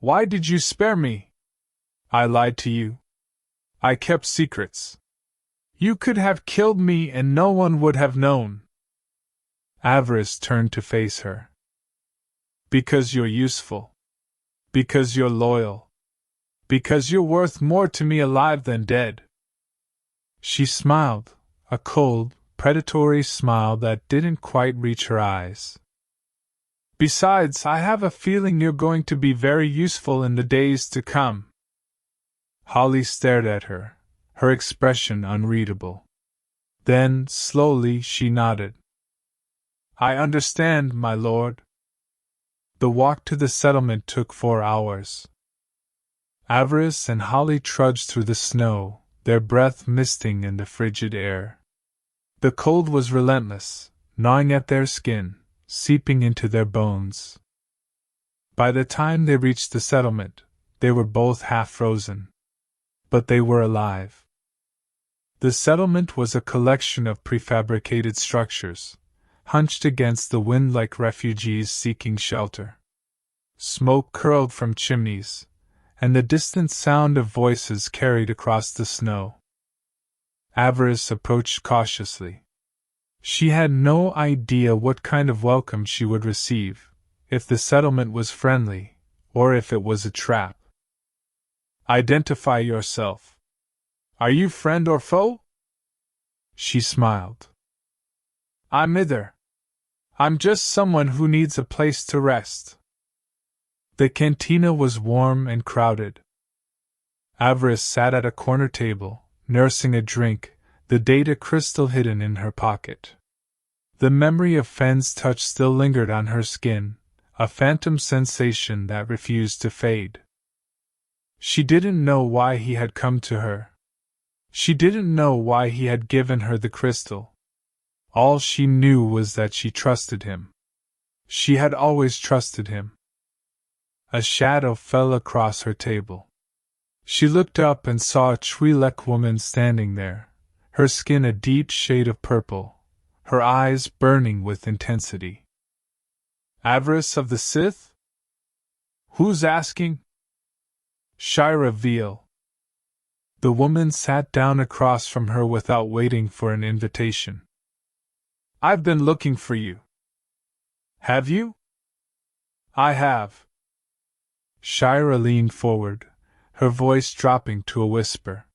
Why did you spare me? I lied to you. I kept secrets. You could have killed me and no one would have known. Avaryss turned to face her. Because you're useful. Because you're loyal. Because you're worth more to me alive than dead. She smiled, a cold, predatory smile that didn't quite reach her eyes. Besides, I have a feeling you're going to be very useful in the days to come. Holly stared at her, her expression unreadable. Then, slowly, she nodded. I understand, my lord. The walk to the settlement took 4 hours. Avaryss and Holly trudged through the snow, their breath misting in the frigid air. The cold was relentless, gnawing at their skin, seeping into their bones. By the time they reached the settlement, they were both half frozen. But they were alive. The settlement was a collection of prefabricated structures, hunched against the wind like refugees seeking shelter. Smoke curled from chimneys, and the distant sound of voices carried across the snow. Avaryss approached cautiously. She had no idea what kind of welcome she would receive, if the settlement was friendly, or if it was a trap. Identify yourself. Are you friend or foe? She smiled. I'm neither. I'm just someone who needs a place to rest. The cantina was warm and crowded. Avaryss sat at a corner table, nursing a drink, the data crystal hidden in her pocket. The memory of Fenn's touch still lingered on her skin, a phantom sensation that refused to fade. She didn't know why he had come to her. She didn't know why he had given her the crystal. All she knew was that she trusted him. She had always trusted him. A shadow fell across her table. She looked up and saw a Twi'lek woman standing there, her skin a deep shade of purple, her eyes burning with intensity. Avarice of the Sith? Who's asking? Shira Veal. The woman sat down across from her without waiting for an invitation. I've been looking for you. Have you? I have. Shira leaned forward, her voice dropping to a whisper.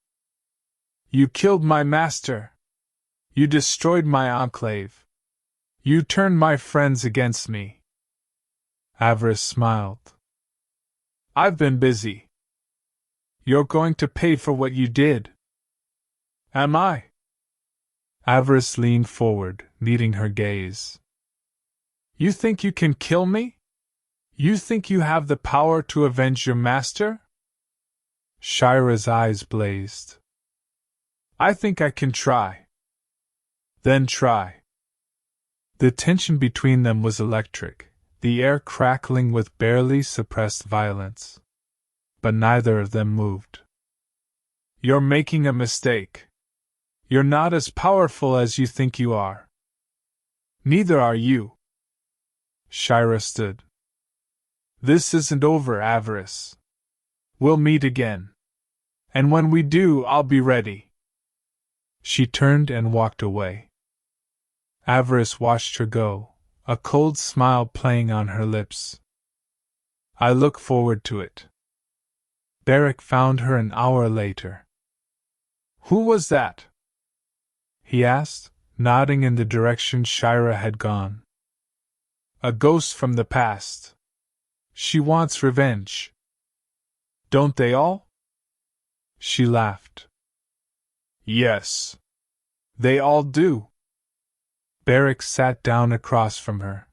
You killed my master. You destroyed my enclave. You turned my friends against me. Avaryss smiled. I've been busy. You're going to pay for what you did. Am I? Avaryss leaned forward, meeting her gaze. You think you can kill me? You think you have the power to avenge your master? Shira's eyes blazed. I think I can try. Then try. The tension between them was electric, the air crackling with barely suppressed violence. But neither of them moved. You're making a mistake. You're not as powerful as you think you are. Neither are you. Shira stood. This isn't over, Avaryss. We'll meet again. And when we do, I'll be ready. She turned and walked away. Avaryss watched her go, a cold smile playing on her lips. I look forward to it. Beric found her an hour later. Who was that? He asked, nodding in the direction Shira had gone. A ghost from the past. She wants revenge. Don't they all? She laughed. Yes. They all do. Beric sat down across from her.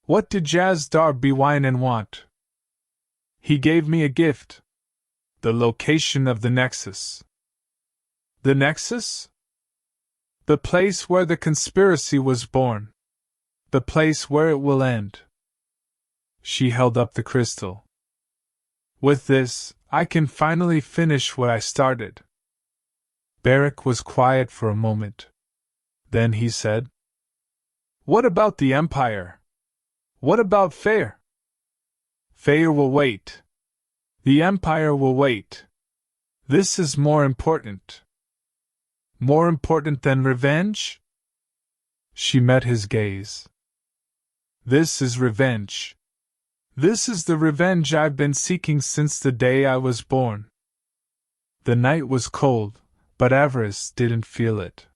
What did Jazdar Bewinen want? He gave me a gift. The location of the Nexus. The Nexus? The place where the conspiracy was born. The place where it will end. She held up the crystal. With this, I can finally finish what I started. Beric was quiet for a moment. Then he said, What about the Empire? What about Feer? Feer will wait. The Empire will wait. This is more important. More important than revenge? She met his gaze. This is revenge. This is the revenge I've been seeking since the day I was born. The night was cold, but Avaryss didn't feel it.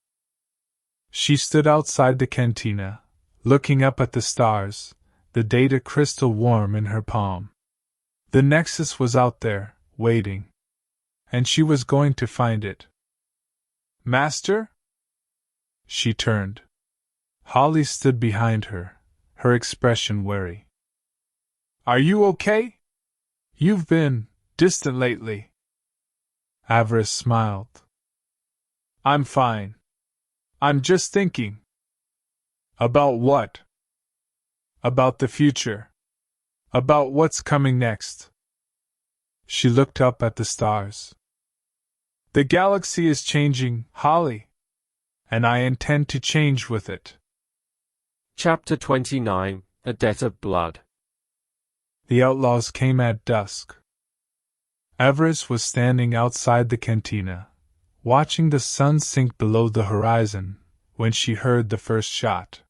She stood outside the cantina, looking up at the stars, the data crystal warm in her palm. The Nexus was out there, waiting. And she was going to find it. Master? She turned. Holly stood behind her, her expression wary. Are you okay? You've been distant lately. Avaryss smiled. I'm fine. I'm just thinking. About what? About the future. About what's coming next. She looked up at the stars. The galaxy is changing, Holly. And I intend to change with it. Chapter 29, A Debt of Blood. The outlaws came at dusk. Avaryss was standing outside the cantina, watching the sun sink below the horizon, when she heard the first shot.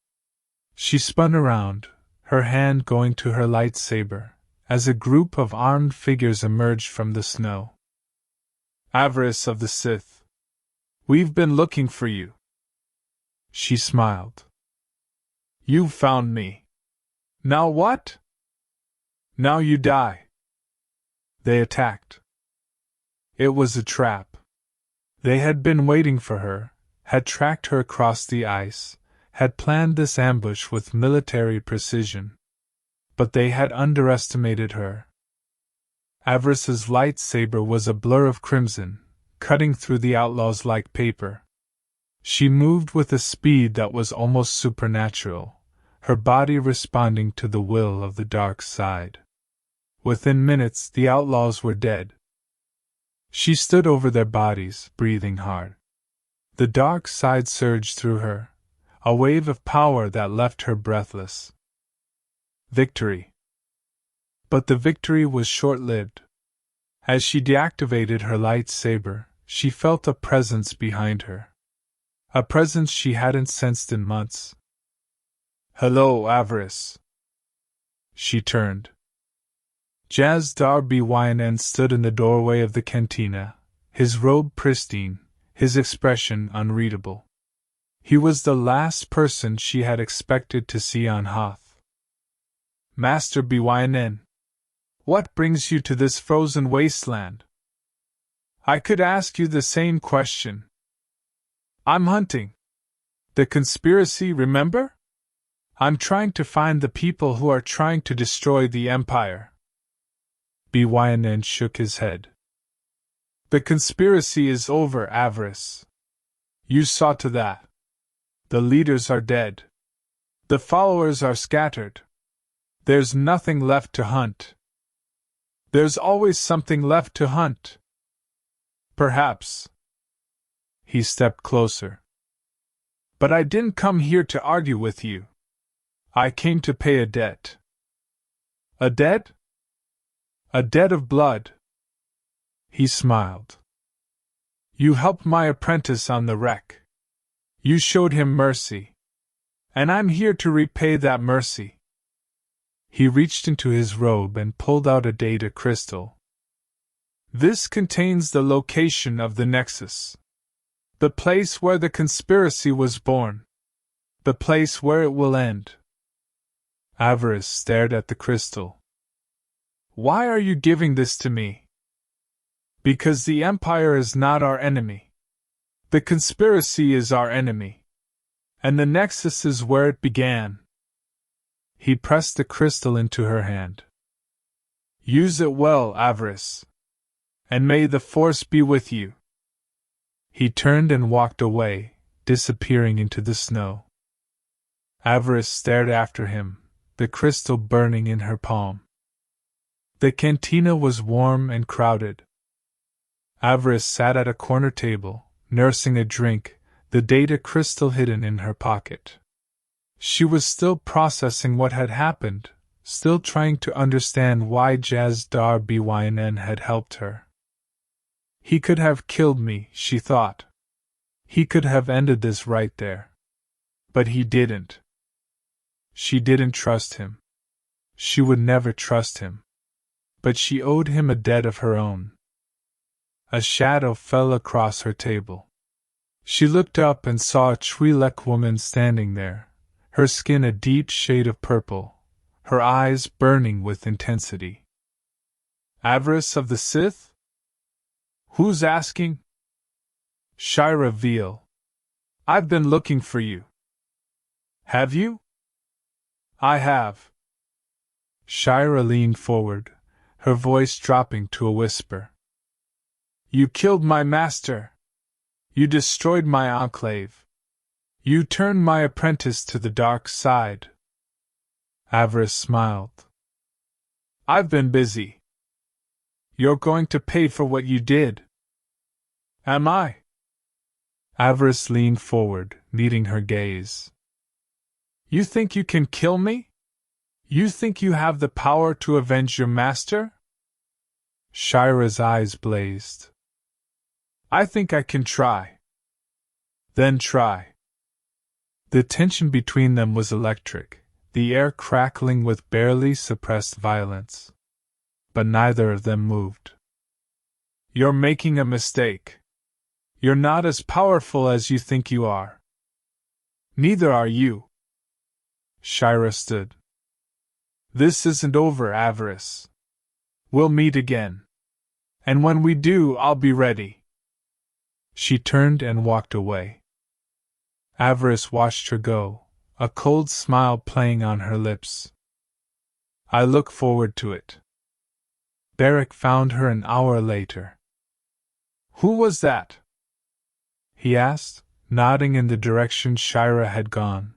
She spun around, her hand going to her lightsaber, as a group of armed figures emerged from the snow. Avarice of the Sith. We've been looking for you. She smiled. You've found me. Now what? Now you die. They attacked. It was a trap. They had been waiting for her, had tracked her across the ice, had planned this ambush with military precision. But they had underestimated her. Avaryss's lightsaber was a blur of crimson, cutting through the outlaws like paper. She moved with a speed that was almost supernatural, her body responding to the will of the dark side. Within minutes, the outlaws were dead. She stood over their bodies, breathing hard. The dark side surged through her, a wave of power that left her breathless. Victory. But the victory was short-lived. As she deactivated her lightsaber, she felt a presence behind her. A presence she hadn't sensed in months. Hello, Avaryss. She turned. Jazdar Byn stood in the doorway of the cantina, his robe pristine, his expression unreadable. He was the last person she had expected to see on Hoth. Master Byn, what brings you to this frozen wasteland? I could ask you the same question. I'm hunting. The conspiracy, remember? I'm trying to find the people who are trying to destroy the Empire. Byn shook his head. The conspiracy is over, Avaryss. You saw to that. The leaders are dead. The followers are scattered. There's nothing left to hunt. There's always something left to hunt. Perhaps. He stepped closer. But I didn't come here to argue with you. I came to pay a debt. A debt? A debt of blood. He smiled. You helped my apprentice on the wreck. You showed him mercy. And I'm here to repay that mercy. He reached into his robe and pulled out a data crystal. This contains the location of the Nexus. The place where the conspiracy was born. The place where it will end. Avaryss stared at the crystal. Why are you giving this to me? Because the Empire is not our enemy. The conspiracy is our enemy. And the Nexus is where it began. He pressed the crystal into her hand. Use it well, Avaryss. And may the Force be with you. He turned and walked away, disappearing into the snow. Avaryss stared after him, the crystal burning in her palm. The cantina was warm and crowded. Avaryss sat at a corner table, nursing a drink, the data crystal hidden in her pocket. She was still processing what had happened, still trying to understand why Jazdar Byn had helped her. He could have killed me, she thought. He could have ended this right there. But he didn't. She didn't trust him. She would never trust him. But she owed him a debt of her own. A shadow fell across her table. She looked up and saw a Twi'lek woman standing there, her skin a deep shade of purple, her eyes burning with intensity. Avarice of the Sith? Who's asking? Shira Veal. I've been looking for you. Have you? I have. Shira leaned forward, her voice dropping to a whisper. You killed my master. You destroyed my enclave. You turned my apprentice to the dark side. Avaryss smiled. I've been busy. You're going to pay for what you did. Am I? Avaryss leaned forward, meeting her gaze. You think you can kill me? You think you have the power to avenge your master? Shira's eyes blazed. I think I can try. Then try. The tension between them was electric, the air crackling with barely suppressed violence. But neither of them moved. You're making a mistake. You're not as powerful as you think you are. Neither are you. Shira stood. This isn't over, Avaryss. We'll meet again. And when we do, I'll be ready. She turned and walked away. Avaryss watched her go, a cold smile playing on her lips. I look forward to it. Beric found her an hour later. Who was that? He asked, nodding in the direction Shira had gone.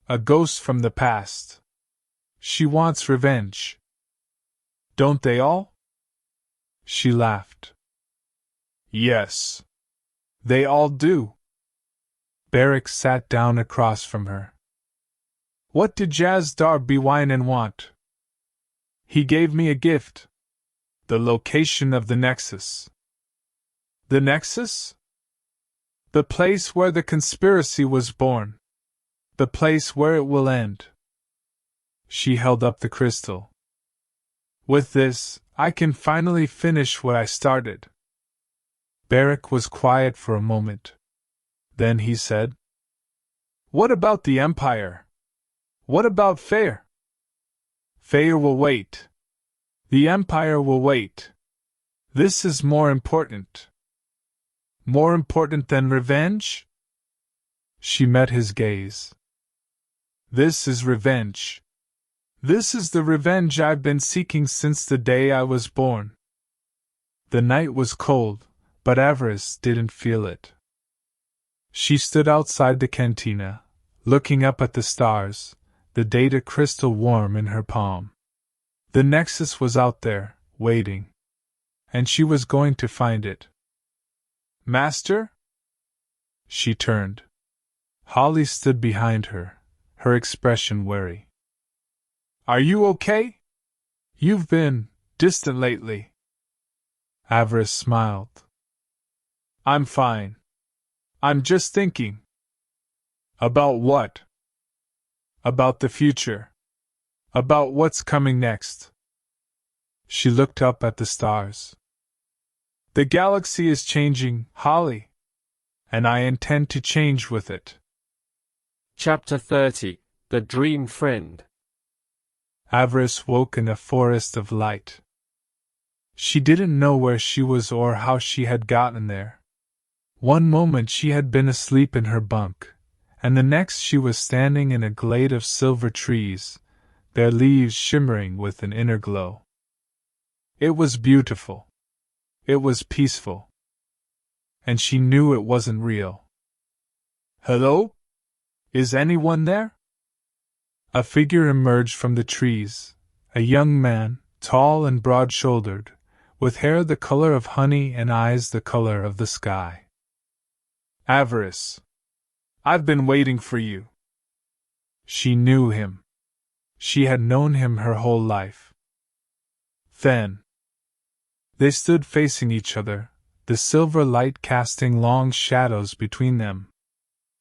A ghost from the past. She wants revenge. Don't they all? She laughed. Yes. They all do. Beric sat down across from her. What did Jazdar Byn want? He gave me a gift. The location of the Nexus. The Nexus? The place where the conspiracy was born. The place where it will end. She held up the crystal. With this, I can finally finish what I started. Beric was quiet for a moment. Then he said, What about the Empire? What about Feer? Feer will wait. The Empire will wait. This is more important. More important than revenge? She met his gaze. This is revenge. This is the revenge I've been seeking since the day I was born. The night was cold, but Avaryss didn't feel it. She stood outside the cantina, looking up at the stars, the data crystal warm in her palm. The Nexus was out there, waiting. And she was going to find it. Master? She turned. Holly stood behind her, her expression wary. Are you okay? You've been distant lately. Avaryss smiled. I'm fine. I'm just thinking. About what? About the future. About what's coming next. She looked up at the stars. The galaxy is changing, Holly. And I intend to change with it. Chapter 30. The Dream Friend. Avaryss woke in a forest of light. She didn't know where she was or how she had gotten there. One moment she had been asleep in her bunk, and the next she was standing in a glade of silver trees, their leaves shimmering with an inner glow. It was beautiful. It was peaceful. And she knew it wasn't real. Hello? Is anyone there? A figure emerged from the trees, a young man, tall and broad-shouldered, with hair the color of honey and eyes the color of the sky. Avaryss. I've been waiting for you. She knew him. She had known him her whole life. Then. They stood facing each other, the silver light casting long shadows between them.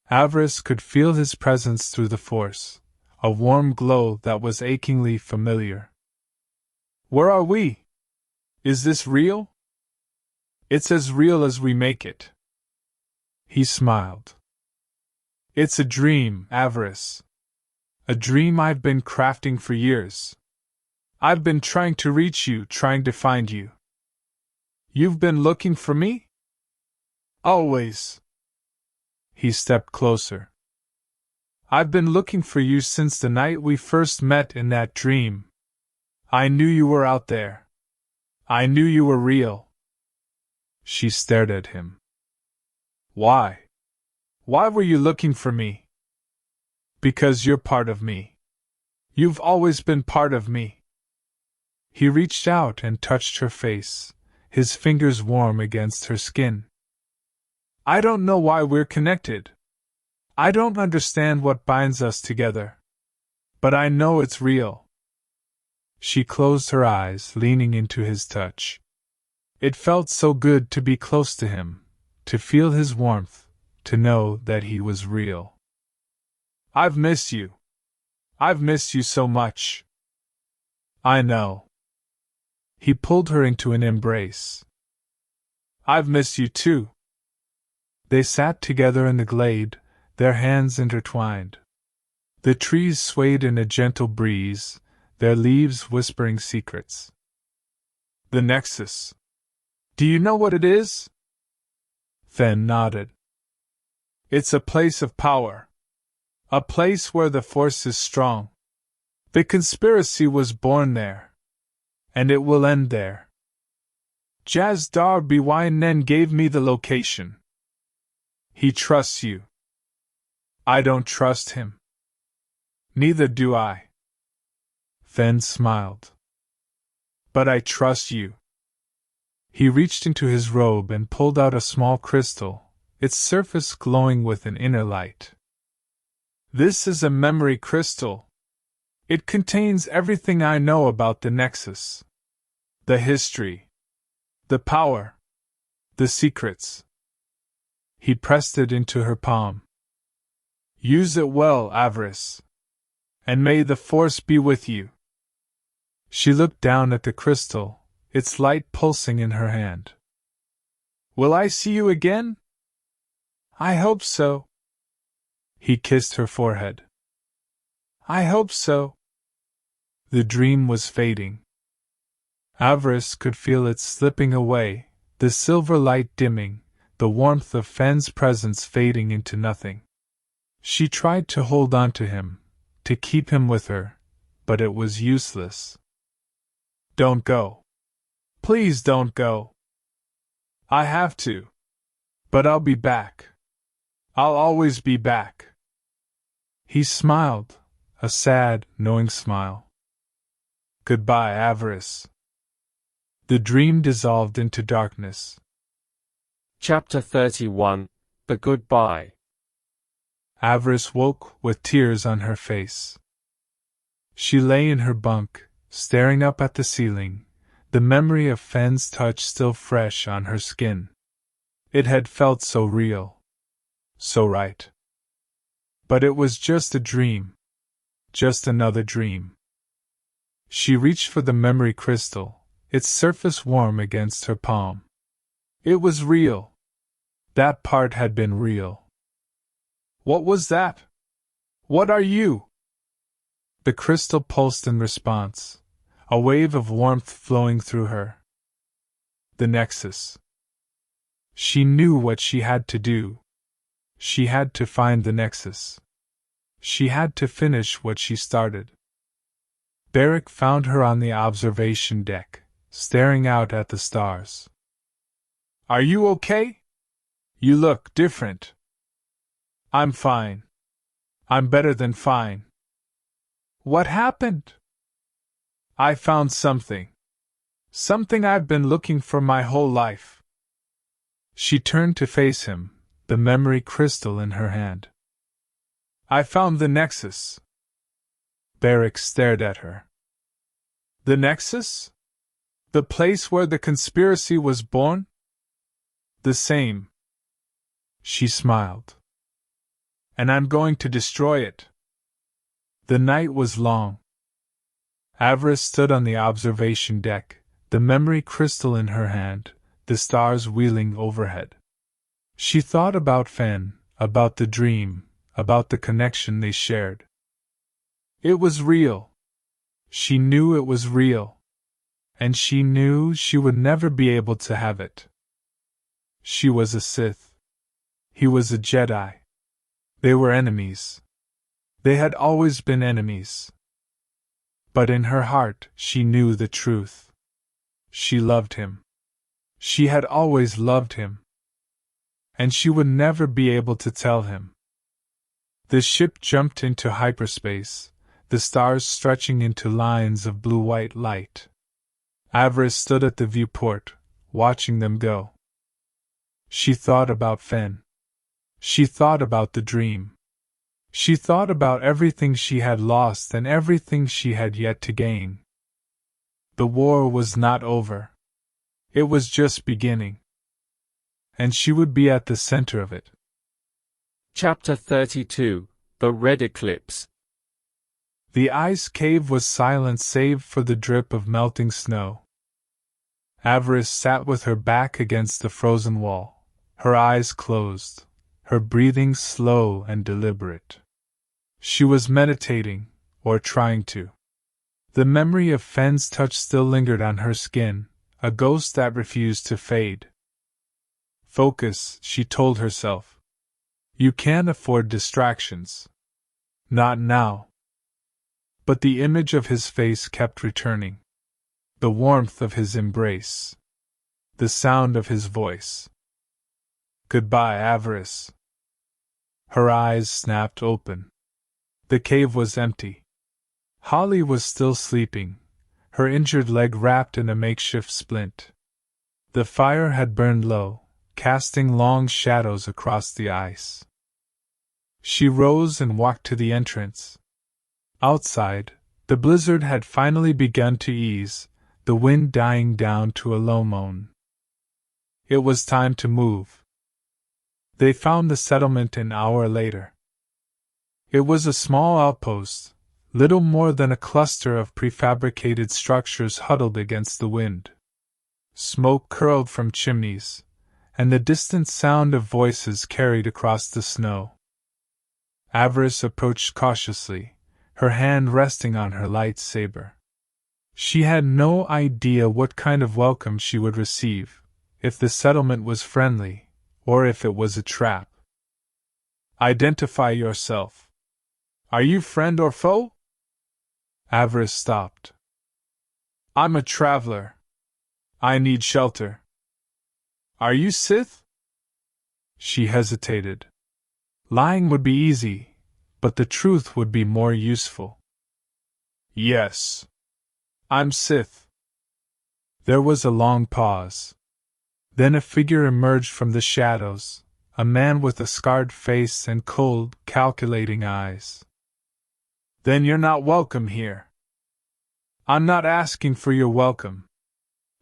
Avaryss could feel his presence through the force, a warm glow that was achingly familiar. Where are we? Is this real? It's as real as we make it. He smiled. It's a dream, Avaryss. A dream I've been crafting for years. I've been trying to reach you, trying to find you. You've been looking for me? Always. He stepped closer. I've been looking for you since the night we first met in that dream. I knew you were out there. I knew you were real. She stared at him. Why? Why were you looking for me? Because you're part of me. You've always been part of me. He reached out and touched her face, his fingers warm against her skin. I don't know why we're connected. I don't understand what binds us together. But I know it's real. She closed her eyes, leaning into his touch. It felt so good to be close to him, to feel his warmth, to know that he was real. I've missed you. I've missed you so much. I know. He pulled her into an embrace. I've missed you too. They sat together in the glade, their hands intertwined. The trees swayed in a gentle breeze, their leaves whispering secrets. The Nexus. Do you know what it is? Fen nodded. It's a place of power. A place where the Force is strong. The conspiracy was born there. And it will end there. Jazdar Byn gave me the location. He trusts you. I don't trust him. Neither do I. Fen smiled. But I trust you. He reached into his robe and pulled out a small crystal, its surface glowing with an inner light. This is a memory crystal. It contains everything I know about the Nexus. The history. The power. The secrets. He pressed it into her palm. Use it well, Avaryss. And may the Force be with you. She looked down at the crystal, its light pulsing in her hand. Will I see you again? I hope so. He kissed her forehead. I hope so. The dream was fading. Avaryss could feel it slipping away, the silver light dimming, the warmth of Fen's presence fading into nothing. She tried to hold on to him, to keep him with her, but it was useless. Don't go. Please don't go. I have to. But I'll be back. I'll always be back. He smiled, a sad, knowing smile. Goodbye, Avaryss. The dream dissolved into darkness. Chapter 31. The Goodbye. Avaryss woke with tears on her face. She lay in her bunk, staring up at the ceiling, the memory of Fen's touch still fresh on her skin. It had felt so real. So right. But it was just a dream. Just another dream. She reached for the memory crystal, its surface warm against her palm. It was real. That part had been real. What was that? What are you? The crystal pulsed in response, a wave of warmth flowing through her. The Nexus. She knew what she had to do. She had to find the Nexus. She had to finish what she started. Beric found her on the observation deck, staring out at the stars. Are you okay? You look different. I'm fine. I'm better than fine. What happened? I found something. Something I've been looking for my whole life. She turned to face him, the memory crystal in her hand. I found the Nexus. Beric stared at her. The Nexus? The place where the conspiracy was born? The same. She smiled. And I'm going to destroy it. The night was long. Avaryss stood on the observation deck, the memory crystal in her hand, the stars wheeling overhead. She thought about Fen, about the dream, about the connection they shared. It was real. She knew it was real. And she knew she would never be able to have it. She was a Sith. He was a Jedi. They were enemies. They had always been enemies. But in her heart, she knew the truth. She loved him. She had always loved him. And she would never be able to tell him. The ship jumped into hyperspace, the stars stretching into lines of blue-white light. Avaryss stood at the viewport, watching them go. She thought about Fen. She thought about the dream. She thought about everything she had lost and everything she had yet to gain. The war was not over. It was just beginning. And she would be at the center of it. Chapter 32, The Red Eclipse. The ice cave was silent save for the drip of melting snow. Avaryss sat with her back against the frozen wall, her eyes closed, her breathing slow and deliberate. She was meditating, or trying to. The memory of Fen's touch still lingered on her skin, a ghost that refused to fade. Focus, she told herself. You can't afford distractions. Not now. But the image of his face kept returning. The warmth of his embrace. The sound of his voice. Goodbye, Avaryss. Her eyes snapped open. The cave was empty. Holly was still sleeping, her injured leg wrapped in a makeshift splint. The fire had burned low, casting long shadows across the ice. She rose and walked to the entrance. Outside, the blizzard had finally begun to ease, the wind dying down to a low moan. It was time to move. They found the settlement an hour later. It was a small outpost, little more than a cluster of prefabricated structures huddled against the wind. Smoke curled from chimneys, and the distant sound of voices carried across the snow. Avaryss approached cautiously, her hand resting on her lightsaber. She had no idea what kind of welcome she would receive, if the settlement was friendly, or if it was a trap. Identify yourself. Are you friend or foe? Avaryss stopped. I'm a traveler. I need shelter. Are you Sith? She hesitated. Lying would be easy, but the truth would be more useful. Yes. I'm Sith. There was a long pause. Then a figure emerged from the shadows, a man with a scarred face and cold, calculating eyes. Then you're not welcome here. I'm not asking for your welcome.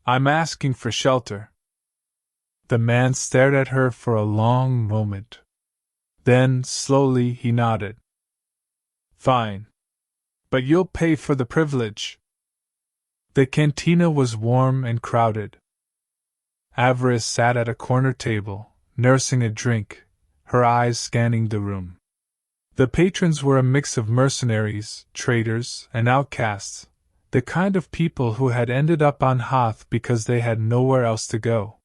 I'm asking for shelter. The man stared at her for a long moment. Then, slowly, he nodded. Fine. But you'll pay for the privilege. The cantina was warm and crowded. Avaryss sat at a corner table, nursing a drink, her eyes scanning the room. The patrons were a mix of mercenaries, traders, and outcasts, the kind of people who had ended up on Hoth because they had nowhere else to go.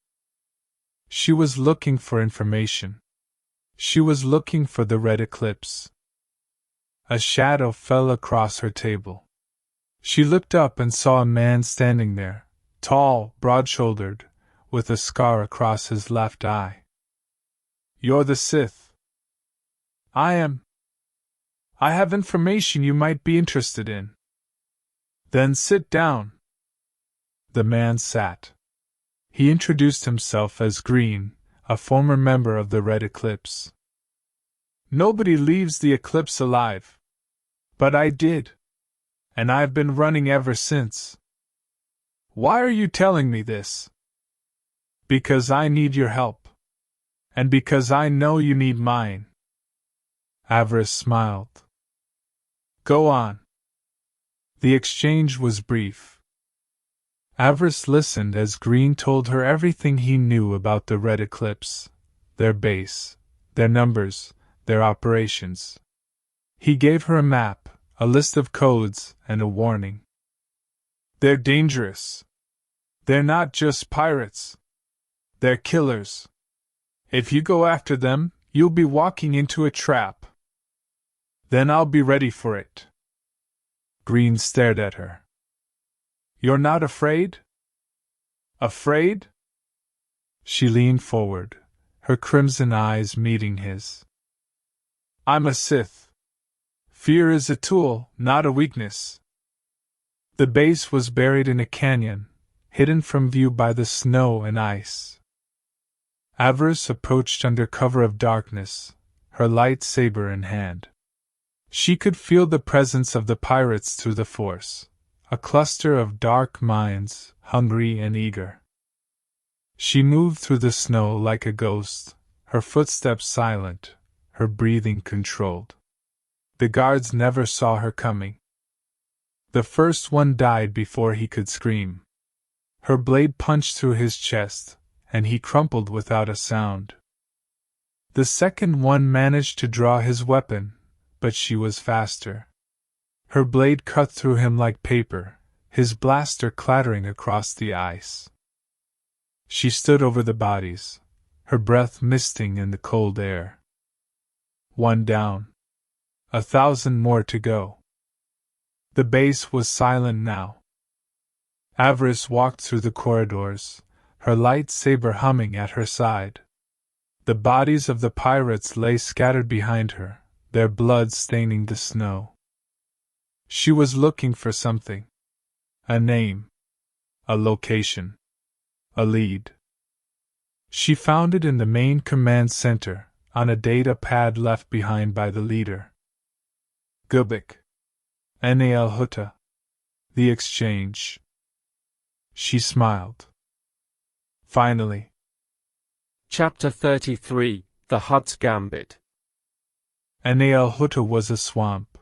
She was looking for information. She was looking for the red eclipse. A shadow fell across her table. She looked up and saw a man standing there, tall, broad-shouldered, with a scar across his left eye. You're the Sith. I am. I have information you might be interested in. Then sit down. The man sat. He introduced himself as Green, a former member of the Red Eclipse. Nobody leaves the Eclipse alive. But I did. And I've been running ever since. Why are you telling me this? Because I need your help. And because I know you need mine. Avaryss smiled. Go on. The exchange was brief. Avaryss listened as Green told her everything he knew about the Red Eclipse, their base, their numbers, their operations. He gave her a map, a list of codes, and a warning. They're dangerous. They're not just pirates. They're killers. If you go after them, you'll be walking into a trap. Then I'll be ready for it. Green stared at her. You're not afraid? Afraid? She leaned forward, her crimson eyes meeting his. I'm a Sith. Fear is a tool, not a weakness. The base was buried in a canyon, hidden from view by the snow and ice. Avaryss approached under cover of darkness, her lightsaber in hand. She could feel the presence of the pirates through the Force, a cluster of dark minds, hungry and eager. She moved through the snow like a ghost, her footsteps silent, her breathing controlled. The guards never saw her coming. The first one died before he could scream. Her blade punched through his chest, and he crumpled without a sound. The second one managed to draw his weapon, but she was faster. Her blade cut through him like paper, his blaster clattering across the ice. She stood over the bodies, her breath misting in the cold air. One down. 1,000 more to go. The base was silent now. Avaryss walked through the corridors, her lightsaber humming at her side. The bodies of the pirates lay scattered behind her, their blood staining the snow. She was looking for something. A name. A location. A lead. She found it in the main command center, on a data pad left behind by the leader. Gubik. Nal Hutta. The exchange. She smiled. Finally. Chapter 33, The Hutt's Gambit. Nal Hutta was a swamp.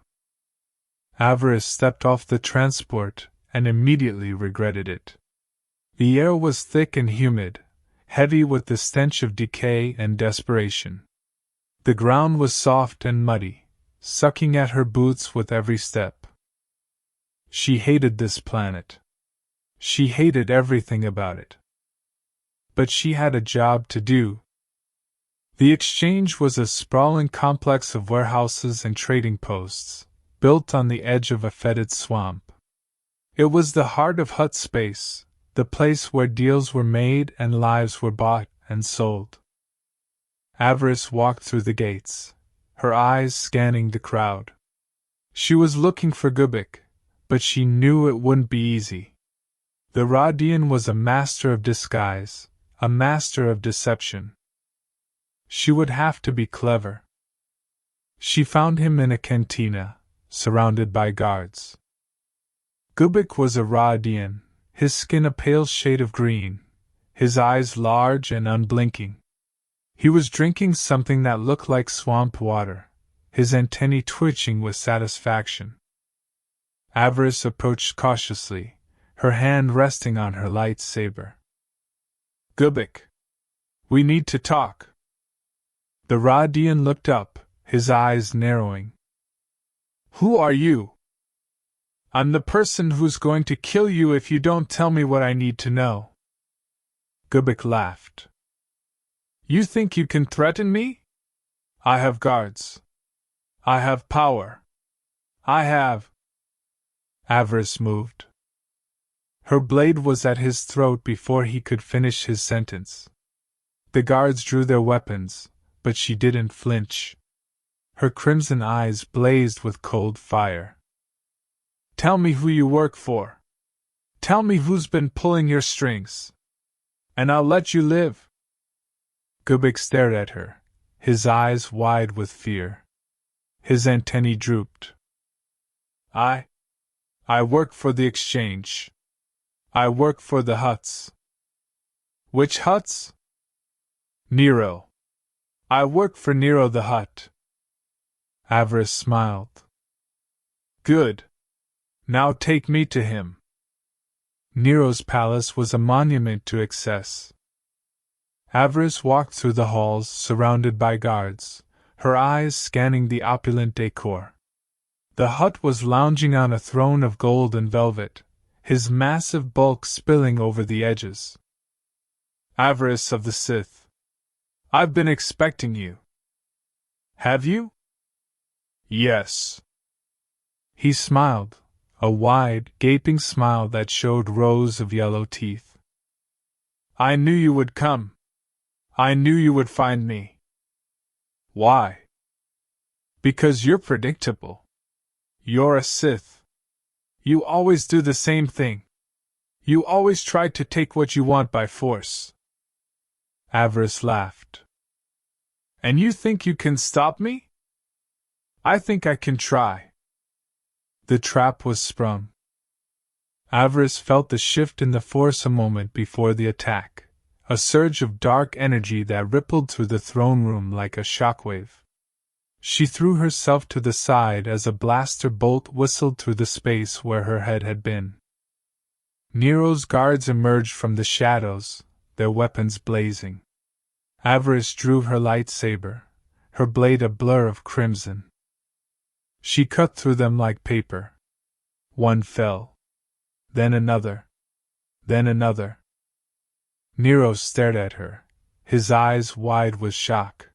Avaryss stepped off the transport and immediately regretted it. The air was thick and humid, heavy with the stench of decay and desperation. The ground was soft and muddy, sucking at her boots with every step. She hated this planet. She hated everything about it. But she had a job to do. The exchange was a sprawling complex of warehouses and trading posts, built on the edge of a fetid swamp. It was the heart of Hutt space, the place where deals were made and lives were bought and sold. Avaryss walked through the gates, her eyes scanning the crowd. She was looking for Gubik, but she knew it wouldn't be easy. The Rodian was a master of disguise, a master of deception. She would have to be clever. She found him in a cantina, surrounded by guards. Gubik was a Rodian, his skin a pale shade of green, his eyes large and unblinking. He was drinking something that looked like swamp water, his antennae twitching with satisfaction. Avaryss approached cautiously, her hand resting on her lightsaber. Gubik. We need to talk. The Rodian looked up, his eyes narrowing. Who are you? I'm the person who's going to kill you if you don't tell me what I need to know. Gubik laughed. You think you can threaten me? I have guards. I have power. I have. Avaryss moved. Her blade was at his throat before he could finish his sentence. The guards drew their weapons, but she didn't flinch. Her crimson eyes blazed with cold fire. "Tell me who you work for. Tell me who's been pulling your strings. And I'll let you live." Gubik stared at her, his eyes wide with fear. His antennae drooped. I work for the exchange. I work for the Hutts." "Which Hutts?" "Nero. I work for Nero the Hutt." Avaryss smiled. "Good. Now take me to him." Nero's palace was a monument to excess. Avaryss walked through the halls surrounded by guards, her eyes scanning the opulent decor. The Hutt was lounging on a throne of gold and velvet, his massive bulk spilling over the edges. "Avarice of the Sith. I've been expecting you." "Have you?" "Yes." He smiled, a wide, gaping smile that showed rows of yellow teeth. "I knew you would come. I knew you would find me." "Why?" "Because you're predictable. You're a Sith. You always do the same thing. You always try to take what you want by force." Avaryss laughed. "And you think you can stop me?" "I think I can try." The trap was sprung. Avaryss felt the shift in the force a moment before the attack, a surge of dark energy that rippled through the throne room like a shockwave. She threw herself to the side as a blaster bolt whistled through the space where her head had been. Nero's guards emerged from the shadows, their weapons blazing. Avaryss drew her lightsaber, her blade a blur of crimson. She cut through them like paper. One fell. Then another. Then another. Nero stared at her, his eyes wide with shock.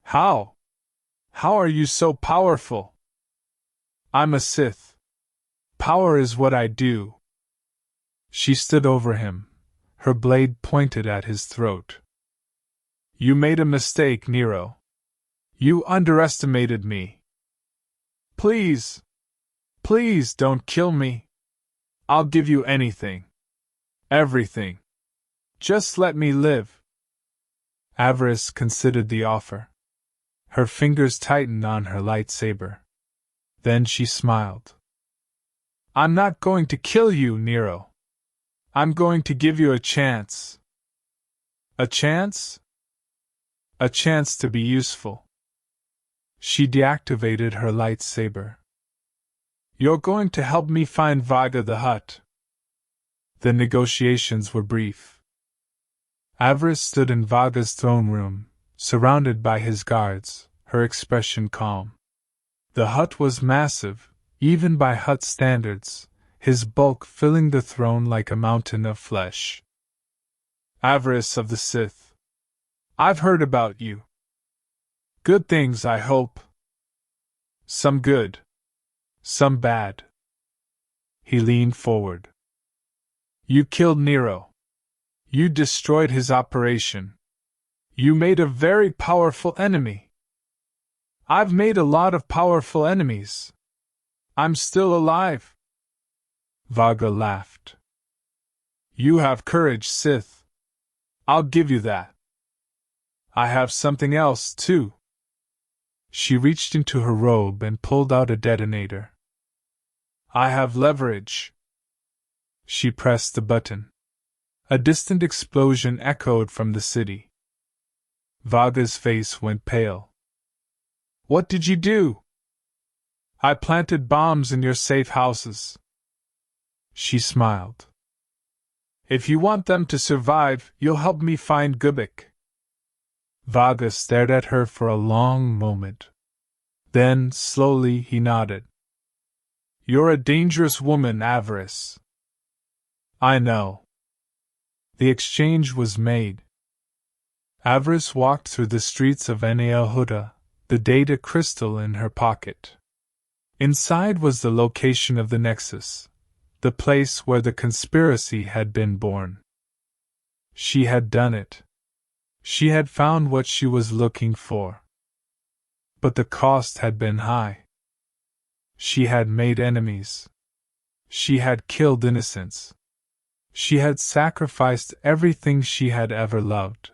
"How? How are you so powerful?" "I'm a Sith. Power is what I do." She stood over him, her blade pointed at his throat. "You made a mistake, Nero. You underestimated me. Please, please don't kill me. I'll give you anything. Everything. Just let me live." Avaryss considered the offer. Her fingers tightened on her lightsaber. Then she smiled. "I'm not going to kill you, Nero. I'm going to give you a chance." "A chance?" "A chance to be useful." She deactivated her lightsaber. "You're going to help me find Vaga the Hutt." The negotiations were brief. Avaryss stood in Vaga's throne room, surrounded by his guards, her expression calm. The Hutt was massive, even by Hutt standards, his bulk filling the throne like a mountain of flesh. "Avarice of the Sith. I've heard about you. Good things, I hope. Some good. Some bad." He leaned forward. "You killed Nero. You destroyed his operation. You made a very powerful enemy." "I've made a lot of powerful enemies. I'm still alive." Vaga laughed. "You have courage, Sith. I'll give you that. I have something else, too." She reached into her robe and pulled out a detonator. "I have leverage." She pressed the button. A distant explosion echoed from the city. Vaga's face went pale. "What did you do?" "I planted bombs in your safe houses." She smiled. "If you want them to survive, you'll help me find Gubik." Vaga stared at her for a long moment. Then, slowly, he nodded. "You're a dangerous woman, Avaryss." "I know." The exchange was made. Avaryss walked through the streets of Enel Huda, the data crystal in her pocket. Inside was the location of the Nexus, the place where the conspiracy had been born. She had done it. She had found what she was looking for. but the cost had been high. She had made enemies. She had killed innocents. She had sacrificed everything she had ever loved.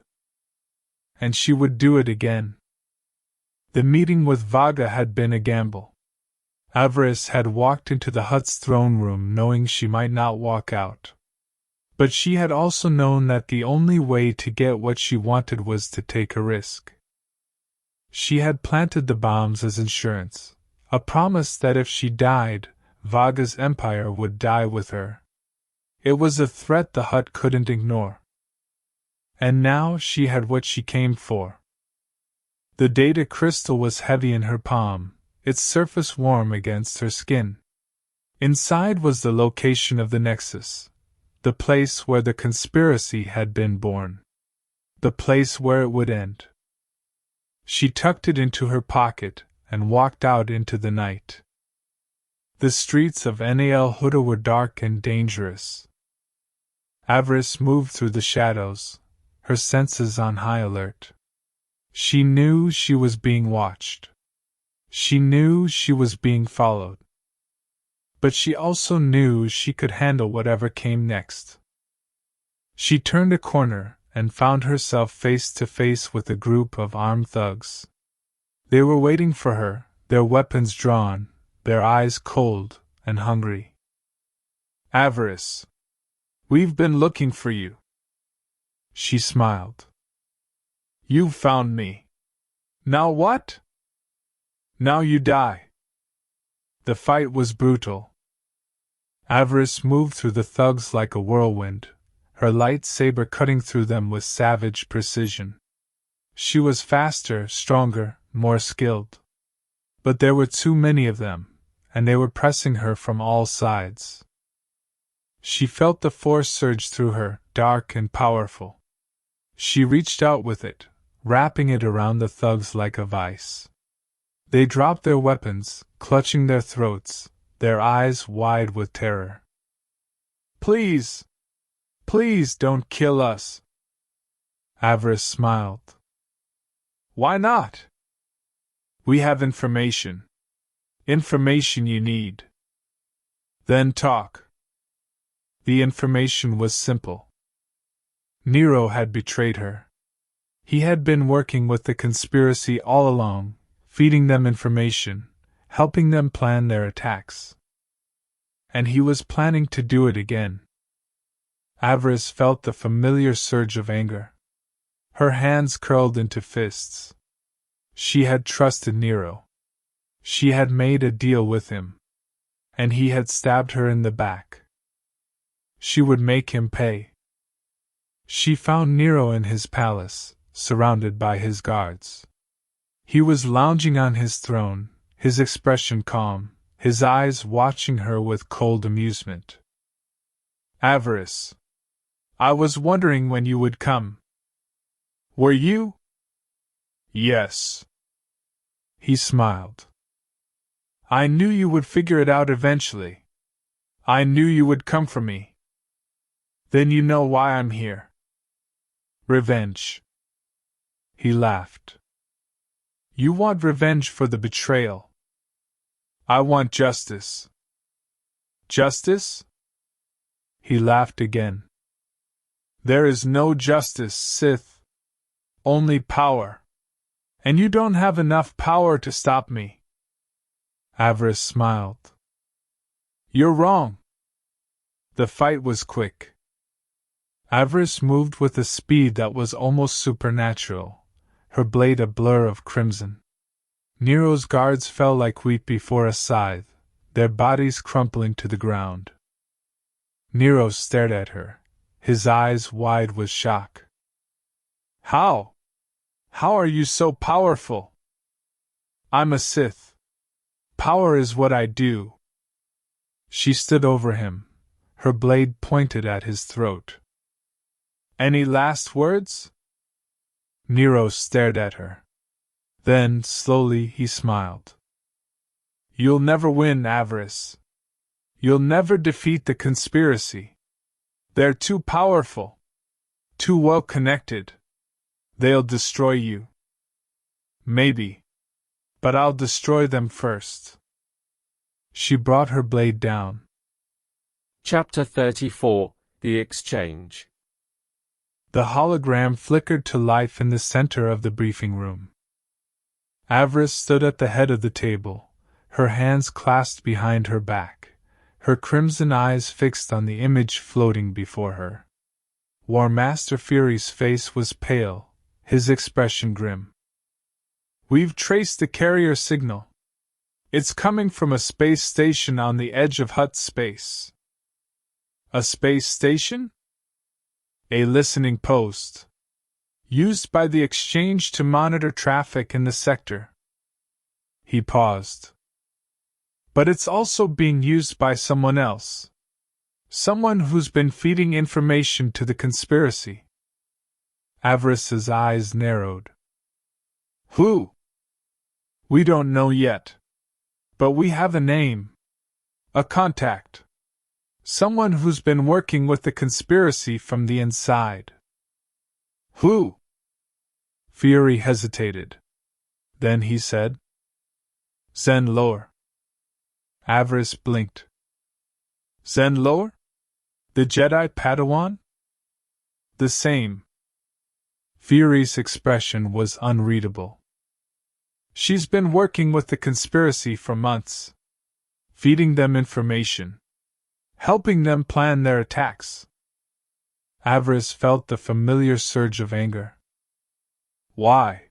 And she would do it again. The meeting with Vaga had been a gamble. Avaryss had walked into the hut's throne room knowing she might not walk out. But she had also known that the only way to get what she wanted was to take a risk. She had planted the bombs as insurance, a promise that if she died, Vaga's empire would die with her. It was a threat the hut couldn't ignore. And now she had what she came for. The data crystal was heavy in her palm, its surface warm against her skin. Inside was the location of the Nexus, the place where the conspiracy had been born, the place where it would end. She tucked it into her pocket and walked out into the night. The streets of Nal Huda were dark and dangerous. Avaryss moved through the shadows, her senses on high alert. She knew she was being watched. She knew she was being followed. But she also knew she could handle whatever came next. She turned a corner and found herself face to face with a group of armed thugs. They were waiting for her, their weapons drawn, their eyes cold and hungry. "Avaryss, we've been looking for you." She smiled. "You've found me. Now what?" "Now you die." The fight was brutal. Avaryss moved through the thugs like a whirlwind, her lightsaber cutting through them with savage precision. She was faster, stronger, more skilled. But there were too many of them, and they were pressing her from all sides. She felt the force surge through her, dark and powerful. She reached out with it, wrapping it around the thugs like a vice. They dropped their weapons, clutching their throats, their eyes wide with terror. "Please! Please don't kill us!" Avaryss smiled. "Why not? We have information. Information you need. Then talk." The information was simple. Nero had betrayed her. He had been working with the conspiracy all along, feeding them information, helping them plan their attacks. And he was planning to do it again. Avaryss felt the familiar surge of anger. Her hands curled into fists. She had trusted Nero. She had made a deal with him. And he had stabbed her in the back. She would make him pay. She found Nero in his palace, surrounded by his guards. He was lounging on his throne, his expression calm, his eyes watching her with cold amusement. "Avaryss, I was wondering when you would come." "Were you?" "Yes." He smiled. "I knew you would figure it out eventually. I knew you would come for me. Then you know why I'm here." "Revenge." He laughed. "You want revenge for the betrayal. I want justice." "Justice?" He laughed again. "There is no justice, Sith. Only power. And you don't have enough power to stop me." Avaryss smiled. "You're wrong." The fight was quick. Avaryss moved with a speed that was almost supernatural, her blade a blur of crimson. Nero's guards fell like wheat before a scythe, their bodies crumpling to the ground. Nero stared at her, his eyes wide with shock. "How? How are you so powerful?" "I'm a Sith. Power is what I do." She stood over him, her blade pointed at his throat. "Any last words?" Nero stared at her. Then, slowly, he smiled. "You'll never win, Avaryss. You'll never defeat the conspiracy. They're too powerful. Too well connected. They'll destroy you." "Maybe. But I'll destroy them first. She brought her blade down. Chapter 34: The Exchange. The hologram flickered to life in the center of the briefing room. Avaryss stood at the head of the table, her hands clasped behind her back, her crimson eyes fixed on the image floating before her. War Master Feer's face was pale, his expression grim. We've traced the carrier signal. It's coming from a space station on the edge of Hutt space. A space station? A listening post. Used by the Exchange to monitor traffic in the sector. He paused. But it's also being used by someone else. Someone who's been feeding information to the conspiracy. Avaryss's eyes narrowed. Who? We don't know yet. But we have a name. A contact. Someone who's been working with the conspiracy from the inside. Who? Feer hesitated. Then he said, Zen Lor. Avaryss blinked. Zen Lor? The Jedi Padawan? The same. Feer's expression was unreadable. She's been working with the conspiracy for months. Feeding them information. Helping them plan their attacks. Avaryss felt the familiar surge of anger. Why?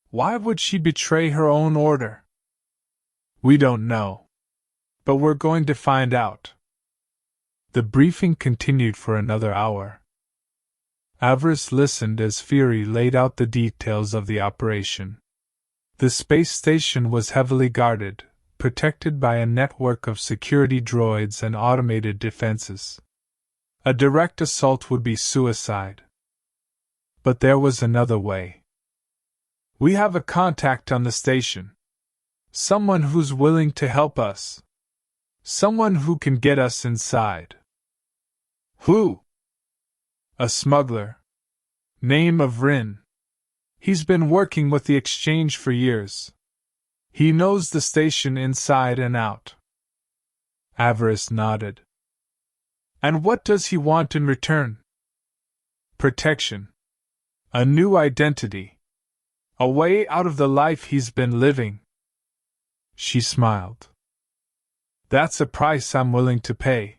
Why would she betray her own order? We don't know. But we're going to find out. The briefing continued for another hour. Avaryss listened as Feer laid out the details of the operation. The space station was heavily guarded, protected by a network of security droids and automated defenses. A direct assault would be suicide. But there was another way. We have a contact on the station. Someone who's willing to help us. Someone who can get us inside. Who? A smuggler. Name of Rin. He's been working with the Exchange for years. He knows the station inside and out. Avaryss nodded. And what does he want in return? Protection. A new identity. A way out of the life he's been living. She smiled. That's a price I'm willing to pay.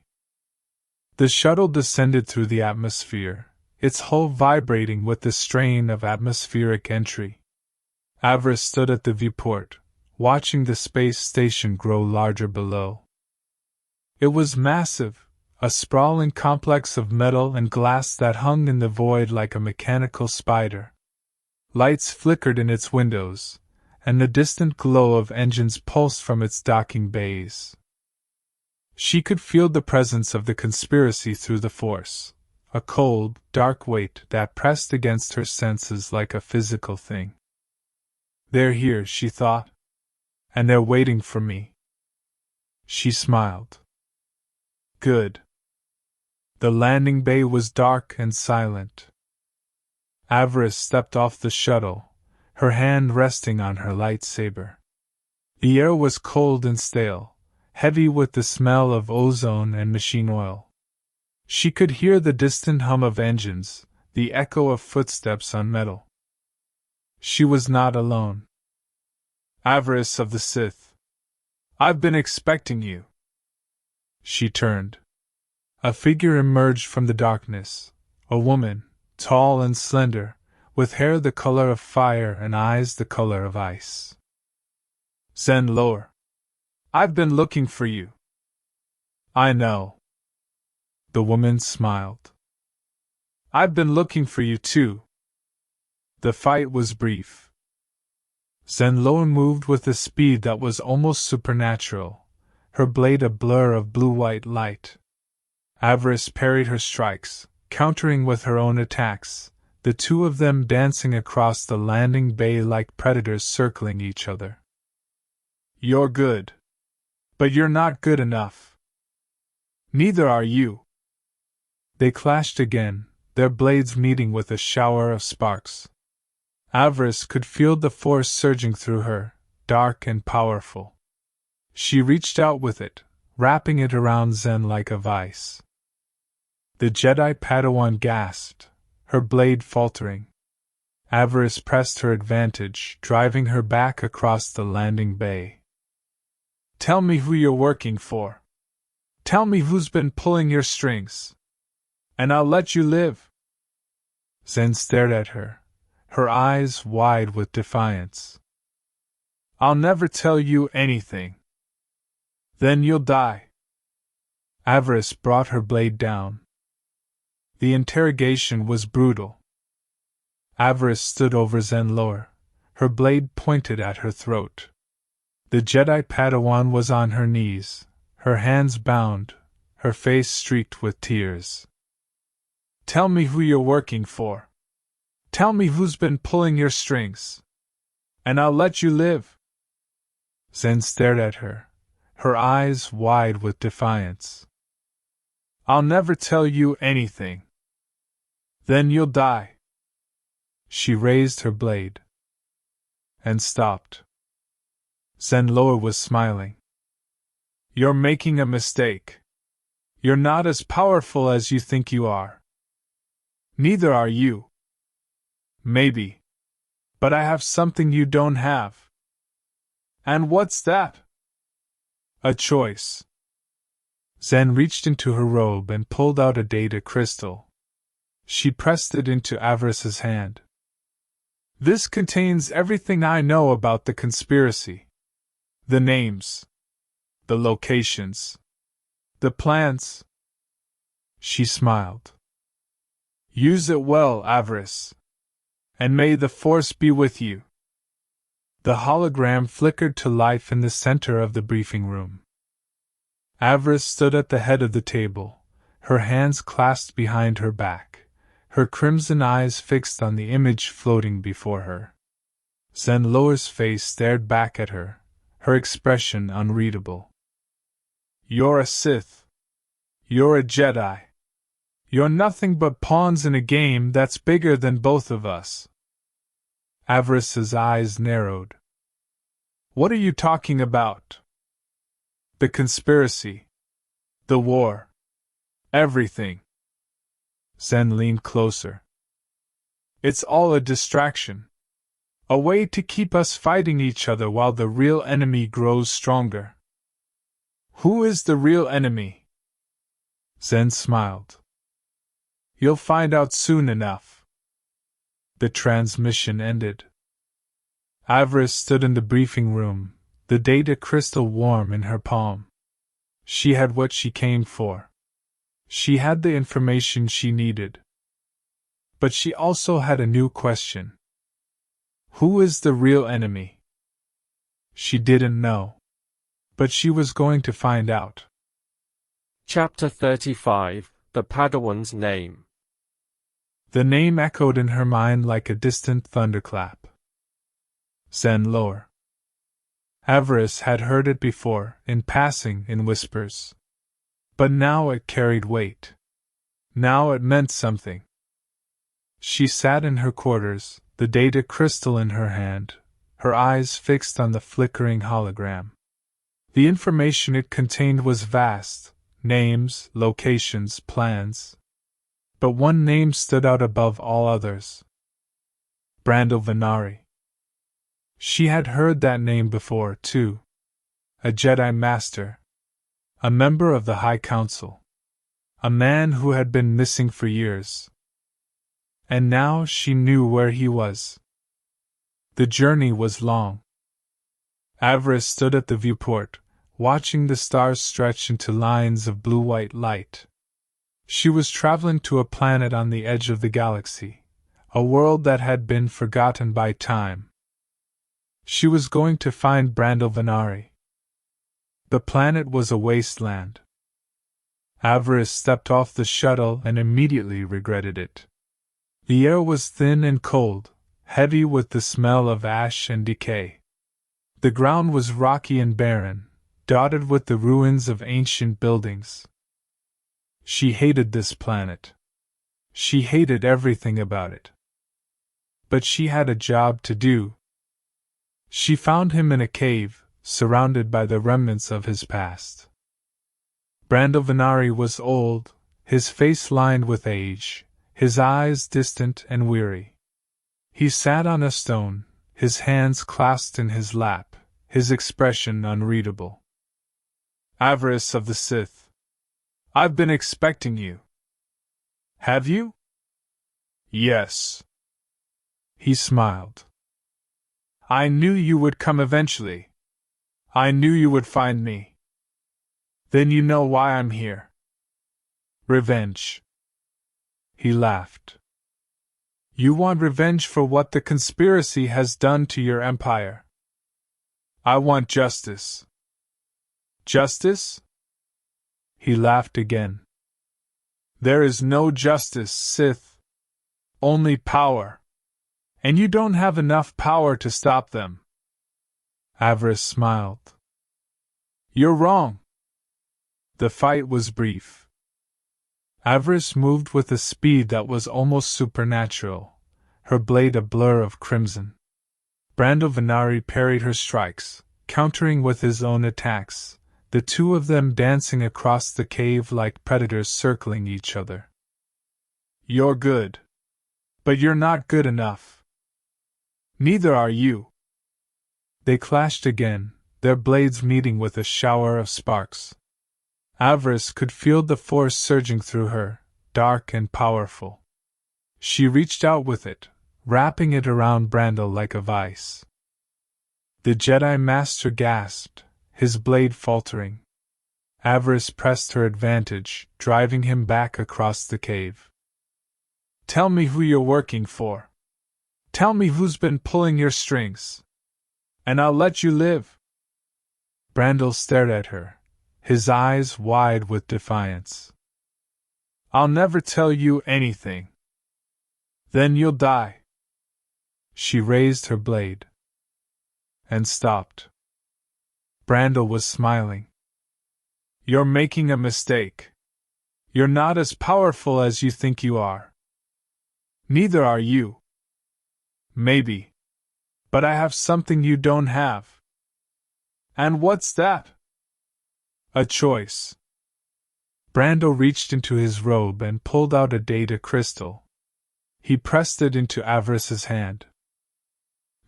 The shuttle descended through the atmosphere, its hull vibrating with the strain of atmospheric entry. Avaryss stood at the viewport, watching the space station grow larger below. It was massive, a sprawling complex of metal and glass that hung in the void like a mechanical spider. Lights flickered in its windows, and the distant glow of engines pulsed from its docking bays. She could feel the presence of the conspiracy through the force, a cold, dark weight that pressed against her senses like a physical thing. They're here, she thought. And they're waiting for me. She smiled. Good. The landing bay was dark and silent. Avaryss stepped off the shuttle, her hand resting on her lightsaber. The air was cold and stale, heavy with the smell of ozone and machine oil. She could hear the distant hum of engines, the echo of footsteps on metal. She was not alone. Avarice of the Sith. I've been expecting you. She turned. A figure emerged from the darkness, a woman, tall and slender, with hair the color of fire and eyes the color of ice. Zen Lor. I've been looking for you. I know. The woman smiled. I've been looking for you too. The fight was brief. Zen Lor moved with a speed that was almost supernatural, her blade a blur of blue-white light. Avaryss parried her strikes, countering with her own attacks, the two of them dancing across the landing bay like predators circling each other. You're good. But you're not good enough. Neither are you. They clashed again, their blades meeting with a shower of sparks. Avaryss could feel the force surging through her, dark and powerful. She reached out with it, wrapping it around Zen like a vice. The Jedi Padawan gasped, her blade faltering. Avaryss pressed her advantage, driving her back across the landing bay. Tell me who you're working for. Tell me who's been pulling your strings. And I'll let you live. Zen stared at her, her eyes wide with defiance. I'll never tell you anything. Then you'll die. Avaryss brought her blade down. The interrogation was brutal. Avaryss stood over Zen lower, her blade pointed at her throat. The Jedi Padawan was on her knees, her hands bound, her face streaked with tears. Tell me who you're working for. Tell me who's been pulling your strings. And I'll let you live. Zen stared at her, her eyes wide with defiance. I'll never tell you anything. Then you'll die. She raised her blade. And stopped. Zen lower was smiling. You're making a mistake. You're not as powerful as you think you are. Neither are you. Maybe. But I have something you don't have. And what's that? A choice. Zen reached into her robe and pulled out a data crystal. She pressed it into Avaryss's hand. This contains everything I know about the conspiracy. The names. The locations. The plans. She smiled. Use it well, Avaryss. And may the Force be with you. The hologram flickered to life in the center of the briefing room. Avaryss stood at the head of the table, her hands clasped behind her back, her crimson eyes fixed on the image floating before her. Zen lower's face stared back at her, her expression unreadable. You're a Sith. You're a Jedi. You're nothing but pawns in a game that's bigger than both of us. Avaryss's eyes narrowed. What are you talking about? The conspiracy. The war. Everything. Zen leaned closer. It's all a distraction. A way to keep us fighting each other while the real enemy grows stronger. Who is the real enemy? Zen smiled. You'll find out soon enough. The transmission ended. Avaryss stood in the briefing room, the data crystal warm in her palm. She had what she came for. She had the information she needed. But she also had a new question. Who is the real enemy? She didn't know. But she was going to find out. Chapter 35, The Padawan's Name. The name echoed in her mind like a distant thunderclap. Zen lower. Avaryss had heard it before, in passing, in whispers. But now it carried weight. Now it meant something. She sat in her quarters, the data crystal in her hand, her eyes fixed on the flickering hologram. The information it contained was vast, names, locations, plans. But one name stood out above all others. Brandel Venari. She had heard that name before, too. A Jedi Master. A member of the High Council. A man who had been missing for years. And now she knew where he was. The journey was long. Avaryss stood at the viewport, watching the stars stretch into lines of blue-white light. She was traveling to a planet on the edge of the galaxy, a world that had been forgotten by time. She was going to find Brandel Venari. The planet was a wasteland. Avaryss stepped off the shuttle and immediately regretted it. The air was thin and cold, heavy with the smell of ash and decay. The ground was rocky and barren, dotted with the ruins of ancient buildings. She hated this planet. She hated everything about it. But she had a job to do. She found him in a cave, surrounded by the remnants of his past. Brando Venari was old, his face lined with age, his eyes distant and weary. He sat on a stone, his hands clasped in his lap, his expression unreadable. Avaryss of the Sith. I've been expecting you. Have you? Yes. He smiled. I knew you would come eventually. I knew you would find me. Then you know why I'm here. Revenge. He laughed. You want revenge for what the conspiracy has done to your empire. I want justice. Justice? He laughed again. There is no justice, Sith. Only power. And you don't have enough power to stop them. Avaryss smiled. You're wrong. The fight was brief. Avaryss moved with a speed that was almost supernatural, her blade a blur of crimson. Brando Venari parried her strikes, countering with his own attacks, the two of them dancing across the cave like predators circling each other. You're good. But you're not good enough. Neither are you. They clashed again, their blades meeting with a shower of sparks. Avaryss could feel the force surging through her, dark and powerful. She reached out with it, wrapping it around Brando like a vice. The Jedi Master gasped, his blade faltering. Avaryss pressed her advantage, driving him back across the cave. Tell me who you're working for. Tell me who's been pulling your strings. And I'll let you live. Brando stared at her, his eyes wide with defiance. I'll never tell you anything. Then you'll die. She raised her blade. And stopped. Brando was smiling. You're making a mistake. You're not as powerful as you think you are. Neither are you. Maybe. But I have something you don't have. And what's that? A choice. Brando reached into his robe and pulled out a data crystal. He pressed it into Avaryss's hand.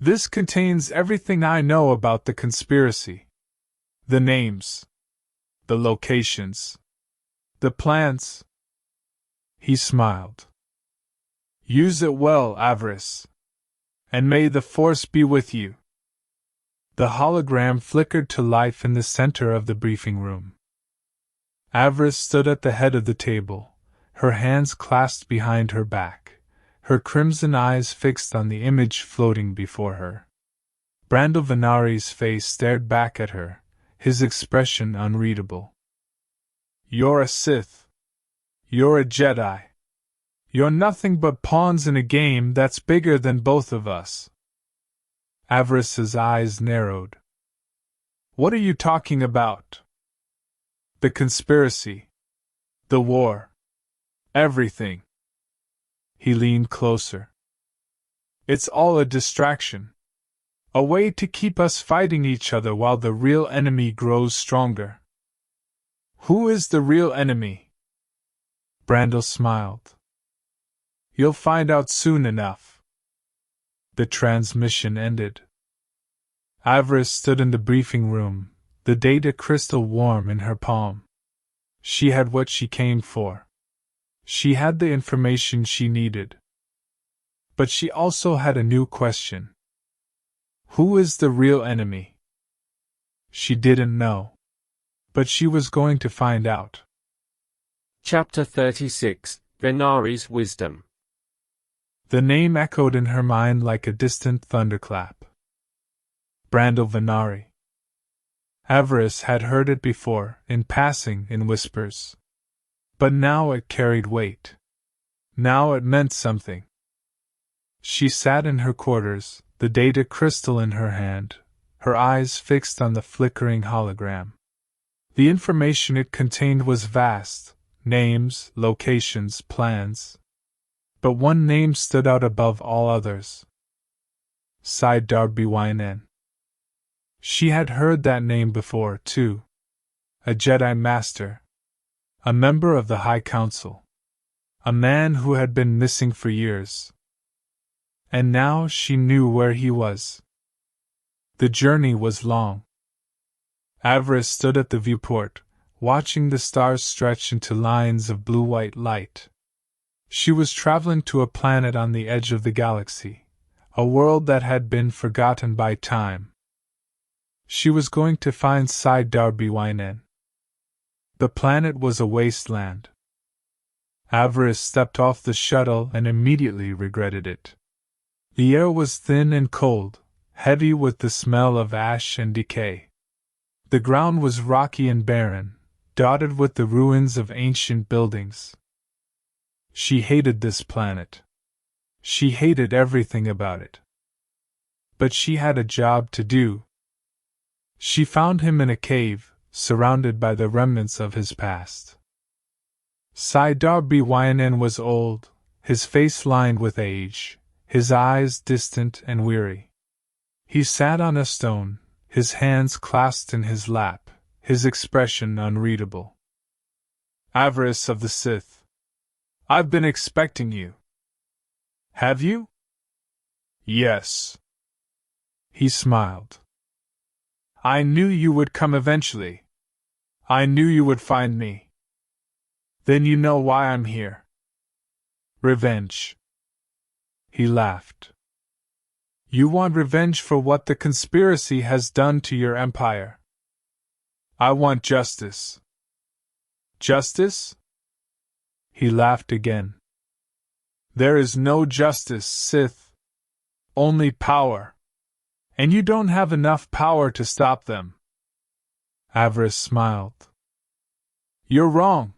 This contains everything I know about the conspiracy. The names. The locations. The plans. He smiled. Use it well, Avaryss. And may the Force be with you. The hologram flickered to life in the center of the briefing room. Avaryss stood at the head of the table, her hands clasped behind her back, her crimson eyes fixed on the image floating before her. Brando Venari's face stared back at her, his expression unreadable. You're a Sith. You're a Jedi. You're nothing but pawns in a game that's bigger than both of us. Avaryss's eyes narrowed. What are you talking about? The conspiracy. The war. Everything. He leaned closer. It's all a distraction. A way to keep us fighting each other while the real enemy grows stronger. Who is the real enemy? Brando smiled. You'll find out soon enough. The transmission ended. Avaryss stood in the briefing room, the data crystal warm in her palm. She had what she came for. She had the information she needed. But she also had a new question. Who is the real enemy? She didn't know. But she was going to find out. Chapter 36, Venari's Wisdom. The name echoed in her mind like a distant thunderclap. Brando Venari. Avaryss had heard it before, in passing, in whispers. But now it carried weight. Now it meant something. She sat in her quarters, the data crystal in her hand, her eyes fixed on the flickering hologram. The information it contained was vast, names, locations, plans. But one name stood out above all others. Sidar Bwynen. She had heard that name before, too. A Jedi Master. A member of the High Council. A man who had been missing for years. And now she knew where he was. The journey was long. Avaryss stood at the viewport, watching the stars stretch into lines of blue-white light. She was traveling to a planet on the edge of the galaxy, a world that had been forgotten by time. She was going to find Sidar Bwynen. The planet was a wasteland. Avaryss stepped off the shuttle and immediately regretted it. The air was thin and cold, heavy with the smell of ash and decay. The ground was rocky and barren, dotted with the ruins of ancient buildings. She hated this planet. She hated everything about it. But she had a job to do. She found him in a cave, surrounded by the remnants of his past. Sidar Bwynen was old, his face lined with age, his eyes distant and weary. He sat on a stone, his hands clasped in his lap, his expression unreadable. Avarice of the Sith. I've been expecting you. Have you? Yes. He smiled. I knew you would come eventually. I knew you would find me. Then you know why I'm here. Revenge. He laughed. You want revenge for what the conspiracy has done to your empire. I want justice. Justice? He laughed again. There is no justice, Sith. Only power. And you don't have enough power to stop them. Avaryss smiled. You're wrong.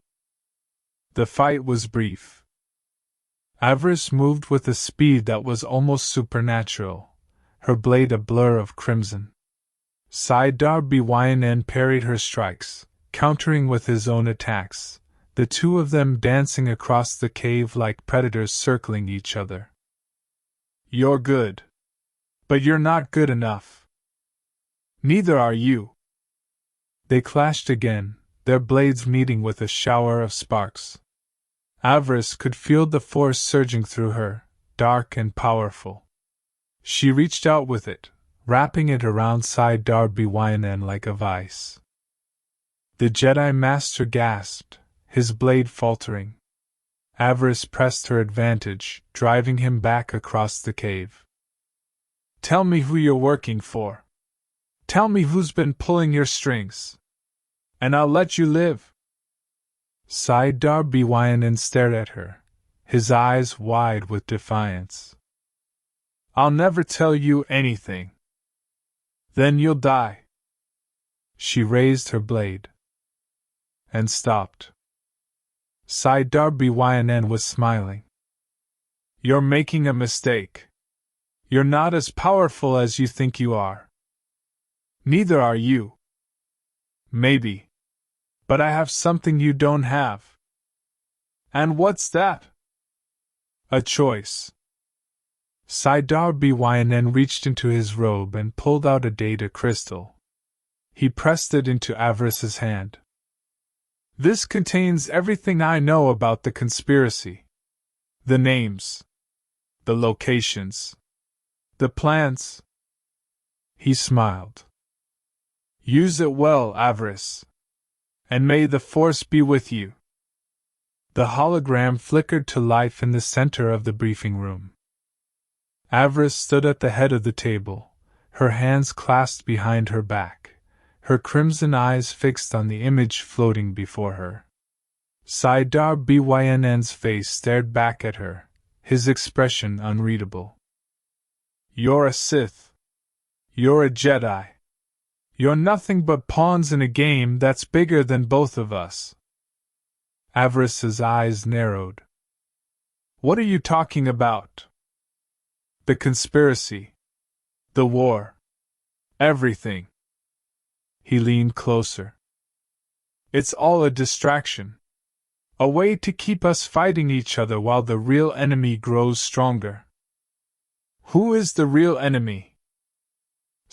The fight was brief. Avaryss moved with a speed that was almost supernatural, her blade a blur of crimson. Sidar Bwynen parried her strikes, countering with his own attacks, the two of them dancing across the cave like predators circling each other. You're good. But you're not good enough. Neither are you. They clashed again, their blades meeting with a shower of sparks. Avaryss could feel the force surging through her, dark and powerful. She reached out with it, wrapping it around Sidar Bwynen like a vice. The Jedi Master gasped, his blade faltering. Avaryss pressed her advantage, driving him back across the cave. Tell me who you're working for. Tell me who's been pulling your strings. And I'll let you live. Sidar Bwynen stared at her, his eyes wide with defiance. I'll never tell you anything. Then you'll die. She raised her blade. And stopped. Sidar Bwynen was smiling. You're making a mistake. You're not as powerful as you think you are. Neither are you. Maybe. But I have something you don't have. And what's that? A choice. Sidar Bwynen reached into his robe and pulled out a data crystal. He pressed it into Avaryss's hand. This contains everything I know about the conspiracy. The names. The locations. The plans. He smiled. Use it well, Avaryss. And may the Force be with you. The hologram flickered to life in the center of the briefing room. Avaryss stood at the head of the table, her hands clasped behind her back, her crimson eyes fixed on the image floating before her. Sidar Bwynen's face stared back at her, his expression unreadable. You're a Sith. You're a Jedi. You're nothing but pawns in a game that's bigger than both of us. Avaryss's eyes narrowed. What are you talking about? The conspiracy. The war. Everything. He leaned closer. It's all a distraction. A way to keep us fighting each other while the real enemy grows stronger. Who is the real enemy?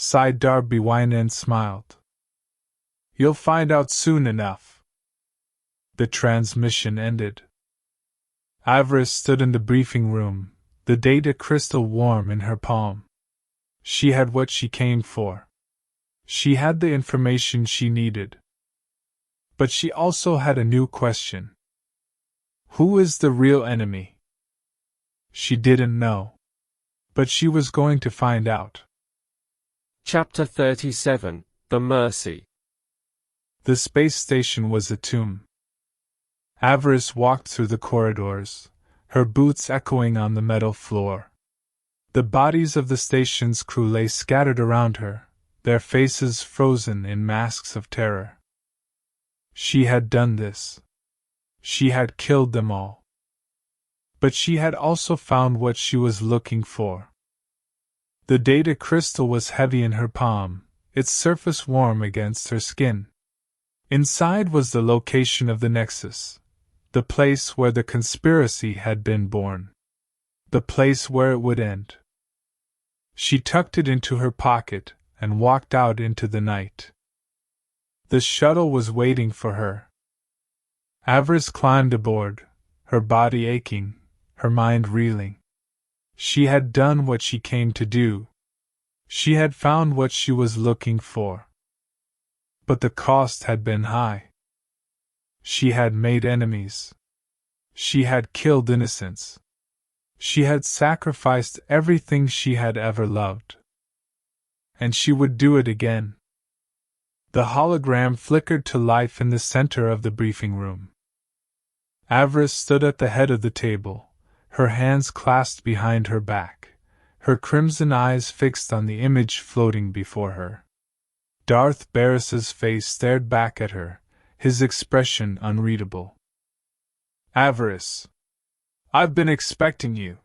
sighed Darby Wine and smiled. You'll find out soon enough. The transmission ended. Avaryss stood in the briefing room, the data crystal warm in her palm. She had what she came for. She had the information she needed. But she also had a new question. Who is the real enemy? She didn't know. But she was going to find out. Chapter 37, The Mercy. The space station was a tomb. Avaryss walked through the corridors, her boots echoing on the metal floor. The bodies of the station's crew lay scattered around her, their faces frozen in masks of terror. She had done this. She had killed them all. But she had also found what she was looking for. The data crystal was heavy in her palm, its surface warm against her skin. Inside was the location of the Nexus, the place where the conspiracy had been born, the place where it would end. She tucked it into her pocket and walked out into the night. The shuttle was waiting for her. Avaryss climbed aboard, her body aching, her mind reeling. She had done what she came to do. She had found what she was looking for. But the cost had been high. She had made enemies. She had killed innocents. She had sacrificed everything she had ever loved. And she would do it again. The hologram flickered to life in the center of the briefing room. Avaryss stood at the head of the table, her hands clasped behind her back, her crimson eyes fixed on the image floating before her. Darth Barris's face stared back at her, his expression unreadable. Avaryss, I've been expecting you.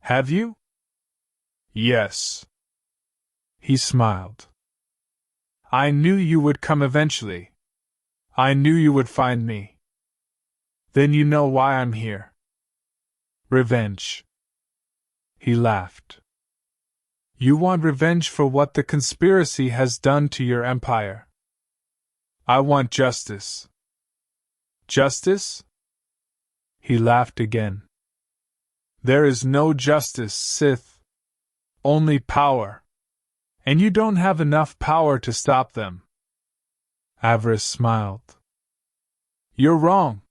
Have you? Yes. He smiled. I knew you would come eventually. I knew you would find me. Then you know why I'm here. Revenge. He laughed. You want revenge for what the conspiracy has done to your empire. I want justice. Justice? He laughed again. There is no justice, Sith. Only power. And you don't have enough power to stop them. Avaryss smiled. You're wrong.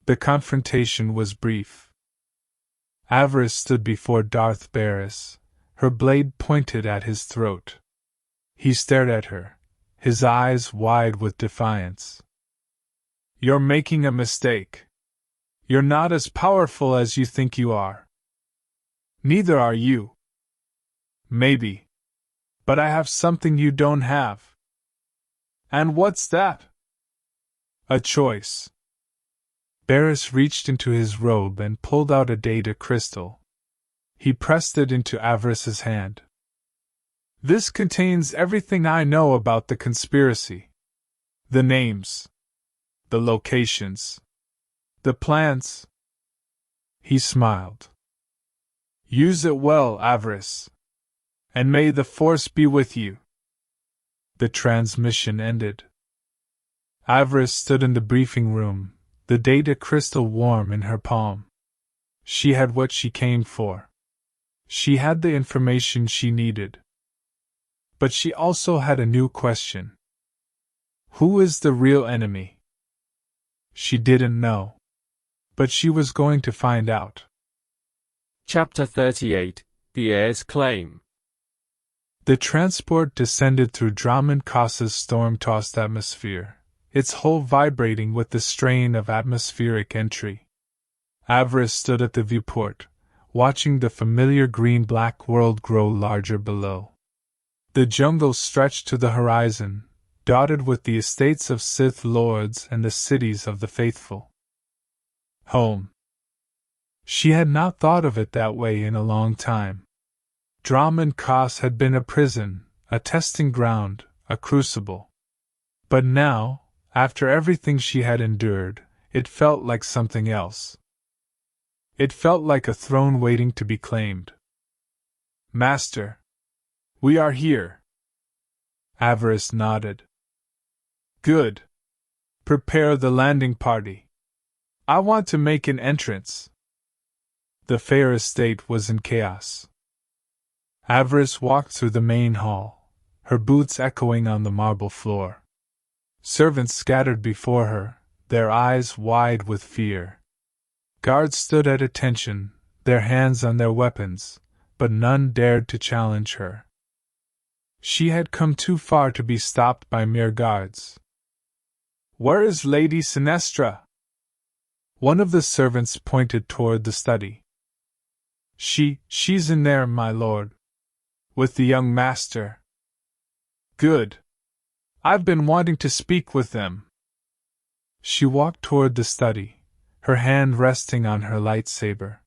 The confrontation was brief. Avaryss stood before Darth Barris, her blade pointed at his throat. He stared at her, his eyes wide with defiance. You're making a mistake. You're not as powerful as you think you are. Neither are you. Maybe. But I have something you don't have. And what's that? A choice. Barris reached into his robe and pulled out a data crystal. He pressed it into Avaryss's hand. This contains everything I know about the conspiracy. The names. The locations. The plans. He smiled. Use it well, Avaryss. And may the Force be with you. The transmission ended. Avaryss stood in the briefing room, the data crystal warm in her palm. She had what she came for. She had the information she needed. But she also had a new question. Who is the real enemy? She didn't know. But she was going to find out. Chapter 38, The Heir's Claim. The transport descended through Dromund Kaas's storm-tossed atmosphere, its hull vibrating with the strain of atmospheric entry. Avaryss stood at the viewport, watching the familiar green-black world grow larger below. The jungle stretched to the horizon, dotted with the estates of Sith Lords and the cities of the faithful. Home. She had not thought of it that way in a long time. Dromund Kaas had been a prison, a testing ground, a crucible. But now, after everything she had endured, it felt like something else. It felt like a throne waiting to be claimed. Master. We are here. Avaryss nodded. Good. Prepare the landing party. I want to make an entrance. The Feer estate was in chaos. Avaryss walked through the main hall, her boots echoing on the marble floor. Servants scattered before her, their eyes wide with fear. Guards stood at attention, their hands on their weapons, but none dared to challenge her. She had come too far to be stopped by mere guards. Where is Lady Sinestra? One of the servants pointed toward the study. She's in there, my lord. With the young master. Good. I've been wanting to speak with them. She walked toward the study, her hand resting on her lightsaber.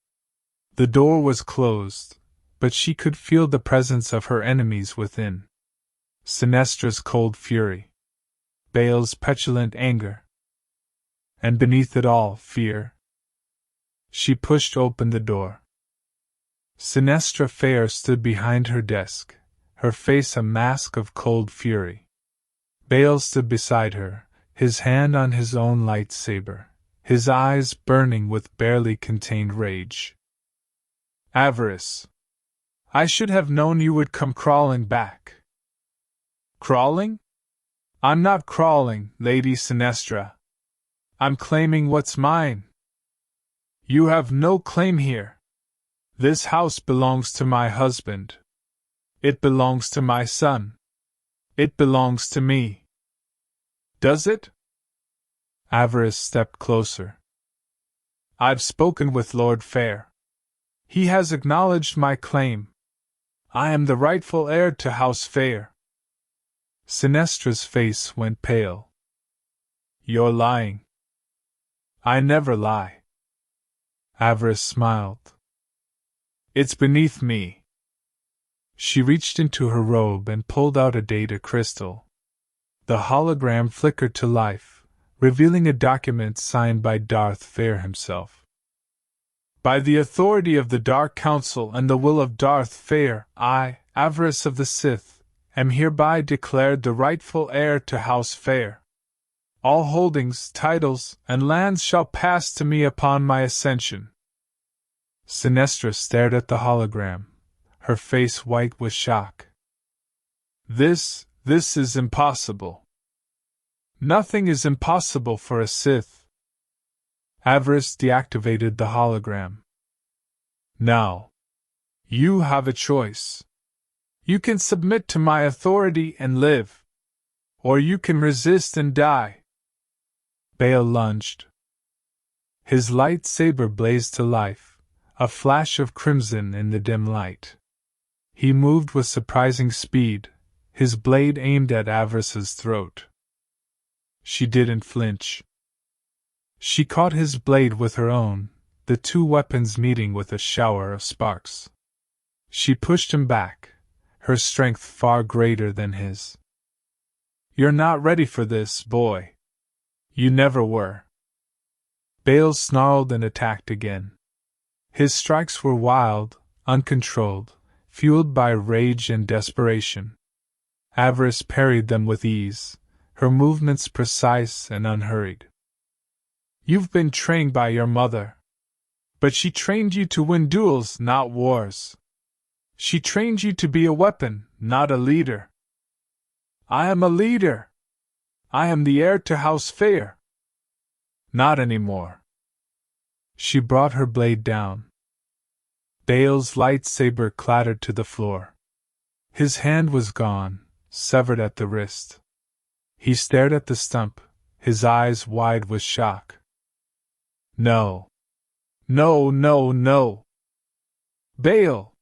The door was closed, but she could feel the presence of her enemies within. Sinestra's cold fury. Bael's petulant anger. And beneath it all, fear. She pushed open the door. Sinestra Feer stood behind her desk, her face a mask of cold fury. Bael stood beside her, his hand on his own lightsaber, his eyes burning with barely contained rage. Avaryss. I should have known you would come crawling back. Crawling? I'm not crawling, Lady Sinestra. I'm claiming what's mine. You have no claim here. This house belongs to my husband. It belongs to my son. It belongs to me. Does it? Avaryss stepped closer. I've spoken with Lord Feer. He has acknowledged my claim. I am the rightful heir to House Feer. Sinestra's face went pale. You're lying. I never lie. Avaryss smiled. It's beneath me. She reached into her robe and pulled out a data crystal. The hologram flickered to life, revealing a document signed by Darth Feer himself. By the authority of the Dark Council and the will of Darth Feer, I, Avaryss of the Sith, am hereby declared the rightful heir to House Feer. All holdings, titles, and lands shall pass to me upon my ascension. Sinestra stared at the hologram, her face white with shock. This is impossible. Nothing is impossible for a Sith. Avaryss deactivated the hologram. Now, you have a choice. You can submit to my authority and live, or you can resist and die. Bael lunged. His lightsaber blazed to life, a flash of crimson in the dim light. He moved with surprising speed, his blade aimed at Avaryss's throat. She didn't flinch. She caught his blade with her own, the two weapons meeting with a shower of sparks. She pushed him back, her strength far greater than his. You're not ready for this, boy. You never were. Bael snarled and attacked again. His strikes were wild, uncontrolled, fueled by rage and desperation. Avaryss parried them with ease, her movements precise and unhurried. You've been trained by your mother. But she trained you to win duels, not wars. She trained you to be a weapon, not a leader. I am a leader. I am the heir to House Feer. Not anymore. She brought her blade down. Bael's lightsaber clattered to the floor. His hand was gone, severed at the wrist. He stared at the stump, his eyes wide with shock. No. No, no, no. Bael!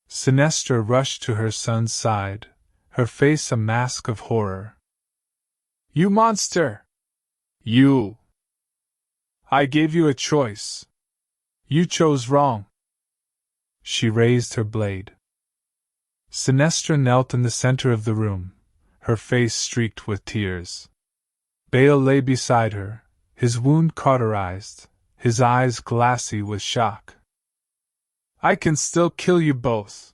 Sinestra rushed to her son's side, her face a mask of horror. You monster! You! I gave you a choice. You chose wrong. She raised her blade. Sinestra knelt in the center of the room, her face streaked with tears. Bael lay beside her, his wound cauterized, his eyes glassy with shock. I can still kill you both.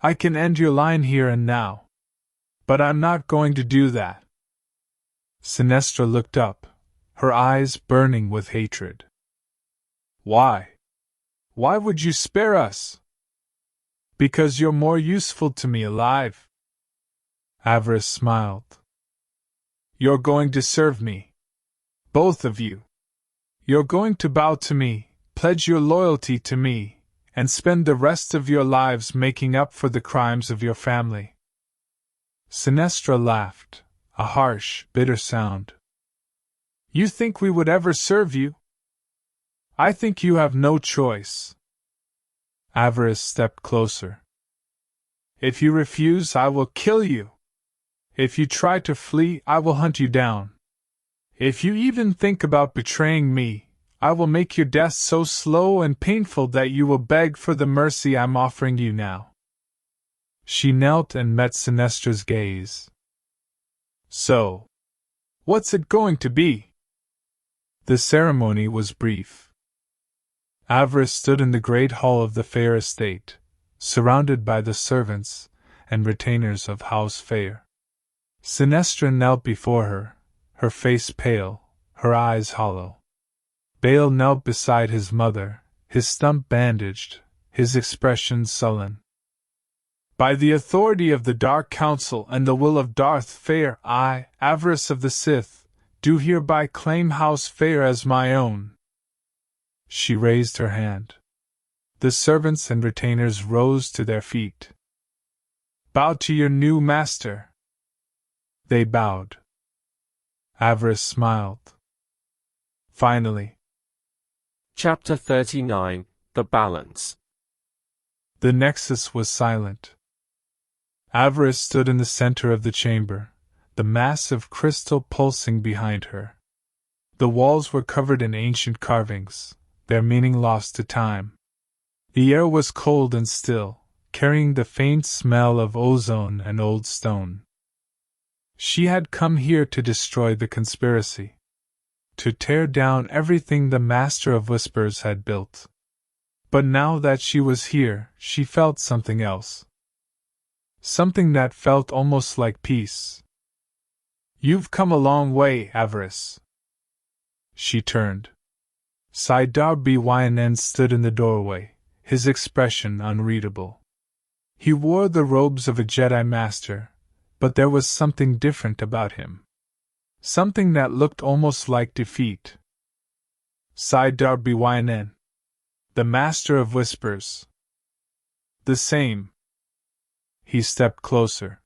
I can end your line here and now. But I'm not going to do that. Sinestra looked up, her eyes burning with hatred. Why? Why would you spare us? Because you're more useful to me alive. Avaryss smiled. You're going to serve me. Both of you. You're going to bow to me, pledge your loyalty to me, and spend the rest of your lives making up for the crimes of your family. Sinestra laughed, a harsh, bitter sound. You think we would ever serve you? I think you have no choice. Avaryss stepped closer. If you refuse, I will kill you. If you try to flee, I will hunt you down. If you even think about betraying me, I will make your death so slow and painful that you will beg for the mercy I'm offering you now. She knelt and met Sinestra's gaze. So, what's it going to be? The ceremony was brief. Avaryss stood in the great hall of the Feer estate, surrounded by the servants and retainers of House Feer. Sinestra knelt before her face pale, her eyes hollow. Bail knelt beside his mother, his stump bandaged, his expression sullen. By the authority of the Dark Council and the will of Darth Feer, I, Avarice of the Sith, do hereby claim House Feer as my own. She raised her hand. The servants and retainers rose to their feet. Bow to your new master. They bowed. Avaryss smiled. Finally. Chapter 39, The Balance. The Nexus was silent. Avaryss stood in the center of the chamber, the mass of crystal pulsing behind her. The walls were covered in ancient carvings, their meaning lost to time. The air was cold and still, carrying the faint smell of ozone and old stone. She had come here to destroy the conspiracy, to tear down everything the Master of Whispers had built. But now that she was here, she felt something else. Something that felt almost like peace. You've come a long way, Avaryss. She turned. Sidar Byn stood in the doorway, his expression unreadable. He wore the robes of a Jedi Master, but there was something different about him. Something that looked almost like defeat. Sidar Byn, the Master of Whispers. The same. He stepped closer.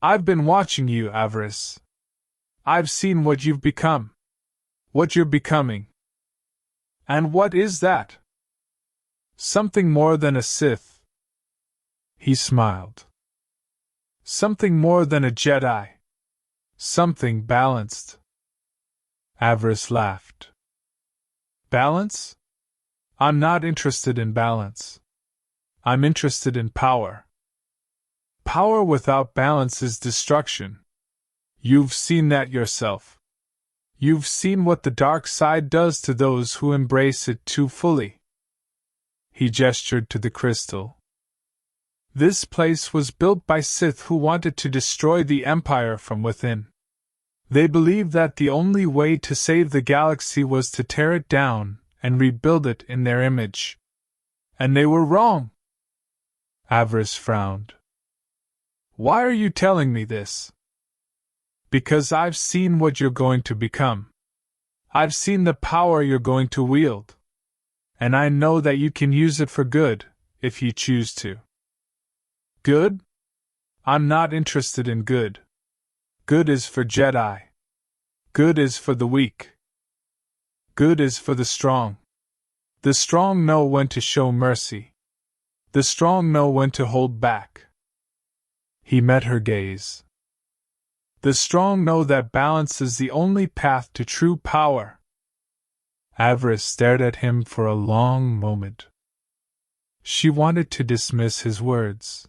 I've been watching you, Avaryss. I've seen what you've become. What you're becoming. And what is that? Something more than a Sith. He smiled. Something more than a Jedi. Something balanced. Avaryss laughed. Balance? I'm not interested in balance. I'm interested in power. Power without balance is destruction. You've seen that yourself. You've seen what the dark side does to those who embrace it too fully. He gestured to the crystal. This place was built by Sith who wanted to destroy the Empire from within. They believed that the only way to save the galaxy was to tear it down and rebuild it in their image. And they were wrong. Avaryss frowned. Why are you telling me this? Because I've seen what you're going to become. I've seen the power you're going to wield. And I know that you can use it for good, if you choose to. Good? I'm not interested in good. Good is for Jedi. Good is for the weak. Good is for the strong. The strong know when to show mercy. The strong know when to hold back. He met her gaze. The strong know that balance is the only path to true power. Avaryss stared at him for a long moment. She wanted to dismiss his words.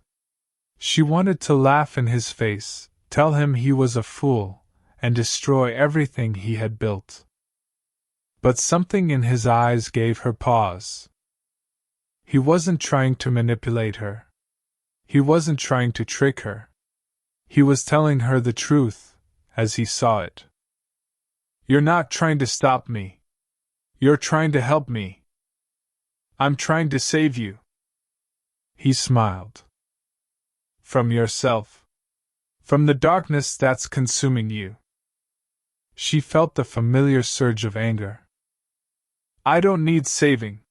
She wanted to laugh in his face, tell him he was a fool, and destroy everything he had built. But something in his eyes gave her pause. He wasn't trying to manipulate her. He wasn't trying to trick her. He was telling her the truth, as he saw it. You're not trying to stop me. You're trying to help me. I'm trying to save you. He smiled. From yourself. From the darkness that's consuming you. She felt the familiar surge of anger. I don't need saving.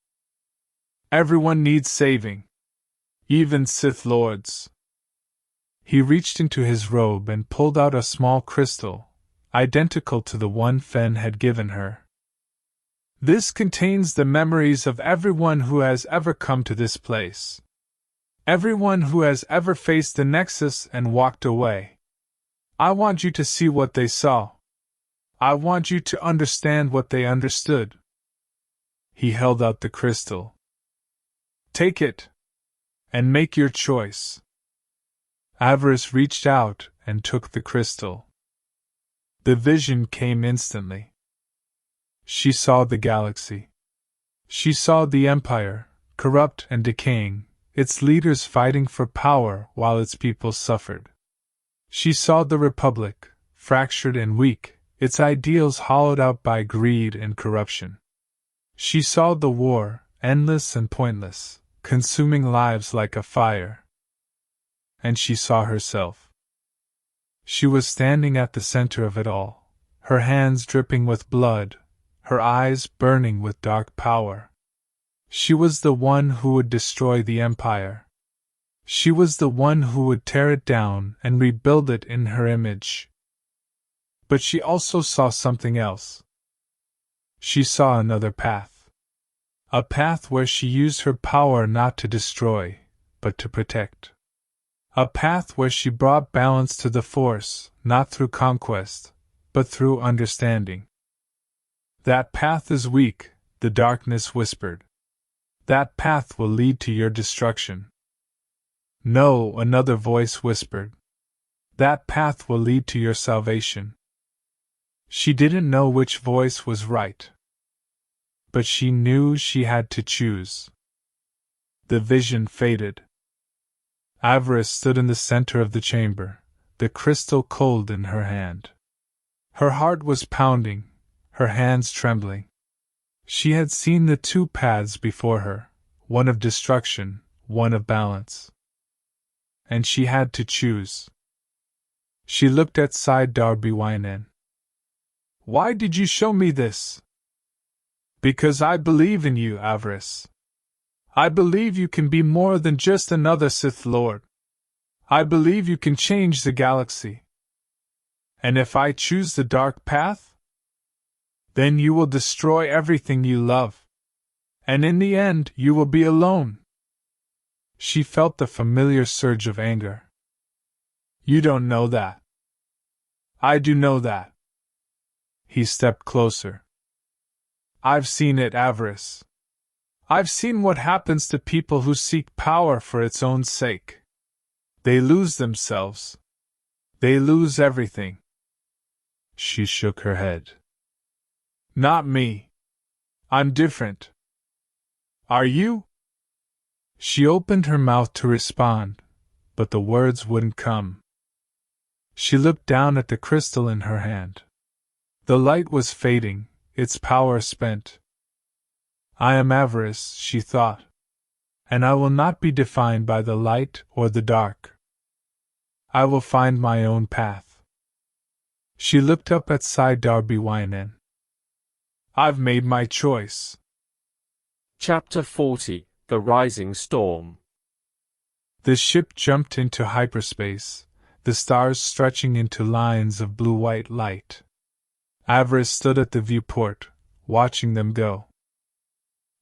Everyone needs saving. Even Sith Lords. He reached into his robe and pulled out a small crystal, identical to the one Fen had given her. This contains the memories of everyone who has ever come to this place. Everyone who has ever faced the Nexus and walked away. I want you to see what they saw. I want you to understand what they understood. He held out the crystal. Take it. And make your choice. Avaryss reached out and took the crystal. The vision came instantly. She saw the galaxy. She saw the Empire, corrupt and decaying, its leaders fighting for power while its people suffered. She saw the Republic, fractured and weak, its ideals hollowed out by greed and corruption. She saw the war, endless and pointless, consuming lives like a fire. And she saw herself. She was standing at the center of it all, her hands dripping with blood, her eyes burning with dark power. She was the one who would destroy the Empire. She was the one who would tear it down and rebuild it in her image. But she also saw something else. She saw another path. A path where she used her power not to destroy, but to protect. A path where she brought balance to the Force, not through conquest, but through understanding. That path is weak, the darkness whispered. That path will lead to your destruction. No, another voice whispered. That path will lead to your salvation. She didn't know which voice was right. But she knew she had to choose. The vision faded. Avaryss stood in the center of the chamber, the crystal cold in her hand. Her heart was pounding, her hands trembling. She had seen the two paths before her, one of destruction, one of balance. And she had to choose. She looked at Side Darby Wynan. Why did you show me this? Because I believe in you, Avaryss. I believe you can be more than just another Sith Lord. I believe you can change the galaxy. And if I choose the dark path, then you will destroy everything you love. And in the end, you will be alone. She felt the familiar surge of anger. You don't know that. I do know that. He stepped closer. I've seen it, Avaryss. I've seen what happens to people who seek power for its own sake. They lose themselves. They lose everything. She shook her head. Not me. I'm different. Are you? She opened her mouth to respond, but the words wouldn't come. She looked down at the crystal in her hand. The light was fading, its power spent. I am Avaryss, she thought, and I will not be defined by the light or the dark. I will find my own path. She looked up at Side Darby Wynan. I've made my choice. Chapter 40, The Rising Storm. The ship jumped into hyperspace, the stars stretching into lines of blue-white light. Avaryss stood at the viewport, watching them go.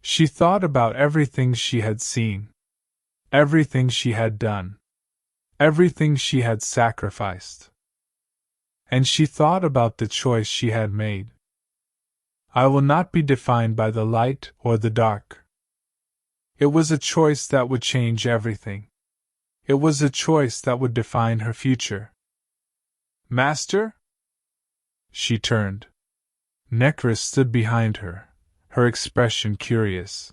She thought about everything she had seen, everything she had done, everything she had sacrificed. And she thought about the choice she had made. I will not be defined by the light or the dark. It was a choice that would change everything. It was a choice that would define her future. Master? She turned. Necris stood behind her, her expression curious.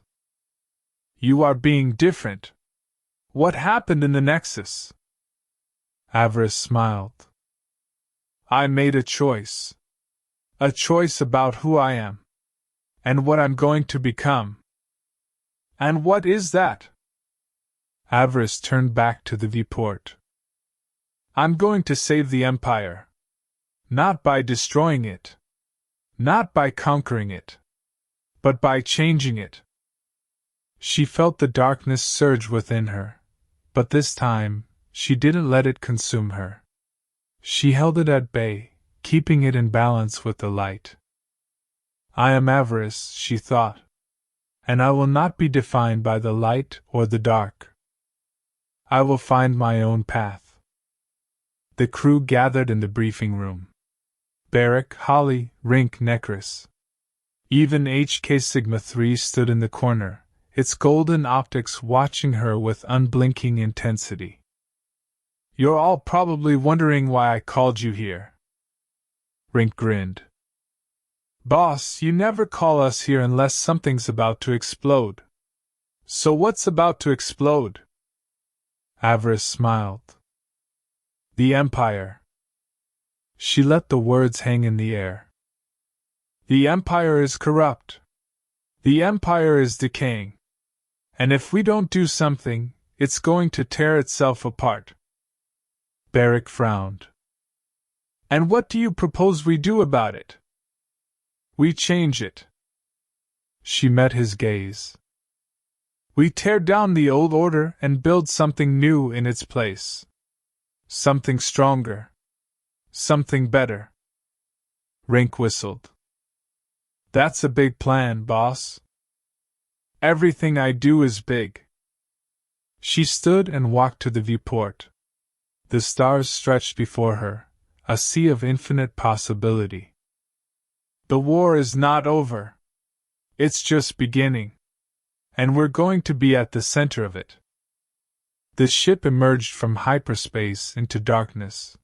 You are being different. What happened in the Nexus? Avaryss smiled. I made a choice. A choice about who I am. And what I'm going to become. And what is that? Avaryss turned back to the viewport. I'm going to save the Empire. Not by destroying it. Not by conquering it. But by changing it. She felt the darkness surge within her, but this time, she didn't let it consume her. She held it at bay, keeping it in balance with the light. I am Avaryss, she thought, and I will not be defined by the light or the dark. I will find my own path. The crew gathered in the briefing room. Beric, Holly, Rink, Necris. Even HK Sigma 3 stood in the corner, its golden optics watching her with unblinking intensity. You're all probably wondering why I called you here. Rink grinned. Boss, you never call us here unless something's about to explode. So what's about to explode? Avaryss smiled. The Empire. She let the words hang in the air. The Empire is corrupt. The Empire is decaying. And if we don't do something, it's going to tear itself apart. Beric frowned. And what do you propose we do about it? We change it. She met his gaze. We tear down the old order and build something new in its place. Something stronger. Something better. Rink whistled. That's a big plan, boss. Everything I do is big. She stood and walked to the viewport. The stars stretched before her, a sea of infinite possibility. The war is not over. It's just beginning. And we're going to be at the center of it. The ship emerged from hyperspace into darkness.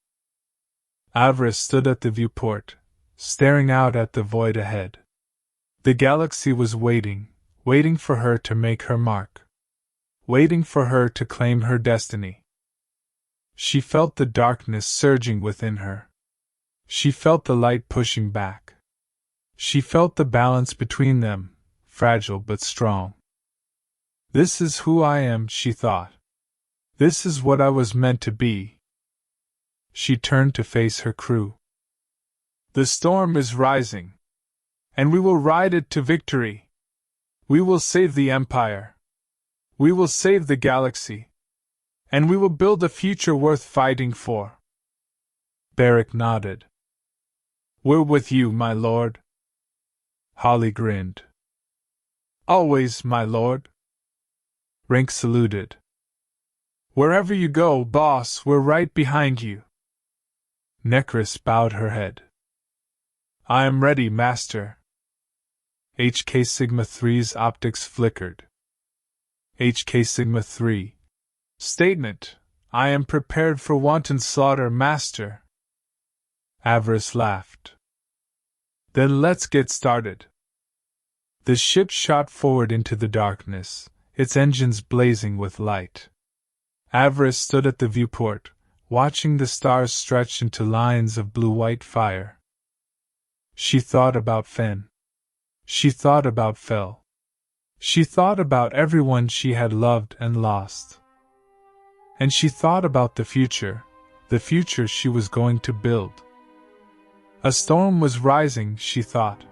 Avaryss stood at the viewport, staring out at the void ahead. The galaxy was waiting for her to make her mark. Waiting for her to claim her destiny. She felt the darkness surging within her. She felt the light pushing back. She felt the balance between them, fragile but strong. This is who I am, she thought. This is what I was meant to be. She turned to face her crew. The storm is rising. And we will ride it to victory. We will save the Empire. We will save the galaxy. And we will build a future worth fighting for. Beric nodded. We're with you, my lord. Holly grinned. Always, my lord. Rink saluted. Wherever you go, boss, we're right behind you. Necris bowed her head. I am ready, master. HK Sigma 3's optics flickered. HK Sigma 3. Statement. I am prepared for wanton slaughter, master. Avaryss laughed. Then let's get started. The ship shot forward into the darkness, its engines blazing with light. Avaryss stood at the viewport, watching the stars stretch into lines of blue-white fire. She thought about Fen. She thought about Fel. She thought about everyone she had loved and lost. And she thought about the future she was going to build. A storm was rising, she thought.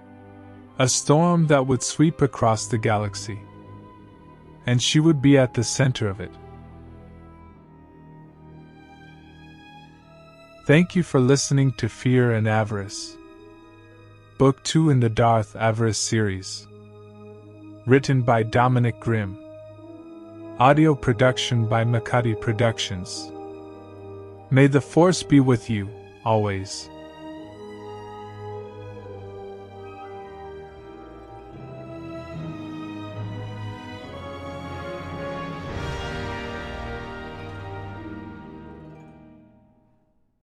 A storm that would sweep across the galaxy. And she would be at the center of it. Thank you for listening to Feer and Avarice. Book 2 in the Darth Avaryss series. Written by Dominic Grimm. Audio production by Makati Productions. May the Force be with you, always.